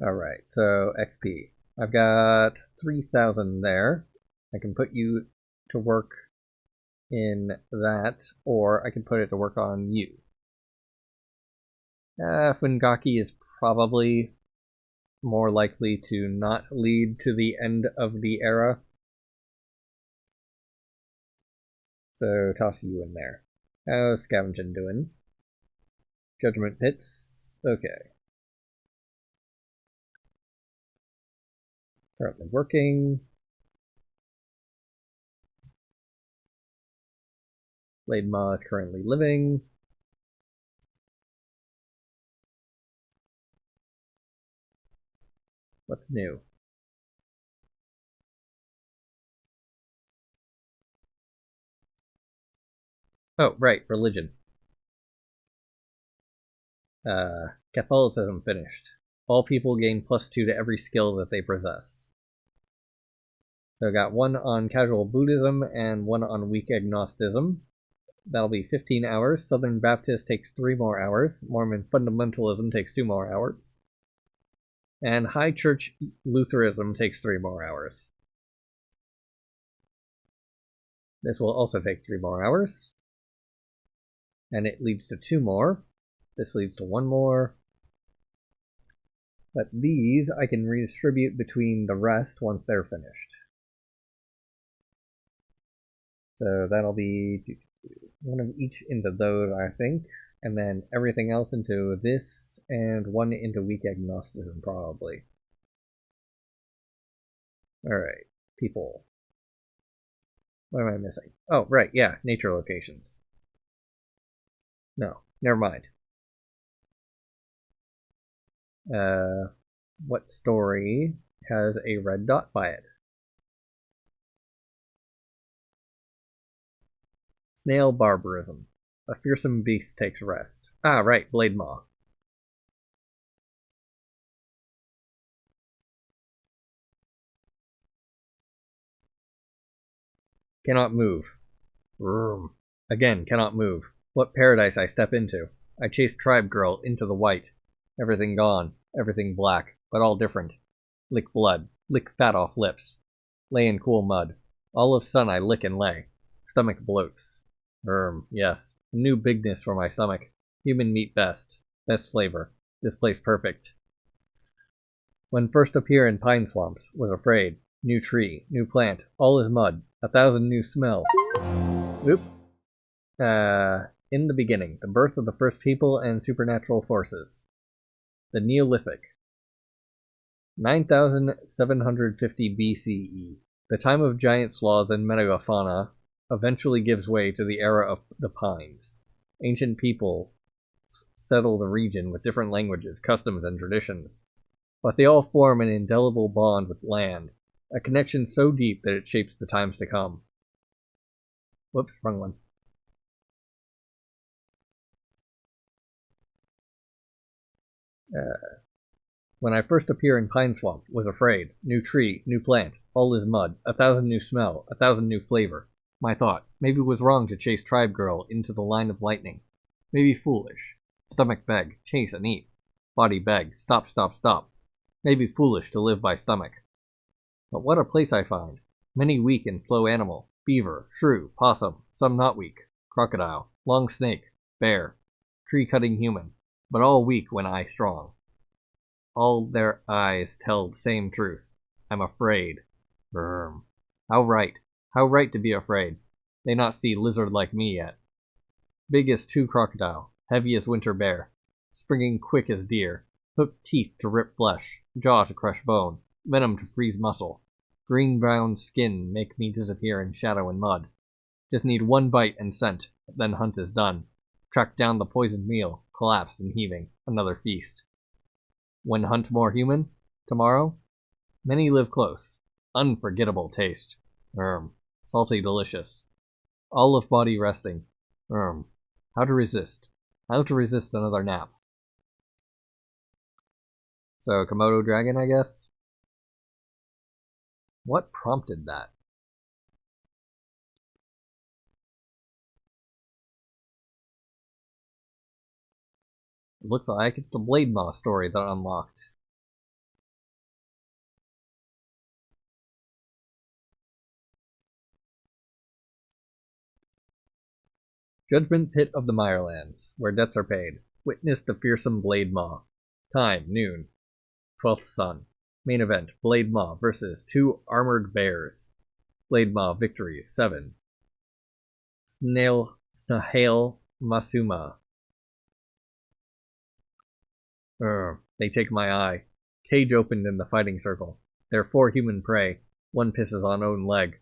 Alright, so XP. I've got 3,000 there. I can put you to work in that, or I can put it to work on you. Fungaki is probably more likely to not lead to the end of the era. So toss you in there. How's Scavenging doing? Judgment Pits. Okay. Currently working. Blade Maw is currently living. What's new? Oh, right, religion. Catholicism finished. All people gain +2 to every skill that they possess. So I got 1 on casual Buddhism and 1 on weak agnosticism. That'll be 15 hours. Southern Baptist takes 3 more hours. Mormon fundamentalism takes 2 more hours. And High Church Lutheranism takes 3 more hours. This will also take 3 more hours. And it leads to 2 more. This leads to 1 more. But these I can redistribute between the rest once they're finished. So that'll be 1 of each into those, I think. And then everything else into this, and 1 into weak agnosticism, probably. Alright, people. What am I missing? Oh, right, yeah, nature locations. No, never mind. What story has a red dot by it? Snail barbarism. A fearsome beast takes rest. Ah, right, Blade Maw. Cannot move. Vroom. Again, cannot move. What paradise I step into. I chase tribe girl into the white. Everything gone. Everything black. But all different. Lick blood. Lick fat off lips. Lay in cool mud. All of sun I lick and lay. Stomach bloats. Yes. A new bigness for my stomach. Human meat best. Best flavor. This place perfect. When first appear in pine swamps, was afraid. New tree, new plant, all is mud. 1,000 new smell. Oop. In the beginning, the birth of the first people and supernatural forces. The Neolithic. 9,750 BCE. The time of giant sloths and megafauna eventually gives way to the era of the pines. Ancient people settle the region with different languages, customs, and traditions. But they all form an indelible bond with land, a connection so deep that it shapes the times to come. Whoops, wrong one. When I first appear in Pine Swamp, was afraid. New tree, new plant, all is mud. 1,000 new smell, 1,000 new flavor. My thought, maybe it was wrong to chase tribe girl into the line of lightning. Maybe foolish. Stomach beg, chase and eat. Body beg, stop, stop, stop. Maybe foolish to live by stomach. But what a place I find. Many weak and slow animal. Beaver, shrew, possum, some not weak. Crocodile, long snake, bear, tree-cutting human. But all weak when I strong. All their eyes tell the same truth. I'm afraid. Brrm. How right to be afraid. They not see lizard like me yet. Big as 2 crocodile, heavy as winter bear, springing quick as deer, hooked teeth to rip flesh, jaw to crush bone, venom to freeze muscle. Green-brown skin make me disappear in shadow and mud. Just need one bite and scent, then hunt is done. Track down the poisoned meal, collapsed and heaving, another feast. When hunt more human? Tomorrow? Many live close. Unforgettable taste. Salty delicious. All of body resting. How to resist? How to resist another nap? So, Komodo dragon, I guess? What prompted that? It looks like it's the Blade Maw story that unlocked. Judgment Pit of the Mirelands, where debts are paid. Witness the fearsome Blade Maw. Time, noon. 12th Sun. Main event, Blade Maw versus 2 armored bears. Blade Maw victories, 7. Snahale Masuma. They take my eye. Cage opened in the fighting circle. There are 4 human prey. One pisses on own leg.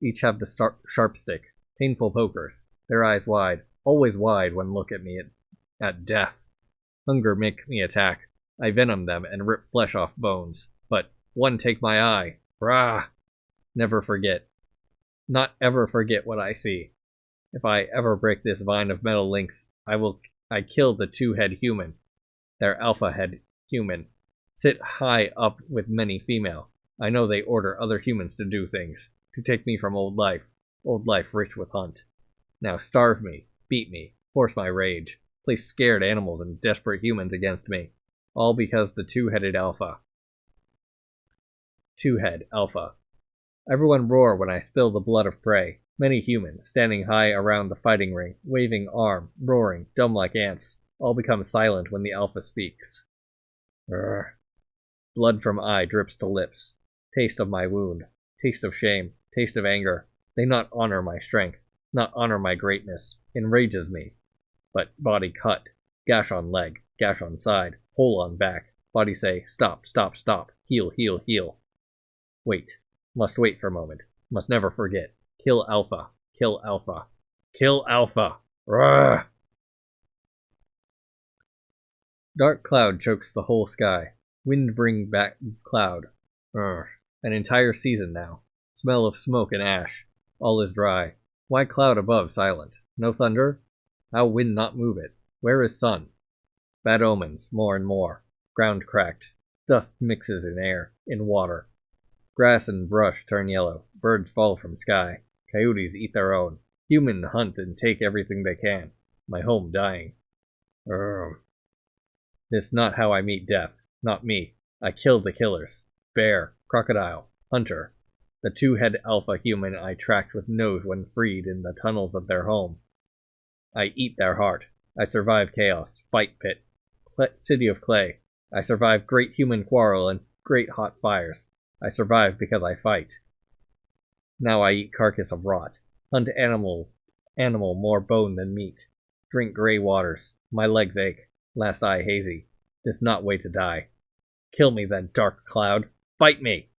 Each have the sharp stick. Painful pokers. Their eyes wide. Always wide when look at me at death. Hunger make me attack. I venom them and rip flesh off bones. But one take my eye. Rah! Never forget. Not ever forget what I see. If I ever break this vine of metal links, I kill the 2-head human. Their alpha head human. Sit high up with many female. I know they order other humans to do things. To take me from old life rich with hunt. Now starve me, beat me, force my rage, place scared animals and desperate humans against me. All because the 2-headed alpha. 2-head alpha. Everyone roar when I spill the blood of prey. Many humans, standing high around the fighting ring, waving arm, roaring, dumb like ants, all become silent when the alpha speaks. Blood from eye drips to lips. Taste of my wound. Taste of shame. Taste of anger. They not honor my strength. Not honor my greatness. Enrages me. But body cut. Gash on leg. Gash on side. Hole on back. Body say, stop, stop, stop. Heal, heal, heal. Wait. Must wait for a moment. Must never forget. Kill alpha. Kill alpha. Kill alpha. Rawr! Dark cloud chokes the whole sky. Wind bring back cloud. An entire season now. Smell of smoke and ash. All is dry. Why cloud above silent? No thunder? How wind not move it? Where is sun? Bad omens, more and more. Ground cracked. Dust mixes in air, in water. Grass and brush turn yellow. Birds fall from sky. Coyotes eat their own. Human hunt and take everything they can. My home dying. This not how I meet death. Not me. I kill the killers. Bear, crocodile, hunter. The 2-head alpha human I tracked with nose when freed in the tunnels of their home. I eat their heart. I survive chaos, fight pit, city of clay. I survive great human quarrel and great hot fires. I survive because I fight. Now I eat carcass of rot. Hunt animal more bone than meat. Drink gray waters. My legs ache. Last eye hazy. This not way to die. Kill me then, dark cloud. Fight me!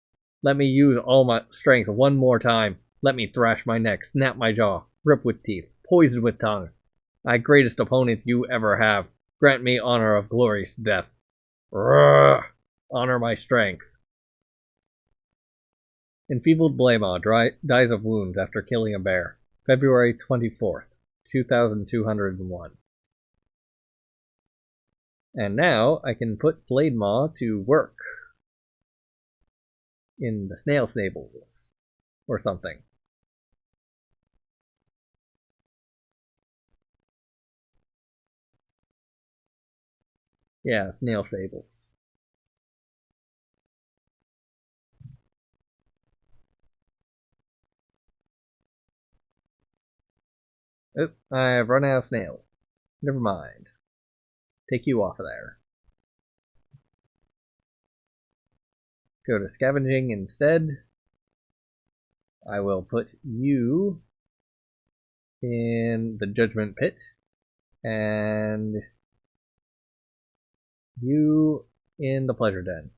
Let me use all my strength one more time. Let me thrash my neck, snap my jaw, rip with teeth, poison with tongue. My greatest opponent you ever have. Grant me honor of glorious death. Rrrr! Honor my strength. Enfeebled Blama dies of wounds after killing a bear. February 24th, 2201. And now I can put Blade Maw to work in the snail stables or something. Yeah, snail sables. Oh, I've run out of snail. Never mind. Take you off of there. Go to scavenging instead. I will put you in the judgment pit. And you in the pleasure den.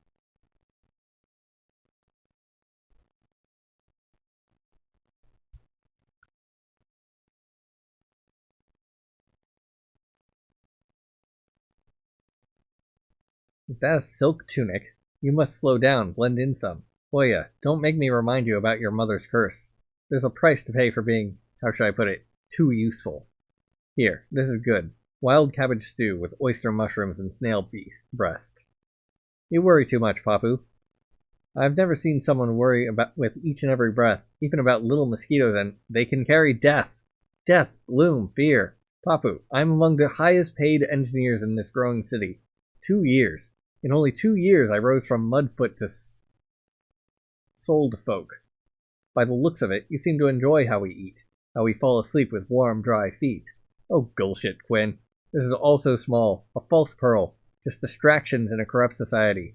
Is that a silk tunic? You must slow down, blend in some. Oya, don't make me remind you about your mother's curse. There's a price to pay for being, how should I put it, too useful. Here, this is good. Wild cabbage stew with oyster mushrooms and snail breast. You worry too much, Papu. I've never seen someone worry about with each and every breath, even about little mosquitoes, and they can carry death. Death, gloom, fear. Papu, I'm among the highest paid engineers in this growing city. 2 years. In only 2 years, I rose from mudfoot to sold folk. By the looks of it, you seem to enjoy how we eat, how we fall asleep with warm, dry feet. Oh, bullshit, Quinn. This is all so small, a false pearl, just distractions in a corrupt society.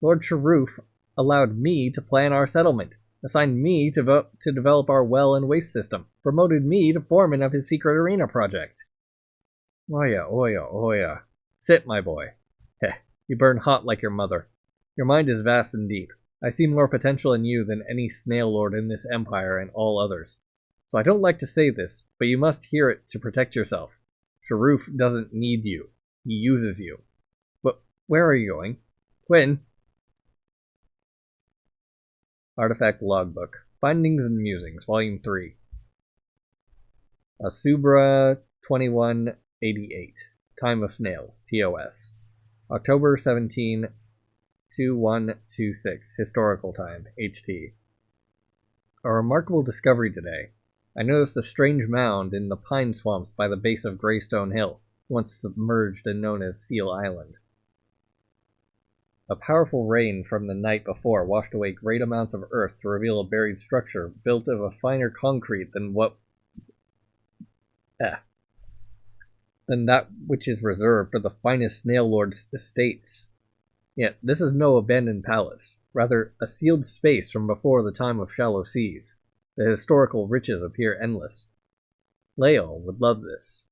Lord Sharoof allowed me to plan our settlement, assigned me to develop our well and waste system, promoted me to foreman of his secret arena project. Oya, oya, oya. Sit, my boy. Heh, you burn hot like your mother. Your mind is vast and deep. I see more potential in you than any snail lord in this empire and all others. So I don't like to say this, but you must hear it to protect yourself. Sharoof doesn't need you. He uses you. But where are you going? Quinn? Artifact Logbook. Findings and Musings, Volume 3. Asubra 2188. Time of Snails, TOS. October 17, 2126. Historical Time, HT. A remarkable discovery today. I noticed a strange mound in the pine swamps by the base of Greystone Hill, once submerged and known as Seal Island. A powerful rain from the night before washed away great amounts of earth to reveal a buried structure built of a finer concrete than that which is reserved for the finest snail lord's estates. Yet this is no abandoned palace, rather a sealed space from before the time of shallow seas. The historical riches appear endless. Leo would love this.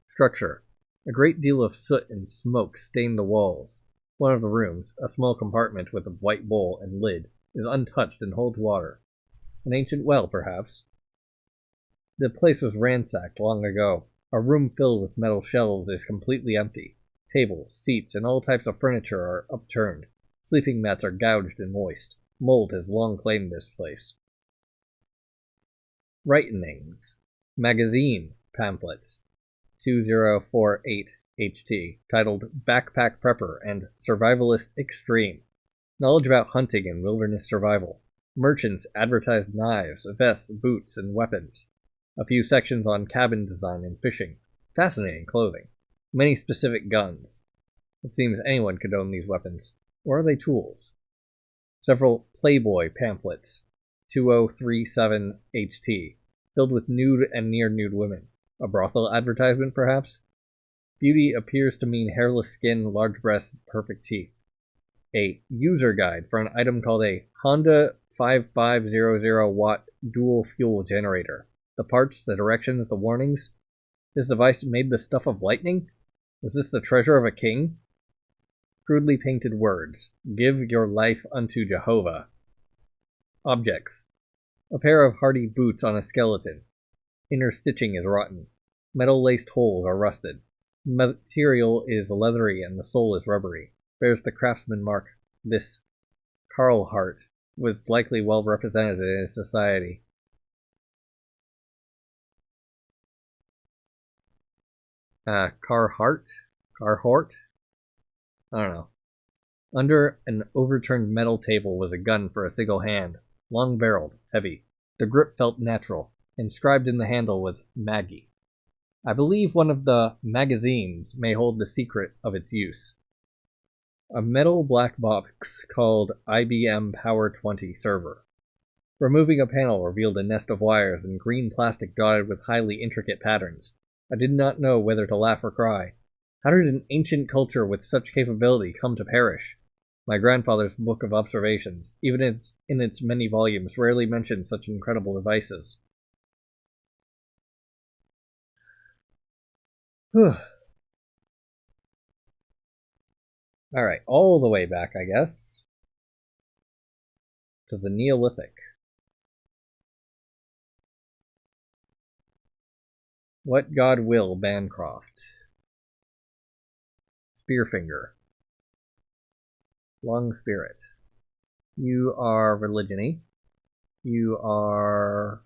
Structure. A great deal of soot and smoke stain the walls. One of the rooms, a small compartment with a white bowl and lid, is untouched and holds water. An ancient well, perhaps. The place was ransacked long ago. A room filled with metal shelves is completely empty. Tables, seats, and all types of furniture are upturned. Sleeping mats are gouged and moist. Mold has long claimed this place. Writinings. Magazine pamphlets. 2048 HT, titled Backpack Prepper and Survivalist Extreme. Knowledge about hunting and wilderness survival. Merchants advertised knives, vests, boots, and weapons. A few sections on cabin design and fishing. Fascinating clothing. Many specific guns. It seems anyone could own these weapons. Or are they tools? Several Playboy pamphlets. 2037 HT, filled with nude and near-nude women. A brothel advertisement, perhaps? Beauty appears to mean hairless skin, large breasts, perfect teeth. A user guide for an item called a Honda 5500 watt dual fuel generator. The parts, the directions, the warnings. This device made the stuff of lightning? Was this the treasure of a king? Crudely painted words. Give your life unto Jehovah. Objects. A pair of hardy boots on a skeleton. Inner stitching is rotten. Metal-laced holes are rusted. Material is leathery and the sole is rubbery. Bears the craftsman mark. This Carlhart was likely well represented in his society. Carhart? Carhort? I don't know. Under an overturned metal table was a gun for a single hand, long-barreled, heavy. The grip felt natural. Inscribed in the handle was Maggie. I believe one of the magazines may hold the secret of its use. A metal black box called IBM Power 20 server. Removing a panel revealed a nest of wires and green plastic dotted with highly intricate patterns. I did not know whether to laugh or cry. How did an ancient culture with such capability come to perish? My grandfather's book of observations, even in its many volumes, rarely mentioned such incredible devices. Alright, all the way back, I guess, to the Neolithic. What God will, Bancroft. Spearfinger. Lung Spirit. You are religion-y. You are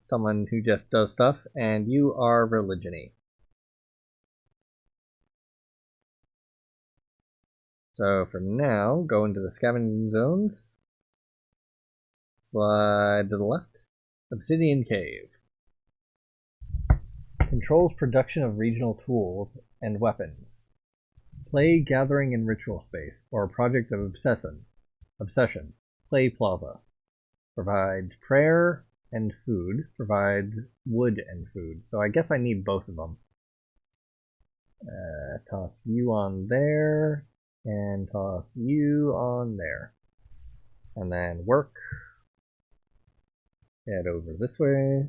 someone who just does stuff, and you are religion-y. So for now, go into the scavenging zones. Slide to the left. Obsidian Cave. Controls production of regional tools and weapons. Play Gathering in Ritual Space, or a project of Obsession. Play Plaza. Provides prayer and food. Provides wood and food. So I guess I need both of them. Toss you on there. And toss you on there. And then work. Head over this way.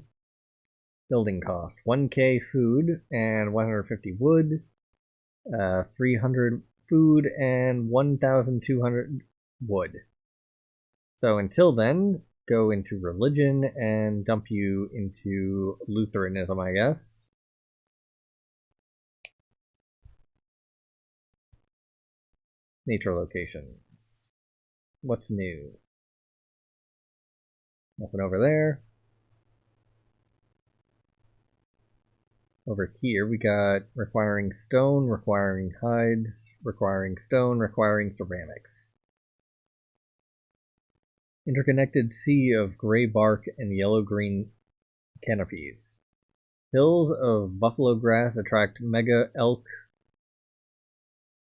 Building costs 1k food and 150 wood. 300 food and 1,200 wood. So until then, go into religion and dump you into Lutheranism, I guess. Nature locations. What's new? Nothing over there. Over here we got requiring stone, requiring hides, requiring stone, requiring ceramics. Interconnected sea of gray bark and yellow-green canopies. Hills of buffalo grass attract mega elk,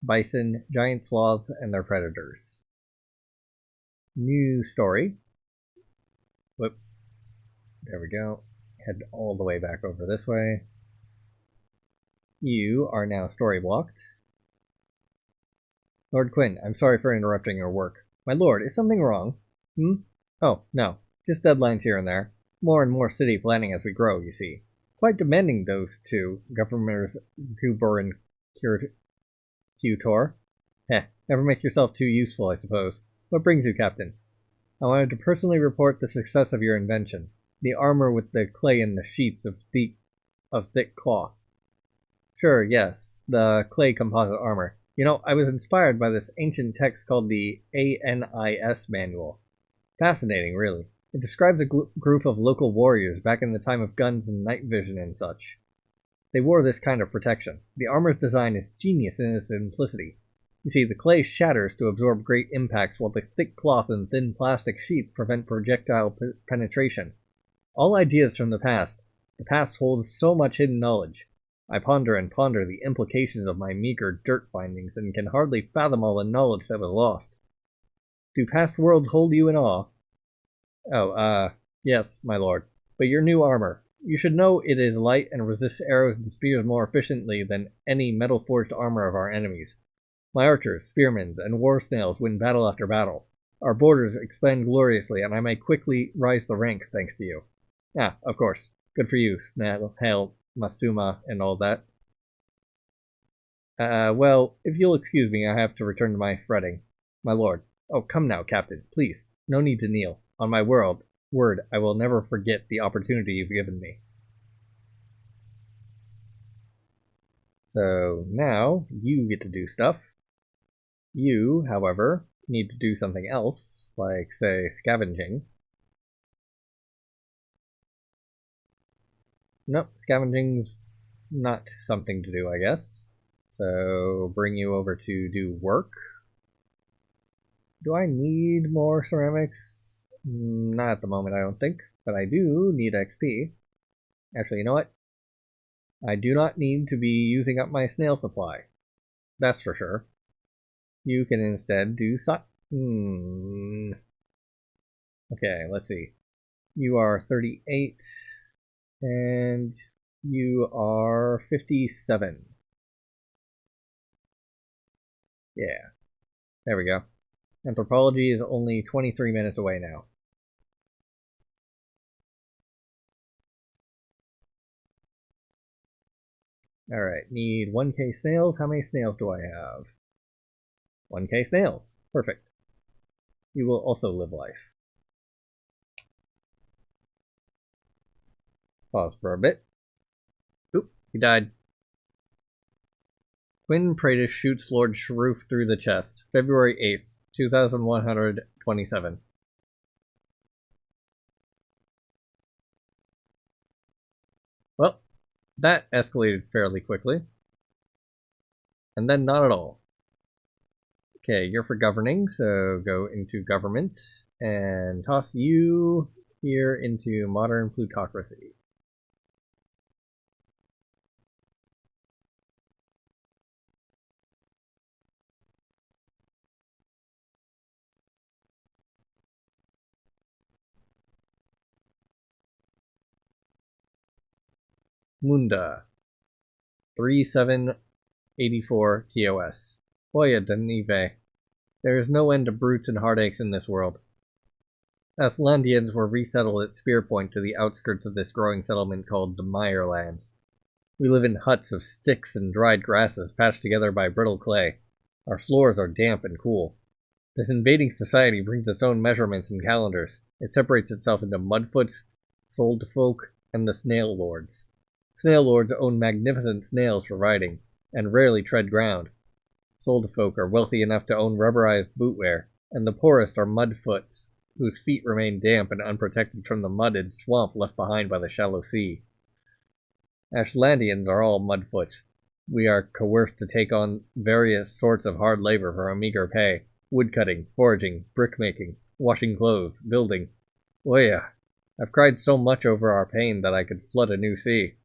bison, giant sloths, and their predators. New story. Whoop. There we go. Head all the way back over this way. You are now story blocked. Lord Quinn, I'm sorry for interrupting your work. My lord, is something wrong? Oh, no. Just deadlines here and there. More and more city planning as we grow, you see. Quite demanding, those two, Governors Huber and Cutor. Never make yourself too useful, I suppose. What brings you, Captain? I wanted to personally report the success of your invention. The armor with the clay and the sheets of thick cloth. Sure, yes, the clay composite armor. You know, I was inspired by this ancient text called the ANIS manual. Fascinating, really. It describes a group of local warriors back in the time of guns and night vision and such. They wore this kind of protection. The armor's design is genius in its simplicity. You see, the clay shatters to absorb great impacts, while the thick cloth and thin plastic sheet prevent projectile penetration. All ideas from the past. The past holds so much hidden knowledge. I ponder and ponder the implications of my meager dirt findings and can hardly fathom all the knowledge that was lost. Do past worlds hold you in awe? Oh, yes, my lord. But your new armor. You should know it is light and resists arrows and spears more efficiently than any metal-forged armor of our enemies. My archers, spearmen, and war snails win battle after battle. Our borders expand gloriously, and I may quickly rise the ranks thanks to you. Ah, of course. Good for you, Snail, Hail, Masuma, and all that. Well, if you'll excuse me, I have to return to my fretting. My lord. Oh, come now, Captain, please. No need to kneel. On my word, I will never forget the opportunity you've given me. So now, you get to do stuff. You, however, need to do something else, like, say, scavenging. Nope, scavenging's not something to do, I guess. So, bring you over to do work. Do I need more ceramics? Not at the moment, I don't think. But I do need XP. Actually, you know what? I do not need to be using up my snail supply. That's for sure. You can instead do Okay, let's see. You are 38, and you are 57. Yeah, there we go. Anthropology is only 23 minutes away now. Alright, need 1k snails. How many snails do I have? 1k snails. Perfect. You will also live life. Pause for a bit. Oop, he died. Quinn Pratis shoots Lord Sharoof through the chest. February 8th, 2127. Well, that escalated fairly quickly. And then not at all. Okay, you're for governing, so go into government and toss you here into modern plutocracy. Munda. 3784 TOS. Hoya Denive. There is no end to brutes and heartaches in this world. Aslandians were resettled at Spear Point to the outskirts of this growing settlement called the Mirelands. We live in huts of sticks and dried grasses patched together by brittle clay. Our floors are damp and cool. This invading society brings its own measurements and calendars. It separates itself into Mudfoots, Soldfolk, and the Snail Lords. Snail Lords own magnificent snails for riding, and rarely tread ground. Soldfolk are wealthy enough to own rubberized bootwear, and the poorest are Mudfoots, whose feet remain damp and unprotected from the mud and swamp left behind by the shallow sea. Ashlandians are all Mudfoots. We are coerced to take on various sorts of hard labor for a meager pay. Woodcutting, foraging, brickmaking, washing clothes, building. Oh yeah, I've cried so much over our pain that I could flood a new sea.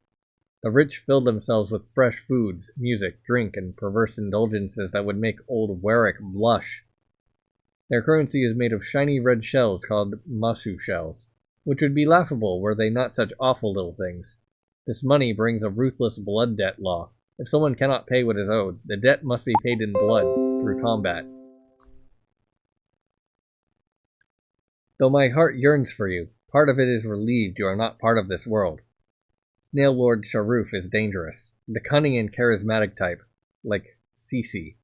The rich fill themselves with fresh foods, music, drink, and perverse indulgences that would make old Warwick blush. Their currency is made of shiny red shells called masu shells, which would be laughable were they not such awful little things. This money brings a ruthless blood debt law. If someone cannot pay what is owed, the debt must be paid in blood, through combat. Though my heart yearns for you, part of it is relieved you are not part of this world. Snail Lord Sharoof is dangerous, the cunning and charismatic type, like Cece.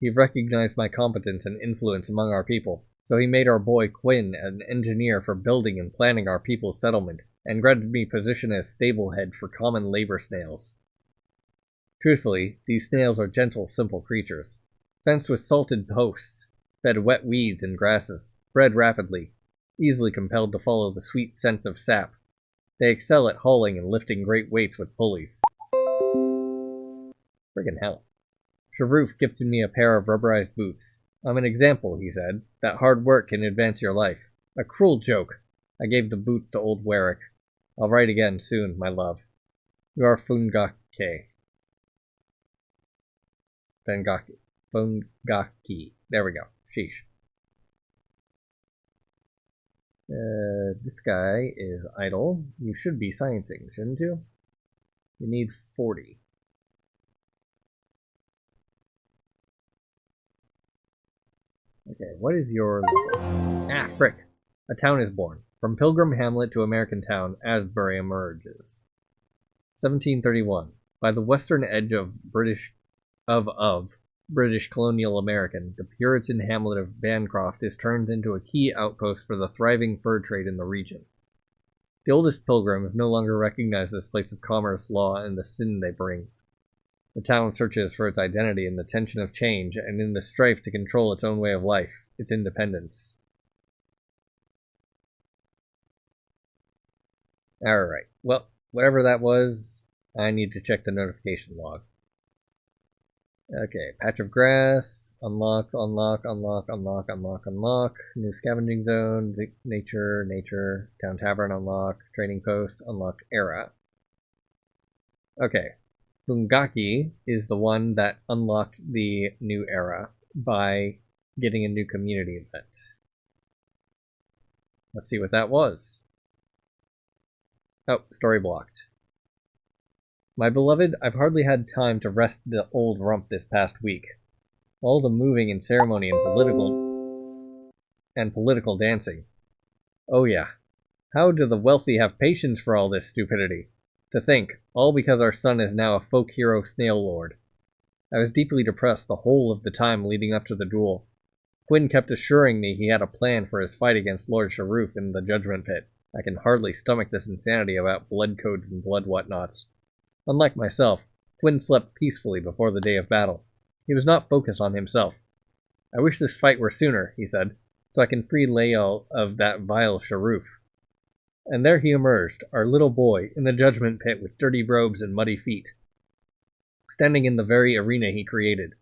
He recognized my competence and influence among our people, so he made our boy Quinn an engineer for building and planning our people's settlement, and granted me position as stable head for common labor snails. Truthfully, these snails are gentle, simple creatures, fenced with salted posts, fed wet weeds and grasses, bred rapidly, easily compelled to follow the sweet scent of sap. They excel at hauling and lifting great weights with pulleys. Friggin' hell. Sharoof gifted me a pair of rubberized boots. I'm an example, he said, that hard work can advance your life. A cruel joke. I gave the boots to old Warwick. I'll write again soon, my love. You are Fungake. Fungaki. There we go. Sheesh. This guy is idle. You should be sciencing, shouldn't you? You need 40. Okay, what is your level? Ah, frick. A town is born. From Pilgrim Hamlet to American town, Asbury emerges. 1731. By the western edge of British colonial American, the Puritan hamlet of Bancroft is turned into a key outpost for the thriving fur trade in the region. The oldest pilgrims no longer recognize this place of commerce, law, and the sin they bring. The town searches for its identity in the tension of change and in the strife to control its own way of life, its independence. Alright, well, whatever that was, I need to check the notification log. Okay, patch of grass, unlock, unlock, unlock, unlock, unlock, unlock, new scavenging zone, nature, town tavern, unlock, trading post, unlock era. Okay. Fungaki is the one that unlocked the new era by getting a new community event. Let's see what that was. Oh, story blocked. My beloved, I've hardly had time to rest the old rump this past week. All the moving and ceremony and political dancing. Oh yeah. How do the wealthy have patience for all this stupidity? To think, all because our son is now a folk hero snail lord. I was deeply depressed the whole of the time leading up to the duel. Quinn kept assuring me he had a plan for his fight against Lord Sharuf in the Judgment Pit. I can hardly stomach this insanity about blood codes and blood whatnots. Unlike myself, Quinn slept peacefully before the day of battle. He was not focused on himself. I wish this fight were sooner, he said, so I can free Lael of that vile Sharuf. And there he emerged, our little boy, in the Judgment Pit with dirty robes and muddy feet, standing in the very arena he created.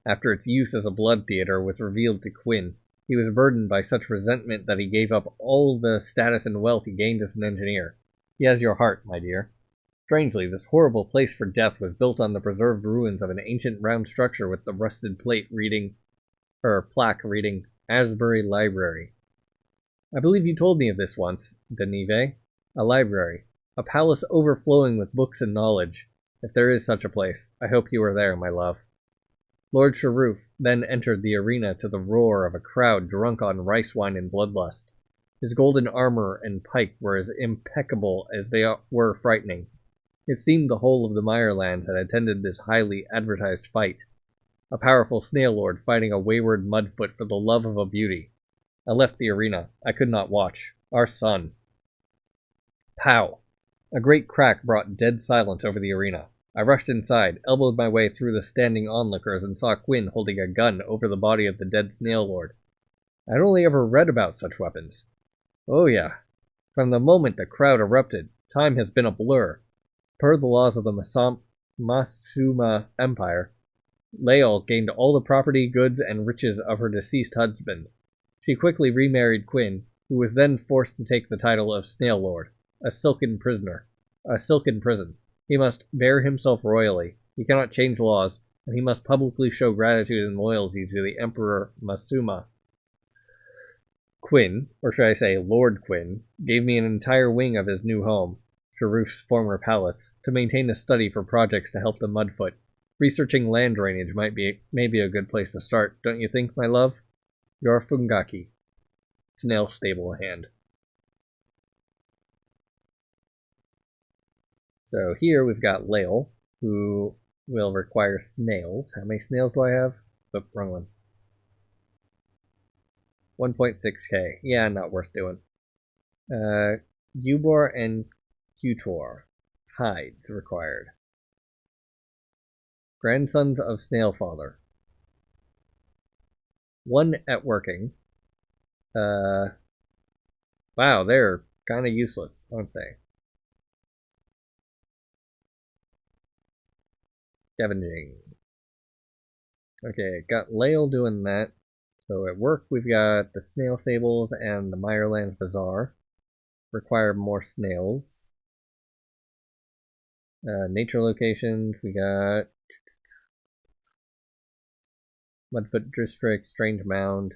After its use as a blood theater was revealed to Quinn, he was burdened by such resentment that he gave up all the status and wealth he gained as an engineer. He has your heart, my dear. Strangely, this horrible place for death was built on the preserved ruins of an ancient round structure with the rusted plaque reading Asbury Library. I believe you told me of this once, Denive. A library. A palace overflowing with books and knowledge. If there is such a place, I hope you are there, my love. Lord Sharuf then entered the arena to the roar of a crowd drunk on rice wine and bloodlust. His golden armor and pike were as impeccable as they were frightening. It seemed the whole of the Mirelands had attended this highly advertised fight. A powerful snail lord fighting a wayward mudfoot for the love of a beauty. I left the arena. I could not watch. Our son. Pow! A great crack brought dead silence over the arena. I rushed inside, elbowed my way through the standing onlookers, and saw Quinn holding a gun over the body of the dead snail lord. I'd only ever read about such weapons. Oh yeah. From the moment the crowd erupted, time has been a blur. Per the laws of the Masuma Empire, Lael gained all the property, goods, and riches of her deceased husband. She quickly remarried Quinn, who was then forced to take the title of Snail Lord, a silken prison. He must bear himself royally. He cannot change laws, and he must publicly show gratitude and loyalty to the Emperor Masuma. Quinn, or should I say Lord Quinn, gave me an entire wing of his new home, Sharuf's former palace, to maintain a study for projects to help the Mudfoot. Researching land drainage may be a good place to start, don't you think, my love? Your Fungaki. Snail stable hand. So here we've got Lael, who will require snails. How many snails do I have? Oh, wrong one. 1.6k. Yeah, not worth doing. Ubor and Qutor. Hides required. Grandsons of Snailfather. One at working. Wow, they're kind of useless, aren't they? Scavenging. Okay, got Lael doing that. So at work, we've got the Snail Stables and the Mirelands Bazaar. Require more snails. Nature locations, we got Mudfoot District, Strange Mound.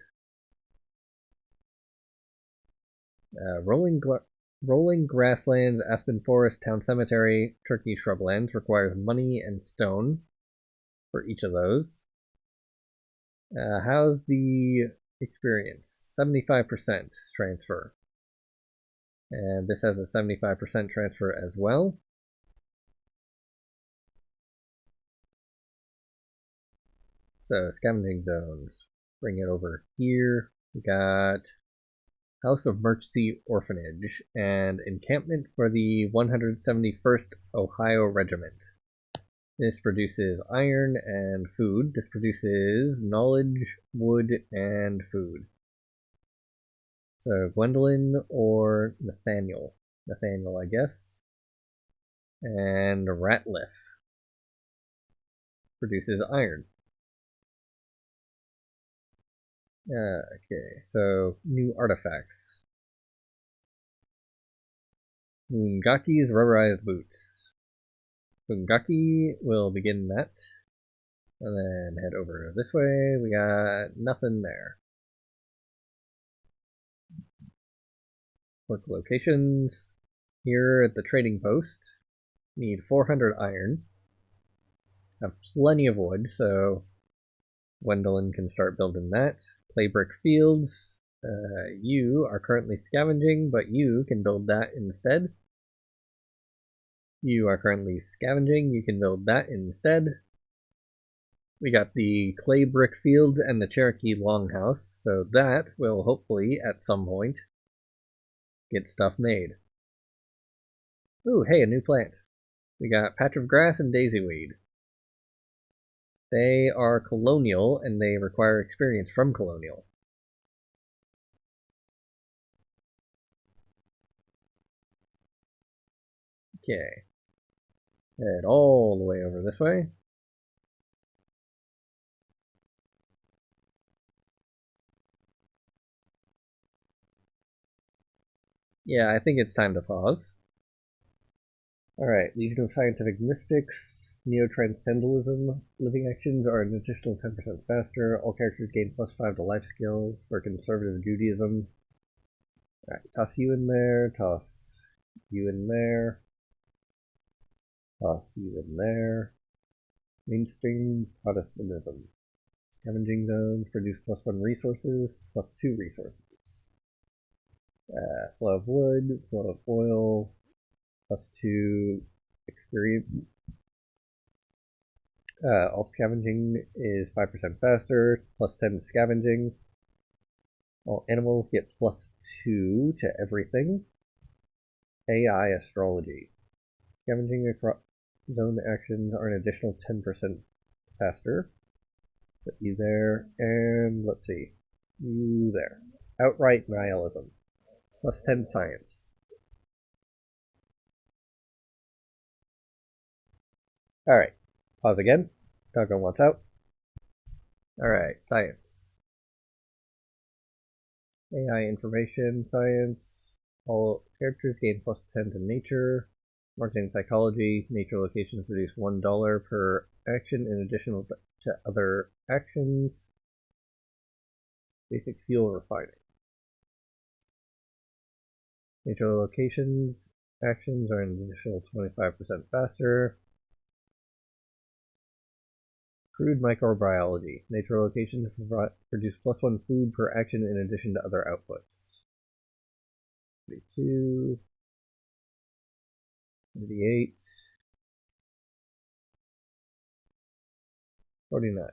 Rolling Grasslands, Aspen Forest, Town Cemetery, Turkey Shrublands requires money and stone for each of those. How's the experience? 75% transfer. And this has a 75% transfer as well. So, scavenging zones. Bring it over here. We got House of Mercy Orphanage and encampment for the 171st Ohio Regiment. This produces iron and food. This produces knowledge, wood, and food. So Gwendolyn or Nathaniel. Nathaniel, I guess. And Ratliff produces iron. Okay, so new artifacts. Ngaki's rubberized boots. Fungaki will begin that. And then head over this way. We got nothing there. Work locations. Here at the trading post, need 400 iron. Have plenty of wood, so Gwendolyn can start building that. Clay brick fields. You are currently scavenging, but you can build that instead. You are currently scavenging, you can build that instead. We got the clay brick fields and the Cherokee longhouse, so that will hopefully, at some point, get stuff made. Ooh, hey, a new plant. We got patch of grass and daisyweed. They are colonial, and they require experience from colonial. Okay. Head all the way over this way. Yeah, I think it's time to pause. Alright, Legion of Scientific Mystics, Neo-Transcendentalism. Living actions are an additional 10% faster. All characters gain +5 to life skills for Conservative Judaism. Alright, toss you in there, toss you in there, toss you in there. Mainstream Protestantism. Scavenging zones produce +1 resources, +2 resources. Flow of wood, flow of oil, +2 experience. All scavenging is 5% faster, +10 scavenging. All animals get +2 to everything. AI astrology. Scavenging across zone actions are an additional 10% faster. Put you there, and let's see. You there. Outright nihilism. +10 science. Alright. Pause again. Talk on what's out. Alright, science. AI information, science. All characters gain +10 to nature. Marketing psychology. Nature locations produce $1 per action in addition to other actions. Basic fuel refining. Nature locations actions are an additional 25% faster. Crude microbiology. Nature locations produce +1 food per action in addition to other outputs. 32, 38, 49.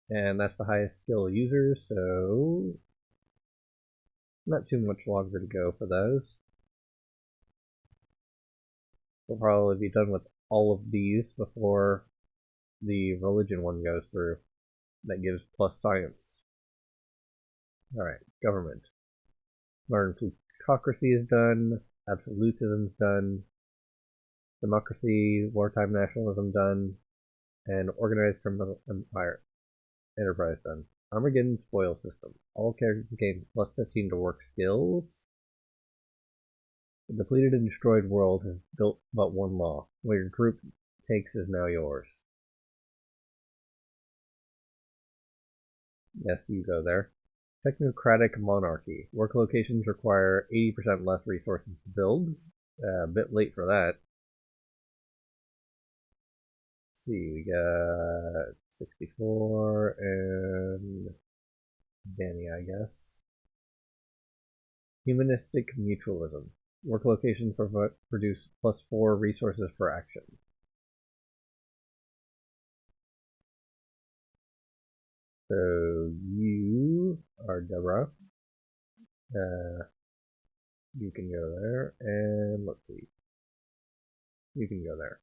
And that's the highest skill users, so not too much longer to go for those. We'll probably be done with all of these before the religion one goes through. That gives plus science. Alright, government. Modern plutocracy is done. Absolutism is done. Democracy, wartime nationalism done. And organized criminal enterprise done. Armageddon spoil system. All characters gain +15 to work skills. The depleted and destroyed world has built but one law. What your group takes is now yours. Yes, you go there. Technocratic monarchy. Work locations require 80% less resources to build. A bit late for that. Let's see, we got 64 and Danny, I guess. Humanistic mutualism. Work locations produce +4 resources per action. So you are Deborah. You can go there, and let's see. You can go there.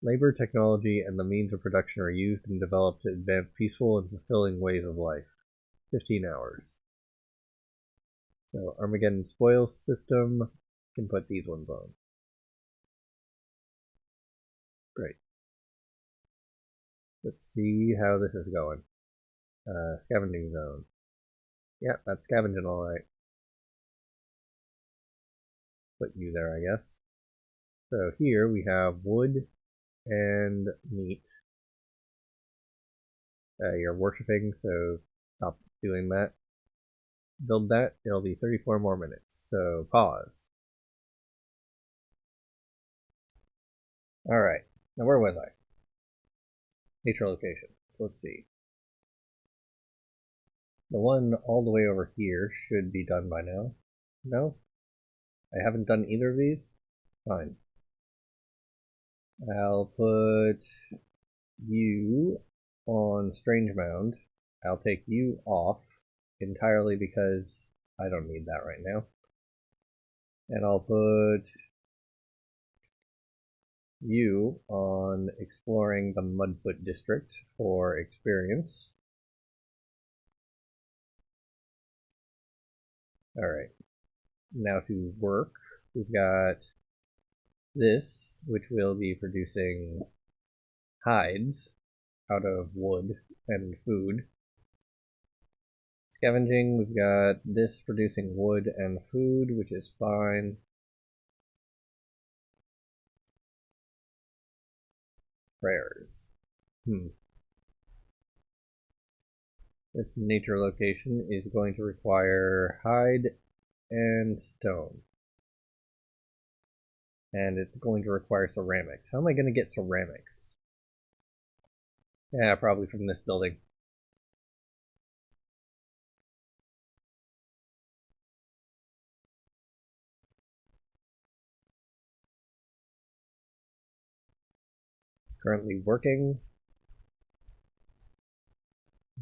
Labor, technology, and the means of production are used and developed to advance peaceful and fulfilling ways of life. 15 hours. So Armageddon spoil system, can put these ones on. Great. Let's see how this is going. Scavenging zone. Yeah, that's scavenging alright. put you there, I guess. So here we have wood and meat. You're worshipping, so stop doing that. Build that, it'll be 34 more minutes, so pause. Alright, now where was I? Nature location. So let's see. The one all the way over here should be done by now. No? I haven't done either of these? Fine. I'll put you on Strange Mound. I'll take you off entirely because I don't need that right now. And I'll put you on Exploring the Mudfoot District for experience. Alright. Now to work, we've got this, which will be producing hides out of wood and food. Scavenging, we've got this producing wood and food, which is fine. Prayers. This nature location is going to require hide and stone. And it's going to require ceramics. How am I going to get ceramics? Yeah, probably from this building. Currently working.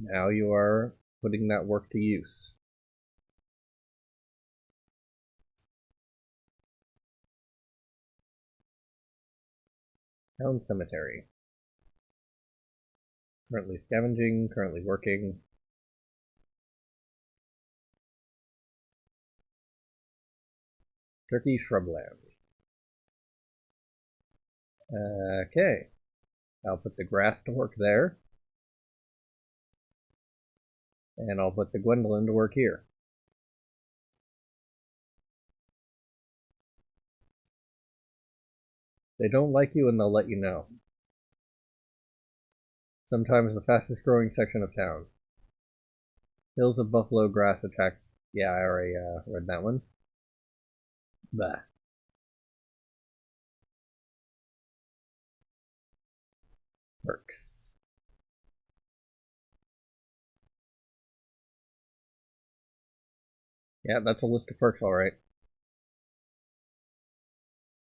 Now you are putting that work to use. Town cemetery. Currently scavenging, currently working. Turkey shrubland. Okay. I'll put the grass to work there. And I'll put the Gwendolyn to work here. They don't like you and they'll let you know. Sometimes the fastest growing section of town. Hills of buffalo grass attracts... Yeah, I already read that one. Bah. Perks. Yeah, that's a list of perks, alright.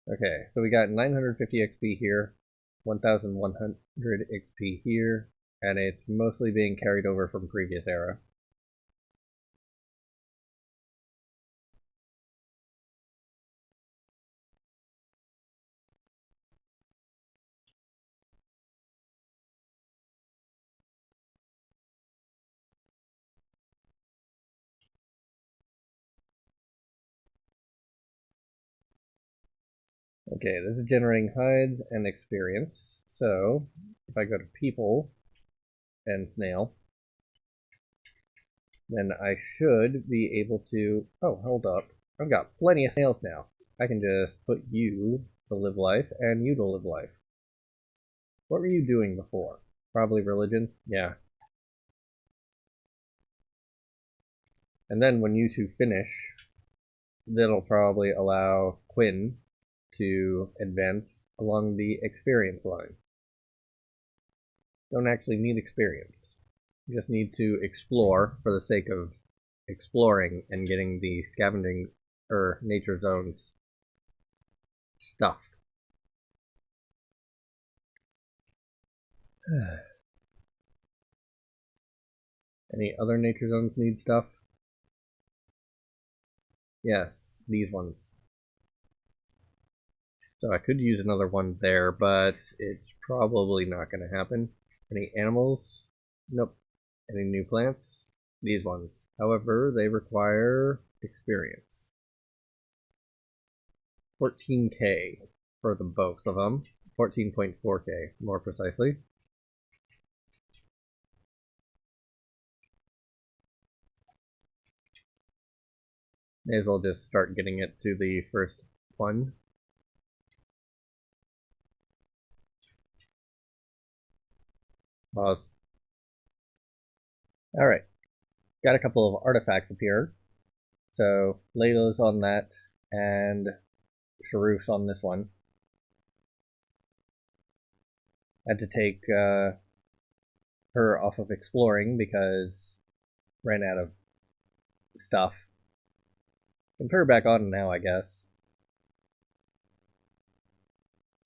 Okay, so we got 950 XP here, 1100 XP here, and it's mostly being carried over from previous era. Okay, this is generating hides and experience. So, if I go to people and snail, then I should be able to... Oh, hold up. I've got plenty of snails now. I can just put you to live life and you to live life. What were you doing before? Probably religion? Yeah. And then when you two finish, that'll probably allow Quinn to advance along the experience line. Don't actually need experience. You just need to explore for the sake of exploring and getting the scavenging or nature zones stuff. Any other nature zones need stuff? Yes, these ones. So I could use another one there, but it's probably not going to happen. Any animals? Nope. Any new plants? These ones. However, they require experience. 14k for the both of them. 14.4k, more precisely. May as well just start getting it to the first one. Pause. Alright. Got a couple of artifacts appear. So Layla's on that, and Sharuf's on this one. Had to take her off of exploring because ran out of stuff. Can put her back on now, I guess.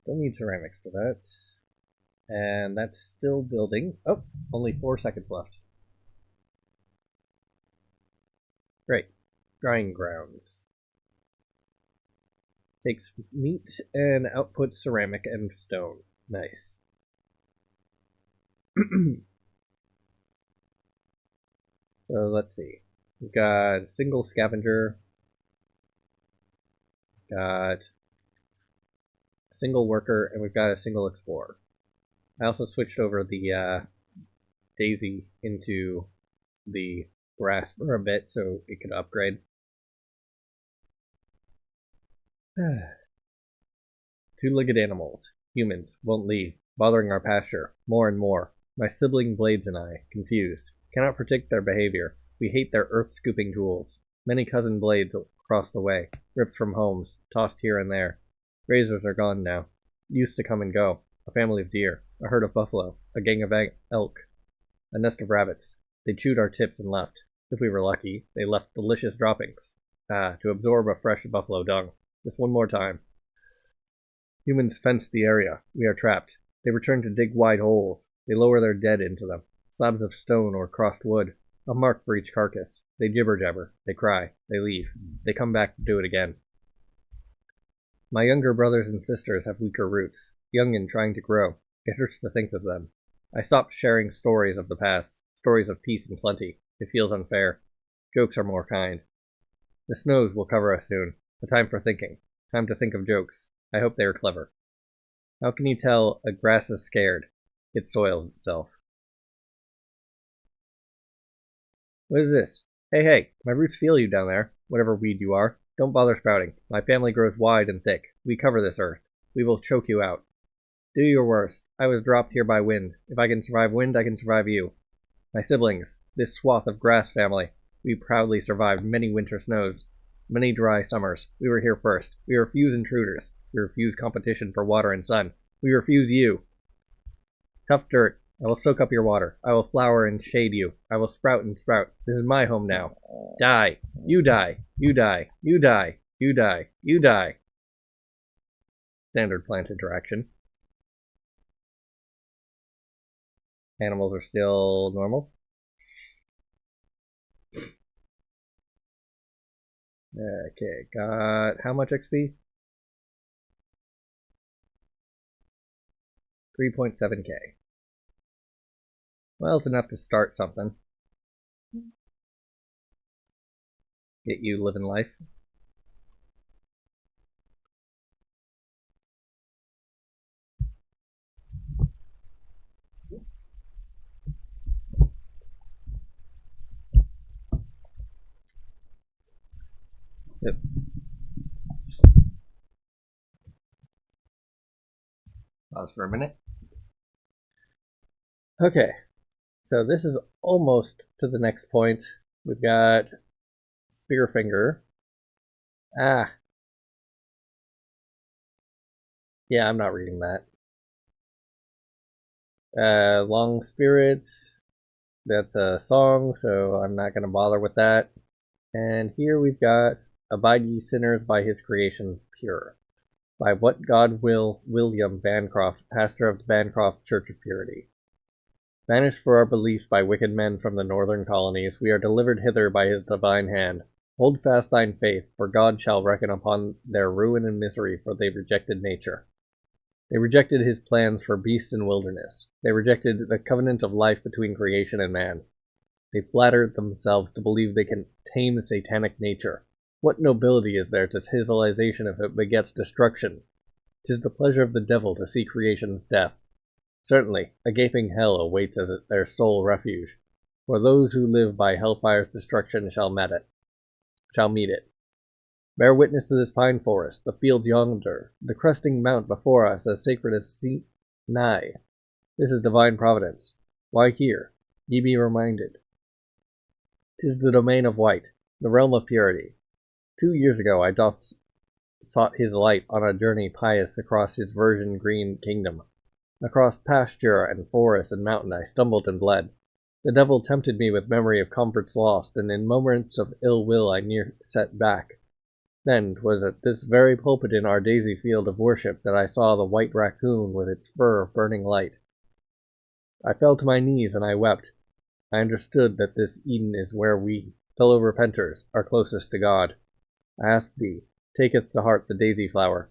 Don't need ceramics for that. And that's still building. Oh, only 4 seconds left. Great. Drying grounds. Takes meat and outputs ceramic and stone. Nice. So let's see. We've got a single scavenger. Got a single worker, and we've got a single explorer. I also switched over the Daisy into the grass for a bit so it could upgrade. Two-legged animals. Humans won't leave, bothering our pasture more and more. My sibling Blades and I, confused, cannot predict their behavior. We hate their earth-scooping tools. Many cousin Blades across the way, ripped from homes, tossed here and there. Razors are gone now. Used to come and go. A family of deer, a herd of buffalo, a gang of elk, a nest of rabbits. They chewed our tips and left. If we were lucky, they left delicious droppings. To absorb a fresh buffalo dung. Just one more time. Humans fence the area. We are trapped. They return to dig wide holes. They lower their dead into them. Slabs of stone or crossed wood. A mark for each carcass. They jibber-jabber. They cry. They leave. They come back to do it again. My younger brothers and sisters have weaker roots. Young and trying to grow. It hurts to think of them. I stopped sharing stories of the past. Stories of peace and plenty. It feels unfair. Jokes are more kind. The snows will cover us soon. A time for thinking. Time to think of jokes. I hope they are clever. How can you tell a grass is scared? It soils itself. What is this? Hey, my roots feel you down there, whatever weed you are. Don't bother sprouting. My family grows wide and thick. We cover this earth. We will choke you out. Do your worst. I was dropped here by wind. If I can survive wind, I can survive you. My siblings, this swath of grass family, we proudly survived many winter snows, many dry summers. We were here first. We refuse intruders. We refuse competition for water and sun. We refuse you. Tough dirt. I will soak up your water. I will flower and shade you. I will sprout and sprout. This is my home now. Die. You die. You die. You die. You die. You die. Standard plant interaction. Animals are still normal. Okay, got how much XP? 3.7k. Well, it's enough to start something. Get you living life. Yep. Pause for a minute. Okay, so this is almost to the next point. We've got Spearfinger. Yeah, I'm not reading that. Long Spirit. That's a song, so I'm not going to bother with that. And here we've got Abide ye sinners by his creation pure. By what God will William Bancroft, pastor of the Bancroft Church of Purity. Banished for our beliefs by wicked men from the northern colonies, we are delivered hither by his divine hand. Hold fast thine faith, for God shall reckon upon their ruin and misery, for they rejected nature. They rejected his plans for beast and wilderness. They rejected the covenant of life between creation and man. They flattered themselves to believe they can tame satanic nature. What nobility is there to civilization if it begets destruction? 'Tis the pleasure of the devil to see creation's death. Certainly, a gaping hell awaits as their sole refuge, for those who live by hellfire's destruction shall meet it. Bear witness to this pine forest, the field yonder, the cresting mount before us as sacred as Sinai. This is divine providence. Why here? Ye be reminded. 'Tis the domain of white, the realm of purity. 2 years ago I doth sought his light on a journey pious across his virgin green kingdom. Across pasture and forest and mountain I stumbled and bled. The devil tempted me with memory of comforts lost, and in moments of ill will I near set back. Then 'twas at this very pulpit in our daisy field of worship that I saw the white raccoon with its fur of burning light. I fell to my knees and I wept. I understood that this Eden is where we, fellow repenters, are closest to God. I ask thee, taketh to heart the daisy flower.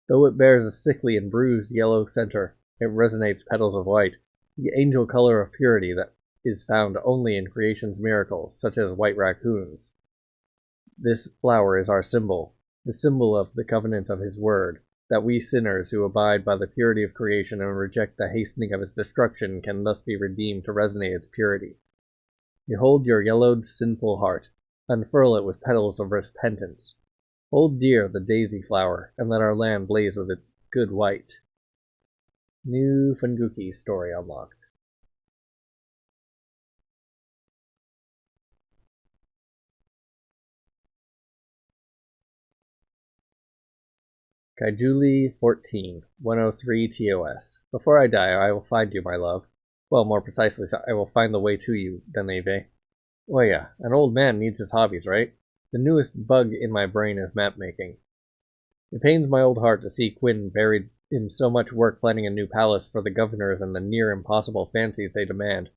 Though it bears a sickly and bruised yellow center, it resonates petals of white, the angel color of purity that is found only in creation's miracles, such as white raccoons. This flower is our symbol, the symbol of the covenant of his word, that we sinners who abide by the purity of creation and reject the hastening of its destruction can thus be redeemed to resonate its purity. Behold your yellowed, sinful heart. Unfurl it with petals of repentance. Hold dear the daisy flower, and let our land blaze with its good white. New Funguki story unlocked. Kaijuli 14, 103 TOS. Before I die, I will find you, my love. Well, more precisely, I will find the way to you, Deneve. Oh yeah, an old man needs his hobbies, right? The newest bug in my brain is map-making. It pains my old heart to see Quinn buried in so much work planning a new palace for the governors and the near-impossible fancies they demand.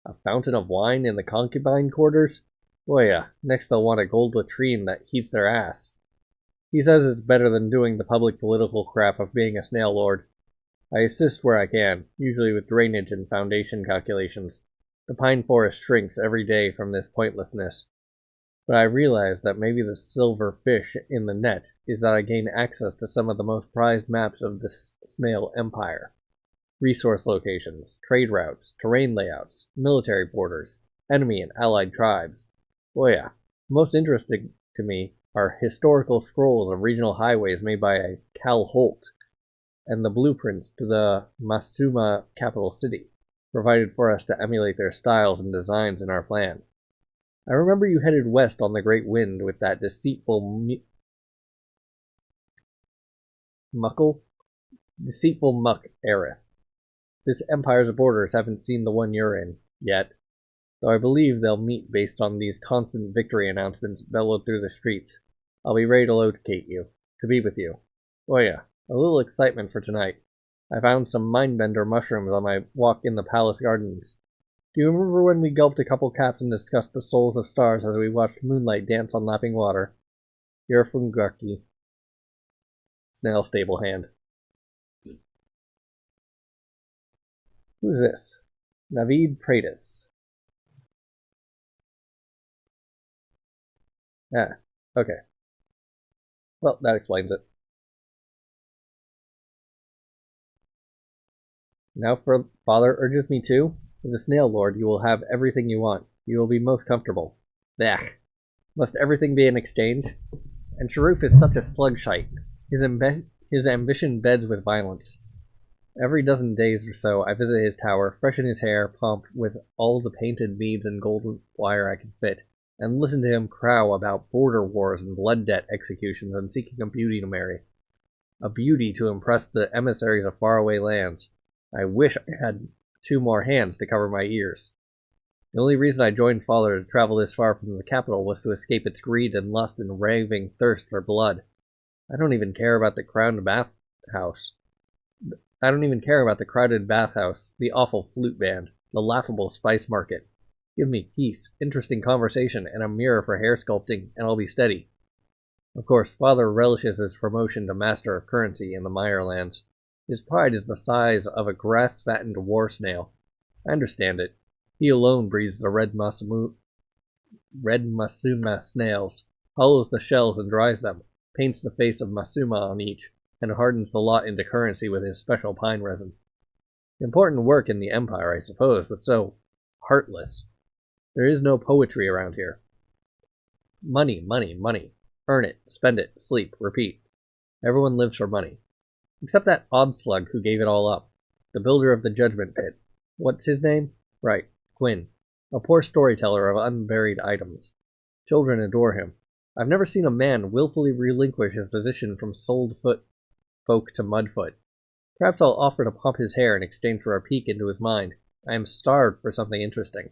A fountain of wine in the concubine quarters? Oh yeah, next they'll want a gold latrine that heats their ass. He says it's better than doing the public political crap of being a snail lord. I assist where I can, usually with drainage and foundation calculations. The pine forest shrinks every day from this pointlessness. But I realize that maybe the silver fish in the net is that I gain access to some of the most prized maps of the snail empire. Resource locations, trade routes, terrain layouts, military borders, enemy and allied tribes. Oh yeah, most interesting to me are historical scrolls of regional highways made by a Cal Holt, and the blueprints to the Masuma capital city, provided for us to emulate their styles and designs in our plan. I remember you headed west on the Great Wind with that deceitful muck, Aerith. This empire's borders haven't seen the one you're in, yet, though I believe they'll meet based on these constant victory announcements bellowed through the streets. I'll be ready to locate you, to be with you. Oh yeah, a little excitement for tonight. I found some mindbender mushrooms on my walk in the palace gardens. Do you remember when we gulped a couple caps and discussed the souls of stars as we watched moonlight dance on lapping water? Your Funguki. Snail stable hand. Who's this? Navid Pratis. Ah, okay. Well, that explains it. Now for father urges me to. As a snail lord, you will have everything you want. You will be most comfortable. Blech. Must everything be in exchange? And Sharuf is such a slugshite. His ambition beds with violence. Every dozen days or so, I visit his tower, freshen his hair, pump with all the painted beads and golden wire I can fit, and listen to him crow about border wars and blood debt executions and seeking a beauty to marry. A beauty to impress the emissaries of faraway lands. I wish I had 2 more hands to cover my ears. The only reason I joined father to travel this far from the capital was to escape its greed and lust and raving thirst for blood. I don't even care about the crowded bathhouse. The awful flute band, the laughable spice market. Give me peace, interesting conversation, and a mirror for hair sculpting, and I'll be steady. Of course, father relishes his promotion to master of currency in the Meyerlands. His pride is the size of a grass-fattened war snail. I understand it. He alone breeds the red Masuma snails, hollows the shells and dries them, paints the face of Masuma on each, and hardens the lot into currency with his special pine resin. Important work in the Empire, I suppose, but so heartless. There is no poetry around here. Money, money, money. Earn it, spend it, sleep, repeat. Everyone lives for money. Except that odd slug who gave it all up. The builder of the judgment pit. What's his name? Right, Quinn. A poor storyteller of unburied items. Children adore him. I've never seen a man willfully relinquish his position from soled foot folk to mudfoot. Perhaps I'll offer to pump his hair in exchange for a peek into his mind. I am starved for something interesting.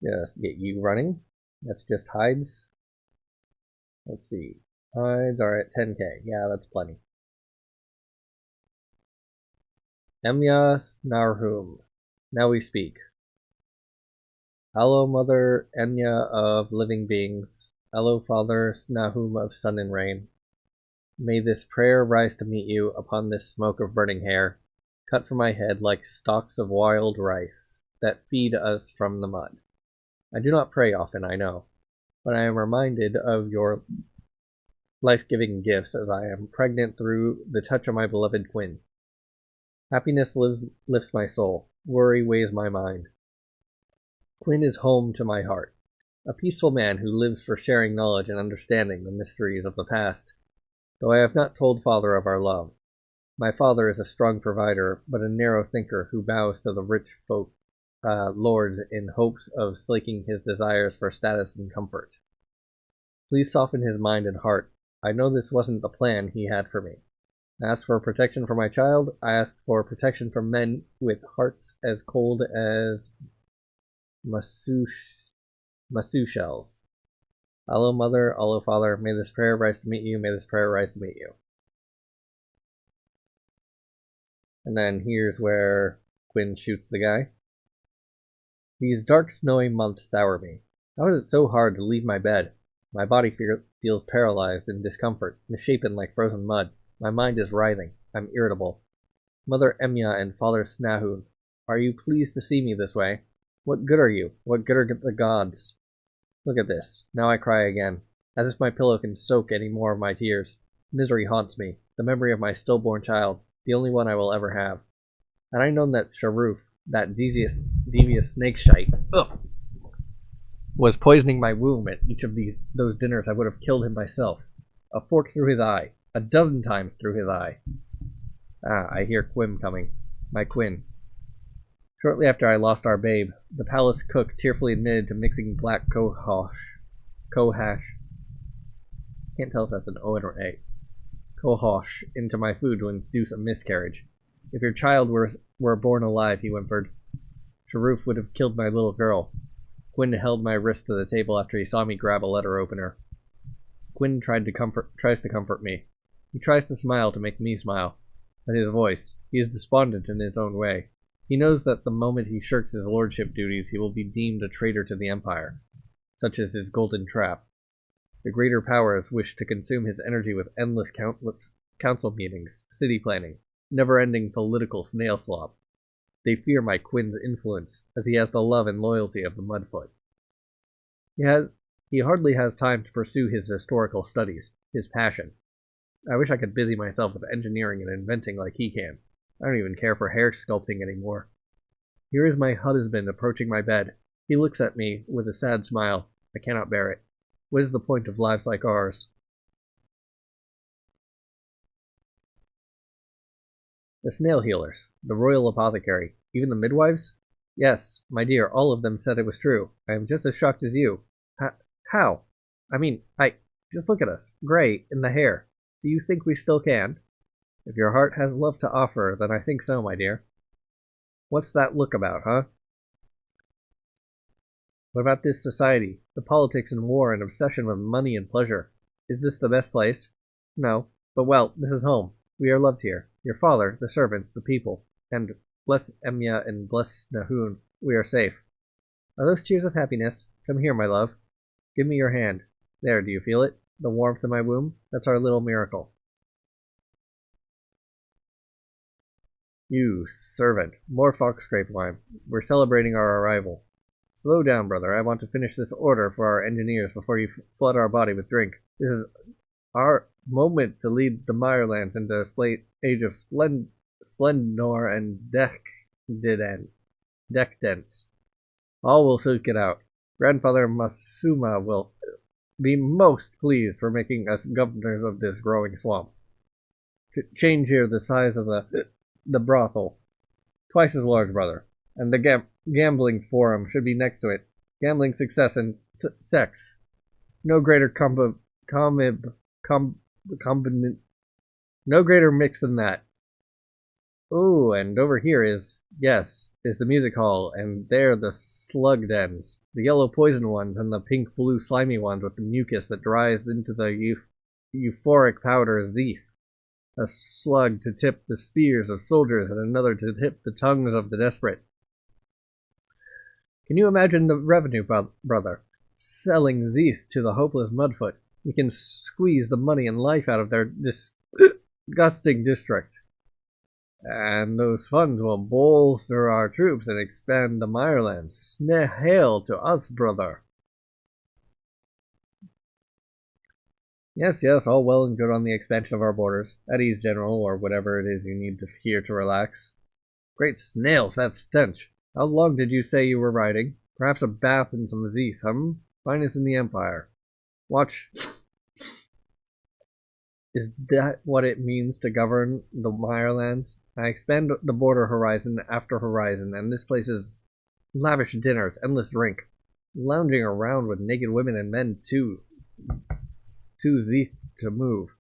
Just get you running. That's just hides. Let's see. Hides are at 10k. Yeah, that's plenty. Emyas Narhum. Now we speak. Allo Mother Enya of living beings. Allo Father Snahum of sun and rain. May this prayer rise to meet you upon this smoke of burning hair, cut from my head like stalks of wild rice that feed us from the mud. I do not pray often, I know, but I am reminded of your life-giving gifts as I am pregnant through the touch of my beloved Quinn. Happiness lifts my soul. Worry weighs my mind. Quinn is home to my heart, a peaceful man who lives for sharing knowledge and understanding the mysteries of the past, though I have not told father of our love. My father is a strong provider, but a narrow thinker who bows to the rich folk lords in hopes of slaking his desires for status and comfort. Please soften his mind and heart. I know this wasn't the plan he had for me. I asked for protection for my child. I asked for protection from men with hearts as cold as masu shells. Allo Mother, Allo Father, may this prayer rise to meet you, may this prayer rise to meet you. And then here's where Quinn shoots the guy. These dark, snowy months sour me. How is it so hard to leave my bed? My body feels paralyzed in discomfort, misshapen like frozen mud. My mind is writhing. I'm irritable. Mother Emya and Father Snahun, are you pleased to see me this way? What good are you? What good are the gods? Look at this. Now I cry again, as if my pillow can soak any more of my tears. Misery haunts me, the memory of my stillborn child, the only one I will ever have. Had I known that Sharuf, that devious snakeshite, was poisoning my womb at each of those dinners, I would have killed him myself. A fork through his eye, a dozen times through his eye. I hear Quinn coming. My Quinn. Shortly after I lost our babe, the palace cook tearfully admitted to mixing black cohash. Can't tell if that's an O or A. Cohosh into my food to induce a miscarriage. If your child were born alive, he whimpered, Sharuf would have killed my little girl. Quinn held my wrist to the table after he saw me grab a letter opener. Quinn tries to comfort me. He tries to smile to make me smile. But his voice, he is despondent in his own way. He knows that the moment he shirks his lordship duties, he will be deemed a traitor to the Empire. Such is his golden trap. The greater powers wish to consume his energy with endless council meetings, city planning, never-ending political snail slop. They fear my Quinn's influence, as he has the love and loyalty of the Mudfoot. He hardly has time to pursue his historical studies, his passion. I wish I could busy myself with engineering and inventing like he can. I don't even care for hair sculpting anymore. Here is my husband approaching my bed. He looks at me with a sad smile. I cannot bear it. What is the point of lives like ours? The snail healers, the royal apothecary, even the midwives? Yes, my dear, all of them said it was true. I am just as shocked as you. How? Just look at us, gray in the hair. Do you think we still can? If your heart has love to offer, then I think so, my dear. What's that look about, huh? What about this society, the politics and war and obsession with money and pleasure? Is this the best place? No, but well, this is home. We are loved here. Your father, the servants, the people, and bless Emya and bless Nahun, we are safe. Are those tears of happiness? Come here, my love. Give me your hand. There, do you feel it? The warmth in my womb? That's our little miracle. You servant. More foxgrape wine. We're celebrating our arrival. Slow down, brother. I want to finish this order for our engineers before you flood our body with drink. This is our moment to lead the Mirelands into a age of splendor and decadence. decadence. All will soon get out. Grandfather Masuma will be most pleased for making us governors of this growing swamp. Change here the size of the brothel. Twice as large, brother. And the gambling forum should be next to it. Gambling success and sex. No greater no greater mix than that. Ooh, and over here is the music hall, and there the slug dens. The yellow poison ones and the pink-blue slimy ones with the mucus that dries into the euphoric powder zeeth. A slug to tip the spears of soldiers and another to tip the tongues of the desperate. Can you imagine the revenue, brother? Selling zeeth to the hopeless mudfoot. We can squeeze the money and life out of their disgusting district. And those funds will bolster our troops and expand the Mirelands. Hail to us, brother. Yes, all well and good on the expansion of our borders. At ease, General, or whatever it is you need to hear to relax. Great snails, that stench. How long did you say you were riding? Perhaps a bath and some zeeth, Finest in the Empire. Watch. Is that what it means to govern the Mirelands? I expand the border horizon after horizon, and this place is lavish dinners, endless drink, lounging around with naked women and men too zeeth to move,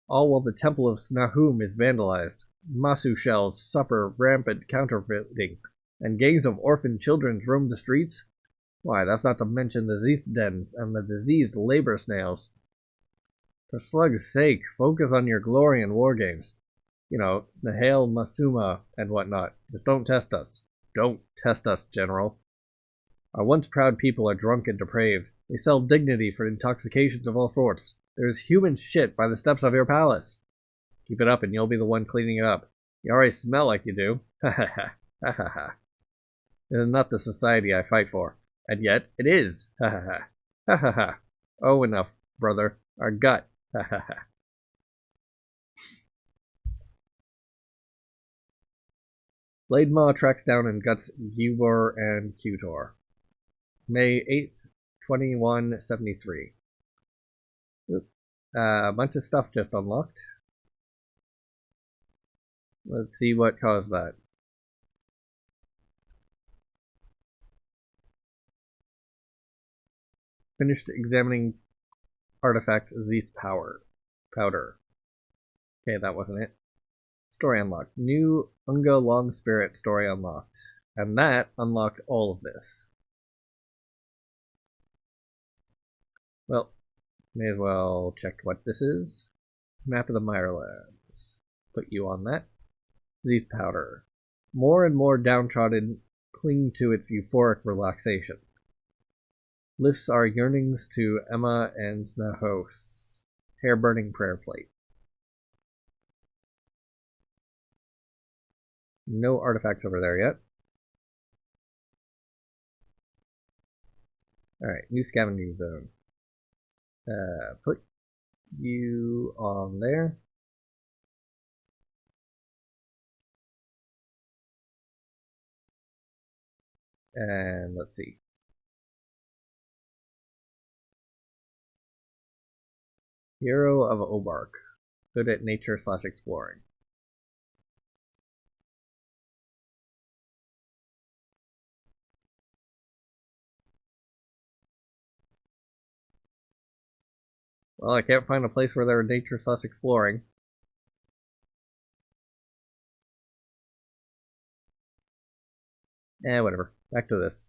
all while the temple of Snahum is vandalized. Masu shells supper rampant counterfeiting, and gangs of orphan children roam the streets. Why, that's not to mention the zeeth dens and the diseased labor snails. For slug's sake, focus on your glory and war games. You know, Snahale, Masuma, and whatnot. Just don't test us. Don't test us, General. Our once proud people are drunk and depraved. They sell dignity for intoxications of all sorts. There's human shit by the steps of your palace. Keep it up and you'll be the one cleaning it up. You already smell like you do. Ha ha ha. Ha ha ha. It is not the society I fight for. And yet, it is. Ha ha ha. Ha ha ha. Oh, enough, brother. Our gut. Ha ha ha. Blade Maw tracks down and guts Gubor and Qtor. May 8th, 2173. A bunch of stuff just unlocked. Let's see what caused that. Finished examining artifact Zeeth powder. Okay, that wasn't it. Story unlocked. New Unga Long Spirit story unlocked. And that unlocked all of this. Well, may as well check what this is. Map of the Mirelands. Put you on that. Zeeth powder. More and more downtrodden cling to its euphoric relaxation. Lifts our yearnings to Emma and Snahos. Hair-burning prayer plate. No artifacts over there yet. Alright, new scavenging zone. Put you on there. And let's see. Hero of Obark. Good at nature / exploring. Well, I can't find a place where they're nature / exploring. Whatever. Back to this.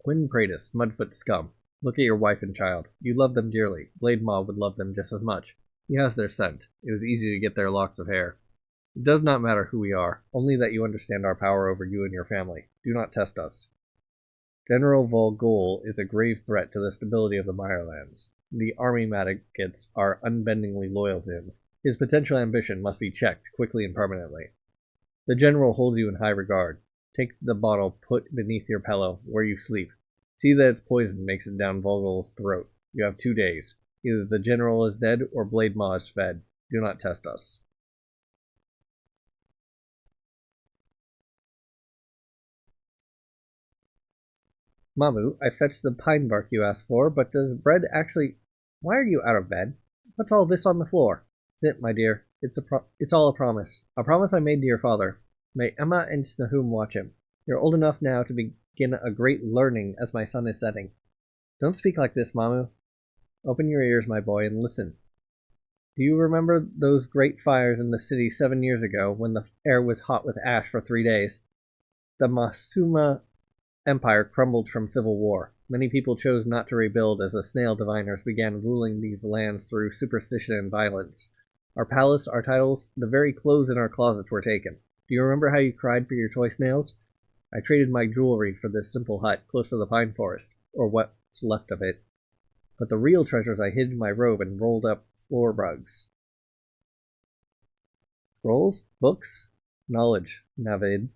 Quinn Pratus, Mudfoot scum. Look at your wife and child. You love them dearly. Blade Maw would love them just as much. He has their scent. It was easy to get their locks of hair. It does not matter who we are, only that you understand our power over you and your family. Do not test us. General Volgol is a grave threat to the stability of the Mirelands. The army maggots are unbendingly loyal to him. His potential ambition must be checked quickly and permanently. The general holds you in high regard. Take the bottle put beneath your pillow, where you sleep. See that its poison makes it down Volgol's throat. You have 2 days. Either the general is dead or Blade Maw is fed. Do not test us. Mamu, I fetched the pine bark you asked for, but does bread actually... Why are you out of bed? What's all this on the floor? It's it, my dear. It's all a promise. A promise I made to your father. May Emma and Nahum watch him. You're old enough now to begin a great learning as my sun is setting. Don't speak like this, Mamu. Open your ears, my boy, and listen. Do you remember those great fires in the city 7 years ago when the air was hot with ash for 3 days? The Masuma Empire crumbled from civil war. Many people chose not to rebuild as the snail diviners began ruling these lands through superstition and violence. Our palace, our titles, the very clothes in our closets were taken. Do you remember how you cried for your toy snails? I traded my jewelry for this simple hut close to the pine forest, or what's left of it. But the real treasures I hid in my robe and rolled up floor rugs. Scrolls? Books? Knowledge, Navid.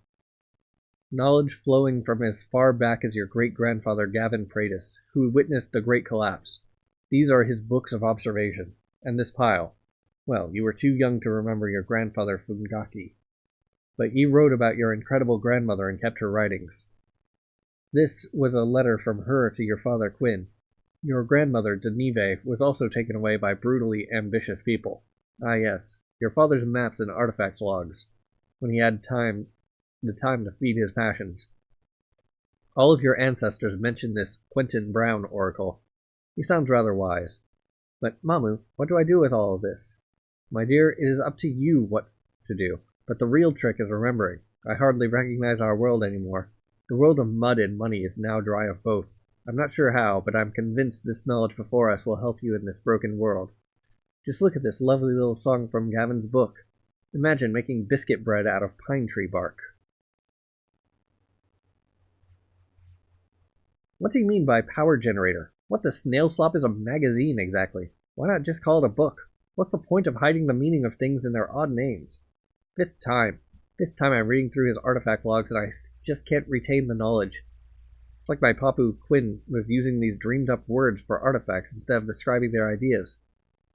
Knowledge flowing from as far back as your great-grandfather Gavin Pratis, who witnessed the Great Collapse. These are his books of observation. And this pile. Well, you were too young to remember your grandfather Fungaki. But he wrote about your incredible grandmother and kept her writings. This was a letter from her to your father Quinn. Your grandmother, Denive, was also taken away by brutally ambitious people. Ah yes, your father's maps and artifact logs, when he had the time to feed his passions. All of your ancestors mention this Quentin Brown oracle. He sounds rather wise. But, Mamu, what do I do with all of this? My dear, it is up to you what to do. But the real trick is remembering. I hardly recognize our world anymore. The world of mud and money is now dry of both. I'm not sure how, but I'm convinced this knowledge before us will help you in this broken world. Just look at this lovely little song from Gavin's book. Imagine making biscuit bread out of pine tree bark. What's he mean by power generator? What the snail slop is a magazine, exactly? Why not just call it a book? What's the point of hiding the meaning of things in their odd names? Fifth time I'm reading through his artifact logs and I just can't retain the knowledge. It's like my Papu Quinn was using these dreamed-up words for artifacts instead of describing their ideas.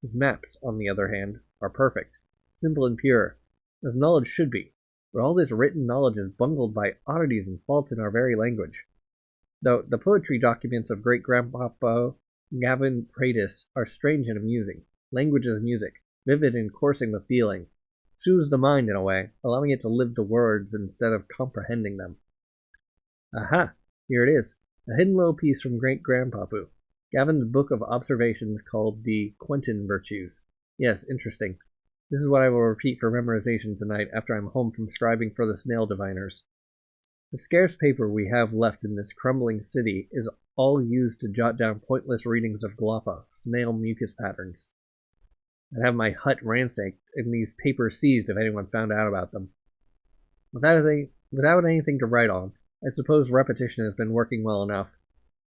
His maps, on the other hand, are perfect, simple and pure, as knowledge should be, but all this written knowledge is bungled by oddities and faults in our very language. Though the poetry documents of great-grandpapa Gavin Pratis are strange and amusing. Language is music, vivid and coursing with feeling. Soothes the mind in a way, allowing it to live the words instead of comprehending them. Aha! Here it is. A hidden little piece from great-grandpapu. Gavin's book of observations called the Quentin Virtues. Yes, interesting. This is what I will repeat for memorization tonight after I'm home from scribing for the snail diviners. The scarce paper we have left in this crumbling city is all used to jot down pointless readings of Gloppa, snail mucus patterns. I'd have my hut ransacked and these papers seized if anyone found out about them. Without anything to write on, I suppose repetition has been working well enough.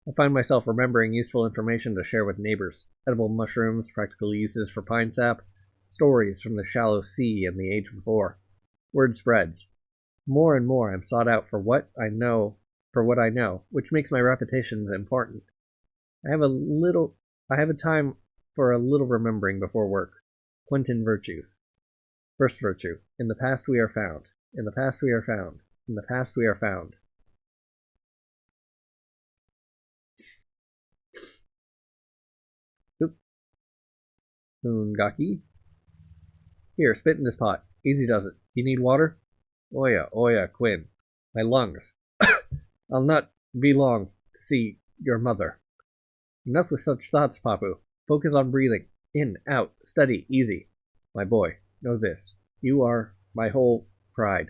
I find myself remembering useful information to share with neighbors, edible mushrooms, practical uses for pine sap, stories from the shallow sea and the age before. Word spreads. More and more I'm sought out for what I know, which makes my repetitions important. I have a time for a little remembering before work. Quentin Virtues. First virtue. In the past we are found. In the past we are found. In the past we are found. Oop. Moongaki. Here, spit in this pot. Easy does it. You need water? Oya, Quinn. My lungs. I'll not be long to see your mother. Enough with such thoughts, Papu. Focus on breathing. In, out, steady, easy. My boy, know this. You are my whole pride.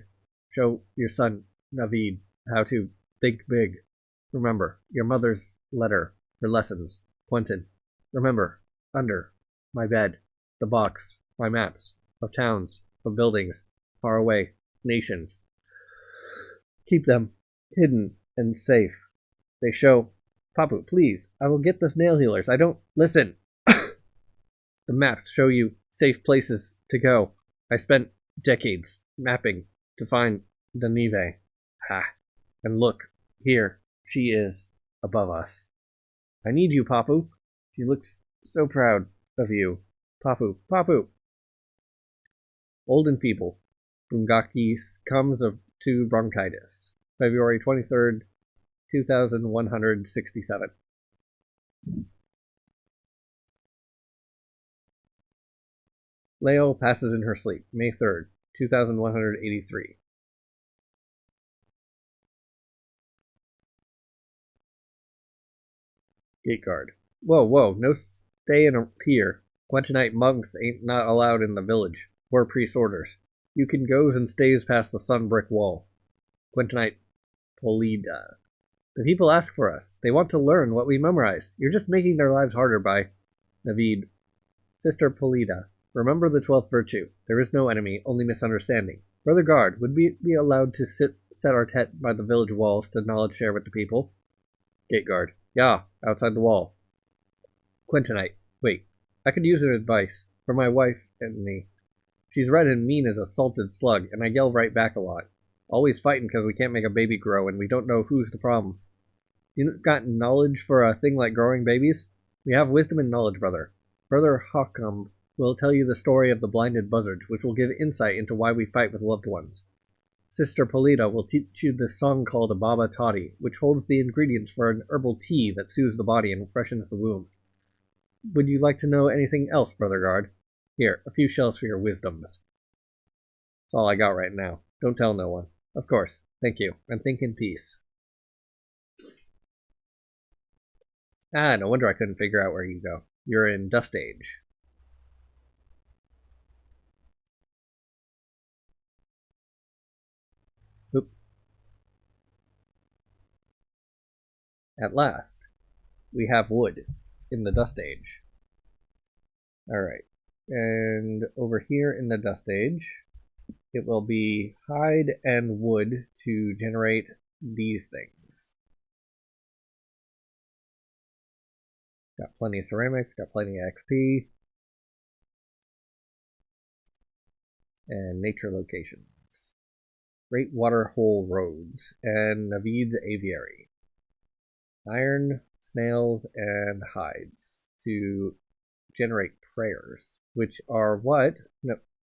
Show your son, Navid, how to think big. Remember, your mother's letter, her lessons. Quentin. Remember, under my bed, the box, my maps, of towns, of buildings, far away, nations. Keep them hidden and safe. They show... Papu, please, I will get the snail healers. I don't... Listen! The maps show you safe places to go. I spent decades mapping to find the Nive. Ha. And look, here, she is, above us. I need you, Papu. She looks so proud of you. Papu. Old and feeble. Bungaki comes of 2 bronchitis. February 23rd, 2167. Leo passes in her sleep, May 3rd, 2183. Gate guard. Whoa, no stay in here. Quentinite monks ain't not allowed in the village. Poor priest orders. You can goes and stays past the sun brick wall. Quentinite Polida. The people ask for us. They want to learn what we memorized. You're just making their lives harder by Navid. Sister Polida. Remember the 12th virtue. There is no enemy, only misunderstanding. Brother Guard, would we be allowed to set our tent by the village walls to knowledge share with the people? Gate guard. Yeah, outside the wall. Quentinite. Wait, I could use an advice. For my wife and me. She's red and mean as a salted slug, and I yell right back a lot. Always fighting because we can't make a baby grow, and we don't know who's the problem. You got knowledge for a thing like growing babies? We have wisdom and knowledge, brother. Brother Hawcom will tell you the story of the blinded buzzards, which will give insight into why we fight with loved ones. Sister Polita will teach you the song called Ababa Toddy, which holds the ingredients for an herbal tea that soothes the body and freshens the womb. Would you like to know anything else, Brother Guard? Here, a few shells for your wisdoms. That's all I got right now. Don't tell no one. Of course. Thank you, and think in peace. Ah, no wonder I couldn't figure out where you go. You're in Dust Age. Oop. At last, we have wood in the Dust Age. Alright. And over here in the Dust Age, it will be hide and wood to generate these things. Got plenty of ceramics, got plenty of XP. And nature locations. Great Water Hole Roads and Navid's Aviary. Iron, snails, and hides to generate prayers, which are what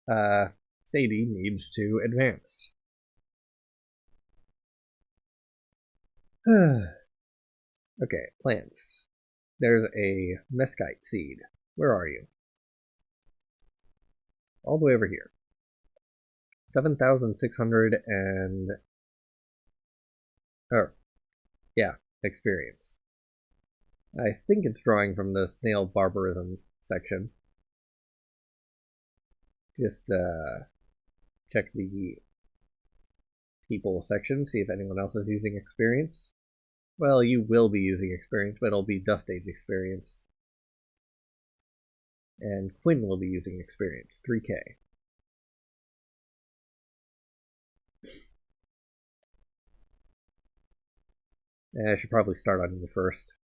Sadie needs to advance. Okay, plants. There's a mesquite seed. Where are you? All the way over here. 7,600 and... Oh, yeah, experience. I think it's drawing from the snail barbarism section. Just check the people section, see if anyone else is using experience. Well, you will be using experience, but it'll be Dust Age experience. And Quinn will be using experience, 3k. And I should probably start on you first.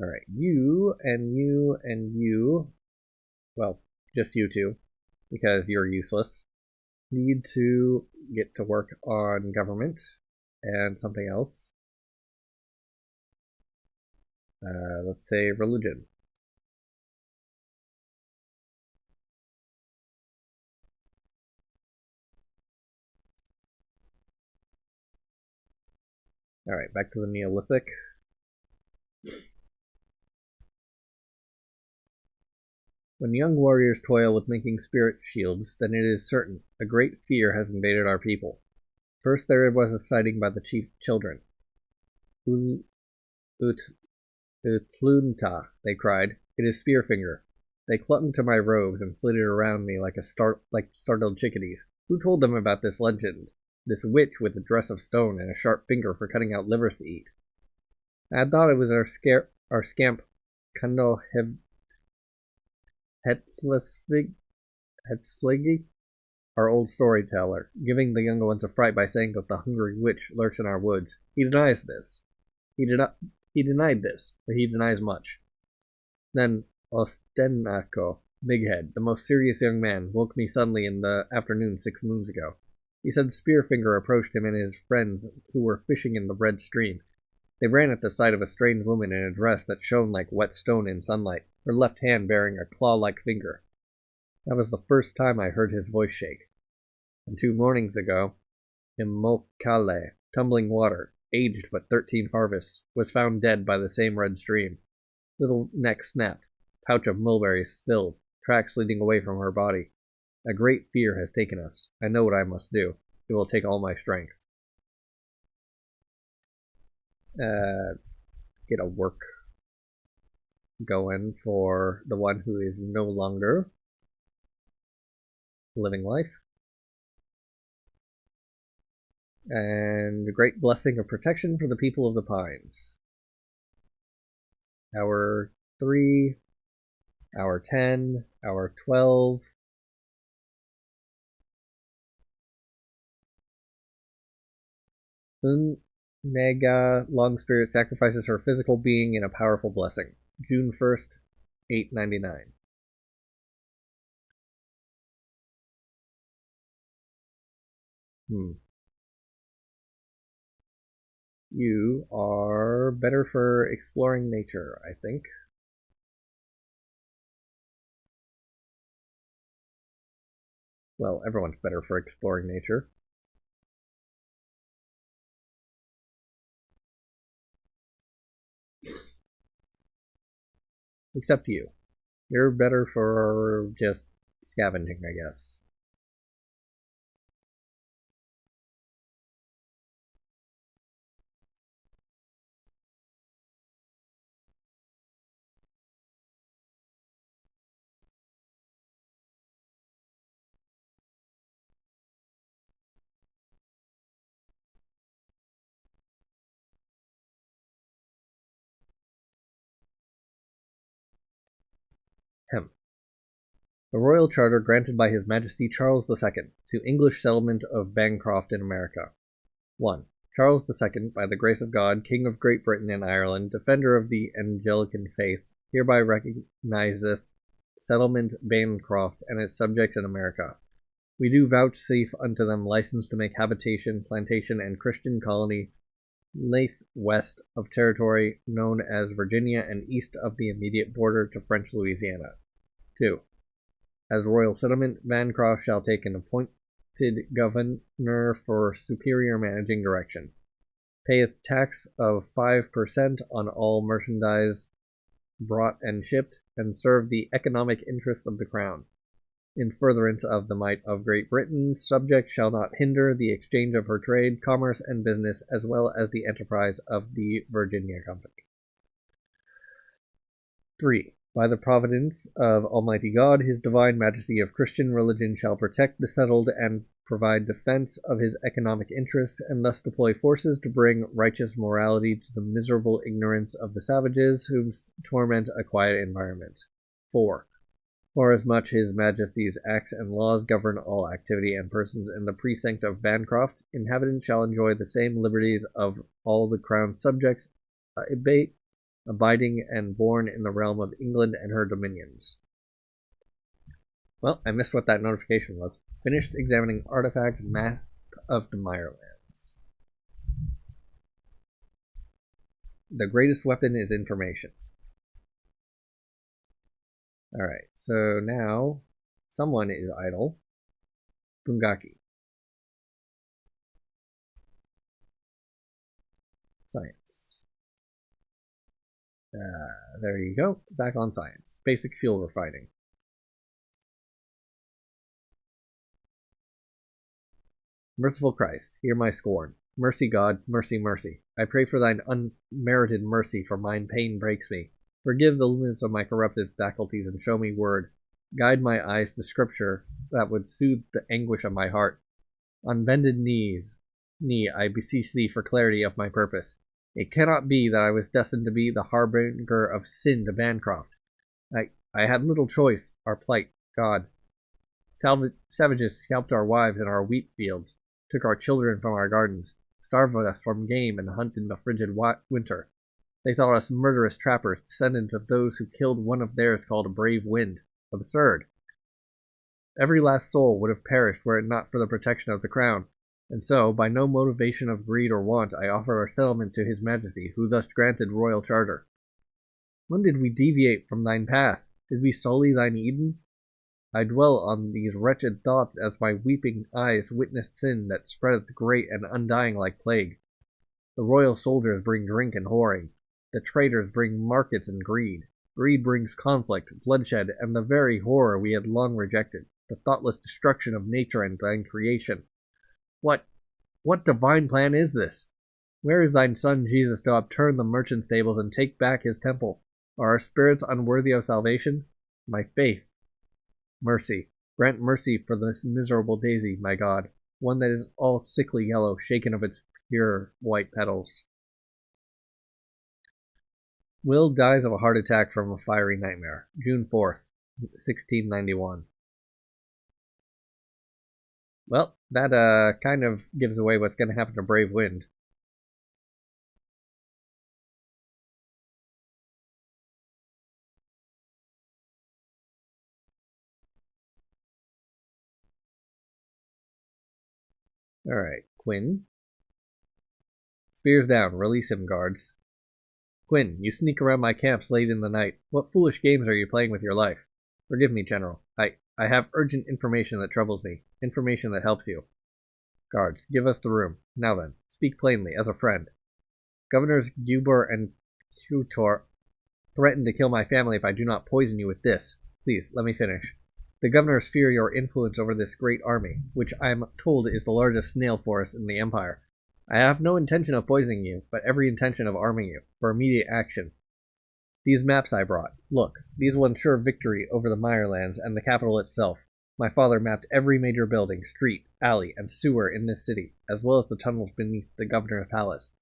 Alright, you and you and you, well, just you two, because you're useless, need to get to work on government and something else. Let's say religion. Alright, back to the Neolithic. When young warriors toil with making spirit shields, then it is certain a great fear has invaded our people. First there was a sighting by the chief children. Utlunta, they cried. It is Spearfinger. They clung to my robes and flitted around me like startled chickadees. Who told them about this legend? This witch with a dress of stone and a sharp finger for cutting out livers to eat. I had thought it was our scamp Kando Hetzfligi, our old storyteller, giving the younger ones a fright by saying that the hungry witch lurks in our woods. He denies this. He denied this, but he denies much. Then Ostenako, Bighead, the most serious young man, woke me suddenly in the afternoon 6 moons ago. He said Spearfinger approached him and his friends who were fishing in the red stream. They ran at the sight of a strange woman in a dress that shone like wet stone in sunlight, her left hand bearing a claw-like finger. That was the first time I heard his voice shake. And 2 mornings ago, Imokale, tumbling water, aged but 13 harvests, was found dead by the same red stream. Little neck snapped, pouch of mulberries spilled, tracks leading away from her body. A great fear has taken us. I know what I must do. It will take all my strength. Get a work going for the one who is no longer living life. And a great blessing of protection for the people of the Pines. Hour 3, hour 10, hour 12. Unega Long Spirit sacrifices her physical being in a powerful blessing. June 1st, 899. You are better for exploring nature, I think. Well, everyone's better for exploring nature. Except you. You're better for just scavenging, I guess. Hem. The Royal Charter granted by His Majesty Charles II to English settlement of Bancroft in America. 1. Charles II, by the grace of God, King of Great Britain and Ireland, defender of the Anglican faith, hereby recognizeth settlement Bancroft and its subjects in America. We do vouchsafe unto them license to make habitation, plantation, and Christian colony length west of territory known as Virginia and east of the immediate border to French Louisiana. 2. As royal settlement, Bancroft shall take an appointed governor for superior managing direction. Payeth tax of 5% on all merchandise brought and shipped, and serve the economic interest of the crown. In furtherance of the might of Great Britain, subjects shall not hinder the exchange of her trade, commerce, and business, as well as the enterprise of the Virginia Company. 3. By the providence of Almighty God, His divine majesty of Christian religion shall protect the settled and provide defense of his economic interests, and thus deploy forces to bring righteous morality to the miserable ignorance of the savages whom torment a quiet environment. 4. Forasmuch His Majesty's acts and laws govern all activity and persons in the precinct of Bancroft, inhabitants shall enjoy the same liberties of all the crown's subjects, abiding and born in the realm of England and her dominions. Well, I missed what that notification was. Finished examining artifact map of the Mirelands. The greatest weapon is information. Alright, so now someone is idle. Bungaki. Science. There you go. Back on science. Basic fuel refining. Merciful Christ, hear my scorn. Mercy, God, mercy, mercy. I pray for thine unmerited mercy, for mine pain breaks me. Forgive the limits of my corrupted faculties, and show me word. Guide my eyes to scripture that would soothe the anguish of my heart. On bended knee, I beseech thee for clarity of my purpose. It cannot be that I was destined to be the harbinger of sin to Bancroft. I had little choice. Our plight, God. Savages scalped our wives in our wheat fields, took our children from our gardens, starved us from game and hunt in the frigid winter. They thought us murderous trappers, descendants of those who killed one of theirs called a brave wind. Absurd. Every last soul would have perished were it not for the protection of the crown. And so, by no motivation of greed or want, I offer our settlement to His Majesty, who thus granted royal charter. When did we deviate from thine path? Did we sully thine Eden? I dwell on these wretched thoughts as my weeping eyes witness sin that spreadeth great and undying like plague. The royal soldiers bring drink and whoring. The traitors bring markets and greed. Greed brings conflict, bloodshed, and the very horror we had long rejected, the thoughtless destruction of nature and thine creation. What divine plan is this? Where is thine Son Jesus to upturn the merchant stables and take back his temple? Are our spirits unworthy of salvation? My faith. Mercy. Grant mercy for this miserable daisy, my God, one that is all sickly yellow, shaken of its pure white petals. Will dies of a heart attack from a fiery nightmare. June 4th, 1691. Well, that kind of gives away what's going to happen to Brave Wind. Alright, Quinn. Spears down. Release him, guards. Quinn, you sneak around my camps late in the night. What foolish games are you playing with your life? Forgive me, General. I have urgent information that troubles me. Information that helps you. Guards, give us the room. Now then, speak plainly, as a friend. Governors Guber and Tutor threaten to kill my family if I do not poison you with this. Please, let me finish. The governors fear your influence over this great army, which I am told is the largest snail forest in the Empire. I have no intention of poisoning you, but every intention of arming you, for immediate action. These maps I brought. Look, these will ensure victory over the Mirelands and the capital itself. My father mapped every major building, street, alley, and sewer in this city, as well as the tunnels beneath the governor's palace.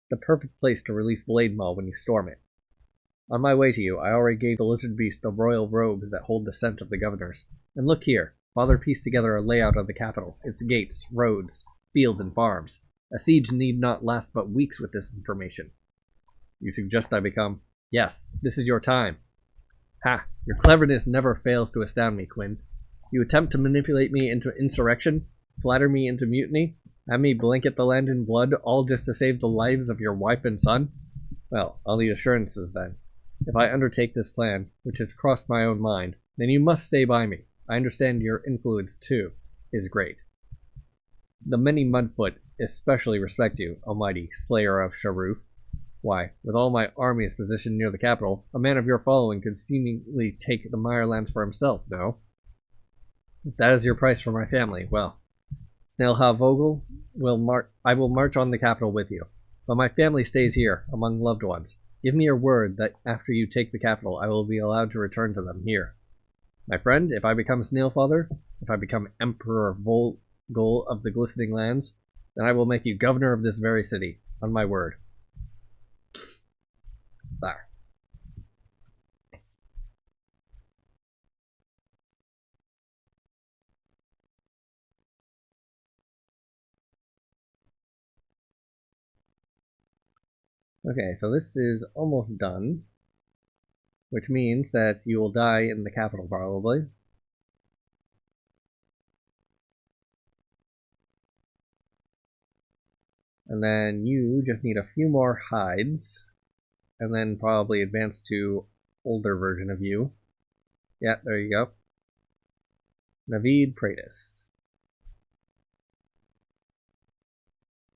The perfect place to release Blade Maw when you storm it. On my way to you, I already gave the lizard beast the royal robes that hold the scent of the governors. And look here, Father pieced together a layout of the capital, its gates, roads, fields, and farms. A siege need not last but weeks with this information. You suggest I become... Yes, this is your time. Ha! Your cleverness never fails to astound me, Quinn. You attempt to manipulate me into insurrection, flatter me into mutiny, have me blanket the land in blood, all just to save the lives of your wife and son? Well, I'll need assurances then. If I undertake this plan, which has crossed my own mind, then you must stay by me. I understand your influence, too, is great. The many Mudfoot especially respect you, almighty slayer of Sharuf. Why, with all my armies positioned near the capital, a man of your following could seemingly take the Mirelands for himself, no? If that is your price for my family, well, Snellhavogel I will march on the capital with you. But my family stays here, among loved ones. Give me your word that after you take the capital, I will be allowed to return to them here. My friend, if I become Snailfather, if I become Emperor Volgol of the Glistening Lands, then I will make you governor of this very city, on my word. There. Okay, so this is almost done, which means that you will die in the capital, probably. And then you just need a few more hides, and then probably advance to older version of you. Yeah, there you go. Navid Praetus.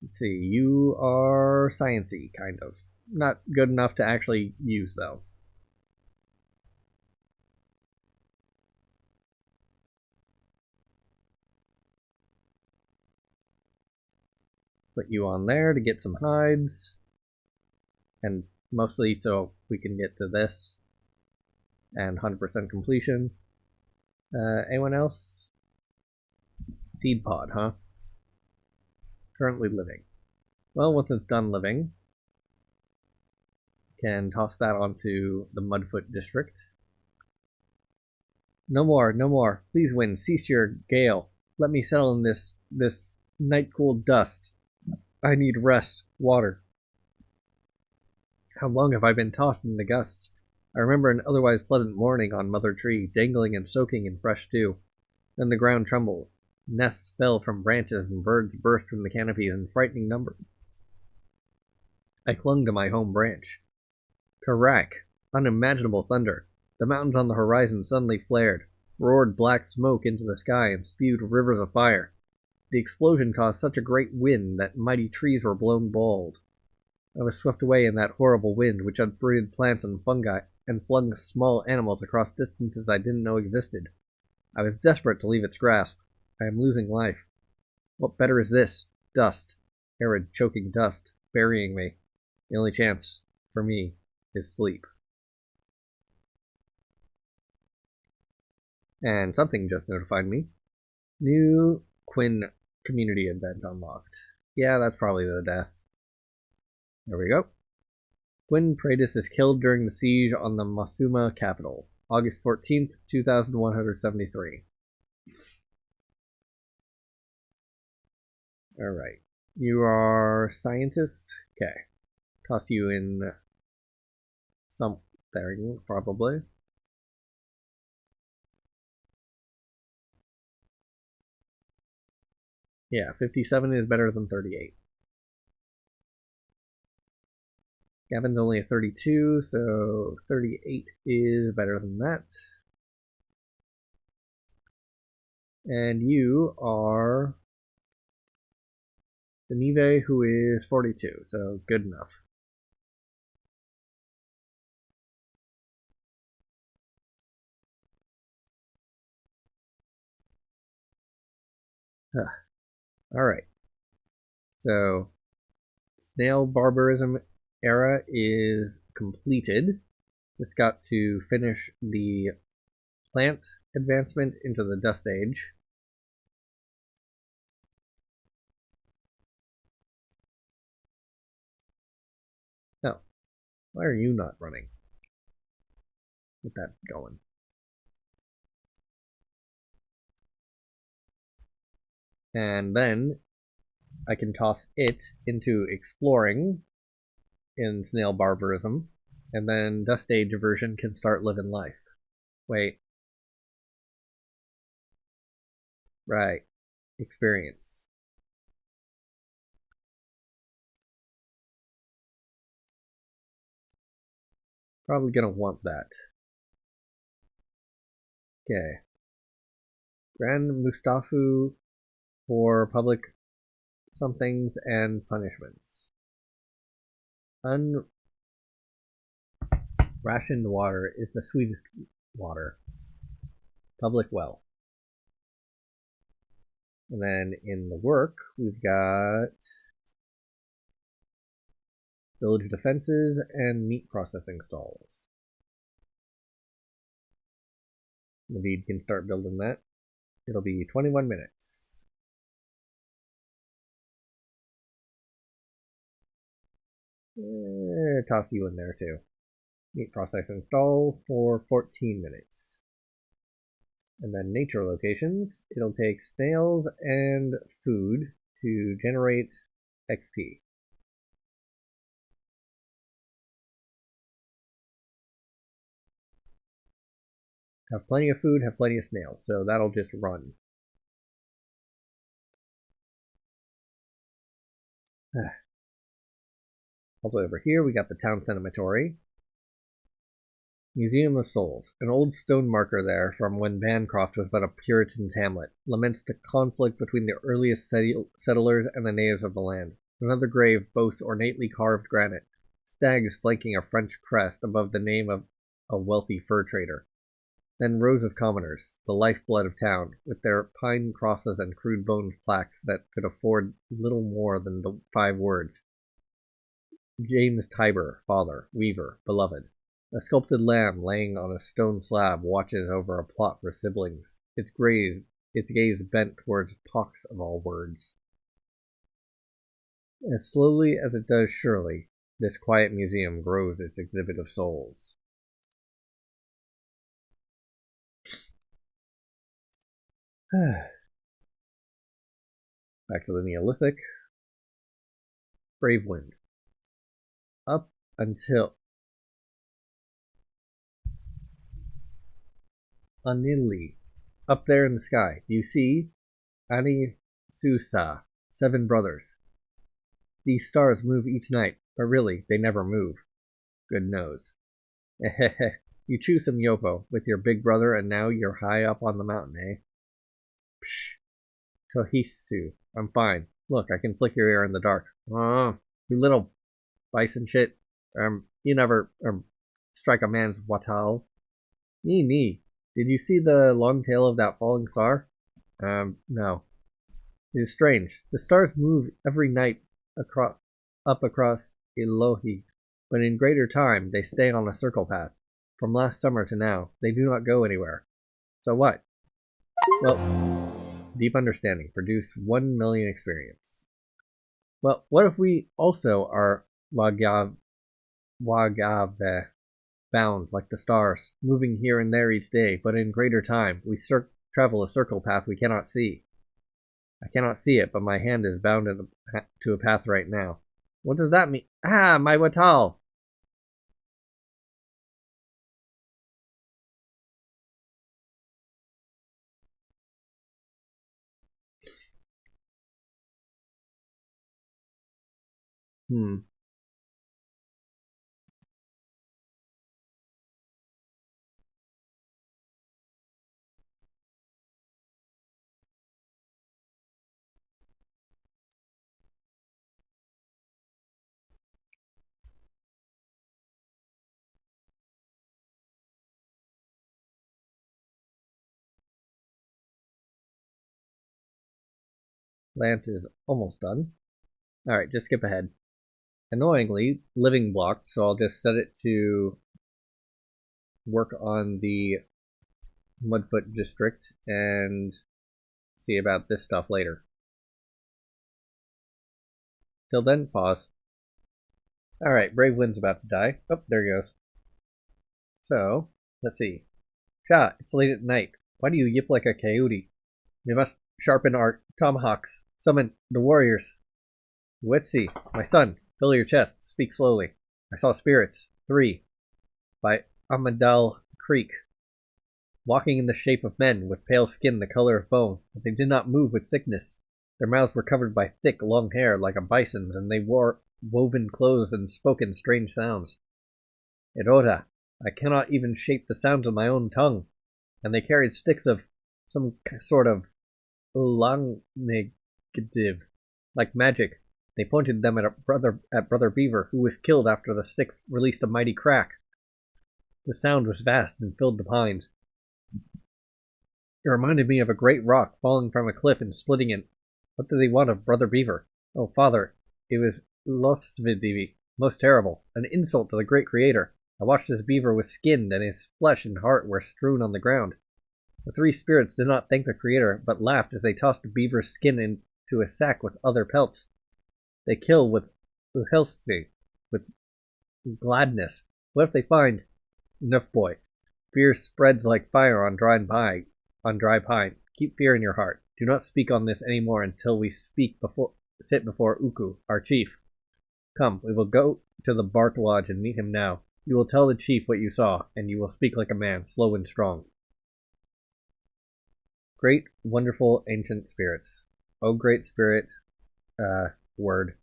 Let's see, you are sciencey, kind of. Not good enough to actually use, though. Put you on there to get some hides. And mostly so we can get to this. And 100% completion. Anyone else? Seed pod, huh? Currently living. Well, once it's done living, can toss that onto the Mudfoot district. No more, no more. Please, wind, cease your gale. Let me settle in this night-cooled dust. I need rest, water. How long have I been tossed in the gusts? I remember an otherwise pleasant morning on Mother Tree, dangling and soaking in fresh dew. Then the ground trembled. Nests fell from branches and birds burst from the canopies in frightening numbers. I clung to my home branch. Carack! Unimaginable thunder! The mountains on the horizon suddenly flared. roared black smoke into the sky and spewed rivers of fire. The explosion caused such a great wind that mighty trees were blown bald. I was swept away in that horrible wind, which uprooted plants and fungi and flung small animals across distances I didn't know existed. I was desperate to leave its grasp. I am losing life. What better is this? Dust. Arid, choking dust, burying me. The only chance, for me, is sleep. And something just notified me. New Quinn community event unlocked. Yeah, that's probably the death. There we go. Quinn Praedis is killed during the siege on the Masuma capital, August 14th, 2173. Alright. You are scientist? Okay. Toss you in something, probably. Yeah, 57 is better than 38. Gavin's only a 32, so 38 is better than that. And you are Denive, who is 42, so good enough. Alright. So, snail barbarism era is completed. Just got to finish the plant advancement into the dust age. Oh, why are you not running? Get that going. And then I can toss it into exploring in snail barbarism, and then dust age version can start living life. Wait. Right. Experience. Probably gonna want that. Okay. Grand Mustafu for public somethings and punishments. Unrationed water is the sweetest water. Public well. And then in the work, we've got village defenses and meat processing stalls. Naveed can start building that. It'll be 21 minutes. Toss you in there too. Meat processing stall for 14 minutes. And then nature locations. It'll take snails and food to generate XP. Have plenty of food, have plenty of snails, so that'll just run. Also over here, we got the town cemetery. Museum of Souls, an old stone marker there from when Bancroft was but a Puritan's hamlet, laments the conflict between the earliest settlers and the natives of the land. Another grave boasts ornately carved granite, stags flanking a French crest above the name of a wealthy fur trader. Then rows of commoners, the lifeblood of town, with their pine crosses and crude bones plaques that could afford little more than the 5 words. James Tiber, father, weaver, beloved. A sculpted lamb laying on a stone slab watches over a plot for siblings, its gaze bent towards pox of all words. As slowly as it does surely, this quiet museum grows its exhibit of souls. Back to the Neolithic. Brave wind. Up until Anili, up there in the sky, do you see? Ani Susa, 7 brothers. These stars move each night, but really, they never move. Good nose. You choose some yopo with your big brother, and now you're high up on the mountain, eh? Psh, Tohisu, I'm fine. Look, I can flick your ear in the dark. Oh, you little bison shit. You never, strike a man's watal. Nee. Did you see the long tail of that falling star? No. It is strange. The stars move every night across Elohi, but in greater time they stay on a circle path. From last summer to now, they do not go anywhere. So what? Well, deep understanding. Produce 1,000,000 experience. Well, what if we also are Wagave bound like the stars, moving here and there each day, but in greater time we travel a circle path we cannot see. I cannot see it, but my hand is bound to a path right now. What does that mean? Ah, my watal! Hmm. Lant is almost done. Alright, just skip ahead. Annoyingly, living blocked, so I'll just set it to work on the Mudfoot district and see about this stuff later. Till then, pause. Alright, Brave Wind's about to die. Oh, there he goes. So, let's see. Sha, it's late at night. Why do you yip like a coyote? We must sharpen our tomahawks. Summon the warriors. Wetsi, my son, fill your chest. Speak slowly. I saw spirits. 3. By Amadal Creek. Walking in the shape of men, with pale skin the color of bone, but they did not move with sickness. Their mouths were covered by thick, long hair like a bison's, and they wore woven clothes and spoke in strange sounds. Eroda, I cannot even shape the sounds of my own tongue. And they carried sticks of some sort of ulang negative, like magic. They pointed them at Brother Beaver, who was killed after the sticks released a mighty crack. The sound was vast and filled the pines. It reminded me of a great rock falling from a cliff and splitting it. What did they want of Brother Beaver? Oh, father, it was Lostvidivi, most terrible, an insult to the great creator. I watched as Beaver was skinned, and his flesh and heart were strewn on the ground. The 3 spirits did not thank the creator, but laughed as they tossed Beaver's skin into a sack with other pelts. They kill with uhelsti, with gladness. What if they find Nuff Boy? Fear spreads like fire on dry pine. Keep fear in your heart. Do not speak on this any more until we sit before Uku, our chief. Come, we will go to the Bark Lodge and meet him now. You will tell the chief what you saw, and you will speak like a man, slow and strong. Great, wonderful, ancient spirits. O great spirit, word.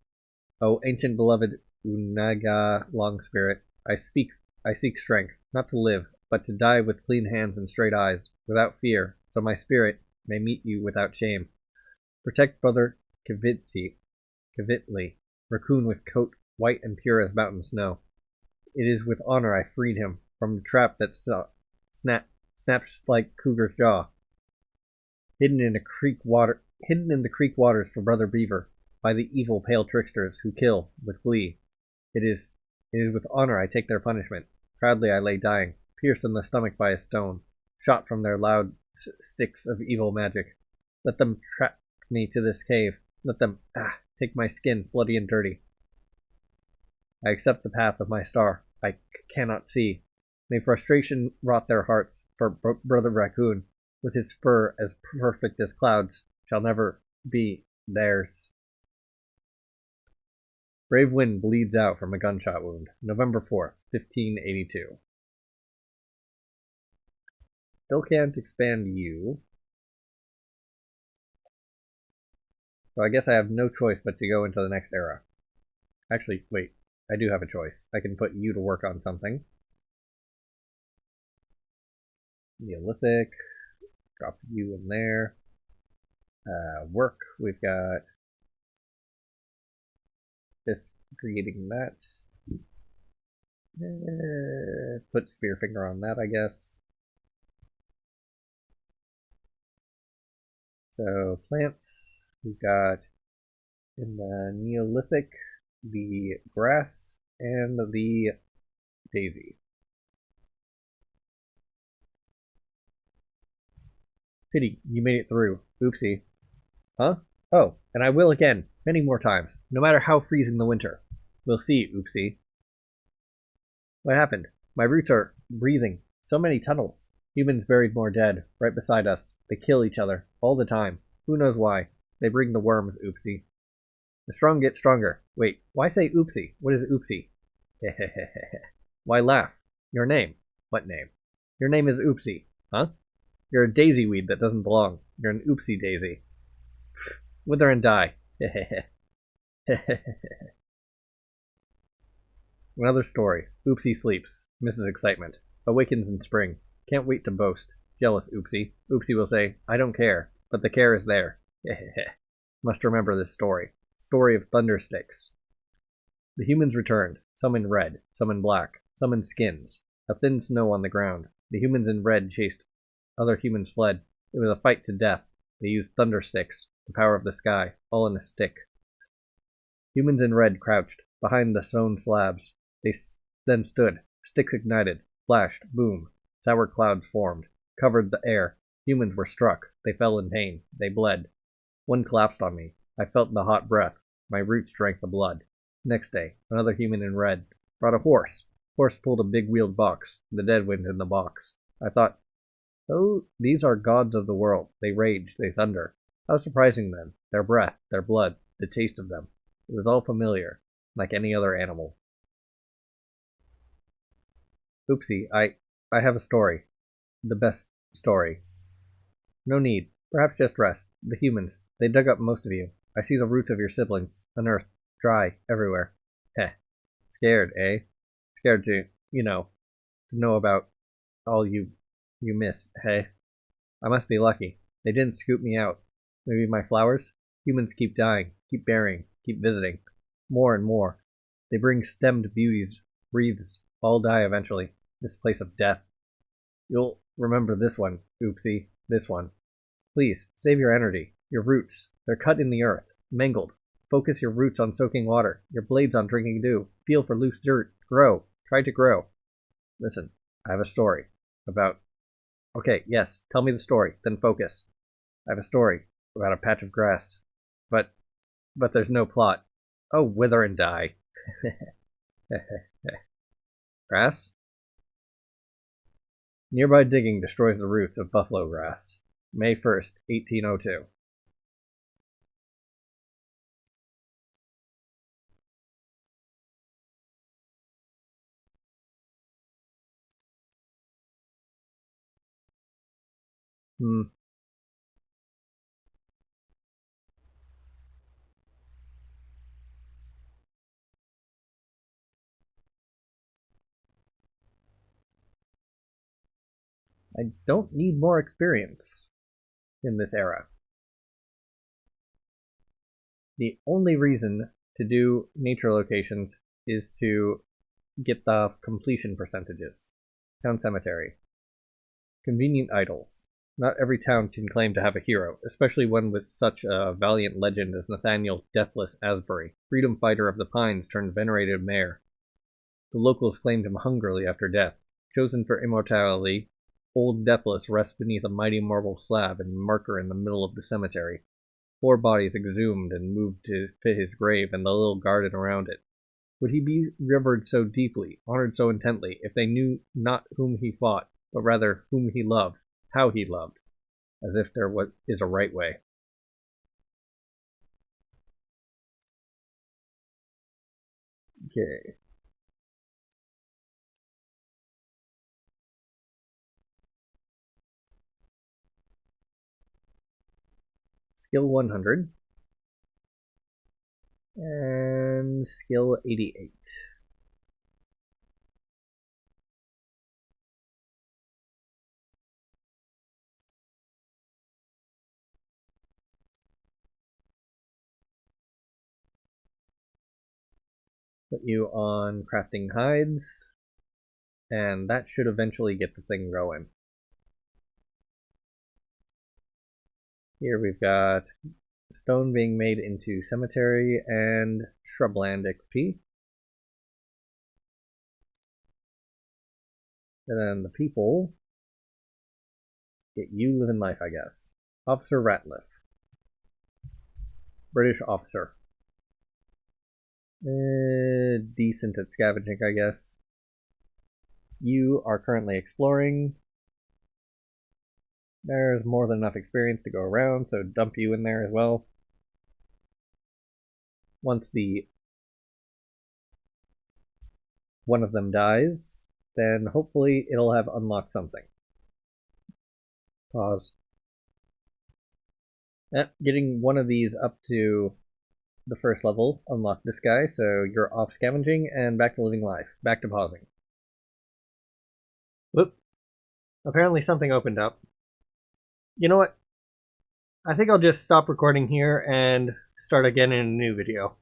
O ancient beloved Unaga long spirit, I seek strength, not to live, but to die with clean hands and straight eyes, without fear, so my spirit may meet you without shame. Protect brother Kavitli, raccoon with coat white and pure as mountain snow. It is with honor I freed him from the trap that snaps like cougar's jaw. Hidden in the creek waters for Brother Beaver, by the evil pale tricksters who kill with glee. It is with honor I take their punishment. Proudly I lay dying, pierced in the stomach by a stone, shot from their loud sticks of evil magic. Let them trap me to this cave. Let them take my skin, bloody and dirty. I accept the path of my star. I cannot see. May frustration rot their hearts, for Brother Raccoon, with his fur as perfect as clouds, shall never be theirs. Brave Wind bleeds out from a gunshot wound. November 4th, 1582. Still can't expand you. So I guess I have no choice but to go into the next era. Actually, wait. I do have a choice. I can put you to work on something. Neolithic. Drop you in there. Work. We've got this creating that. Put Spearfinger on that, I guess. So plants, we've got in the Neolithic, the grass and the daisy. Pity, you made it through. Oopsie. Huh? Oh, and I will again, many more times, no matter how freezing the winter. We'll see, Oopsie. What happened? My roots are breathing. So many tunnels. Humans buried more dead, right beside us. They kill each other, all the time. Who knows why? They bring the worms, Oopsie. The strong get stronger. Wait, why say Oopsie? What is Oopsie? Why laugh? Your name. What name? Your name is Oopsie. Huh? You're a daisy weed that doesn't belong. You're an Oopsie daisy. Wither and die. Another story. Oopsie sleeps. Misses excitement. Awakens in spring. Can't wait to boast. Jealous Oopsie. Oopsie will say, I don't care, but the care is there. Must remember this story. Story of thunder sticks. The humans returned, some in red, some in black, some in skins. A thin snow on the ground. The humans in red chased. Other humans fled. It was a fight to death. They used thunder sticks, the power of the sky, all in a stick. Humans in red crouched, behind the stone slabs. They then stood, sticks ignited, flashed, boom. Sour clouds formed, covered the air. Humans were struck. They fell in pain. They bled. One collapsed on me. I felt the hot breath. My roots drank the blood. Next day, another human in red brought a horse. Horse pulled a big wheeled box. The dead went in the box. I thought, oh, these are gods of the world. They rage, they thunder. How surprising then. Their breath, their blood, the taste of them. It was all familiar, like any other animal. Oopsie, I have a story. The best story. No need. Perhaps just rest. The humans, they dug up most of you. I see the roots of your siblings, unearthed, dry, everywhere. Heh. Scared, eh? Scared to know about all you miss, hey? I must be lucky. They didn't scoop me out. Maybe my flowers? Humans keep dying, keep burying, keep visiting. More and more. They bring stemmed beauties, wreaths, all die eventually. This place of death. You'll remember this one, Oopsie. This one. Please, save your energy. Your roots. They're cut in the earth. Mangled. Focus your roots on soaking water. Your blades on drinking dew. Feel for loose dirt. Grow. Try to grow. Listen, I have a story. About... Okay, yes, tell me the story. Then focus. I have a story. About a patch of grass. But there's no plot. Oh, wither and die. Grass? Nearby digging destroys the roots of buffalo grass. May 1st, 1802. I don't need more experience in this era. The only reason to do nature locations is to get the completion percentages. Town cemetery. Convenient idols. Not every town can claim to have a hero, especially one with such a valiant legend as Nathaniel Deathless Asbury, freedom fighter of the Pines turned venerated mayor. The locals claimed him hungrily after death. Chosen for immortality, Old Deathless rests beneath a mighty marble slab and marker in the middle of the cemetery. 4 bodies exhumed and moved to fit his grave and the little garden around it. Would he be revered so deeply, honored so intently, if they knew not whom he fought, but rather whom he loved, how he loved, as if there is a right way? Okay. Skill 100. And skill 88. Put you on crafting hides, and that should eventually get the thing going. Here we've got stone being made into cemetery and shrubland XP. And then the people get you living life, I guess. Officer Ratliff. British officer. Decent at scavenging, I guess. You are currently exploring. There's more than enough experience to go around, so dump you in there as well. Once one of them dies, then hopefully it'll have unlocked something. Pause. Getting one of these up to the first level unlocked this guy, so you're off scavenging and back to living life. Back to pausing. Whoop. Apparently something opened up. You know what? I think I'll just stop recording here and start again in a new video.